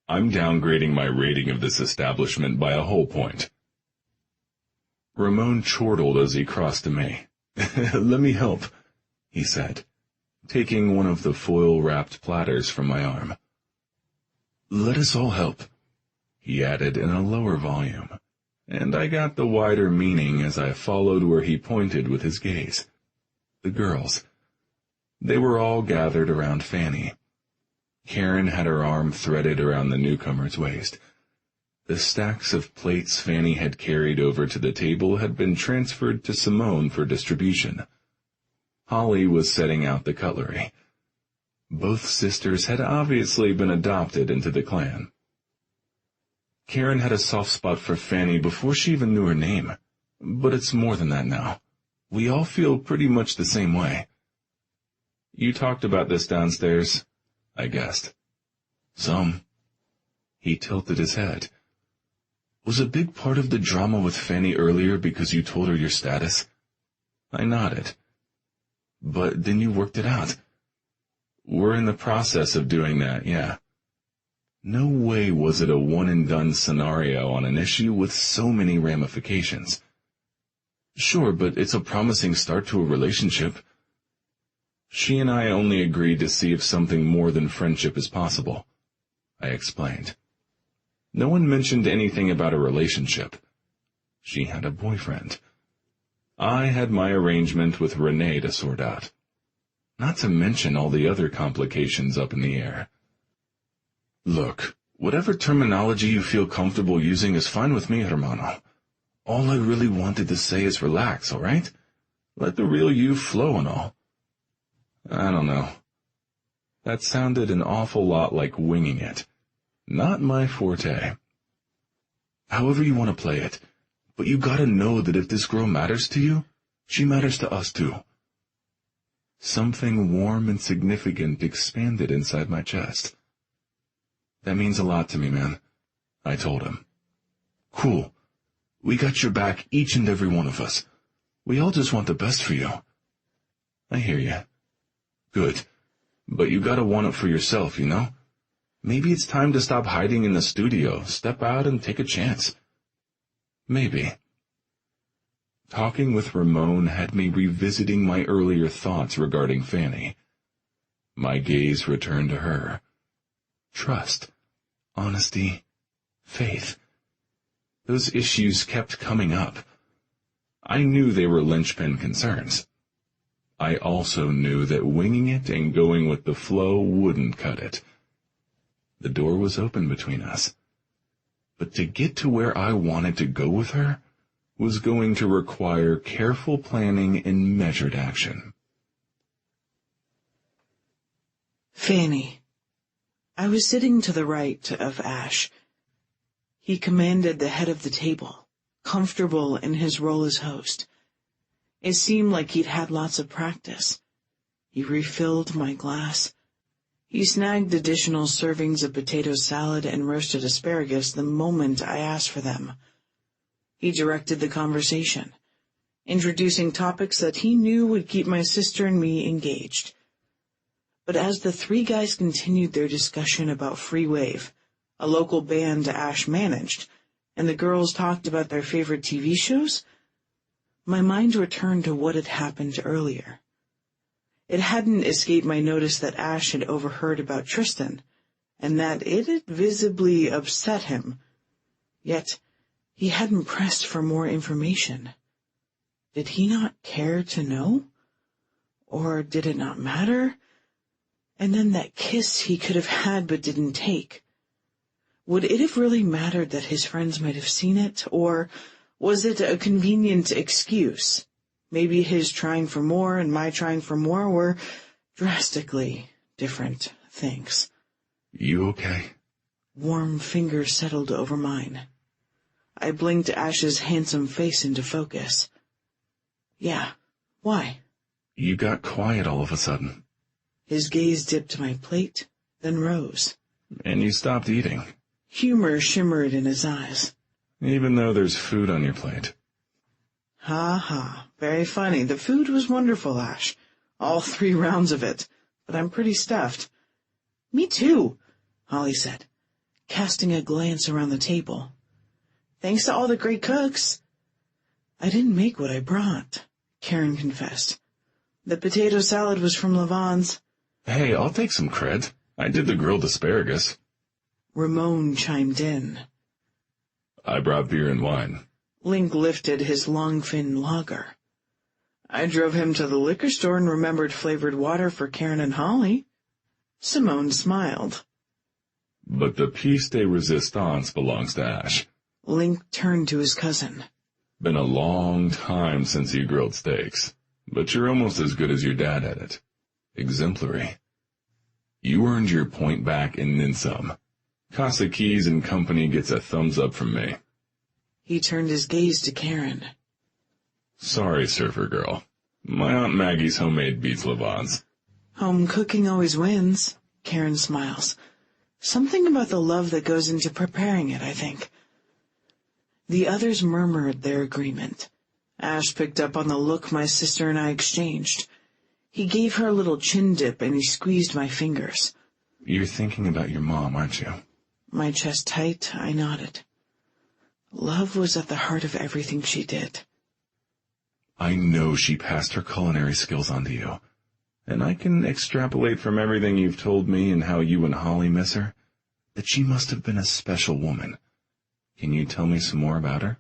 I'm downgrading my rating of this establishment by a whole point. Ramon chortled as he crossed to me. Let me help, he said, taking one of the foil-wrapped platters from my arm. Let us all help, he added in a lower volume, and I got the wider meaning as I followed where he pointed with his gaze. The girls. They were all gathered around Fanny. Karen had her arm threaded around the newcomer's waist. The stacks of plates Fanny had carried over to the table had been transferred to Simone for distribution. Holly was setting out the cutlery. Both sisters had obviously been adopted into the clan. Karen had a soft spot for Fanny before she even knew her name, but it's more than that now. We all feel pretty much the same way. You talked about this downstairs, I guessed. Some. He tilted his head. Was a big part of the drama with Fanny earlier because you told her your status? I nodded. But then you worked it out. We're in the process of doing that, yeah. No way was it a one-and-done scenario on an issue with so many ramifications. Sure, but it's a promising start to a relationship. She and I only agreed to see if something more than friendship is possible, I explained. No one mentioned anything about a relationship. She had a boyfriend. I had my arrangement with Renee to sort out. Not to mention all the other complications up in the air. Look, whatever terminology you feel comfortable using is fine with me, hermano. All I really wanted to say is relax, all right? Let the real you flow and all. I don't know. That sounded an awful lot like winging it. Not my forte. However you want to play it, but you gotta know that if this girl matters to you, she matters to us too. Something warm and significant expanded inside my chest. That means a lot to me, man. I told him. Cool. We got your back, each and every one of us. We all just want the best for you. I hear you. Good. But you gotta want it for yourself, you know? Maybe it's time to stop hiding in the studio, step out and take a chance. Maybe. Talking with Ramon had me revisiting my earlier thoughts regarding Fanny. My gaze returned to her. Trust, honesty, faith. Those issues kept coming up. I knew they were linchpin concerns. I also knew that winging it and going with the flow wouldn't cut it. The door was open between us. But to get to where I wanted to go with her was going to require careful planning and measured action. Fanny. I was sitting to the right of Ash. He commanded the head of the table, comfortable in his role as host. It seemed like he'd had lots of practice. He refilled my glass. He snagged additional servings of potato salad and roasted asparagus the moment I asked for them. He directed the conversation, introducing topics that he knew would keep my sister and me engaged. But as the three guys continued their discussion about Free Wave, a local band Ash managed, and the girls talked about their favorite TV shows, my mind returned to what had happened earlier. It hadn't escaped my notice that Ash had overheard about Tristan, and that it had visibly upset him. Yet he hadn't pressed for more information. Did he not care to know? Or did it not matter? And then that kiss he could have had but didn't take. Would it have really mattered that his friends might have seen it, or was it a convenient excuse? Maybe his trying for more and my trying for more were drastically different things. You okay? Warm fingers settled over mine. I blinked Ash's handsome face into focus. Yeah, why? You got quiet all of a sudden. His gaze dipped to my plate, then rose. And you stopped eating. Humor shimmered in his eyes. Even though there's food on your plate. Ha ha, very funny. The food was wonderful, Ash. All 3 rounds of it. But I'm pretty stuffed. Me too, Holly said, casting a glance around the table. Thanks to all the great cooks. I didn't make what I brought, Karen confessed. The potato salad was from Lavon's. Hey, I'll take some cred. I did the grilled asparagus. Ramon chimed in. I brought beer and wine. Link lifted his long-fin lager. I drove him to the liquor store and remembered flavored water for Karen and Holly. Simone smiled. But the piece de resistance belongs to Ash. Link turned to his cousin. Been a long time since you grilled steaks, but you're almost as good as your dad at it. Exemplary. You earned your point back and then some. Casa Keys and Company gets a thumbs up from me. He turned his gaze to Karen. Sorry, surfer girl. My Aunt Maggie's homemade beats Lavon's. Home cooking always wins, Karen smiles. Something about the love that goes into preparing it, I think. The others murmured their agreement. Ash picked up on the look my sister and I exchanged. He gave her a little chin dip and he squeezed my fingers. You're thinking about your mom, aren't you? My chest tight, I nodded. Love was at the heart of everything she did. I know she passed her culinary skills on to you, and I can extrapolate from everything you've told me and how you and Holly miss her, that she must have been a special woman. Can you tell me some more about her?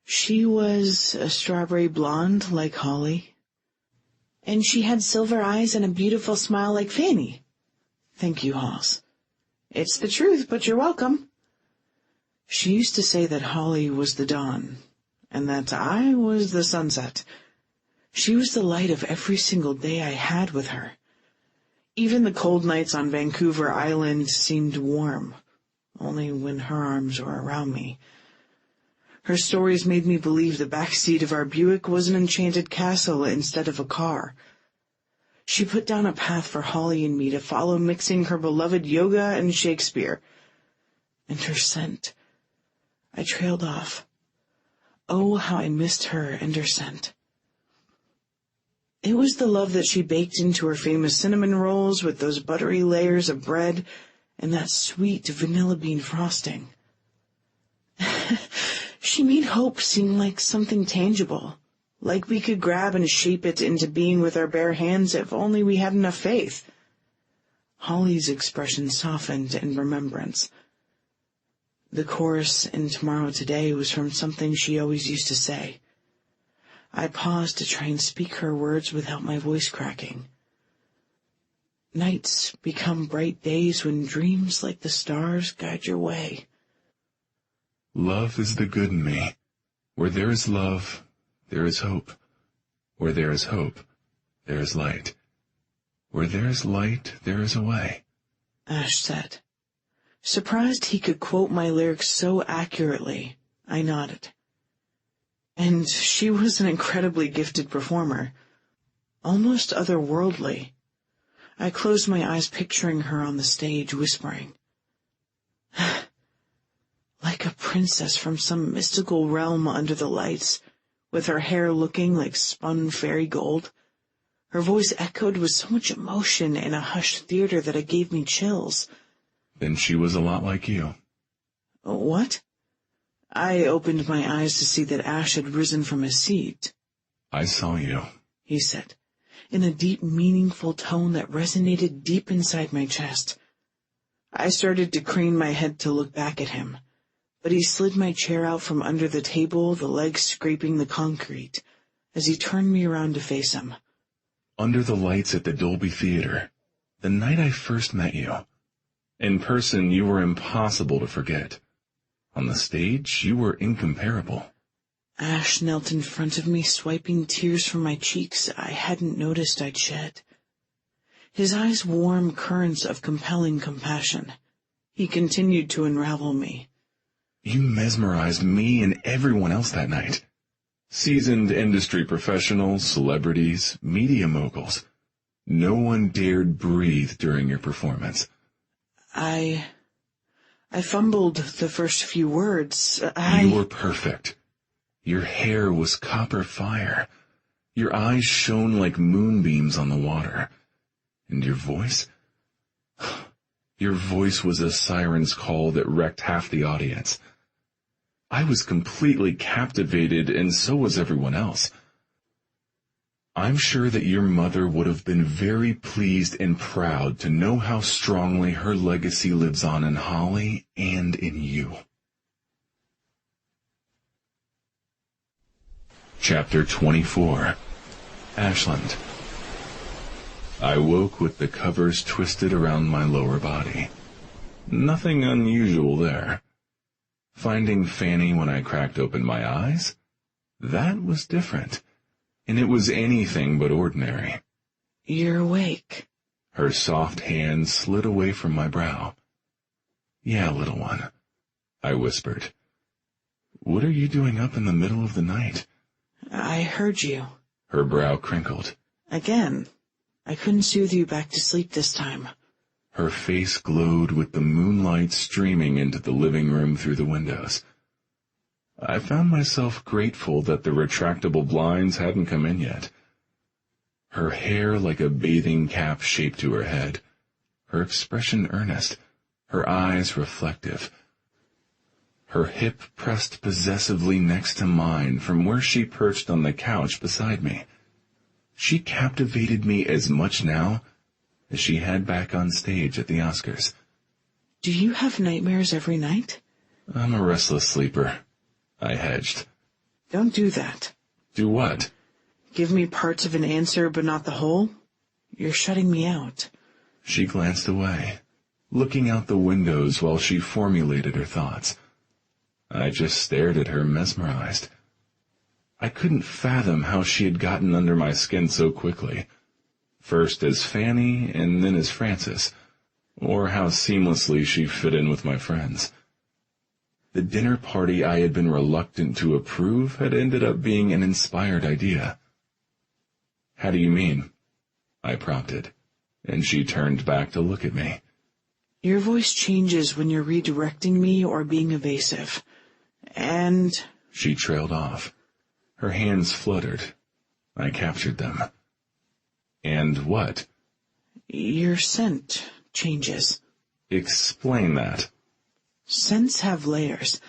She was a strawberry blonde like Holly. And she had silver eyes and a beautiful smile like Fanny. Thank you, Halls. It's the truth, but you're welcome. She used to say that Holly was the dawn, and that I was the sunset. She was the light of every single day I had with her. Even the cold nights on Vancouver Island seemed warm, only when her arms were around me. Her stories made me believe the back seat of our Buick was an enchanted castle instead of a car. She put down a path for Holly and me to follow, mixing her beloved yoga and Shakespeare. And her scent, I trailed off. Oh, how I missed her and her scent. It was the love that she baked into her famous cinnamon rolls with those buttery layers of bread and that sweet vanilla bean frosting. She made hope seem like something tangible, like we could grab and shape it into being with our bare hands if only we had enough faith. Holly's expression softened in remembrance. The chorus in Tomorrow Today was from something she always used to say. I paused to try and speak her words without my voice cracking. Nights become bright days when dreams like the stars guide your way. Love is the good in me. Where there is love, there is hope. Where there is hope, there is light. Where there is light, there is a way, Ash said. Surprised he could quote my lyrics so accurately, I nodded. And she was an incredibly gifted performer, almost otherworldly. I closed my eyes picturing her on the stage, whispering. Like a princess from some mystical realm under the lights, with her hair looking like spun fairy gold. Her voice echoed with so much emotion in a hushed theater that it gave me chills. Then she was a lot like you. What? I opened my eyes to see that Ash had risen from his seat. I saw you, he said, in a deep, meaningful tone that resonated deep inside my chest. I started to crane my head to look back at him, but he slid my chair out from under the table, the legs scraping the concrete, as he turned me around to face him. Under the lights at the Dolby Theater, the night I first met you. In person, you were impossible to forget. On the stage, you were incomparable. Ash knelt in front of me, swiping tears from my cheeks I hadn't noticed I'd shed. His eyes warm currents of compelling compassion. He continued to unravel me. You mesmerized me and everyone else that night. Seasoned industry professionals, celebrities, media moguls. No one dared breathe during your performance. I fumbled the first few words. You were perfect. Your hair was copper fire. Your eyes shone like moonbeams on the water. And your voice? Your voice was a siren's call that wrecked half the audience. I was completely captivated, and so was everyone else. I'm sure that your mother would have been very pleased and proud to know how strongly her legacy lives on in Holly and in you. Chapter 24. Ashland. I woke with the covers twisted around my lower body. Nothing unusual there. Finding Fanny when I cracked open my eyes? That was different. And it was anything but ordinary. You're awake. Her soft hand slid away from my brow. Yeah, little one, I whispered. What are you doing up in the middle of the night? I heard you. Her brow crinkled. Again. I couldn't soothe you back to sleep this time. Her face glowed with the moonlight streaming into the living room through the windows. I found myself grateful that the retractable blinds hadn't come in yet. Her hair like a bathing cap shaped to her head, her expression earnest, her eyes reflective. Her hip pressed possessively next to mine from where she perched on the couch beside me. She captivated me as much now as she had back on stage at the Oscars. Do you have nightmares every night? I'm a restless sleeper, I hedged. Don't do that. Do what? Give me parts of an answer but not the whole? You're shutting me out. She glanced away, looking out the windows while she formulated her thoughts. I just stared at her, mesmerized. I couldn't fathom how she had gotten under my skin so quickly, first as Fanny and then as Frances, or how seamlessly she fit in with my friends. The dinner party I had been reluctant to approve had ended up being an inspired idea. How do you mean? I prompted, and she turned back to look at me. Your voice changes when you're redirecting me or being evasive. And... She trailed off. Her hands fluttered. I captured them. And what? Your scent changes. Explain that. Scents have layers,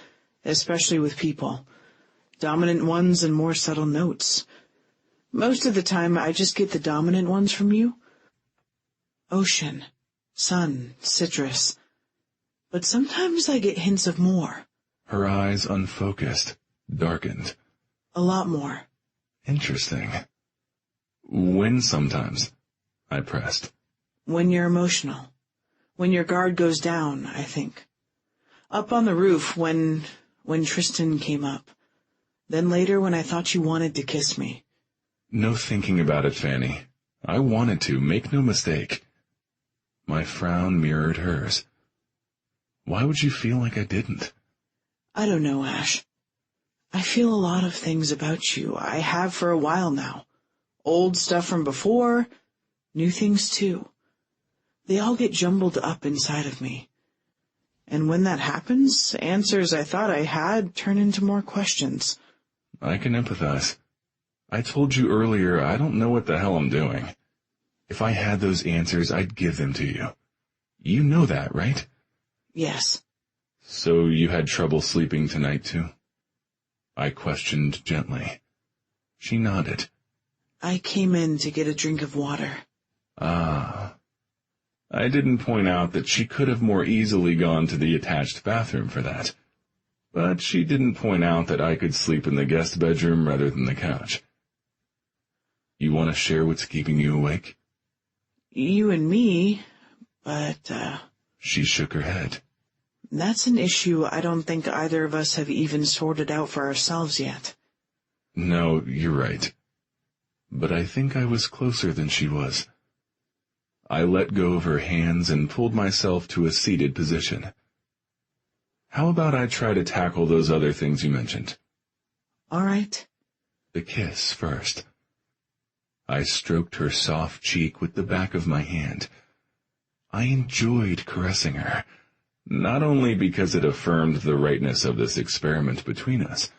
especially with people. Dominant ones and more subtle notes. Most of the time, I just get the dominant ones from you. Ocean, sun, citrus. But sometimes I get hints of more. Her eyes unfocused, darkened. A lot more. Interesting. When sometimes? I pressed. When you're emotional. When your guard goes down, I think. Up on the roof when Tristan came up. Then later when I thought you wanted to kiss me. No thinking about it, Fanny. I wanted to, make no mistake. My frown mirrored hers. Why would you feel like I didn't? I don't know, Ash. I feel a lot of things about you. I have for a while now. Old stuff from before, new things too. They all get jumbled up inside of me. And when that happens, answers I thought I had turn into more questions. I can empathize. I told you earlier I don't know what the hell I'm doing. If I had those answers, I'd give them to you. You know that, right? Yes. So you had trouble sleeping tonight, too? I questioned gently. She nodded. I came in to get a drink of water. Ah. I didn't point out that she could have more easily gone to the attached bathroom for that. But she didn't point out that I could sleep in the guest bedroom rather than the couch. You want to share what's keeping you awake? You and me, but, She shook her head. That's an issue I don't think either of us have even sorted out for ourselves yet. No, you're right. But I think I was closer than she was. I let go of her hands and pulled myself to a seated position. How about I try to tackle those other things you mentioned? All right. The kiss first. I stroked her soft cheek with the back of my hand. I enjoyed caressing her, not only because it affirmed the rightness of this experiment between us,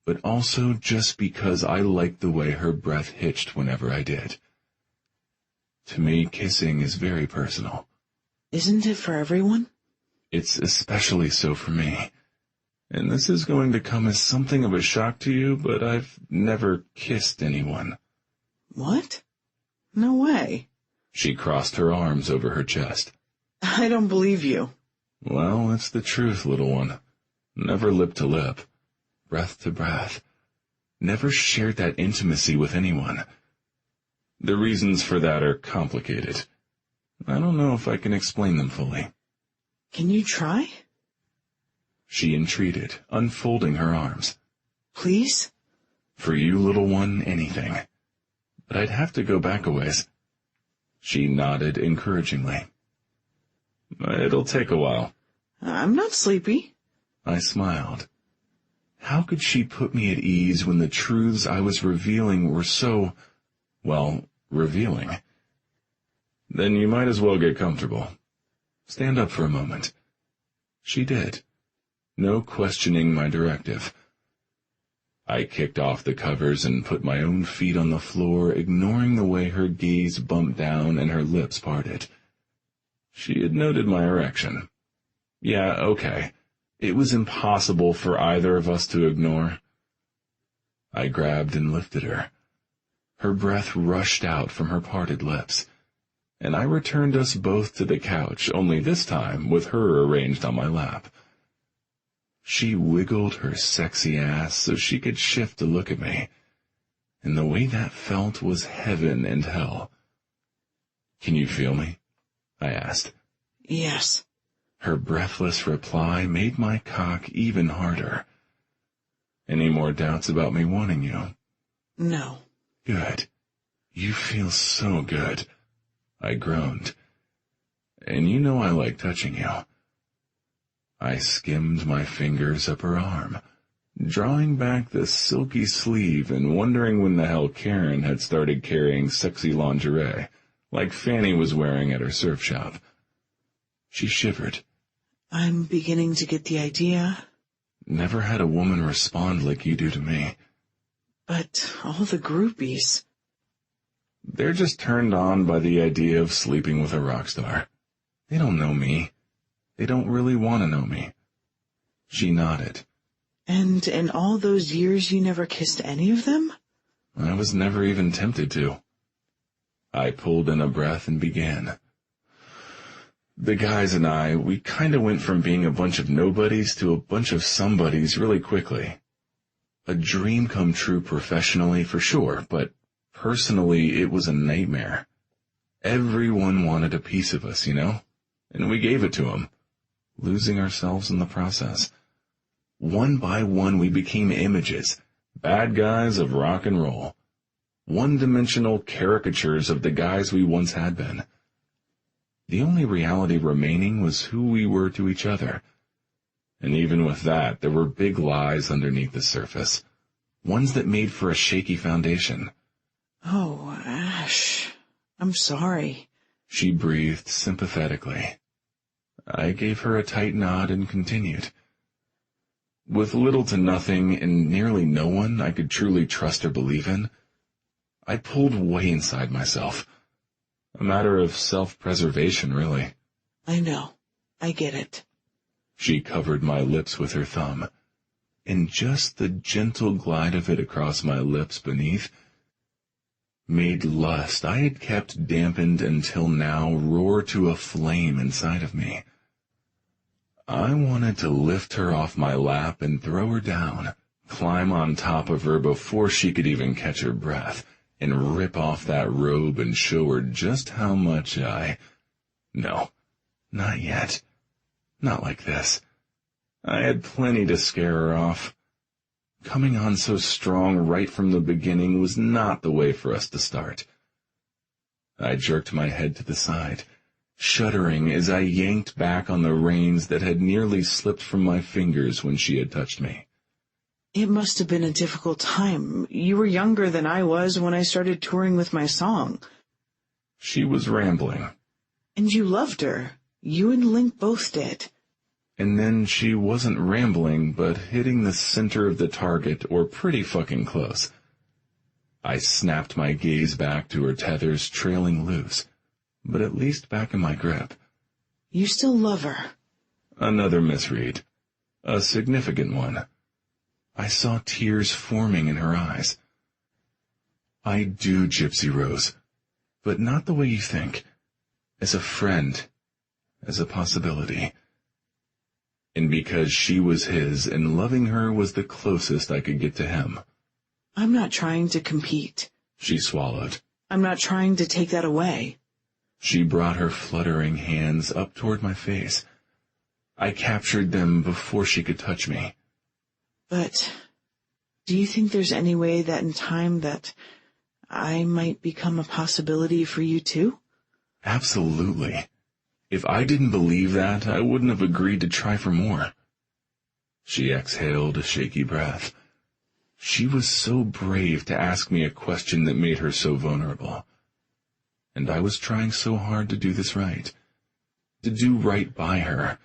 but also just because I liked the way her breath hitched whenever I did. To me, kissing is very personal. Isn't it for everyone? It's especially so for me. And this is going to come as something of a shock to you, but I've never kissed anyone. What? No way. She crossed her arms over her chest. I don't believe you. Well, it's the truth, little one. Never lip to lip, breath to breath. Never shared that intimacy with anyone. The reasons for that are complicated. I don't know if I can explain them fully. Can you try? She entreated, unfolding her arms. Please? For you, little one, anything. But I'd have to go back a ways. She nodded encouragingly. It'll take a while. I'm not sleepy. I smiled. How could she put me at ease when the truths I was revealing were so, well, revealing? Then you might as well get comfortable. Stand up for a moment. She did. No questioning my directive. I kicked off the covers and put my own feet on the floor, ignoring the way her gaze bumped down and her lips parted. She had noted my erection. Yeah, okay. It was impossible for either of us to ignore. I grabbed and lifted her. Her breath rushed out from her parted lips, and I returned us both to the couch, only this time with her arranged on my lap. She wiggled her sexy ass so she could shift to look at me, and the way that felt was heaven and hell. Can you feel me? I asked. Yes. Her breathless reply made my cock even harder. Any more doubts about me wanting you? No. Good. You feel so good. I groaned. And you know I like touching you. I skimmed my fingers up her arm, drawing back the silky sleeve and wondering when the hell Karen had started carrying sexy lingerie, like Fanny was wearing at her surf shop. She shivered. I'm beginning to get the idea. Never had a woman respond like you do to me. But all the groupies. They're just turned on by the idea of sleeping with a rock star. They don't know me. They don't really want to know me. She nodded. And in all those years you never kissed any of them? I was never even tempted to. I pulled in a breath and began. The guys and I, we kinda went from being a bunch of nobodies to a bunch of somebodies really quickly. A dream come true professionally for sure, but personally it was a nightmare. Everyone wanted a piece of us, and we gave it to them, losing ourselves in the process. One by one we became images, bad guys of rock and roll, one-dimensional caricatures of the guys we once had been. The only reality remaining was who we were to each other. And even with that, there were big lies underneath the surface, ones that made for a shaky foundation. Oh, Ash, I'm sorry, she breathed sympathetically. I gave her a tight nod and continued. With little to nothing and nearly no one I could truly trust or believe in, I pulled way inside myself. A matter of self-preservation, really. I know. I get it. She covered my lips with her thumb, and just the gentle glide of it across my lips beneath made lust I had kept dampened until now roar to a flame inside of me. I wanted to lift her off my lap and throw her down, climb on top of her before she could even catch her breath, and rip off that robe and show her just how much No, not yet. Not like this. I had plenty to scare her off. Coming on so strong right from the beginning was not the way for us to start. I jerked my head to the side, shuddering as I yanked back on the reins that had nearly slipped from my fingers when she had touched me. It must have been a difficult time. You were younger than I was when I started touring with my song. She was rambling. And you loved her. You and Link both did. And then she wasn't rambling, but hitting the center of the target, or pretty fucking close. I snapped my gaze back to her tethers trailing loose, but at least back in my grip. You still love her. Another misread. A significant one. I saw tears forming in her eyes. I do, Gypsy Rose, but not the way you think. As a friend, as a possibility. And because she was his, and loving her was the closest I could get to him. I'm not trying to compete. She swallowed. I'm not trying to take that away. She brought her fluttering hands up toward my face. I captured them before she could touch me. But do you think there's any way that in time that I might become a possibility for you too? Absolutely. If I didn't believe that, I wouldn't have agreed to try for more. She exhaled a shaky breath. She was so brave to ask me a question that made her so vulnerable. And I was trying so hard to do this right. To do right by her.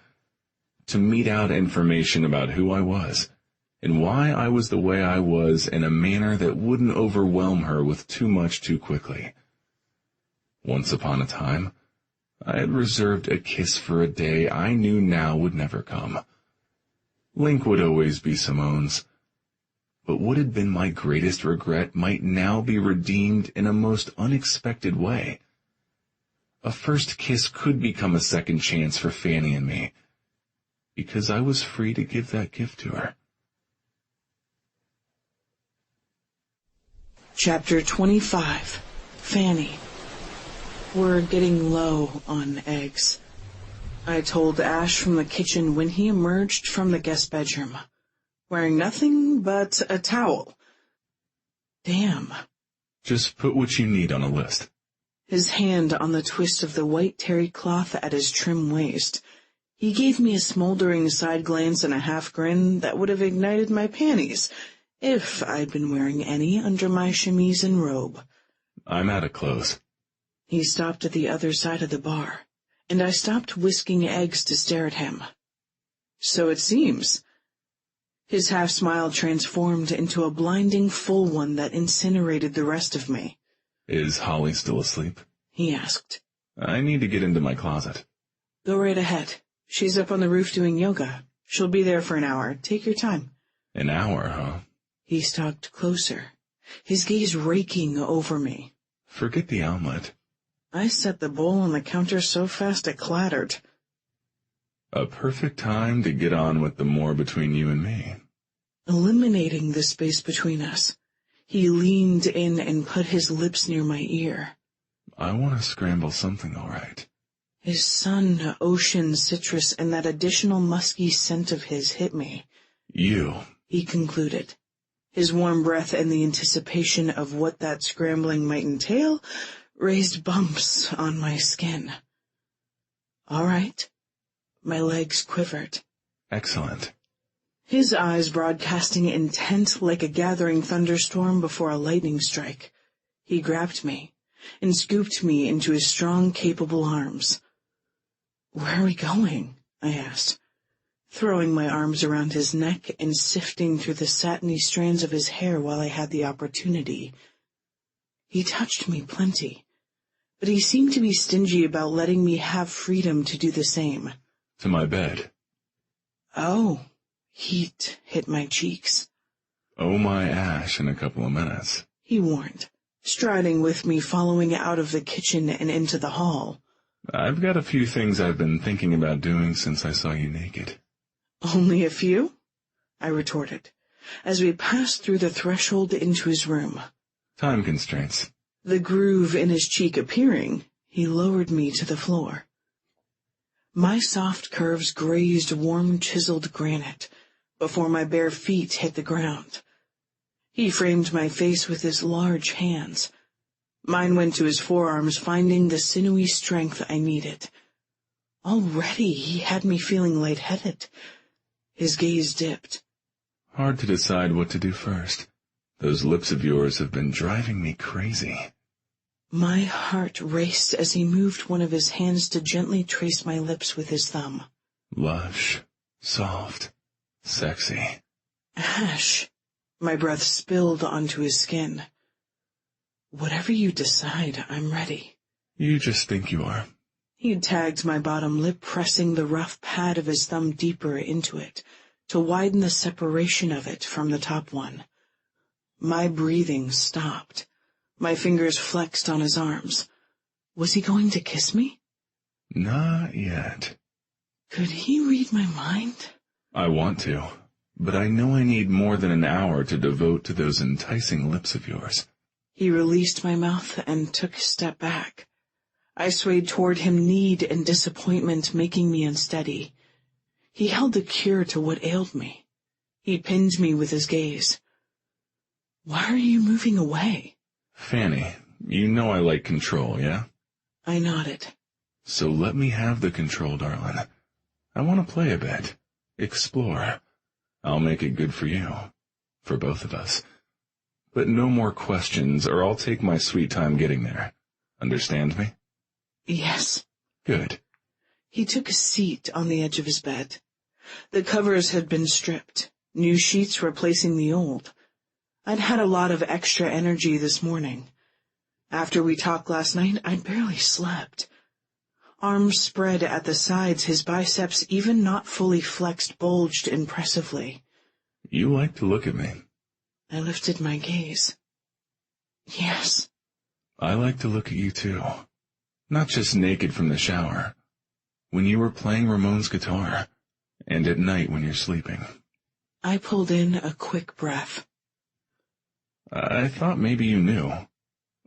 To mete out information about who I was, and why I was the way I was in a manner that wouldn't overwhelm her with too much too quickly. Once upon a time, I had reserved a kiss for a day I knew now would never come. Link would always be Simone's, but what had been my greatest regret might now be redeemed in a most unexpected way. A first kiss could become a second chance for Fanny and me, because I was free to give that gift to her. Chapter 25. Fanny. We're getting low on eggs. I told Ash from the kitchen when he emerged from the guest bedroom, wearing nothing but a towel. Damn. Just put what you need on a list. His hand on the twist of the white terry cloth at his trim waist. He gave me a smoldering side glance and a half grin that would have ignited my panties if I'd been wearing any under my chemise and robe. I'm out of clothes. He stopped at the other side of the bar, and I stopped whisking eggs to stare at him. So it seems. His half-smile transformed into a blinding full one that incinerated the rest of me. Is Holly still asleep? He asked. I need to get into my closet. Go right ahead. She's up on the roof doing yoga. She'll be there for an hour. Take your time. An hour, huh? He stalked closer, his gaze raking over me. Forget the omelet. I set the bowl on the counter so fast it clattered. A perfect time to get on with the more between you and me. Eliminating the space between us, he leaned in and put his lips near my ear. I want to scramble something, all right. His sun, ocean, citrus, and that additional musky scent of his hit me. You, he concluded. His warm breath and the anticipation of what that scrambling might entail raised bumps on my skin. All right. My legs quivered. Excellent. His eyes broadcasting intent like a gathering thunderstorm before a lightning strike. He grabbed me and scooped me into his strong, capable arms. Where are we going? I asked, throwing my arms around his neck and sifting through the satiny strands of his hair while I had the opportunity. He touched me plenty, but he seemed to be stingy about letting me have freedom to do the same. To my bed. Oh, heat hit my cheeks. Oh, my ash in a couple of minutes, he warned, striding with me, following out of the kitchen and into the hall. I've got a few things I've been thinking about doing since I saw you naked. Only a few? I retorted, as we passed through the threshold into his room. Time constraints. The groove in his cheek appearing, he lowered me to the floor. My soft curves grazed warm chiseled granite before my bare feet hit the ground. He framed my face with his large hands. Mine went to his forearms, finding the sinewy strength I needed. Already he had me feeling lightheaded. His gaze dipped. Hard to decide what to do first. Those lips of yours have been driving me crazy. My heart raced as he moved one of his hands to gently trace my lips with his thumb. Lush, soft, sexy. Ash. My breath spilled onto his skin. Whatever you decide, I'm ready. You just think you are. He tagged my bottom lip, pressing the rough pad of his thumb deeper into it, to widen the separation of it from the top one. My breathing stopped. My fingers flexed on his arms. Was he going to kiss me? Not yet. Could he read my mind? I want to, but I know I need more than an hour to devote to those enticing lips of yours. He released my mouth and took a step back. I swayed toward him, need and disappointment making me unsteady. He held the cure to what ailed me. He pinned me with his gaze. Why are you moving away? Fanny, you know I like control, yeah? I nodded. So let me have the control, darling. I want to play a bit. Explore. I'll make it good for you. For both of us. But no more questions, or I'll take my sweet time getting there. Understand me? Yes. Good. He took a seat on the edge of his bed. The covers had been stripped, new sheets replacing the old. I'd had a lot of extra energy this morning. After we talked last night, I'd barely slept. Arms spread at the sides, his biceps, even not fully flexed, bulged impressively. You like to look at me. I lifted my gaze. Yes. I like to look at you too. Not just naked from the shower. When you were playing Ramon's guitar. And at night when you're sleeping. I pulled in a quick breath. I thought maybe you knew.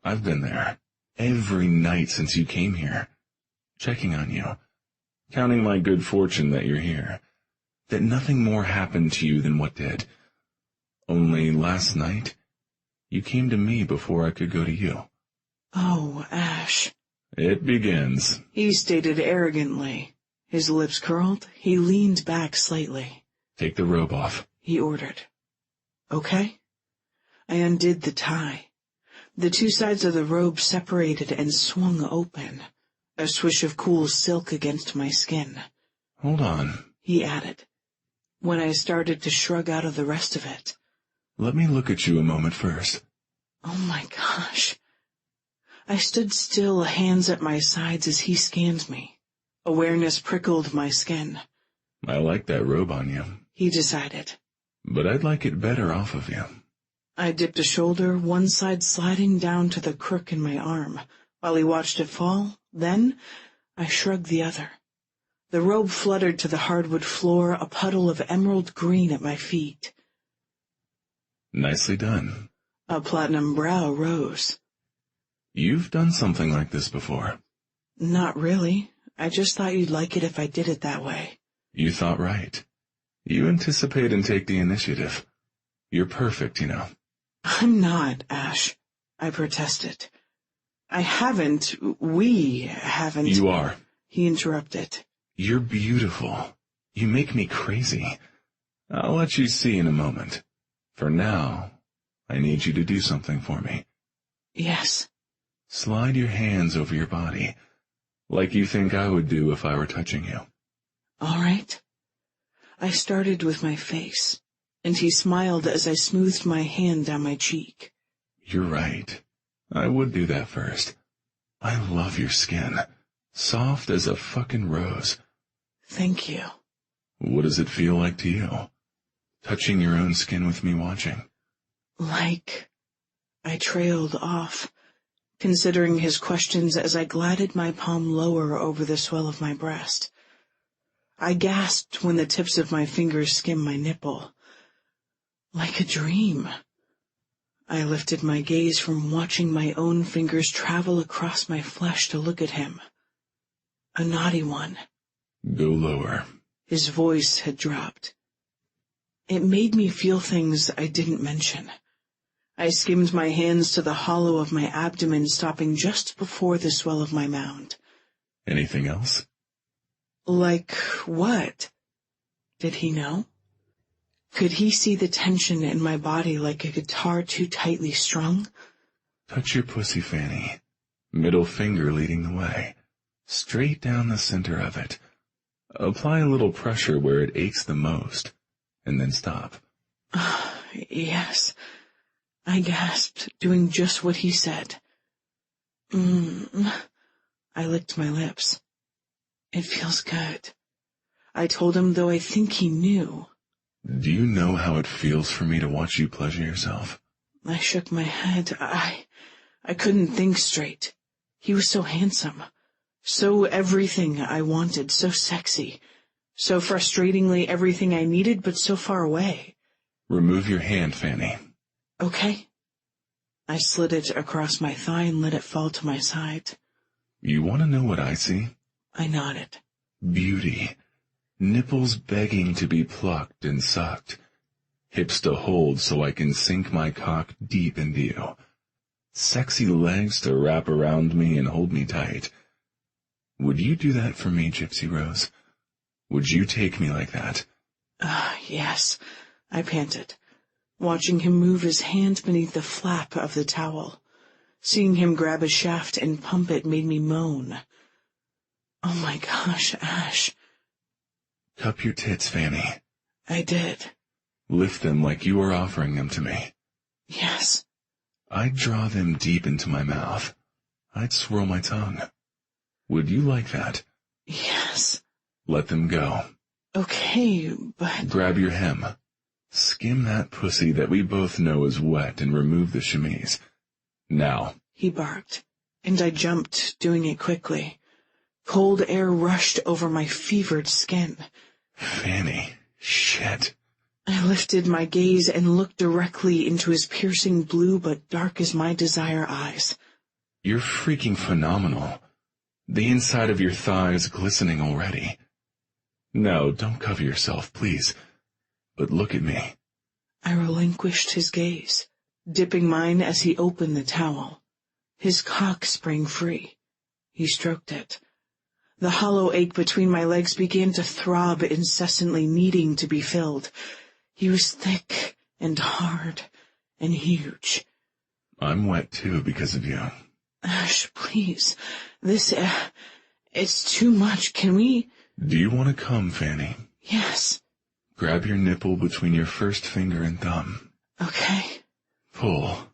I've been there. Every night since you came here. Checking on you. Counting my good fortune that you're here. That nothing more happened to you than what did. Only last night, you came to me before I could go to you. Oh, Ash. It begins, he stated arrogantly. His lips curled, he leaned back slightly. Take the robe off, he ordered. Okay. I undid the tie. The two sides of the robe separated and swung open, a swish of cool silk against my skin. Hold on, he added. when I started to shrug out of the rest of it. Let me look at you a moment first. Oh my gosh. I stood still, hands at my sides as he scanned me. Awareness prickled my skin. I like that robe on you, he decided. but I'd like it better off of you. I dipped a shoulder, one side sliding down to the crook in my arm, while he watched it fall. Then I shrugged the other. The robe fluttered to the hardwood floor, a puddle of emerald green at my feet. Nicely done. A platinum brow rose. You've done something like this before. Not really. I just thought you'd like it if I did it that way. You thought right. You anticipate and take the initiative. You're perfect, you know. I'm not, Ash, I protested. We haven't. You are. He interrupted. You're beautiful. You make me crazy. I'll let you see in a moment. For now, I need you to do something for me. Yes. Slide your hands over your body, like you think I would do if I were touching you. All right. I started with my face, and he smiled as I smoothed my hand down my cheek. You're right. I would do that first. I love your skin. Soft as a fucking rose. Thank you. What does it feel like to you? Touching your own skin with me watching? Like... I trailed off, considering his questions as I glided my palm lower over the swell of my breast. I gasped when the tips of my fingers skimmed my nipple. Like a dream. I lifted my gaze from watching my own fingers travel across my flesh to look at him. A naughty one. Go lower. His voice had dropped. It made me feel things I didn't mention. I skimmed my hands to the hollow of my abdomen, stopping just before the swell of my mound. Anything else? Like what? Did he know? Could he see the tension in my body like a guitar too tightly strung? Touch your pussy, Fanny. Middle finger leading the way. Straight down the center of it. Apply a little pressure where it aches the most, and then stop. Yes, I gasped, doing just what he said. I licked my lips. It feels good. I told him, though I think he knew. Do you know how it feels for me to watch you pleasure yourself? I shook my head. I couldn't think straight. He was so handsome. So everything I wanted, so sexy. So frustratingly everything I needed, but so far away. Remove your hand, Fanny. Okay. I slid it across my thigh and let it fall to my side. You want to know what I see? I nodded. Beauty. Nipples begging to be plucked and sucked. Hips to hold so I can sink my cock deep into you. Sexy legs to wrap around me and hold me tight. Would you do that for me, Gypsy Rose? Would you take me like that? Yes, I panted, watching him move his hand beneath the flap of the towel. Seeing him grab a shaft and pump it made me moan. Oh my gosh, Ash. Cup your tits, Fanny. I did. Lift them like you are offering them to me. Yes. I'd draw them deep into my mouth. I'd swirl my tongue. Would you like that? Yes. Let them go. Okay, but... Grab your hem. Skim that pussy that we both know is wet and remove the chemise. Now. He barked, and I jumped, doing it quickly. Cold air rushed over my fevered skin. Fanny, shit. I lifted my gaze and looked directly into his piercing blue but dark as my desire eyes. You're freaking phenomenal. The inside of your thigh is glistening already. No, don't cover yourself, please. But look at me. I relinquished his gaze, dipping mine as he opened the towel. His cock sprang free. He stroked it. The hollow ache between my legs began to throb incessantly, needing to be filled. He was thick and hard and huge. I'm wet too because of you. Ash, please. It's too much. Can we... Do you want to come, Fanny? Yes. Grab your nipple between your first finger and thumb. Okay. Pull,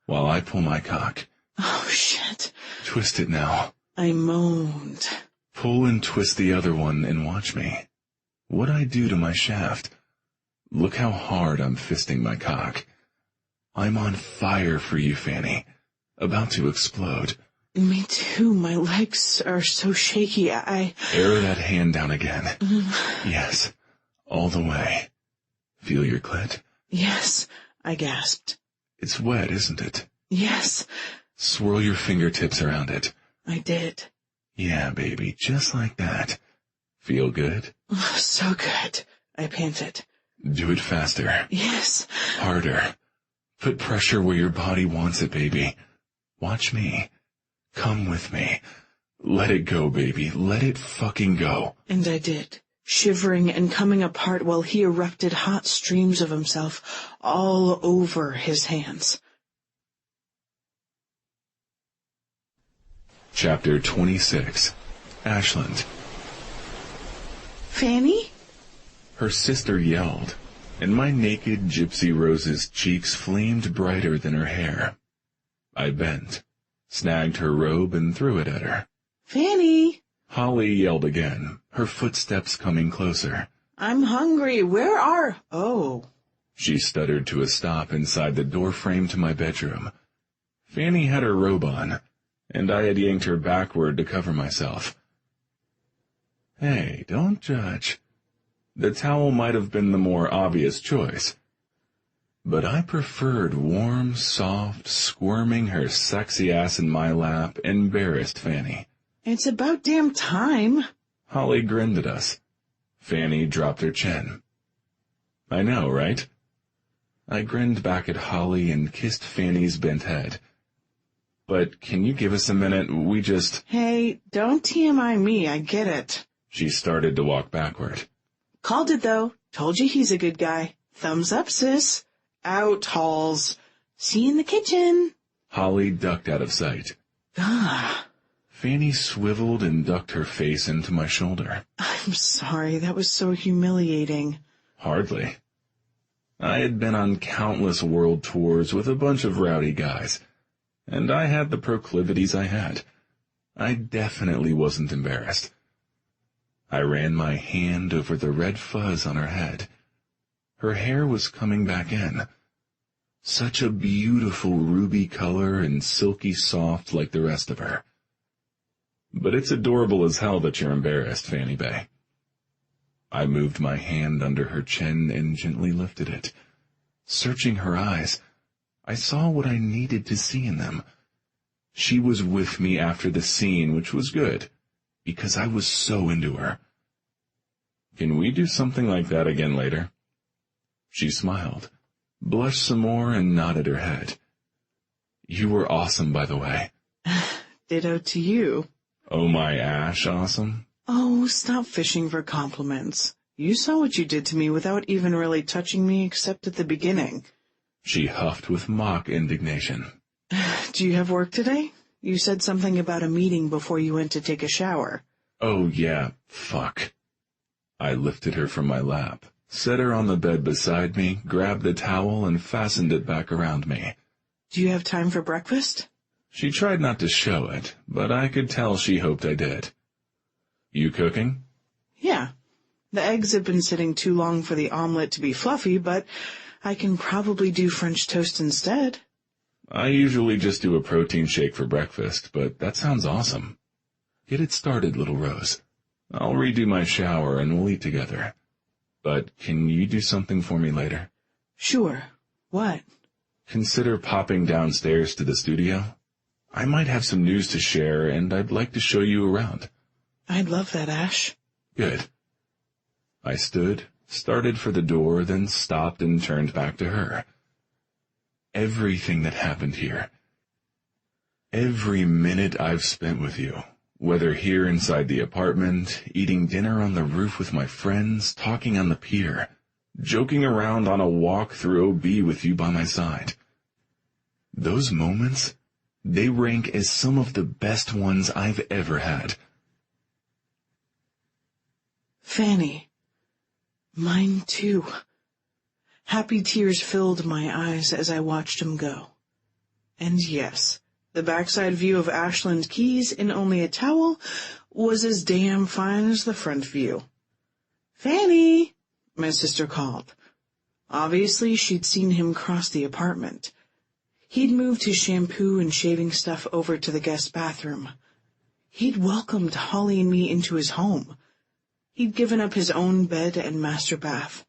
while I pull my cock. Oh, shit. Twist it now. I moaned. Pull and twist the other one and watch me. What'd I do to my shaft? Look how hard I'm fisting my cock. I'm on fire for you, Fanny. About to explode. Me too. My legs are so shaky. Arrow that hand down again. Yes. All the way. Feel your clit? Yes, I gasped. It's wet, isn't it? Yes. Swirl your fingertips around it. I did. Yeah, baby, just like that. Feel good? So good, I panted. Do it faster. Yes. Harder. Put pressure where your body wants it, baby. Watch me. Come with me. Let it go, baby. Let it fucking go. And I did, shivering and coming apart while he erupted hot streams of himself all over his hands. Chapter 26. Ashland. Fanny? Her sister yelled, and my naked Gypsy Rose's cheeks flamed brighter than her hair. I bent, snagged her robe, and threw it at her. Fanny! Holly yelled again, her footsteps coming closer. I'm hungry. Where are... Oh. She stuttered to a stop inside the doorframe to my bedroom. Fanny had her robe on, and I had yanked her backward to cover myself. Hey, don't judge. The towel might have been the more obvious choice. But I preferred warm, soft, squirming her sexy ass in my lap embarrassed Fanny. It's about damn time. Holly grinned at us. Fanny dropped her chin. I know, right? I grinned back at Holly and kissed Fanny's bent head. But can you give us a minute? We just... Hey, don't TMI me, I get it. She started to walk backward. Called it, though. Told you he's a good guy. Thumbs up, sis. Out, Halls. See you in the kitchen. Holly ducked out of sight. Ah. Fanny swiveled and ducked her face into my shoulder. I'm sorry, that was so humiliating. Hardly. I had been on countless world tours with a bunch of rowdy guys, and I had the proclivities I had. I definitely wasn't embarrassed. I ran my hand over the red fuzz on her head. Her hair was coming back in. Such a beautiful ruby color and silky soft like the rest of her. But it's adorable as hell that you're embarrassed, Fanny Bay. I moved my hand under her chin and gently lifted it. Searching her eyes, I saw what I needed to see in them. She was with me after the scene, which was good, because I was so into her. Can we do something like that again later? She smiled, blushed some more, and nodded her head. You were awesome, by the way. Ditto to you. Oh, my Ash, awesome? Oh, stop fishing for compliments. You saw what you did to me without even really touching me except at the beginning. She huffed with mock indignation. Do you have work today? You said something about a meeting before you went to take a shower. Oh, yeah, fuck. I lifted her from my lap, set her on the bed beside me, grabbed the towel, and fastened it back around me. Do you have time for breakfast? She tried not to show it, but I could tell she hoped I did. You cooking? Yeah. The eggs have been sitting too long for the omelet to be fluffy, but I can probably do French toast instead. I usually just do a protein shake for breakfast, but that sounds awesome. Get it started, little Rose. I'll redo my shower and we'll eat together. But can you do something for me later? Sure. What? Consider popping downstairs to the studio. I might have some news to share, and I'd like to show you around. I'd love that, Ash. Good. I stood, started for the door, then stopped and turned back to her. Everything that happened here, every minute I've spent with you, whether here inside the apartment, eating dinner on the roof with my friends, talking on the pier, joking around on a walk through OB with you by my side. Those moments, they rank as some of the best ones I've ever had. Fanny, Mine too. Happy tears filled my eyes as I watched him go. And yes, the backside view of Ashland Keys in only a towel was as damn fine as the front view. "Fanny!" my sister called. Obviously, she'd seen him cross the apartment. He'd moved his shampoo and shaving stuff over to the guest bathroom. He'd welcomed Holly and me into his home. He'd given up his own bed and master bath.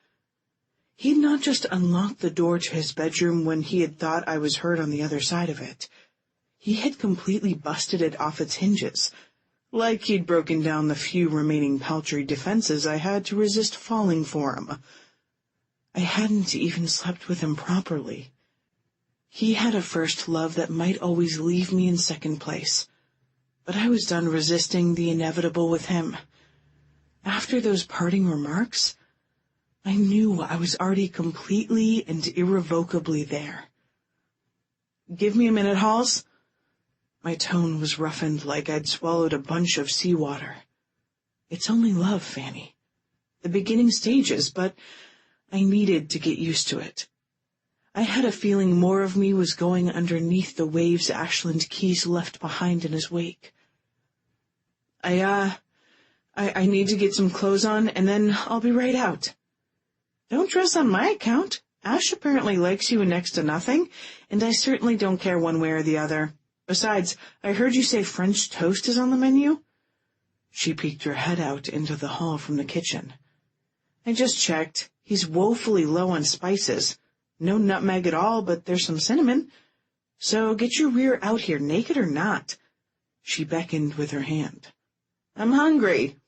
He'd not just unlocked the door to his bedroom when he had thought I was hurt on the other side of it. He had completely busted it off its hinges, like he'd broken down the few remaining paltry defenses I had to resist falling for him. I hadn't even slept with him properly. He had a first love that might always leave me in second place, but I was done resisting the inevitable with him. After those parting remarks, I knew I was already completely and irrevocably there. "Give me a minute, Halls." My tone was roughened like I'd swallowed a bunch of seawater. "It's only love, Fanny. The beginning stages, but I needed to get used to it. I had a feeling more of me was going underneath the waves Ashland Keys left behind in his wake. I need to get some clothes on, and then I'll be right out." "Don't dress on my account. Ash apparently likes you in next to nothing, and I certainly don't care one way or the other. Besides, I heard you say French toast is on the menu." She peeked her head out into the hall from the kitchen. "I just checked. He's woefully low on spices. No nutmeg at all, but there's some cinnamon. So get your rear out here, naked or not." She beckoned with her hand. "I'm hungry."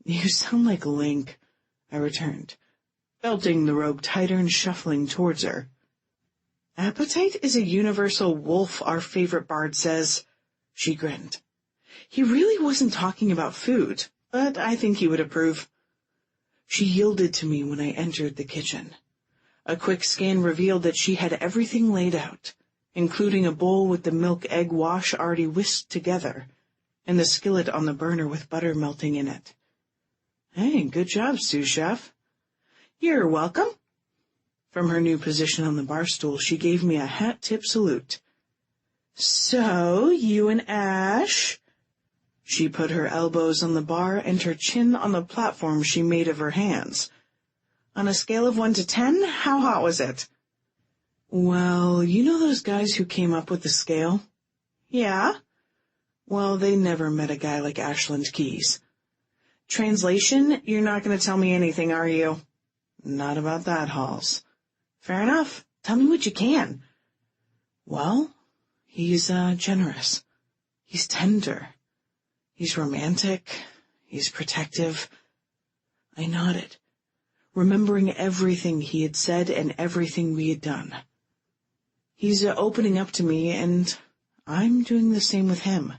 "You sound like Link," I returned, belting the robe tighter and shuffling towards her. "Appetite is a universal wolf, our favorite bard says." She grinned. He really wasn't talking about food, but I think he would approve. She yielded to me when I entered the kitchen. A quick scan revealed that she had everything laid out, including a bowl with the milk-egg wash already whisked together, and the skillet on the burner with butter melting in it. "Hey, good job, sous chef." "You're welcome." From her new position on the bar stool, she gave me a hat-tip salute. "So, you and Ash?" She put her elbows on the bar and her chin on the platform she made of her hands. "On a scale of 1 to 10, how hot was it?" "Well, you know those guys who came up with the scale?" "Yeah." "Well, they never met a guy like Ashland Keys." "Translation, you're not going to tell me anything, are you?" "Not about that, Halls." "Fair enough. Tell me what you can." "Well, he's generous. He's tender. He's romantic. He's protective." I nodded, remembering everything he had said and everything we had done. "He's opening up to me, and I'm doing the same with him."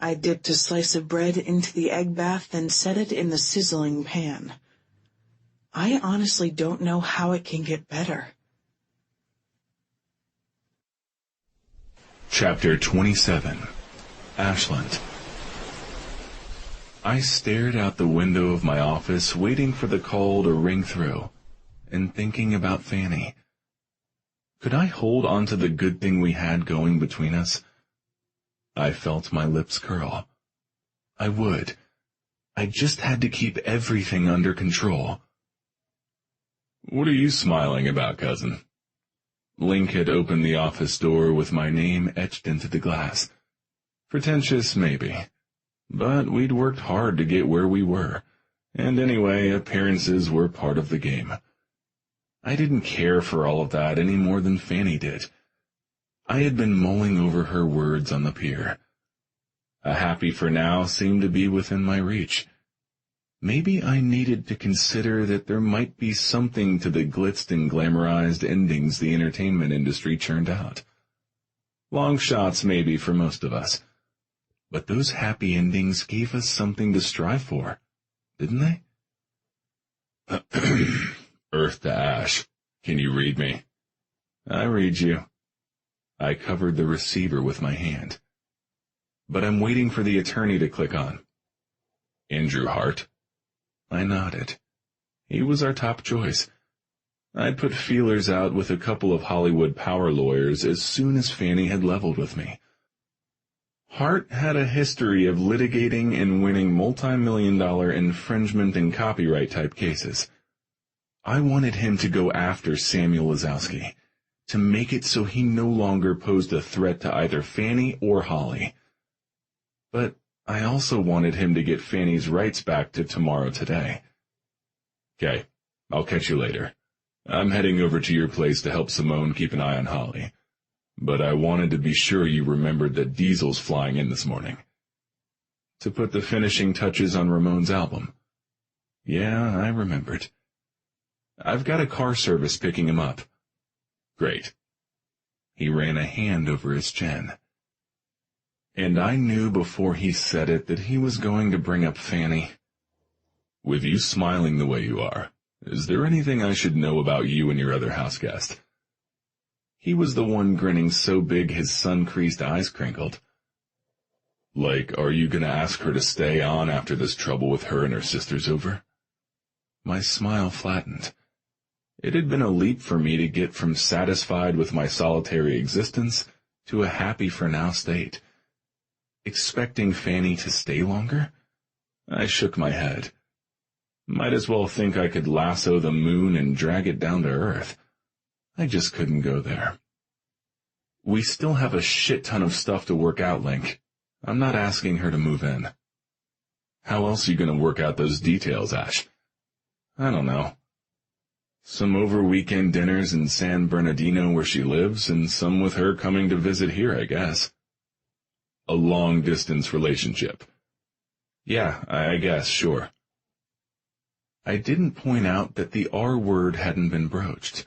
I dipped a slice of bread into the egg bath, then set it in the sizzling pan. I honestly don't know how it can get better. Chapter 27. Ashland. I stared out the window of my office, waiting for the call to ring through, and thinking about Fanny. Could I hold on to the good thing we had going between us? I felt my lips curl. I would. I just had to keep everything under control. "What are you smiling about, cousin?" Link had opened the office door with my name etched into the glass. Pretentious, maybe. But we'd worked hard to get where we were, and anyway, appearances were part of the game. I didn't care for all of that any more than Fanny did. I had been mulling over her words on the pier. A happy for now seemed to be within my reach. Maybe I needed to consider that there might be something to the glitzed and glamorized endings the entertainment industry churned out. Long shots maybe for most of us. But those happy endings gave us something to strive for, didn't they? Earth to Ash. Can you read me? I read you. I covered the receiver with my hand. But I'm waiting for the attorney to click on. Andrew Hart. I nodded. He was our top choice. I'd put feelers out with a couple of Hollywood power lawyers as soon as Fanny had leveled with me. Hart had a history of litigating and winning multi-million-dollar infringement and copyright-type cases. I wanted him to go after Samuel Lazowski, to make it so he no longer posed a threat to either Fanny or Holly. But I also wanted him to get Fanny's rights back to Tomorrow Today. Okay, I'll catch you later. I'm heading over to your place to help Simone keep an eye on Holly. But I wanted to be sure you remembered that Diesel's flying in this morning. To put the finishing touches on Ramon's album. Yeah, I remembered. I've got a car service picking him up. Great. He ran a hand over his chin. And I knew before he said it that he was going to bring up Fanny. With you smiling the way you are, is there anything I should know about you and your other house guest? He was the one grinning so big his sun-creased eyes crinkled. Like, are you going to ask her to stay on after this trouble with her and her sister's over? My smile flattened. It had been a leap for me to get from satisfied with my solitary existence to a happy-for-now state. Expecting Fanny to stay longer? I shook my head. Might as well think I could lasso the moon and drag it down to earth. I just couldn't go there. We still have a shit ton of stuff to work out, Link. I'm not asking her to move in. How else are you going to work out those details, Ash? I don't know. Some over-weekend dinners in San Bernardino where she lives, and some with her coming to visit here, I guess. A long-distance relationship. Yeah, I guess, sure. I didn't point out that the R word hadn't been broached.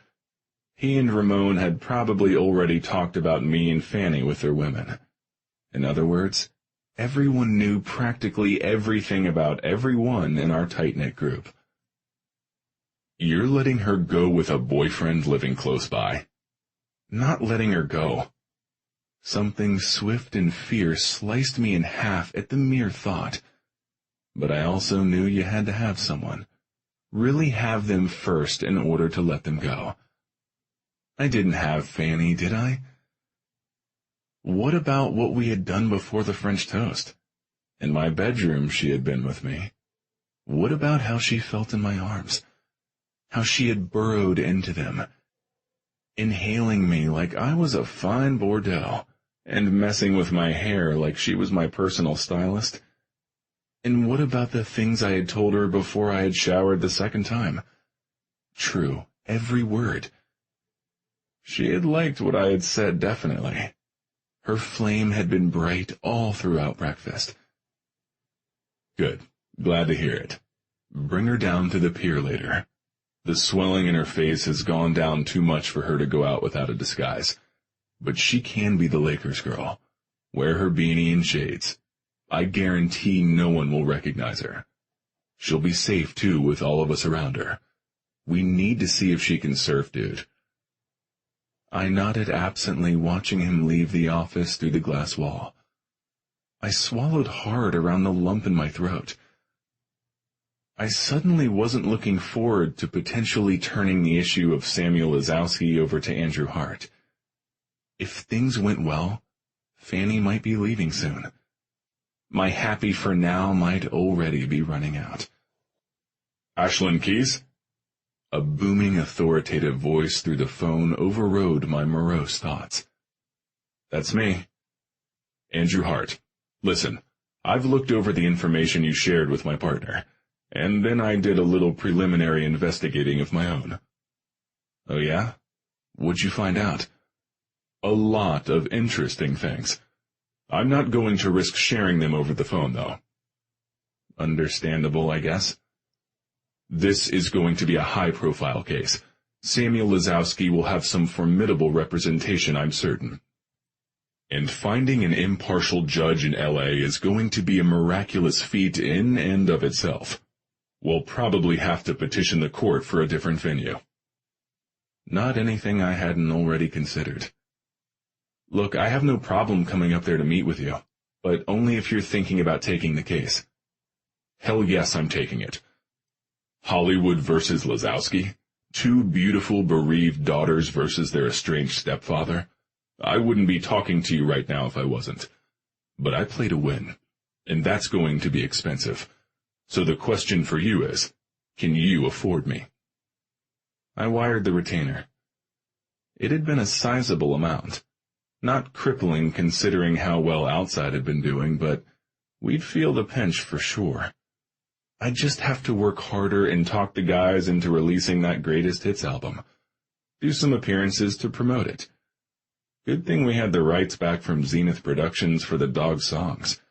He and Ramon had probably already talked about me and Fanny with their women. In other words, everyone knew practically everything about everyone in our tight-knit group. You're letting her go with a boyfriend living close by? Not letting her go. Something swift and fierce sliced me in half at the mere thought. But I also knew you had to have someone. Really have them first in order to let them go. I didn't have Fanny, did I? What about what we had done before the French toast? In my bedroom she had been with me. What about how she felt in my arms? How she had burrowed into them, inhaling me like I was a fine Bordeaux, and messing with my hair like she was my personal stylist? And what about the things I had told her before I had showered the second time? True, every word. She had liked what I had said, definitely. Her flame had been bright all throughout breakfast. Good. Glad to hear it. Bring her down to the pier later. The swelling in her face has gone down too much for her to go out without a disguise. But she can be the Lakers girl. Wear her beanie and shades. I guarantee no one will recognize her. She'll be safe, too, with all of us around her. We need to see if she can surf, dude. I nodded absently, watching him leave the office through the glass wall. I swallowed hard around the lump in my throat. I suddenly wasn't looking forward to potentially turning the issue of Samuel Lazowski over to Andrew Hart. If things went well, Fanny might be leaving soon. My happy for now might already be running out. Ashlyn Keyes? A booming, authoritative voice through the phone overrode my morose thoughts. That's me. Andrew Hart. Listen, I've looked over the information you shared with my partner, and then I did a little preliminary investigating of my own. Oh yeah? What'd you find out? A lot of interesting things. I'm not going to risk sharing them over the phone, though. Understandable, I guess. This is going to be a high-profile case. Samuel Lazowski will have some formidable representation, I'm certain. And finding an impartial judge in L.A. is going to be a miraculous feat in and of itself. We'll probably have to petition the court for a different venue. Not anything I hadn't already considered. Look, I have no problem coming up there to meet with you, but only if you're thinking about taking the case. Hell yes, I'm taking it. Hollywood versus Lazowski? Two beautiful bereaved daughters versus their estranged stepfather? I wouldn't be talking to you right now if I wasn't. But I play to win, and that's going to be expensive. So the question for you is, can you afford me? I wired the retainer. It had been a sizable amount. Not crippling considering how well Outside had been doing, but we'd feel the pinch for sure. I'd just have to work harder and talk the guys into releasing that greatest hits album. Do some appearances to promote it. Good thing we had the rights back from Zenith Productions for the dog songs.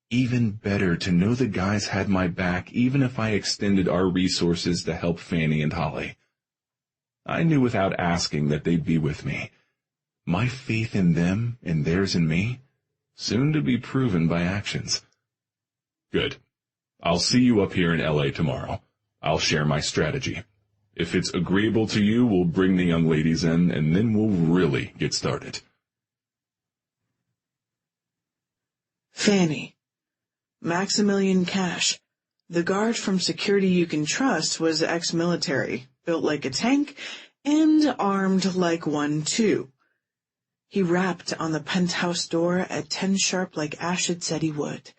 Even better to know the guys had my back even if I extended our resources to help Fanny and Holly. I knew without asking that they'd be with me. My faith in them and theirs in me, soon to be proven by actions. Good. I'll see you up here in L.A. tomorrow. I'll share my strategy. If it's agreeable to you, we'll bring the young ladies in, and then we'll really get started. Fanny. Maximilian Cash. The guard from Security You Can Trust was ex-military, built like a tank, and armed like one too. He rapped on the penthouse door at 10 sharp like Ash had said he would.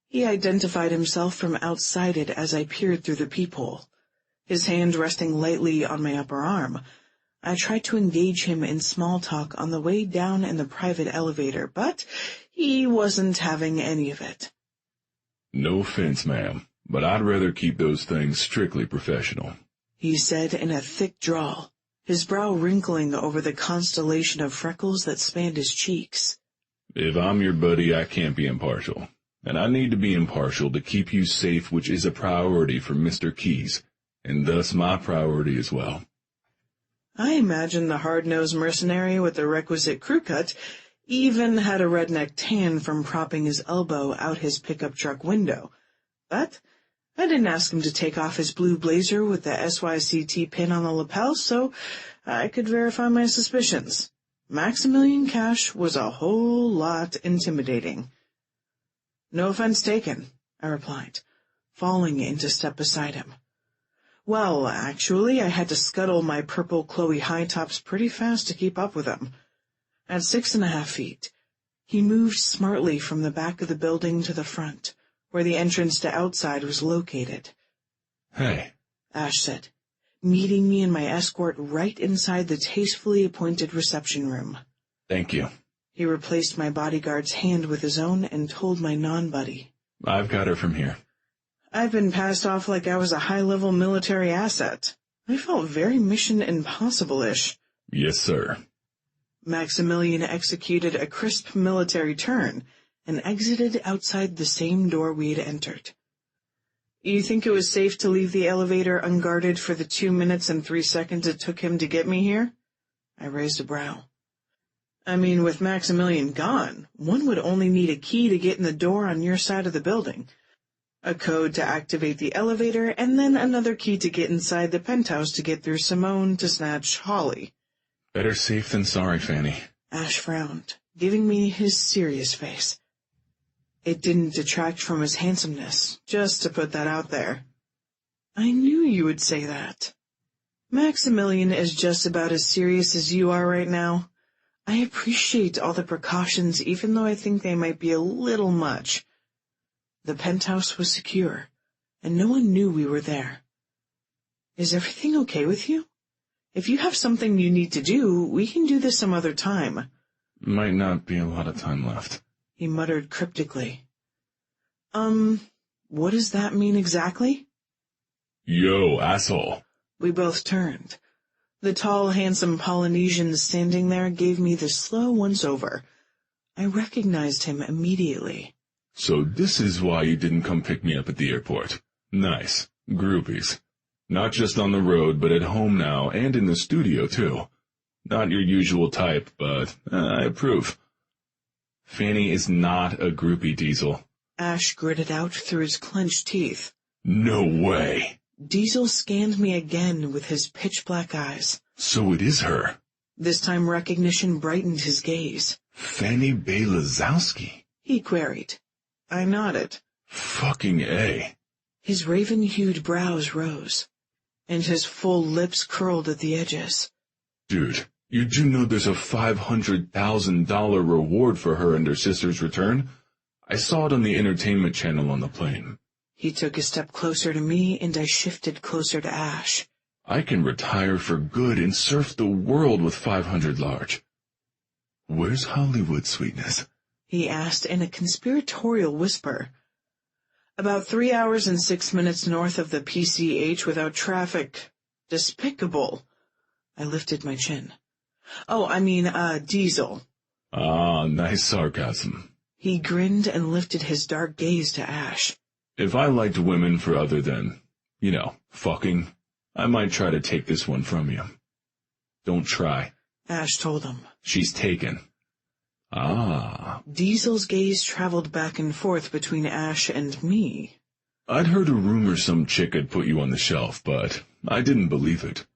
He identified himself from outside it as I peered through the peephole, his hand resting lightly on my upper arm. I tried to engage him in small talk on the way down in the private elevator, but he wasn't having any of it. No offense, ma'am, but I'd rather keep those things strictly professional, he said in a thick drawl, his brow wrinkling over the constellation of freckles that spanned his cheeks. If I'm your buddy, I can't be impartial. And I need to be impartial to keep you safe, which is a priority for Mr. Keyes, and thus my priority as well. I imagine the hard-nosed mercenary with the requisite crew cut even had a redneck tan from propping his elbow out his pickup truck window. But I didn't ask him to take off his blue blazer with the SYCT pin on the lapel, so I could verify my suspicions. Maximilian Cash was a whole lot intimidating. No offense taken, I replied, falling into step beside him. Well, actually, I had to scuttle my purple Chloe high tops pretty fast to keep up with him. At 6.5 feet, he moved smartly from the back of the building to the front, where the entrance to Outside was located. Hey, Ash said, meeting me and my escort right inside the tastefully appointed reception room. Thank you. He replaced my bodyguard's hand with his own and told my non-buddy. I've got her from here. I've been passed off like I was a high-level military asset. I felt very Mission Impossible-ish. Yes, sir. Maximilian executed a crisp military turn and exited outside the same door we had entered. You think it was safe to leave the elevator unguarded for the 2 minutes and 3 seconds it took him to get me here? I raised a brow. I mean, with Maximilian gone, one would only need a key to get in the door on your side of the building, a code to activate the elevator, and then another key to get inside the penthouse to get through Simone to snatch Holly. Better safe than sorry, Fanny. Ash frowned, giving me his serious face. It didn't detract from his handsomeness, just to put that out there. I knew you would say that. Maximilian is just about as serious as you are right now. I appreciate all the precautions, even though I think they might be a little much. The penthouse was secure, and no one knew we were there. Is everything okay with you? If you have something you need to do, we can do this some other time. Might not be a lot of time left, he muttered cryptically. What does that mean exactly? Yo, asshole. We both turned. The tall, handsome Polynesian standing there gave me the slow once-over. I recognized him immediately. So this is why you didn't come pick me up at the airport. Nice. Groupies. Not just on the road, but at home now, and in the studio, too. Not your usual type, but I approve. Fanny is not a groupie, Diesel. Ash gritted out through his clenched teeth. No way. Diesel scanned me again with his pitch-black eyes. So it is her. This time recognition brightened his gaze. Fanny Bay Lazowski, he queried. I nodded. Fucking A. His raven-hued brows rose, and his full lips curled at the edges. Dude, you do know there's a $500,000 reward for her and her sister's return? I saw it on the entertainment channel on the plane. He took a step closer to me, and I shifted closer to Ash. I can retire for good and surf the world with 500 large. Where's Hollywood, sweetness? He asked in a conspiratorial whisper. About 3 hours and 6 minutes north of the PCH without traffic. Despicable. I lifted my chin. Diesel. Ah, nice sarcasm. He grinned and lifted his dark gaze to Ash. If I liked women for other than, fucking, I might try to take this one from you. Don't try. Ash told him. She's taken. Ah. Diesel's gaze traveled back and forth between Ash and me. I'd heard a rumor some chick had put you on the shelf, but I didn't believe it.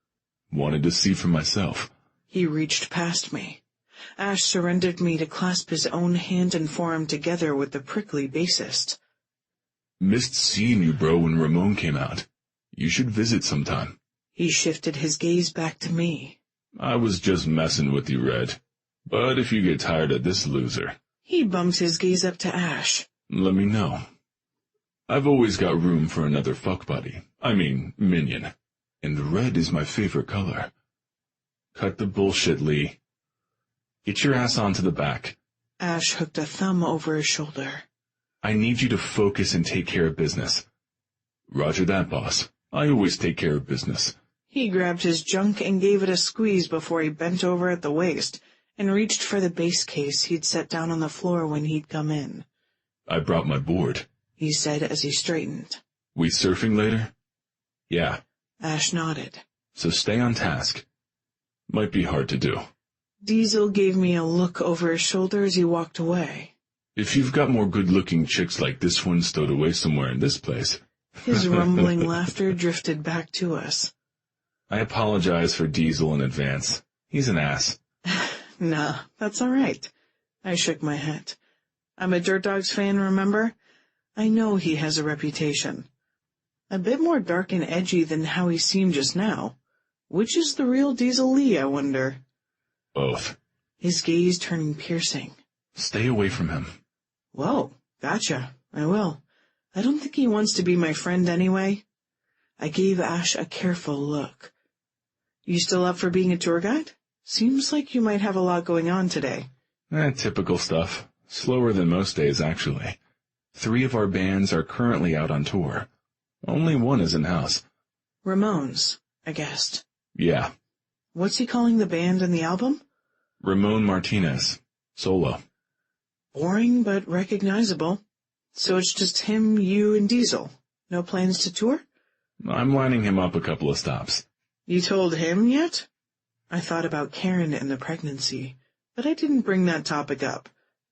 Wanted to see for myself. He reached past me. Ash surrendered me to clasp his own hand and forearm together with the prickly bassist. Missed seeing you, bro, when Ramon came out. You should visit sometime. He shifted his gaze back to me. I was just messing with you, Red. But if you get tired of this loser... He bumped his gaze up to Ash. Let me know. I've always got room for another fuck buddy. Minion. And red is my favorite color. Cut the bullshit, Lee. Get your ass onto the back. Ash hooked a thumb over his shoulder. I need you to focus and take care of business. Roger that, boss. I always take care of business. He grabbed his junk and gave it a squeeze before he bent over at the waist and reached for the bass case he'd set down on the floor when he'd come in. I brought my board, he said as he straightened. We surfing later? Yeah. Ash nodded. So stay on task. Might be hard to do. Diesel gave me a look over his shoulder as he walked away. If you've got more good-looking chicks like this one stowed away somewhere in this place... His rumbling laughter drifted back to us. I apologize for Diesel in advance. He's an ass. Nah, that's all right. I shook my head. I'm a Dirt Dogs fan, remember? I know he has a reputation. A bit more dark and edgy than how he seemed just now. Which is the real Diesel Lee, I wonder? Both. His gaze turning piercing. Stay away from him. Whoa, gotcha. I will. I don't think he wants to be my friend anyway. I gave Ash a careful look. You still up for being a tour guide? Seems like you might have a lot going on today. Typical stuff. Slower than most days, actually. 3 of our bands are currently out on tour. Only one is in-house. Ramones, I guessed. Yeah. What's he calling the band and the album? Ramon Martinez. Solo. Boring but recognizable. So it's just him, you, and Diesel. No plans to tour? I'm lining him up a couple of stops. You told him yet? I thought about Karen and the pregnancy, but I didn't bring that topic up.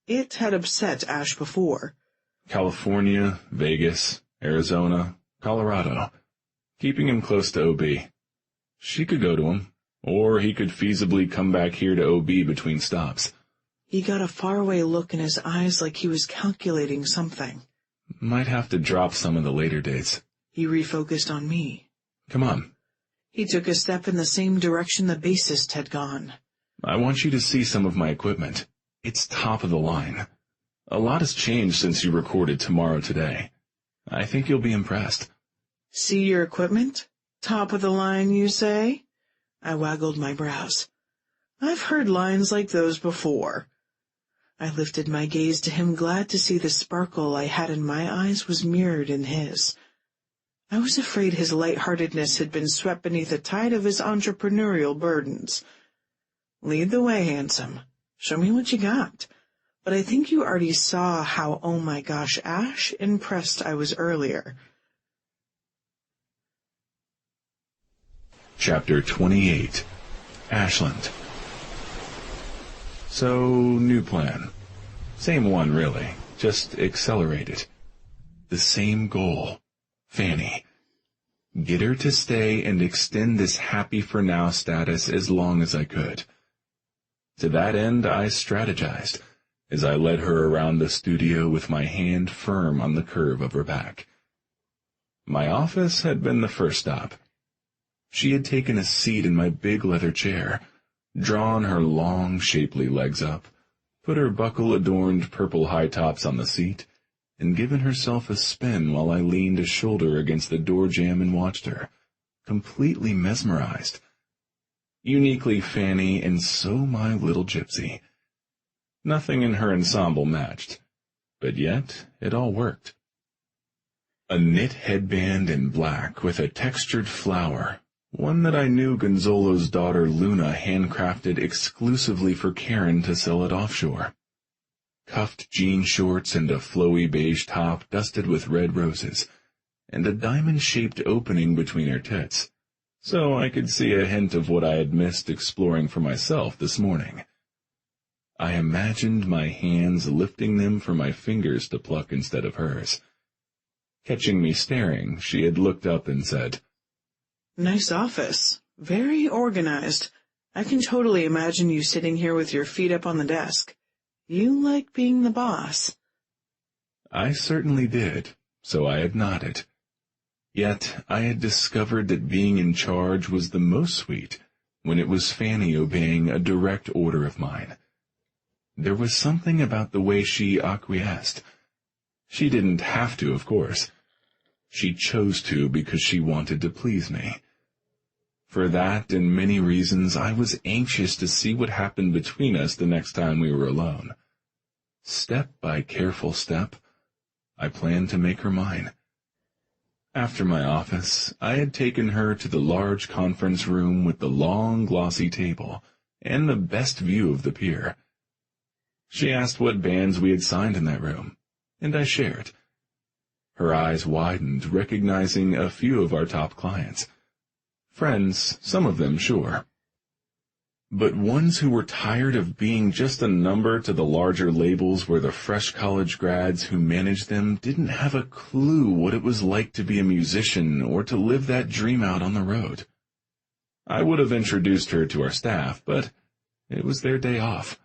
It had upset Ash before. California, Vegas, Arizona, Colorado. Keeping him close to OB. She could go to him, or he could feasibly come back here to OB between stops. He got a faraway look in his eyes like he was calculating something. Might have to drop some of the later dates. He refocused on me. Come on. He took a step in the same direction the bassist had gone. I want you to see some of my equipment. It's top of the line. A lot has changed since you recorded Tomorrow Today. I think you'll be impressed. See your equipment? Top of the line, you say? I waggled my brows. I've heard lines like those before. I lifted my gaze to him, glad to see the sparkle I had in my eyes was mirrored in his. I was afraid his lightheartedness had been swept beneath the tide of his entrepreneurial burdens. Lead the way, handsome. Show me what you got. But I think you already saw how, oh my gosh, Ash, impressed I was earlier. Chapter 28. Ashland. So, new plan. Same one, really. Just accelerate it. The same goal. Fanny. Get her to stay and extend this happy-for-now status as long as I could. To that end, I strategized, as I led her around the studio with my hand firm on the curve of her back. My office had been the first stop. She had taken a seat in my big leather chair, drawn her long, shapely legs up, put her buckle-adorned purple high tops on the seat, and given herself a spin while I leaned a shoulder against the door jamb and watched her, completely mesmerized. Uniquely Fanny and so my little gypsy. Nothing in her ensemble matched, but yet it all worked. A knit headband in black with a textured flower, one that I knew Gonzalo's daughter Luna handcrafted exclusively for Karen to sell it offshore. Cuffed jean shorts and a flowy beige top dusted with red roses, and a diamond-shaped opening between her tits, so I could see a hint of what I had missed exploring for myself this morning. I imagined my hands lifting them for my fingers to pluck instead of hers. Catching me staring, she had looked up and said, "Nice office. Very organized. I can totally imagine you sitting here with your feet up on the desk. You like being the boss." I certainly did, so I had nodded. Yet I had discovered that being in charge was the most sweet when it was Fanny obeying a direct order of mine. There was something about the way she acquiesced. She didn't have to, of course. She chose to because she wanted to please me. For that and many reasons, I was anxious to see what happened between us the next time we were alone. Step by careful step, I planned to make her mine. After my office, I had taken her to the large conference room with the long, glossy table and the best view of the pier. She asked what bands we had signed in that room, and I shared. Her eyes widened, recognizing a few of our top clients. Friends, some of them, sure. But ones who were tired of being just a number to the larger labels where the fresh college grads who managed them didn't have a clue what it was like to be a musician or to live that dream out on the road. I would have introduced her to our staff, but it was their day off.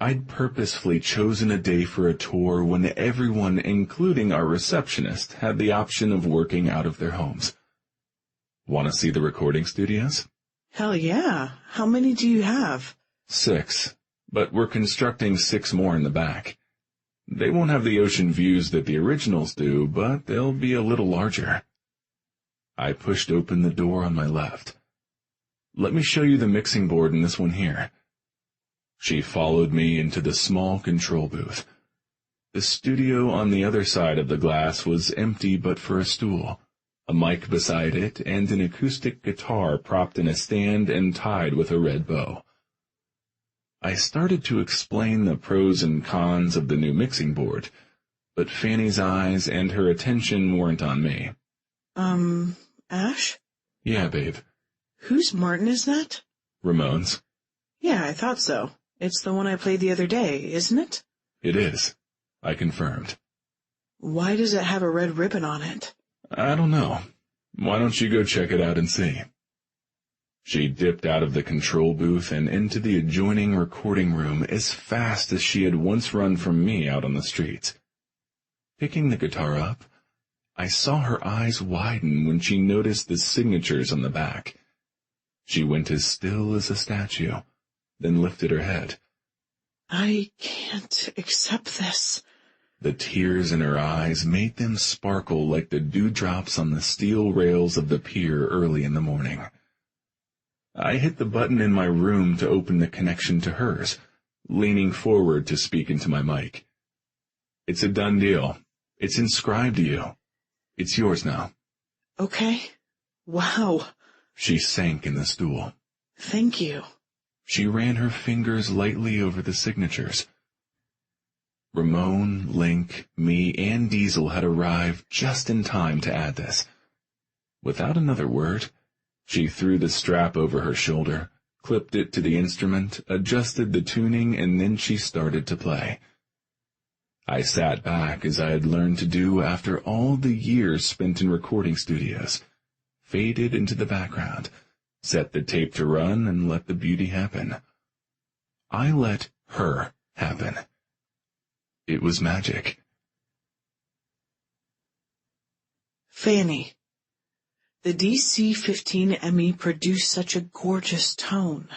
I'd purposefully chosen a day for a tour when everyone, including our receptionist, had the option of working out of their homes. Want to see the recording studios? Hell yeah. How many do you have? 6, but we're constructing 6 more in the back. They won't have the ocean views that the originals do, but they'll be a little larger. I pushed open the door on my left. Let me show you the mixing board in this one here. She followed me into the small control booth. The studio on the other side of the glass was empty but for a stool, a mic beside it, and an acoustic guitar propped in a stand and tied with a red bow. I started to explain the pros and cons of the new mixing board, but Fanny's eyes and her attention weren't on me. Ash? Yeah, babe. Whose Martin is that? Ramon's. Yeah, I thought so. It's the one I played the other day, isn't it? It is, I confirmed. Why does it have a red ribbon on it? I don't know. Why don't you go check it out and see? She dipped out of the control booth and into the adjoining recording room as fast as she had once run from me out on the streets. Picking the guitar up, I saw her eyes widen when she noticed the signatures on the back. She went as still as a statue, then lifted her head. I can't accept this. The tears in her eyes made them sparkle like the dewdrops on the steel rails of the pier early in the morning. I hit the button in my room to open the connection to hers, leaning forward to speak into my mic. It's a done deal. It's inscribed to you. It's yours now. Okay. Wow. She sank in the stool. Thank you. She ran her fingers lightly over the signatures. Ramon, Link, me, and Diesel had arrived just in time to add this. Without another word, she threw the strap over her shoulder, clipped it to the instrument, adjusted the tuning, and then she started to play. I sat back as I had learned to do after all the years spent in recording studios, faded into the background, set the tape to run, and let the beauty happen. I let her happen. It was magic. Fanny. The DC-15ME produced such a gorgeous tone.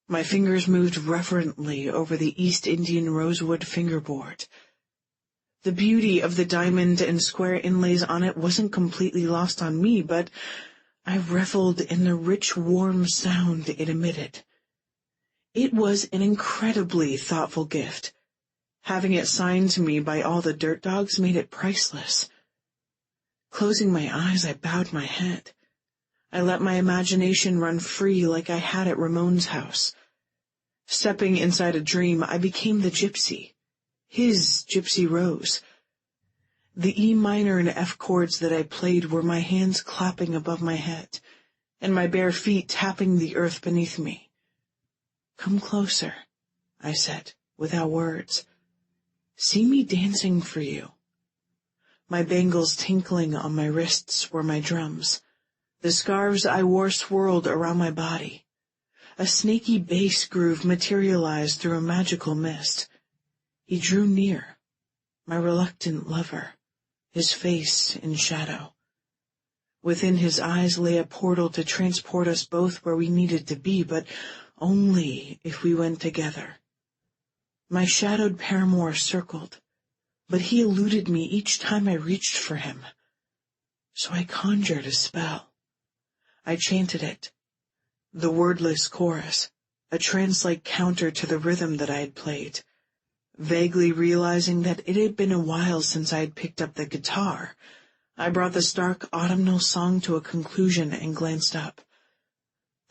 My fingers moved reverently over the East Indian rosewood fingerboard. The beauty of the diamond and square inlays on it wasn't completely lost on me, but I reveled in the rich, warm sound it emitted. It was an incredibly thoughtful gift. Having it signed to me by all the dirt dogs made it priceless. Closing my eyes, I bowed my head. I let my imagination run free like I had at Ramon's house. Stepping inside a dream, I became the gypsy. His Gypsy Rose. The E minor and F chords that I played were my hands clapping above my head, and my bare feet tapping the earth beneath me. "Come closer," I said, without words. "See me dancing for you." My bangles tinkling on my wrists were my drums. The scarves I wore swirled around my body. A snaky bass groove materialized through a magical mist. He drew near, my reluctant lover, his face in shadow. Within his eyes lay a portal to transport us both where we needed to be, but only if we went together. My shadowed paramour circled, but he eluded me each time I reached for him. So I conjured a spell. I chanted it, the wordless chorus, a trance-like counter to the rhythm that I had played. Vaguely realizing that it had been a while since I had picked up the guitar, I brought the stark autumnal song to a conclusion and glanced up.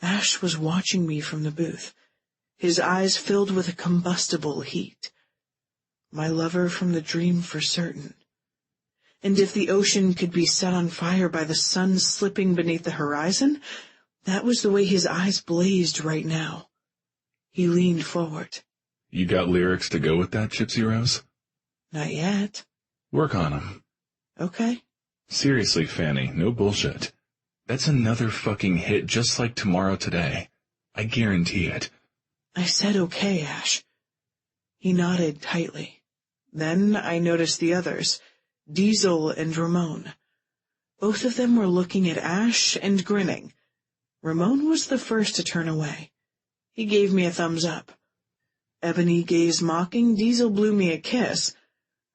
Ash was watching me from the booth, his eyes filled with a combustible heat. My lover from the dream for certain. And if the ocean could be set on fire by the sun slipping beneath the horizon, that was the way his eyes blazed right now. He leaned forward. "You got lyrics to go with that, Gypsy Rose?" "Not yet." "Work on them." "Okay." "Seriously, Fanny, no bullshit. That's another fucking hit just like Tomorrow Today. I guarantee it." I said okay, Ash. He nodded tightly. Then I noticed the others, Diesel and Ramon. Both of them were looking at Ash and grinning. Ramon was the first to turn away. He gave me a thumbs up. Ebony gazed mocking, Diesel blew me a kiss.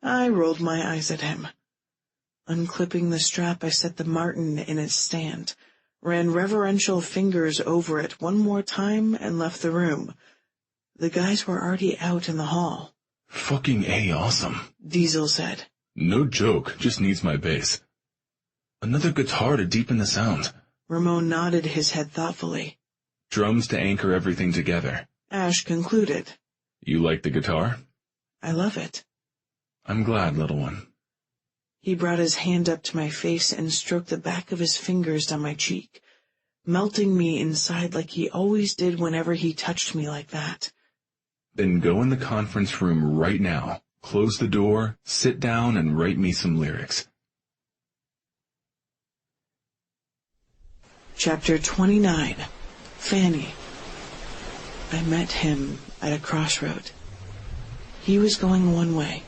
I rolled my eyes at him. Unclipping the strap, I set the Martin in its stand, ran reverential fingers over it one more time, and left the room. The guys were already out in the hall. "Fucking A, awesome," Diesel said. "No joke, just needs my bass. Another guitar to deepen the sound." Ramon nodded his head thoughtfully. "Drums to anchor everything together." Ash concluded. "You like the guitar?" "I love it." "I'm glad, little one." He brought his hand up to my face and stroked the back of his fingers down my cheek, melting me inside like he always did whenever he touched me like that. "Then go in the conference room right now, close the door, sit down, and write me some lyrics." Chapter 29. Fanny. I met him at a crossroad. He was going one way.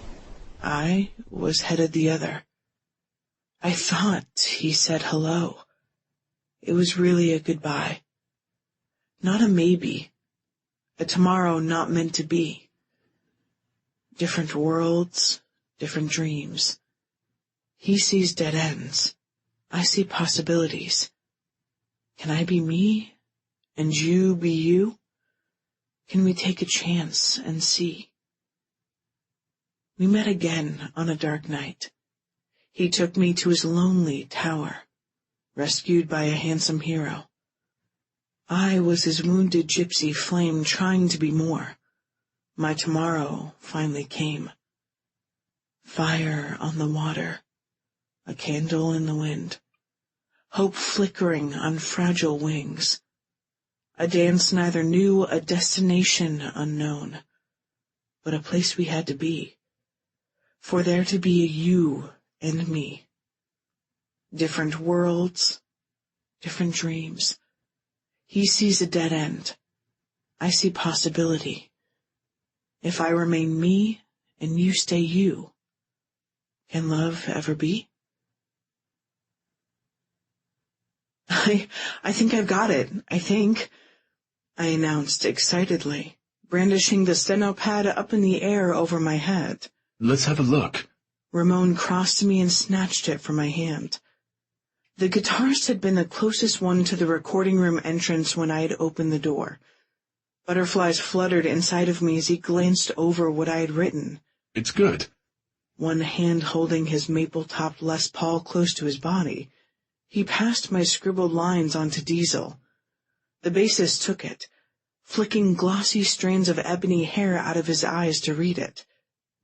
I was headed the other. I thought he said hello. It was really a goodbye. Not a maybe. A tomorrow not meant to be. Different worlds, different dreams. He sees dead ends. I see possibilities. Can I be me, and you be you? Can we take a chance and see? We met again on a dark night. He took me to his lonely tower, rescued by a handsome hero. I was his wounded gypsy flame trying to be more. My tomorrow finally came. Fire on the water, a candle in the wind, hope flickering on fragile wings. A dance neither knew, a destination unknown, but a place we had to be, for there to be a you and me. Different worlds, different dreams. He sees a dead end. I see possibility. If I remain me and you stay you, can love ever be? I think I've got it. I announced excitedly, brandishing the steno pad up in the air over my head. Let's have a look. Ramon crossed to me and snatched it from my hand. The guitarist had been the closest one to the recording room entrance when I had opened the door. Butterflies fluttered inside of me as he glanced over what I had written. It's good. One hand holding his maple-topped Les Paul close to his body, he passed my scribbled lines on to Diesel. The bassist took it, flicking glossy strands of ebony hair out of his eyes to read it.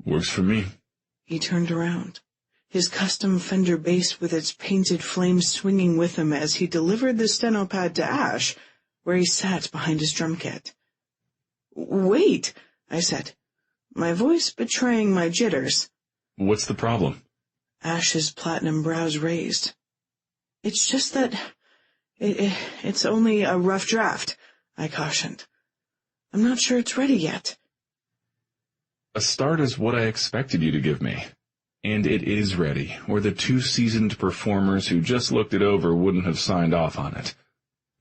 Works for me. He turned around, his custom Fender bass with its painted flames swinging with him as he delivered the steno pad to Ash, where he sat behind his drum kit. "Wait," I said, my voice betraying my jitters. What's the problem? Ash's platinum brows raised. "It's just that it's only a rough draft," I cautioned. "I'm not sure it's ready yet." A start is what I expected you to give me. And it is ready, or the 2 seasoned performers who just looked it over wouldn't have signed off on it.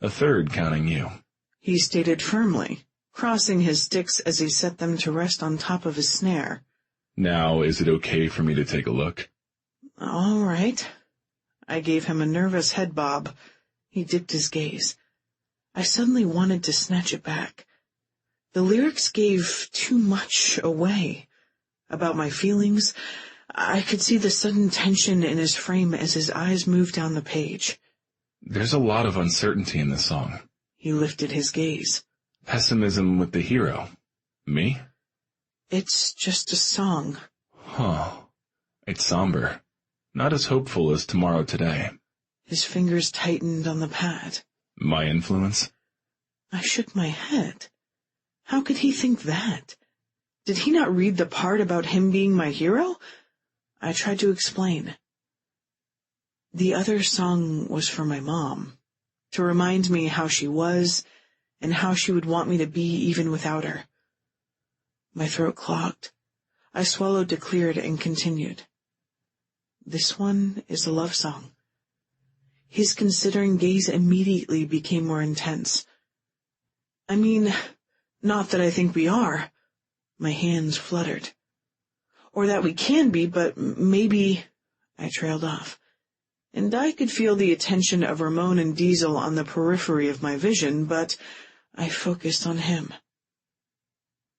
A third counting you. He stated firmly, crossing his sticks as he set them to rest on top of his snare. Now, is it okay for me to take a look? "All right." I gave him a nervous head bob. He dipped his gaze. I suddenly wanted to snatch it back. The lyrics gave too much away. About my feelings, I could see the sudden tension in his frame as his eyes moved down the page. There's a lot of uncertainty in this song. He lifted his gaze. Pessimism with the hero. Me? "It's just a song." Huh. It's somber. Not as hopeful as Tomorrow Today. His fingers tightened on the pad. My influence? I shook my head. How could he think that? Did he not read the part about him being my hero? I tried to explain. The other song was for my mom, to remind me how she was and how she would want me to be even without her. My throat clogged. I swallowed to clear it and continued. "This one is a love song." His considering gaze immediately became more intense. "I mean, not that I think we are." My hands fluttered. "Or that we can be, but maybe—" I trailed off. And I could feel the attention of Ramon and Diesel on the periphery of my vision, but I focused on him.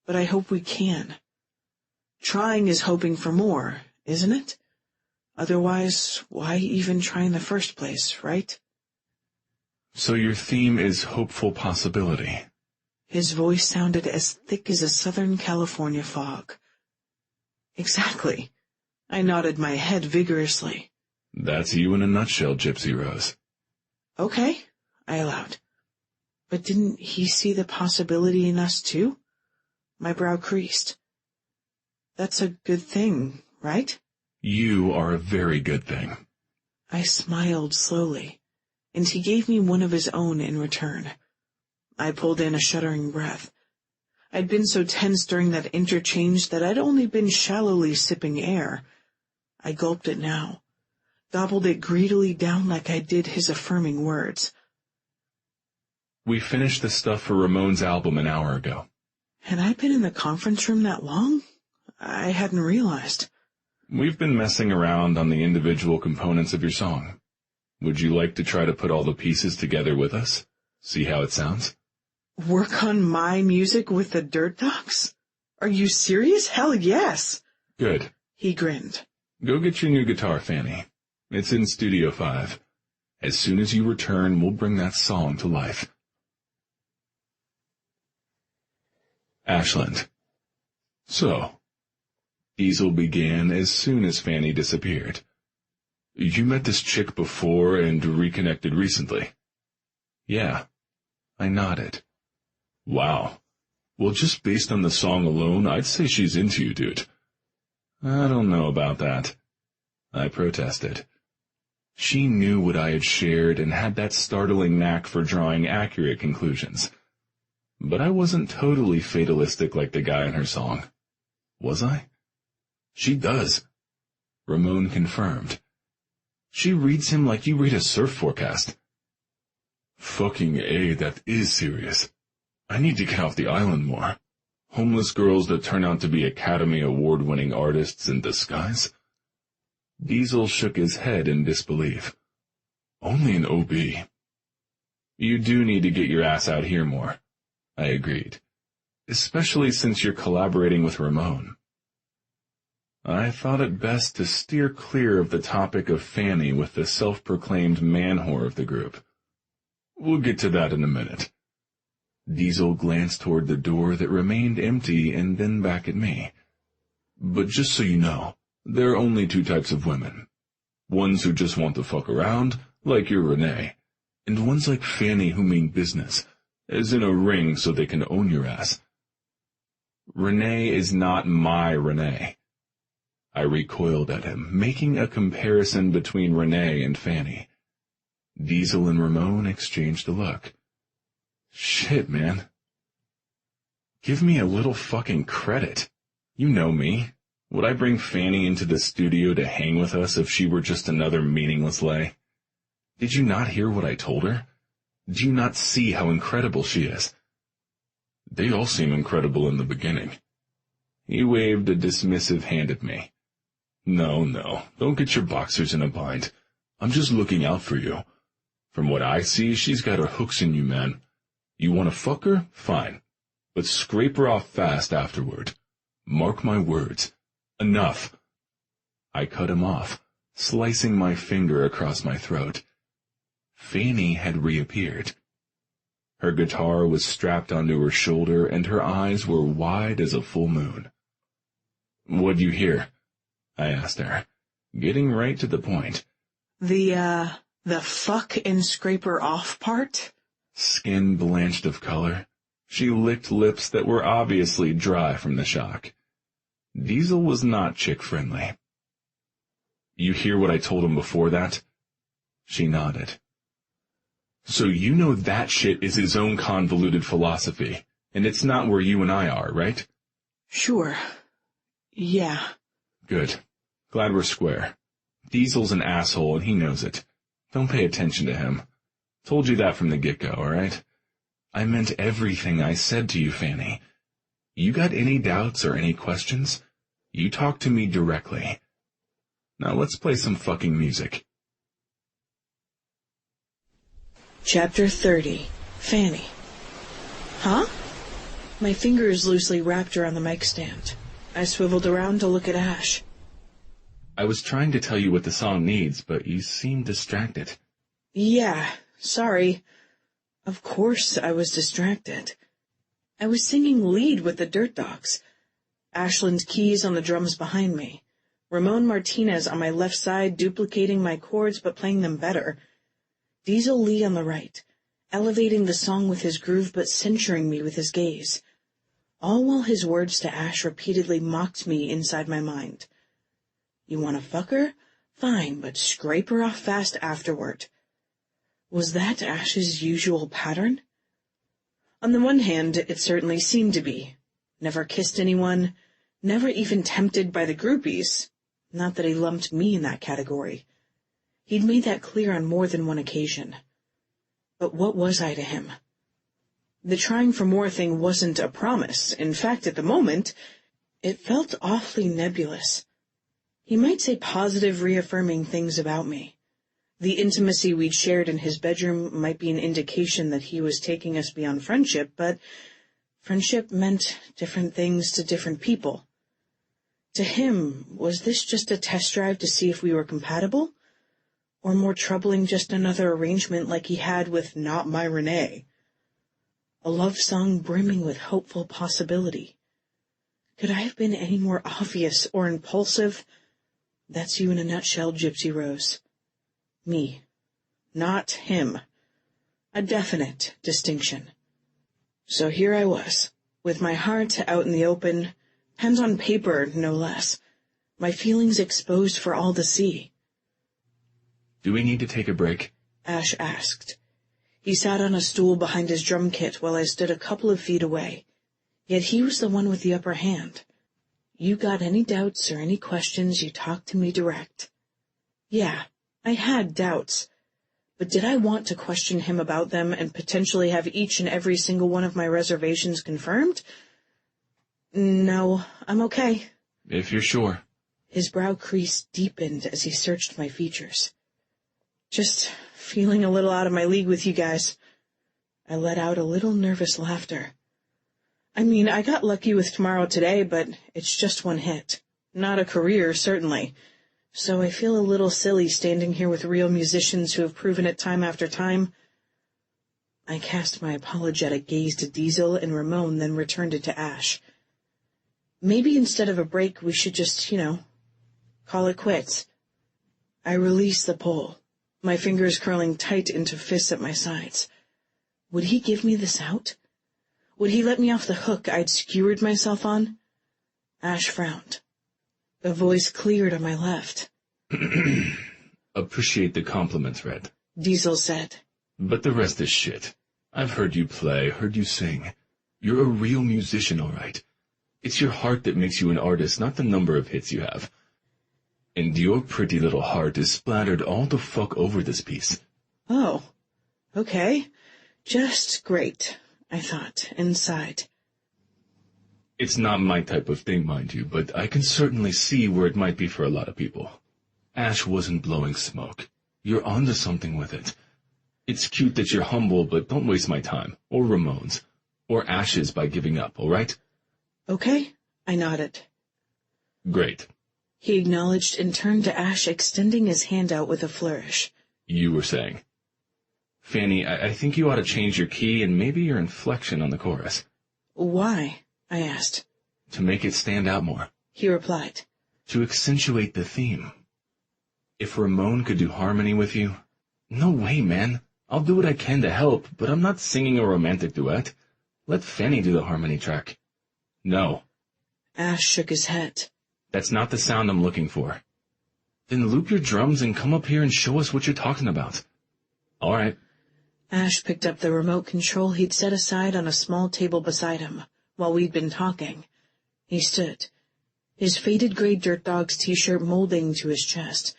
"But I hope we can. Trying is hoping for more, isn't it? Otherwise, why even try in the first place, right?" So your theme is hopeful possibility. His voice sounded as thick as a Southern California fog. "Exactly." I nodded my head vigorously. That's you in a nutshell, Gypsy Rose. "Okay," I allowed. "But didn't he see the possibility in us, too?" My brow creased. "That's a good thing, right?" You are a very good thing. I smiled slowly, and he gave me one of his own in return. I pulled in a shuddering breath. I'd been so tense during that interchange that I'd only been shallowly sipping air. I gulped it now, gobbled it greedily down like I did his affirming words. We finished the stuff for Ramon's album an hour ago. Had I been in the conference room that long? I hadn't realized. We've been messing around on the individual components of your song. Would you like to try to put all the pieces together with us? See how it sounds? Work on my music with the Dirt Dogs? Are you serious? Hell yes! Good. He grinned. Go get your new guitar, Fanny. It's in Studio 5. As soon as you return, we'll bring that song to life. Ashland. So, Diesel began as soon as Fanny disappeared. You met this chick before and reconnected recently? Yeah. I nodded. Wow. Well, just based on the song alone, I'd say she's into you, dude. I don't know about that. I protested. She knew what I had shared and had that startling knack for drawing accurate conclusions. But I wasn't totally fatalistic like the guy in her song. Was I? She does. Ramon confirmed. She reads him like you read a surf forecast. Fucking A, that is serious. I need to get off the island more. Homeless girls that turn out to be Academy Award-winning artists in disguise? Diesel shook his head in disbelief. Only an OB. You do need to get your ass out here more, I agreed, especially since you're collaborating with Ramon. I thought it best to steer clear of the topic of Fanny with the self-proclaimed man-whore of the group. We'll get to that in a minute. Diesel glanced toward the door that remained empty and then back at me. But just so you know, there are only two types of women. Ones who just want to fuck around, like your Renee, and ones like Fanny who mean business, as in a ring so they can own your ass. Renee is not my Renee. I recoiled at him, making a comparison between Renee and Fanny. Diesel and Ramon exchanged a look. Shit, man. Give me a little fucking credit. You know me. Would I bring Fanny into the studio to hang with us if she were just another meaningless lay? Did you not hear what I told her? Do you not see how incredible she is? They all seem incredible in the beginning. He waved a dismissive hand at me. No, don't get your boxers in a bind. I'm just looking out for you. From what I see, she's got her hooks in you, man. You want to fuck her? Fine. But scrape her off fast afterward. Mark my words. Enough. I cut him off, slicing my finger across my throat. Fanny had reappeared. Her guitar was strapped onto her shoulder, and her eyes were wide as a full moon. What'd you hear? I asked her, getting right to the point. The fuck and scrape her off part? Skin blanched of color. She licked lips that were obviously dry from the shock. Diesel was not chick-friendly. You hear what I told him before that? She nodded. So you know that shit is his own convoluted philosophy, and it's not where you and I are, right? Sure. Yeah. Good. Glad we're square. Diesel's an asshole and he knows it. Don't pay attention to him. Told you that from the get-go, all right? I meant everything I said to you, Fanny. You got any doubts or any questions? You talk to me directly. Now let's play some fucking music. Chapter 30. Fanny. Huh? My fingers loosely wrapped around the mic stand. I swiveled around to look at Ash. I was trying to tell you what the song needs, but you seemed distracted. Yeah, sorry. Of course I was distracted. I was singing lead with the Dirt Dogs. Ashland Keys on the drums behind me. Ramon Martinez on my left side duplicating my chords but playing them better. Diesel Lee on the right, elevating the song with his groove but censuring me with his gaze. All while his words to Ash repeatedly mocked me inside my mind. You want to fuck her? Fine, but scrape her off fast afterward. Was that Ash's usual pattern? On the one hand, it certainly seemed to be. Never kissed anyone, never even tempted by the groupies. Not that he lumped me in that category. He'd made that clear on more than one occasion. But what was I to him? The trying for more thing wasn't a promise. In fact, at the moment, it felt awfully nebulous. He might say positive, reaffirming things about me. The intimacy we'd shared in his bedroom might be an indication that he was taking us beyond friendship, but friendship meant different things to different people. To him, was this just a test drive to see if we were compatible? Or more troubling, just another arrangement like he had with Not My Renee? A love song brimming with hopeful possibility. Could I have been any more obvious or impulsive? That's you in a nutshell, Gypsy Rose. Me. Not him. A definite distinction. So here I was, with my heart out in the open, pen on paper, no less, my feelings exposed for all to see. Do we need to take a break? Ash asked. He sat on a stool behind his drum kit while I stood a couple of feet away. Yet he was the one with the upper hand. You got any doubts or any questions, you talk to me direct. Yeah, I had doubts. But did I want to question him about them and potentially have each and every single one of my reservations confirmed? No, I'm okay. If you're sure. His brow crease deepened as he searched my features. Just feeling a little out of my league with you guys. I let out a little nervous laughter. I mean, I got lucky with Tomorrow Today, but it's just one hit. Not a career, certainly. So I feel a little silly standing here with real musicians who have proven it time after time. I cast my apologetic gaze to Diesel and Ramon, then returned it to Ash. Maybe instead of a break, we should just, call it quits. I released the pole, my fingers curling tight into fists at my sides. Would he give me this out? Would he let me off the hook I'd skewered myself on? Ash frowned. A voice cleared on my left. Appreciate the compliments, Red. Diesel said. But the rest is shit. I've heard you play, heard you sing. You're a real musician, all right. It's your heart that makes you an artist, not the number of hits you have. And your pretty little heart is splattered all the fuck over this piece. Oh, okay. Just great, I thought, and sighed. It's not my type of thing, mind you, but I can certainly see where it might be for a lot of people. Ash wasn't blowing smoke. You're onto something with it. It's cute that you're humble, but don't waste my time, or Ramon's, or Ash's by giving up, all right? Okay, I nodded. Great. He acknowledged and turned to Ash, extending his hand out with a flourish. You were saying. Fanny, I think you ought to change your key and maybe your inflection on the chorus. Why? I asked. To make it stand out more. He replied. To accentuate the theme. If Ramon could do harmony with you... No way, man. I'll do what I can to help, but I'm not singing a romantic duet. Let Fanny do the harmony track. No. Ash shook his head. That's not the sound I'm looking for. Then loop your drums and come up here and show us what you're talking about. All right. Ash picked up the remote control he'd set aside on a small table beside him while we'd been talking. He stood, his faded gray Dirt Dogs t-shirt molding to his chest,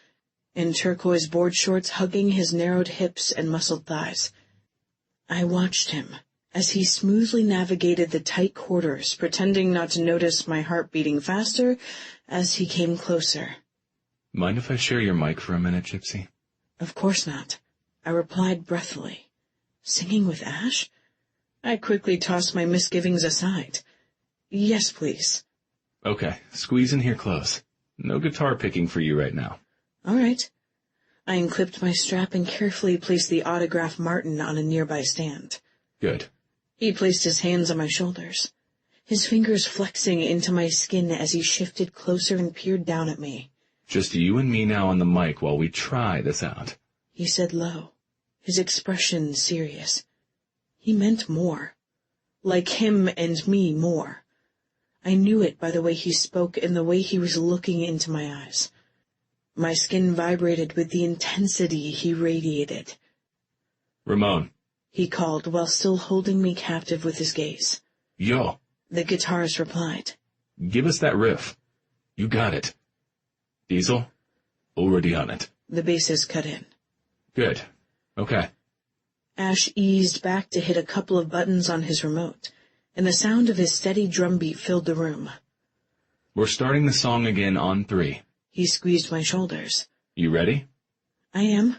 and turquoise board shorts hugging his narrowed hips and muscled thighs. I watched him as he smoothly navigated the tight quarters, pretending not to notice my heart beating faster as he came closer. Mind if I share your mic for a minute, Gypsy? Of course not, I replied breathily. Singing with Ash? I quickly tossed my misgivings aside. Yes, please. Okay, squeeze in here close. No guitar picking for you right now. All right. I unclipped my strap and carefully placed the autograph Martin on a nearby stand. Good. He placed his hands on my shoulders, his fingers flexing into my skin as he shifted closer and peered down at me. Just you and me now on the mic while we try this out. He said low, his expression serious. He meant more. Like him and me more. I knew it by the way he spoke and the way he was looking into my eyes. My skin vibrated with the intensity he radiated. Ramon, he called while still holding me captive with his gaze. Yo. The guitarist replied. Give us that riff. You got it. Diesel, already on it. The bassist cut in. Good. Okay. Ash eased back to hit a couple of buttons on his remote, and the sound of his steady drumbeat filled the room. We're starting the song again on 3. He squeezed my shoulders. You ready? I am.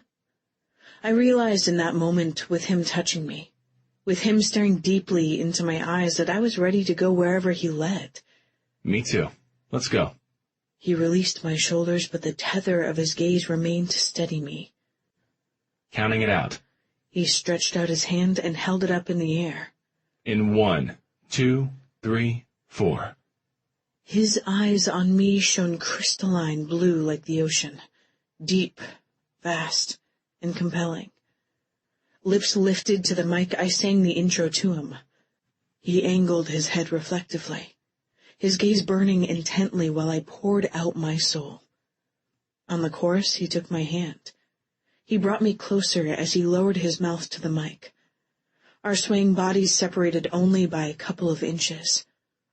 I realized in that moment, with him touching me, with him staring deeply into my eyes, that I was ready to go wherever he led. Me too. Let's go. He released my shoulders, but the tether of his gaze remained to steady me. Counting it out. He stretched out his hand and held it up in the air. In 1, 2, 3, 4. His eyes on me shone crystalline blue like the ocean, deep, vast, and compelling. Lips lifted to the mic, I sang the intro to him. He angled his head reflectively, his gaze burning intently while I poured out my soul. On the chorus, he took my hand. He brought me closer as he lowered his mouth to the mic. Our swaying bodies separated only by a couple of inches.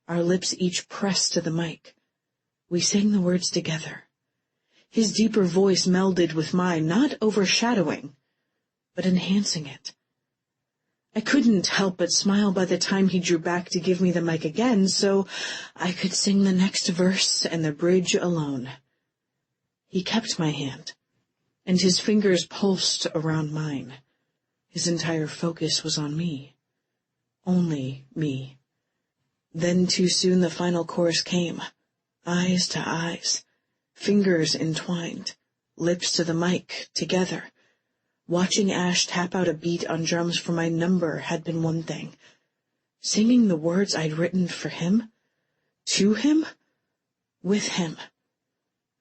Our lips each pressed to the mic. We sang the words together. His deeper voice melded with mine, not overshadowing, but enhancing it. I couldn't help but smile by the time he drew back to give me the mic again, so I could sing the next verse and the bridge alone. He kept my hand, and his fingers pulsed around mine. His entire focus was on me. Only me. Then too soon the final chorus came. Eyes to eyes, fingers entwined, lips to the mic, together. Watching Ash tap out a beat on drums for my number had been one thing. Singing the words I'd written for him, to him, with him.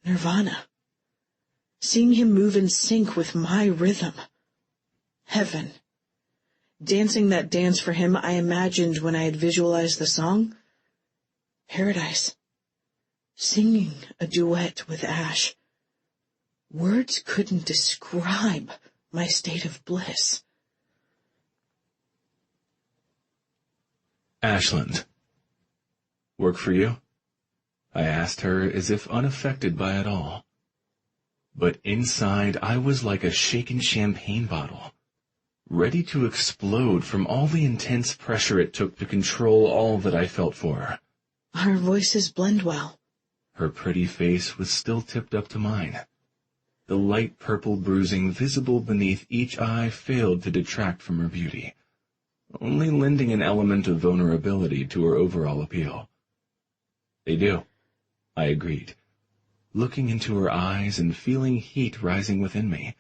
Nirvana. Seeing him move in sync with my rhythm. Heaven. Dancing that dance for him I imagined when I had visualized the song. Paradise. Singing a duet with Ash. Words couldn't describe my state of bliss. Ashland. Work for you? I asked her as if unaffected by it all. But inside I was like a shaken champagne bottle, ready to explode from all the intense pressure it took to control all that I felt for her. Our voices blend well. Her pretty face was still tipped up to mine. The light purple bruising visible beneath each eye failed to detract from her beauty, only lending an element of vulnerability to her overall appeal. They do, I agreed, looking into her eyes and feeling heat rising within me.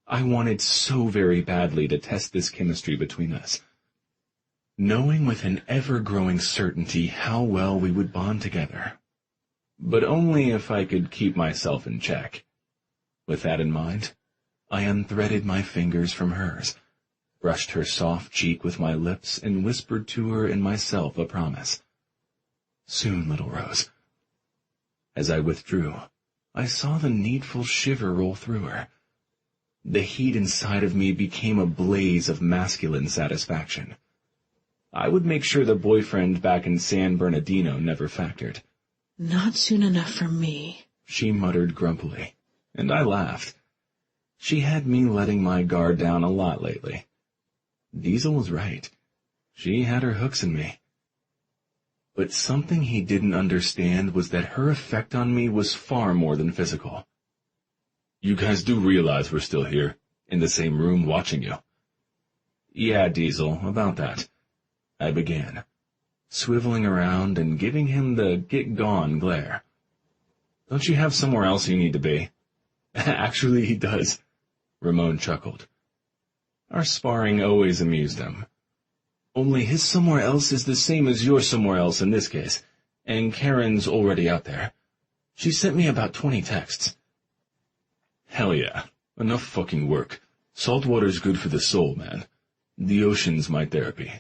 I wanted so very badly to test this chemistry between us, knowing with an ever-growing certainty how well we would bond together, but only if I could keep myself in check. With that in mind, I unthreaded my fingers from hers, brushed her soft cheek with my lips, and whispered to her and myself a promise. Soon, little Rose. As I withdrew, I saw the needful shiver roll through her. The heat inside of me became a blaze of masculine satisfaction. I would make sure the boyfriend back in San Bernardino never factored. Not soon enough for me, she muttered grumpily, and I laughed. She had me letting my guard down a lot lately. Diesel was right. She had her hooks in me. But something he didn't understand was that her effect on me was far more than physical. You guys do realize we're still here, in the same room watching you? Yeah, Diesel, about that. I began, swiveling around and giving him the get-gone glare. Don't you have somewhere else you need to be? Actually, he does, Ramon chuckled. Our sparring always amused him. Only his somewhere else is the same as your somewhere else in this case, and Karen's already out there. She sent me about 20 texts. Hell yeah, enough fucking work. Salt water's good for the soul, man. The ocean's my therapy.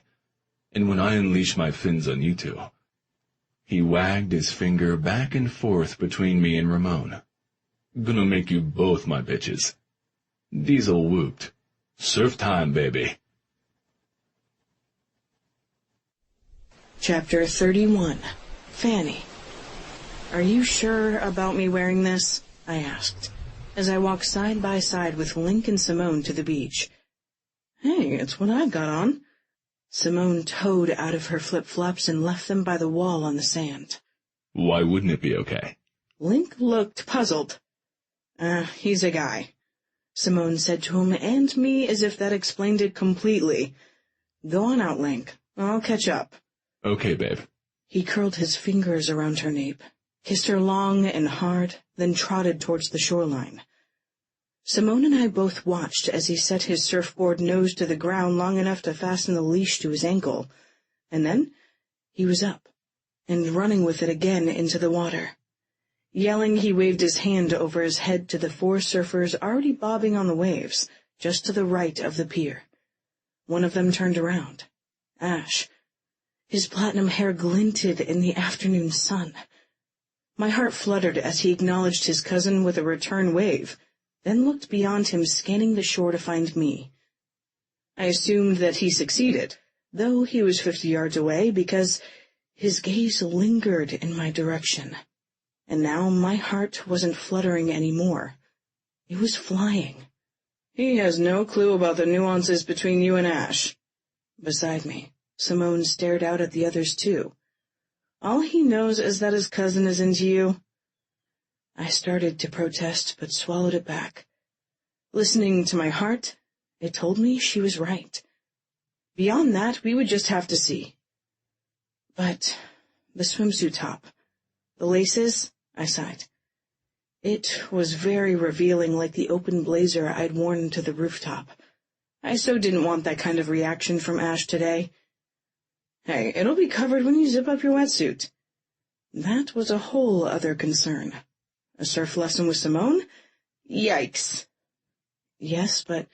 And when I unleash my fins on you two... He wagged his finger back and forth between me and Ramon. Gonna make you both my bitches. Diesel whooped. Surf time, baby. Chapter 31. Fanny. Are you sure about me wearing this? I asked, as I walked side by side with Link and Simone to the beach. Hey, it's what I've got on. Simone towed out of her flip-flops and left them by the wall on the sand. Why wouldn't it be okay? Link looked puzzled. He's a guy, Simone said to him and me as if that explained it completely. Go on out, Link. I'll catch up. Okay, babe. He curled his fingers around her nape, kissed her long and hard, then trotted towards the shoreline. Simone and I both watched as he set his surfboard nose to the ground long enough to fasten the leash to his ankle, and then he was up and running with it again into the water. Yelling, he waved his hand over his head to the 4 surfers already bobbing on the waves, just to the right of the pier. One of them turned around. Ash. His platinum hair glinted in the afternoon sun. My heart fluttered as he acknowledged his cousin with a return wave, then looked beyond him, scanning the shore to find me. I assumed that he succeeded, though he was 50 yards away, because his gaze lingered in my direction. And now my heart wasn't fluttering anymore. It was flying. He has no clue about the nuances between you and Ash. Beside me, Simone stared out at the others too. All he knows is that his cousin is into you. I started to protest, but swallowed it back. Listening to my heart, it told me she was right. Beyond that, we would just have to see. But the swimsuit top, the laces, I sighed. It was very revealing, like the open blazer I'd worn to the rooftop. I so didn't want that kind of reaction from Ash today. Hey, it'll be covered when you zip up your wetsuit. That was a whole other concern. A surf lesson with Simone? Yikes. Yes, but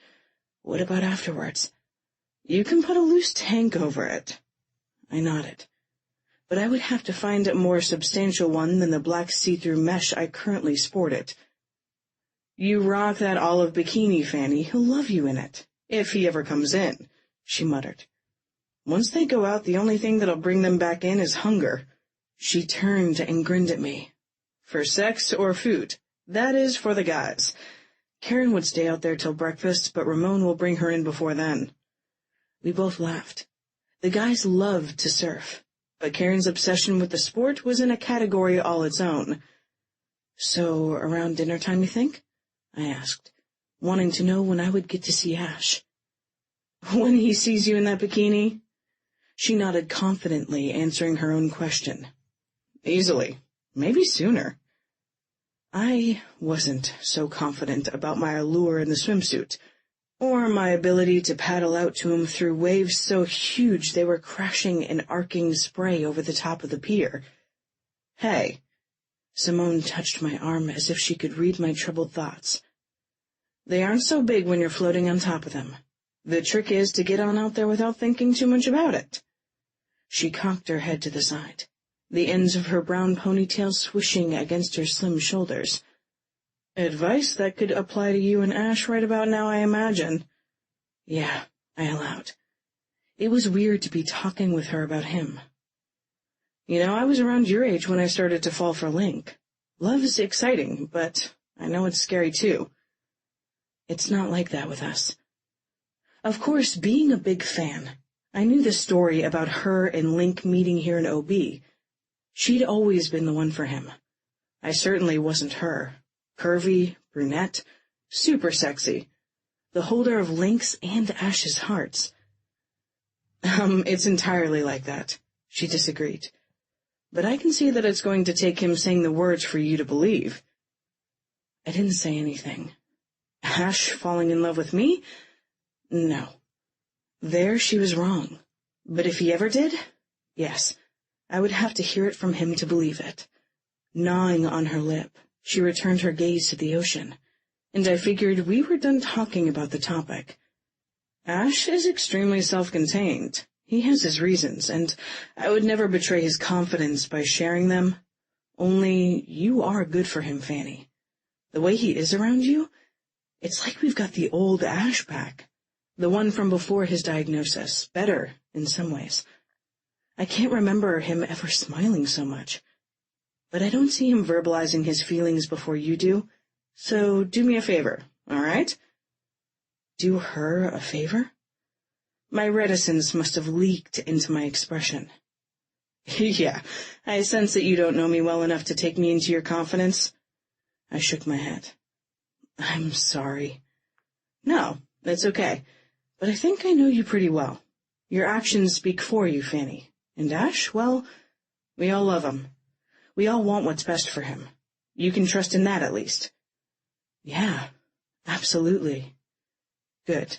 what about afterwards? You can put a loose tank over it. I nodded. But I would have to find a more substantial one than the black see-through mesh I currently sported. You rock that olive bikini, Fanny. He'll love you in it, if he ever comes in, she muttered. Once they go out, the only thing that'll bring them back in is hunger. She turned and grinned at me. For sex or food, that is for the guys. Karen would stay out there till breakfast, but Ramon will bring her in before then. We both laughed. The guys loved to surf, but Karen's obsession with the sport was in a category all its own. So, around dinner time, you think? I asked, wanting to know when I would get to see Ash. When he sees you in that bikini? She nodded confidently, answering her own question. Easily. Maybe sooner. I wasn't so confident about my allure in the swimsuit, or my ability to paddle out to him through waves so huge they were crashing in arcing spray over the top of the pier. Hey. Simone touched my arm as if she could read my troubled thoughts. They aren't so big when you're floating on top of them. The trick is to get on out there without thinking too much about it. She cocked her head to the side, the ends of her brown ponytail swishing against her slim shoulders. Advice that could apply to you and Ash right about now, I imagine. Yeah, I allowed. It was weird to be talking with her about him. You know, I was around your age when I started to fall for Link. Love is exciting, but I know it's scary too. It's not like that with us. Of course, being a big fan, I knew the story about her and Link meeting here in OB. She'd always been the one for him. I certainly wasn't her. Curvy, brunette, super sexy. The holder of Link's and Ash's hearts. It's entirely like that, she disagreed. But I can see that it's going to take him saying the words for you to believe. I didn't say anything. Ash falling in love with me? No. There she was wrong. But if he ever did, yes, I would have to hear it from him to believe it. Gnawing on her lip, she returned her gaze to the ocean, and I figured we were done talking about the topic. Ash is extremely self-contained. He has his reasons, and I would never betray his confidence by sharing them. Only you are good for him, Fanny. The way he is around you, it's like we've got the old Ash back. The one from before his diagnosis, better in some ways. I can't remember him ever smiling so much. But I don't see him verbalizing his feelings before you do, so do me a favor, all right? Do her a favor? My reticence must have leaked into my expression. Yeah, I sense that you don't know me well enough to take me into your confidence. I shook my head. I'm sorry. No, that's okay. But I think I know you pretty well. Your actions speak for you, Fanny. And Ash, well, we all love him. We all want what's best for him. You can trust in that, at least. Yeah, absolutely. Good.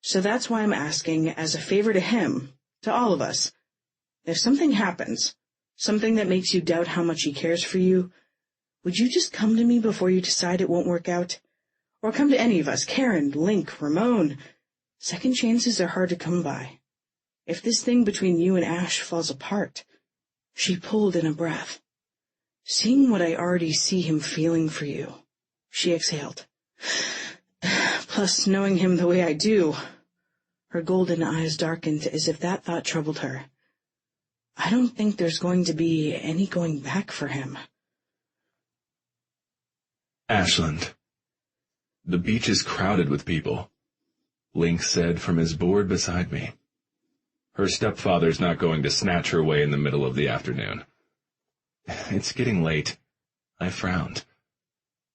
So that's why I'm asking, as a favor to him, to all of us, if something happens, something that makes you doubt how much he cares for you, would you just come to me before you decide it won't work out? Or come to any of us, Karen, Link, Ramon. Second chances are hard to come by. If this thing between you and Ash falls apart. She pulled in a breath. Seeing what I already see him feeling for you, she exhaled. Plus, knowing him the way I do. Her golden eyes darkened as if that thought troubled her. I don't think there's going to be any going back for him. Ashland. The beach is crowded with people, Link said from his board beside me. Her stepfather's not going to snatch her away in the middle of the afternoon. It's getting late. I frowned.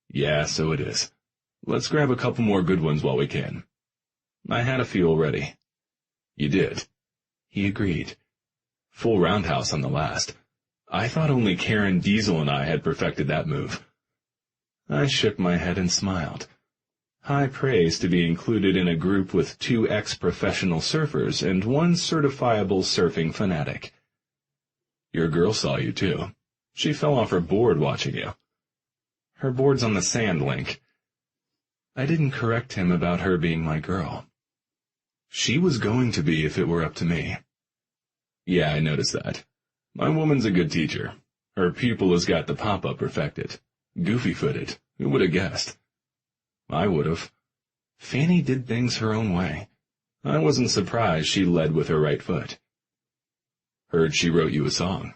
Yeah, so it is. Let's grab a couple more good ones while we can. I had a few already. You did. He agreed. Full roundhouse on the last. I thought only Karen, Diesel, and I had perfected that move. I shook my head and smiled. High praise to be included in a group with 2 ex-professional surfers and 1 certifiable surfing fanatic. Your girl saw you, too. She fell off her board watching you. Her board's on the sand, Link. I didn't correct him about her being my girl. She was going to be if it were up to me. Yeah, I noticed that. My woman's a good teacher. Her pupil has got the pop-up perfected. Goofy-footed. Who would have guessed? I would have. Fanny did things her own way. I wasn't surprised she led with her right foot. Heard she wrote you a song.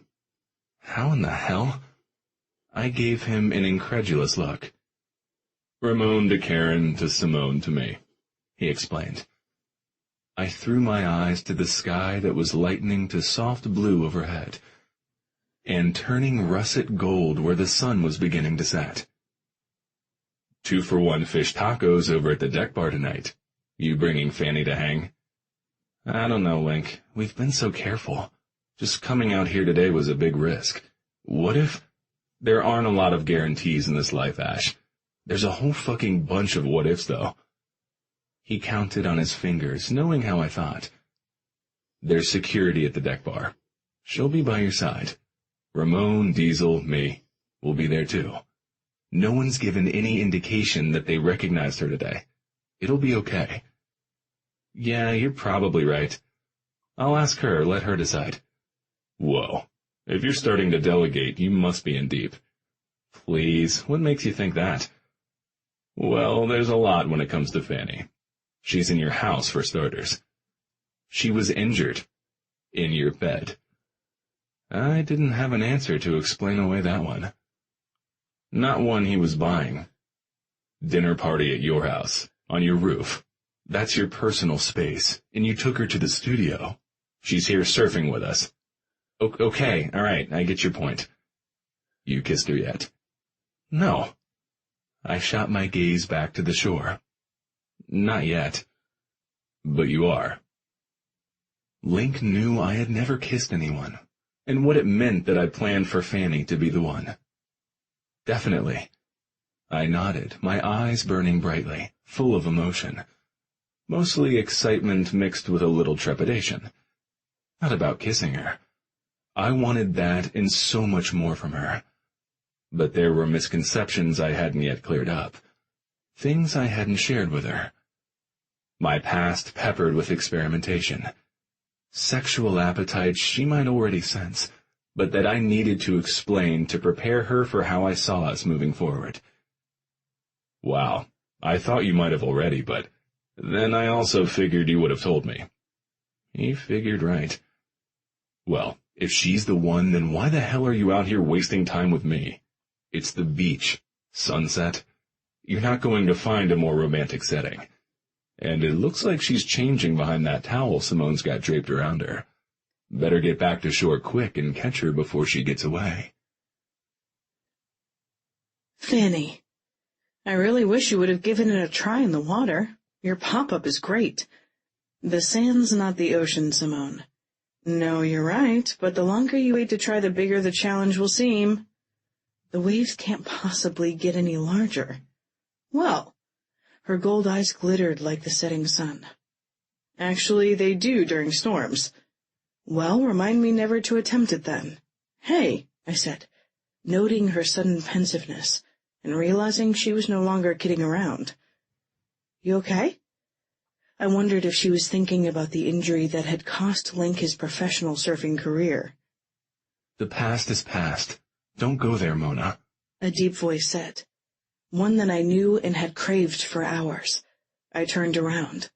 How in the hell? I gave him an incredulous look. Ramon to Karen to Simone to me, he explained. I threw my eyes to the sky that was lightening to soft blue overhead, and turning russet gold where the sun was beginning to set. 2-for-1 fish tacos over at the deck bar tonight. You bringing Fanny to hang? I don't know, Link. We've been so careful. Just coming out here today was a big risk. What if... There aren't a lot of guarantees in this life, Ash. There's a whole fucking bunch of what-ifs, though. He counted on his fingers, knowing how I thought. There's security at the deck bar. She'll be by your side. Ramon, Diesel, me. We'll be there, too. No one's given any indication that they recognized her today. It'll be okay. Yeah, you're probably right. I'll ask her, let her decide. Whoa. If you're starting to delegate, you must be in deep. Please, what makes you think that? Well, there's a lot when it comes to Fanny. She's in your house, for starters. She was injured. In your bed. I didn't have an answer to explain away that one. Not one he was buying. Dinner party at your house, on your roof. That's your personal space, and you took her to the studio. She's here surfing with us. Okay, all right, I get your point. You kissed her yet? No. I shot my gaze back to the shore. Not yet. But you are. Link knew I had never kissed anyone, and what it meant that I planned for Fanny to be the one. Definitely. I nodded, my eyes burning brightly, full of emotion. Mostly excitement mixed with a little trepidation. Not about kissing her. I wanted that and so much more from her. But there were misconceptions I hadn't yet cleared up. Things I hadn't shared with her. My past peppered with experimentation. Sexual appetites she might already sense, but that I needed to explain to prepare her for how I saw us moving forward. Wow, I thought you might have already, but then I also figured you would have told me. He figured right. Well, if she's the one, then why the hell are you out here wasting time with me? It's the beach, sunset. You're not going to find a more romantic setting. And it looks like she's changing behind that towel Simone's got draped around her. Better get back to shore quick and catch her before she gets away. Fanny, I really wish you would have given it a try in the water. Your pop-up is great. The sand's not the ocean, Simone. No, you're right, but the longer you wait to try, the bigger the challenge will seem. The waves can't possibly get any larger. Well, her gold eyes glittered like the setting sun. Actually, they do during storms. Well, remind me never to attempt it then. Hey, I said, noting her sudden pensiveness, and realizing she was no longer kidding around. You okay? I wondered if she was thinking about the injury that had cost Link his professional surfing career. The past is past. Don't go there, Mona, a deep voice said. One that I knew and had craved for hours. I turned around.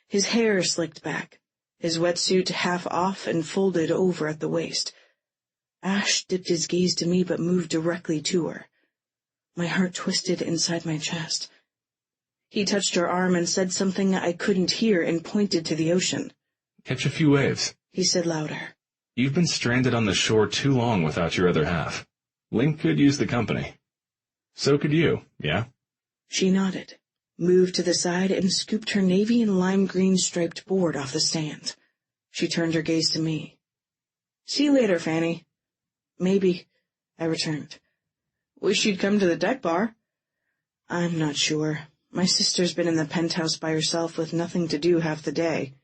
His hair slicked back, his wetsuit half off and folded over at the waist. Ash dipped his gaze to me but moved directly to her. My heart twisted inside my chest. He touched her arm and said something I couldn't hear and pointed to the ocean. Catch a few waves, he said louder. You've been stranded on the shore too long without your other half. Link could use the company. So could you, yeah? She nodded, moved to the side, and scooped her navy and lime green striped board off the stand. She turned her gaze to me. See you later, Fanny. Maybe, I returned. Wish you'd come to the deck bar. I'm not sure. My sister's been in the penthouse by herself with nothing to do half the day.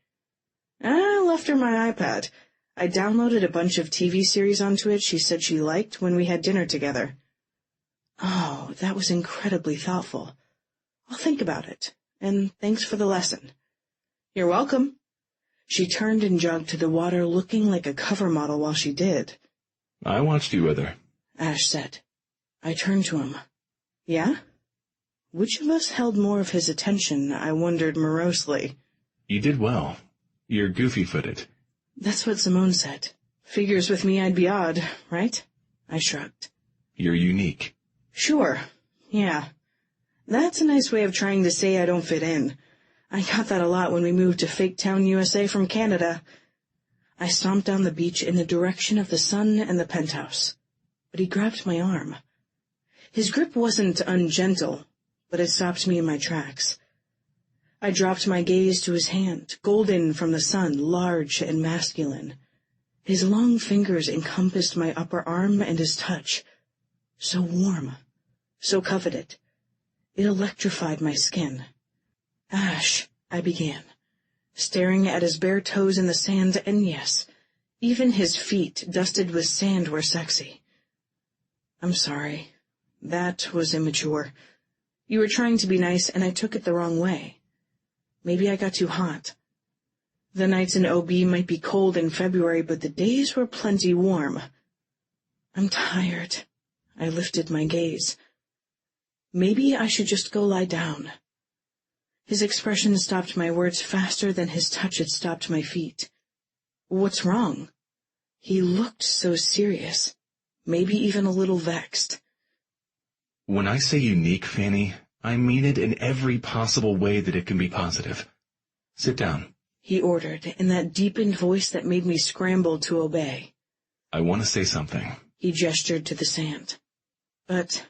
I left her my iPad. I downloaded a bunch of TV series onto it she said she liked when we had dinner together. Oh, that was incredibly thoughtful. I'll think about it, and thanks for the lesson. You're welcome. She turned and jogged to the water, looking like a cover model while she did. I watched you with her, Ash said. I turned to him. Yeah? Which of us held more of his attention, I wondered morosely. You did well. You're goofy-footed. That's what Simone said. Figures with me I'd be odd, right? I shrugged. You're unique. Sure. Yeah. That's a nice way of trying to say I don't fit in. I got that a lot when we moved to Fake Town, USA from Canada. I stomped down the beach in the direction of the sun and the penthouse. But he grabbed my arm. His grip wasn't ungentle, but it stopped me in my tracks. I dropped my gaze to his hand, golden from the sun, large and masculine. His long fingers encompassed my upper arm, and his touch, so warm, so coveted, it electrified my skin. Ash, I began, staring at his bare toes in the sand, and yes, even his feet dusted with sand were sexy. I'm sorry. That was immature. You were trying to be nice, and I took it the wrong way. Maybe I got too hot. The nights in OB might be cold in February, but the days were plenty warm. I'm tired. I lifted my gaze. Maybe I should just go lie down. His expression stopped my words faster than his touch had stopped my feet. What's wrong? He looked so serious, maybe even a little vexed. When I say unique, Fanny, I mean it in every possible way that it can be positive. Sit down, he ordered, in that deepened voice that made me scramble to obey. I want to say something. He gestured to the sand. But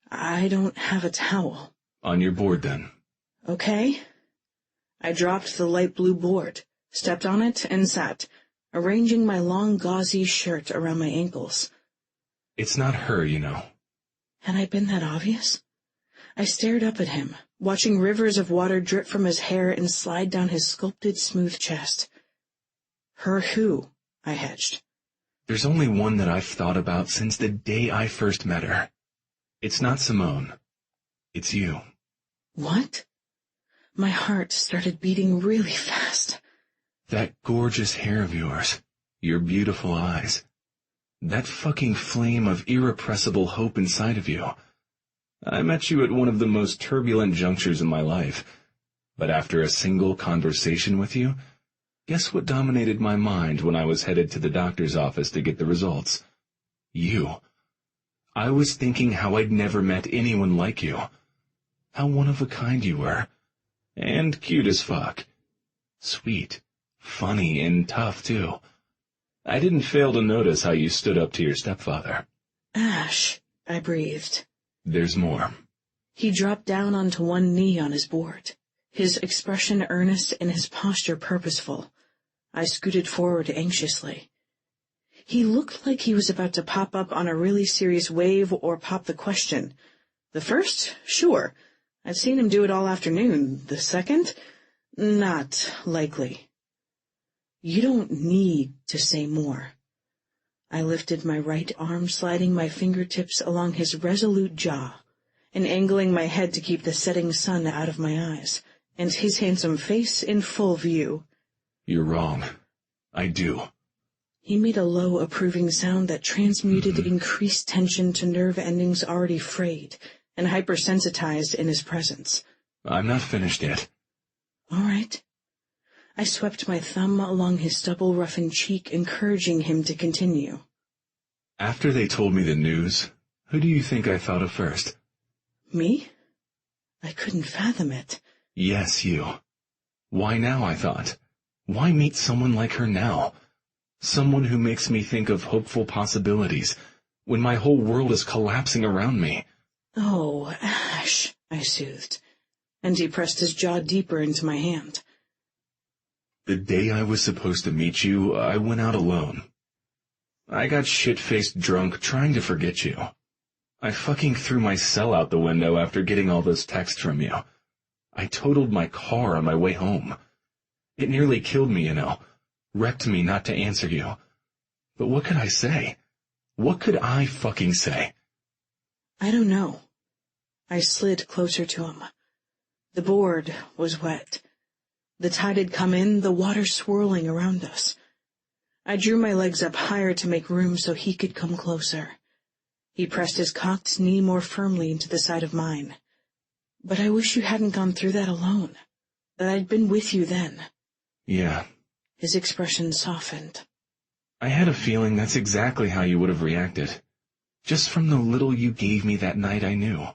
I don't have a towel. On your board, then. Okay. I dropped the light blue board, stepped on it, and sat, arranging my long gauzy shirt around my ankles. It's not her, you know. Had I been that obvious? I stared up at him, watching rivers of water drip from his hair and slide down his sculpted, smooth chest. Her who? I hedged. There's only one that I've thought about since the day I first met her. It's not Simone. It's you. What? My heart started beating really fast. That gorgeous hair of yours. Your beautiful eyes. That fucking flame of irrepressible hope inside of you. I met you at one of the most turbulent junctures in my life, but after a single conversation with you, guess what dominated my mind when I was headed to the doctor's office to get the results? You. I was thinking how I'd never met anyone like you. How one of a kind you were. And cute as fuck. Sweet, funny, and tough, too. I didn't fail to notice how you stood up to your stepfather. Ash, I breathed. There's more. He dropped down onto one knee on his board, his expression earnest and his posture purposeful. I scooted forward anxiously. He looked like he was about to pop up on a really serious wave or pop the question. The first? Sure. I've seen him do it all afternoon. The second? Not likely. You don't need to say more. I lifted my right arm, sliding my fingertips along his resolute jaw, and angling my head to keep the setting sun out of my eyes, and his handsome face in full view. You're wrong. I do. He made a low, approving sound that transmuted increased tension to nerve endings already frayed and hypersensitized in his presence. I'm not finished yet. All right. I swept my thumb along his stubble-roughened cheek, encouraging him to continue. After they told me the news, who do you think I thought of first? Me? I couldn't fathom it. Yes, you. Why now, I thought. Why meet someone like her now? Someone who makes me think of hopeful possibilities, when my whole world is collapsing around me. Oh, Ash, I soothed, and he pressed his jaw deeper into my hand. The day I was supposed to meet you, I went out alone. I got shit-faced drunk trying to forget you. I fucking threw my cell out the window after getting all those texts from you. I totaled my car on my way home. It nearly killed me, wrecked me not to answer you. But what could I say? What could I fucking say? I don't know. I slid closer to him. The board was wet. The tide had come in, the water swirling around us. I drew my legs up higher to make room so he could come closer. He pressed his cocked knee more firmly into the side of mine. But I wish you hadn't gone through that alone, that I'd been with you then. Yeah. His expression softened. I had a feeling that's exactly how you would have reacted. Just from the little you gave me that night, I knew.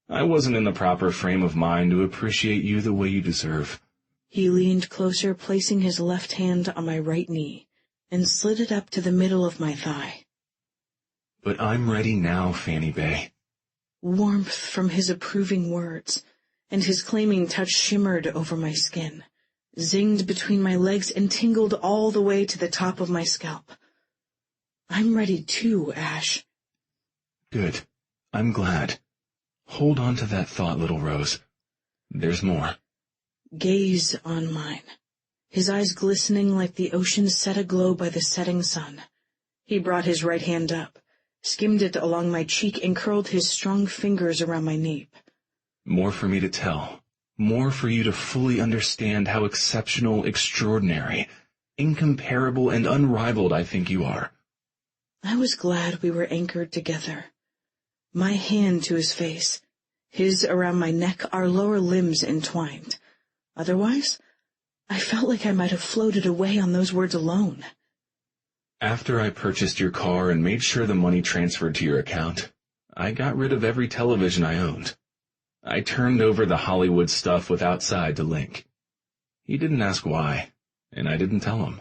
I wasn't in the proper frame of mind to appreciate you the way you deserve. He leaned closer, placing his left hand on my right knee, and slid it up to the middle of my thigh. But I'm ready now, Fanny Bay. Warmth from his approving words, and his claiming touch shimmered over my skin, zinged between my legs, and tingled all the way to the top of my scalp. I'm ready too, Ash. Good. I'm glad. Hold on to that thought, little Rose. There's more. Gaze on mine, his eyes glistening like the ocean set aglow by the setting sun. He brought his right hand up, skimmed it along my cheek, and curled his strong fingers around my nape. More for me to tell. More for you to fully understand how exceptional, extraordinary, incomparable, and unrivaled I think you are. I was glad we were anchored together. My hand to his face, his around my neck, our lower limbs entwined. Otherwise, I felt like I might have floated away on those words alone. After I purchased your car and made sure the money transferred to your account, I got rid of every television I owned. I turned over the Hollywood stuff with Outside to Link. He didn't ask why, and I didn't tell him.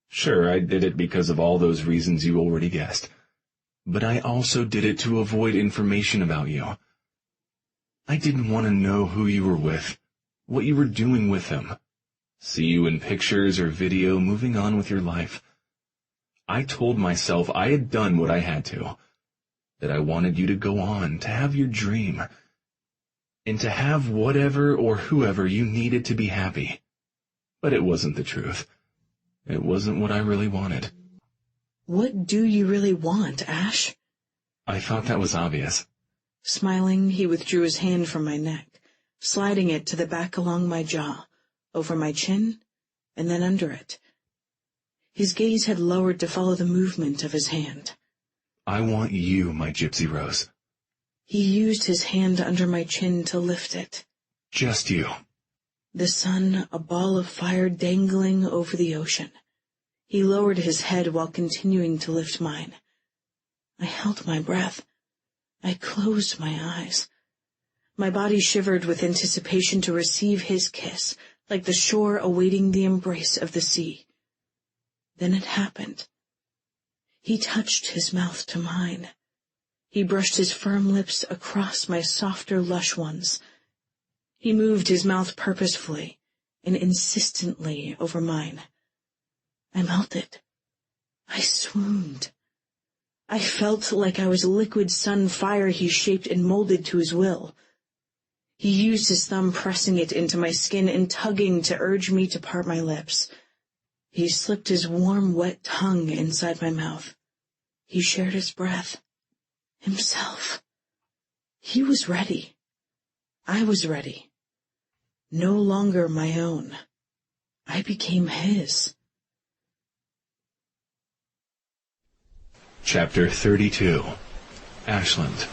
Sure, I did it because of all those reasons you already guessed, but I also did it to avoid information about you. I didn't want to know who you were with, what you were doing with him, see you in pictures or video moving on with your life. I told myself I had done what I had to, that I wanted you to go on, to have your dream, and to have whatever or whoever you needed to be happy. But it wasn't the truth. It wasn't what I really wanted. What do you really want, Ash? I thought that was obvious. Smiling, he withdrew his hand from my neck, sliding it to the back along my jaw, over my chin, and then under it. His gaze had lowered to follow the movement of his hand. I want you, my Gypsy Rose. He used his hand under my chin to lift it. Just you. The sun, a ball of fire dangling over the ocean. He lowered his head while continuing to lift mine. I held my breath. I closed my eyes. My body shivered with anticipation to receive his kiss, like the shore awaiting the embrace of the sea. Then it happened. He touched his mouth to mine. He brushed his firm lips across my softer, lush ones. He moved his mouth purposefully and insistently over mine. I melted. I swooned. I felt like I was liquid sun fire he shaped and molded to his will. He used his thumb, pressing it into my skin and tugging to urge me to part my lips. He slipped his warm, wet tongue inside my mouth. He shared his breath. Himself. He was ready. I was ready. No longer my own. I became his. Chapter 32. Ashland.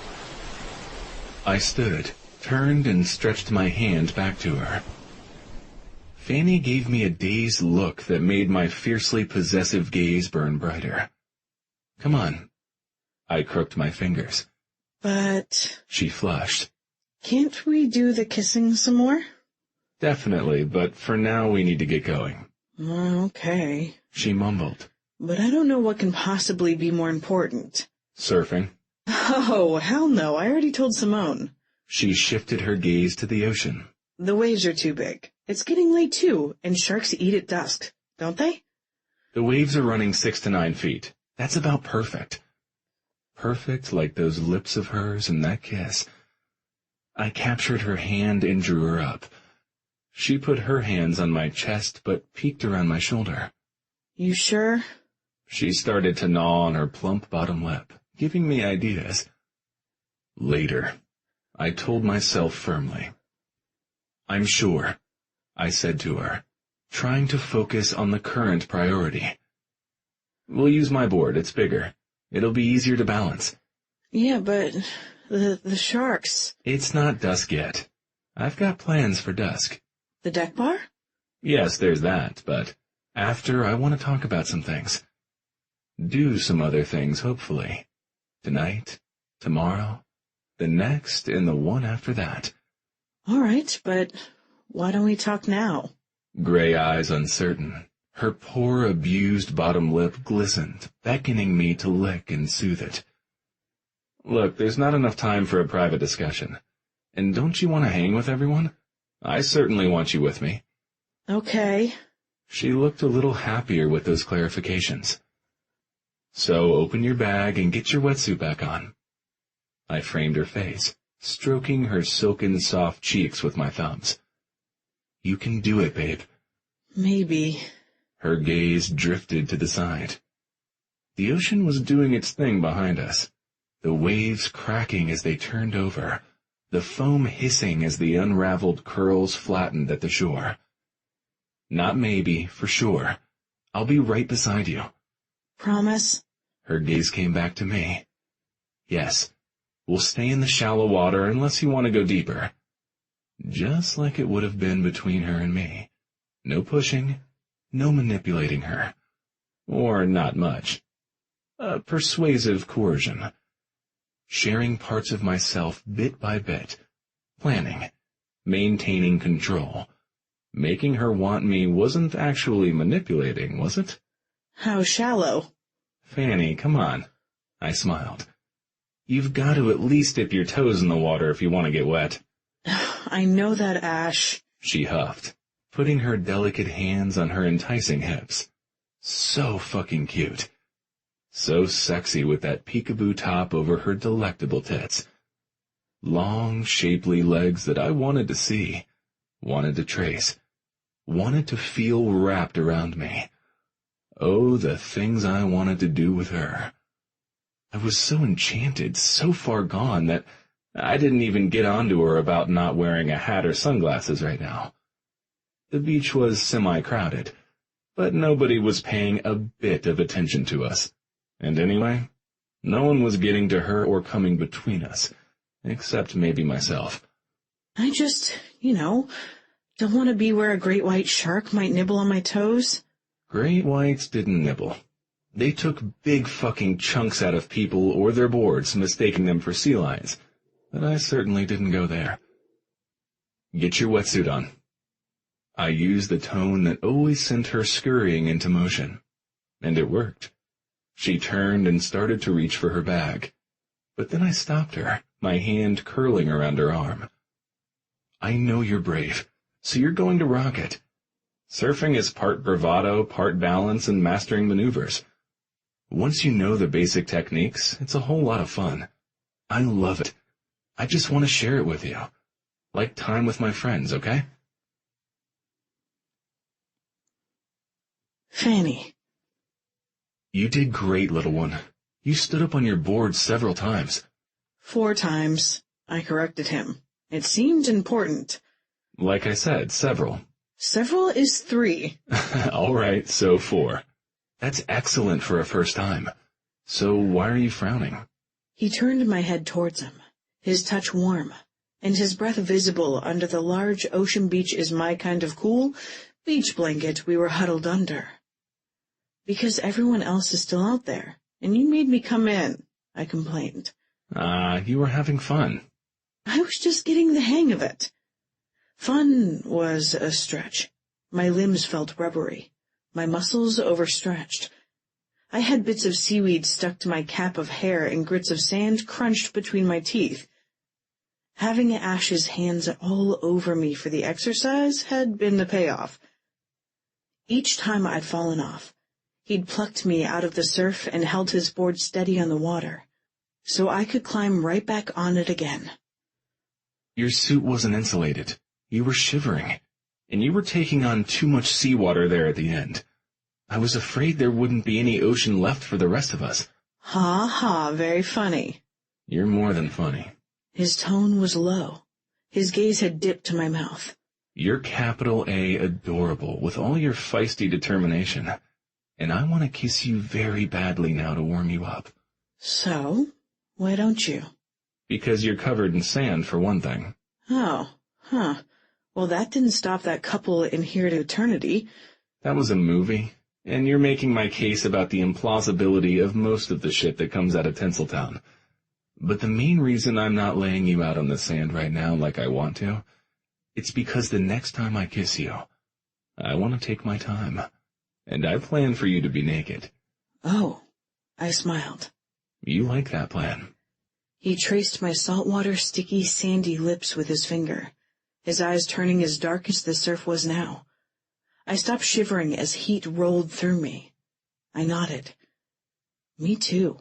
I stood, turned, and stretched my hand back to her. Fanny gave me a dazed look that made my fiercely possessive gaze burn brighter. Come on. I crooked my fingers. But... She flushed. Can't we do the kissing some more? Definitely, but for now we need to get going. Okay. She mumbled. But I don't know what can possibly be more important. Surfing. Oh, hell no, I already told Simone. She shifted her gaze to the ocean. The waves are too big. It's getting late too, and sharks eat at dusk, don't they? The waves are running 6 to 9 feet. That's about perfect. Perfect like those lips of hers and that kiss. I captured her hand and drew her up. She put her hands on my chest but peeked around my shoulder. You sure? She started to gnaw on her plump bottom lip, giving me ideas. Later, I told myself firmly. I'm sure, I said to her, trying to focus on the current priority. We'll use my board, it's bigger. It'll be easier to balance. Yeah, but the sharks. It's not dusk yet. I've got plans for dusk. The deck bar? Yes, there's that, but after I want to talk about some things. Do some other things, hopefully. Tonight, tomorrow, the next, and the one after that. All right, but why don't we talk now? Gray eyes uncertain. Her poor, abused bottom lip glistened, beckoning me to lick and soothe it. Look, there's not enough time for a private discussion. And don't you want to hang with everyone? I certainly want you with me. Okay. She looked a little happier with those clarifications. So open your bag and get your wetsuit back on. I framed her face, stroking her silken soft cheeks with my thumbs. You can do it, babe. Maybe. Her gaze drifted to the side. The ocean was doing its thing behind us, the waves cracking as they turned over, the foam hissing as the unraveled curls flattened at the shore. Not maybe, for sure. I'll be right beside you. Promise? Her gaze came back to me. Yes, we'll stay in the shallow water unless you want to go deeper. Just like it would have been between her and me. No pushing, no manipulating her. Or not much. Persuasive coercion. Sharing parts of myself bit by bit. Planning. Maintaining control. Making her want me wasn't actually manipulating, was it? How shallow? Fanny, come on. I smiled. You've got to at least dip your toes in the water if you want to get wet. I know that, Ash. She huffed, putting her delicate hands on her enticing hips. So fucking cute. So sexy with that peekaboo top over her delectable tits. Long, shapely legs that I wanted to see, wanted to trace, wanted to feel wrapped around me. Oh, the things I wanted to do with her. I was so enchanted, so far gone, that I didn't even get onto her about not wearing a hat or sunglasses right now. The beach was semi-crowded, but nobody was paying a bit of attention to us. And anyway, no one was getting to her or coming between us, except maybe myself. I just, don't want to be where a great white shark might nibble on my toes. Great whites didn't nibble. They took big fucking chunks out of people or their boards, mistaking them for sea lions. But I certainly didn't go there. Get your wetsuit on. I used the tone that always sent her scurrying into motion. And it worked. She turned and started to reach for her bag. But then I stopped her, my hand curling around her arm. I know you're brave, so you're going to rock it. Surfing is part bravado, part balance, and mastering maneuvers. Once you know the basic techniques, it's a whole lot of fun. I love it. I just want to share it with you. Like time with my friends, okay? Fanny. You did great, little one. You stood up on your board several times. 4 times. I corrected him. It seemed important. Like I said, several. Several is 3. All right, so 4. That's excellent for a first time. So why are you frowning? He turned my head towards him, his touch warm, and his breath visible under the large ocean beach is my kind of cool beach blanket we were huddled under. Because everyone else is still out there, and you made me come in, I complained. You were having fun. I was just getting the hang of it. Fun was a stretch. My limbs felt rubbery, my muscles overstretched. I had bits of seaweed stuck to my cap of hair and grits of sand crunched between my teeth. Having Ash's hands all over me for the exercise had been the payoff. Each time I'd fallen off, he'd plucked me out of the surf and held his board steady on the water, so I could climb right back on it again. Your suit wasn't insulated. You were shivering, and you were taking on too much seawater there at the end. I was afraid there wouldn't be any ocean left for the rest of us. Ha ha, very funny. You're more than funny. His tone was low. His gaze had dipped to my mouth. You're capital A adorable with all your feisty determination, and I want to kiss you very badly now to warm you up. So, why don't you? Because you're covered in sand, for one thing. Oh, huh. Well, that didn't stop that couple in here to eternity. That was a movie, and you're making my case about the implausibility of most of the shit that comes out of Tinseltown. But the main reason I'm not laying you out on the sand right now like I want to, it's because the next time I kiss you, I want to take my time, and I plan for you to be naked. Oh, I smiled. You like that plan. He traced my saltwater, sticky, sandy lips with his finger, his eyes turning as dark as the surf was now. I stopped shivering as heat rolled through me. I nodded. Me too.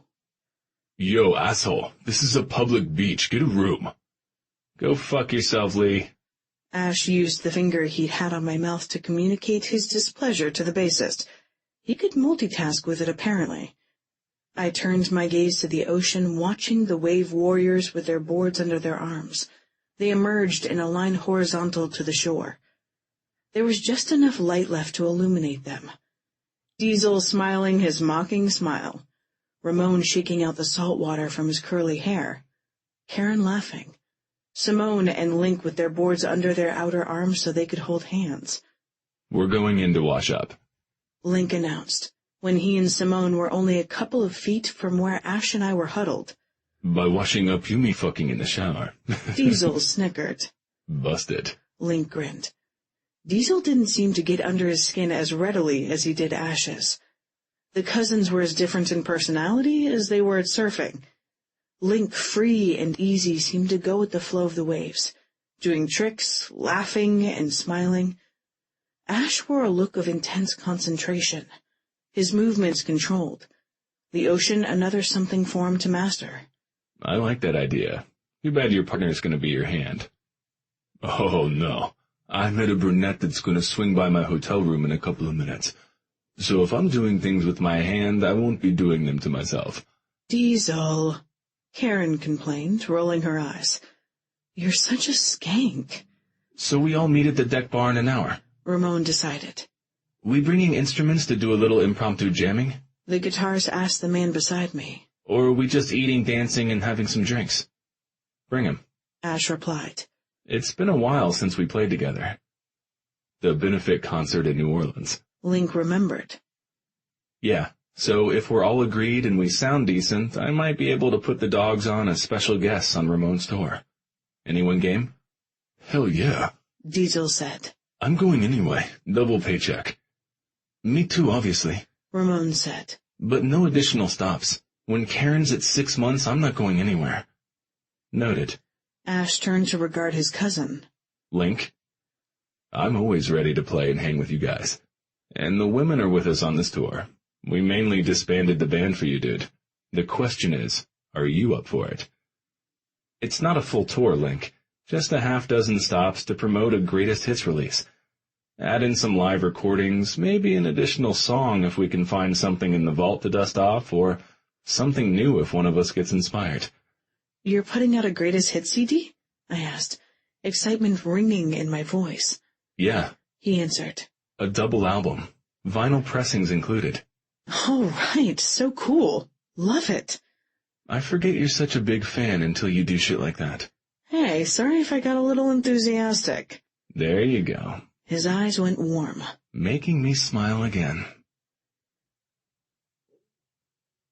Yo, asshole, this is a public beach. Get a room. Go fuck yourself, Lee. Ash used the finger he'd had on my mouth to communicate his displeasure to the bassist. He could multitask with it, apparently. I turned my gaze to the ocean, watching the wave warriors with their boards under their arms. They emerged in a line horizontal to the shore. There was just enough light left to illuminate them. Diesel smiling his mocking smile. Ramon shaking out the salt water from his curly hair. Karen laughing. Simone and Link with their boards under their outer arms so they could hold hands. We're going in to wash up, Link announced, when he and Simone were only a couple of feet from where Ash and I were huddled. By washing up, you mean fucking in the shower. Diesel snickered. Busted. Link grinned. Diesel didn't seem to get under his skin as readily as he did Ash's. The cousins were as different in personality as they were at surfing. Link, free and easy, seemed to go with the flow of the waves, doing tricks, laughing and smiling. Ash wore a look of intense concentration, his movements controlled. The ocean another something for him to master. I like that idea. Too bad your partner's going to be your hand. Oh, no. I met a brunette that's going to swing by my hotel room in a couple of minutes. So if I'm doing things with my hand, I won't be doing them to myself. Diesel, Karen complained, rolling her eyes. You're such a skank. So we all meet at the deck bar in an hour, Ramon decided. We bringing instruments to do a little impromptu jamming? The guitarist asked the man beside me. Or are we just eating, dancing, and having some drinks? Bring 'em. Ash replied. It's been a while since we played together. The benefit concert in New Orleans. Link remembered. Yeah, so if we're all agreed and we sound decent, I might be able to put the dogs on as special guests on Ramon's tour. Anyone game? Hell yeah, Diesel said. I'm going anyway. Double paycheck. Me too, obviously. Ramon said. But no additional stops. When Karen's at 6 months, I'm not going anywhere. Noted. Ash turned to regard his cousin. Link? I'm always ready to play and hang with you guys. And the women are with us on this tour. We mainly disbanded the band for you, dude. The question is, are you up for it? It's not a full tour, Link. Just a half dozen stops to promote a greatest hits release. Add in some live recordings, maybe an additional song if we can find something in the vault to dust off, or something new if one of us gets inspired. You're putting out a greatest hit CD? I asked, excitement ringing in my voice. Yeah. He answered. A double album. Vinyl pressings included. All right, so cool. Love it. I forget you're such a big fan until you do shit like that. Hey, sorry if I got a little enthusiastic. There you go. His eyes went warm. Making me smile again.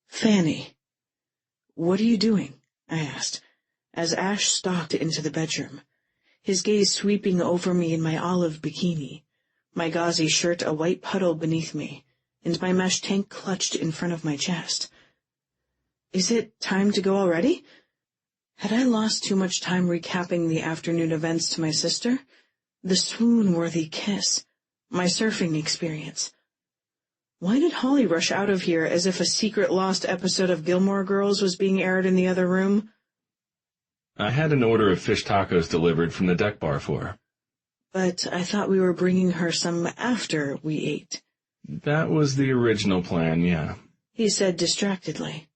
Fanny. What are you doing? I asked. as Ash stalked into the bedroom, his gaze sweeping over me in my olive bikini, my gauzy shirt a white puddle beneath me, and my mesh tank clutched in front of my chest. Is it time to go already? Had I lost too much time recapping the afternoon events to my sister? The swoon-worthy kiss, my surfing experience. Why did Holly rush out of here as if a secret lost episode of Gilmore Girls was being aired in the other room? I had an order of fish tacos delivered from the deck bar for her. But I thought we were bringing her some after we ate. That was the original plan, yeah. He said distractedly,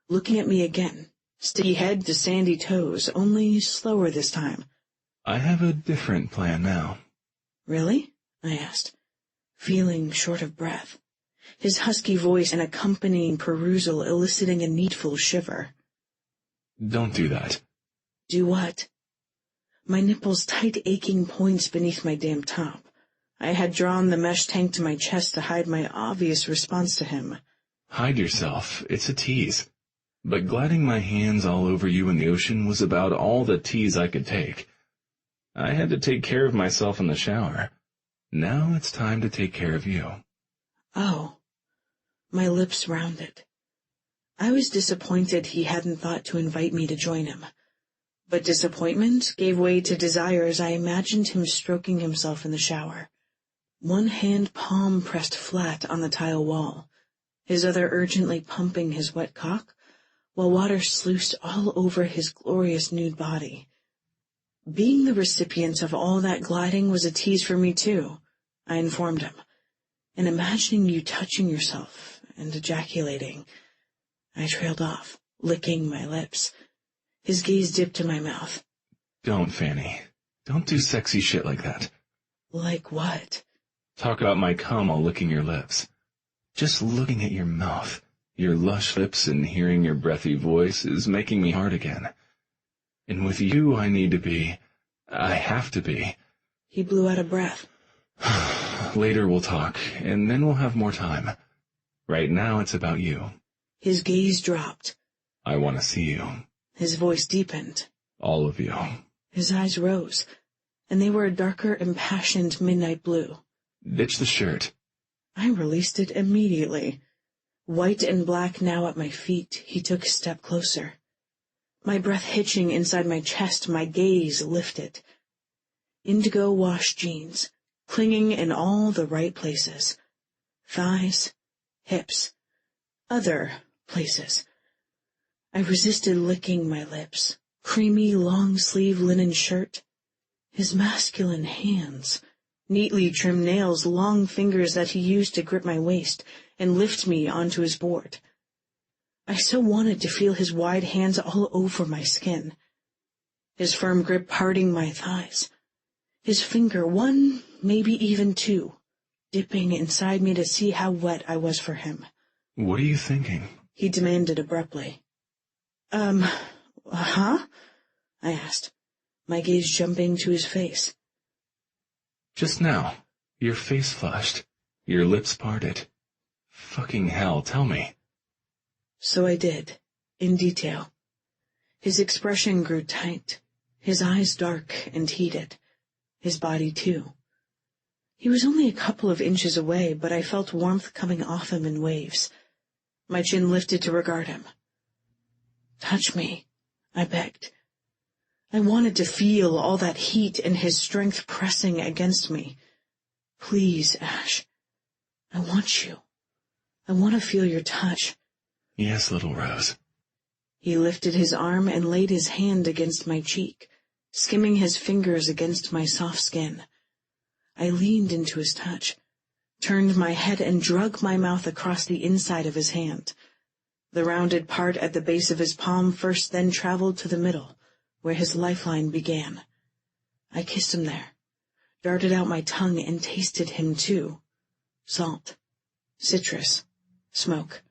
looking at me again, sticky head to sandy toes, only slower this time. I have a different plan now. Really? I asked, feeling short of breath, his husky voice and accompanying perusal eliciting a needful shiver. Don't do that. Do what? My nipples tight aching points beneath my damp top. I had drawn the mesh tank to my chest to hide my obvious response to him. Hide yourself. It's a tease. But gliding my hands all over you in the ocean was about all the tease I could take. I had to take care of myself in the shower. Now it's time to take care of you. Oh. My lips rounded. I was disappointed he hadn't thought to invite me to join him. But disappointment gave way to desire as I imagined him stroking himself in the shower. One hand palm pressed flat on the tile wall, his other urgently pumping his wet cock, while water sluiced all over his glorious nude body. Being the recipient of all that gliding was a tease for me too, I informed him, and imagining you touching yourself and ejaculating, I trailed off, licking my lips. His gaze dipped to my mouth. Don't, Fanny. Don't do sexy shit like that. Like what? Talk about my cum while licking your lips. Just looking at your mouth, your lush lips, and hearing your breathy voice is making me hard again. And with you I have to be. He blew out a breath. Later we'll talk, and then we'll have more time. Right now it's about you. His gaze dropped. I want to see you. His voice deepened. All of you. His eyes rose, and they were a darker, impassioned midnight blue. Ditch the shirt. I released it immediately. White and black now at my feet, he took a step closer. My breath hitching inside my chest, my gaze lifted. Indigo wash jeans, clinging in all the right places. Thighs, hips, other places. I resisted licking my lips. Creamy, long-sleeve linen shirt. His masculine hands. Neatly trimmed nails, long fingers that he used to grip my waist and lift me onto his board. I so wanted to feel his wide hands all over my skin. His firm grip parting my thighs. His finger, one, maybe even two, dipping inside me to see how wet I was for him. What are you thinking? He demanded abruptly. Huh? I asked, my gaze jumping to his face. Just now, your face flushed, your lips parted. Fucking hell, tell me. So I did, in detail. His expression grew tight, his eyes dark and heated, his body too. He was only a couple of inches away, but I felt warmth coming off him in waves. My chin lifted to regard him. Touch me, I begged. I wanted to feel all that heat and his strength pressing against me. Please, Ash. I want you. I want to feel your touch. Yes, little Rose. He lifted his arm and laid his hand against my cheek, skimming his fingers against my soft skin. I leaned into his touch, turned my head and drug my mouth across the inside of his hand. The rounded part at the base of his palm first, then traveled to the middle, where his lifeline began. I kissed him there, darted out my tongue and tasted him too. Salt, citrus, smoke.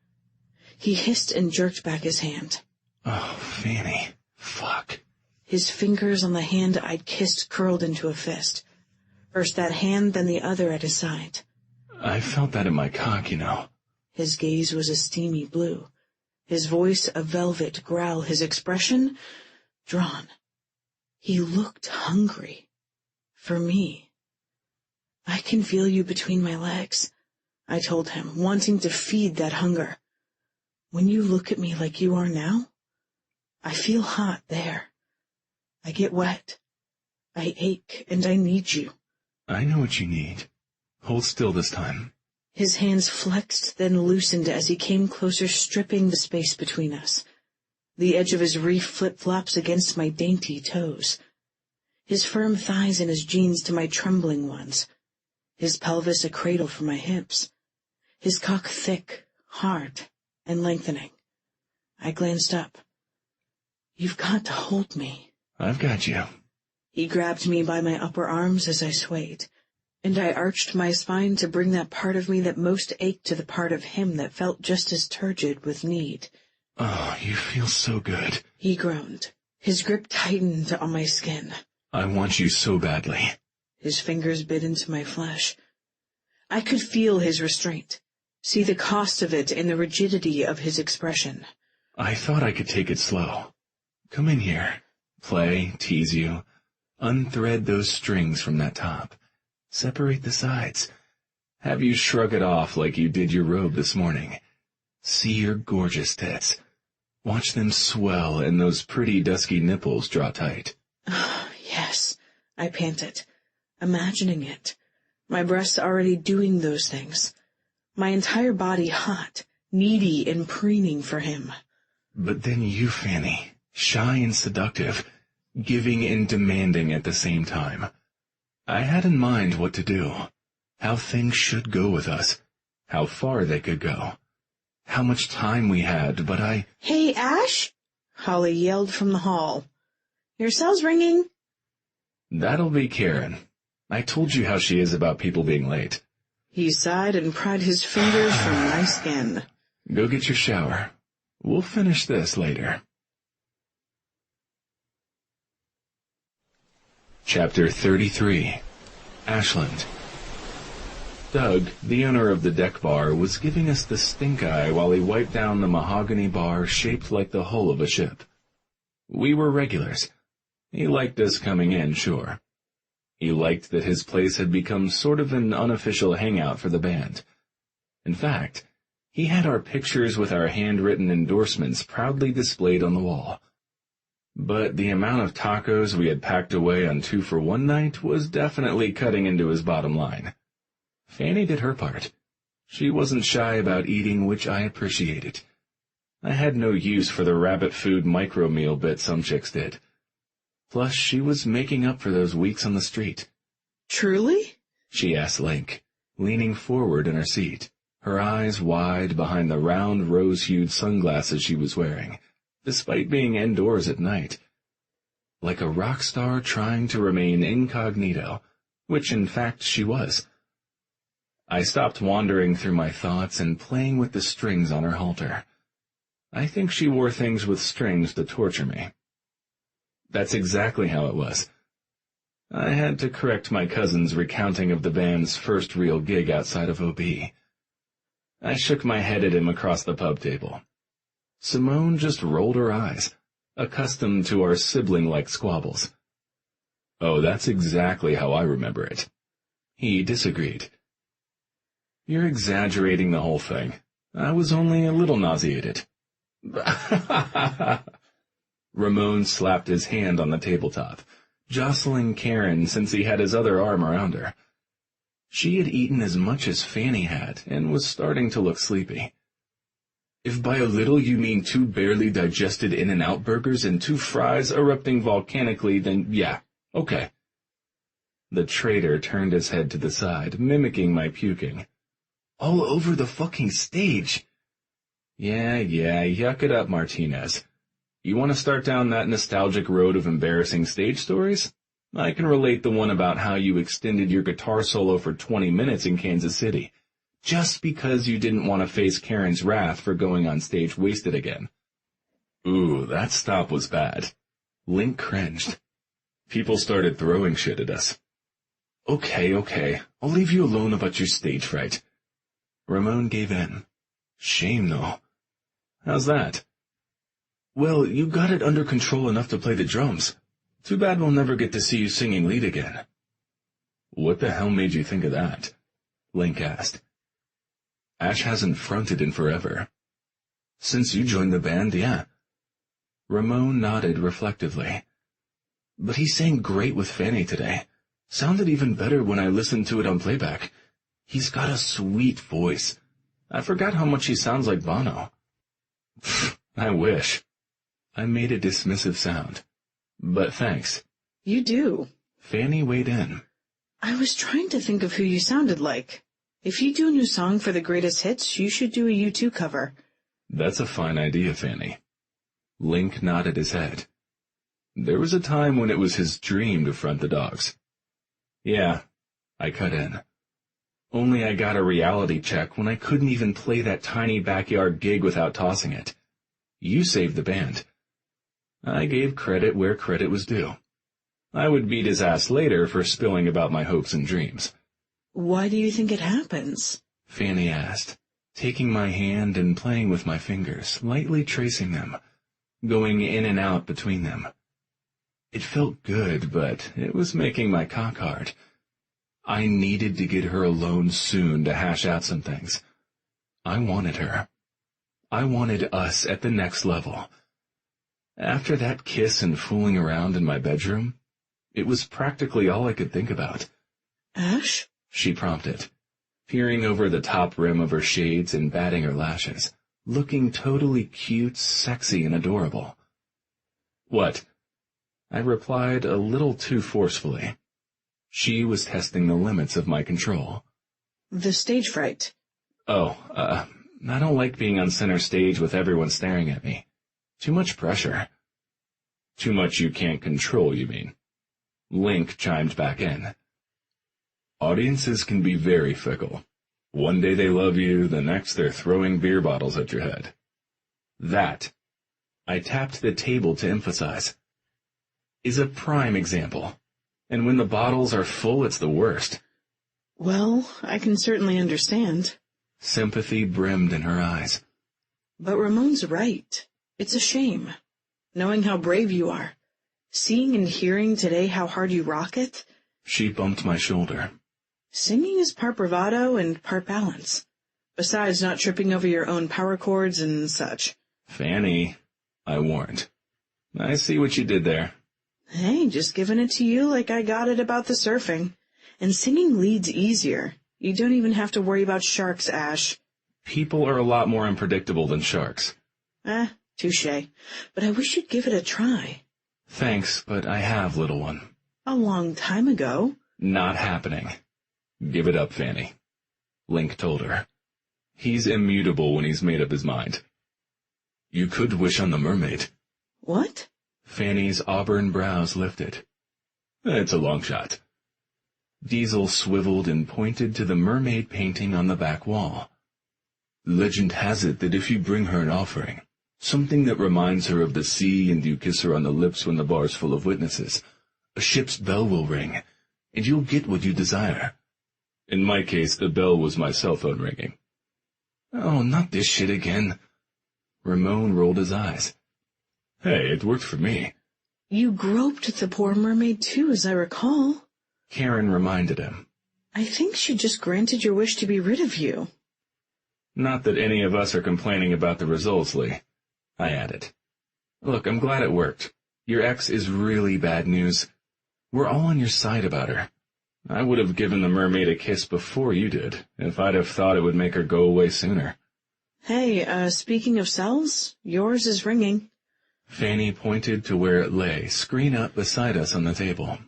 He hissed and jerked back his hand. Oh, Fanny, fuck. His fingers on the hand I'd kissed curled into a fist. First that hand, then the other at his side. I felt that in my cock, you know. His gaze was a steamy blue. His voice a velvet growl. His expression, drawn. He looked hungry. For me. I can feel you between my legs, I told him, wanting to feed that hunger. When you look at me like you are now, I feel hot there. I get wet. I ache, and I need you. I know what you need. Hold still this time. His hands flexed, then loosened as he came closer, stripping the space between us. The edge of his reef flip-flops against my dainty toes. His firm thighs and his jeans to my trembling ones. His pelvis a cradle for my hips. His cock thick, hard, and lengthening. I glanced up. You've got to hold me. I've got you. He grabbed me by my upper arms as I swayed, and I arched my spine to bring that part of me that most ached to the part of him that felt just as turgid with need. Oh, you feel so good. He groaned. His grip tightened on my skin. I want you so badly. His fingers bit into my flesh. I could feel his restraint, see the cost of it in the rigidity of his expression. I thought I could take it slow. Come in here. Play, tease you. Unthread those strings from that top. Separate the sides. Have you shrug it off like you did your robe this morning. See your gorgeous tits. Watch them swell and those pretty dusky nipples draw tight. Yes, I panted, imagining it. My breasts already doing those things. My entire body hot, needy and preening for him. But then you, Fanny, shy and seductive, giving and demanding at the same time. I had in mind what to do, how things should go with us, how far they could go, how much time we had, but I— Hey, Ash! Holly yelled from the hall. Your cell's ringing. That'll be Karen. I told you how she is about people being late. He sighed and pried his fingers from my skin. Go get your shower. We'll finish this later. Chapter 33. Ashland. Doug, the owner of the deck bar, was giving us the stink eye while he wiped down the mahogany bar shaped like the hull of a ship. We were regulars. He liked us coming in, sure. He liked that his place had become sort of an unofficial hangout for the band. In fact, he had our pictures with our handwritten endorsements proudly displayed on the wall. But the amount of tacos we had packed away on 2 for 1 night was definitely cutting into his bottom line. Fanny did her part. She wasn't shy about eating, which I appreciated. I had no use for the rabbit food micro-meal bit some chicks did. Plus, she was making up for those weeks on the street. Truly? She asked Link, leaning forward in her seat, her eyes wide behind the round rose-hued sunglasses she was wearing, despite being indoors at night. Like a rock star trying to remain incognito, which in fact she was. I stopped wandering through my thoughts and playing with the strings on her halter. I think she wore things with strings to torture me. That's exactly how it was. I had to correct my cousin's recounting of the band's first real gig outside of OB. I shook my head at him across the pub table. Simone just rolled her eyes, accustomed to our sibling-like squabbles. Oh, that's exactly how I remember it. He disagreed. You're exaggerating the whole thing. I was only a little nauseated. Ramon slapped his hand on the tabletop, jostling Karen since he had his other arm around her. She had eaten as much as Fanny had and was starting to look sleepy. If by a little you mean 2 barely digested In-N-Out burgers and 2 fries erupting volcanically, then yeah, okay. The traitor turned his head to the side, mimicking my puking. All over the fucking stage. Yeah, yuck it up, Martinez. You want to start down that nostalgic road of embarrassing stage stories? I can relate the one about how you extended your guitar solo for 20 minutes in Kansas City, just because you didn't want to face Karen's wrath for going on stage wasted again. Ooh, that stop was bad. Link cringed. People started throwing shit at us. Okay, I'll leave you alone about your stage fright. Ramon gave in. Shame, though. How's that? Well, you got it under control enough to play the drums. Too bad we'll never get to see you singing lead again. What the hell made you think of that? Link asked. Ash hasn't fronted in forever. Since you joined the band, yeah. Ramon nodded reflectively. But he sang great with Fanny today. Sounded even better when I listened to it on playback. He's got a sweet voice. I forgot how much he sounds like Bono. I wish. I made a dismissive sound. But thanks. You do. Fanny weighed in. I was trying to think of who you sounded like. If you do a new song for the greatest hits, you should do a U2 cover. That's a fine idea, Fanny. Link nodded his head. There was a time when it was his dream to front the Dogs. Yeah, I cut in. Only I got a reality check when I couldn't even play that tiny backyard gig without tossing it. You saved the band. I gave credit where credit was due. I would beat his ass later for spilling about my hopes and dreams. Why do you think it happens? Fanny asked, taking my hand and playing with my fingers, lightly tracing them, going in and out between them. It felt good, but it was making my cock hard. I needed to get her alone soon to hash out some things. I wanted her. I wanted us at the next level. After that kiss and fooling around in my bedroom, it was practically all I could think about. Ash? She prompted, peering over the top rim of her shades and batting her lashes, looking totally cute, sexy, and adorable. What? I replied a little too forcefully. She was testing the limits of my control. The stage fright. Oh, I don't like being on center stage with everyone staring at me. Too much pressure. Too much you can't control, you mean? Link chimed back in. Audiences can be very fickle. One day they love you, the next they're throwing beer bottles at your head. That, I tapped the table to emphasize, is a prime example. And when the bottles are full, it's the worst. Well, I can certainly understand. Sympathy brimmed in her eyes. But Ramon's right. It's a shame. Knowing how brave you are. Seeing and hearing today how hard you rock it. She bumped my shoulder. Singing is part bravado and part balance. Besides not tripping over your own power chords and such. Fanny, I warned. I see what you did there. Hey, just giving it to you like I got it about the surfing. And singing leads easier. You don't even have to worry about sharks, Ash. People are a lot more unpredictable than sharks. Touché. But I wish you'd give it a try. Thanks, but I have, little one. A long time ago. Not happening. Give it up, Fanny. Link told her. He's immutable when he's made up his mind. You could wish on the mermaid. What? Fanny's auburn brows lifted. It's a long shot. Diesel swiveled and pointed to the mermaid painting on the back wall. Legend has it that if you bring her an offering, something that reminds her of the sea, and you kiss her on the lips when the bar's full of witnesses, a ship's bell will ring, and you'll get what you desire. In my case, the bell was my cell phone ringing. Oh, not this shit again. Ramon rolled his eyes. Hey, it worked for me. You groped the poor mermaid too, as I recall. Karen reminded him. I think she just granted your wish to be rid of you. Not that any of us are complaining about the results, Lee. I added. Look, I'm glad it worked. Your ex is really bad news. We're all on your side about her. I would have given the mermaid a kiss before you did, if I'd have thought it would make her go away sooner. Hey, speaking of cells, yours is ringing. Fanny pointed to where it lay, screen up beside us on the table.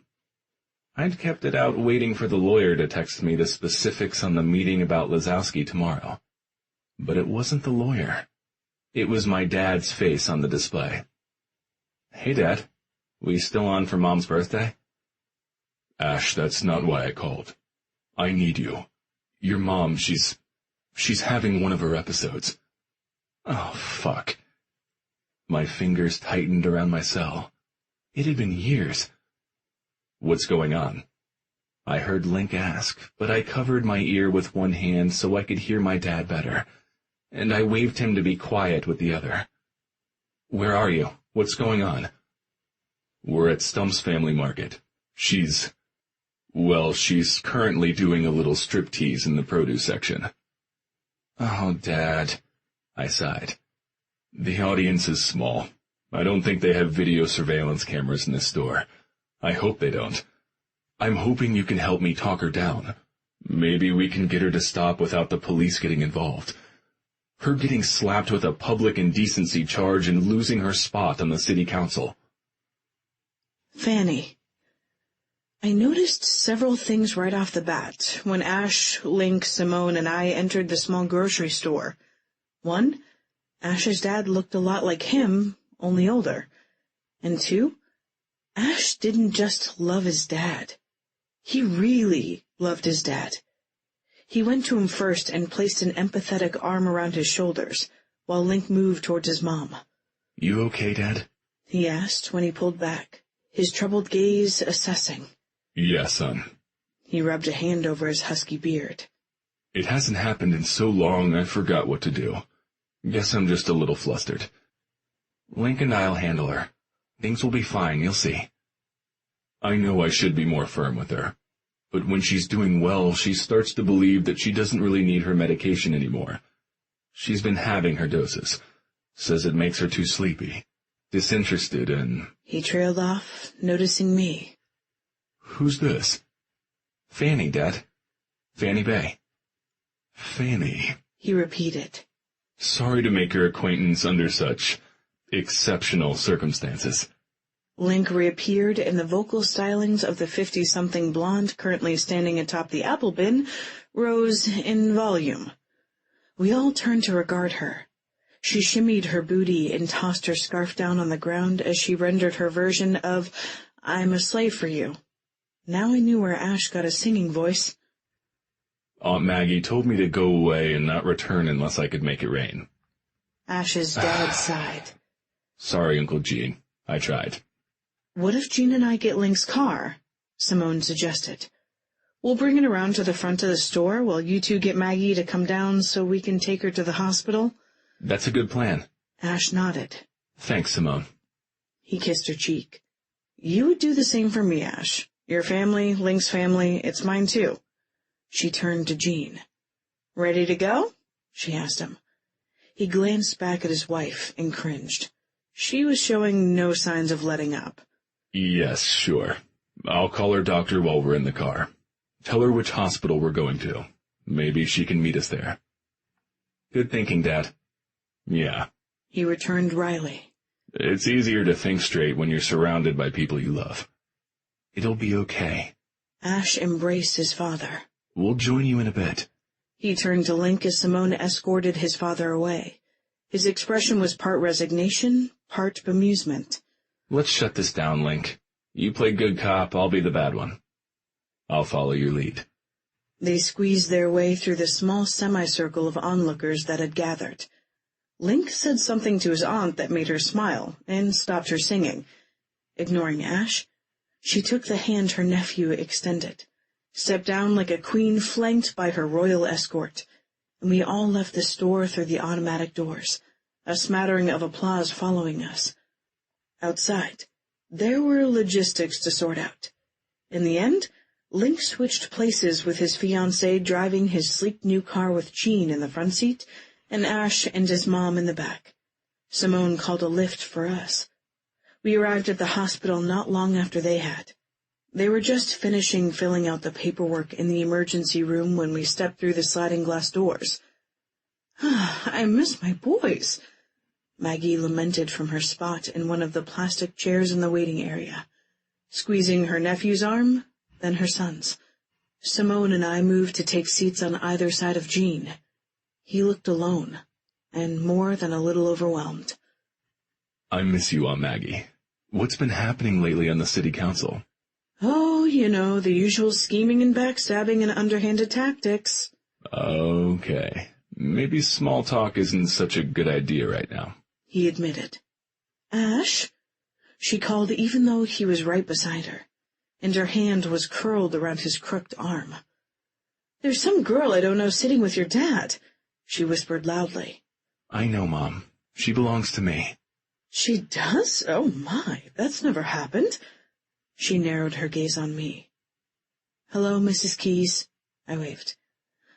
I'd kept it out waiting for the lawyer to text me the specifics on the meeting about Lazowski tomorrow. But it wasn't the lawyer. It was my dad's face on the display. Hey, Dad. We still on for Mom's birthday? Ash, that's not why I called. I need you. Your mom, she's having one of her episodes. Oh, fuck. My fingers tightened around my cell. It had been years. What's going on? I heard Link ask, but I covered my ear with one hand so I could hear my dad better, and I waved him to be quiet with the other. Where are you? What's going on? We're at Stump's family market. She's currently doing a little striptease in the produce section. Oh, Dad, I sighed. The audience is small. I don't think they have video surveillance cameras in this store. I hope they don't. I'm hoping you can help me talk her down. Maybe we can get her to stop without the police getting involved. Her getting slapped with a public indecency charge and losing her spot on the city council. Fanny, I noticed several things right off the bat when Ash, Link, Simone, and I entered the small grocery store. One, Ash's dad looked a lot like him, only older. And two, Ash didn't just love his dad. He really loved his dad. He went to him first and placed an empathetic arm around his shoulders, while Link moved towards his mom. You okay, Dad? He asked when he pulled back, his troubled gaze assessing. Yeah, son. He rubbed a hand over his husky beard. It hasn't happened in so long I forgot what to do. Guess I'm just a little flustered. Link and I'll handle her. Things will be fine, you'll see. I know I should be more firm with her. But when she's doing well, she starts to believe that she doesn't really need her medication anymore. She's been having her doses. Says it makes her too sleepy. Disinterested and... He trailed off, noticing me. Who's this? Fanny, Dad. Fanny Bay. Fanny. He repeated. Sorry to make your acquaintance under such exceptional circumstances. Link reappeared, and the vocal stylings of the 50-something blonde currently standing atop the apple bin rose in volume. We all turned to regard her. She shimmied her booty and tossed her scarf down on the ground as she rendered her version of, "I'm a slave for you." Now I knew where Ash got a singing voice. Aunt Maggie told me to go away and not return unless I could make it rain. Ash's dad sighed. Sorry, Uncle Gene. I tried. What if Gene and I get Link's car? Simone suggested. We'll bring it around to the front of the store while you two get Maggie to come down so we can take her to the hospital. That's a good plan. Ash nodded. Thanks, Simone. He kissed her cheek. You would do the same for me, Ash. Your family, Link's family, it's mine too. She turned to Gene. Ready to go? She asked him. He glanced back at his wife and cringed. She was showing no signs of letting up. Yes, sure. I'll call her doctor while we're in the car. Tell her which hospital we're going to. Maybe she can meet us there. Good thinking, Dad. Yeah. He returned wryly. It's easier to think straight when you're surrounded by people you love. It'll be okay. Ash embraced his father. We'll join you in a bit. He turned to Link as Simone escorted his father away. His expression was part resignation, part bemusement. Let's shut this down, Link. You play good cop, I'll be the bad one. I'll follow your lead. They squeezed their way through the small semicircle of onlookers that had gathered. Link said something to his aunt that made her smile, and stopped her singing. Ignoring Ash, she took the hand her nephew extended, stepped down like a queen flanked by her royal escort, and we all left the store through the automatic doors, a smattering of applause following us. Outside, there were logistics to sort out. In the end, Link switched places with his fiancée driving his sleek new car with Gene in the front seat and Ash and his mom in the back. Simone called a lift for us. We arrived at the hospital not long after they had. They were just finishing filling out the paperwork in the emergency room when we stepped through the sliding glass doors. I miss my boys, Maggie lamented from her spot in one of the plastic chairs in the waiting area, squeezing her nephew's arm, then her son's. Simone and I moved to take seats on either side of Gene. He looked alone, and more than a little overwhelmed. I miss you, Aunt Maggie. What's been happening lately on the city council? Oh, the usual scheming and backstabbing and underhanded tactics. Okay. Maybe small talk isn't such a good idea right now, he admitted. Ash? She called even though he was right beside her, and her hand was curled around his crooked arm. There's some girl I don't know sitting with your dad, she whispered loudly. I know, Mom. She belongs to me. She does? Oh my, that's never happened. She narrowed her gaze on me. Hello, Mrs. Keyes, I waved,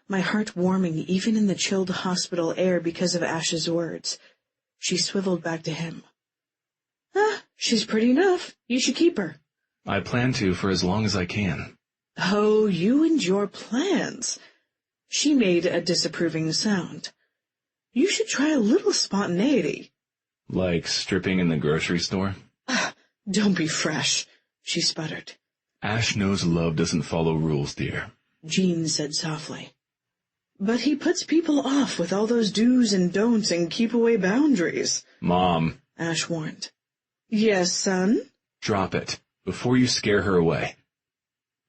my heart warming even in the chilled hospital air because of Ash's words. She swiveled back to him. She's pretty enough. You should keep her. I plan to for as long as I can. Oh, you and your plans. She made a disapproving sound. You should try a little spontaneity. Like stripping in the grocery store? Don't be fresh, she sputtered. Ash knows love doesn't follow rules, dear, Jean said softly. But he puts people off with all those do's and don'ts and keep-away boundaries. Mom, Ash warned. Yes, son? Drop it, before you scare her away.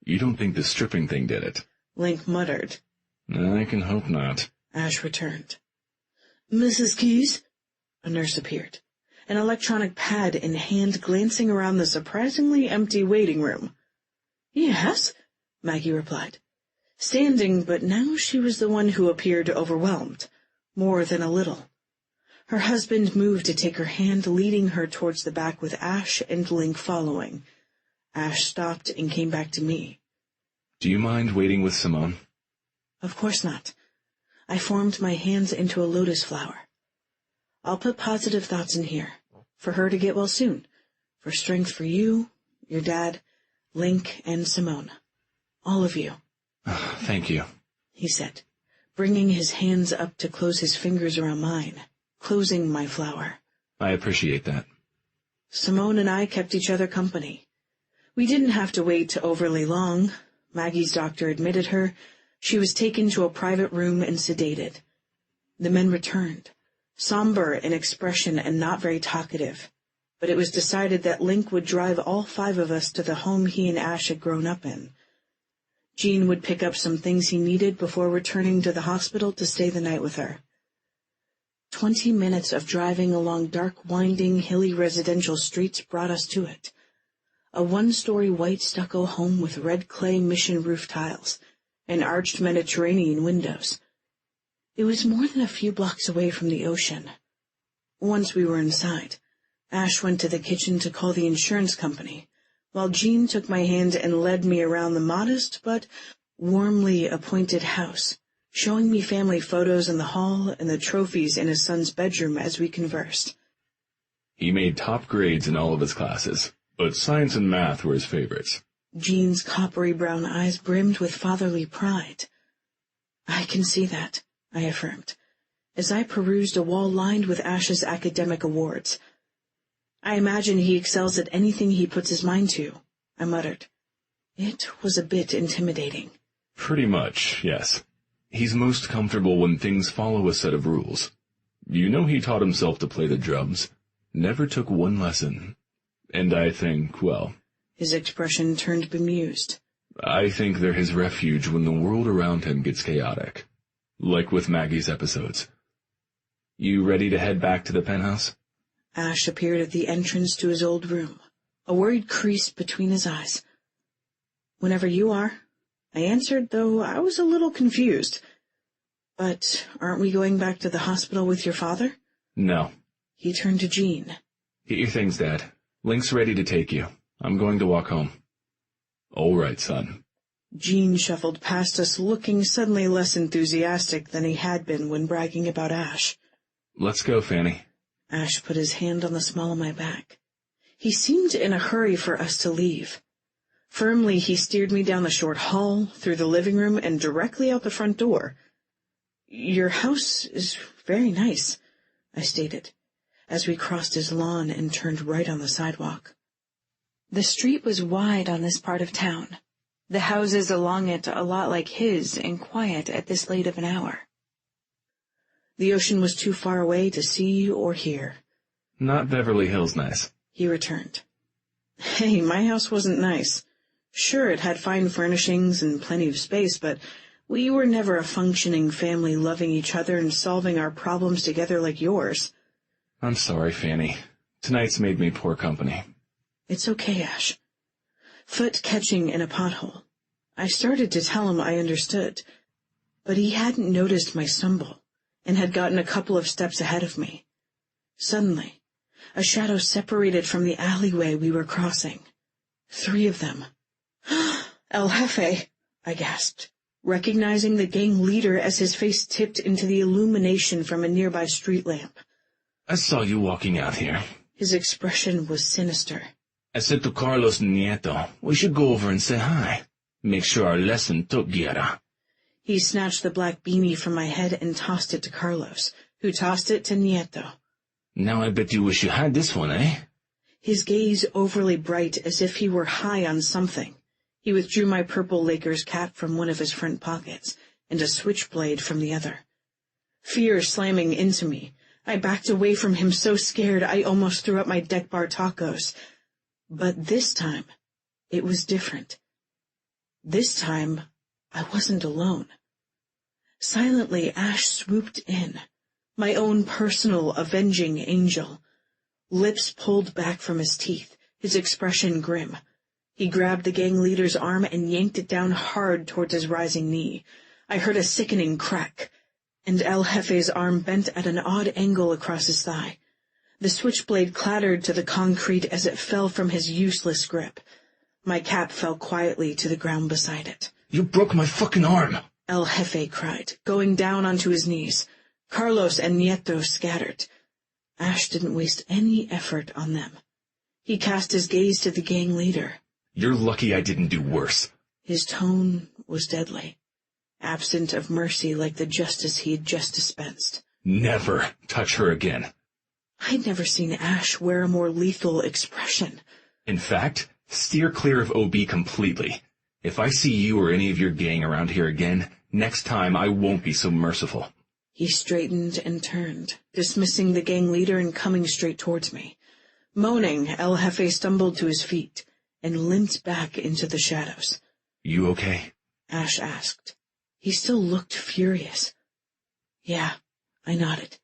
You don't think the stripping thing did it? Link muttered. I can hope not. Ash returned. Mrs. Keyes? A nurse appeared, an electronic pad in hand glancing around the surprisingly empty waiting room. Yes, Maggie replied, standing, but now she was the one who appeared overwhelmed, more than a little. Her husband moved to take her hand, leading her towards the back with Ash and Link following. Ash stopped and came back to me. Do you mind waiting with Simone? Of course not. I formed my hands into a lotus flower. I'll put positive thoughts in here, for her to get well soon, for strength for you, your dad, Link, and Simone. All of you. Thank you, he said, bringing his hands up to close his fingers around mine, closing my flower. I appreciate that. Simone and I kept each other company. We didn't have to wait overly long. Maggie's doctor admitted her. She was taken to a private room and sedated. The men returned, somber in expression and not very talkative, but it was decided that Link would drive all 5 of us to the home he and Ash had grown up in. Jean would pick up some things he needed before returning to the hospital to stay the night with her. 20 minutes of driving along dark, winding, hilly residential streets brought us to it. A 1-story white stucco home with red clay mission roof tiles and arched Mediterranean windows. It was more than a few blocks away from the ocean. Once we were inside, Ash went to the kitchen to call the insurance company, while Jean took my hand and led me around the modest but warmly appointed house, showing me family photos in the hall and the trophies in his son's bedroom as we conversed. He made top grades in all of his classes, but science and math were his favorites. Jean's coppery brown eyes brimmed with fatherly pride. I can see that, I affirmed, as I perused a wall lined with Ash's academic awards. I imagine he excels at anything he puts his mind to, I muttered. It was a bit intimidating. Pretty much, yes. He's most comfortable when things follow a set of rules. You know he taught himself to play the drums, never took one lesson. And I think, well... His expression turned bemused. I think they're his refuge when the world around him gets chaotic. Like with Maggie's episodes. You ready to head back to the penthouse? Ash appeared at the entrance to his old room, a worried crease between his eyes. Whenever you are, I answered, though I was a little confused. But aren't we going back to the hospital with your father? No. He turned to Jean. Get your things, Dad. Link's ready to take you. I'm going to walk home. All right, son. Jean shuffled past us, looking suddenly less enthusiastic than he had been when bragging about Ash. Let's go, Fanny. Ash put his hand on the small of my back. He seemed in a hurry for us to leave. Firmly, he steered me down the short hall, through the living room, and directly out the front door. Your house is very nice, I stated, as we crossed his lawn and turned right on the sidewalk. The street was wide on this part of town, the houses along it a lot like his and quiet at this late of an hour. The ocean was too far away to see or hear. Not Beverly Hills nice, he returned. Hey, my house wasn't nice. Sure, it had fine furnishings and plenty of space, but we were never a functioning family loving each other and solving our problems together like yours. I'm sorry, Fanny. Tonight's made me poor company. It's okay, Ash. Foot catching in a pothole. I started to tell him I understood, but he hadn't noticed my stumble and had gotten a couple of steps ahead of me. Suddenly, A shadow separated from the alleyway we were crossing. 3 of them. El Jefe, I gasped, recognizing the gang leader as his face tipped into the illumination from a nearby street lamp. I saw you walking out here. His expression was sinister. I said to Carlos and Nieto, we should go over and say hi. Make sure our lesson took Guerra. He snatched the black beanie from my head and tossed it to Carlos, who tossed it to Nieto. Now I bet you wish you had this one, eh? His gaze overly bright, as if he were high on something. He withdrew my purple Lakers cap from one of his front pockets, and a switchblade from the other. Fear slamming into me, I backed away from him so scared I almost threw up my deck bar tacos. But this time, it was different. This time, I wasn't alone. Silently, Ash swooped in, my own personal avenging angel. Lips pulled back from his teeth, his expression grim. He grabbed the gang leader's arm and yanked it down hard towards his rising knee. I heard a sickening crack, and El Jefe's arm bent at an odd angle across his thigh. The switchblade clattered to the concrete as it fell from his useless grip. My cap fell quietly to the ground beside it. You broke my fucking arm! El Jefe cried, going down onto his knees. Carlos and Nieto scattered. Ash didn't waste any effort on them. He cast his gaze to the gang leader. You're lucky I didn't do worse. His tone was deadly, absent of mercy like the justice he had just dispensed. Never touch her again. I'd never seen Ash wear a more lethal expression. In fact, steer clear of OB completely. If I see you or any of your gang around here again, next time I won't be so merciful. He straightened and turned, dismissing the gang leader and coming straight towards me. Moaning, El Jefe stumbled to his feet and limped back into the shadows. You okay? Ash asked. He still looked furious. Yeah, I nodded,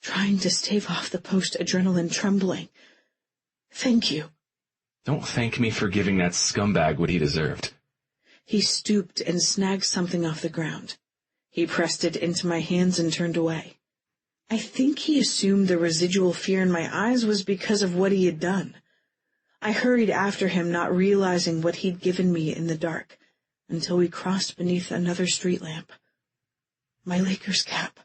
trying to stave off the post-adrenaline trembling. Thank you. Don't thank me for giving that scumbag what he deserved. He stooped and snagged something off the ground. He pressed it into my hands and turned away. I think he assumed the residual fear in my eyes was because of what he had done. I hurried after him, not realizing what he'd given me in the dark, until we crossed beneath another street lamp. My Lakers cap.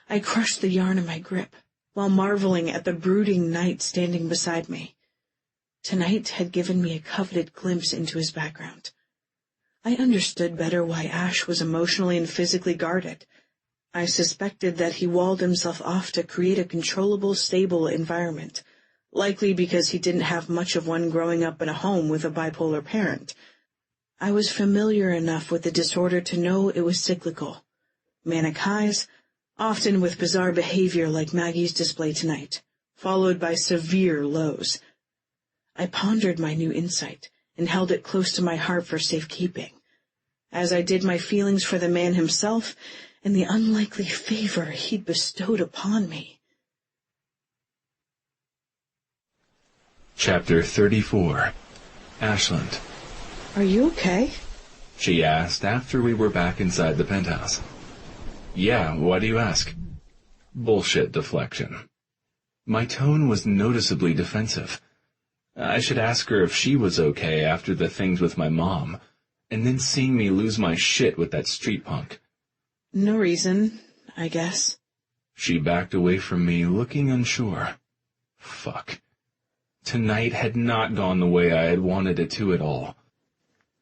I crushed the yarn in my grip, while marveling at the brooding night standing beside me. Tonight had given me a coveted glimpse into his background. I understood better why Ash was emotionally and physically guarded. I suspected that he walled himself off to create a controllable, stable environment, likely because he didn't have much of one growing up in a home with a bipolar parent. I was familiar enough with the disorder to know it was cyclical. Manic highs, often with bizarre behavior like Maggie's display tonight, followed by severe lows. I pondered my new insight and held it close to my heart for safekeeping, as I did my feelings for the man himself and the unlikely favor he'd bestowed upon me. Chapter 34. Ashland. Are you okay? She asked after we were back inside the penthouse. Yeah, why do you ask? Bullshit deflection. My tone was noticeably defensive. I should ask her if she was okay after the things with my mom, and then seeing me lose my shit with that street punk. No reason, I guess. She backed away from me, looking unsure. Fuck. Tonight had not gone the way I had wanted it to at all.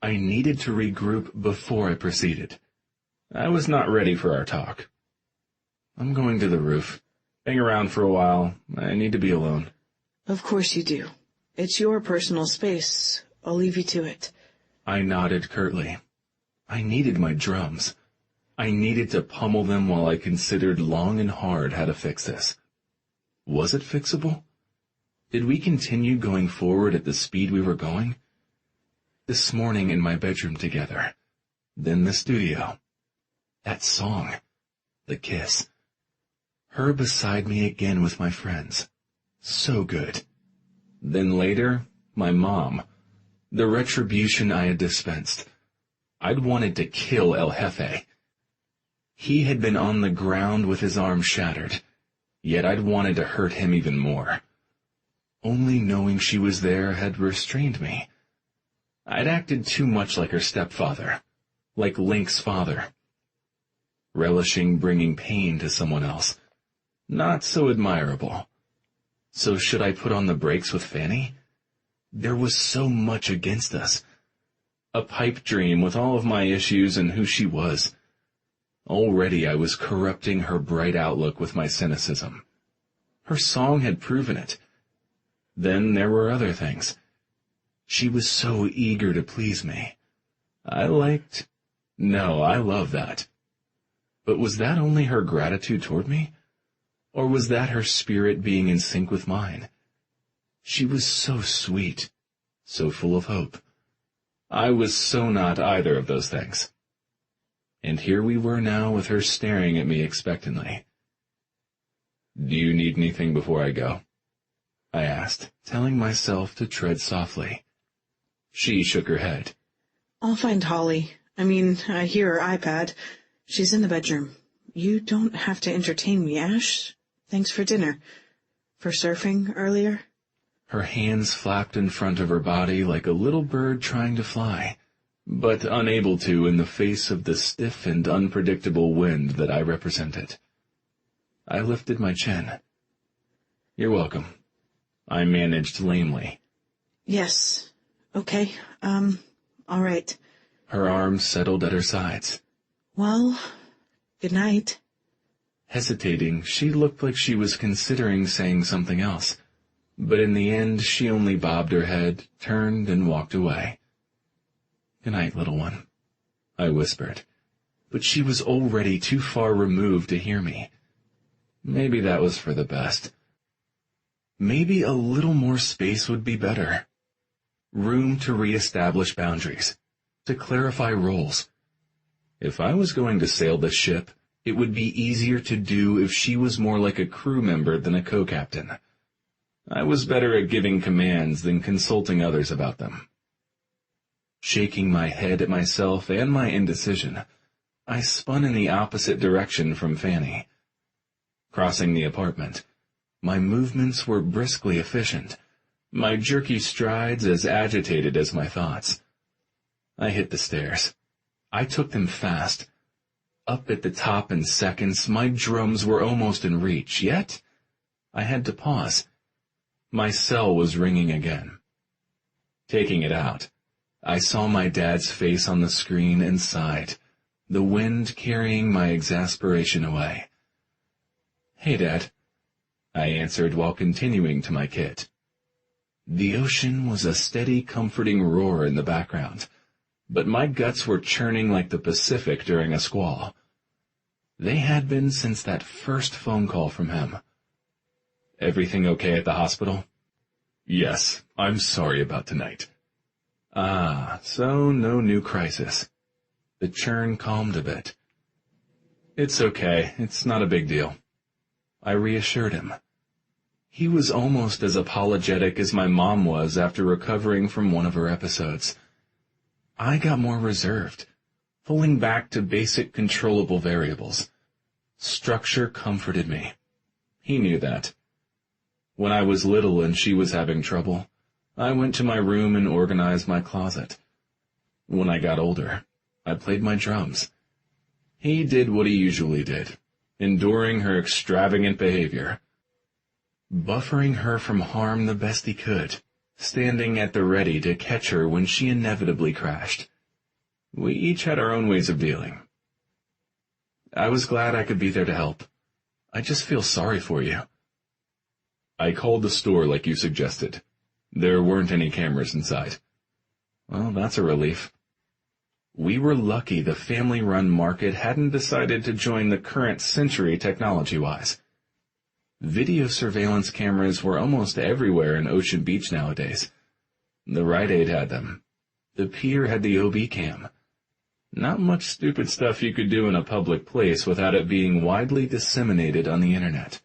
I needed to regroup before I proceeded. I was not ready for our talk. I'm going to the roof. Hang around for a while. I need to be alone. Of course you do. It's your personal space. I'll leave you to it. I nodded curtly. I needed my drums. I needed to pummel them while I considered long and hard how to fix this. Was it fixable? Did we continue going forward at the speed we were going? This morning in my bedroom together. Then the studio. That song. The kiss. Her beside me again with my friends. So good. Then later, my mom. The retribution I had dispensed. I'd wanted to kill El Jefe. He had been on the ground with his arm shattered. Yet I'd wanted to hurt him even more. Only knowing she was there had restrained me. I'd acted too much like her stepfather, like Link's father, relishing bringing pain to someone else. Not so admirable. So should I put on the brakes with Fanny? There was so much against us. A pipe dream with all of my issues and who she was. Already I was corrupting her bright outlook with my cynicism. Her song had proven it. Then there were other things. She was so eager to please me. I loved that. But was that only her gratitude toward me? Or was that her spirit being in sync with mine? She was so sweet, so full of hope. I was so not either of those things. And here we were now with her staring at me expectantly. "Do you need anything before I go?" I asked, telling myself to tread softly. She shook her head. "I'll find Holly. I hear her iPad. She's in the bedroom. You don't have to entertain me, Ash. Thanks for dinner. For surfing earlier." Her hands flapped in front of her body like a little bird trying to fly, but unable to in the face of the stiff and unpredictable wind that I represented. I lifted my chin. "You're welcome," I managed lamely. "Yes. Okay. All right." Her arms settled at her sides. "Well, good night." Hesitating, she looked like she was considering saying something else, but in the end she only bobbed her head, turned, and walked away. "Good night, little one," I whispered, but she was already too far removed to hear me. Maybe that was for the best. Maybe a little more space would be better. Room to reestablish boundaries, to clarify roles. If I was going to sail the ship, it would be easier to do if she was more like a crew member than a co-captain. I was better at giving commands than consulting others about them. Shaking my head at myself and my indecision, I spun in the opposite direction from Fanny. Crossing the apartment, my movements were briskly efficient, my jerky strides as agitated as my thoughts. I hit the stairs. I took them fast. Up at the top in seconds, my drums were almost in reach, yet I had to pause. My cell was ringing again. Taking it out, I saw my dad's face on the screen and sighed, the wind carrying my exasperation away. "Hey, Dad," I answered while continuing to my kit. The ocean was a steady, comforting roar in the background, but my guts were churning like the Pacific during a squall. They had been since that first phone call from him. "Everything okay at the hospital?" "Yes, I'm sorry about tonight." So no new crisis. The churn calmed a bit. "It's okay, it's not a big deal," I reassured him. He was almost as apologetic as my mom was after recovering from one of her episodes. I got more reserved, pulling back to basic controllable variables. Structure comforted me. He knew that. When I was little and she was having trouble, I went to my room and organized my closet. When I got older, I played my drums. He did what he usually did, enduring her extravagant behavior, buffering her from harm the best he could, standing at the ready to catch her when she inevitably crashed. We each had our own ways of dealing. I was glad I could be there to help. I just feel sorry for you. I called the store like you suggested. There weren't any cameras inside. Well, that's a relief. We were lucky the family-run market hadn't decided to join the current century technology-wise. Video surveillance cameras were almost everywhere in Ocean Beach nowadays. The Rite Aid had them. The pier had the OB cam. Not much stupid stuff you could do in a public place without it being widely disseminated on the internet.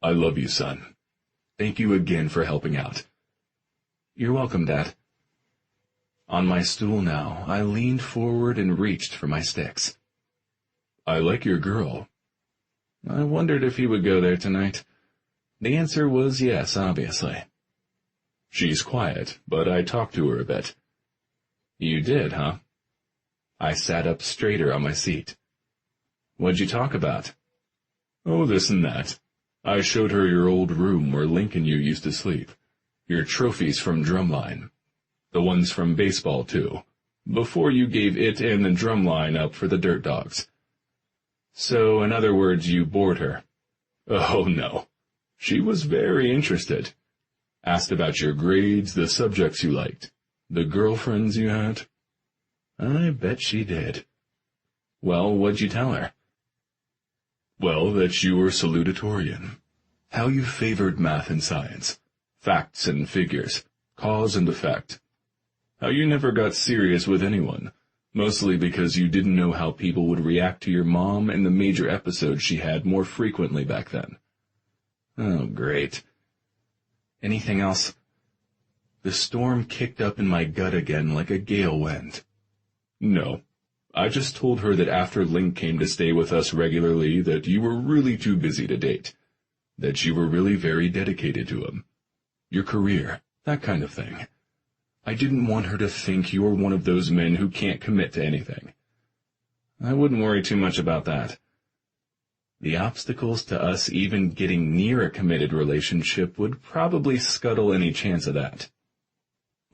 I love you, son. Thank you again for helping out. You're welcome, Dad. On my stool now, I leaned forward and reached for my sticks. I like your girl. I wondered if he would go there tonight. The answer was yes, obviously. She's quiet, but I talked to her a bit. You did, huh? I sat up straighter on my seat. What'd you talk about? Oh, this and that. I showed her your old room where Link and you used to sleep. Your trophies from Drumline. The ones from baseball, too. Before you gave it and the Drumline up for the Dirt Dogs. So, in other words, you bored her? Oh, no. She was very interested. Asked about your grades, the subjects you liked, the girlfriends you had. I bet she did. Well, what'd you tell her? Well, that you were salutatorian. How you favored math and science, facts and figures, cause and effect. How you never got serious with anyone, mostly because you didn't know how people would react to your mom and the major episodes she had more frequently back then. Oh, great. Anything else? The storm kicked up in my gut again like a gale wind. No. I just told her that after Link came to stay with us regularly that you were really too busy to date. That you were really very dedicated to him. Your career, that kind of thing. I didn't want her to think you were one of those men who can't commit to anything. I wouldn't worry too much about that. The obstacles to us even getting near a committed relationship would probably scuttle any chance of that.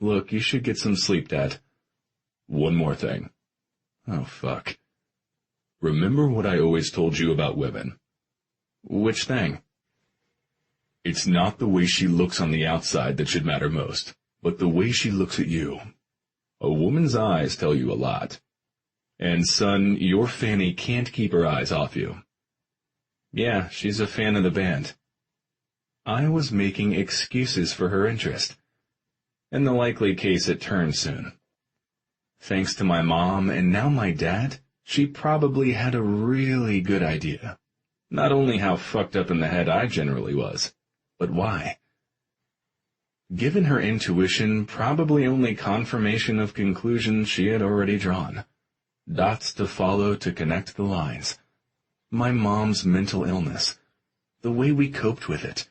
Look, you should get some sleep, Dad. One more thing. Oh, fuck. Remember what I always told you about women? Which thing? It's not the way she looks on the outside that should matter most, but the way she looks at you. A woman's eyes tell you a lot. And, son, your Fanny can't keep her eyes off you. Yeah, she's a fan of the band. I was making excuses for her interest. In the likely case it turns soon. Thanks to my mom and now my dad, she probably had a really good idea. Not only how fucked up in the head I generally was, but why. Given her intuition, probably only confirmation of conclusions she had already drawn. Dots to follow to connect the lines. My mom's mental illness. The way we coped with it.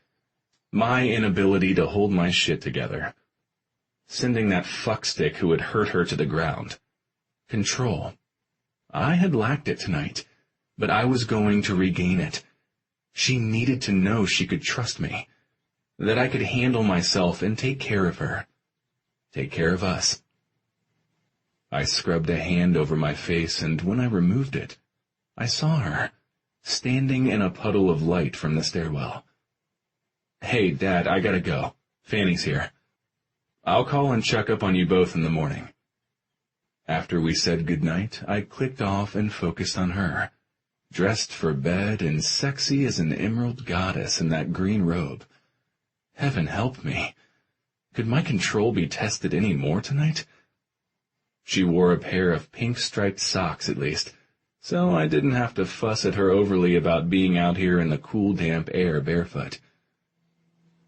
My inability to hold my shit together. Sending that fuckstick who had hurt her to the ground. Control. I had lacked it tonight, but I was going to regain it. She needed to know she could trust me. That I could handle myself and take care of her. Take care of us. I scrubbed a hand over my face, and when I removed it, I saw her, standing in a puddle of light from the stairwell. Hey, Dad, I gotta go. Fanny's here. I'll call and check up on you both in the morning. After we said goodnight, I clicked off and focused on her, dressed for bed and sexy as an emerald goddess in that green robe. Heaven help me. Could my control be tested any more tonight? She wore a pair of pink-striped socks at least, so I didn't have to fuss at her overly about being out here in the cool, damp air barefoot.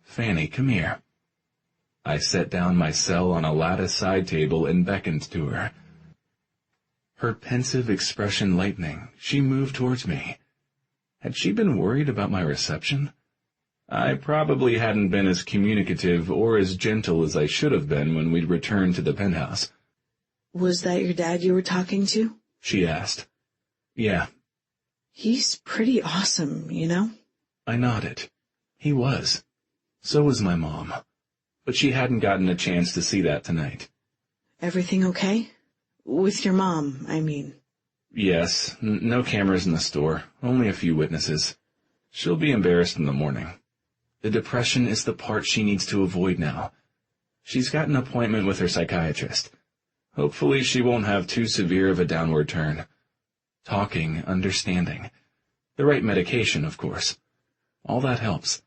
Fanny, come here. I set down my cell on a lattice side table and beckoned to her. Her pensive expression lightening, she moved towards me. Had she been worried about my reception? I probably hadn't been as communicative or as gentle as I should have been when we'd returned to the penthouse. Was that your dad you were talking to? She asked. Yeah. He's pretty awesome, you know? I nodded. He was. So was my mom. But she hadn't gotten a chance to see that tonight. Everything okay? With your mom, I mean. Yes, no cameras in the store, only a few witnesses. She'll be embarrassed in the morning. The depression is the part she needs to avoid now. She's got an appointment with her psychiatrist. Hopefully she won't have too severe of a downward turn. Talking, understanding. The right medication, of course. All that helps.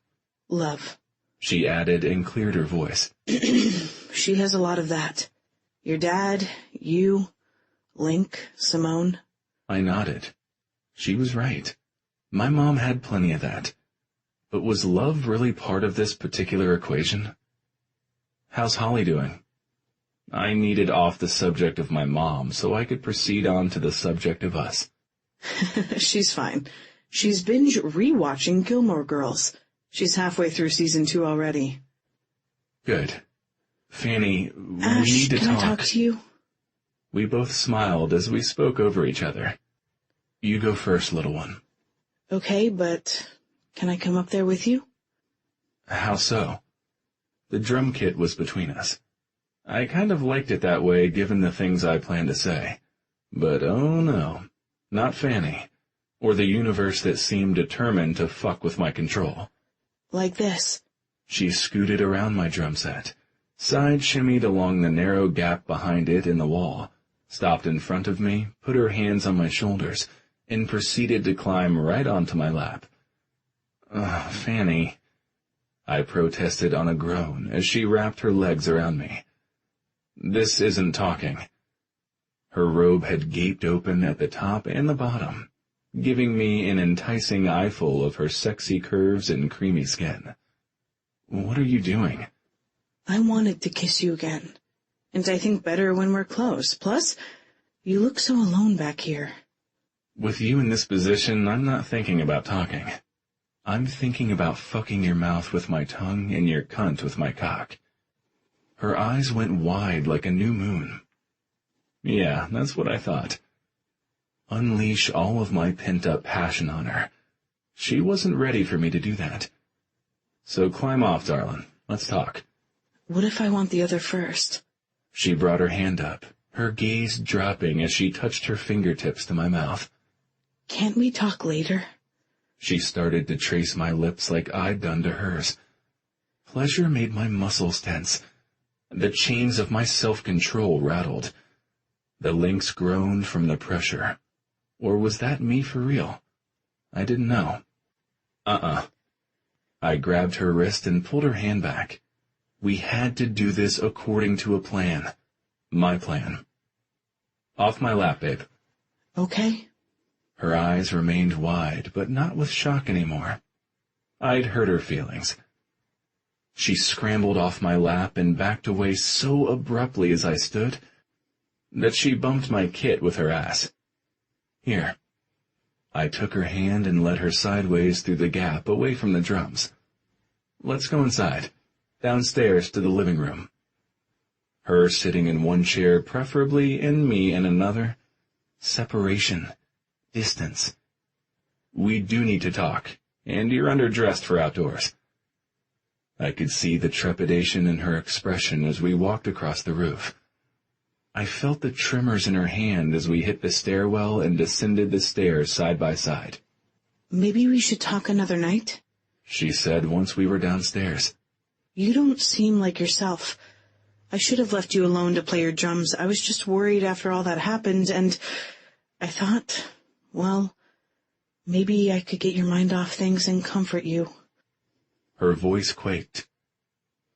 Love. She added and cleared her voice. She has a lot of that. Your dad, you, Link, Simone. I nodded. She was right. My mom had plenty of that. But was love really part of this particular equation? How's Holly doing? I needed off the subject of my mom so I could proceed on to the subject of us. She's fine. She's binge rewatching Gilmore Girls. She's halfway through season 2 already. Good. Fanny, we Ash, need to can talk. I talk to you? We both smiled as we spoke over each other. You go first, little one. Okay, but can I come up there with you? How so? The drum kit was between us. I kind of liked it that way given the things I planned to say. But oh no, not Fanny, or the universe that seemed determined to fuck with my control. Like this. She scooted around my drum set, side shimmied along the narrow gap behind it in the wall, stopped in front of me, put her hands on my shoulders, and proceeded to climb right onto my lap. Fanny, I protested on a groan as she wrapped her legs around me. This isn't talking. Her robe had gaped open at the top and the bottom, giving me an enticing eyeful of her sexy curves and creamy skin. What are you doing? I wanted to kiss you again, and I think better when we're close. Plus, you look so alone back here. With you in this position, I'm not thinking about talking. I'm thinking about fucking your mouth with my tongue and your cunt with my cock. Her eyes went wide like a new moon. Yeah, that's what I thought. Unleash all of my pent-up passion on her. She wasn't ready for me to do that. So climb off, darling. Let's talk. What if I want the other first? She brought her hand up, her gaze dropping as she touched her fingertips to my mouth. Can't we talk later? She started to trace my lips like I'd done to hers. Pleasure made my muscles tense. The chains of my self-control rattled. The links groaned from the pressure. Or was that me for real? I didn't know. I grabbed her wrist and pulled her hand back. We had to do this according to a plan. My plan. Off my lap, babe. Okay. Her eyes remained wide, but not with shock anymore. I'd hurt her feelings. She scrambled off my lap and backed away so abruptly as I stood that she bumped my kit with her ass. Here. I took her hand and led her sideways through the gap away from the drums. Let's go inside, downstairs to the living room. Her sitting in one chair preferably and me in another. Separation. Distance. We do need to talk, and you're underdressed for outdoors. I could see the trepidation in her expression as we walked across the roof. I felt the tremors in her hand as we hit the stairwell and descended the stairs side by side. Maybe we should talk another night? She said once we were downstairs. You don't seem like yourself. I should have left you alone to play your drums. I was just worried after all that happened, and I thought, well, maybe I could get your mind off things and comfort you. Her voice quaked.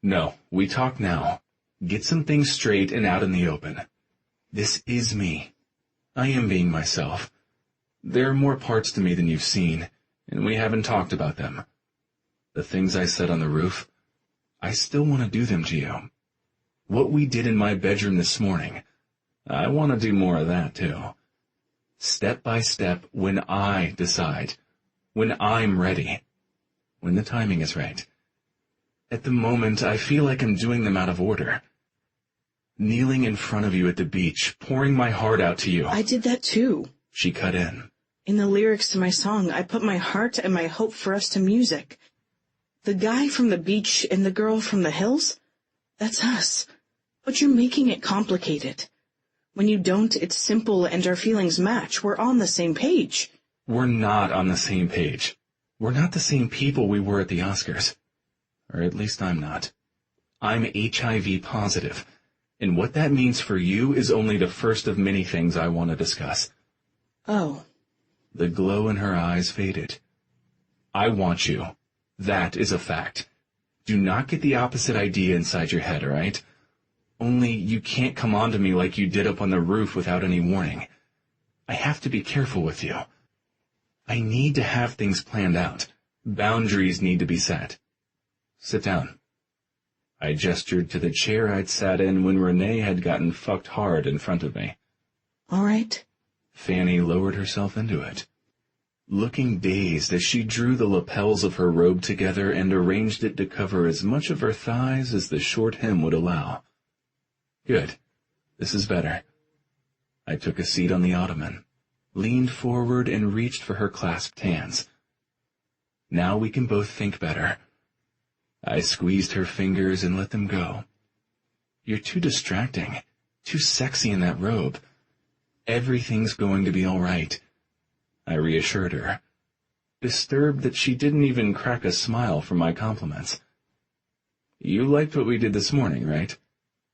No, we talk now. Get some things straight and out in the open. This is me. I am being myself. There are more parts to me than you've seen, and we haven't talked about them. The things I said on the roof, I still want to do them to you. What we did in my bedroom this morning, I want to do more of that too. Step by step when I decide, when I'm ready, when the timing is right. At the moment, I feel like I'm doing them out of order. Kneeling in front of you at the beach, pouring my heart out to you. I did that too. She cut in. In the lyrics to my song, I put my heart and my hope for us to music. The guy from the beach and the girl from the hills? That's us. But you're making it complicated. When you don't, it's simple and our feelings match. We're on the same page. We're not on the same page. We're not the same people we were at the Oscars. Or at least I'm not. I'm HIV positive. And what that means for you is only the first of many things I want to discuss. Oh. The glow in her eyes faded. I want you. That is a fact. Do not get the opposite idea inside your head, all right? Only you can't come on to me like you did up on the roof without any warning. I have to be careful with you. I need to have things planned out. Boundaries need to be set. Sit down. I gestured to the chair I'd sat in when Renee had gotten fucked hard in front of me. All right. Fanny lowered herself into it. looking dazed as she drew the lapels of her robe together and arranged it to cover as much of her thighs as the short hem would allow. Good. This is better. I took a seat on the ottoman, leaned forward, and reached for her clasped hands. Now we can both think better. I squeezed her fingers and let them go. You're too distracting, too sexy in that robe. Everything's going to be all right, I reassured her, disturbed that she didn't even crack a smile from my compliments. You liked what we did this morning, right?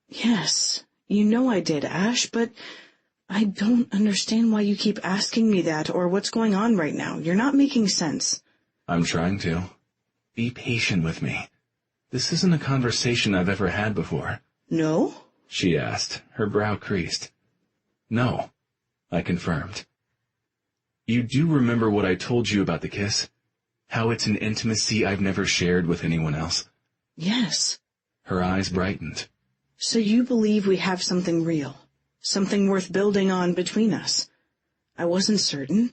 Yes, you know I did, Ash, but I don't understand why you keep asking me that or what's going on right now. You're not making sense. I'm trying to. Be patient with me. This isn't a conversation I've ever had before. No? She asked, her brow creased. No, I confirmed. You do remember what I told you about the kiss? How it's an intimacy I've never shared with anyone else? Yes. Her eyes brightened. So you believe we have something real, something worth building on between us? I wasn't certain.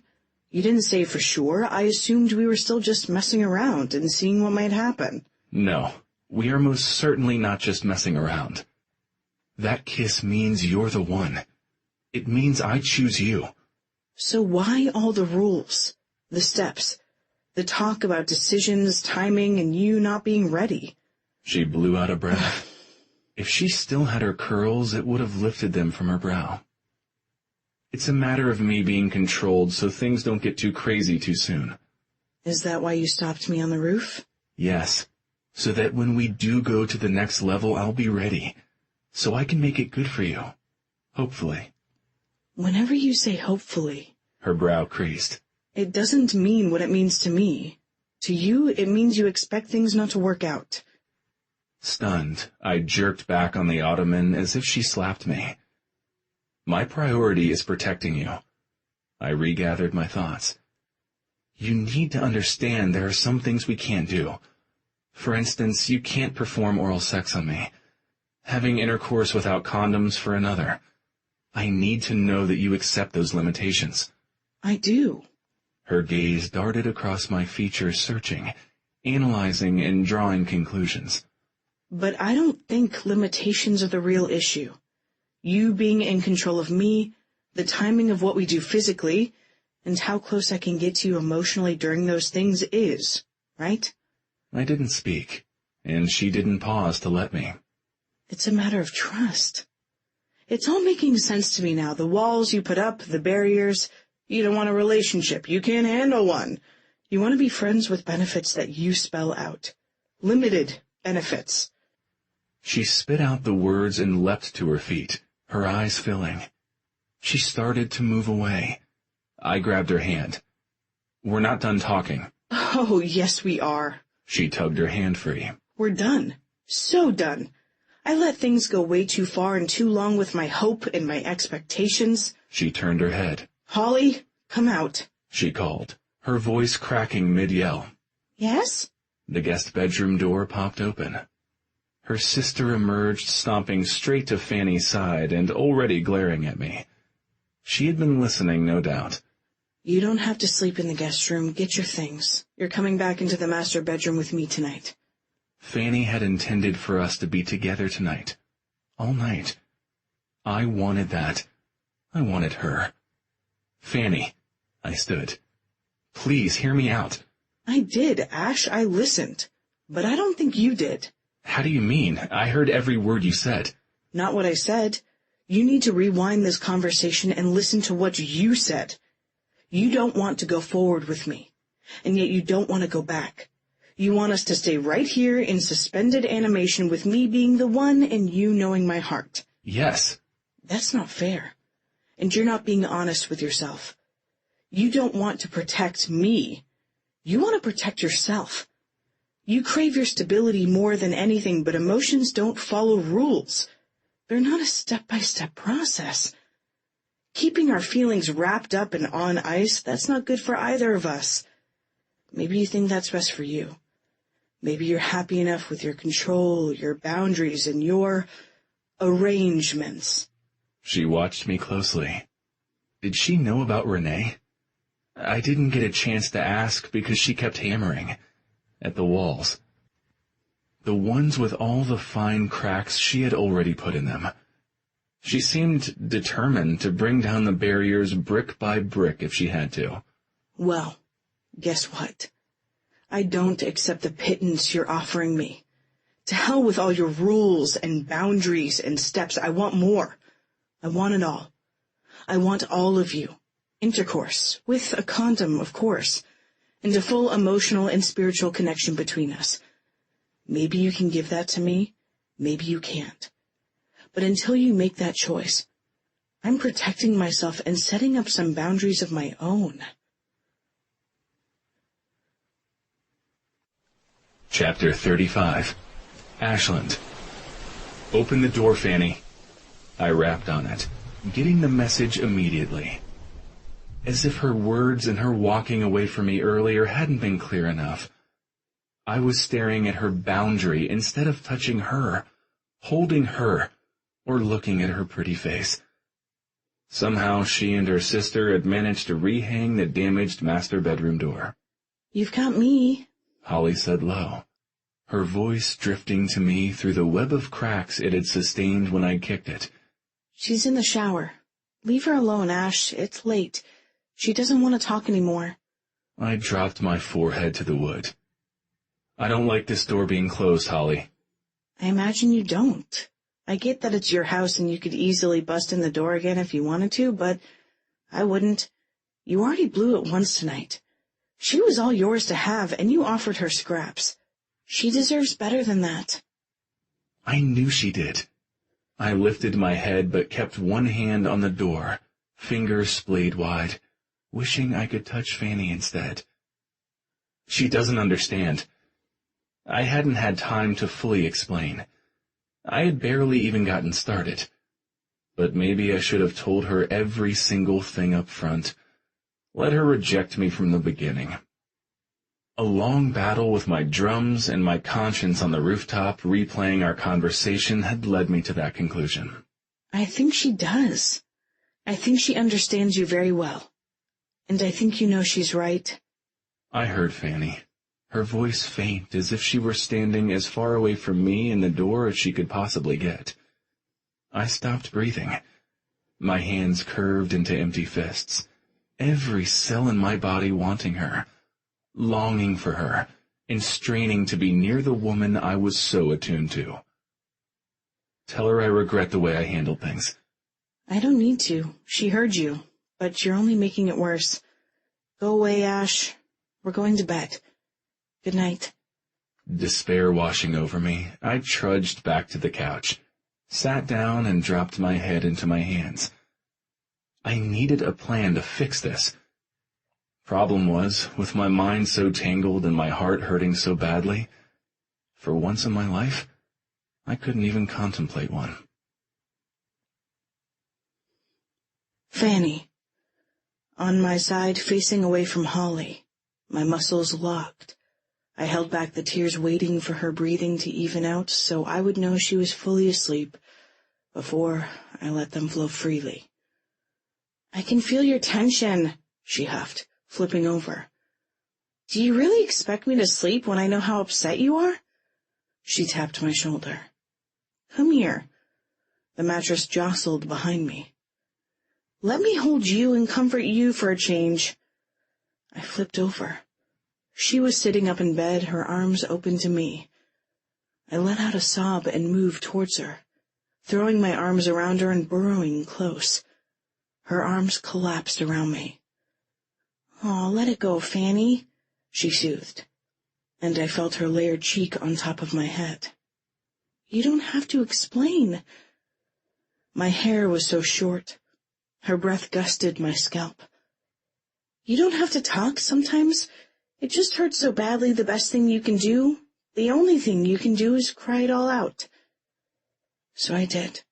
You didn't say for sure. I assumed we were still just messing around and seeing what might happen. No, we are most certainly not just messing around. That kiss means you're the one. It means I choose you. So why all the rules, the steps, the talk about decisions, timing, and you not being ready? She blew out a breath. If she still had her curls, it would have lifted them from her brow. It's a matter of me being controlled so things don't get too crazy too soon. Is that why you stopped me on the roof? Yes, so that when we do go to the next level, I'll be ready, so I can make it good for you. Hopefully. Whenever you say hopefully, her brow creased, it doesn't mean what it means to me. To you, it means you expect things not to work out. Stunned, I jerked back on the ottoman as if she slapped me. My priority is protecting you. I regathered my thoughts. You need to understand there are some things we can't do. For instance, you can't perform oral sex on me. Having intercourse without condoms for another. I need to know that you accept those limitations. I do. Her gaze darted across my features, searching, analyzing, and drawing conclusions. But I don't think limitations are the real issue. You being in control of me, the timing of what we do physically, and how close I can get to you emotionally during those things is, right? I didn't speak, and she didn't pause to let me. It's a matter of trust. It's all making sense to me now. The walls you put up, the barriers. You don't want a relationship. You can't handle one. You want to be friends with benefits that you spell out. Limited benefits. She spit out the words and leapt to her feet, her eyes filling. She started to move away. I grabbed her hand. We're not done talking. Oh, yes, we are. She tugged her hand free. We're done. So done. I let things go way too far and too long with my hope and my expectations. She turned her head. Holly, come out, she called, her voice cracking mid-yell. Yes? The guest bedroom door popped open. Her sister emerged, stomping straight to Fanny's side and already glaring at me. She had been listening, no doubt. You don't have to sleep in the guest room. Get your things. You're coming back into the master bedroom with me tonight. Fanny had intended for us to be together tonight. All night. I wanted that. I wanted her. Fanny, I stood. Please hear me out. I did, Ash. I listened. But I don't think you did. How do you mean? I heard every word you said. Not what I said. You need to rewind this conversation and listen to what you said. You don't want to go forward with me, and yet you don't want to go back. You want us to stay right here in suspended animation with me being the one and you knowing my heart. Yes. That's not fair. And you're not being honest with yourself. You don't want to protect me. You want to protect yourself. You crave your stability more than anything, but emotions don't follow rules. They're not a step-by-step process. Keeping our feelings wrapped up and on ice, that's not good for either of us. Maybe you think that's best for you. Maybe you're happy enough with your control, your boundaries, and your arrangements. She watched me closely. Did she know about Renee? I didn't get a chance to ask because she kept hammering at the walls. The ones with all the fine cracks she had already put in them. She seemed determined to bring down the barriers brick by brick if she had to. Well, guess what? I don't accept the pittance you're offering me. To hell with all your rules and boundaries and steps. I want more. I want it all. I want all of you. Intercourse, with a condom, of course, and a full emotional and spiritual connection between us. Maybe you can give that to me, maybe you can't. But until you make that choice, I'm protecting myself and setting up some boundaries of my own. Chapter 35. Ashland. Open the door, Fanny. I rapped on it, getting the message immediately. As if her words and her walking away from me earlier hadn't been clear enough. I was staring at her boundary instead of touching her, holding her, or looking at her pretty face. Somehow she and her sister had managed to rehang the damaged master bedroom door. You've got me, Holly said low, her voice drifting to me through the web of cracks it had sustained when I kicked it. She's in the shower. Leave her alone, Ash. It's late. She doesn't want to talk anymore. I dropped my forehead to the wood. I don't like this door being closed, Holly. I imagine you don't. I get that it's your house and you could easily bust in the door again if you wanted to, but I wouldn't. You already blew it once tonight. She was all yours to have, and you offered her scraps. She deserves better than that. I knew she did. I lifted my head but kept one hand on the door, fingers splayed wide, wishing I could touch Fanny instead. She doesn't understand. I hadn't had time to fully explain. I had barely even gotten started. But maybe I should have told her every single thing up front. Let her reject me from the beginning. A long battle with my drums and my conscience on the rooftop replaying our conversation had led me to that conclusion. I think she does. I think she understands you very well. And I think you know she's right. I heard Fanny, her voice faint as if she were standing as far away from me and the door as she could possibly get. I stopped breathing, my hands curved into empty fists, every cell in my body wanting her, longing for her, and straining to be near the woman I was so attuned to. Tell her I regret the way I handled things. I don't need to. She heard you, but you're only making it worse. Go away, Ash. We're going to bed. Good night. Despair washing over me, I trudged back to the couch, sat down and dropped my head into my hands. I needed a plan to fix this. Problem was, with my mind so tangled and my heart hurting so badly, for once in my life, I couldn't even contemplate one. Fanny. On my side, facing away from Holly, my muscles locked. I held back the tears, waiting for her breathing to even out so I would know she was fully asleep before I let them flow freely. I can feel your tension, she huffed, flipping over. Do you really expect me to sleep when I know how upset you are? She tapped my shoulder. Come here. The mattress jostled behind me. Let me hold you and comfort you for a change. I flipped over. She was sitting up in bed, her arms open to me. I let out a sob and moved towards her, throwing my arms around her and burrowing close. Her arms collapsed around me. "Oh, let it go, Fanny," she soothed, and I felt her layered cheek on top of my head. "You don't have to explain." My hair was so short. Her breath gusted my scalp. "You don't have to talk sometimes. It just hurts so badly. The best thing you can do, the only thing you can do, is cry it all out." So I did.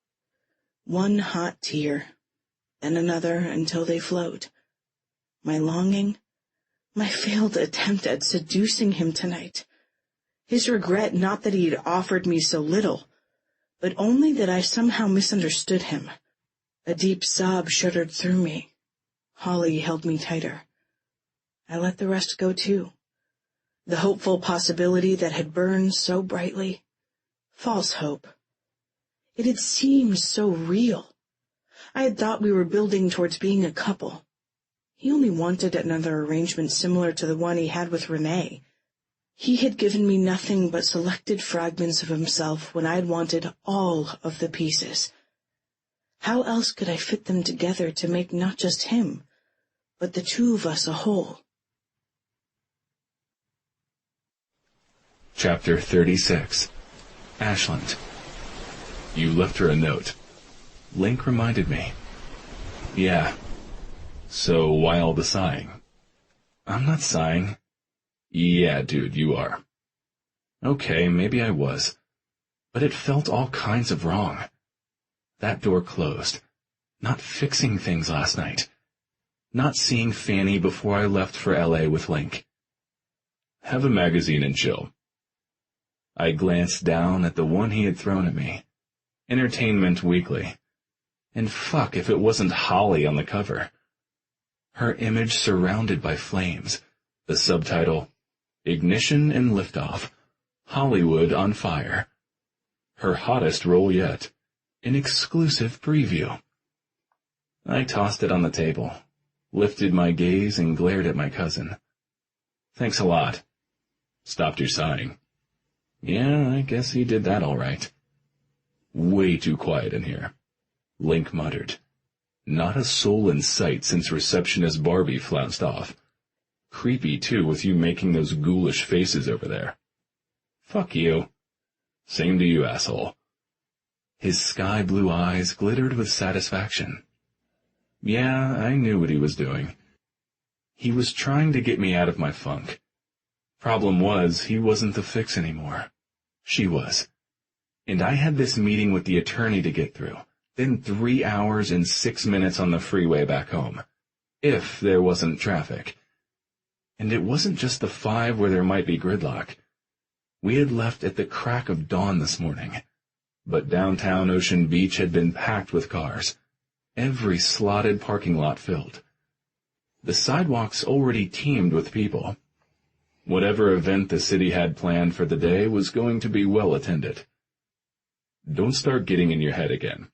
One hot tear, then another until they flowed. My longing, my failed attempt at seducing him tonight. His regret, not that he had offered me so little, but only that I somehow misunderstood him. A deep sob shuddered through me. Holly held me tighter. I let the rest go too. The hopeful possibility that had burned so brightly. False hope. It had seemed so real. I had thought we were building towards being a couple. He only wanted another arrangement similar to the one he had with Renee. He had given me nothing but selected fragments of himself when I had wanted all of the pieces. How else could I fit them together to make not just him, but the two of us a whole? Chapter 36. Ashland. You left her a note. Link reminded me. Yeah. So why all the sighing? I'm not sighing. Yeah, dude, you are. Okay, maybe I was. But it felt all kinds of wrong. That door closed. Not fixing things last night. Not seeing Fanny before I left for LA with Link. Have a magazine and chill. I glanced down at the one he had thrown at me. Entertainment Weekly. And fuck if it wasn't Holly on the cover. Her image surrounded by flames. The subtitle, Ignition and Liftoff. Hollywood on Fire. Her hottest role yet. An exclusive preview. I tossed it on the table, lifted my gaze and glared at my cousin. Thanks a lot. Stopped your sighing. Yeah, I guess he did that all right. Way too quiet in here. Link muttered. Not a soul in sight since receptionist Barbie flounced off. Creepy, too, with you making those ghoulish faces over there. Fuck you. Same to you, asshole. His sky-blue eyes glittered with satisfaction. Yeah, I knew what he was doing. He was trying to get me out of my funk. Problem was, he wasn't the fix anymore. She was. And I had this meeting with the attorney to get through, then 3 hours and 6 minutes on the freeway back home. If there wasn't traffic. And it wasn't just the 5 where there might be gridlock. We had left at the crack of dawn this morning. But downtown Ocean Beach had been packed with cars. Every slotted parking lot filled. The sidewalks already teemed with people. Whatever event the city had planned for the day was going to be well attended. Don't start getting in your head again.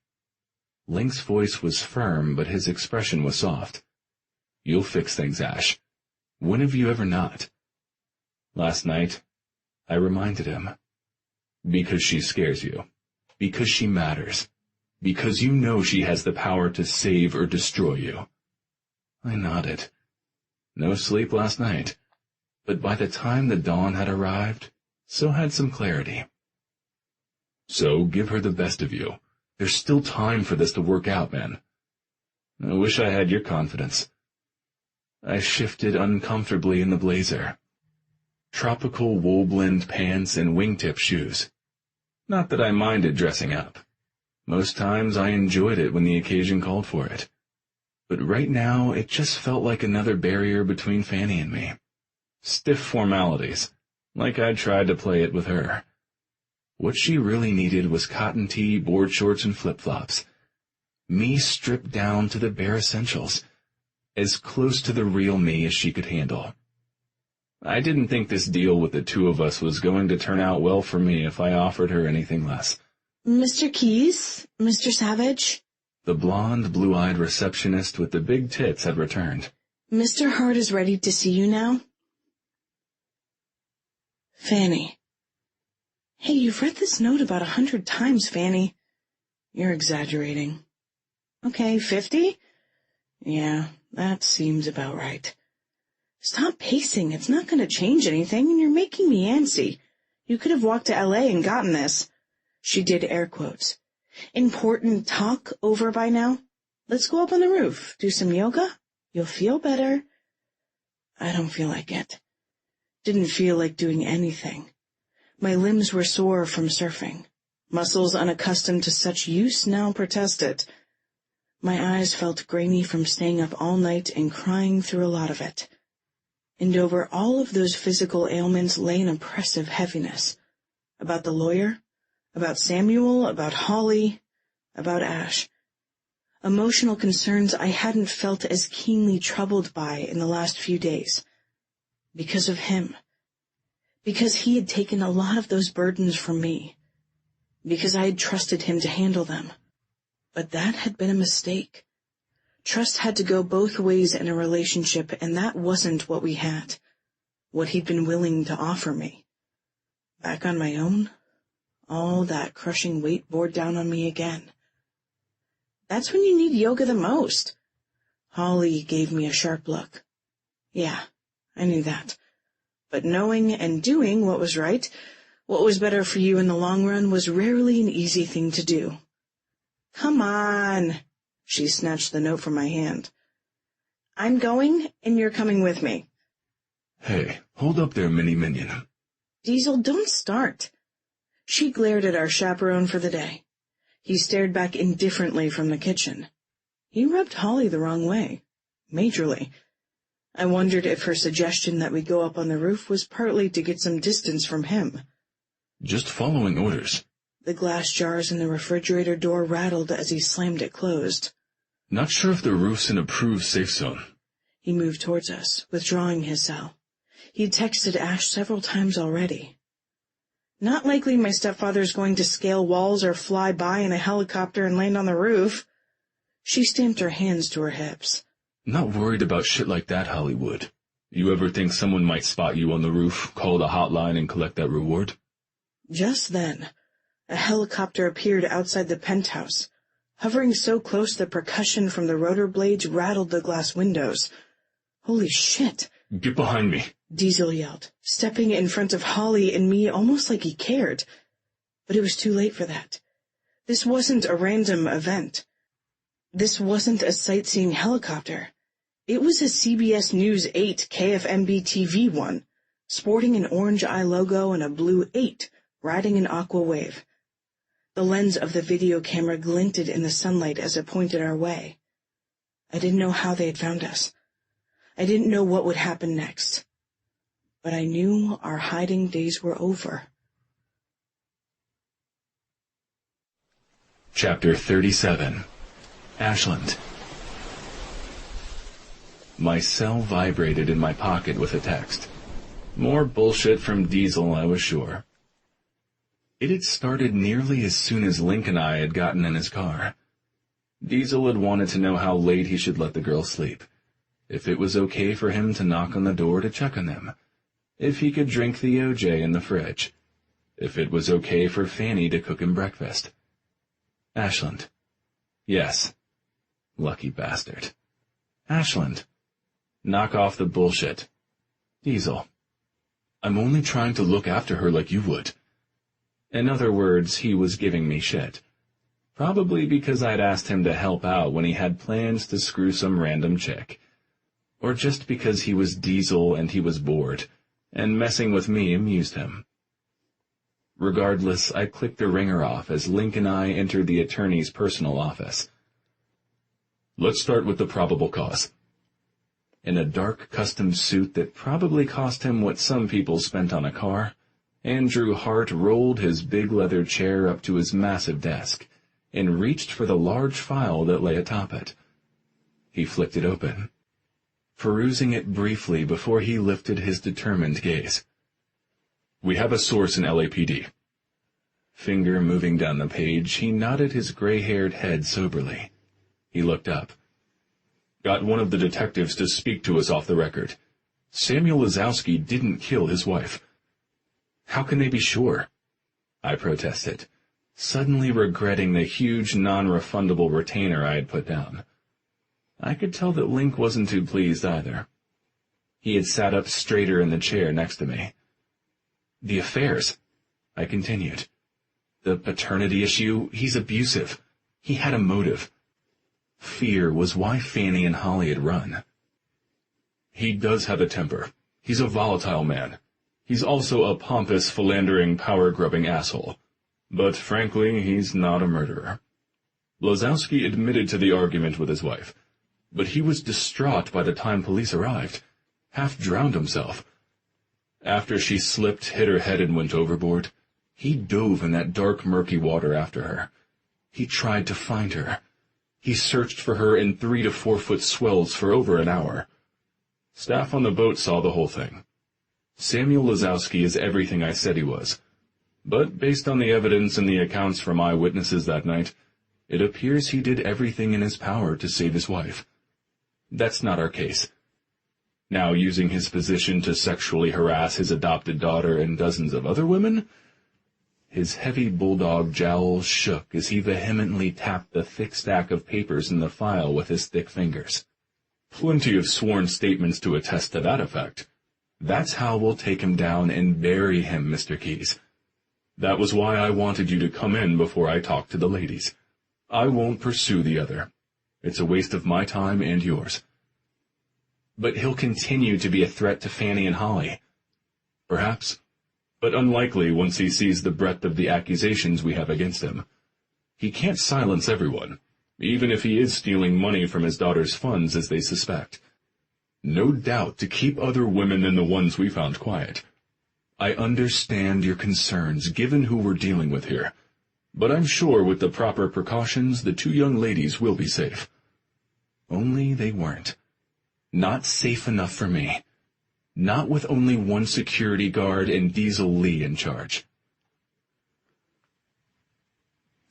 Link's voice was firm, but his expression was soft. You'll fix things, Ash. When have you ever not? Last night, I reminded him. Because she scares you. Because she matters. Because you know she has the power to save or destroy you. I nodded. No sleep last night. But by the time the dawn had arrived, so had some clarity. So give her the best of you. There's still time for this to work out, man. I wish I had your confidence. I shifted uncomfortably in the blazer. Tropical wool-blend pants and wingtip shoes. Not that I minded dressing up. Most times I enjoyed it when the occasion called for it. But right now it just felt like another barrier between Fanny and me. Stiff formalities, like I'd tried to play it with her. What she really needed was cotton tee, board shorts, and flip-flops. Me stripped down to the bare essentials, as close to the real me as she could handle. I didn't think this deal with the two of us was going to turn out well for me if I offered her anything less. Mr. Keyes? Mr. Savage? The blonde, blue-eyed receptionist with the big tits had returned. Mr. Hart is ready to see you now. Fanny. Hey, you've read this note about 100 times, Fanny. You're exaggerating. Okay, 50? Yeah, that seems about right. Stop pacing. It's not going to change anything, and you're making me antsy. You could have walked to L.A. and gotten this. She did air quotes. Important talk over by now? Let's go up on the roof, do some yoga. You'll feel better. I don't feel like it. Didn't feel like doing anything. My limbs were sore from surfing. Muscles unaccustomed to such use now protested. My eyes felt grainy from staying up all night and crying through a lot of it. And over all of those physical ailments lay an oppressive heaviness. About the lawyer, about Samuel, about Holly, about Ash. Emotional concerns I hadn't felt as keenly troubled by in the last few days. Because of him. Because he had taken a lot of those burdens from me. Because I had trusted him to handle them. But that had been a mistake. Trust had to go both ways in a relationship, and that wasn't what we had. What he'd been willing to offer me. Back on my own, all that crushing weight bore down on me again. That's when you need yoga the most. Holly gave me a sharp look. Yeah, I knew that. But knowing and doing what was right, what was better for you in the long run, was rarely an easy thing to do. Come on. She snatched the note from my hand. I'm going, and you're coming with me. Hey, hold up there, mini minion. Diesel, don't start. She glared at our chaperone for the day. He stared back indifferently from the kitchen. He rubbed Holly the wrong way. Majorly. I wondered if her suggestion that we go up on the roof was partly to get some distance from him. Just following orders. The glass jars in the refrigerator door rattled as he slammed it closed. Not sure if the roof's an approved safe zone. He moved towards us, withdrawing his cell. He'd texted Ash several times already. Not likely my stepfather's going to scale walls or fly by in a helicopter and land on the roof. She stamped her hands to her hips. Not worried about shit like that, Hollywood. You ever think someone might spot you on the roof, call the hotline, and collect that reward? Just then, a helicopter appeared outside the penthouse, hovering so close the percussion from the rotor blades rattled the glass windows. Holy shit! Get behind me! Diesel yelled, stepping in front of Holly and me almost like he cared. But it was too late for that. This wasn't a random event. This wasn't a sightseeing helicopter. It was a CBS News 8 KFMB TV one, sporting an orange eye logo and a blue 8, riding an aqua wave. The lens of the video camera glinted in the sunlight as it pointed our way. I didn't know how they had found us. I didn't know what would happen next. But I knew our hiding days were over. Chapter 37. Ashland. My cell vibrated in my pocket with a text. More bullshit from Diesel, I was sure. It had started nearly as soon as Link and I had gotten in his car. Diesel had wanted to know how late he should let the girls sleep, if it was okay for him to knock on the door to check on them, if he could drink the OJ in the fridge, if it was okay for Fanny to cook him breakfast. Ashland. Yes. Lucky bastard. Ashland. Knock off the bullshit. Diesel. I'm only trying to look after her like you would. In other words, he was giving me shit. Probably because I'd asked him to help out when he had plans to screw some random chick. Or just because he was Diesel and he was bored, and messing with me amused him. Regardless, I clicked the ringer off as Link and I entered the attorney's personal office. Let's start with the probable cause. In a dark custom suit that probably cost him what some people spent on a car, Andrew Hart rolled his big leather chair up to his massive desk and reached for the large file that lay atop it. He flicked it open, perusing it briefly before he lifted his determined gaze. We have a source in LAPD. Finger moving down the page, he nodded his gray-haired head soberly. He looked up. Got one of the detectives to speak to us off the record. Samuel Lazowski didn't kill his wife. How can they be sure? I protested, suddenly regretting the huge non-refundable retainer I had put down. I could tell that Link wasn't too pleased either. He had sat up straighter in the chair next to me. The affairs, I continued. The paternity issue, he's abusive. He had a motive. Fear was why Fanny and Holly had run. He does have a temper. He's a volatile man. He's also a pompous, philandering, power-grubbing asshole. But frankly, he's not a murderer. Lazowski admitted to the argument with his wife, but he was distraught by the time police arrived, half drowned himself. After she slipped, hit her head, and went overboard, he dove in that dark, murky water after her. He tried to find her. He searched for her in 3 to 4 foot swells for over an hour. Staff on the boat saw the whole thing. Samuel Lazowski is everything I said he was. But based on the evidence and the accounts from eyewitnesses that night, it appears he did everything in his power to save his wife. That's not our case. Now using his position to sexually harass his adopted daughter and dozens of other women? His heavy bulldog jowls shook as he vehemently tapped the thick stack of papers in the file with his thick fingers. Plenty of sworn statements to attest to that effect. That's how we'll take him down and bury him, Mr. Keyes. That was why I wanted you to come in before I talk to the ladies. I won't pursue the other. It's a waste of my time and yours. But he'll continue to be a threat to Fanny and Holly. Perhaps, but unlikely once he sees the breadth of the accusations we have against him. He can't silence everyone, even if he is stealing money from his daughter's funds as they suspect. No doubt to keep other women than the ones we found quiet. I understand your concerns, given who we're dealing with here, but I'm sure with the proper precautions, the two young ladies will be safe. Only they weren't. Not safe enough for me. Not with only one security guard and Diesel Lee in charge.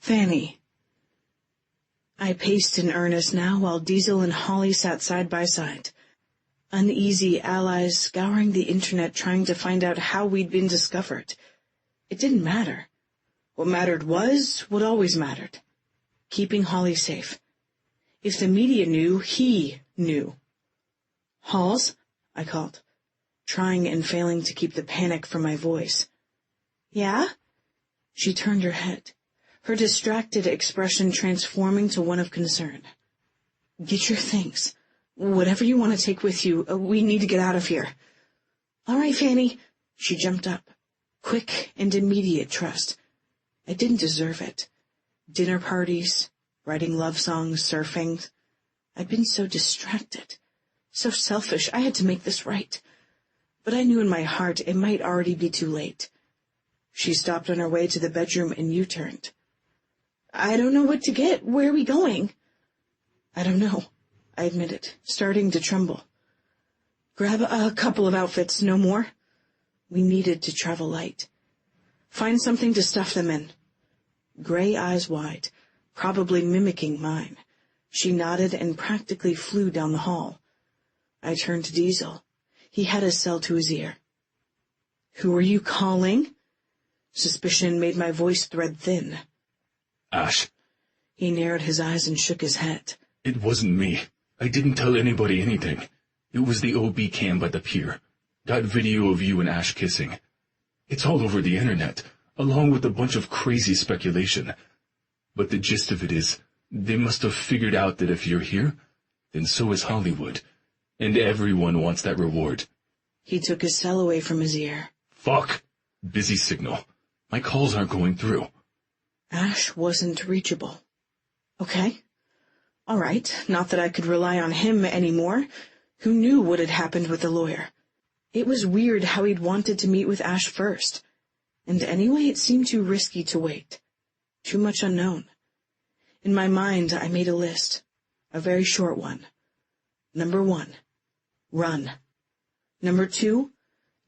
Fanny. I paced in earnest now while Diesel and Holly sat side by side. Uneasy allies scouring the internet trying to find out how we'd been discovered. It didn't matter. What mattered was what always mattered. Keeping Holly safe. If the media knew, he knew. "Halls?" I called, trying and failing to keep the panic from my voice. "Yeah?" She turned her head, her distracted expression transforming to one of concern. "Get your things. Whatever you want to take with you, we need to get out of here." "All right, Fanny." She jumped up. Quick and immediate trust. I didn't deserve it. Dinner parties, writing love songs, surfing. I'd been so distracted, so selfish. I had to make this right. But I knew in my heart it might already be too late. She stopped on her way to the bedroom and U-turned. "I don't know what to get. Where are we going?" "I don't know," I admitted, starting to tremble. "Grab a couple of outfits, no more." We needed to travel light. "Find something to stuff them in." Gray eyes wide, probably mimicking mine. She nodded and practically flew down the hall. I turned to Diesel. He had his cell to his ear. "Who are you calling?" Suspicion made my voice thread thin. "Ash." He narrowed his eyes and shook his head. "It wasn't me. I didn't tell anybody anything. It was the OB cam by the pier. Got video of you and Ash kissing. It's all over the internet, along with a bunch of crazy speculation. But the gist of it is, they must have figured out that if you're here, then so is Hollywood. And everyone wants that reward." He took his cell away from his ear. "Fuck! Busy signal. My calls aren't going through." Ash wasn't reachable. Okay. All right, not that I could rely on him anymore. Who knew what had happened with the lawyer? It was weird how he'd wanted to meet with Ash first. And anyway, it seemed too risky to wait. Too much unknown. In my mind, I made a list. A very short one. Number 1, run. Number 2,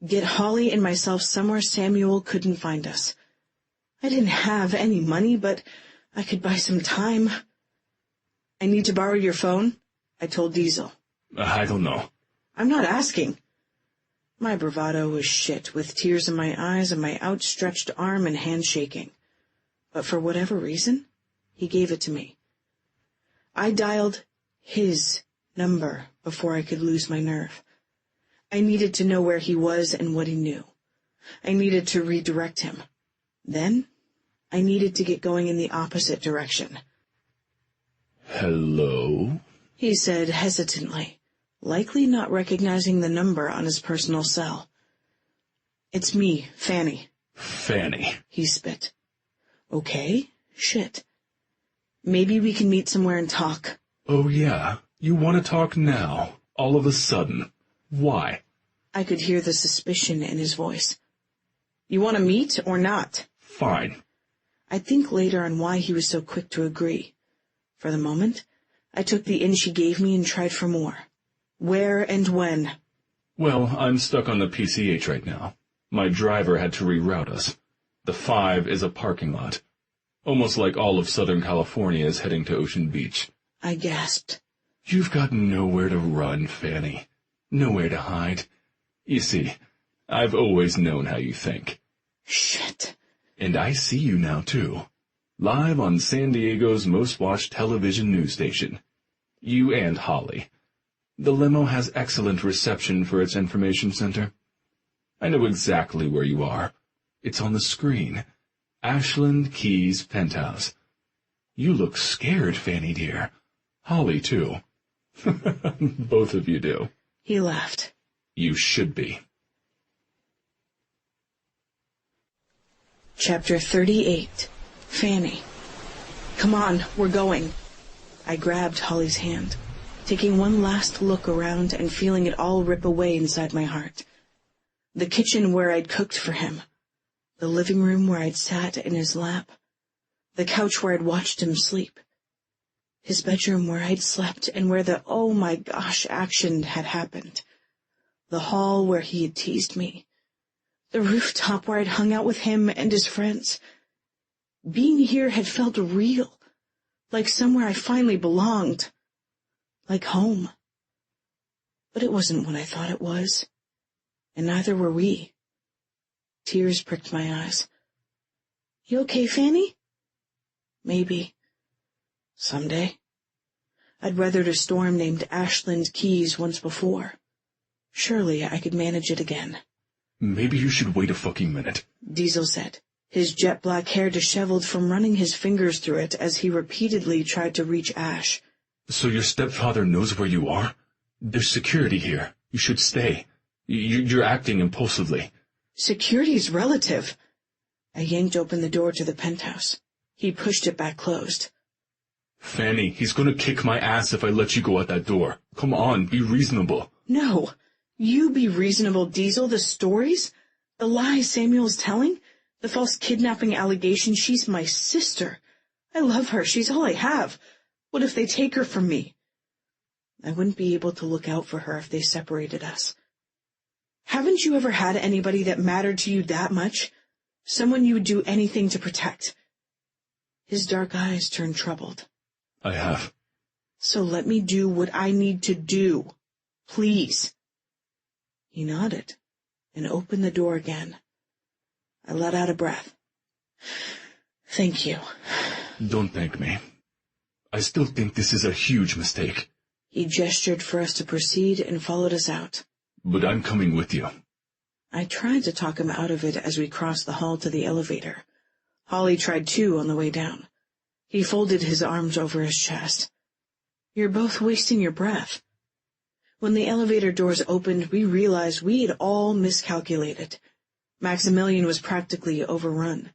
get Holly and myself somewhere Samuel couldn't find us. I didn't have any money, but I could buy some time. "I need to borrow your phone," I told Diesel. "I don't know." "I'm not asking." My bravado was shit, with tears in my eyes and my outstretched arm and hand shaking. But for whatever reason, he gave it to me. I dialed his number before I could lose my nerve. I needed to know where he was and what he knew. I needed to redirect him. Then, I needed to get going in the opposite direction. "Hello?" he said hesitantly, likely not recognizing the number on his personal cell. "It's me, Fanny." "Fanny." He spit. "Okay, shit. Maybe we can meet somewhere and talk." "Oh yeah? You want to talk now? All of a sudden? Why?" I could hear the suspicion in his voice. "You want to meet or not?" "Fine." I'd think later on why he was so quick to agree. For the moment, I took the in she gave me and tried for more. Where and when? Well, I'm stuck on the PCH right now. My driver had to reroute us. The 5 is a parking lot. Almost like all of Southern California is heading to Ocean Beach. I gasped. You've got nowhere to run, Fanny. Nowhere to hide. You see, I've always known how you think. Shit. And I see you now, too. Live on San Diego's most watched television news station. You and Holly. The limo has excellent reception for its information center. I know exactly where you are. It's on the screen. Ashland Keys Penthouse. You look scared, Fanny dear. Holly, too. Both of you do. He laughed. You should be. Chapter 38. Fanny. Come on, we're going. I grabbed Holly's hand, taking one last look around and feeling it all rip away inside my heart. The kitchen where I'd cooked for him. The living room where I'd sat in his lap. The couch where I'd watched him sleep. His bedroom where I'd slept and where the oh my gosh action had happened. The hall where he had teased me. The rooftop where I'd hung out with him and his friends. Being here had felt real, like somewhere I finally belonged, like home. But it wasn't what I thought it was, and neither were we. Tears pricked my eyes. You okay, Fanny? Maybe. Someday. I'd weathered a storm named Ashland Keys once before. Surely I could manage it again. Maybe you should wait a fucking minute, Diesel said, his jet-black hair disheveled from running his fingers through it as he repeatedly tried to reach Ash. So your stepfather knows where you are? There's security here. You should stay. You're acting impulsively. Security's relative. I yanked open the door to the penthouse. He pushed it back closed. Fanny, he's gonna kick my ass if I let you go out that door. Come on, be reasonable. No. You be reasonable, Diesel. The stories? The lies Samuel's telling? The false kidnapping allegations? She's my sister. I love her. She's all I have. What if they take her from me? I wouldn't be able to look out for her if they separated us. Haven't you ever had anybody that mattered to you that much? Someone you would do anything to protect? His dark eyes turned troubled. I have. So let me do what I need to do. Please. He nodded and opened the door again. I let out a breath. Thank you. Don't thank me. I still think this is a huge mistake. He gestured for us to proceed and followed us out. But I'm coming with you. I tried to talk him out of it as we crossed the hall to the elevator. Holly tried too on the way down. He folded his arms over his chest. You're both wasting your breath. When the elevator doors opened, we realized we had all miscalculated. Maximilian was practically overrun.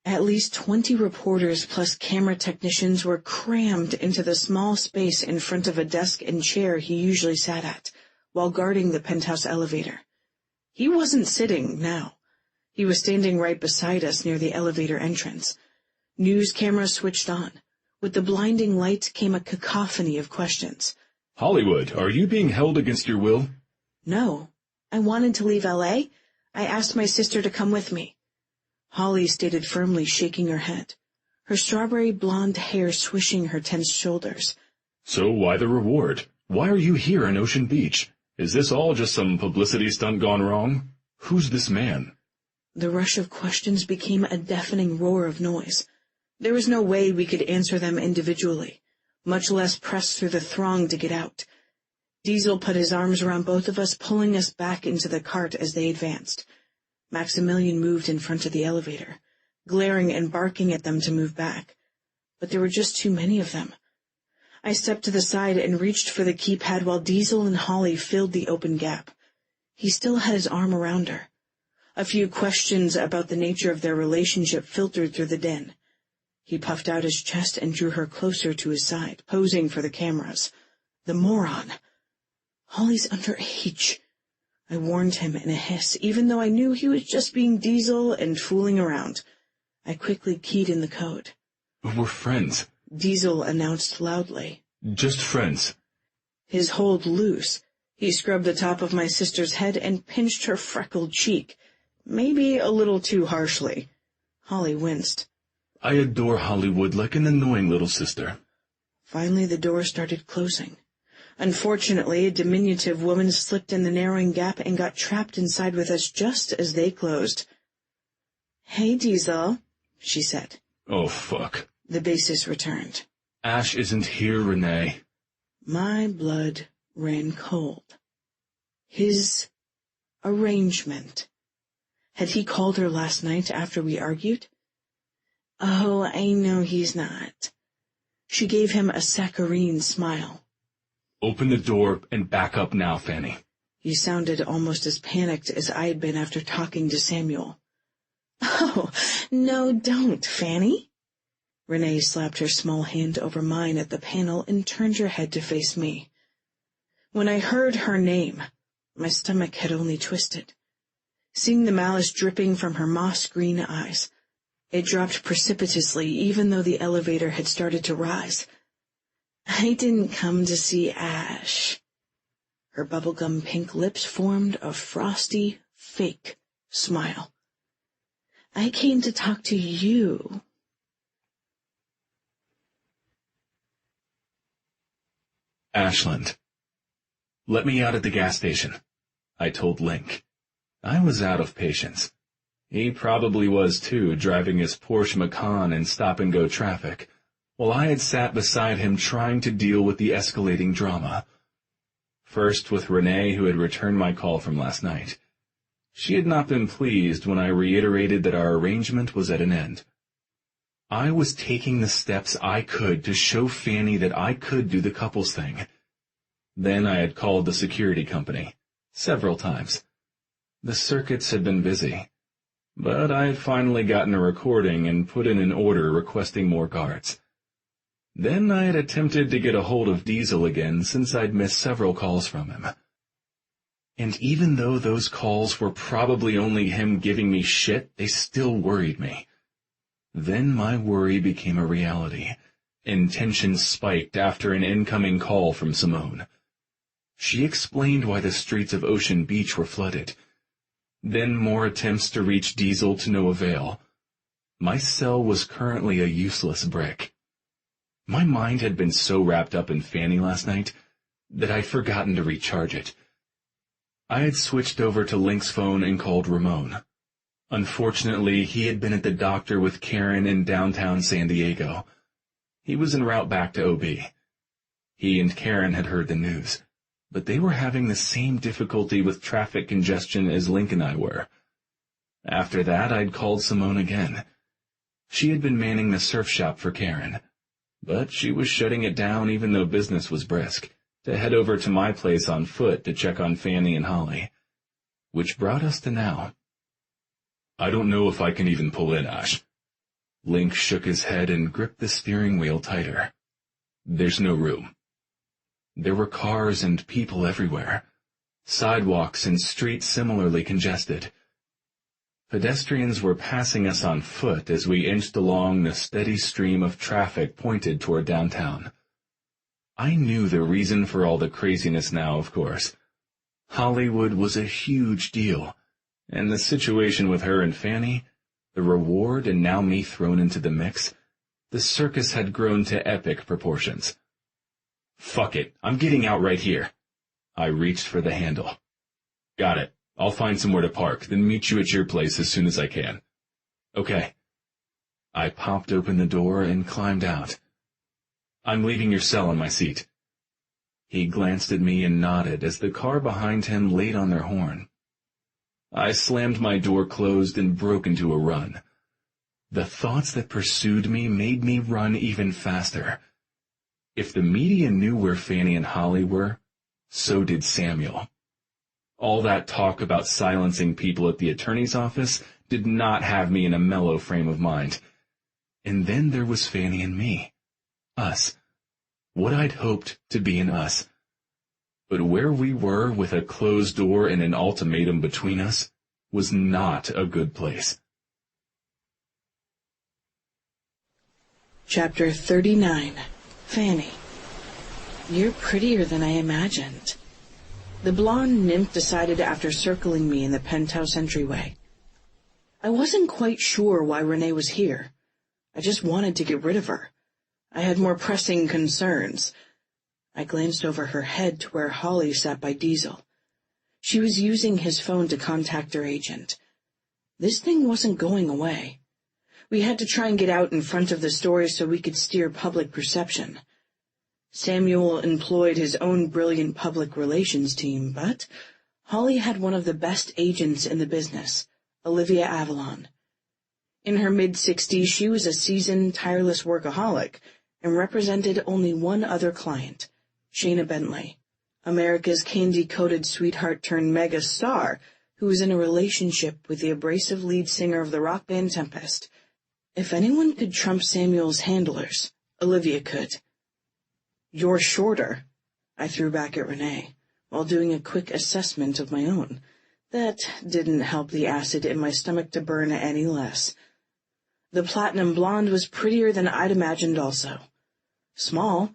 At least 20 reporters plus camera technicians were crammed into the small space in front of a desk and chair he usually sat at, while guarding the penthouse elevator. He wasn't sitting now. He was standing right beside us near the elevator entrance. News cameras switched on. With the blinding light came a cacophony of questions. Hollywood, are you being held against your will? No. I wanted to leave L.A. I asked my sister to come with me. Holly stated firmly, shaking her head, her strawberry blonde hair swishing her tense shoulders. So why the reward? Why are you here in Ocean Beach? Is this all just some publicity stunt gone wrong? Who's this man? The rush of questions became a deafening roar of noise. There was no way we could answer them individually, much less press through the throng to get out. Diesel put his arms around both of us, pulling us back into the cart as they advanced. Maximilian moved in front of the elevator, glaring and barking at them to move back. But there were just too many of them. I stepped to the side and reached for the keypad while Diesel and Holly filled the open gap. He still had his arm around her. A few questions about the nature of their relationship filtered through the din. He puffed out his chest and drew her closer to his side, posing for the cameras. The moron. Holly's underage. I warned him in a hiss, even though I knew he was just being Diesel and fooling around. I quickly keyed in the code. We're friends, Diesel announced loudly. Just friends. His hold loose, He scrubbed the top of my sister's head and pinched her freckled cheek, maybe a little too harshly. Holly winced. I adore Hollywood like an annoying little sister. Finally, the door started closing. Unfortunately, a diminutive woman slipped in the narrowing gap and got trapped inside with us just as they closed. "Hey, Diesel," she said. Oh, fuck. The bassist returned. Ash isn't here, Renee. My blood ran cold. His arrangement. Had he called her last night after we argued? Oh, I know he's not. She gave him a saccharine smile. Open the door and back up now, Fanny. He sounded almost as panicked as I had been after talking to Samuel. Oh, no, don't, Fanny. Renee slapped her small hand over mine at the panel and turned her head to face me. When I heard her name, my stomach had only twisted. Seeing the malice dripping from her moss-green eyes, it dropped precipitously even though the elevator had started to rise. I didn't come to see Ash. Her bubblegum pink lips formed a frosty, fake smile. I came to talk to you. Ashland. Let me out at the gas station, I told Link. I was out of patience. He probably was too, driving his Porsche Macan in stop-and-go traffic, while I had sat beside him trying to deal with the escalating drama. First with Renee, who had returned my call from last night. She had not been pleased when I reiterated that our arrangement was at an end. I was taking the steps I could to show Fanny that I could do the couples thing. Then I had called the security company, several times. The circuits had been busy, but I had finally gotten a recording and put in an order requesting more guards. Then I had attempted to get a hold of Diesel again since I'd missed several calls from him. And even though those calls were probably only him giving me shit, they still worried me. Then my worry became a reality, and tension spiked after an incoming call from Simone. She explained why the streets of Ocean Beach were flooded. Then more attempts to reach Diesel to no avail. My cell was currently a useless brick. My mind had been so wrapped up in Fanny last night that I'd forgotten to recharge it. I had switched over to Link's phone and called Ramon. Unfortunately, he had been at the doctor with Karen in downtown San Diego. He was en route back to OB. He and Karen had heard the news, but they were having the same difficulty with traffic congestion as Link and I were. After that, I'd called Simone again. She had been manning the surf shop for Karen, but she was shutting it down even though business was brisk, to head over to my place on foot to check on Fanny and Holly. Which brought us to now. I don't know if I can even pull in, Ash. Link shook his head and gripped the steering wheel tighter. There's no room. There were cars and people everywhere, sidewalks and streets similarly congested. Pedestrians were passing us on foot as we inched along the steady stream of traffic pointed toward downtown. I knew the reason for all the craziness now, of course. Hollywood was a huge deal, and the situation with her and Fanny, the reward and now me thrown into the mix, the circus had grown to epic proportions. Fuck it, I'm getting out right here. I reached for the handle. Got it. I'll find somewhere to park, then meet you at your place as soon as I can. Okay. I popped open the door and climbed out. I'm leaving your cell in my seat. He glanced at me and nodded as the car behind him laid on their horn. I slammed my door closed and broke into a run. The thoughts that pursued me made me run even faster. If the media knew where Fanny and Holly were, so did Samuel. All that talk about silencing people at the attorney's office did not have me in a mellow frame of mind. And then there was Fanny and me. Us. What I'd hoped to be an us. But where we were with a closed door and an ultimatum between us was not a good place. Chapter 39. Fanny. You're prettier than I imagined. the blonde nymph decided after circling me in the penthouse entryway. I wasn't quite sure why Renee was here. I just wanted to get rid of her. I had more pressing concerns. I glanced over her head to where Holly sat by Diesel. She was using his phone to contact her agent. This thing wasn't going away. We had to try and get out in front of the story so we could steer public perception. Samuel employed his own brilliant public relations team, but Holly had one of the best agents in the business, Olivia Avalon. In her mid-60s, she was a seasoned, tireless workaholic and represented only one other client, Shayna Bentley, America's candy-coated sweetheart-turned-mega star who was in a relationship with the abrasive lead singer of the rock band Tempest. If anyone could trump Samuel's handlers, Olivia could. "You're shorter," I threw back at Renee, while doing a quick assessment of my own. That didn't help the acid in my stomach to burn any less. The platinum blonde was prettier than I'd imagined also. Small,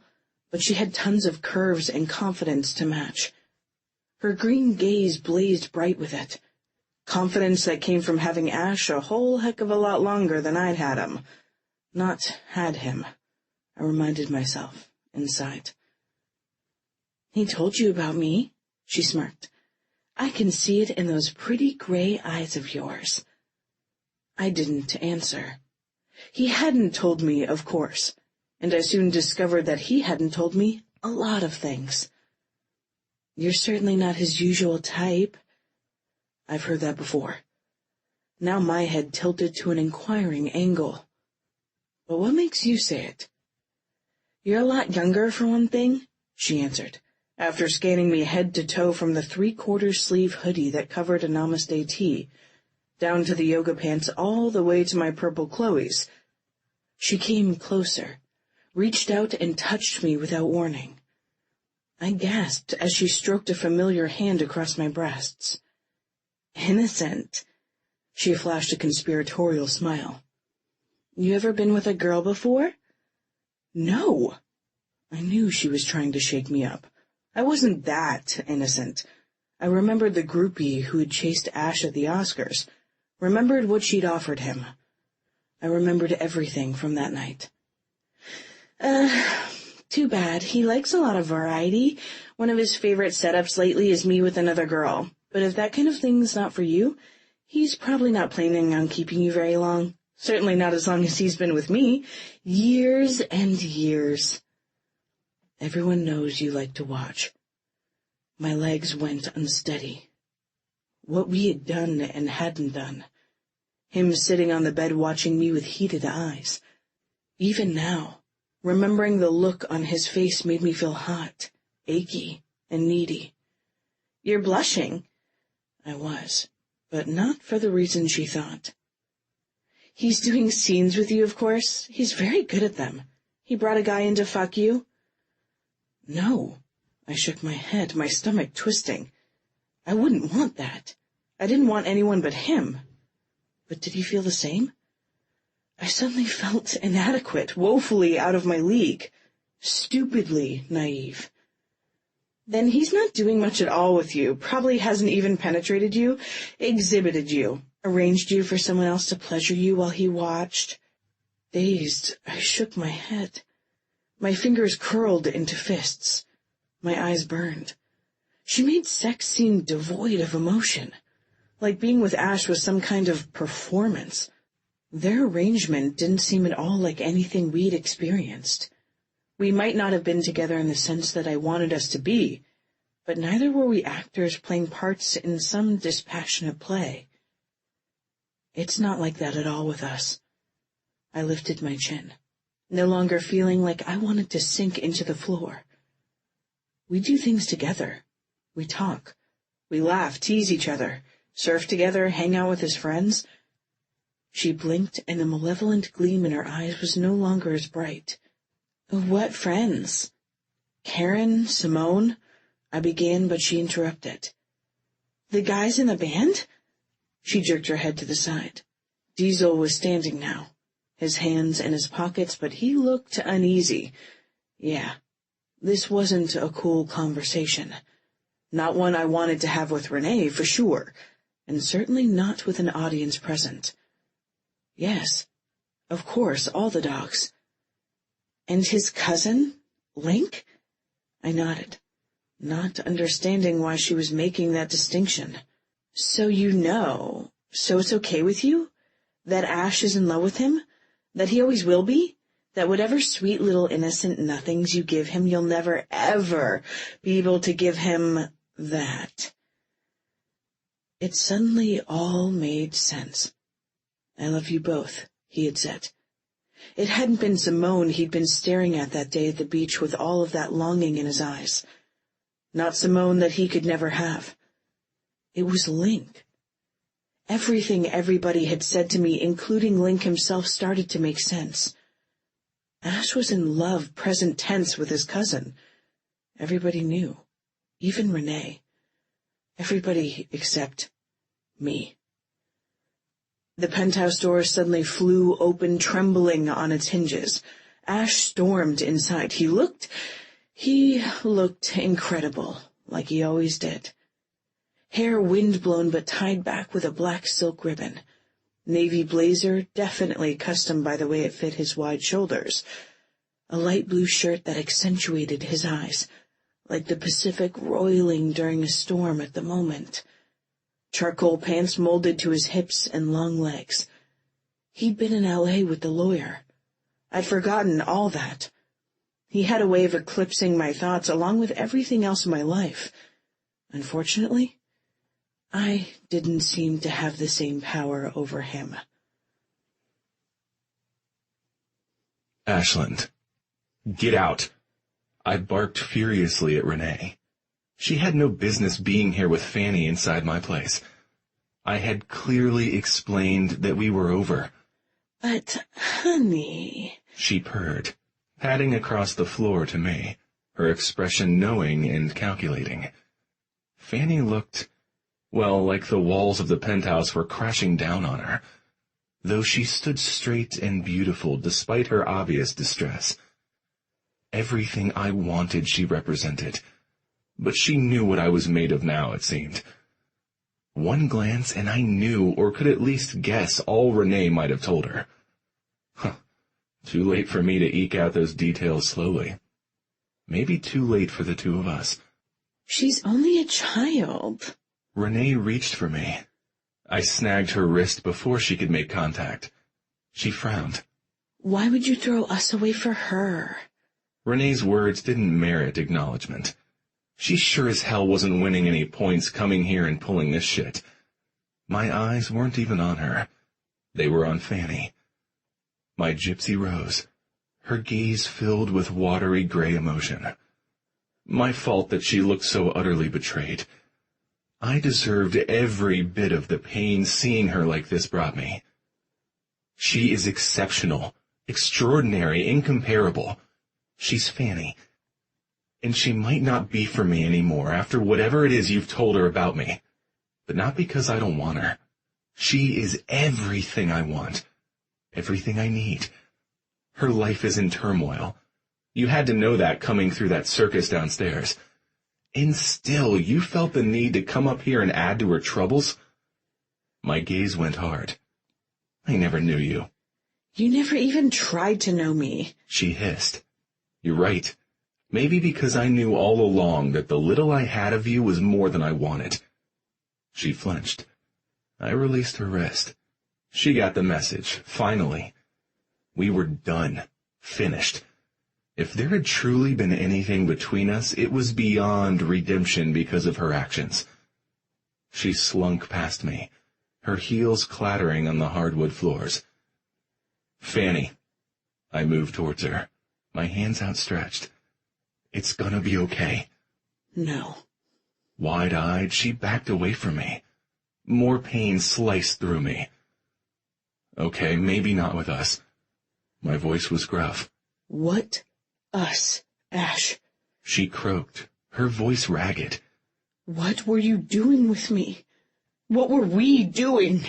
but she had tons of curves and confidence to match. Her green gaze blazed bright with it. Confidence that came from having Ash a whole heck of a lot longer than I'd had him. Not had him, I reminded myself, and sighed. "He told you about me?" she smirked. "I can see it in those pretty gray eyes of yours." I didn't answer. He hadn't told me, of course, and I soon discovered that he hadn't told me a lot of things. "You're certainly not his usual type." I've heard that before. Now my head tilted to an inquiring angle. "But what makes you say it?" "You're a lot younger, for one thing," she answered, after scanning me head to toe from the 3/4 sleeve hoodie that covered a Namaste tee, down to the yoga pants all the way to my purple Chloe's. She came closer, reached out and touched me without warning. I gasped as she stroked a familiar hand across my breasts. "Innocent." She flashed a conspiratorial smile. "You ever been with a girl before?" "No." I knew she was trying to shake me up. I wasn't that innocent. I remembered the groupie who had chased Ash at the Oscars, remembered what she'd offered him. I remembered everything from that night. Too bad. He likes a lot of variety. One of his favorite setups lately is me with another girl. But if that kind of thing's not for you, he's probably not planning on keeping you very long. Certainly not as long as he's been with me. Years and years." "Everyone knows you like to watch." My legs went unsteady. What we had done and hadn't done. Him sitting on the bed watching me with heated eyes. Even now, remembering the look on his face made me feel hot, achy, and needy. "You're blushing." I was, but not for the reason she thought. "He's doing scenes with you, of course. He's very good at them. He brought a guy in to fuck you?" "No." I shook my head, my stomach twisting. I wouldn't want that. I didn't want anyone but him. But did he feel the same? I suddenly felt inadequate, woefully out of my league, stupidly naive. "Then he's not doing much at all with you, probably hasn't even penetrated you, exhibited you, arranged you for someone else to pleasure you while he watched." Dazed, I shook my head. My fingers curled into fists. My eyes burned. She made sex seem devoid of emotion, like being with Ash was some kind of performance. Their arrangement didn't seem at all like anything we'd experienced. We might not have been together in the sense that I wanted us to be, but neither were we actors playing parts in some dispassionate play. It's not like that at all with us. I lifted my chin, no longer feeling like I wanted to sink into the floor. We do things together. We talk. We laugh, tease each other, surf together, hang out with his friends. She blinked, and the malevolent gleam in her eyes was no longer as bright. "What friends?" "Karen, Simone," I began, but she interrupted. "The guys in the band?" She jerked her head to the side. Diesel was standing now, his hands in his pockets, but he looked uneasy. Yeah, this wasn't a cool conversation. Not one I wanted to have with Renee, for sure, and certainly not with an audience present. Yes, of course, all the dogs. And his cousin, Link? I nodded, not understanding why she was making that distinction. So it's okay with you? That Ash is in love with him? That he always will be? That whatever sweet little innocent nothings you give him, you'll never, ever be able to give him that? It suddenly all made sense. I love you both, he had said. It hadn't been Simone he'd been staring at that day at the beach with all of that longing in his eyes. Not Simone that he could never have. It was Link. Everything everybody had said to me, including Link himself, started to make sense. Ash was in love, present tense, with his cousin. Everybody knew. Even Renee. Everybody except me. The penthouse door suddenly flew open, trembling on its hinges. Ash stormed inside. He looked incredible, like he always did. Hair wind-blown but tied back with a black silk ribbon. Navy blazer, definitely custom by the way it fit his wide shoulders. A light blue shirt that accentuated his eyes, like the Pacific roiling during a storm at the moment. Charcoal pants molded to his hips and long legs. He'd been in L.A. with the lawyer. I'd forgotten all that. He had a way of eclipsing my thoughts along with everything else in my life. Unfortunately, I didn't seem to have the same power over him. Ashland, get out. I barked furiously at Renee. She had no business being here with Fanny inside my place. I had clearly explained that we were over. But, honey, she purred, patting across the floor to me, her expression knowing and calculating. Fanny looked, well, like the walls of the penthouse were crashing down on her, though she stood straight and beautiful despite her obvious distress. Everything I wanted she represented, but she knew what I was made of now, it seemed. One glance and I knew, or could at least guess, all Renee might have told her. Too late for me to eke out those details slowly. Maybe too late for the two of us. She's only a child. Renee reached for me. I snagged her wrist before she could make contact. She frowned. Why would you throw us away for her? Renee's words didn't merit acknowledgement. She sure as hell wasn't winning any points coming here and pulling this shit. My eyes weren't even on her. They were on Fanny. My gypsy rose, her gaze filled with watery gray emotion. My fault that she looked so utterly betrayed. I deserved every bit of the pain seeing her like this brought me. She is exceptional, extraordinary, incomparable. She's Fanny. And she might not be for me anymore after whatever it is you've told her about me. But not because I don't want her. She is everything I want. Everything I need. Her life is in turmoil. You had to know that coming through that circus downstairs. And still, you felt the need to come up here and add to her troubles? My gaze went hard. I never knew you. You never even tried to know me, she hissed. You're right. Maybe because I knew all along that the little I had of you was more than I wanted. She flinched. I released her wrist. She got the message, finally. We were done. Finished. If there had truly been anything between us, it was beyond redemption because of her actions. She slunk past me, her heels clattering on the hardwood floors. Fanny. I moved towards her, my hands outstretched. It's gonna be okay. No. Wide-eyed, she backed away from me. More pain sliced through me. Okay, maybe not with us. My voice was gruff. What? Us, Ash? She croaked, her voice ragged. What were you doing with me? What were we doing?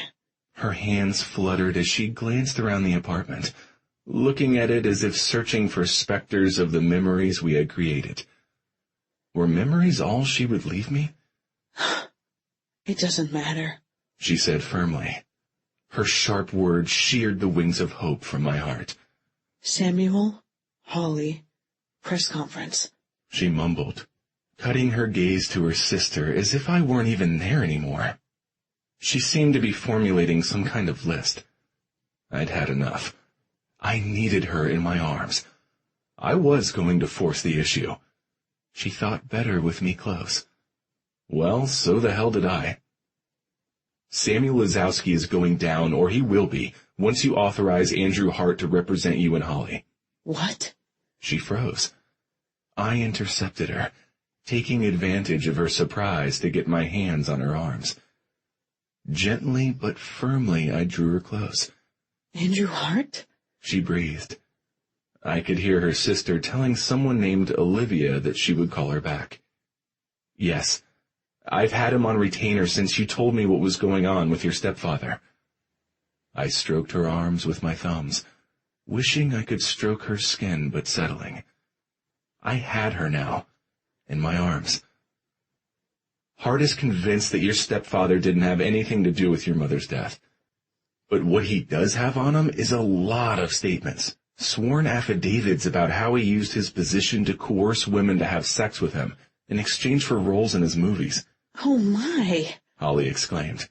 Her hands fluttered as she glanced around the apartment, looking at it as if searching for specters of the memories we had created. Were memories all she would leave me? It doesn't matter, she said firmly. Her sharp words sheared the wings of hope from my heart. Samuel, Holly, press conference, she mumbled, cutting her gaze to her sister as if I weren't even there anymore. She seemed to be formulating some kind of list. I'd had enough. I needed her in my arms. I was going to force the issue. She thought better with me close. Well, so the hell did I. Samuel Lazowski is going down, or he will be, once you authorize Andrew Hart to represent you and Holly. What? She froze. I intercepted her, taking advantage of her surprise to get my hands on her arms. Gently but firmly I drew her close. Andrew Hart? She breathed. I could hear her sister telling someone named Olivia that she would call her back. Yes, I've had him on retainer since you told me what was going on with your stepfather. I stroked her arms with my thumbs, wishing I could stroke her skin but settling. I had her now, in my arms. Hart is convinced that your stepfather didn't have anything to do with your mother's death. But what he does have on him is a lot of statements, sworn affidavits about how he used his position to coerce women to have sex with him in exchange for roles in his movies. Oh, my, Holly exclaimed.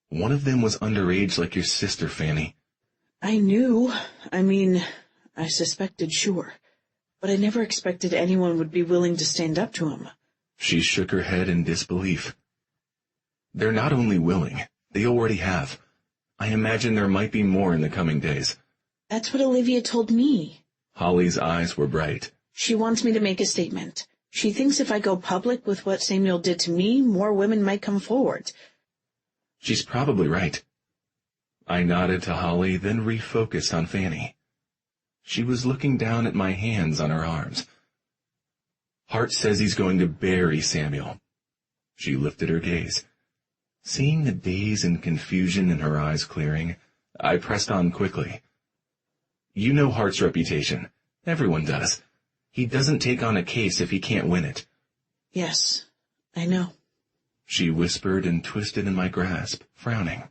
One of them was underage like your sister, Fanny. I knew. I suspected, sure. But I never expected anyone would be willing to stand up to him. She shook her head in disbelief. They're not only willing, they already have. I imagine there might be more in the coming days. That's what Olivia told me. Holly's eyes were bright. She wants me to make a statement. She thinks if I go public with what Samuel did to me, more women might come forward. She's probably right. I nodded to Holly, then refocused on Fanny. She was looking down at my hands on her arms. Hart says he's going to bury Samuel. She lifted her gaze. Seeing the daze and confusion in her eyes clearing, I pressed on quickly. You know Hart's reputation. Everyone does. He doesn't take on a case if he can't win it. Yes, I know. She whispered and twisted in my grasp, frowning.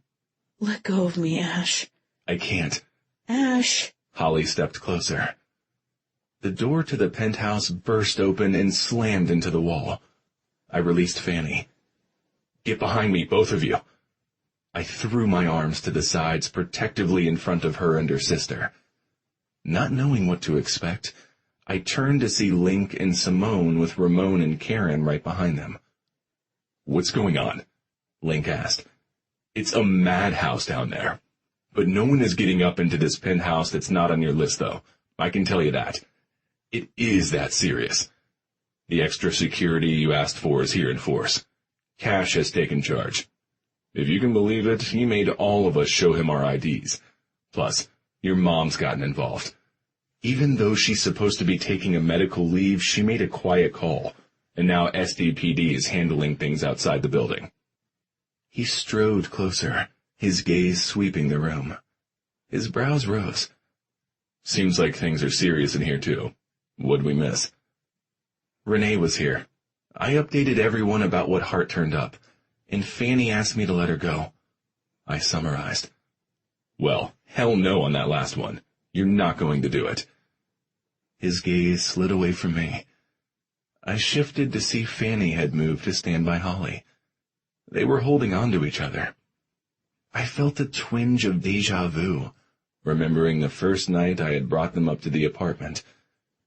Let go of me, Ash. I can't. Ash. Holly stepped closer. The door to the penthouse burst open and slammed into the wall. I released Fanny. Get behind me, both of you. I threw my arms to the sides protectively in front of her and her sister. Not knowing what to expect, I turned to see Link and Simone with Ramon and Karen right behind them. What's going on? Link asked. It's a madhouse down there. But no one is getting up into this penthouse that's not on your list, though. I can tell you that. It is that serious. The extra security you asked for is here in force. Cash has taken charge. If you can believe it, he made all of us show him our IDs. Plus, your mom's gotten involved. Even though she's supposed to be taking a medical leave, she made a quiet call, and now SDPD is handling things outside the building. He strode closer, his gaze sweeping the room. His brows rose. Seems like things are serious in here, too. What'd we miss? Renee was here. I updated everyone about what Hart turned up, and Fanny asked me to let her go. I summarized. Well, hell no on that last one. You're not going to do it. His gaze slid away from me. I shifted to see Fanny had moved to stand by Holly. They were holding on to each other. I felt a twinge of déjà vu, remembering the first night I had brought them up to the apartment,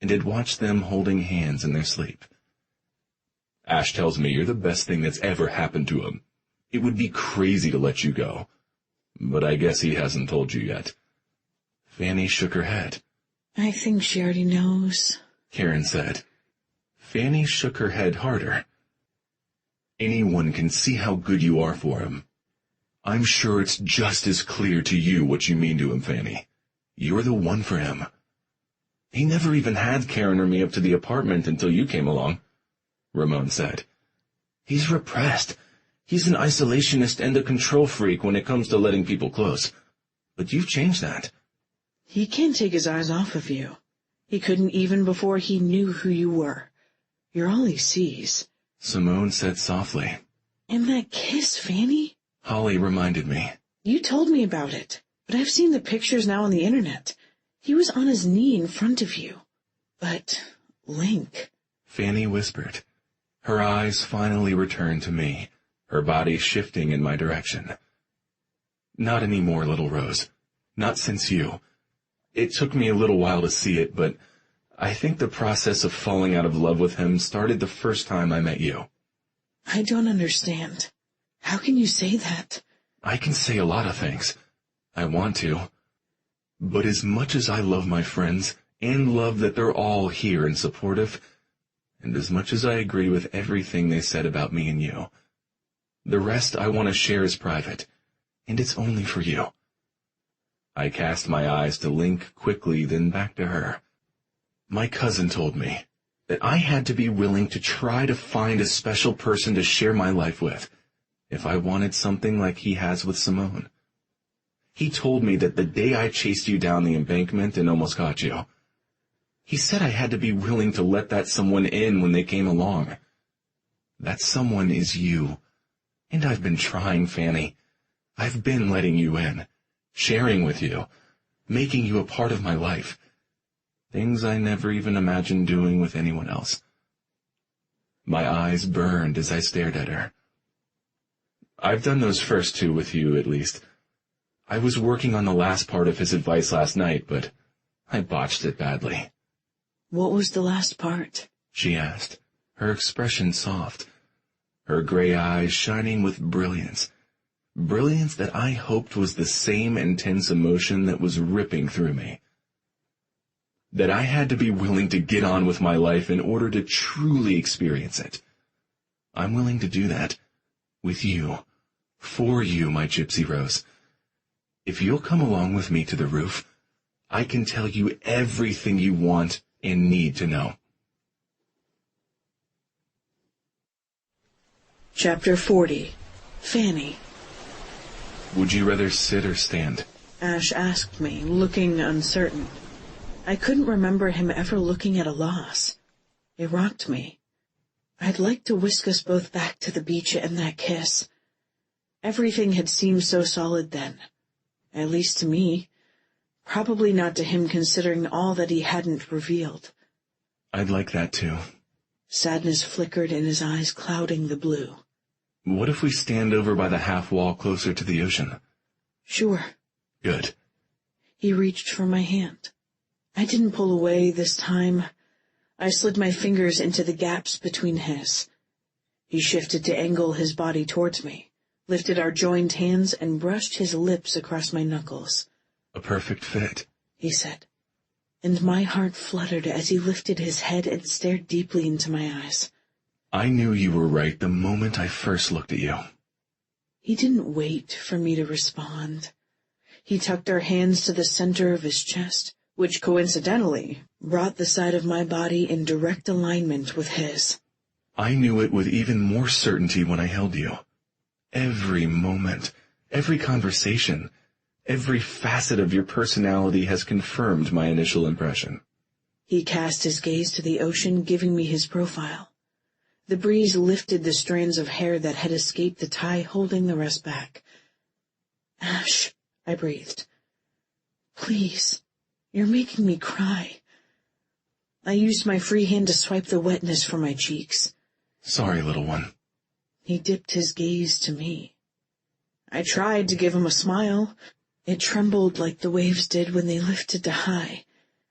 and had watched them holding hands in their sleep. Ash tells me you're the best thing that's ever happened to him. It would be crazy to let you go. But I guess he hasn't told you yet. Fanny shook her head. I think she already knows, Karen said. Fanny shook her head harder. Anyone can see how good you are for him. I'm sure it's just as clear to you what you mean to him, Fanny. You're the one for him. He never even had Karen or me up to the apartment until you came along, Ramon said. He's repressed. He's an isolationist and a control freak when it comes to letting people close. But you've changed that. He can't take his eyes off of you. He couldn't even before he knew who you were. You're all he sees. Simone said softly. And that kiss, Fanny? Holly reminded me. You told me about it, but I've seen the pictures now on the internet. He was on his knee in front of you. But, Link... Fanny whispered. Her eyes finally returned to me, her body shifting in my direction. Not anymore, little Rose. Not since you. It took me a little while to see it, but I think the process of falling out of love with him started the first time I met you. I don't understand. How can you say that? I can say a lot of things. I want to. But as much as I love my friends, and love that they're all here and supportive, and as much as I agree with everything they said about me and you, the rest I want to share is private, and it's only for you. I cast my eyes to Link quickly, then back to her. My cousin told me that I had to be willing to try to find a special person to share my life with, if I wanted something like he has with Simone. He told me that the day I chased you down the embankment and almost got you, he said I had to be willing to let that someone in when they came along. That someone is you. And I've been trying, Fanny. I've been letting you in, sharing with you, making you a part of my life. Things I never even imagined doing with anyone else. My eyes burned as I stared at her. I've done those first two with you, at least. I was working on the last part of his advice last night, but I botched it badly. What was the last part? She asked, her expression soft, her gray eyes shining with brilliance. Brilliance that I hoped was the same intense emotion that was ripping through me. That I had to be willing to get on with my life in order to truly experience it. I'm willing to do that. With you. For you, my Gypsy Rose. If you'll come along with me to the roof, I can tell you everything you want and need to know. Chapter 40. Fanny. Would you rather sit or stand? Ash asked me, looking uncertain. I couldn't remember him ever looking at a loss. It rocked me. I'd like to whisk us both back to the beach and that kiss. Everything had seemed so solid then. At least to me. Probably not to him, considering all that he hadn't revealed. I'd like that too. Sadness flickered in his eyes, clouding the blue. What if we stand over by the half wall closer to the ocean? Sure. Good. He reached for my hand. I didn't pull away this time. I slid my fingers into the gaps between his. He shifted to angle his body towards me, lifted our joined hands, and brushed his lips across my knuckles. A perfect fit, he said, and my heart fluttered as he lifted his head and stared deeply into my eyes. I knew you were right the moment I first looked at you. He didn't wait for me to respond. He tucked our hands to the center of his chest, which coincidentally brought the side of my body in direct alignment with his. I knew it with even more certainty when I held you. Every moment, every conversation, every facet of your personality has confirmed my initial impression. He cast his gaze to the ocean, giving me his profile. The breeze lifted the strands of hair that had escaped the tie, holding the rest back. Ash, I breathed. Please, you're making me cry. I used my free hand to swipe the wetness from my cheeks. Sorry, little one. He dipped his gaze to me. I tried to give him a smile. It trembled like the waves did when they lifted to high,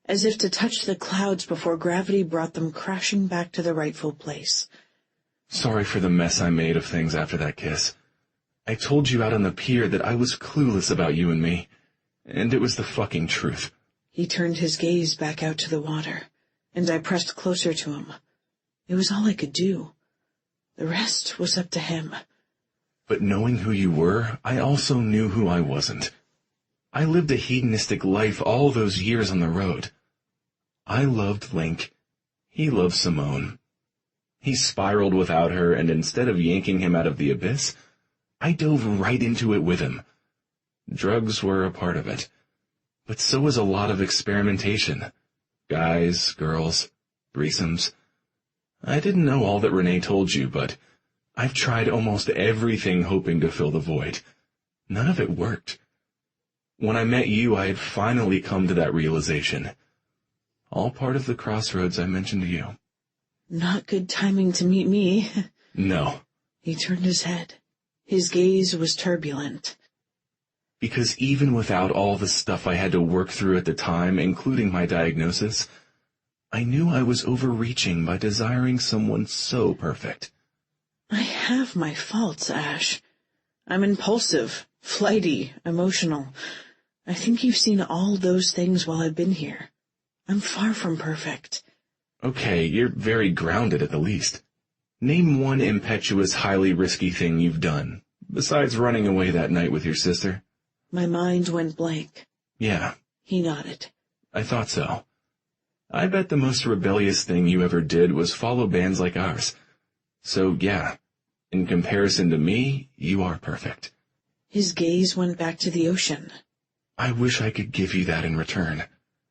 as if to touch the clouds before gravity brought them crashing back to the rightful place. Sorry for the mess I made of things after that kiss. I told you out on the pier that I was clueless about you and me, and it was the fucking truth. He turned his gaze back out to the water, and I pressed closer to him. It was all I could do. The rest was up to him. But knowing who you were, I also knew who I wasn't. I lived a hedonistic life all those years on the road. I loved Link. He loved Simone. He spiraled without her, and instead of yanking him out of the abyss, I dove right into it with him. Drugs were a part of it, but so was a lot of experimentation. Guys, girls, threesomes. I didn't know all that Renee told you, but I've tried almost everything hoping to fill the void. None of it worked. When I met you, I had finally come to that realization. All part of the crossroads I mentioned to you. Not good timing to meet me. No. He turned his head. His gaze was turbulent. Because even without all the stuff I had to work through at the time, including my diagnosis, I knew I was overreaching by desiring someone so perfect. I have my faults, Ash. I'm impulsive, flighty, emotional. I think you've seen all those things while I've been here. I'm far from perfect. Okay, you're very grounded at the least. Name one impetuous, highly risky thing you've done, besides running away that night with your sister. My mind went blank. Yeah. He nodded. I thought so. I bet the most rebellious thing you ever did was follow bands like ours. So yeah, in comparison to me, you are perfect. His gaze went back to the ocean. I wish I could give you that in return.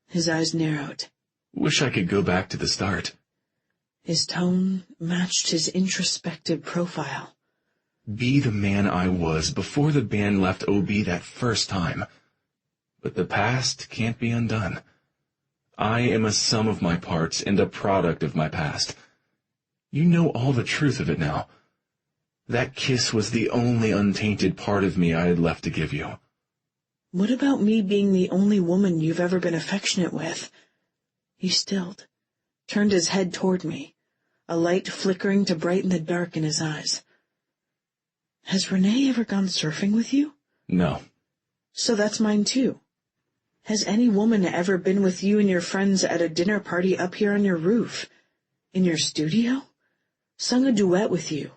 His eyes narrowed. Wish I could go back to the start. His tone matched his introspective profile. Be the man I was before the band left OB that first time. But the past can't be undone. I am a sum of my parts and a product of my past. You know all the truth of it now. That kiss was the only untainted part of me I had left to give you. What about me being the only woman you've ever been affectionate with? He stilled, turned his head toward me, a light flickering to brighten the dark in his eyes. Has Renee ever gone surfing with you? No. So that's mine too. Has any woman ever been with you and your friends at a dinner party up here on your roof? In your studio? Sung a duet with you?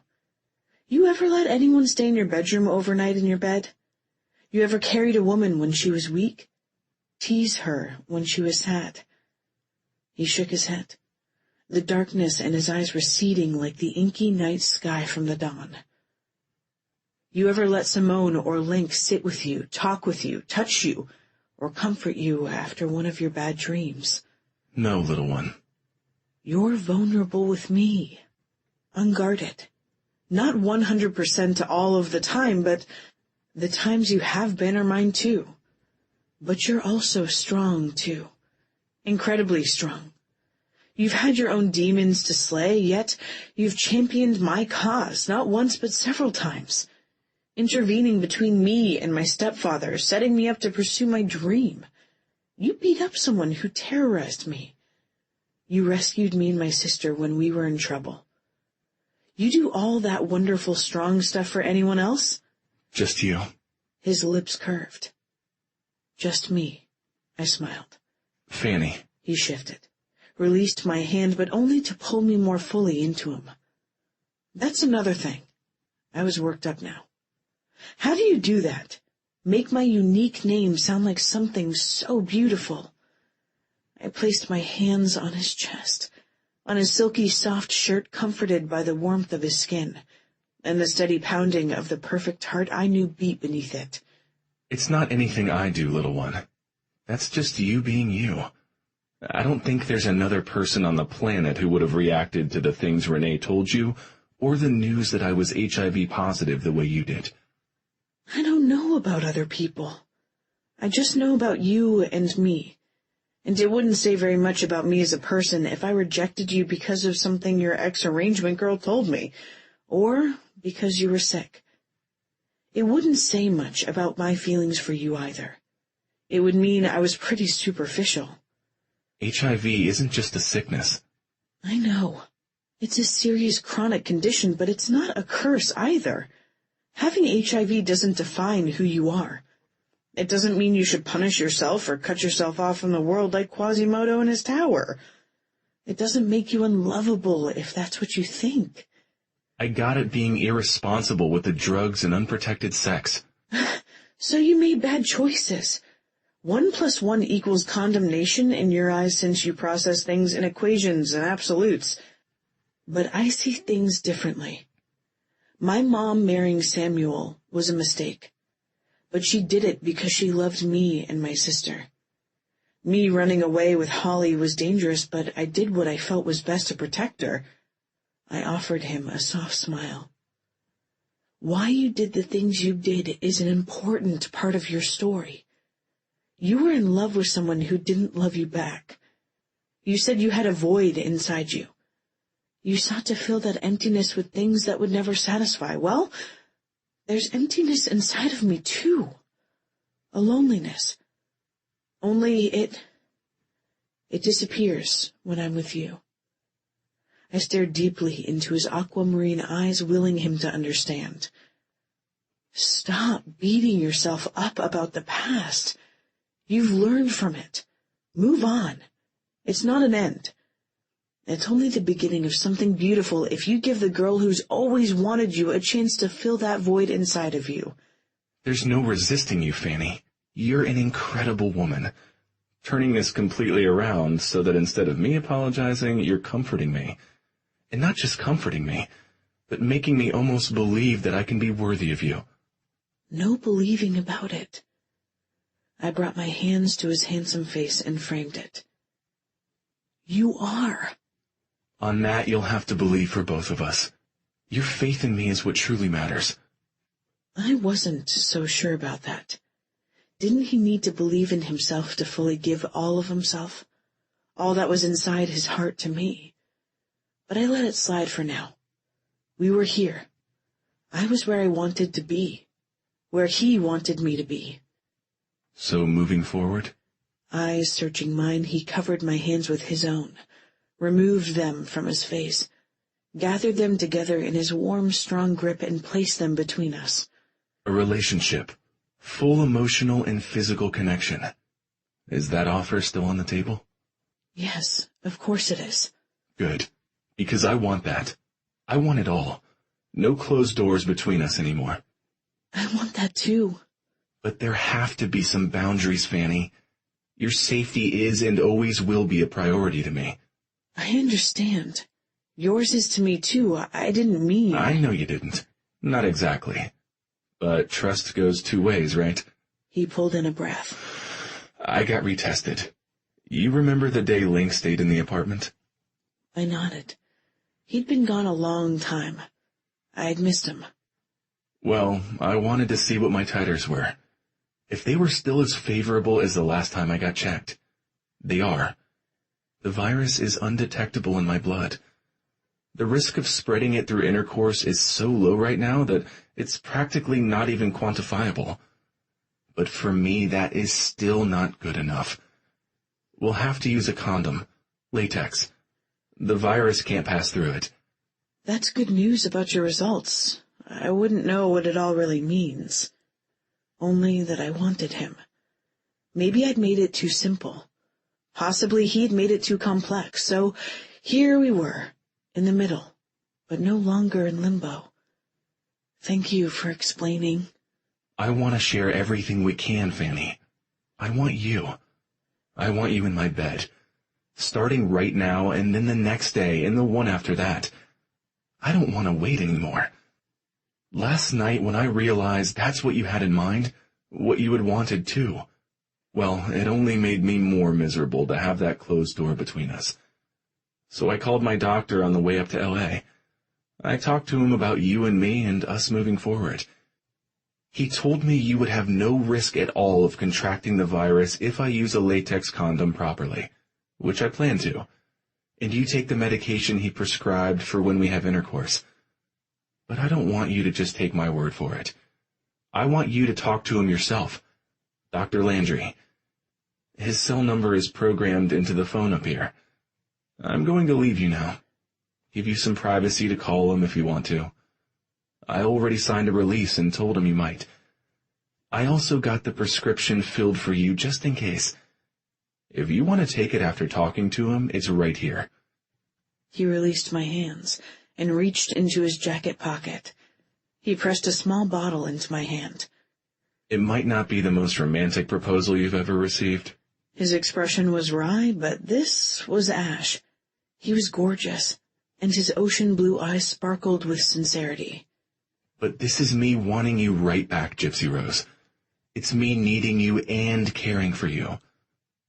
You ever let anyone stay in your bedroom overnight in your bed? You ever carried a woman when she was weak? Tease her when she was sad? He shook his head. The darkness in his eyes receding like the inky night sky from the dawn. You ever let Simone or Link sit with you, talk with you, touch you, or comfort you after one of your bad dreams? No, little one. You're vulnerable with me, unguarded. Not 100% all of the time, but the times you have been are mine too. But you're also strong too, incredibly strong. You've had your own demons to slay, yet you've championed my cause, not once but several times, intervening between me and my stepfather, setting me up to pursue my dream. You beat up someone who terrorized me. You rescued me and my sister when we were in trouble. You do all that wonderful, strong stuff for anyone else? Just you. His lips curved. Just me, I smiled. Fanny. He shifted, released my hand, but only to pull me more fully into him. That's another thing. I was worked up now. How do you do that? Make my unique name sound like something so beautiful. I placed my hands on his chest, on his silky soft shirt, comforted by the warmth of his skin, and the steady pounding of the perfect heart I knew beat beneath it. It's not anything I do, little one. That's just you being you. I don't think there's another person on the planet who would have reacted to the things Renee told you, or the news that I was HIV positive the way you did. I don't know about other people. I just know about you and me. And it wouldn't say very much about me as a person if I rejected you because of something your ex-arrangement girl told me, or because you were sick. It wouldn't say much about my feelings for you either. It would mean I was pretty superficial. HIV isn't just a sickness. I know. It's a serious chronic condition, but it's not a curse either. Having HIV doesn't define who you are. It doesn't mean you should punish yourself or cut yourself off from the world like Quasimodo in his tower. It doesn't make you unlovable if that's what you think. I got it being irresponsible with the drugs and unprotected sex. So you made bad choices. 1 + 1 = condemnation in your eyes since you process things in equations and absolutes. But I see things differently. My mom marrying Samuel was a mistake. But she did it because she loved me and my sister. Me running away with Holly was dangerous, but I did what I felt was best to protect her. I offered him a soft smile. Why you did the things you did is an important part of your story. You were in love with someone who didn't love you back. You said you had a void inside you. You sought to fill that emptiness with things that would never satisfy. Well, there's emptiness inside of me too. A loneliness. Only it disappears when I'm with you. I stared deeply into his aquamarine eyes, willing him to understand. Stop beating yourself up about the past. You've learned from it. Move on. It's not an end. It's only the beginning of something beautiful if you give the girl who's always wanted you a chance to fill that void inside of you. There's no resisting you, Fanny. You're an incredible woman. Turning this completely around so that instead of me apologizing, you're comforting me. And not just comforting me, but making me almost believe that I can be worthy of you. No believing about it. I brought my hands to his handsome face and framed it. You are. On that, you'll have to believe for both of us. Your faith in me is what truly matters. I wasn't so sure about that. Didn't he need to believe in himself to fully give all of himself? All that was inside his heart to me. But I let it slide for now. We were here. I was where I wanted to be. Where he wanted me to be. So moving forward? Eyes searching mine, he covered my hands with his own, removed them from his face, gathered them together in his warm, strong grip, and placed them between us. A relationship. Full emotional and physical connection. Is that offer still on the table? Yes, of course it is. Good. Because I want that. I want it all. No closed doors between us anymore. I want that too. But there have to be some boundaries, Fanny. Your safety is and always will be a priority to me. I understand. Yours is to me too. I didn't mean... I know you didn't. Not exactly. But trust goes two ways, right? He pulled in a breath. I got retested. You remember the day Link stayed in the apartment? I nodded. He'd been gone a long time. I'd missed him. Well, I wanted to see what my titers were. If they were still as favorable as the last time I got checked. They are. The virus is undetectable in my blood. The risk of spreading it through intercourse is so low right now that it's practically not even quantifiable. But for me, that is still not good enough. We'll have to use a condom. Latex. The virus can't pass through it. That's good news about your results. I wouldn't know what it all really means. Only that I wanted him. Maybe I'd made it too simple. Possibly he'd made it too complex. So here we were, in the middle, but no longer in limbo. Thank you for explaining. I want to share everything we can, Fanny. I want you. I want you in my bed. Starting right now, and then the next day, and the one after that. I don't want to wait anymore. Last night, when I realized that's what you had in mind, what you had wanted too, well, it only made me more miserable to have that closed door between us. So I called my doctor on the way up to L.A. I talked to him about you and me and us moving forward. He told me you would have no risk at all of contracting the virus if I use a latex condom properly, which I plan to, and you take the medication he prescribed for when we have intercourse. But I don't want you to just take my word for it. I want you to talk to him yourself. Dr. Landry. His cell number is programmed into the phone up here. I'm going to leave you now. Give you some privacy to call him if you want to. I already signed a release and told him you might. I also got the prescription filled for you just in case. If you want to take it after talking to him, it's right here. He released my hands and reached into his jacket pocket. He pressed a small bottle into my hand. It might not be the most romantic proposal you've ever received. His expression was wry, but this was Ash. He was gorgeous, and his ocean blue eyes sparkled with sincerity. But this is me wanting you right back, Gypsy Rose. It's me needing you and caring for you.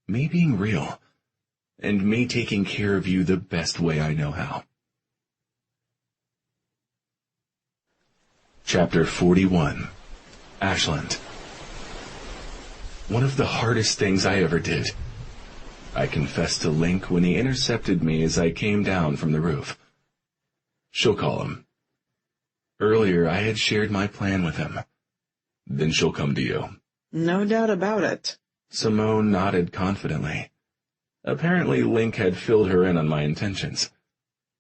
Me being real. And me taking care of you the best way I know how. Chapter 41. Ashland. One of the hardest things I ever did, I confessed to Link when he intercepted me as I came down from the roof. She'll call him. Earlier, I had shared my plan with him. Then she'll come to you. No doubt about it. Simone nodded confidently. Apparently, Link had filled her in on my intentions.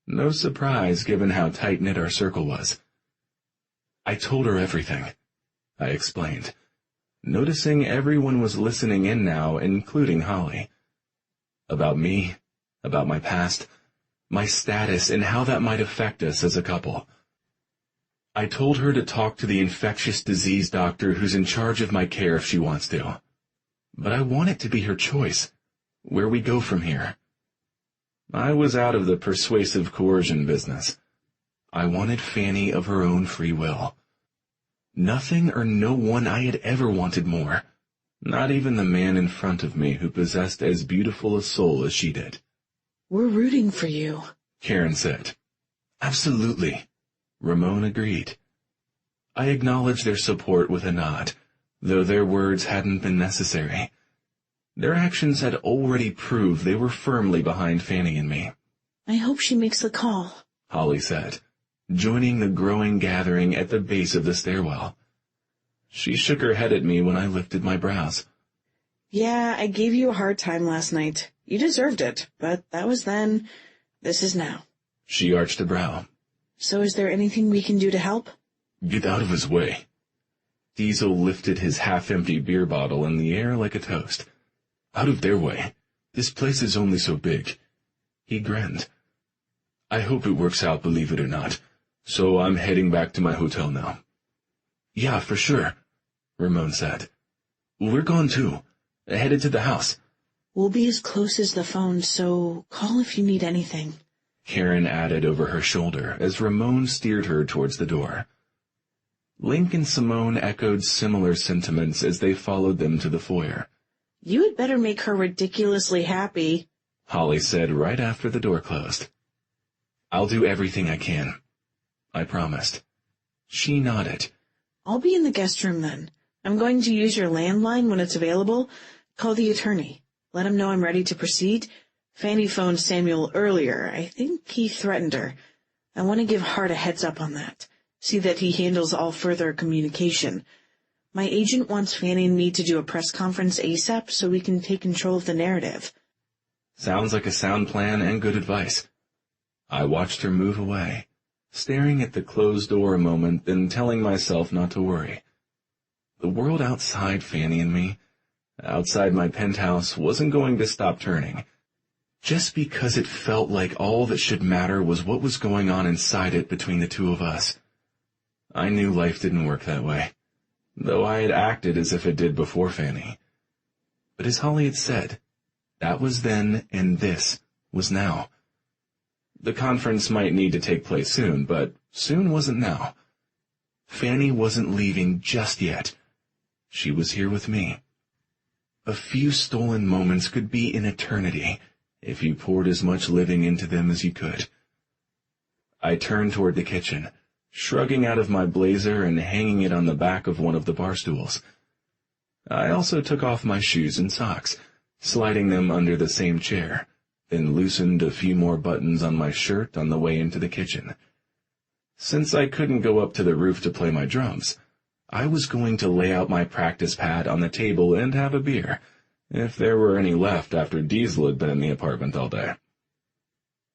No surprise given how tight-knit our circle was. I told her everything, I explained, noticing everyone was listening in now, including Holly. About me, about my past, my status, and how that might affect us as a couple. I told her to talk to the infectious disease doctor who's in charge of my care if she wants to. But I want it to be her choice, where we go from here. I was out of the persuasive coercion business. I wanted Fanny of her own free will. Nothing or no one I had ever wanted more, not even the man in front of me who possessed as beautiful a soul as she did. We're rooting for you, Karen said. Absolutely, Ramon agreed. I acknowledged their support with a nod, though their words hadn't been necessary. Their actions had already proved they were firmly behind Fanny and me. I hope she makes the call, Holly said, joining the growing gathering at the base of the stairwell. She shook her head at me when I lifted my brows. Yeah, I gave you a hard time last night. You deserved it, but that was then. This is now. She arched a brow. So is there anything we can do to help? Get out of his way. Diesel lifted his half-empty beer bottle in the air like a toast. Out of their way. This place is only so big. He grinned. I hope it works out, believe it or not. So I'm heading back to my hotel now. Yeah, for sure, Ramon said. We're gone too. Headed to the house. We'll be as close as the phone, so call if you need anything, Karen added over her shoulder as Ramon steered her towards the door. Link and Simone echoed similar sentiments as they followed them to the foyer. You had better make her ridiculously happy, Holly said right after the door closed. I'll do everything I can, I promised. She nodded. I'll be in the guest room then. I'm going to use your landline when it's available. Call the attorney. Let him know I'm ready to proceed. Fanny phoned Samuel earlier. I think he threatened her. I want to give Hart a heads up on that. See that he handles all further communication. My agent wants Fanny and me to do a press conference ASAP so we can take control of the narrative. Sounds like a sound plan and good advice. I watched her move away, staring at the closed door a moment, then telling myself not to worry. The world outside Fanny and me, outside my penthouse, wasn't going to stop turning. Just because it felt like all that should matter was what was going on inside it between the two of us. I knew life didn't work that way, though I had acted as if it did before Fanny. But as Holly had said, that was then and this was now. The conference might need to take place soon, but soon wasn't now. Fanny wasn't leaving just yet. She was here with me. A few stolen moments could be an eternity if you poured as much living into them as you could. I turned toward the kitchen, shrugging out of my blazer and hanging it on the back of one of the bar stools. I also took off my shoes and socks, sliding them under the same chair, then loosened a few more buttons on my shirt on the way into the kitchen. Since I couldn't go up to the roof to play my drums, I was going to lay out my practice pad on the table and have a beer, if there were any left after Diesel had been in the apartment all day.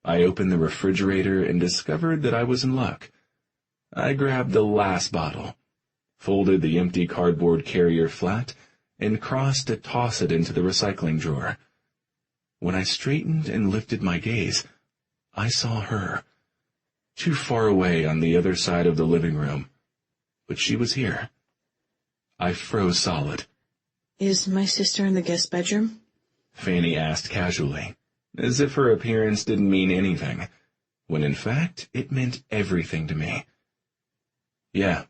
I opened the refrigerator and discovered that I was in luck. I grabbed the last bottle, folded the empty cardboard carrier flat, and crossed to toss it into the recycling drawer. When I straightened and lifted my gaze, I saw her, too far away on the other side of the living room, but she was here. I froze solid. Is my sister in the guest bedroom? Fanny asked casually, as if her appearance didn't mean anything, when in fact it meant everything to me. Yeah,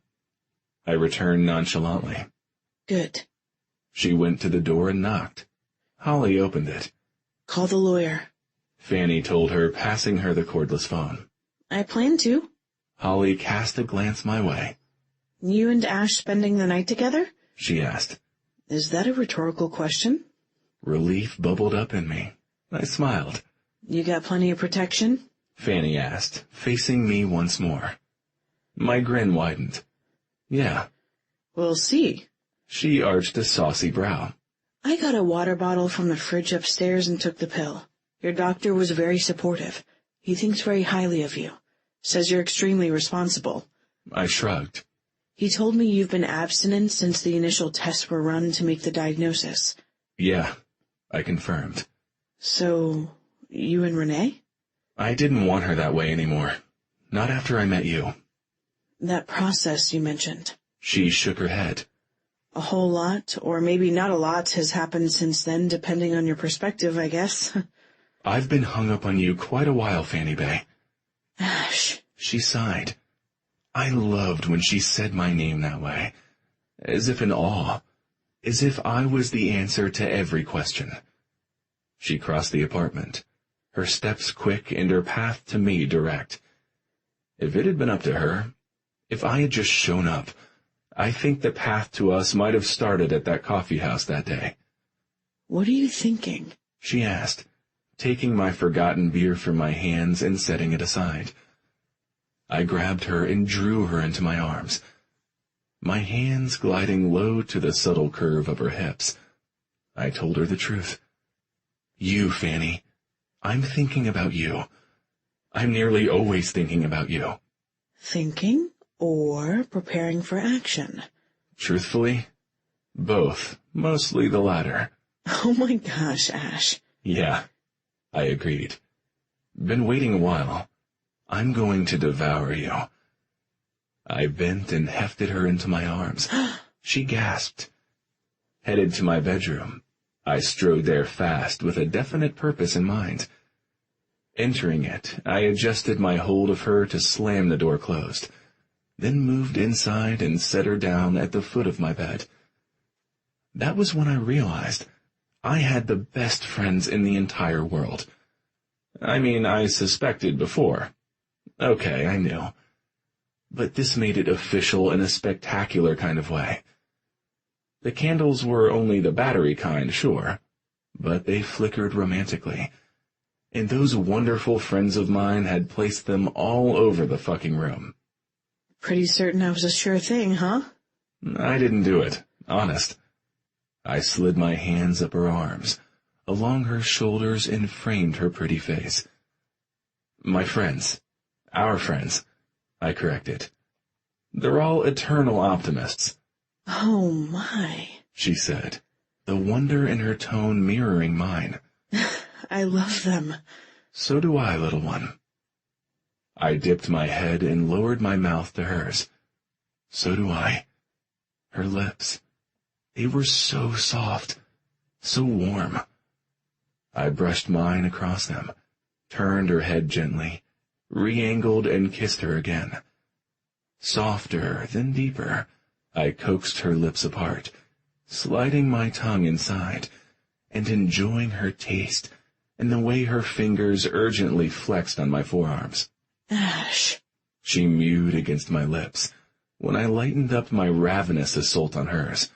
I returned nonchalantly. Good. She went to the door and knocked. Holly opened it. Call the lawyer, Fanny told her, passing her the cordless phone. I plan to. Holly cast a glance my way. You and Ash spending the night together? She asked. Is that a rhetorical question? Relief bubbled up in me. I smiled. You got plenty of protection? Fanny asked, facing me once more. My grin widened. Yeah. We'll see. She arched a saucy brow. I got a water bottle from the fridge upstairs and took the pill. Your doctor was very supportive. He thinks very highly of you. Says you're extremely responsible. I shrugged. He told me you've been abstinent since the initial tests were run to make the diagnosis. Yeah, I confirmed. So, you and Renee? I didn't want her that way anymore. Not after I met you. That process you mentioned. She shook her head. A whole lot, or maybe not a lot, has happened since then, depending on your perspective, I guess. I've been hung up on you quite a while, Fanny Bay. Ash. She sighed. I loved when she said my name that way, as if in awe, as if I was the answer to every question. She crossed the apartment, her steps quick and her path to me direct. If it had been up to her, if I had just shown up, I think the path to us might have started at that coffee house that day. What are you thinking? She asked, taking my forgotten beer from my hands and setting it aside. I grabbed her and drew her into my arms, my hands gliding low to the subtle curve of her hips. I told her the truth. You, Fanny. I'm thinking about you. I'm nearly always thinking about you. Thinking or preparing for action? Truthfully, both. Mostly the latter. Oh my gosh, Ash. Yeah, I agreed. Been waiting a while. I'm going to devour you. I bent and hefted her into my arms. She gasped. Headed to my bedroom, I strode there fast with a definite purpose in mind. Entering it, I adjusted my hold of her to slam the door closed, then moved inside and set her down at the foot of my bed. That was when I realized I had the best friends in the entire world. I mean, I suspected before. Okay, I knew. But this made it official in a spectacular kind of way. The candles were only the battery kind, sure, but they flickered romantically. And those wonderful friends of mine had placed them all over the fucking room. Pretty certain I was a sure thing, huh? I didn't do it, honest. I slid my hands up her arms, along her shoulders, and framed her pretty face. My friends. Our friends, I corrected. They're all eternal optimists. Oh my, she said, the wonder in her tone mirroring mine. I love them. So do I, little one. I dipped my head and lowered my mouth to hers. So do I. Her lips. They were so soft, so warm. I brushed mine across them, turned her head gently, re-angled and kissed her again. Softer, then deeper, I coaxed her lips apart, sliding my tongue inside, and enjoying her taste and the way her fingers urgently flexed on my forearms. Ash. She mewed against my lips when I lightened up my ravenous assault on hers.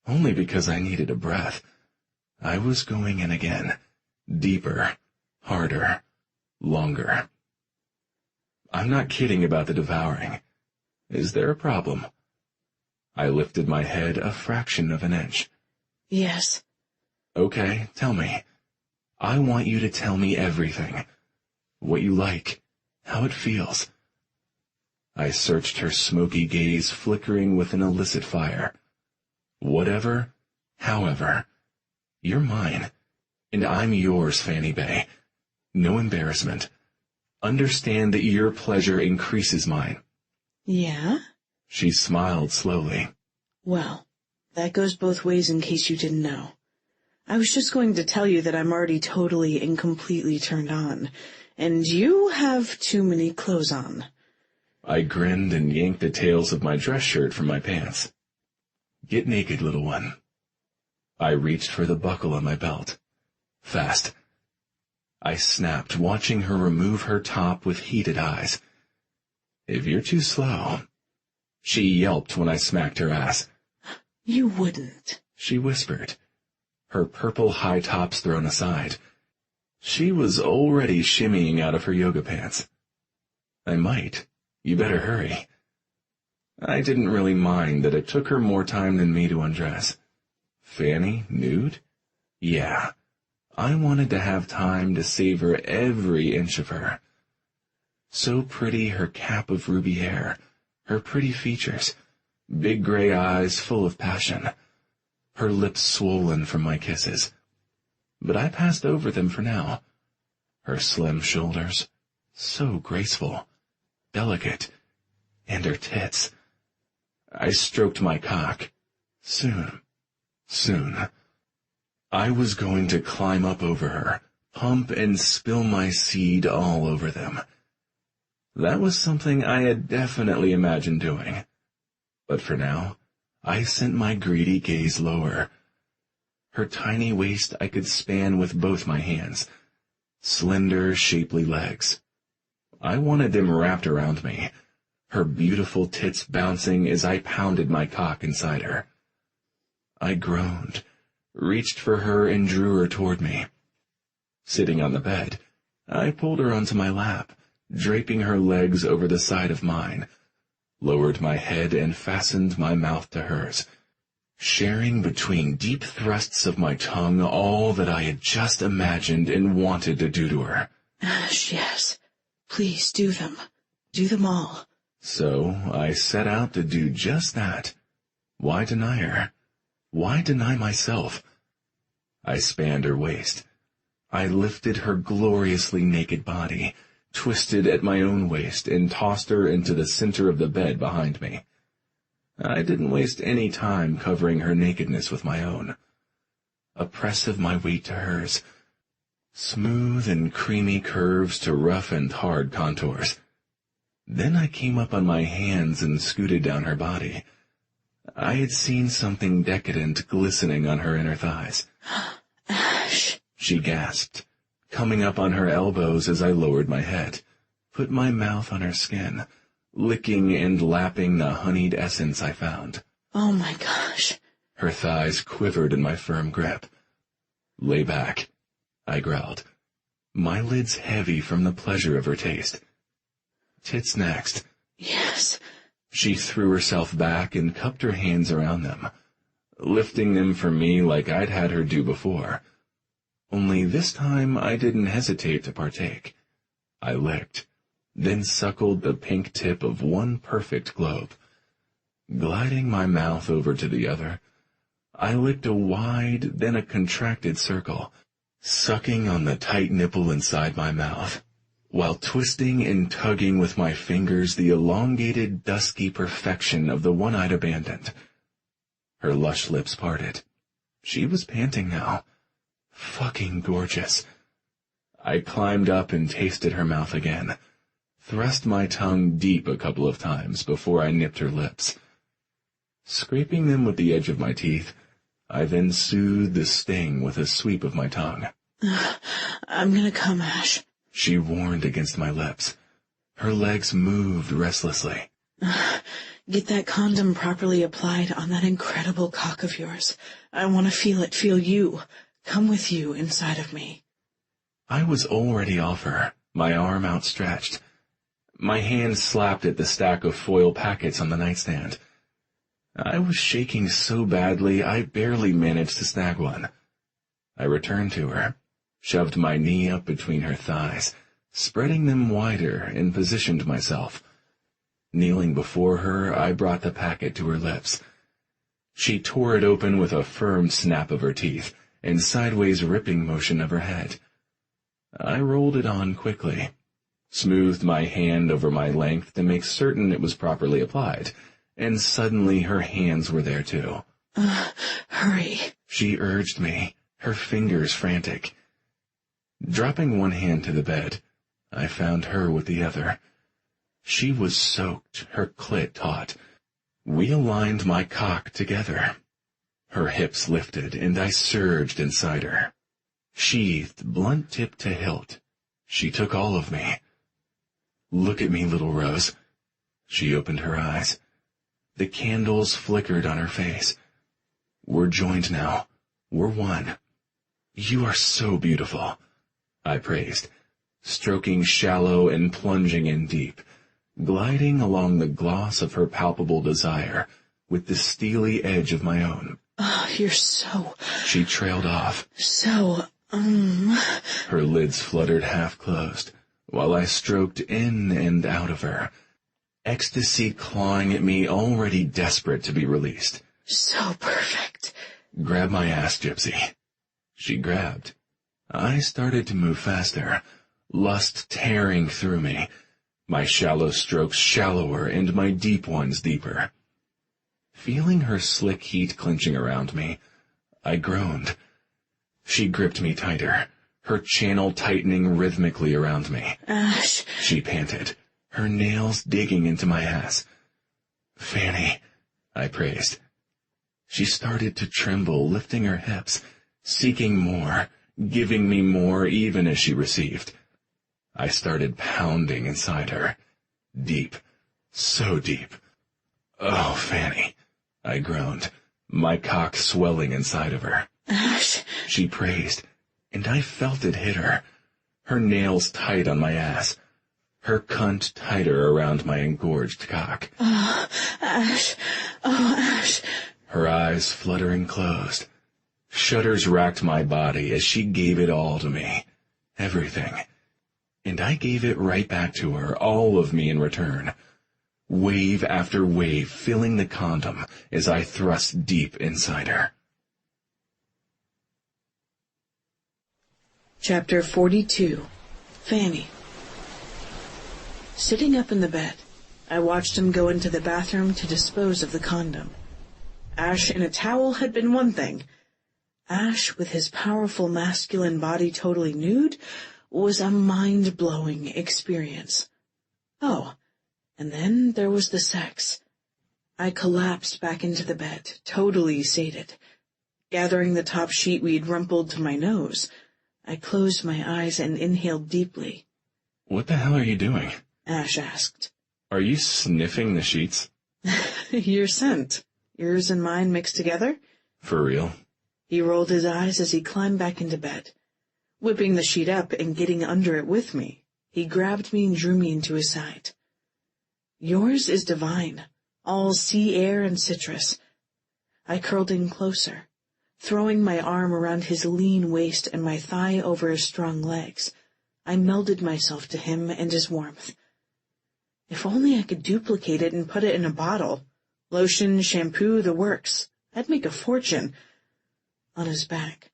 Only because I needed a breath. I was going in again, deeper, harder, longer. I'm not kidding about the devouring. Is there a problem? I lifted my head a fraction of an inch. Yes. Okay, tell me. I want you to tell me everything. What you like, how it feels. I searched her smoky gaze flickering with an illicit fire. Whatever, however, you're mine, and I'm yours, Fanny Bay. No embarrassment. Understand that your pleasure increases mine. Yeah? She smiled slowly. Well, that goes both ways in case you didn't know. I was just going to tell you that I'm already totally and completely turned on, and you have too many clothes on. I grinned and yanked the tails of my dress shirt from my pants. Get naked, little one. I reached for the buckle on my belt. Fast. I snapped, watching her remove her top with heated eyes. If you're too slow... She yelped when I smacked her ass. You wouldn't, she whispered, her purple high tops thrown aside. She was already shimmying out of her yoga pants. I might. You better hurry. I didn't really mind that it took her more time than me to undress. Fanny, nude? Yeah. I wanted to have time to savor every inch of her. So pretty, her cap of ruby hair, her pretty features, big gray eyes full of passion, her lips swollen from my kisses. But I passed over them for now. Her slim shoulders, so graceful, delicate, and her tits. I stroked my cock. Soon. I was going to climb up over her, pump and spill my seed all over them. That was something I had definitely imagined doing. But for now, I sent my greedy gaze lower. Her tiny waist I could span with both my hands. Slender, shapely legs. I wanted them wrapped around me, her beautiful tits bouncing as I pounded my cock inside her. I groaned, reached for her and drew her toward me. Sitting on the bed, I pulled her onto my lap, draping her legs over the side of mine, lowered my head and fastened my mouth to hers, sharing between deep thrusts of my tongue all that I had just imagined and wanted to do to her. Ash, yes. Please do them. Do them all. So I set out to do just that. Why deny her? Why deny myself? I spanned her waist. I lifted her gloriously naked body, twisted at my own waist, and tossed her into the center of the bed behind me. I didn't waste any time covering her nakedness with my own. A press of my weight to hers. Smooth and creamy curves to rough and hard contours. Then I came up on my hands and scooted down her body. I had seen something decadent glistening on her inner thighs. Ash, she gasped, coming up on her elbows as I lowered my head, put my mouth on her skin, licking and lapping the honeyed essence I found. Oh my gosh. Her thighs quivered in my firm grip. Lay back, I growled, my lids heavy from the pleasure of her taste. Tits next. Yes. She threw herself back and cupped her hands around them, lifting them for me like I'd had her do before. Only this time I didn't hesitate to partake. I licked, then suckled the pink tip of one perfect globe. Gliding my mouth over to the other, I licked a wide, then a contracted circle, sucking on the tight nipple inside my mouth, while twisting and tugging with my fingers the elongated, dusky perfection of the one I'd abandoned. Her lush lips parted. She was panting now. Fucking gorgeous. I climbed up and tasted her mouth again, thrust my tongue deep a couple of times before I nipped her lips. Scraping them with the edge of my teeth, I then soothed the sting with a sweep of my tongue. I'm gonna come, Ash. She warned against my lips. Her legs moved restlessly. Get that condom properly applied on that incredible cock of yours. I want to feel it, feel you. Come with you inside of me. I was already off her, my arm outstretched. My hand slapped at the stack of foil packets on the nightstand. I was shaking so badly I barely managed to snag one. I returned to her, shoved my knee up between her thighs, spreading them wider, and positioned myself. Kneeling before her, I brought the packet to her lips. She tore it open with a firm snap of her teeth and sideways ripping motion of her head. I rolled it on quickly, smoothed my hand over my length to make certain it was properly applied, and suddenly her hands were there too. Hurry, she urged me, her fingers frantic. Dropping one hand to the bed, I found her with the other. She was soaked, her clit taut. We aligned my cock together. Her hips lifted, and I surged inside her. Sheathed, blunt tip to hilt, she took all of me. Look at me, little Rose. She opened her eyes. The candles flickered on her face. "We're joined now. We're one. You are so beautiful," I praised, stroking shallow and plunging in deep, gliding along the gloss of her palpable desire with the steely edge of my own. "Oh, you're so..." She trailed off. Her lids fluttered half-closed, while I stroked in and out of her, ecstasy clawing at me, already desperate to be released. "So perfect." "Grab my ass, Gypsy." She grabbed. I started to move faster, lust tearing through me, my shallow strokes shallower and my deep ones deeper. Feeling her slick heat clinching around me, I groaned. She gripped me tighter, her channel tightening rhythmically around me. "Ash," she panted, her nails digging into my ass. "Fanny," I praised. She started to tremble, lifting her hips, seeking more, giving me more even as she received. I started pounding inside her. Deep, so deep. "Oh, Fanny," I groaned, my cock swelling inside of her. "Ash," she praised, and I felt it hit her, her nails tight on my ass, her cunt tighter around my engorged cock. "Oh, Ash, oh, Ash." Her eyes fluttering closed. Shudders racked my body as she gave it all to me. Everything. And I gave it right back to her, all of me in return. Wave after wave filling the condom as I thrust deep inside her. Chapter 42. Fanny. Sitting up in the bed, I watched him go into the bathroom to dispose of the condom. Ash in a towel had been one thing. Ash, with his powerful masculine body totally nude, was a mind-blowing experience. Oh, and then there was the sex. I collapsed back into the bed, totally sated. Gathering the top sheet we'd rumpled to my nose, I closed my eyes and inhaled deeply. "What the hell are you doing?" Ash asked. "Are you sniffing the sheets?" "Your scent. Yours and mine mixed together?" "For real?" He rolled his eyes as he climbed back into bed. Whipping the sheet up and getting under it with me, he grabbed me and drew me into his side. "Yours is divine, all sea air and citrus." I curled in closer, throwing my arm around his lean waist and my thigh over his strong legs. I melded myself to him and his warmth. If only I could duplicate it and put it in a bottle. Lotion, shampoo, the works. I'd make a fortune. On his back,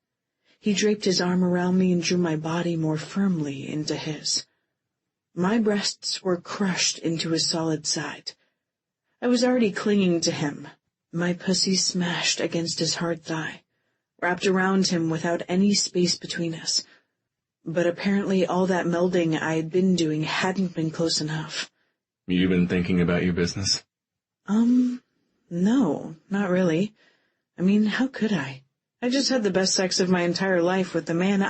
he draped his arm around me and drew my body more firmly into his. My breasts were crushed into his solid side. I was already clinging to him, my pussy smashed against his hard thigh, wrapped around him without any space between us. But apparently all that melding I had been doing hadn't been close enough. "You been thinking about your business?" No, not really. I mean, how could I? I just had the best sex of my entire life with the man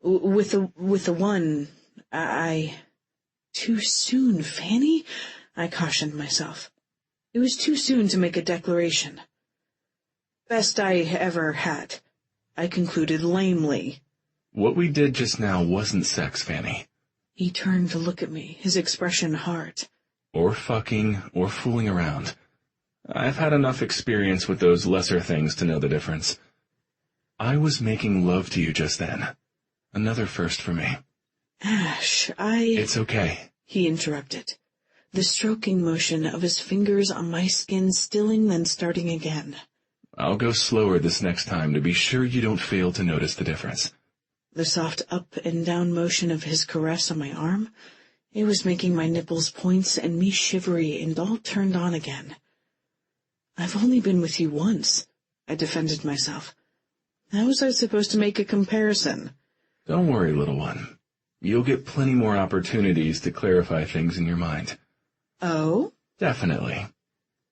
with the one Too soon, Fanny? I cautioned myself. It was too soon to make a declaration. "Best I ever had," I concluded lamely. "What we did just now wasn't sex, Fanny." He turned to look at me, his expression hard. "Or fucking, or fooling around. I've had enough experience with those lesser things to know the difference. I was making love to you just then. Another first for me." "Ash, It's okay," he interrupted, the stroking motion of his fingers on my skin stilling then starting again. "I'll go slower this next time to be sure you don't fail to notice the difference." The soft up and down motion of his caress on my arm, it was making my nipples points and me shivery and all turned on again. "I've only been with you once," I defended myself. How was I supposed to make a comparison? "Don't worry, little one. You'll get plenty more opportunities to clarify things in your mind." "Oh?" "Definitely.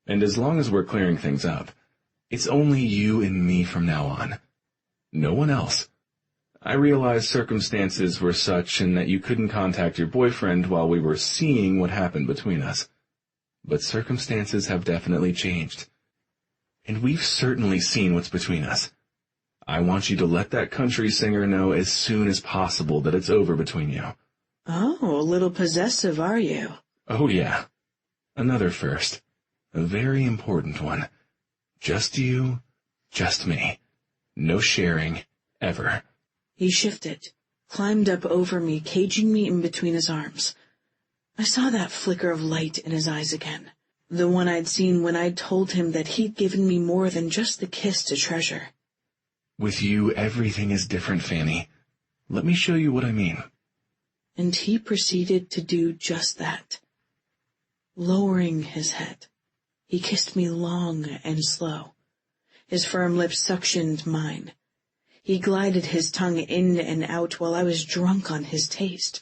And as long as we're clearing things up, it's only you and me from now on. No one else. I realize circumstances were such and that you couldn't contact your boyfriend while we were seeing what happened between us. but circumstances have definitely changed. And we've certainly seen what's between us. I want you to let that country singer know as soon as possible that it's over between you. Oh, a little possessive, are you? Oh, yeah. Another first. A very important one. Just you, just me. No sharing, ever. He shifted, climbed up over me, caging me in between his arms. I saw that flicker of light in his eyes again, the one I'd seen when I'd told him that he'd given me more than just the kiss to treasure. With you, everything is different, Fanny. Let me show you what I mean. And he proceeded to do just that. Lowering his head, he kissed me long and slow. His firm lips suctioned mine. He glided his tongue in and out while I was drunk on his taste,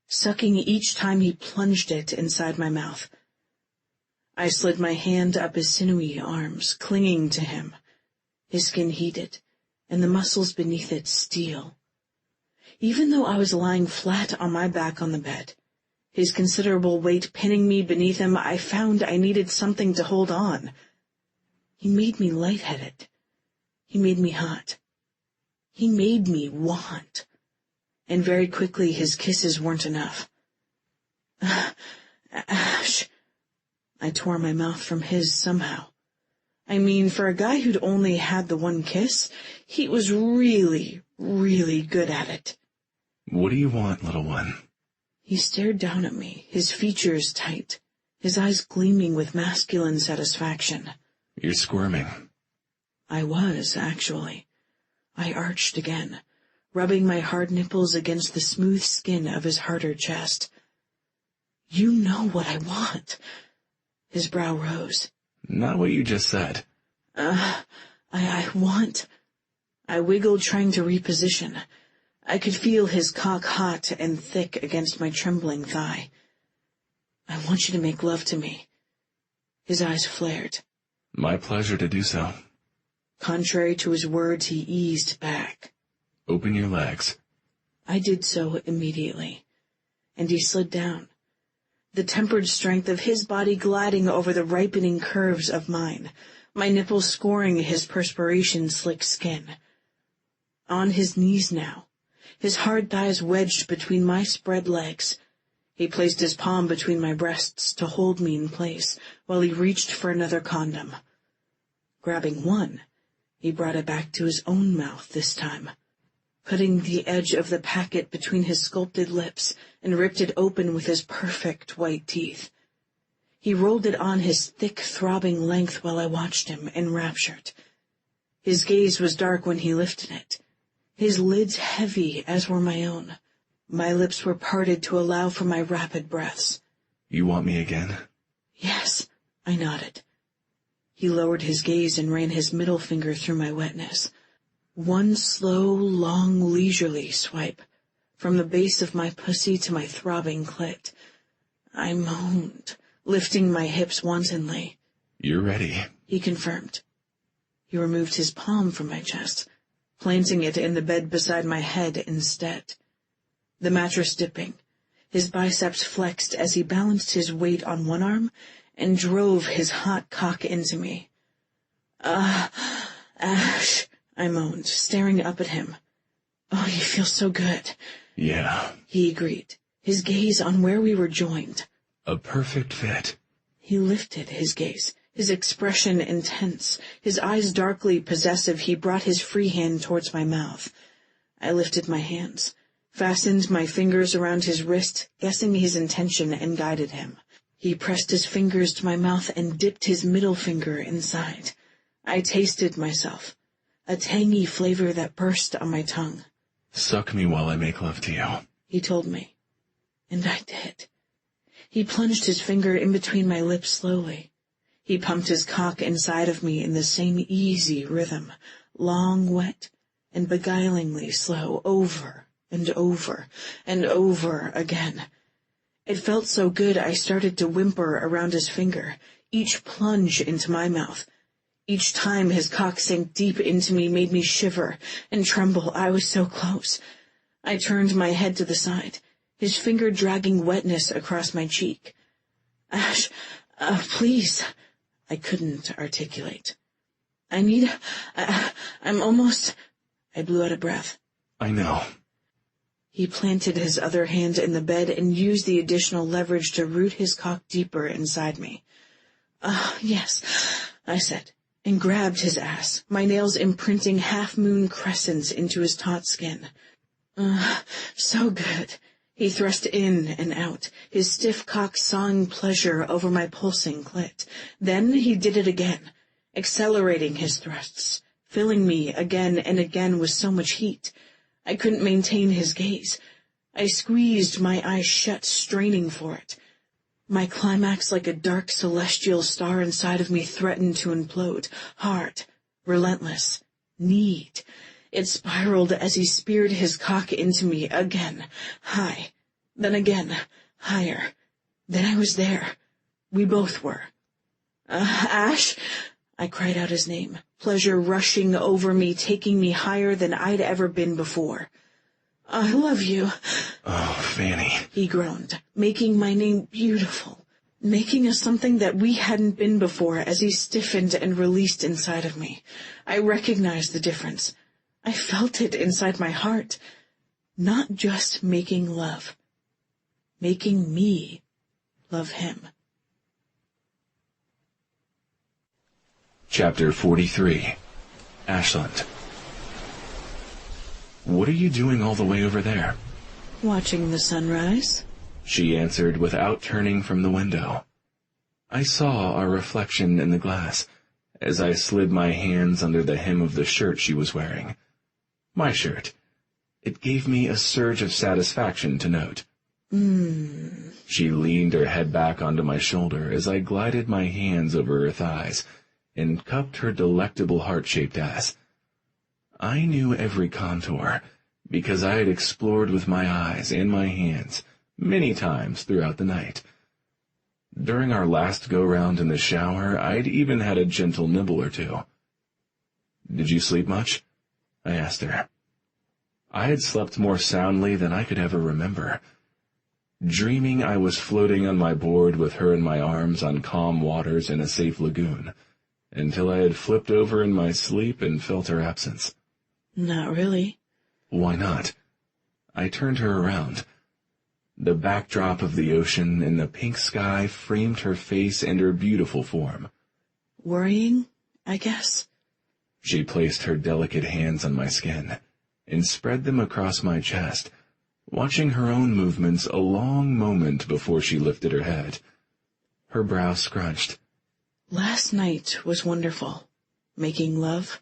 sucking each time he plunged it inside my mouth. I slid my hand up his sinewy arms, clinging to him. His skin heated, and the muscles beneath it steel. Even though I was lying flat on my back on the bed, his considerable weight pinning me beneath him, I found I needed something to hold on. He made me lightheaded. He made me hot. He made me want. And very quickly his kisses weren't enough. Ash. I tore my mouth from his somehow. I mean, for a guy who'd only had the one kiss, he was really, really good at it. What do you want, little one? He stared down at me, his features tight, his eyes gleaming with masculine satisfaction. You're squirming. I was, actually. I arched again, rubbing my hard nipples against the smooth skin of his harder chest. You know what I want. His brow rose. Not what you just said. I want... I wiggled, trying to reposition. I could feel his cock hot and thick against my trembling thigh. I want you to make love to me. His eyes flared. My pleasure to do so. Contrary to his words, he eased back. Open your legs. I did so immediately, and he slid down, the tempered strength of his body gliding over the ripening curves of mine, my nipples scoring his perspiration-slick skin. On his knees now, his hard thighs wedged between my spread legs, he placed his palm between my breasts to hold me in place while he reached for another condom. Grabbing one, he brought it back to his own mouth this time, putting the edge of the packet between his sculpted lips and ripped it open with his perfect white teeth. He rolled it on his thick, throbbing length while I watched him, enraptured. His gaze was dark when he lifted it, his lids heavy as were my own. My lips were parted to allow for my rapid breaths. You want me again? Yes, I nodded. He lowered his gaze and ran his middle finger through my wetness. One slow, long, leisurely swipe, from the base of my pussy to my throbbing clit. I moaned, lifting my hips wantonly. You're ready, he confirmed. He removed his palm from my chest, planting it in the bed beside my head instead. The mattress dipping, his biceps flexed as he balanced his weight on one arm and drove his hot cock into me. Ash, I moaned, staring up at him. Oh, you feel so good. Yeah, he agreed, his gaze on where we were joined. A perfect fit. He lifted his gaze, his expression intense, his eyes darkly possessive. He brought his free hand towards my mouth. I lifted my hands, fastened my fingers around his wrist, guessing his intention, and guided him. He pressed his fingers to my mouth and dipped his middle finger inside. I tasted myself, a tangy flavor that burst on my tongue. Suck me while I make love to you, he told me, and I did. He plunged his finger in between my lips slowly. He pumped his cock inside of me in the same easy rhythm, long, wet, and beguilingly slow, over and over and over again. It felt so good I started to whimper around his finger, each plunge into my mouth. Each time his cock sank deep into me made me shiver and tremble. I was so close. I turned my head to the side, his finger dragging wetness across my cheek. Ash, Please. I couldn't articulate. I'm almost... I blew out a breath. I know. He planted his other hand in the bed and used the additional leverage to root his cock deeper inside me. Yes, I said, and grabbed his ass, my nails imprinting half-moon crescents into his taut skin. So good. He thrust in and out, his stiff cock sawing pleasure over my pulsing clit. Then he did it again, accelerating his thrusts, filling me again and again with so much heat. I couldn't maintain his gaze. I squeezed my eyes shut, straining for it. My climax, like a dark celestial star inside of me, threatened to implode. Hard, relentless, need. It spiraled as he speared his cock into me again, high, then again, higher. Then I was there. We both were. Ash? I cried out his name, pleasure rushing over me, taking me higher than I'd ever been before. I love you. Oh, Fanny. He groaned, making my name beautiful, making us something that we hadn't been before as he stiffened and released inside of me. I recognized the difference. I felt it inside my heart. Not just making love. Making me love him. Chapter 43. Ashland. What are you doing all the way over there? Watching the sunrise. She answered without turning from the window. I saw our reflection in the glass as I slid my hands under the hem of the shirt she was wearing. My shirt. It gave me a surge of satisfaction to note. She leaned her head back onto my shoulder as I glided my hands over her thighs and cupped her delectable heart-shaped ass. I knew every contour because I had explored with my eyes and my hands many times throughout the night. During our last go-round in the shower, I'd even had a gentle nibble or two. Did you sleep much? I asked her. I had slept more soundly than I could ever remember, dreaming I was floating on my board with her in my arms on calm waters in a safe lagoon, until I had flipped over in my sleep and felt her absence. Not really. Why not? I turned her around. The backdrop of the ocean and the pink sky framed her face and her beautiful form. Worrying, I guess. She placed her delicate hands on my skin and spread them across my chest, watching her own movements a long moment before she lifted her head. Her brow scrunched. Last night was wonderful. Making love,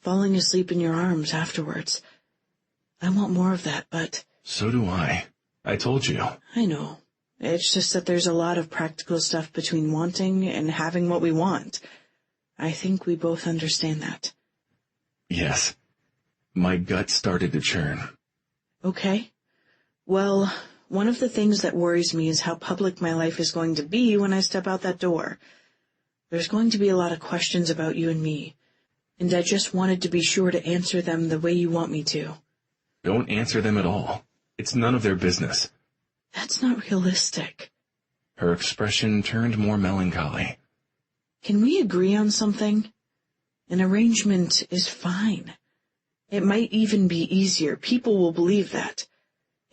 falling asleep in your arms afterwards. I want more of that, but... So do I. I told you. I know. It's just that there's a lot of practical stuff between wanting and having what we want. I think we both understand that. Yes. My gut started to churn. Okay. Well, one of the things that worries me is how public my life is going to be when I step out that door. There's going to be a lot of questions about you and me, and I just wanted to be sure to answer them the way you want me to. Don't answer them at all. It's none of their business. That's not realistic. Her expression turned more melancholy. Can we agree on something? An arrangement is fine. It might even be easier. People will believe that.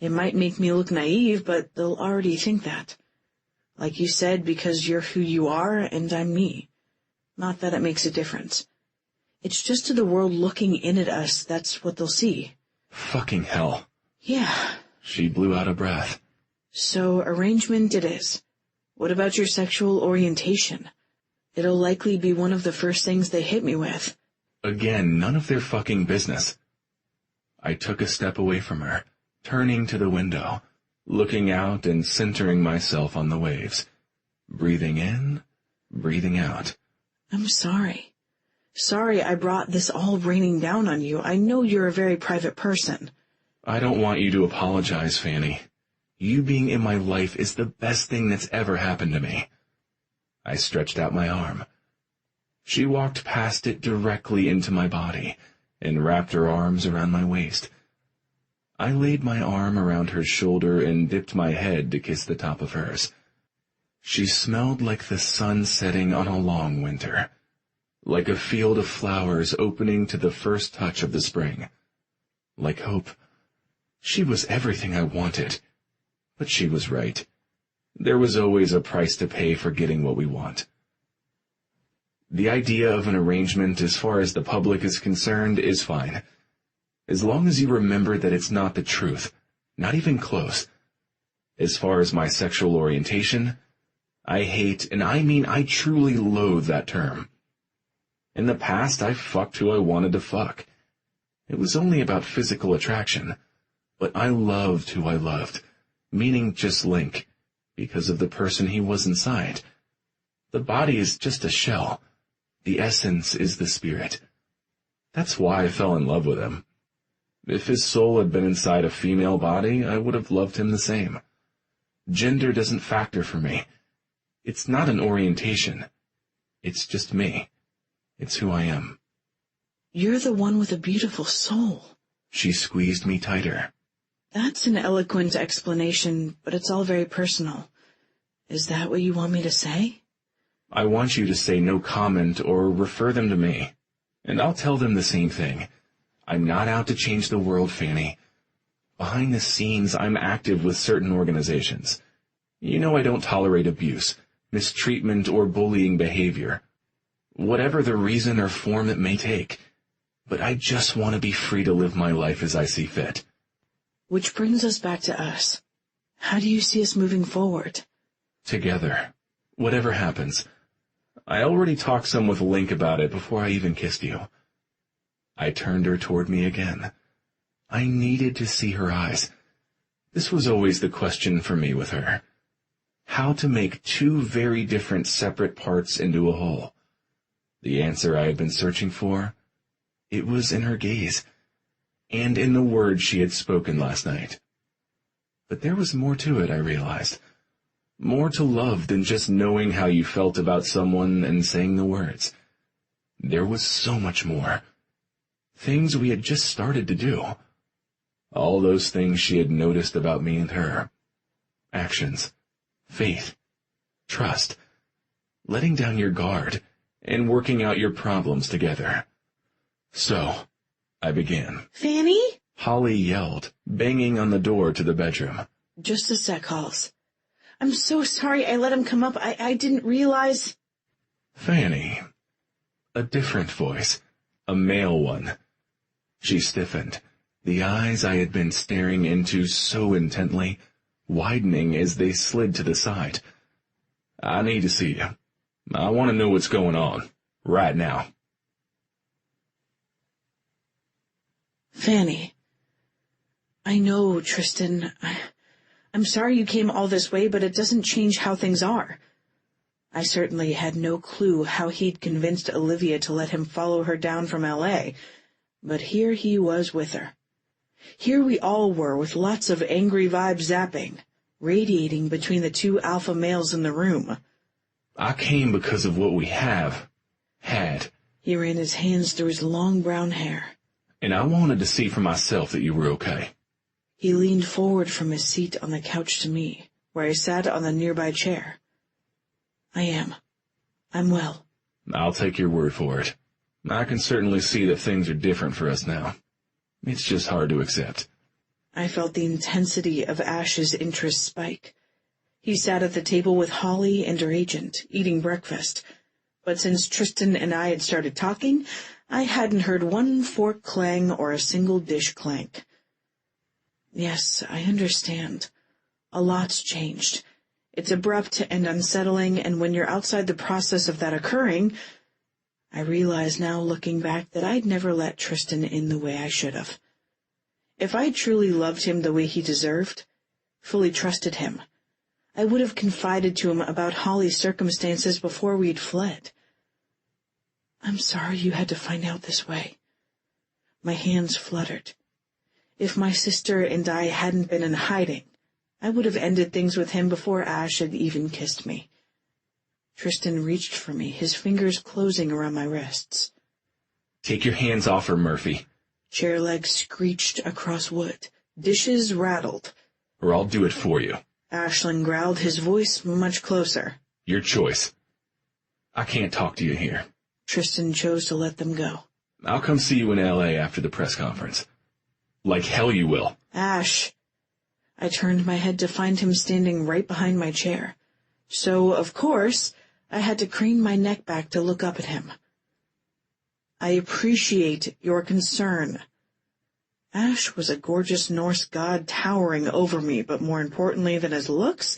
It might make me look naive, but they'll already think that. Like you said, because you're who you are and I'm me. Not that it makes a difference. It's just to the world looking in at us, that's what they'll see. Fucking hell. Yeah. She blew out a breath. So, arrangement it is. What about your sexual orientation? It'll likely be one of the first things they hit me with. Again, none of their fucking business. I took a step away from her, turning to the window, looking out and centering myself on the waves. Breathing in, breathing out. I'm sorry. Sorry I brought this all raining down on you. I know you're a very private person. I don't want you to apologize, Fanny. You being in my life is the best thing that's ever happened to me. I stretched out my arm. She walked past it directly into my body and wrapped her arms around my waist. I laid my arm around her shoulder and dipped my head to kiss the top of hers. She smelled like the sun setting on a long winter, like a field of flowers opening to the first touch of the spring, like hope. She was everything I wanted, but she was right. There was always a price to pay for getting what we want. The idea of an arrangement, as far as the public is concerned, is fine, as long as you remember that it's not the truth, not even close. As far as my sexual orientation, I hate, and I mean I truly loathe that term. In the past, I fucked who I wanted to fuck. It was only about physical attraction, but I loved who I loved, meaning just Link, because of the person he was inside. The body is just a shell. The essence is the spirit. That's why I fell in love with him. If his soul had been inside a female body, I would have loved him the same. Gender doesn't factor for me. It's not an orientation. It's just me. It's who I am. You're the one with a beautiful soul. She squeezed me tighter. That's an eloquent explanation, but it's all very personal. Is that what you want me to say? I want you to say no comment or refer them to me, and I'll tell them the same thing. I'm not out to change the world, Fanny. Behind the scenes, I'm active with certain organizations. You know I don't tolerate abuse, mistreatment, or bullying behavior, whatever the reason or form it may take. But I just want to be free to live my life as I see fit. Which brings us back to us. How do you see us moving forward? Together. Whatever happens. I already talked some with Link about it before I even kissed you. I turned her toward me again. I needed to see her eyes. This was always the question for me with her. How to make two very different separate parts into a whole. The answer I had been searching for, it was in her gaze, and in the words she had spoken last night. But there was more to it, I realized. More to love than just knowing how you felt about someone and saying the words. There was so much more. Things we had just started to do. All those things she had noticed about me and her. Actions, faith, trust, letting down your guard, and working out your problems together. So, I began. Fanny? Holly yelled, banging on the door to the bedroom. Just a sec, Halls. I'm so sorry I let him come up. I didn't realize... Fanny. A different voice. A male one. She stiffened, the eyes I had been staring into so intently, widening as they slid to the side. I need to see you. I want to know what's going on. Right now. Fanny. I know, Tristan. I'm sorry you came all this way, but it doesn't change how things are. I certainly had no clue how he'd convinced Olivia to let him follow her down from L.A., but here he was with her. Here we all were, with lots of angry vibes zapping, radiating between the two alpha males in the room. I came because of what we had. He ran his hands through his long brown hair. And I wanted to see for myself that you were okay. He leaned forward from his seat on the couch to me, where I sat on the nearby chair. I am. I'm well. I'll take your word for it. I can certainly see that things are different for us now. It's just hard to accept. I felt the intensity of Ash's interest spike. He sat at the table with Holly and her agent, eating breakfast. But since Tristan and I had started talking, I hadn't heard one fork clang or a single dish clank. Yes, I understand. A lot's changed. It's abrupt and unsettling, and when you're outside the process of that occurring, I realize now, looking back, that I'd never let Tristan in the way I should have. If I truly loved him the way he deserved, fully trusted him, I would have confided to him about Holly's circumstances before we'd fled. I'm sorry you had to find out this way. My hands fluttered. If my sister and I hadn't been in hiding, I would have ended things with him before Ash had even kissed me. Tristan reached for me, his fingers closing around my wrists. Take your hands off her, Murphy. Chair legs screeched across wood. Dishes rattled. Or I'll do it for you. Ashland growled, his voice much closer. Your choice. I can't talk to you here. Tristan chose to let them go. I'll come see you in L.A. after the press conference. Like hell you will. Ash. I turned my head to find him standing right behind my chair. So, of course, I had to crane my neck back to look up at him. I appreciate your concern. Ash was a gorgeous Norse god towering over me, but more importantly than his looks,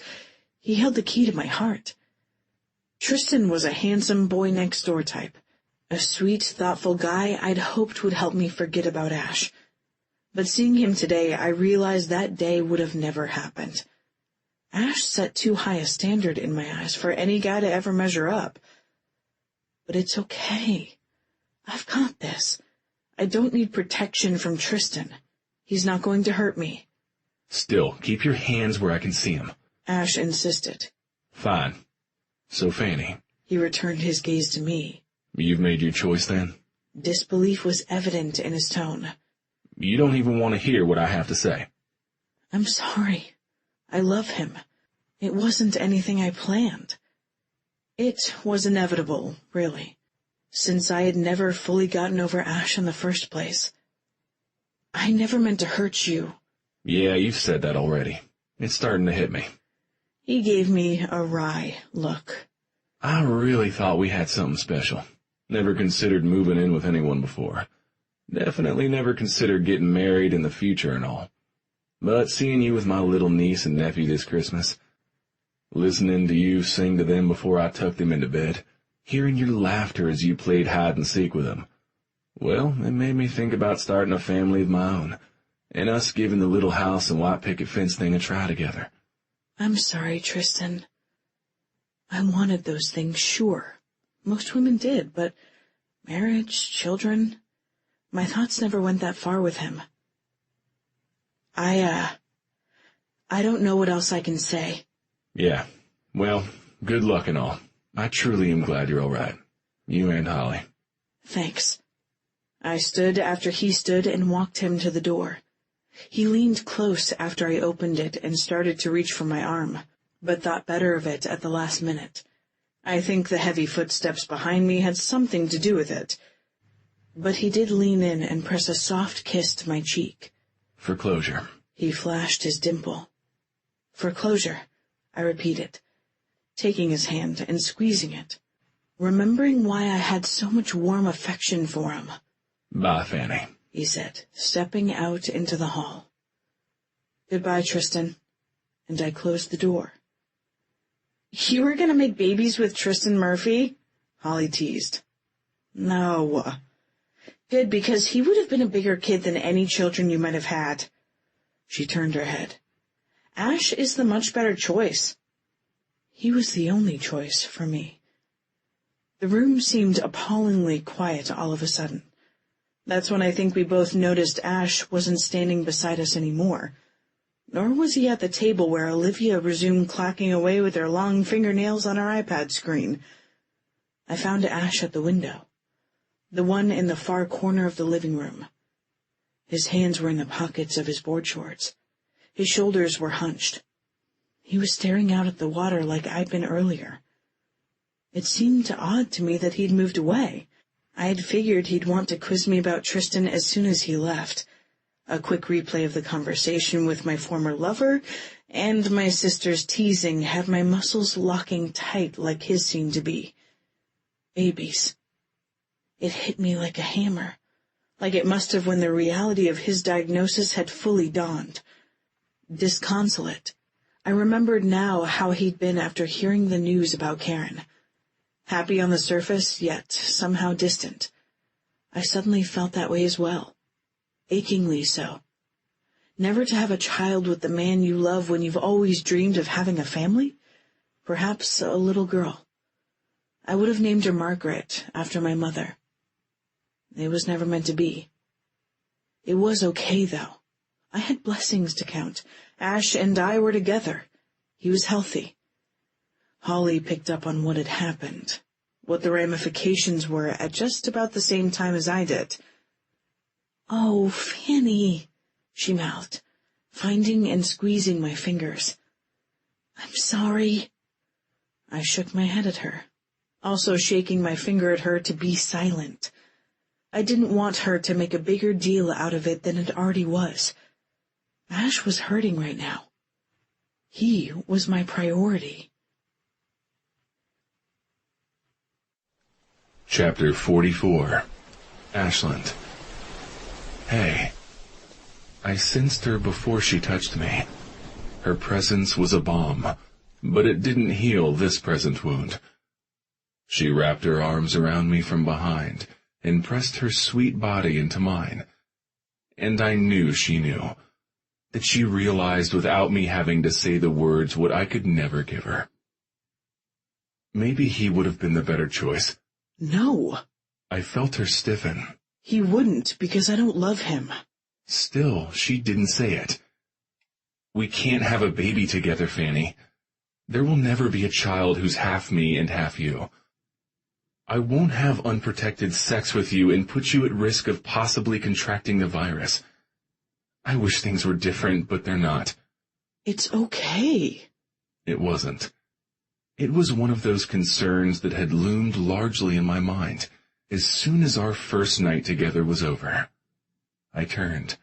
he held the key to my heart. Tristan was a handsome boy-next-door type, a sweet, thoughtful guy I'd hoped would help me forget about Ash. But seeing him today, I realized that day would have never happened. Ash set too high a standard in my eyes for any guy to ever measure up. But it's okay. I've got this. I don't need protection from Tristan. He's not going to hurt me. Still, keep your hands where I can see them. Ash insisted. Fine. So, Fanny. He returned his gaze to me. You've made your choice, then? Disbelief was evident in his tone. You don't even want to hear what I have to say. I'm sorry. I love him. It wasn't anything I planned. It was inevitable, really, since I had never fully gotten over Ash in the first place. I never meant to hurt you. Yeah, you've said that already. It's starting to hit me. He gave me a wry look. I really thought we had something special. Never considered moving in with anyone before. Definitely never considered getting married in the future and all. But seeing you with my little niece and nephew this Christmas, listening to you sing to them before I tucked them into bed, hearing your laughter as you played hide-and-seek with them, well, it made me think about starting a family of my own, and us giving the little house and white picket fence thing a try together. I'm sorry, Tristan. I wanted those things, sure. Most women did, but marriage, children, my thoughts never went that far with him. I don't know what else I can say. Yeah, well, good luck and all. I truly am glad you're all right. You and Holly. Thanks. I stood after he stood and walked him to the door. He leaned close after I opened it and started to reach for my arm, but thought better of it at the last minute. I think the heavy footsteps behind me had something to do with it. But he did lean in and press a soft kiss to my cheek. For closure. He flashed his dimple. For closure, I repeated, taking his hand and squeezing it, remembering why I had so much warm affection for him. Bye, Fanny, he said, stepping out into the hall. Goodbye, Tristan. And I closed the door. You were going to make babies with Tristan Murphy? Holly teased. No. Good, because he would have been a bigger kid than any children you might have had. She turned her head. Ash is the much better choice. He was the only choice for me. The room seemed appallingly quiet all of a sudden. That's when I think we both noticed Ash wasn't standing beside us anymore. Nor was he at the table where Olivia resumed clacking away with her long fingernails on her iPad screen. I found Ash at the window, the one in the far corner of the living room. His hands were in the pockets of his board shorts. His shoulders were hunched. He was staring out at the water like I'd been earlier. It seemed odd to me that he'd moved away. I had figured he'd want to quiz me about Tristan as soon as he left. A quick replay of the conversation with my former lover and my sister's teasing had my muscles locking tight like his seemed to be. Babies. It hit me like a hammer, like it must have when the reality of his diagnosis had fully dawned. Disconsolate, I remembered now how he'd been after hearing the news about Karen. Happy on the surface, yet somehow distant. I suddenly felt that way as well. Achingly so. Never to have a child with the man you love when you've always dreamed of having a family? Perhaps a little girl. I would have named her Margaret, after my mother. It was never meant to be. It was okay, though. I had blessings to count. Ash and I were together. He was healthy. Holly picked up on what had happened, what the ramifications were at just about the same time as I did. "Oh, Fanny," she mouthed, finding and squeezing my fingers. I'm sorry. I shook my head at her, also shaking my finger at her to be silent. I didn't want her to make a bigger deal out of it than it already was. Ash was hurting right now. He was my priority. Chapter 44. Ashland. Hey. I sensed her before she touched me. Her presence was a balm, but it didn't heal this present wound. She wrapped her arms around me from behind and pressed her sweet body into mine. And I knew she knew, that she realized without me having to say the words what I could never give her. Maybe he would have been the better choice. No. I felt her stiffen. He wouldn't, because I don't love him. Still, she didn't say it. We can't have a baby together, Fanny. There will never be a child who's half me and half you. I won't have unprotected sex with you and put you at risk of possibly contracting the virus. I wish things were different, but they're not. It's okay. It wasn't. It was one of those concerns that had loomed largely in my mind as soon as our first night together was over. I turned,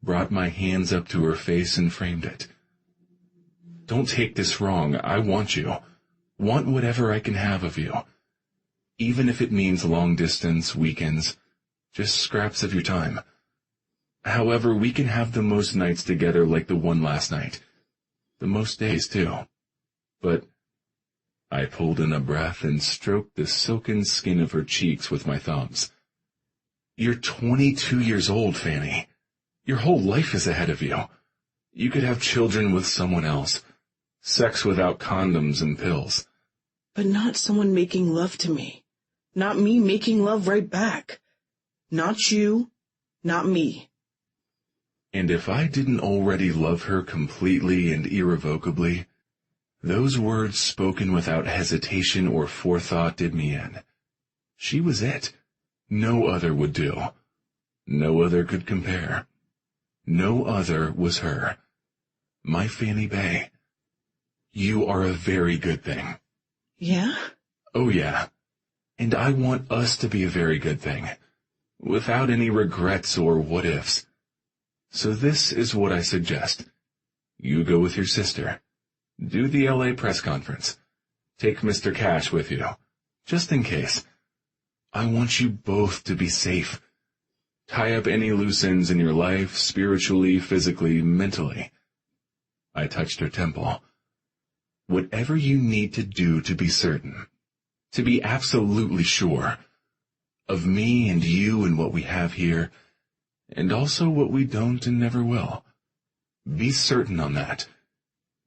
brought my hands up to her face and framed it. Don't take this wrong. I want you. Want whatever I can have of you. Even if it means long distance, weekends, just scraps of your time. However, we can have the most nights together like the one last night. The most days, too. But I pulled in a breath and stroked the silken skin of her cheeks with my thumbs. You're 22 years old, Fanny. Your whole life is ahead of you. You could have children with someone else. Sex without condoms and pills. But not someone making love to me. Not me making love right back. Not you, not me. And if I didn't already love her completely and irrevocably, those words spoken without hesitation or forethought did me in. She was it. No other would do. No other could compare. No other was her. My Fanny Bay. You are a very good thing. Yeah? Oh, yeah. And I want us to be a very good thing, without any regrets or what-ifs. So this is what I suggest. You go with your sister. Do the LA press conference. Take Mr. Cash with you, just in case. I want you both to be safe. Tie up any loose ends in your life, spiritually, physically, mentally. I touched her temple. Whatever you need to do to be certain, to be absolutely sure, of me and you and what we have here, and also what we don't and never will. Be certain on that,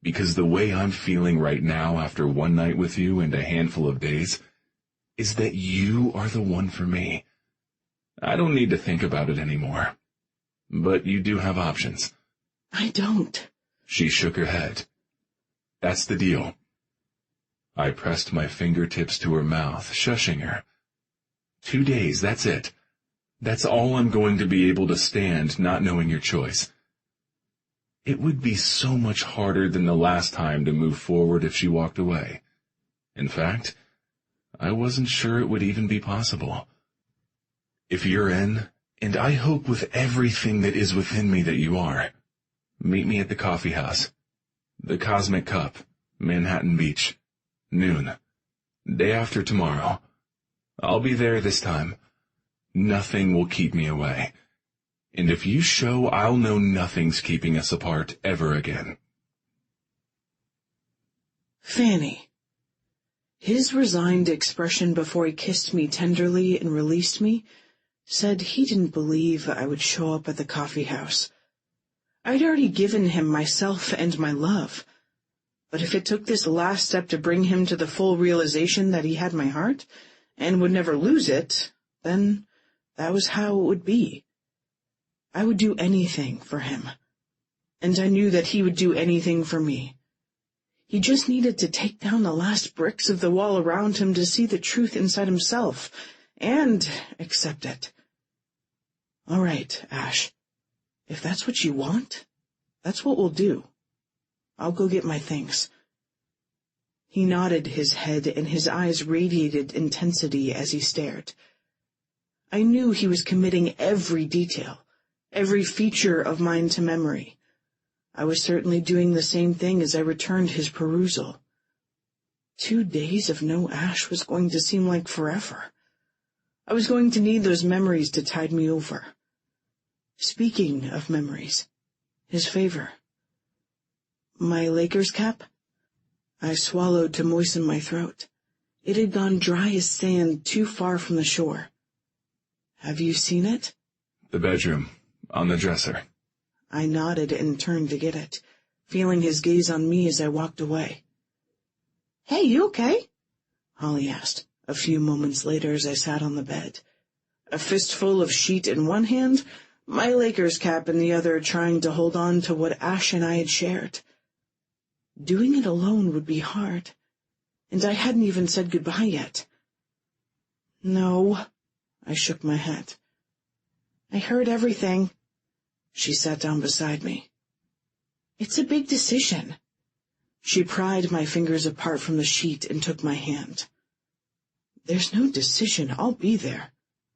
because the way I'm feeling right now after one night with you and a handful of days is that you are the one for me. I don't need to think about it anymore. But you do have options. I don't. She shook her head. That's the deal. I pressed my fingertips to her mouth, shushing her. 2 days, that's it. That's all I'm going to be able to stand, not knowing your choice. It would be so much harder than the last time to move forward if she walked away. In fact, I wasn't sure it would even be possible. If you're in, and I hope with everything that is within me that you are, meet me at the coffee house. The Cosmic Cup, Manhattan Beach. Noon. Day after tomorrow. I'll be there this time. Nothing will keep me away. And if you show, I'll know nothing's keeping us apart ever again. Fanny. His resigned expression before he kissed me tenderly and released me said he didn't believe I would show up at the coffee house. I'd already given him myself and my love. But if it took this last step to bring him to the full realization that he had my heart and would never lose it, then that was how it would be. I would do anything for him. And I knew that he would do anything for me. He just needed to take down the last bricks of the wall around him to see the truth inside himself and accept it. All right, Ash. If that's what you want, that's what we'll do. I'll go get my things. He nodded his head, and his eyes radiated intensity as he stared. I knew he was committing every detail, every feature of mine to memory. I was certainly doing the same thing as I returned his perusal. 2 days of no Ash was going to seem like forever. I was going to need those memories to tide me over. Speaking of memories, his favor. My Lakers cap? I swallowed to moisten my throat. It had gone dry as sand too far from the shore. Have you seen it? The bedroom, on the dresser. I nodded and turned to get it, feeling his gaze on me as I walked away. Hey, you okay? Holly asked, a few moments later as I sat on the bed. A fistful of sheet in one hand, my Lakers cap in the other, trying to hold on to what Ash and I had shared. Doing it alone would be hard, and I hadn't even said goodbye yet. No, I shook my head. I heard everything. She sat down beside me. It's a big decision. She pried my fingers apart from the sheet and took my hand. There's no decision. I'll be there.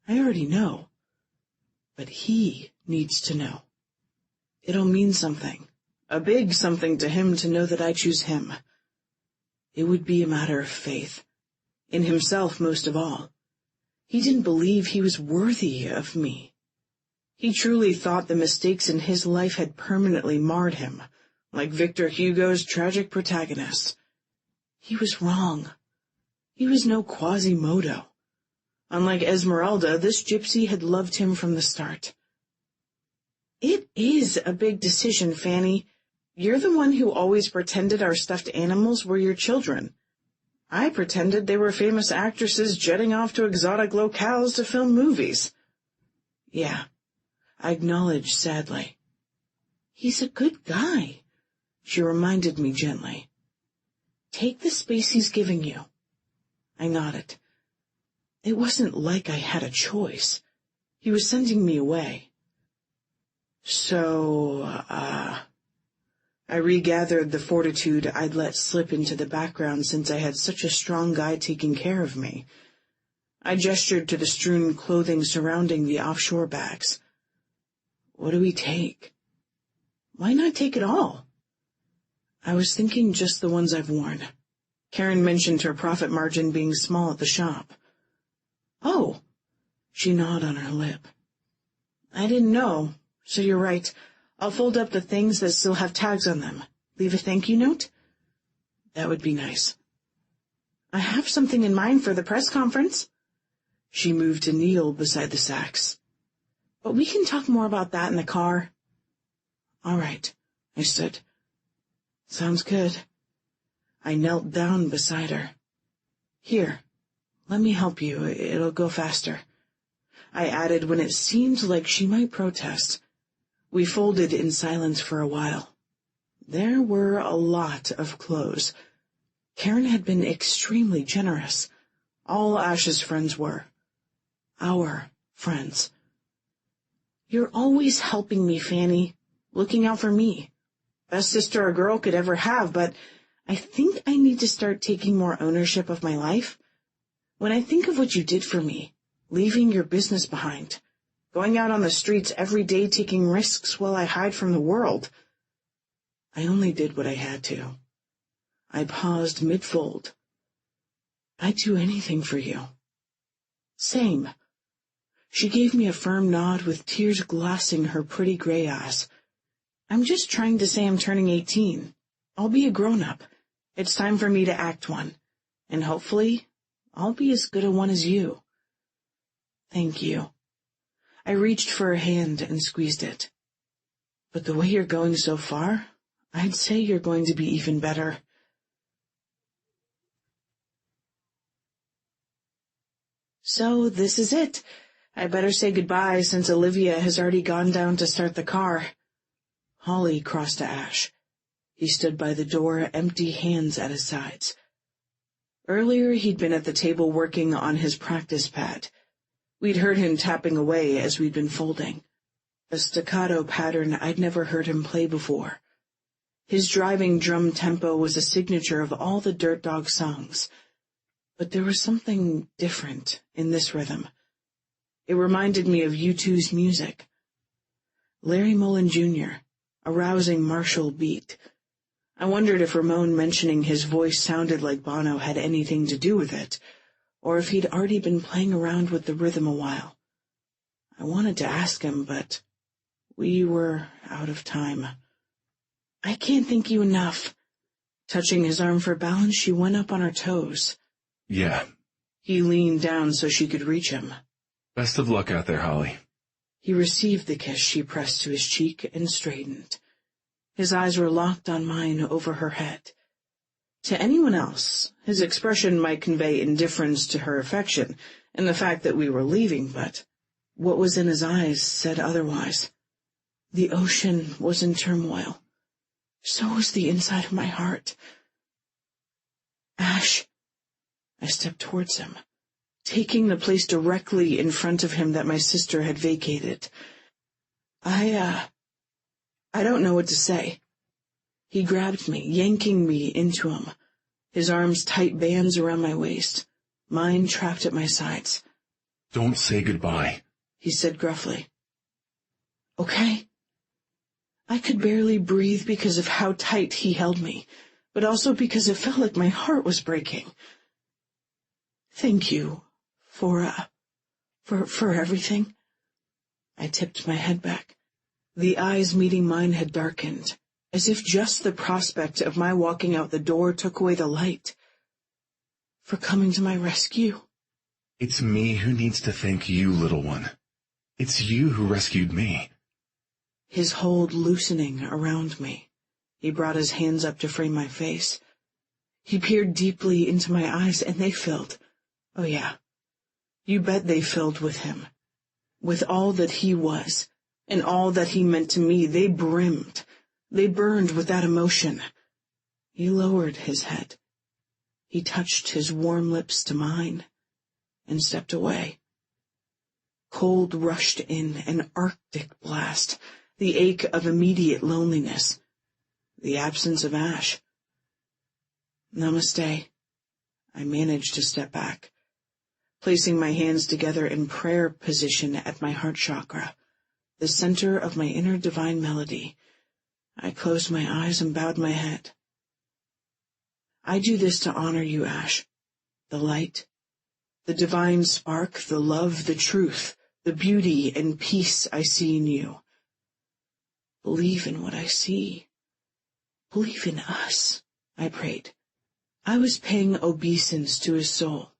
I already know. But he needs to know. It'll mean something, a big something to him to know that I choose him. It would be a matter of faith, in himself most of all. He didn't believe he was worthy of me. He truly thought the mistakes in his life had permanently marred him, like Victor Hugo's tragic protagonist. He was wrong. He was no Quasimodo. Unlike Esmeralda, this gypsy had loved him from the start. It is a big decision, Fanny. You're the one who always pretended our stuffed animals were your children. I pretended they were famous actresses jetting off to exotic locales to film movies. Yeah, I acknowledged sadly. He's a good guy, she reminded me gently. Take the space he's giving you. I nodded. It wasn't like I had a choice. He was sending me away. So, I regathered the fortitude I'd let slip into the background since I had such a strong guy taking care of me. I gestured to the strewn clothing surrounding the offshore bags. What do we take? Why not take it all? I was thinking just the ones I've worn. Karen mentioned her profit margin being small at the shop. Oh, she gnawed on her lip. I didn't know, so you're right. I'll fold up the things that still have tags on them. Leave a thank you note? That would be nice. I have something in mind for the press conference. She moved to kneel beside the sacks. But we can talk more about that in the car. All right, I said. Sounds good. I knelt down beside her. Here, let me help you. It'll go faster. I added when it seemed like she might protest. We folded in silence for a while. There were a lot of clothes. Karen had been extremely generous. All Ash's friends were. Our friends. You're always helping me, Fanny, looking out for me. Best sister a girl could ever have, but I think I need to start taking more ownership of my life. When I think of what you did for me, leaving your business behind, going out on the streets every day taking risks while I hide from the world, I only did what I had to. I paused mid-fold. I'd do anything for you. Same. She gave me a firm nod with tears glassing her pretty gray eyes. I'm just trying to say I'm turning 18. I'll be a grown-up. It's time for me to act one. And hopefully, I'll be as good a one as you. Thank you. I reached for her hand and squeezed it. But the way you're going so far, I'd say you're going to be even better. So this is it. I better say goodbye since Olivia has already gone down to start the car. Holly crossed to Ash. He stood by the door, empty hands at his sides. Earlier he'd been at the table working on his practice pad. We'd heard him tapping away as we'd been folding. A staccato pattern I'd never heard him play before. His driving drum tempo was a signature of all the Dirt Dog songs. But there was something different in this rhythm. It reminded me of U2's music. Larry Mullen Jr., a rousing martial beat. I wondered if Ramon mentioning his voice sounded like Bono had anything to do with it, or if he'd already been playing around with the rhythm a while. I wanted to ask him, but we were out of time. "I can't thank you enough." Touching his arm for balance, she went up on her toes. Yeah. He leaned down so she could reach him. Best of luck out there, Holly. He received the kiss she pressed to his cheek and straightened. His eyes were locked on mine over her head. To anyone else, his expression might convey indifference to her affection and the fact that we were leaving, but what was in his eyes said otherwise. The ocean was in turmoil. So was the inside of my heart. "Ash." I stepped towards him, taking the place directly in front of him that my sister had vacated. I don't know what to say." He grabbed me, yanking me into him, his arms tight bands around my waist, mine trapped at my sides. "Don't say goodbye," he said gruffly. "Okay." I could barely breathe because of how tight he held me, but also because it felt like my heart was breaking. "Thank you for everything." I tipped my head back. The eyes meeting mine had darkened, as if just the prospect of my walking out the door took away the light. "For coming to my rescue." "It's me who needs to thank you, little one. It's you who rescued me." His hold loosening around me, he brought his hands up to frame my face. He peered deeply into my eyes, and they filled. Oh yeah, you bet they filled with him. With all that he was, and all that he meant to me, they brimmed. They burned with that emotion. He lowered his head. He touched his warm lips to mine, and stepped away. Cold rushed in, an arctic blast, the ache of immediate loneliness, the absence of Ash. "Namaste." I managed to step back, placing my hands together in prayer position at my heart chakra, the center of my inner divine melody. I closed my eyes and bowed my head. "I do this to honor you, Ash. The light, the divine spark, the love, the truth, the beauty and peace I see in you. Believe in what I see. Believe in us," I prayed. I was paying obeisance to his soul,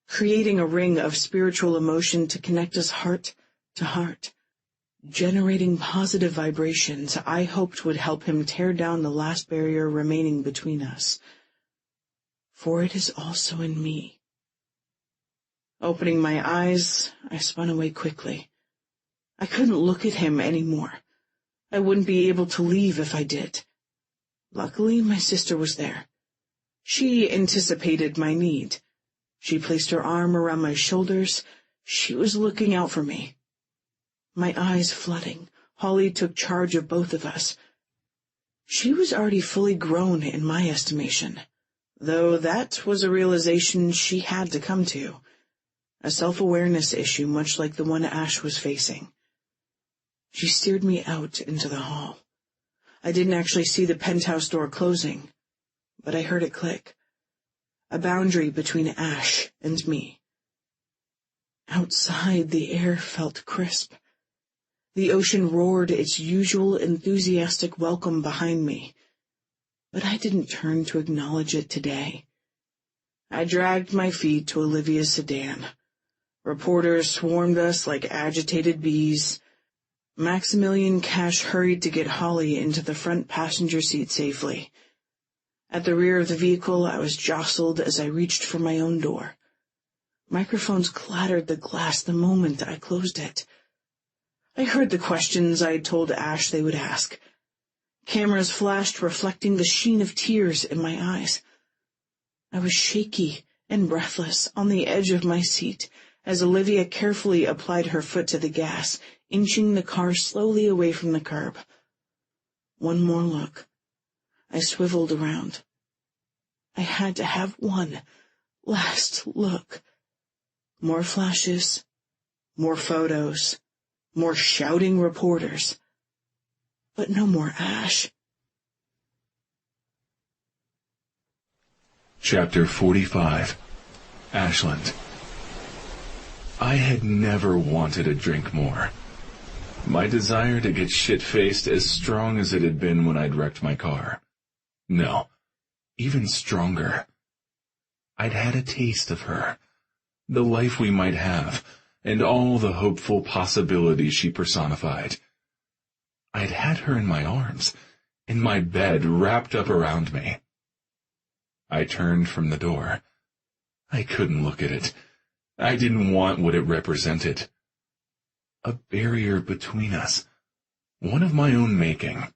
creating a ring of spiritual emotion to connect us heart to heart, generating positive vibrations I hoped would help him tear down the last barrier remaining between us. For it is also in me. Opening my eyes, I spun away quickly. I couldn't look at him anymore. I wouldn't be able to leave if I did. Luckily, my sister was there. She anticipated my need. She placed her arm around my shoulders. She was looking out for me. My eyes flooding, Holly took charge of both of us. She was already fully grown in my estimation, though that was a realization she had to come to, a self-awareness issue much like the one Ash was facing. She steered me out into the hall. I didn't actually see the penthouse door closing, but I heard it click, a boundary between Ash and me. Outside, the air felt crisp. The ocean roared its usual enthusiastic welcome behind me, but I didn't turn to acknowledge it today. I dragged my feet to Olivia's sedan. Reporters swarmed us like agitated bees. Maximilian Cash hurried to get Holly into the front passenger seat safely. At the rear of the vehicle, I was jostled as I reached for my own door. Microphones clattered the glass the moment I closed it. I heard the questions I had told Ash they would ask. Cameras flashed, reflecting the sheen of tears in my eyes. I was shaky and breathless on the edge of my seat as Olivia carefully applied her foot to the gas, inching the car slowly away from the curb. One more look, I swiveled around. I had to have one last look. More flashes, more photos, more shouting reporters. But no more Ash. Chapter 45. Ashland. I had never wanted a drink more. My desire to get shit-faced as strong as it had been when I'd wrecked my car. No, even stronger. I'd had a taste of her, the life we might have, and all the hopeful possibilities she personified. I'd had her in my arms, in my bed wrapped up around me. I turned from the door. I couldn't look at it. I didn't want what it represented. A barrier between us, one of my own making.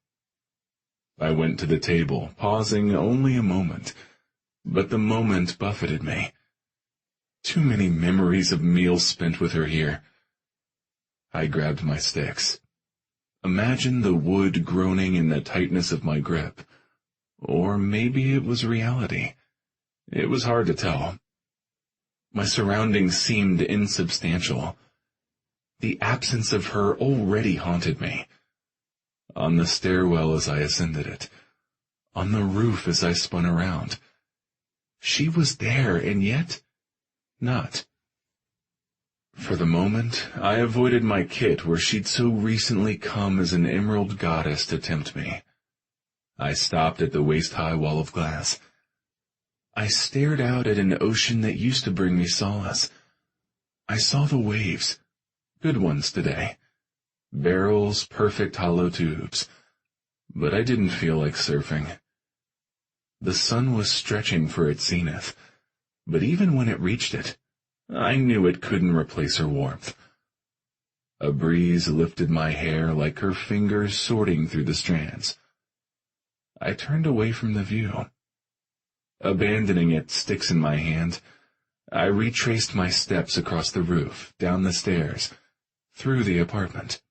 I went to the table, pausing only a moment, but the moment buffeted me. Too many memories of meals spent with her here. I grabbed my sticks. Imagine the wood groaning in the tightness of my grip. Or maybe it was reality. It was hard to tell. My surroundings seemed insubstantial. The absence of her already haunted me. On the stairwell as I ascended it. On the roof as I spun around. She was there, and yet not. For the moment, I avoided my kit where she'd so recently come as an emerald goddess to tempt me. I stopped at the waist-high wall of glass. I stared out at an ocean that used to bring me solace. I saw the waves, good ones today. Barrels, perfect hollow tubes. But I didn't feel like surfing. The sun was stretching for its zenith, but even when it reached it, I knew it couldn't replace her warmth. A breeze lifted my hair like her fingers sorting through the strands. I turned away from the view. Abandoning it, sticks in my hand, I retraced my steps across the roof, down the stairs, through the apartment.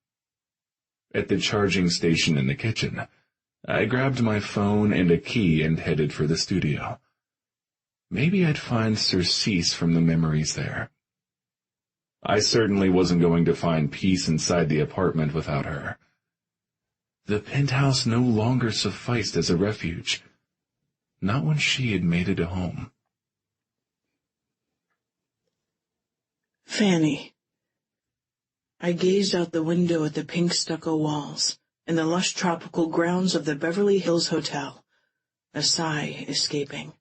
At the charging station in the kitchen, I grabbed my phone and a key and headed for the studio. Maybe I'd find surcease from the memories there. I certainly wasn't going to find peace inside the apartment without her. The penthouse no longer sufficed as a refuge. Not when she had made it a home. Fanny. I gazed out the window at the pink stucco walls and the lush tropical grounds of the Beverly Hills Hotel, a sigh escaping.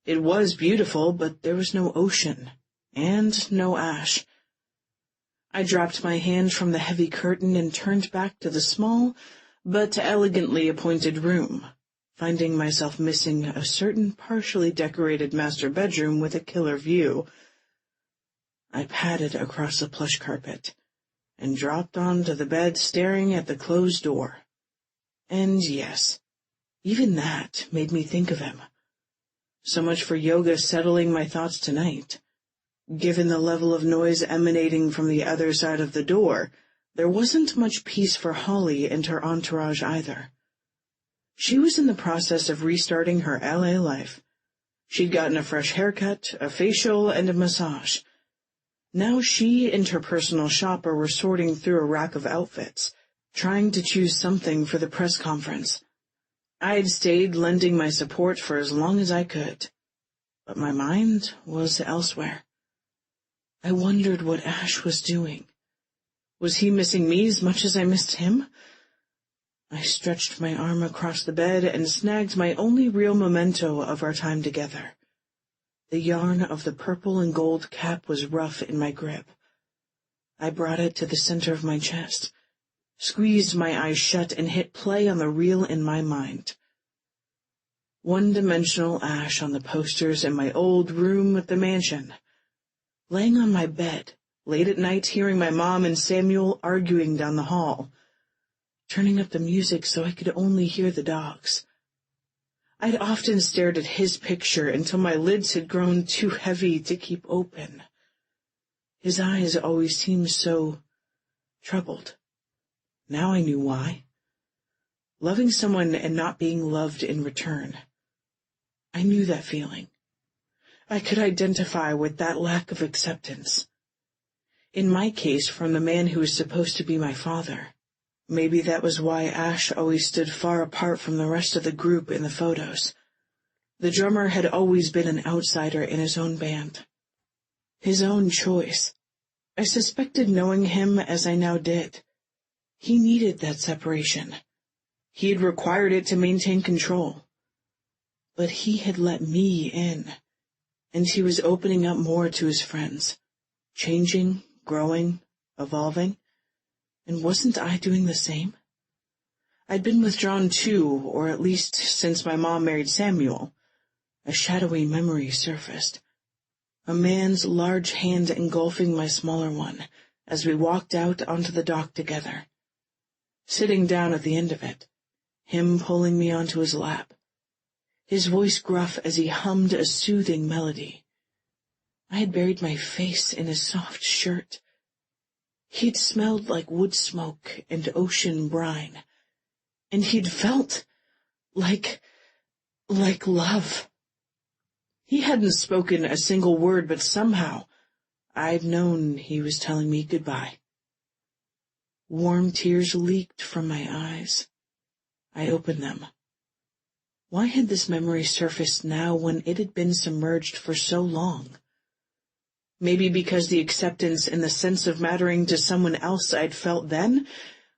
It was beautiful, but there was no ocean, and no Ash. I dropped my hand from the heavy curtain and turned back to the small, but elegantly appointed room, finding myself missing a certain partially decorated master bedroom with a killer view. I padded across the plush carpet and dropped onto the bed, staring at the closed door. And yes, even that made me think of him. So much for yoga settling my thoughts tonight. Given the level of noise emanating from the other side of the door, there wasn't much peace for Holly and her entourage either. She was in the process of restarting her LA life. She'd gotten a fresh haircut, a facial, and a massage. Now she and her personal shopper were sorting through a rack of outfits, trying to choose something for the press conference. I'd stayed lending my support for as long as I could, but my mind was elsewhere. I wondered what Ash was doing. Was he missing me as much as I missed him? I stretched my arm across the bed and snagged my only real memento of our time together. The yarn of the purple and gold cap was rough in my grip. I brought it to the center of my chest, squeezed my eyes shut, and hit play on the reel in my mind. One-dimensional Ash on the posters in my old room at the mansion. Laying on my bed, late at night hearing my mom and Samuel arguing down the hall. Turning up the music so I could only hear the dogs. I'd often stared at his picture until my lids had grown too heavy to keep open. His eyes always seemed so troubled. Now I knew why. loving someone and not being loved in return. I knew that feeling. I could identify with that lack of acceptance. In my case, from the man who was supposed to be my father. Maybe that was why Ash always stood far apart from the rest of the group in the photos. The drummer had always been an outsider in his own band. His own choice. I suspected, knowing him as I now did, he needed that separation. He had required it to maintain control. But he had let me in, and he was opening up more to his friends, changing, growing, evolving. And wasn't I doing the same? I'd been withdrawn too, or at least since my mom married Samuel. A shadowy memory surfaced. A man's large hand engulfing my smaller one as we walked out onto the dock together. Sitting down at the end of it, him pulling me onto his lap. His voice gruff as he hummed a soothing melody. I had buried my face in his soft shirt. He'd smelled like wood smoke and ocean brine, and he'd felt like love. He hadn't spoken a single word, but somehow I'd known he was telling me goodbye. Warm tears leaked from my eyes. I opened them. Why had this memory surfaced now when it had been submerged for so long? Maybe because the acceptance and the sense of mattering to someone else I'd felt then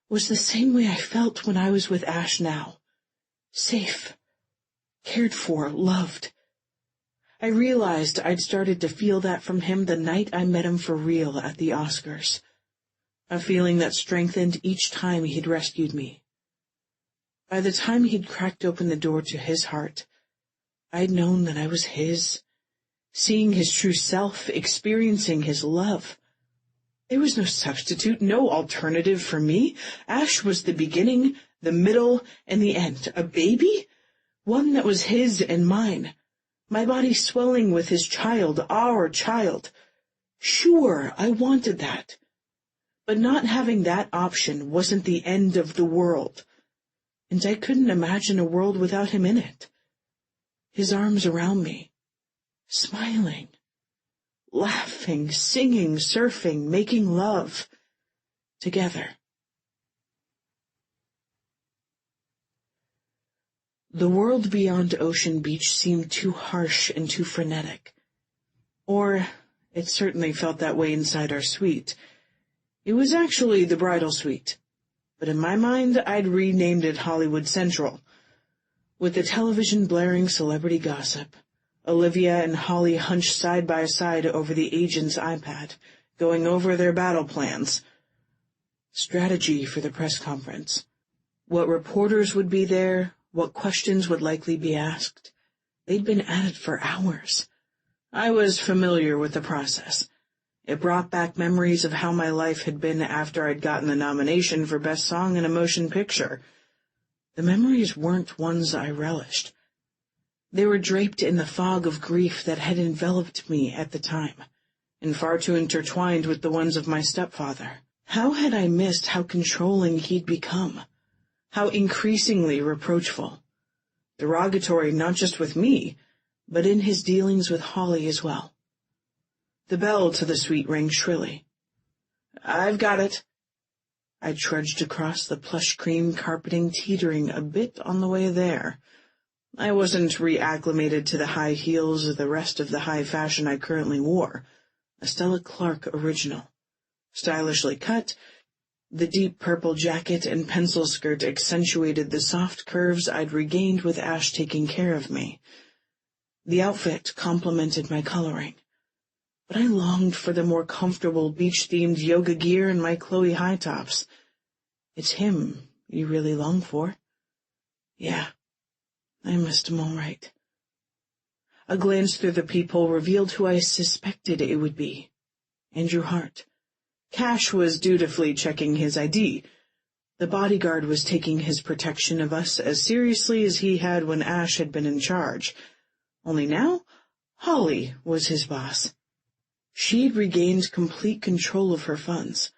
was the same way I felt when I was with Ash now. Safe, cared for, loved. I realized I'd started to feel that from him the night I met him for real at the Oscars. A feeling that strengthened each time he'd rescued me. By the time he'd cracked open the door to his heart, I'd known that I was his. Seeing his true self, experiencing his love. There was no substitute, no alternative for me. Ash was the beginning, the middle, and the end. A baby? One that was his and mine. My body swelling with his child, our child. Sure, I wanted that. But not having that option wasn't the end of the world. And I couldn't imagine a world without him in it. His arms around me. Smiling, laughing, singing, surfing, making love, together. The world beyond Ocean Beach seemed too harsh and too frenetic. Or it certainly felt that way inside our suite. It was actually the bridal suite, but in my mind I'd renamed it Hollywood Central, with the television blaring celebrity gossip. Olivia and Holly hunched side by side over the agent's iPad, going over their battle plans. Strategy for the press conference. What reporters would be there, what questions would likely be asked. They'd been at it for hours. I was familiar with the process. It brought back memories of how my life had been after I'd gotten the nomination for Best Song in a Motion Picture. The memories weren't ones I relished. They were draped in the fog of grief that had enveloped me at the time, and far too intertwined with the ones of my stepfather. How had I missed how controlling he'd become? How increasingly reproachful. Derogatory not just with me, but in his dealings with Holly as well. The bell to the suite rang shrilly. "I've got it." I trudged across the plush cream carpeting, teetering a bit on the way there. I wasn't reacclimated to the high heels or the rest of the high fashion I currently wore. A Stella Clark original. Stylishly cut, the deep purple jacket and pencil skirt accentuated the soft curves I'd regained with Ash taking care of me. The outfit complemented my coloring, but I longed for the more comfortable beach-themed yoga gear and my Chloe high tops. It's him you really long for? Yeah. I missed him all right. A glance through the peephole revealed who I suspected it would be. Andrew Hart. Cash was dutifully checking his ID. The bodyguard was taking his protection of us as seriously as he had when Ash had been in charge. Only now, Holly was his boss. She'd regained complete control of her funds.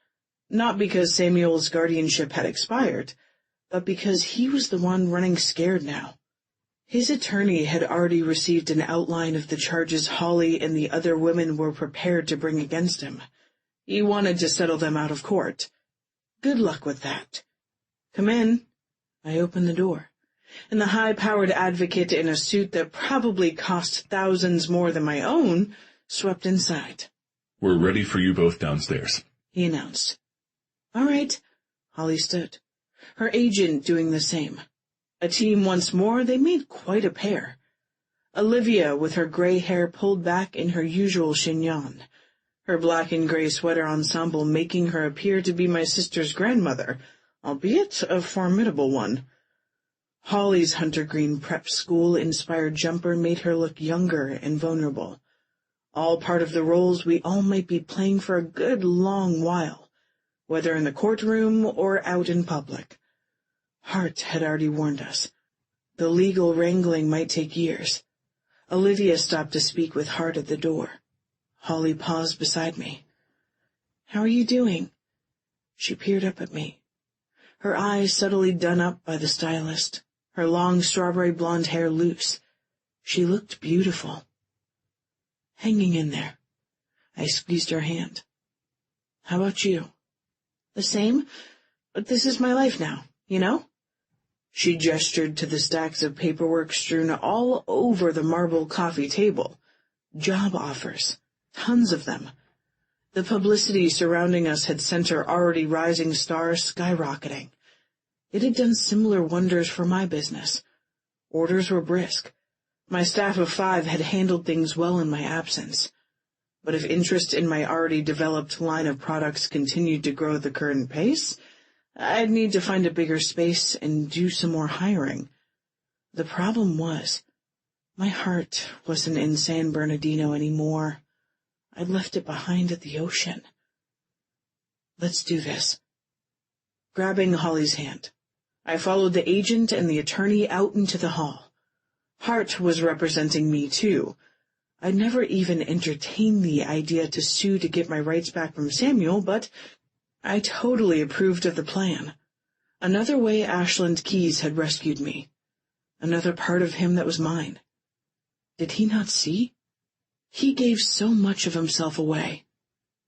Not because Samuel's guardianship had expired, but because he was the one running scared now. His attorney had already received an outline of the charges Holly and the other women were prepared to bring against him. He wanted to settle them out of court. Good luck with that. Come in. I opened the door, and the high-powered advocate in a suit that probably cost thousands more than my own swept inside. "We're ready for you both downstairs," he announced. All right. Holly stood, her agent doing the same. A team once more, they made quite a pair. Olivia, with her gray hair pulled back in her usual chignon, her black and gray sweater ensemble making her appear to be my sister's grandmother, albeit a formidable one. Holly's hunter green prep school-inspired jumper made her look younger and vulnerable, all part of the roles we all might be playing for a good long while, whether in the courtroom or out in public. Hart had already warned us. The legal wrangling might take years. Olivia stopped to speak with Hart at the door. Holly paused beside me. "How are you doing?" She peered up at me, her eyes subtly done up by the stylist, her long strawberry blonde hair loose. She looked beautiful. "Hanging in there." I squeezed her hand. "How about you?" "The same, but this is my life now, you know?" She gestured to the stacks of paperwork strewn all over the marble coffee table. Job offers. Tons of them. The publicity surrounding us had sent her already rising star skyrocketing. It had done similar wonders for my business. Orders were brisk. My staff of 5 had handled things well in my absence. But if interest in my already developed line of products continued to grow at the current pace, I'd need to find a bigger space and do some more hiring. The problem was, my heart wasn't in San Bernardino anymore. I'd left it behind at the ocean. "Let's do this." Grabbing Holly's hand, I followed the agent and the attorney out into the hall. Hart was representing me, too. I'd never even entertained the idea to sue to get my rights back from Samuel, but I totally approved of the plan. Another way Ashland Keyes had rescued me. Another part of him that was mine. Did he not see? He gave so much of himself away.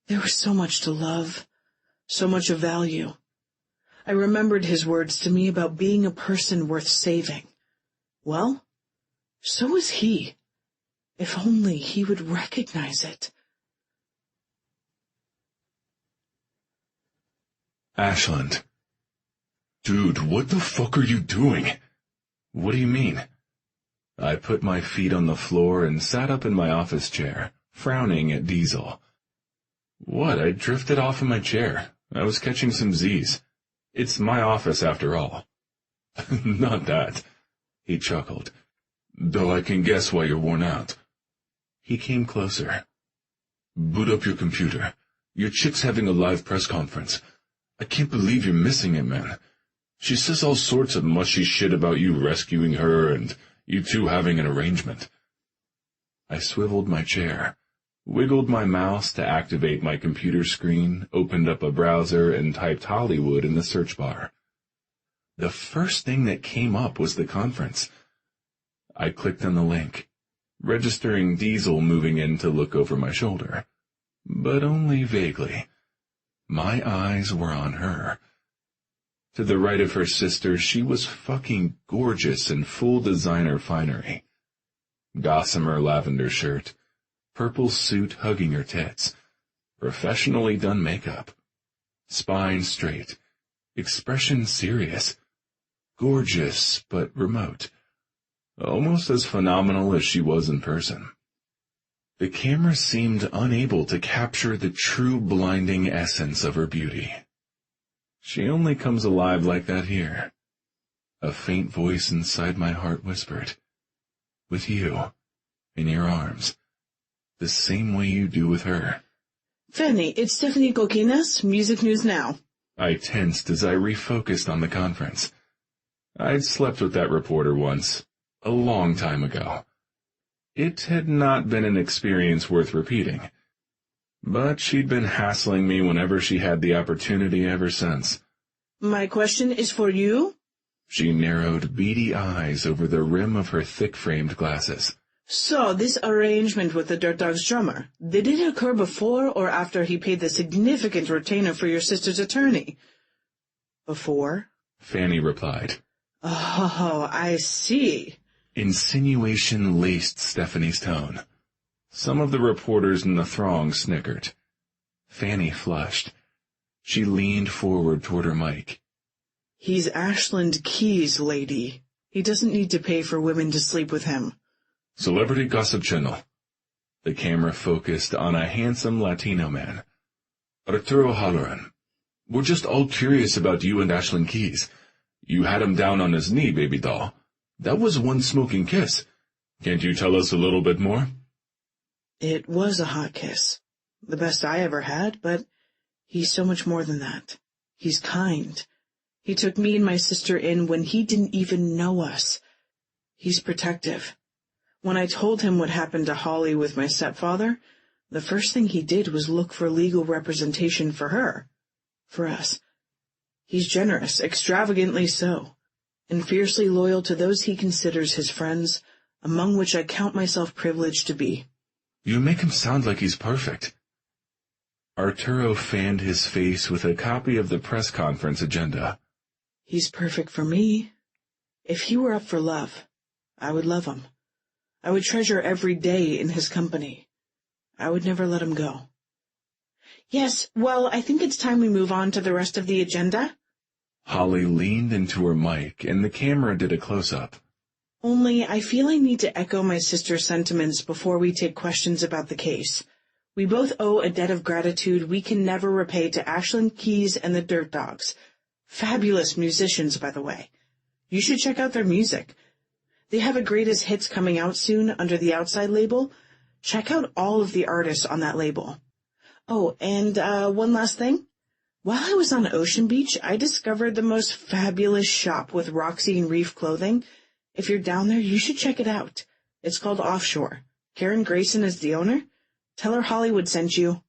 There was so much to love, so much of value. I remembered his words to me about being a person worth saving. Well, so was he. If only he would recognize it. "Ashland. Dude, what the fuck are you doing?" "What do you mean?" I put my feet on the floor and sat up in my office chair, frowning at Diesel. "What? I drifted off in my chair. I was catching some Z's. It's my office after all." "Not that," he chuckled. "Though I can guess why you're worn out." He came closer. "Boot up your computer. Your chick's having a live press conference. I can't believe you're missing it, man. She says all sorts of mushy shit about you rescuing her and you two having an arrangement." I swiveled my chair, wiggled my mouse to activate my computer screen, opened up a browser, and typed Hollywood in the search bar. The first thing that came up was the conference. I clicked on the link, registering Diesel moving in to look over my shoulder, but only vaguely. My eyes were on her. To the right of her sister, she was fucking gorgeous in full designer finery. Gossamer lavender shirt, purple suit hugging her tits, professionally done makeup. Spine straight, expression serious, gorgeous but remote, almost as phenomenal as she was in person. The camera seemed unable to capture the true blinding essence of her beauty. "She only comes alive like that here," a faint voice inside my heart whispered. "With you, in your arms, the same way you do with her." "Fanny, it's Stephanie Coquinas, Music News Now." I tensed as I refocused on the conference. I'd slept with that reporter once, a long time ago. It had not been an experience worth repeating, but she'd been hassling me whenever she had the opportunity ever since. "My question is for you?" She narrowed beady eyes over the rim of her thick-framed glasses. So, this arrangement with the Dirt Dog's drummer, did it occur before or after he paid the significant retainer for your sister's attorney? Before, Fanny replied. Oh, I see. Insinuation laced Stephanie's tone. Some of the reporters in the throng snickered. Fanny flushed. She leaned forward toward her mic. He's Ashland Keyes, lady. He doesn't need to pay for women to sleep with him. Celebrity Gossip Channel. The camera focused on a handsome Latino man. Arturo Halloran. We're just all curious about you and Ashland Keyes. You had him down on his knee, baby doll. That was one smoking kiss. Can't you tell us a little bit more? It was a hot kiss. The best I ever had, but he's so much more than that. He's kind. He took me and my sister in when he didn't even know us. He's protective. When I told him what happened to Holly with my stepfather, the first thing he did was look for legal representation for her. For us. He's generous, extravagantly so, and fiercely loyal to those he considers his friends, among which I count myself privileged to be. You make him sound like he's perfect. Arturo fanned his face with a copy of the press conference agenda. He's perfect for me. If he were up for love, I would love him. I would treasure every day in his company. I would never let him go. Yes, well, I think it's time we move on to the rest of the agenda. Holly leaned into her mic, and the camera did a close-up. Only I feel I need to echo my sister's sentiments before we take questions about the case. We both owe a debt of gratitude we can never repay to Ashland Keyes and the Dirt Dogs. Fabulous musicians, by the way. You should check out their music. They have a greatest hits coming out soon under the Outside label. Check out all of the artists on that label. Oh, and one last thing. While I was on Ocean Beach, I discovered the most fabulous shop with Roxy and Reef clothing. If you're down there, you should check it out. It's called Offshore. Karen Grayson is the owner. Tell her Hollywood sent you.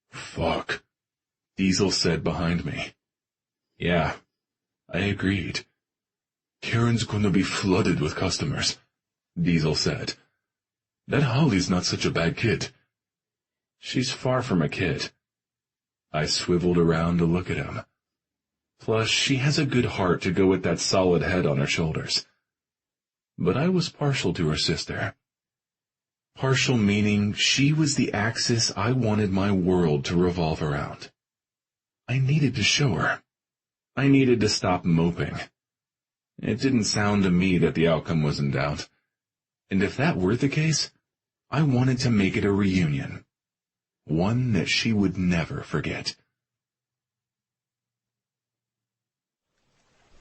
Fuck, Diesel said behind me. Yeah, I agreed. Karen's gonna be flooded with customers, Diesel said. That Holly's not such a bad kid. She's far from a kid. I swiveled around to look at him. Plus, she has a good heart to go with that solid head on her shoulders. But I was partial to her sister. Partial meaning she was the axis I wanted my world to revolve around. I needed to show her. I needed to stop moping. It didn't sound to me that the outcome was in doubt. And if that were the case, I wanted to make it a reunion. One that she would never forget.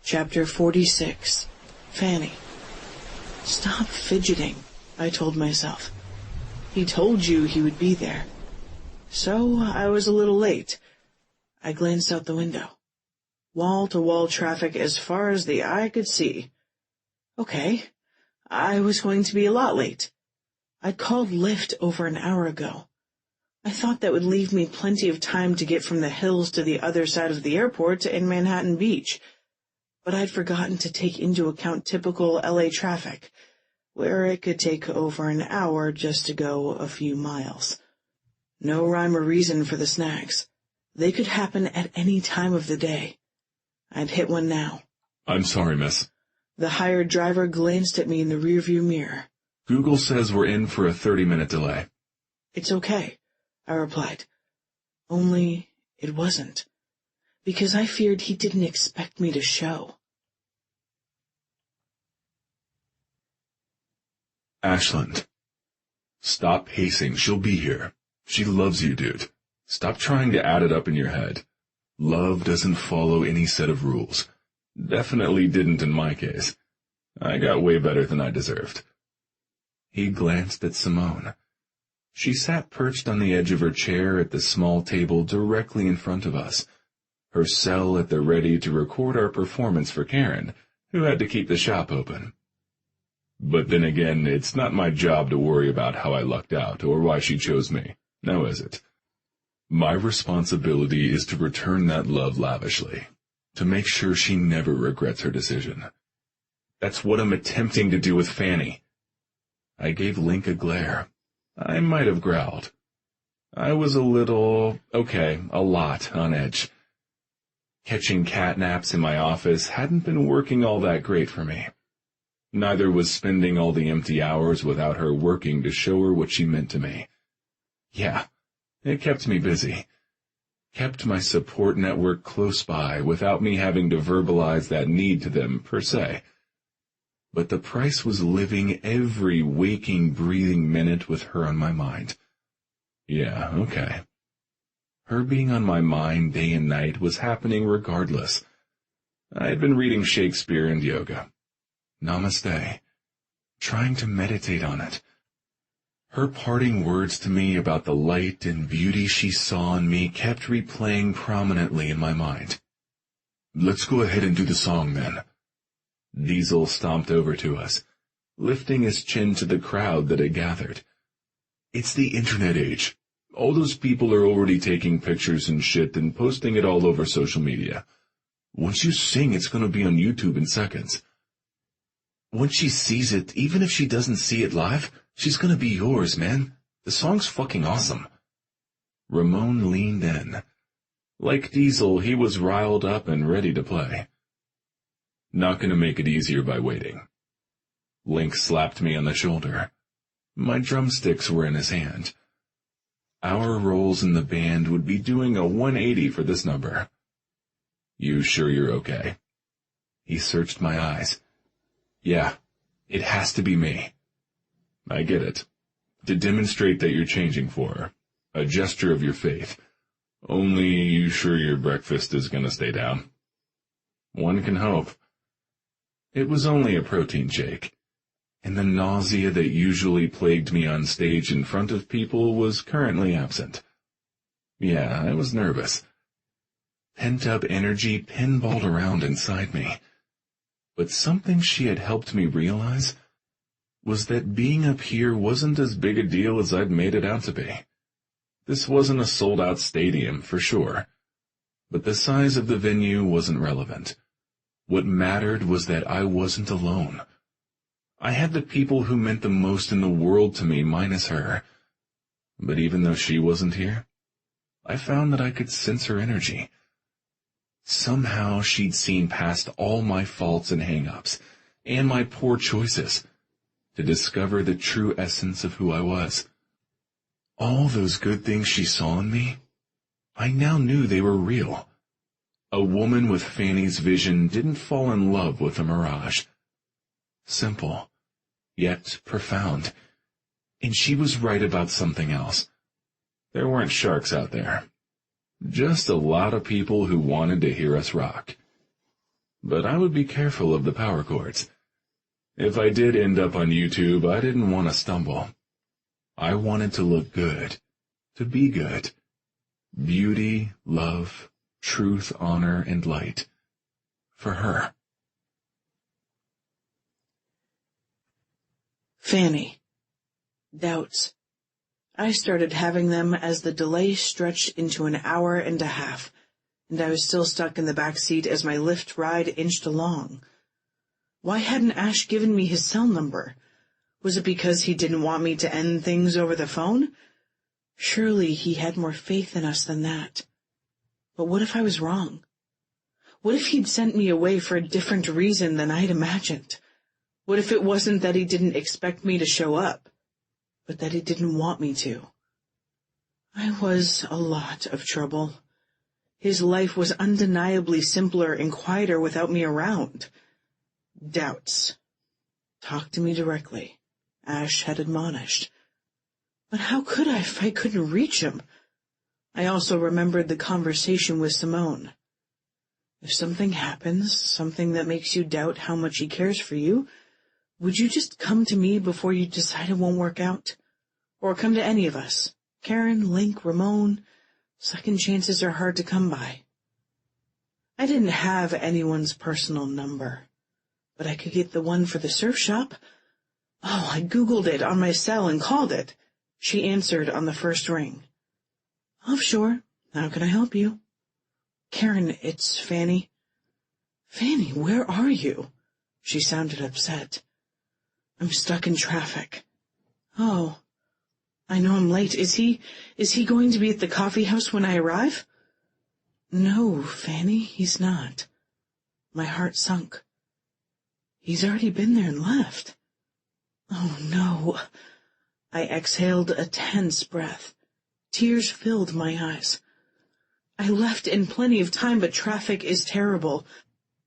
Chapter 46. Fanny. Stop fidgeting, I told myself. He told you he would be there. So I was a little late. I glanced out the window. Wall-to-wall traffic as far as the eye could see. Okay, I was going to be a lot late. I'd called Lyft over an hour ago. I thought that would leave me plenty of time to get from the hills to the other side of the airport to in Manhattan Beach. But I'd forgotten to take into account typical LA traffic, where it could take over an hour just to go a few miles. No rhyme or reason for the snags. They could happen at any time of the day. I'd hit one now. I'm sorry, miss. The hired driver glanced at me in the rearview mirror. Google says we're in for a 30-minute delay. It's okay, I replied. Only it wasn't, because I feared he didn't expect me to show. Ashland. Stop pacing. She'll be here. She loves you, dude. Stop trying to add it up in your head. Love doesn't follow any set of rules. Definitely didn't in my case. I got way better than I deserved. He glanced at Simone. She sat perched on the edge of her chair at the small table directly in front of us, her cell at the ready to record our performance for Karen, who had to keep the shop open. But then again, it's not my job to worry about how I lucked out or why she chose me. Now is it? My responsibility is to return that love lavishly. to make sure she never regrets her decision. That's what I'm attempting to do with Fanny. I gave Link a glare. I might have growled. I was a lot on edge. Catching catnaps in my office hadn't been working all that great for me. Neither was spending all the empty hours without her working to show her what she meant to me. Yeah, it kept me busy. Kept my support network close by without me having to verbalize that need to them, per se. But the price was living every waking, breathing minute with her on my mind. Yeah, okay. Her being on my mind day and night was happening regardless. I had been reading Shakespeare and yoga. Namaste. Trying to meditate on it. Her parting words to me about the light and beauty she saw in me kept replaying prominently in my mind. Let's go ahead and do the song, then. Diesel stomped over to us, lifting his chin to the crowd that had gathered. It's the internet age. All those people are already taking pictures and shit and posting it all over social media. Once you sing, it's going to be on YouTube in seconds. Once she sees it, even if she doesn't see it live, she's going to be yours, man. The song's fucking awesome. Ramon leaned in. Like Diesel, he was riled up and ready to play. Not going to make it easier by waiting. Link slapped me on the shoulder. My drumsticks were in his hand. Our roles in the band would be doing a 180 for this number. You sure you're okay? He searched my eyes. Yeah, it has to be me. I get it. To demonstrate that you're changing for her. A gesture of your faith. Only you sure your breakfast is gonna stay down? One can hope. It was only a protein shake, and the nausea that usually plagued me on stage in front of people was currently absent. Yeah, I was nervous. Pent-up energy pinballed around inside me. But something she had helped me realize was that being up here wasn't as big a deal as I'd made it out to be. This wasn't a sold-out stadium, for sure, but the size of the venue wasn't relevant. What mattered was that I wasn't alone. I had the people who meant the most in the world to me, minus her. But even though she wasn't here, I found that I could sense her energy. Somehow she'd seen past all my faults and hang-ups, and my poor choices, to discover the true essence of who I was. All those good things she saw in me, I now knew they were real. A woman with Fanny's vision didn't fall in love with a mirage. Simple, yet profound. And she was right about something else. There weren't sharks out there. Just a lot of people who wanted to hear us rock. But I would be careful of the power chords. If I did end up on YouTube, I didn't want to stumble. I wanted to look good, to be good. Beauty, love, truth, honor, and light. For her. Fanny. Doubts. I started having them as the delay stretched into an hour and a half, and I was still stuck in the back seat as my Lyft ride inched along. Why hadn't Ash given me his cell number? Was it because he didn't want me to end things over the phone? Surely he had more faith in us than that. But what if I was wrong? What if he'd sent me away for a different reason than I'd imagined? What if it wasn't that he didn't expect me to show up, but that he didn't want me to? I was a lot of trouble. His life was undeniably simpler and quieter without me around. Doubts. Talk to me directly, Ash had admonished. But how could I if I couldn't reach him? I also remembered the conversation with Simone. If something happens, something that makes you doubt how much he cares for you, would you just come to me before you decide it won't work out? Or come to any of us? Karen, Link, Ramon. Second chances are hard to come by. I didn't have anyone's personal number, but I could get the one for the surf shop. Oh, I Googled it on my cell and called it. She answered on the first ring. Oh, sure. How can I help you? Karen, it's Fanny. "Fanny, where are you?" She sounded upset. "I'm stuck in traffic." "Oh, I know I'm late. Is he going to be at the coffee house when I arrive?" "No, Fanny, he's not." My heart sunk. "He's already been there and left." "Oh, no." I exhaled a tense breath. Tears filled my eyes. "I left in plenty of time, but traffic is terrible.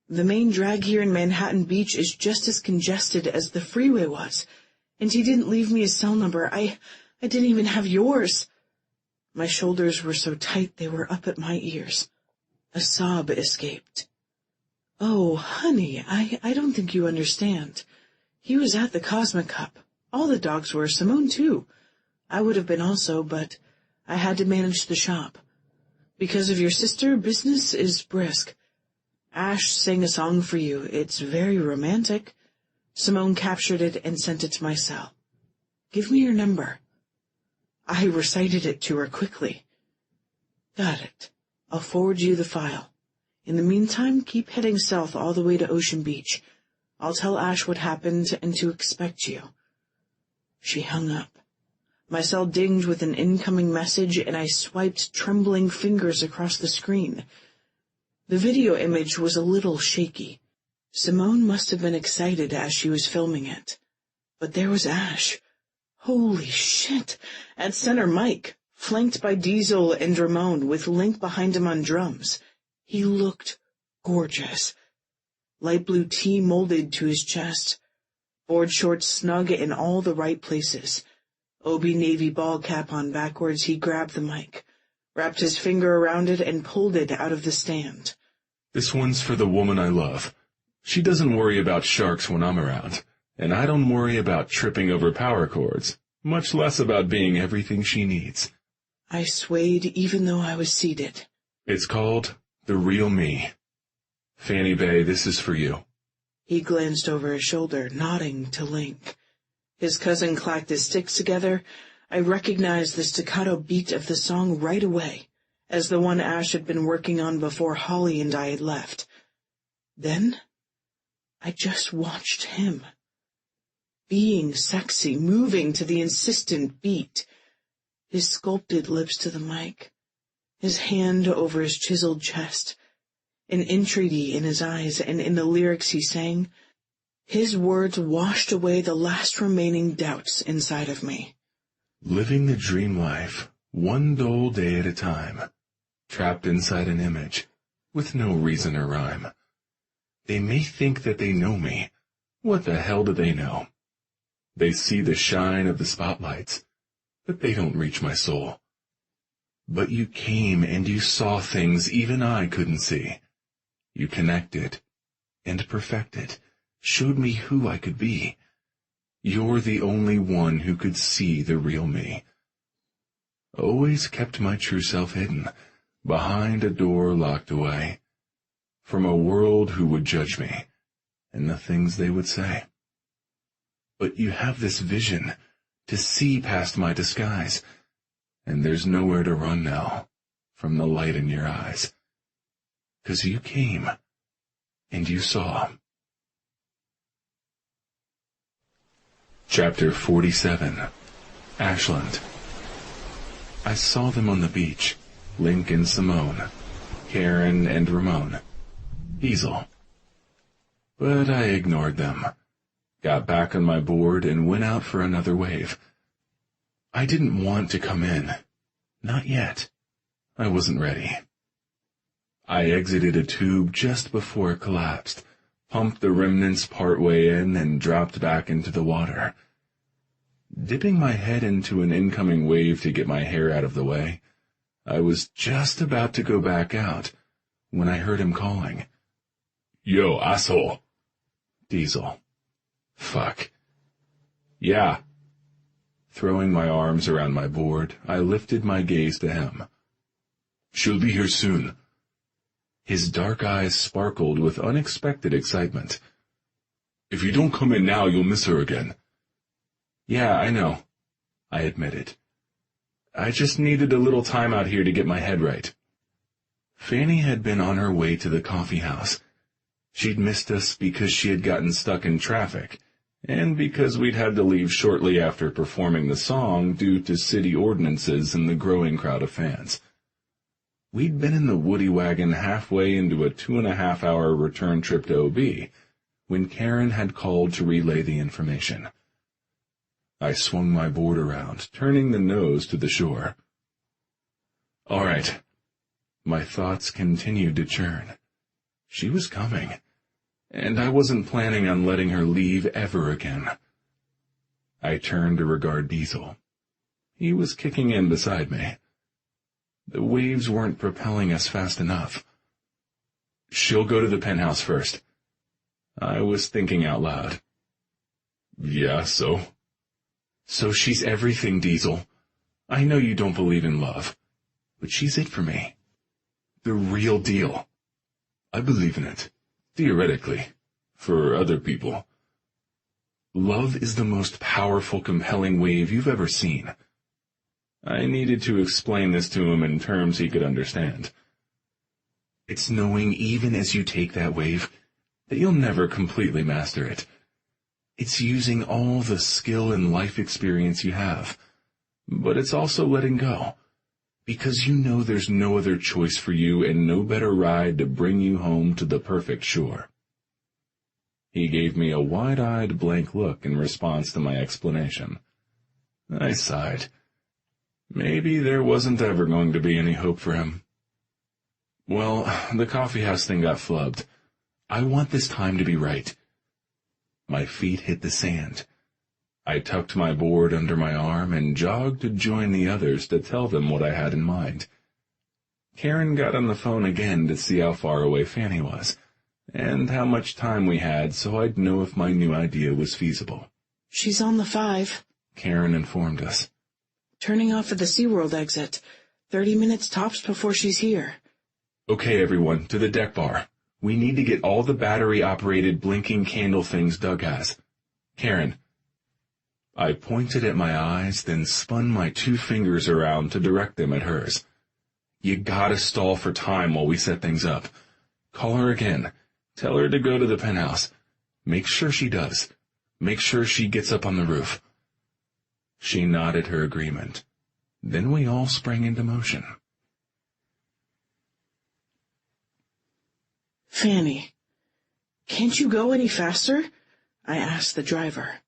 The main drag here in Manhattan Beach is just as congested as the freeway was. And he didn't leave me a cell number. I didn't even have yours." My shoulders were so tight they were up at my ears. A sob escaped. "Oh, honey, I don't think you understand. He was at the Cosmic Cup. All the dogs were, Simone too. I would have been also, but I had to manage the shop. Because of your sister, business is brisk. Ash sang a song for you. It's very romantic. Simone captured it and sent it to my cell. Give me your number." I recited it to her quickly. "Got it. I'll forward you the file. In the meantime, keep heading south all the way to Ocean Beach. I'll tell Ash what happened and to expect you." She hung up. My cell dinged with an incoming message, and I swiped trembling fingers across the screen. The video image was a little shaky. Simone must have been excited as she was filming it. But there was Ash. Holy shit! At center mic, flanked by Diesel and Ramon, with Link behind him on drums. He looked gorgeous. Light blue tee molded to his chest. Board shorts snug in all the right places. Obi navy ball cap on backwards, he grabbed the mic, wrapped his finger around it, and pulled it out of the stand. "This one's for the woman I love. She doesn't worry about sharks when I'm around, and I don't worry about tripping over power cords, much less about being everything she needs." I swayed even though I was seated. "It's called The Real Me. Fanny Bay, this is for you." He glanced over his shoulder, nodding to Link. His cousin clacked his sticks together. I recognized the staccato beat of the song right away, as the one Ash had been working on before Holly and I had left. Then I just watched him. Being sexy, moving to the insistent beat. His sculpted lips to the mic, his hand over his chiseled chest, an entreaty in his eyes, and in the lyrics he sang, his words washed away the last remaining doubts inside of me. "Living the dream life, one dull day at a time, trapped inside an image, with no reason or rhyme. They may think that they know me. What the hell do they know? They see the shine of the spotlights, but they don't reach my soul. But you came and you saw things even I couldn't see. You connected and perfected, showed me who I could be. You're the only one who could see the real me. Always kept my true self hidden, behind a door locked away, from a world who would judge me, and the things they would say. But you have this vision, to see past my disguise, and there's nowhere to run now, from the light in your eyes. 'Cause you came, and you saw." Chapter 47. Ashland. I saw them on the beach, Link and Simone, Karen and Ramon, Diesel. But I ignored them, got back on my board and went out for another wave. I didn't want to come in. Not yet. I wasn't ready. I exited a tube just before it collapsed, pumped the remnants partway in, and dropped back into the water. Dipping my head into an incoming wave to get my hair out of the way, I was just about to go back out when I heard him calling. "Yo, asshole." Diesel. Fuck. "Yeah." Throwing my arms around my board, I lifted my gaze to him. "She'll be here soon." His dark eyes sparkled with unexpected excitement. "If you don't come in now, you'll miss her again." "Yeah, I know," I admitted. "I just needed a little time out here to get my head right." Fanny had been on her way to the coffee house. She'd missed us because she had gotten stuck in traffic, and because we'd had to leave shortly after performing the song due to city ordinances and the growing crowd of fans. We'd been in the Woody wagon halfway into a 2.5-hour return trip to OB when Karen had called to relay the information. I swung my board around, turning the nose to the shore. All right. My thoughts continued to churn. She was coming, and I wasn't planning on letting her leave ever again. I turned to regard Diesel. He was kicking in beside me. The waves weren't propelling us fast enough. She'll go to the penthouse first. I was thinking out loud. Yeah, so? So she's everything, Diesel. I know you don't believe in love, but she's it for me. The real deal. I believe in it, theoretically, for other people. Love is the most powerful, compelling wave you've ever seen. I needed to explain this to him in terms he could understand. It's knowing, even as you take that wave, that you'll never completely master it. It's using all the skill and life experience you have, but it's also letting go, because you know there's no other choice for you and no better ride to bring you home to the perfect shore. He gave me a wide-eyed blank look in response to my explanation. I sighed. Maybe there wasn't ever going to be any hope for him. Well, the coffeehouse thing got flubbed. I want this time to be right. My feet hit the sand. I tucked my board under my arm and jogged to join the others to tell them what I had in mind. Karen got on the phone again to see how far away Fanny was, and how much time we had so I'd know if my new idea was feasible. She's on the 5. Karen informed us. Turning off at the SeaWorld exit. 30 minutes tops before she's here. Okay, everyone, to the deck bar. We need to get all the battery-operated blinking candle things Doug has. Karen. I pointed at my eyes, then spun my 2 fingers around to direct them at hers. You gotta stall for time while we set things up. Call her again. Tell her to go to the penthouse. Make sure she does. Make sure she gets up on the roof. She nodded her agreement. Then we all sprang into motion. Fanny, can't you go any faster? I asked the driver.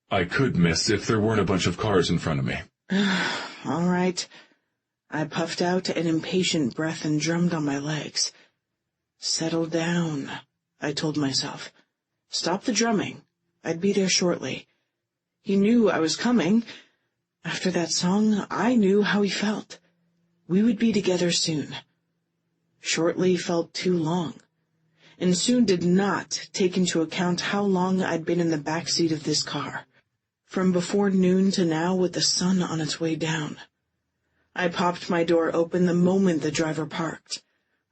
I could, miss, if there weren't a bunch of cars in front of me. All right. I puffed out an impatient breath and drummed on my legs. Settle down, I told myself. Stop the drumming. I'd be there shortly. He knew I was coming. After that song, I knew how he felt. We would be together soon. Shortly felt too long, and soon did not take into account how long I'd been in the back seat of this car, from before noon to now with the sun on its way down. I popped my door open the moment the driver parked.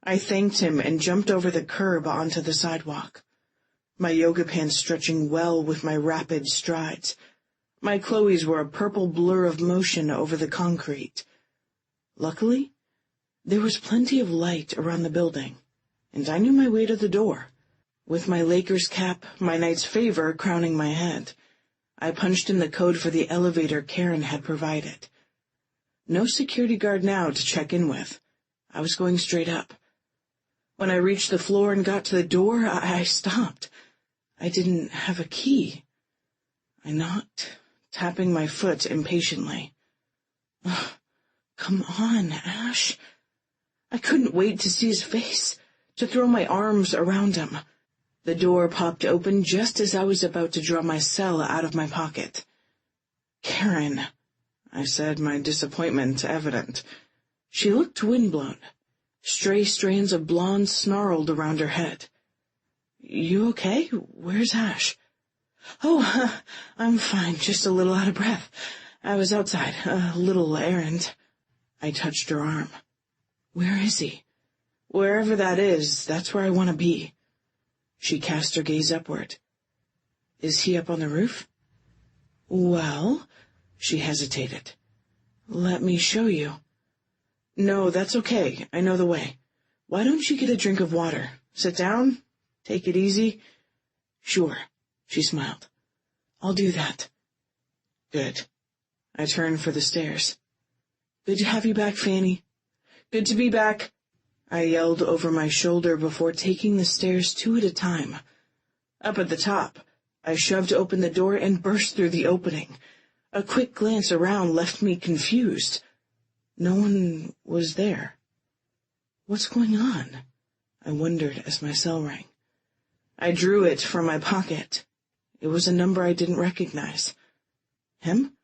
I thanked him and jumped over the curb onto the sidewalk, my yoga pants stretching well with my rapid strides. My Chloe's were a purple blur of motion over the concrete. Luckily, there was plenty of light around the building, and I knew my way to the door. With my Lakers cap, my Knight's favor, crowning my head, I punched in the code for the elevator Karen had provided. No security guard now to check in with. I was going straight up. When I reached the floor and got to the door, I stopped. I didn't have a key. I knocked, tapping my foot impatiently. Oh, come on, Ash. I couldn't wait to see his face, to throw my arms around him. The door popped open just as I was about to draw my cell out of my pocket. Karen, I said, my disappointment evident. She looked windblown. Stray strands of blonde snarled around her head. You okay? Where's Ash? Oh, I'm fine, just a little out of breath. I was outside, a little errand. I touched her arm. Where is he? Wherever that is, that's where I want to be. She cast her gaze upward. Is he up on the roof? Well, she hesitated. Let me show you. No, that's okay. I know the way. Why don't you get a drink of water? Sit down, Take it easy? Sure, she smiled. I'll do that. Good. I turned for the stairs. Good to have you back, Fanny. Good to be back, I yelled over my shoulder before taking the stairs 2 at a time. Up at the top, I shoved open the door and burst through the opening. A quick glance around left me confused. No one was there. What's going on? I wondered as my cell rang. I drew it from my pocket. It was a number I didn't recognize. Him?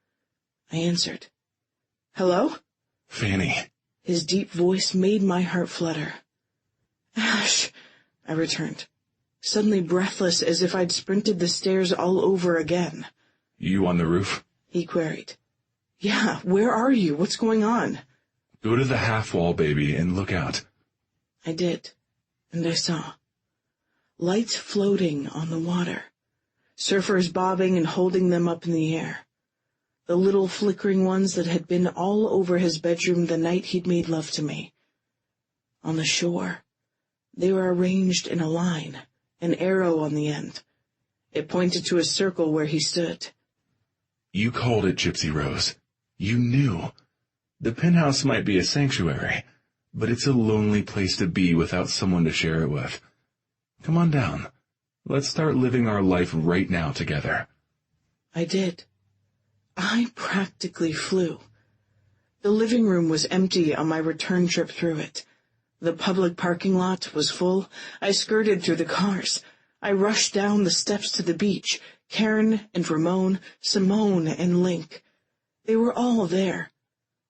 I answered. Hello? Fanny. His deep voice made my heart flutter. Ash, I returned, suddenly breathless as if I'd sprinted the stairs all over again. You on the roof? He queried. Yeah, where are you? What's going on? Go to the half wall, baby, and look out. I did, and I saw. Lights floating on the water, surfers bobbing and holding them up in the air. The little flickering ones that had been all over his bedroom the night he'd made love to me. On the shore, they were arranged in a line, an arrow on the end. It pointed to a circle where he stood. You called it, Gypsy Rose. You knew. The penthouse might be a sanctuary, but it's a lonely place to be without someone to share it with. Come on down. Let's start living our life right now together. I did. I practically flew. The living room was empty on my return trip through it. The public parking lot was full. I skirted through the cars. I rushed down the steps to the beach. Karen and Ramon, Simone and Link. They were all there.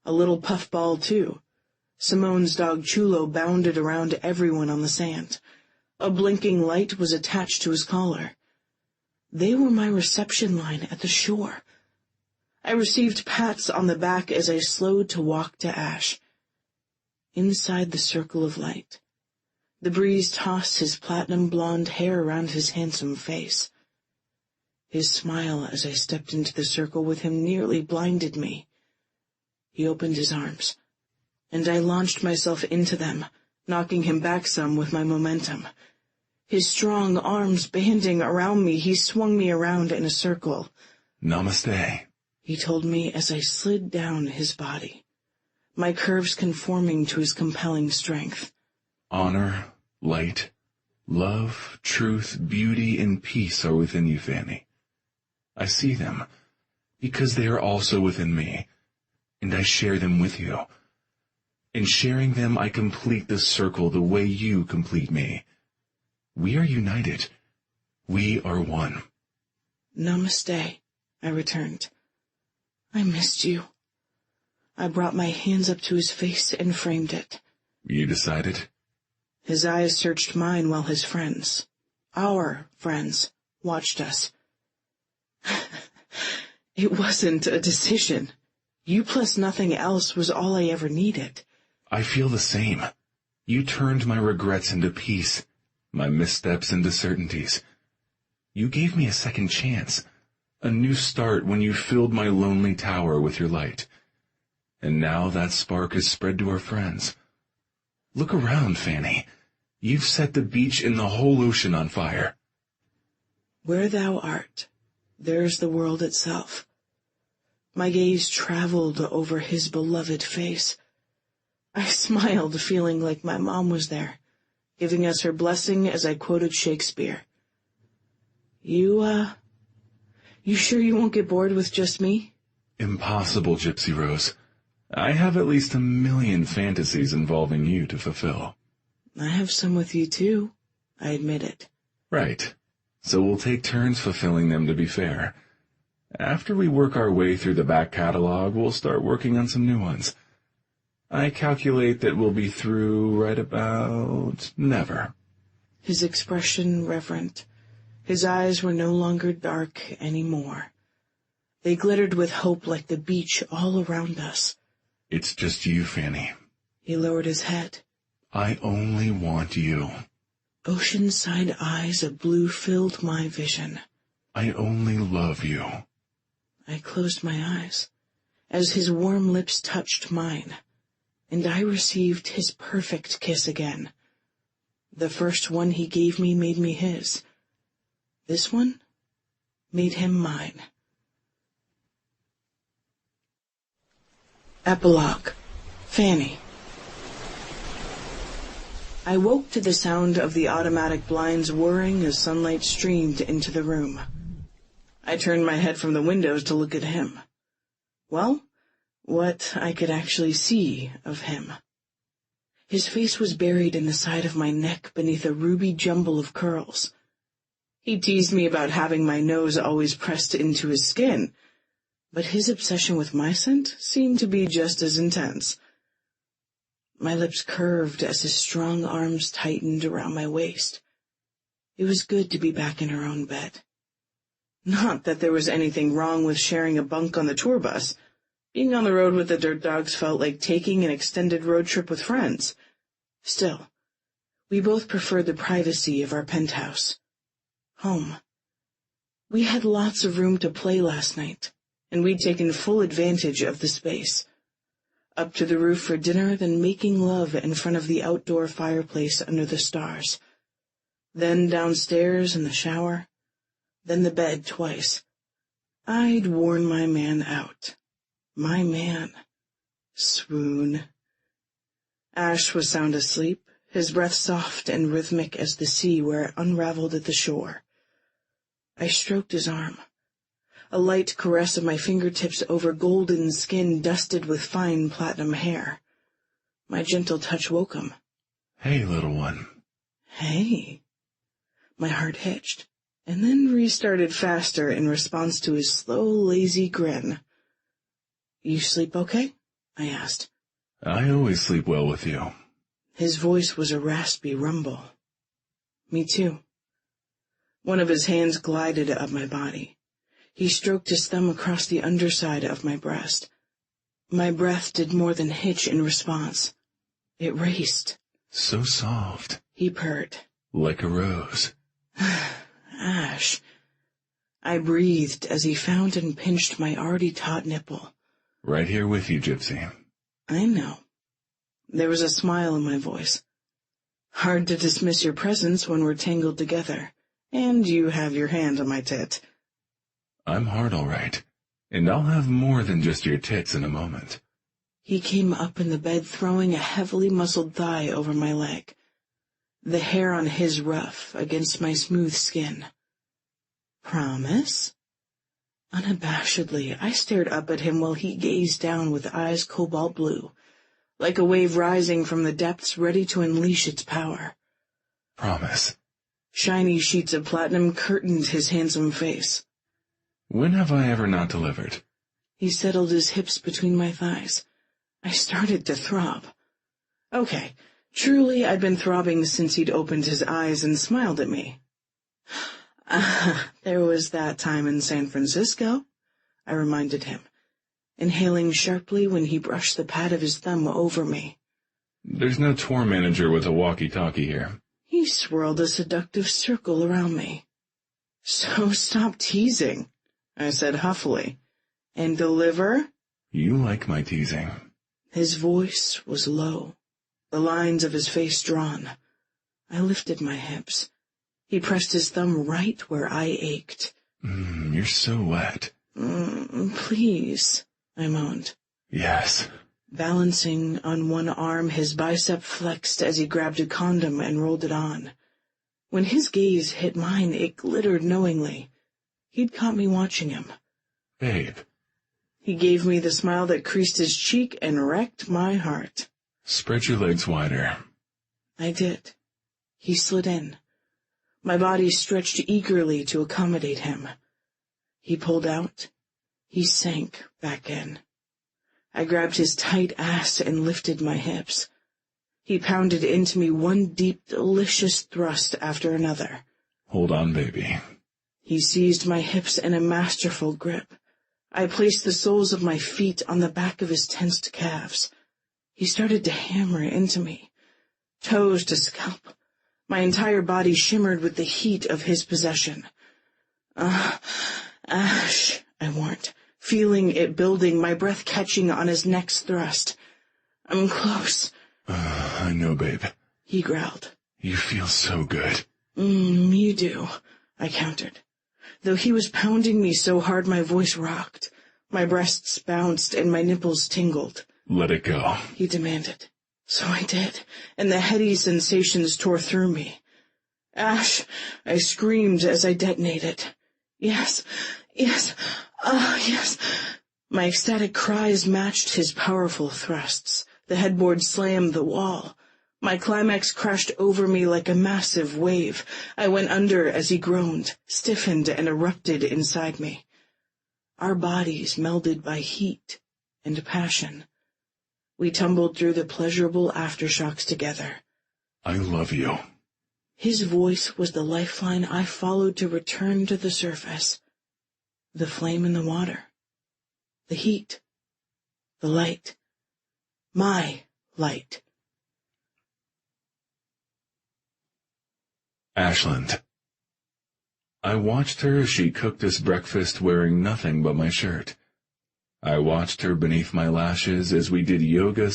A little puffball, too. Simone's dog Chulo bounded around everyone on the sand. A blinking light was attached to his collar. They were my reception line at the shore. I received pats on the back as I slowed to walk to Ash. Inside the circle of light, the breeze tossed his platinum blonde hair around his handsome face. His smile as I stepped into the circle with him nearly blinded me. He opened his arms, and I launched myself into them, knocking him back some with my momentum. His strong arms banding around me, he swung me around in a circle. Namaste, he told me as I slid down his body, my curves conforming to his compelling strength. Honor, light, love, truth, beauty, and peace are within you, Fanny. I see them, because they are also within me, and I share them with you. In sharing them, I complete the circle the way you complete me. We are united. We are one. Namaste, I returned. I missed you. I brought my hands up to his face and framed it. You decided? His eyes searched mine while his friends, our friends, watched us. It wasn't a decision. You plus nothing else was all I ever needed. I feel the same. You turned my regrets into peace, my missteps into certainties. You gave me a second chance, a new start when you filled my lonely tower with your light. And now that spark has spread to our friends. Look around, Fanny. You've set the beach and the whole ocean on fire. Where thou art, there's the world itself. My gaze traveled over his beloved face. I smiled, feeling like my mom was there, giving us her blessing as I quoted Shakespeare. You sure you won't get bored with just me? Impossible, Gypsy Rose. I have at least 1,000,000 fantasies involving you to fulfill. I have some with you, too, I admitted. Right. So we'll take turns fulfilling them to be fair. After we work our way through the back catalog, we'll start working on some new ones. I calculate that we'll be through right about never. His expression reverent. His eyes were no longer dark anymore. They glittered with hope like the beach all around us. It's just you, Fanny. He lowered his head. I only want you. Oceanside eyes of blue filled my vision. I only love you. I closed my eyes as his warm lips touched mine, and I received his perfect kiss again. The first one he gave me made me his. This one made him mine. Epilogue. Fanny. I woke to the sound of the automatic blinds whirring as sunlight streamed into the room. I turned my head from the windows to look at him. Well, what I could actually see of him. His face was buried in the side of my neck beneath a ruby jumble of curls. He teased me about having my nose always pressed into his skin, but his obsession with my scent seemed to be just as intense. My lips curved as his strong arms tightened around my waist. It was good to be back in her own bed. Not that there was anything wrong with sharing a bunk on the tour bus. Being on the road with the Dirt Dogs felt like taking an extended road trip with friends. Still, we both preferred the privacy of our penthouse. Home. We had lots of room to play last night, and we'd taken full advantage of the space. Up to the roof for dinner, then making love in front of the outdoor fireplace under the stars. Then downstairs in the shower, then the bed twice. I'd worn my man out. My man. Swoon. Ash was sound asleep, his breath soft and rhythmic as the sea where it unraveled at the shore. I stroked his arm. A light caress of my fingertips over golden skin dusted with fine platinum hair. My gentle touch woke him. Hey, little one. Hey. My heart hitched, and then restarted faster in response to his slow, lazy grin. You sleep okay? I asked. I always sleep well with you. His voice was a raspy rumble. Me too. One of his hands glided up my body. He stroked his thumb across the underside of my breast. My breath did more than hitch in response. It raced. So soft. He purred. Like a rose. Ash. I breathed as he found and pinched my already taut nipple. Right here with you, Gypsy. I know. There was a smile in my voice. Hard to dismiss your presence when we're tangled together, and you have your hand on my tit. I'm hard, all right, and I'll have more than just your tits in a moment. He came up in the bed, throwing a heavily muscled thigh over my leg. The hair on his rough against my smooth skin. Promise? Unabashedly, I stared up at him while he gazed down with eyes cobalt blue, like a wave rising from the depths ready to unleash its power. Promise. Shiny sheets of platinum curtained his handsome face. When have I ever not delivered? He settled his hips between my thighs. I started to throb. Okay, truly I'd been throbbing since he'd opened his eyes and smiled at me. There was that time in San Francisco, I reminded him, inhaling sharply when he brushed the pad of his thumb over me. There's no tour manager with a walkie-talkie here. He swirled a seductive circle around me. So stop teasing, I said huffily. And deliver? You like my teasing. His voice was low, the lines of his face drawn. I lifted my hips. He pressed his thumb right where I ached. You're so wet. Please, I moaned. Yes. Balancing on one arm, his bicep flexed as he grabbed a condom and rolled it on. When his gaze hit mine, it glittered knowingly. He'd caught me watching him. Babe. He gave me the smile that creased his cheek and wrecked my heart. Spread your legs wider. I did. He slid in. My body stretched eagerly to accommodate him. He pulled out. He sank back in. I grabbed his tight ass and lifted my hips. He pounded into me one deep, delicious thrust after another. Hold on, baby. He seized my hips in a masterful grip. I placed the soles of my feet on the back of his tensed calves. He started to hammer into me, toes to scalp. My entire body shimmered with the heat of his possession. Ash, I warned, feeling it building, my breath catching on his next thrust. I'm close. I know, babe. He growled. You feel so good. You do, I countered, though he was pounding me so hard my voice rocked. My breasts bounced and my nipples tingled. Let it go, he demanded. So I did, and the heady sensations tore through me. Ash, I screamed as I detonated. Yes, yes, yes. My ecstatic cries matched his powerful thrusts. The headboard slammed the wall. My climax crashed over me like a massive wave. I went under as he groaned, stiffened, and erupted inside me. Our bodies melded by heat and passion. We tumbled through the pleasurable aftershocks together. I love you. His voice was the lifeline I followed to return to the surface. The flame in the water. The heat. The light. My light. Ashland. I watched her as she cooked us breakfast wearing nothing but my shirt. I watched her beneath my lashes as we did yoga.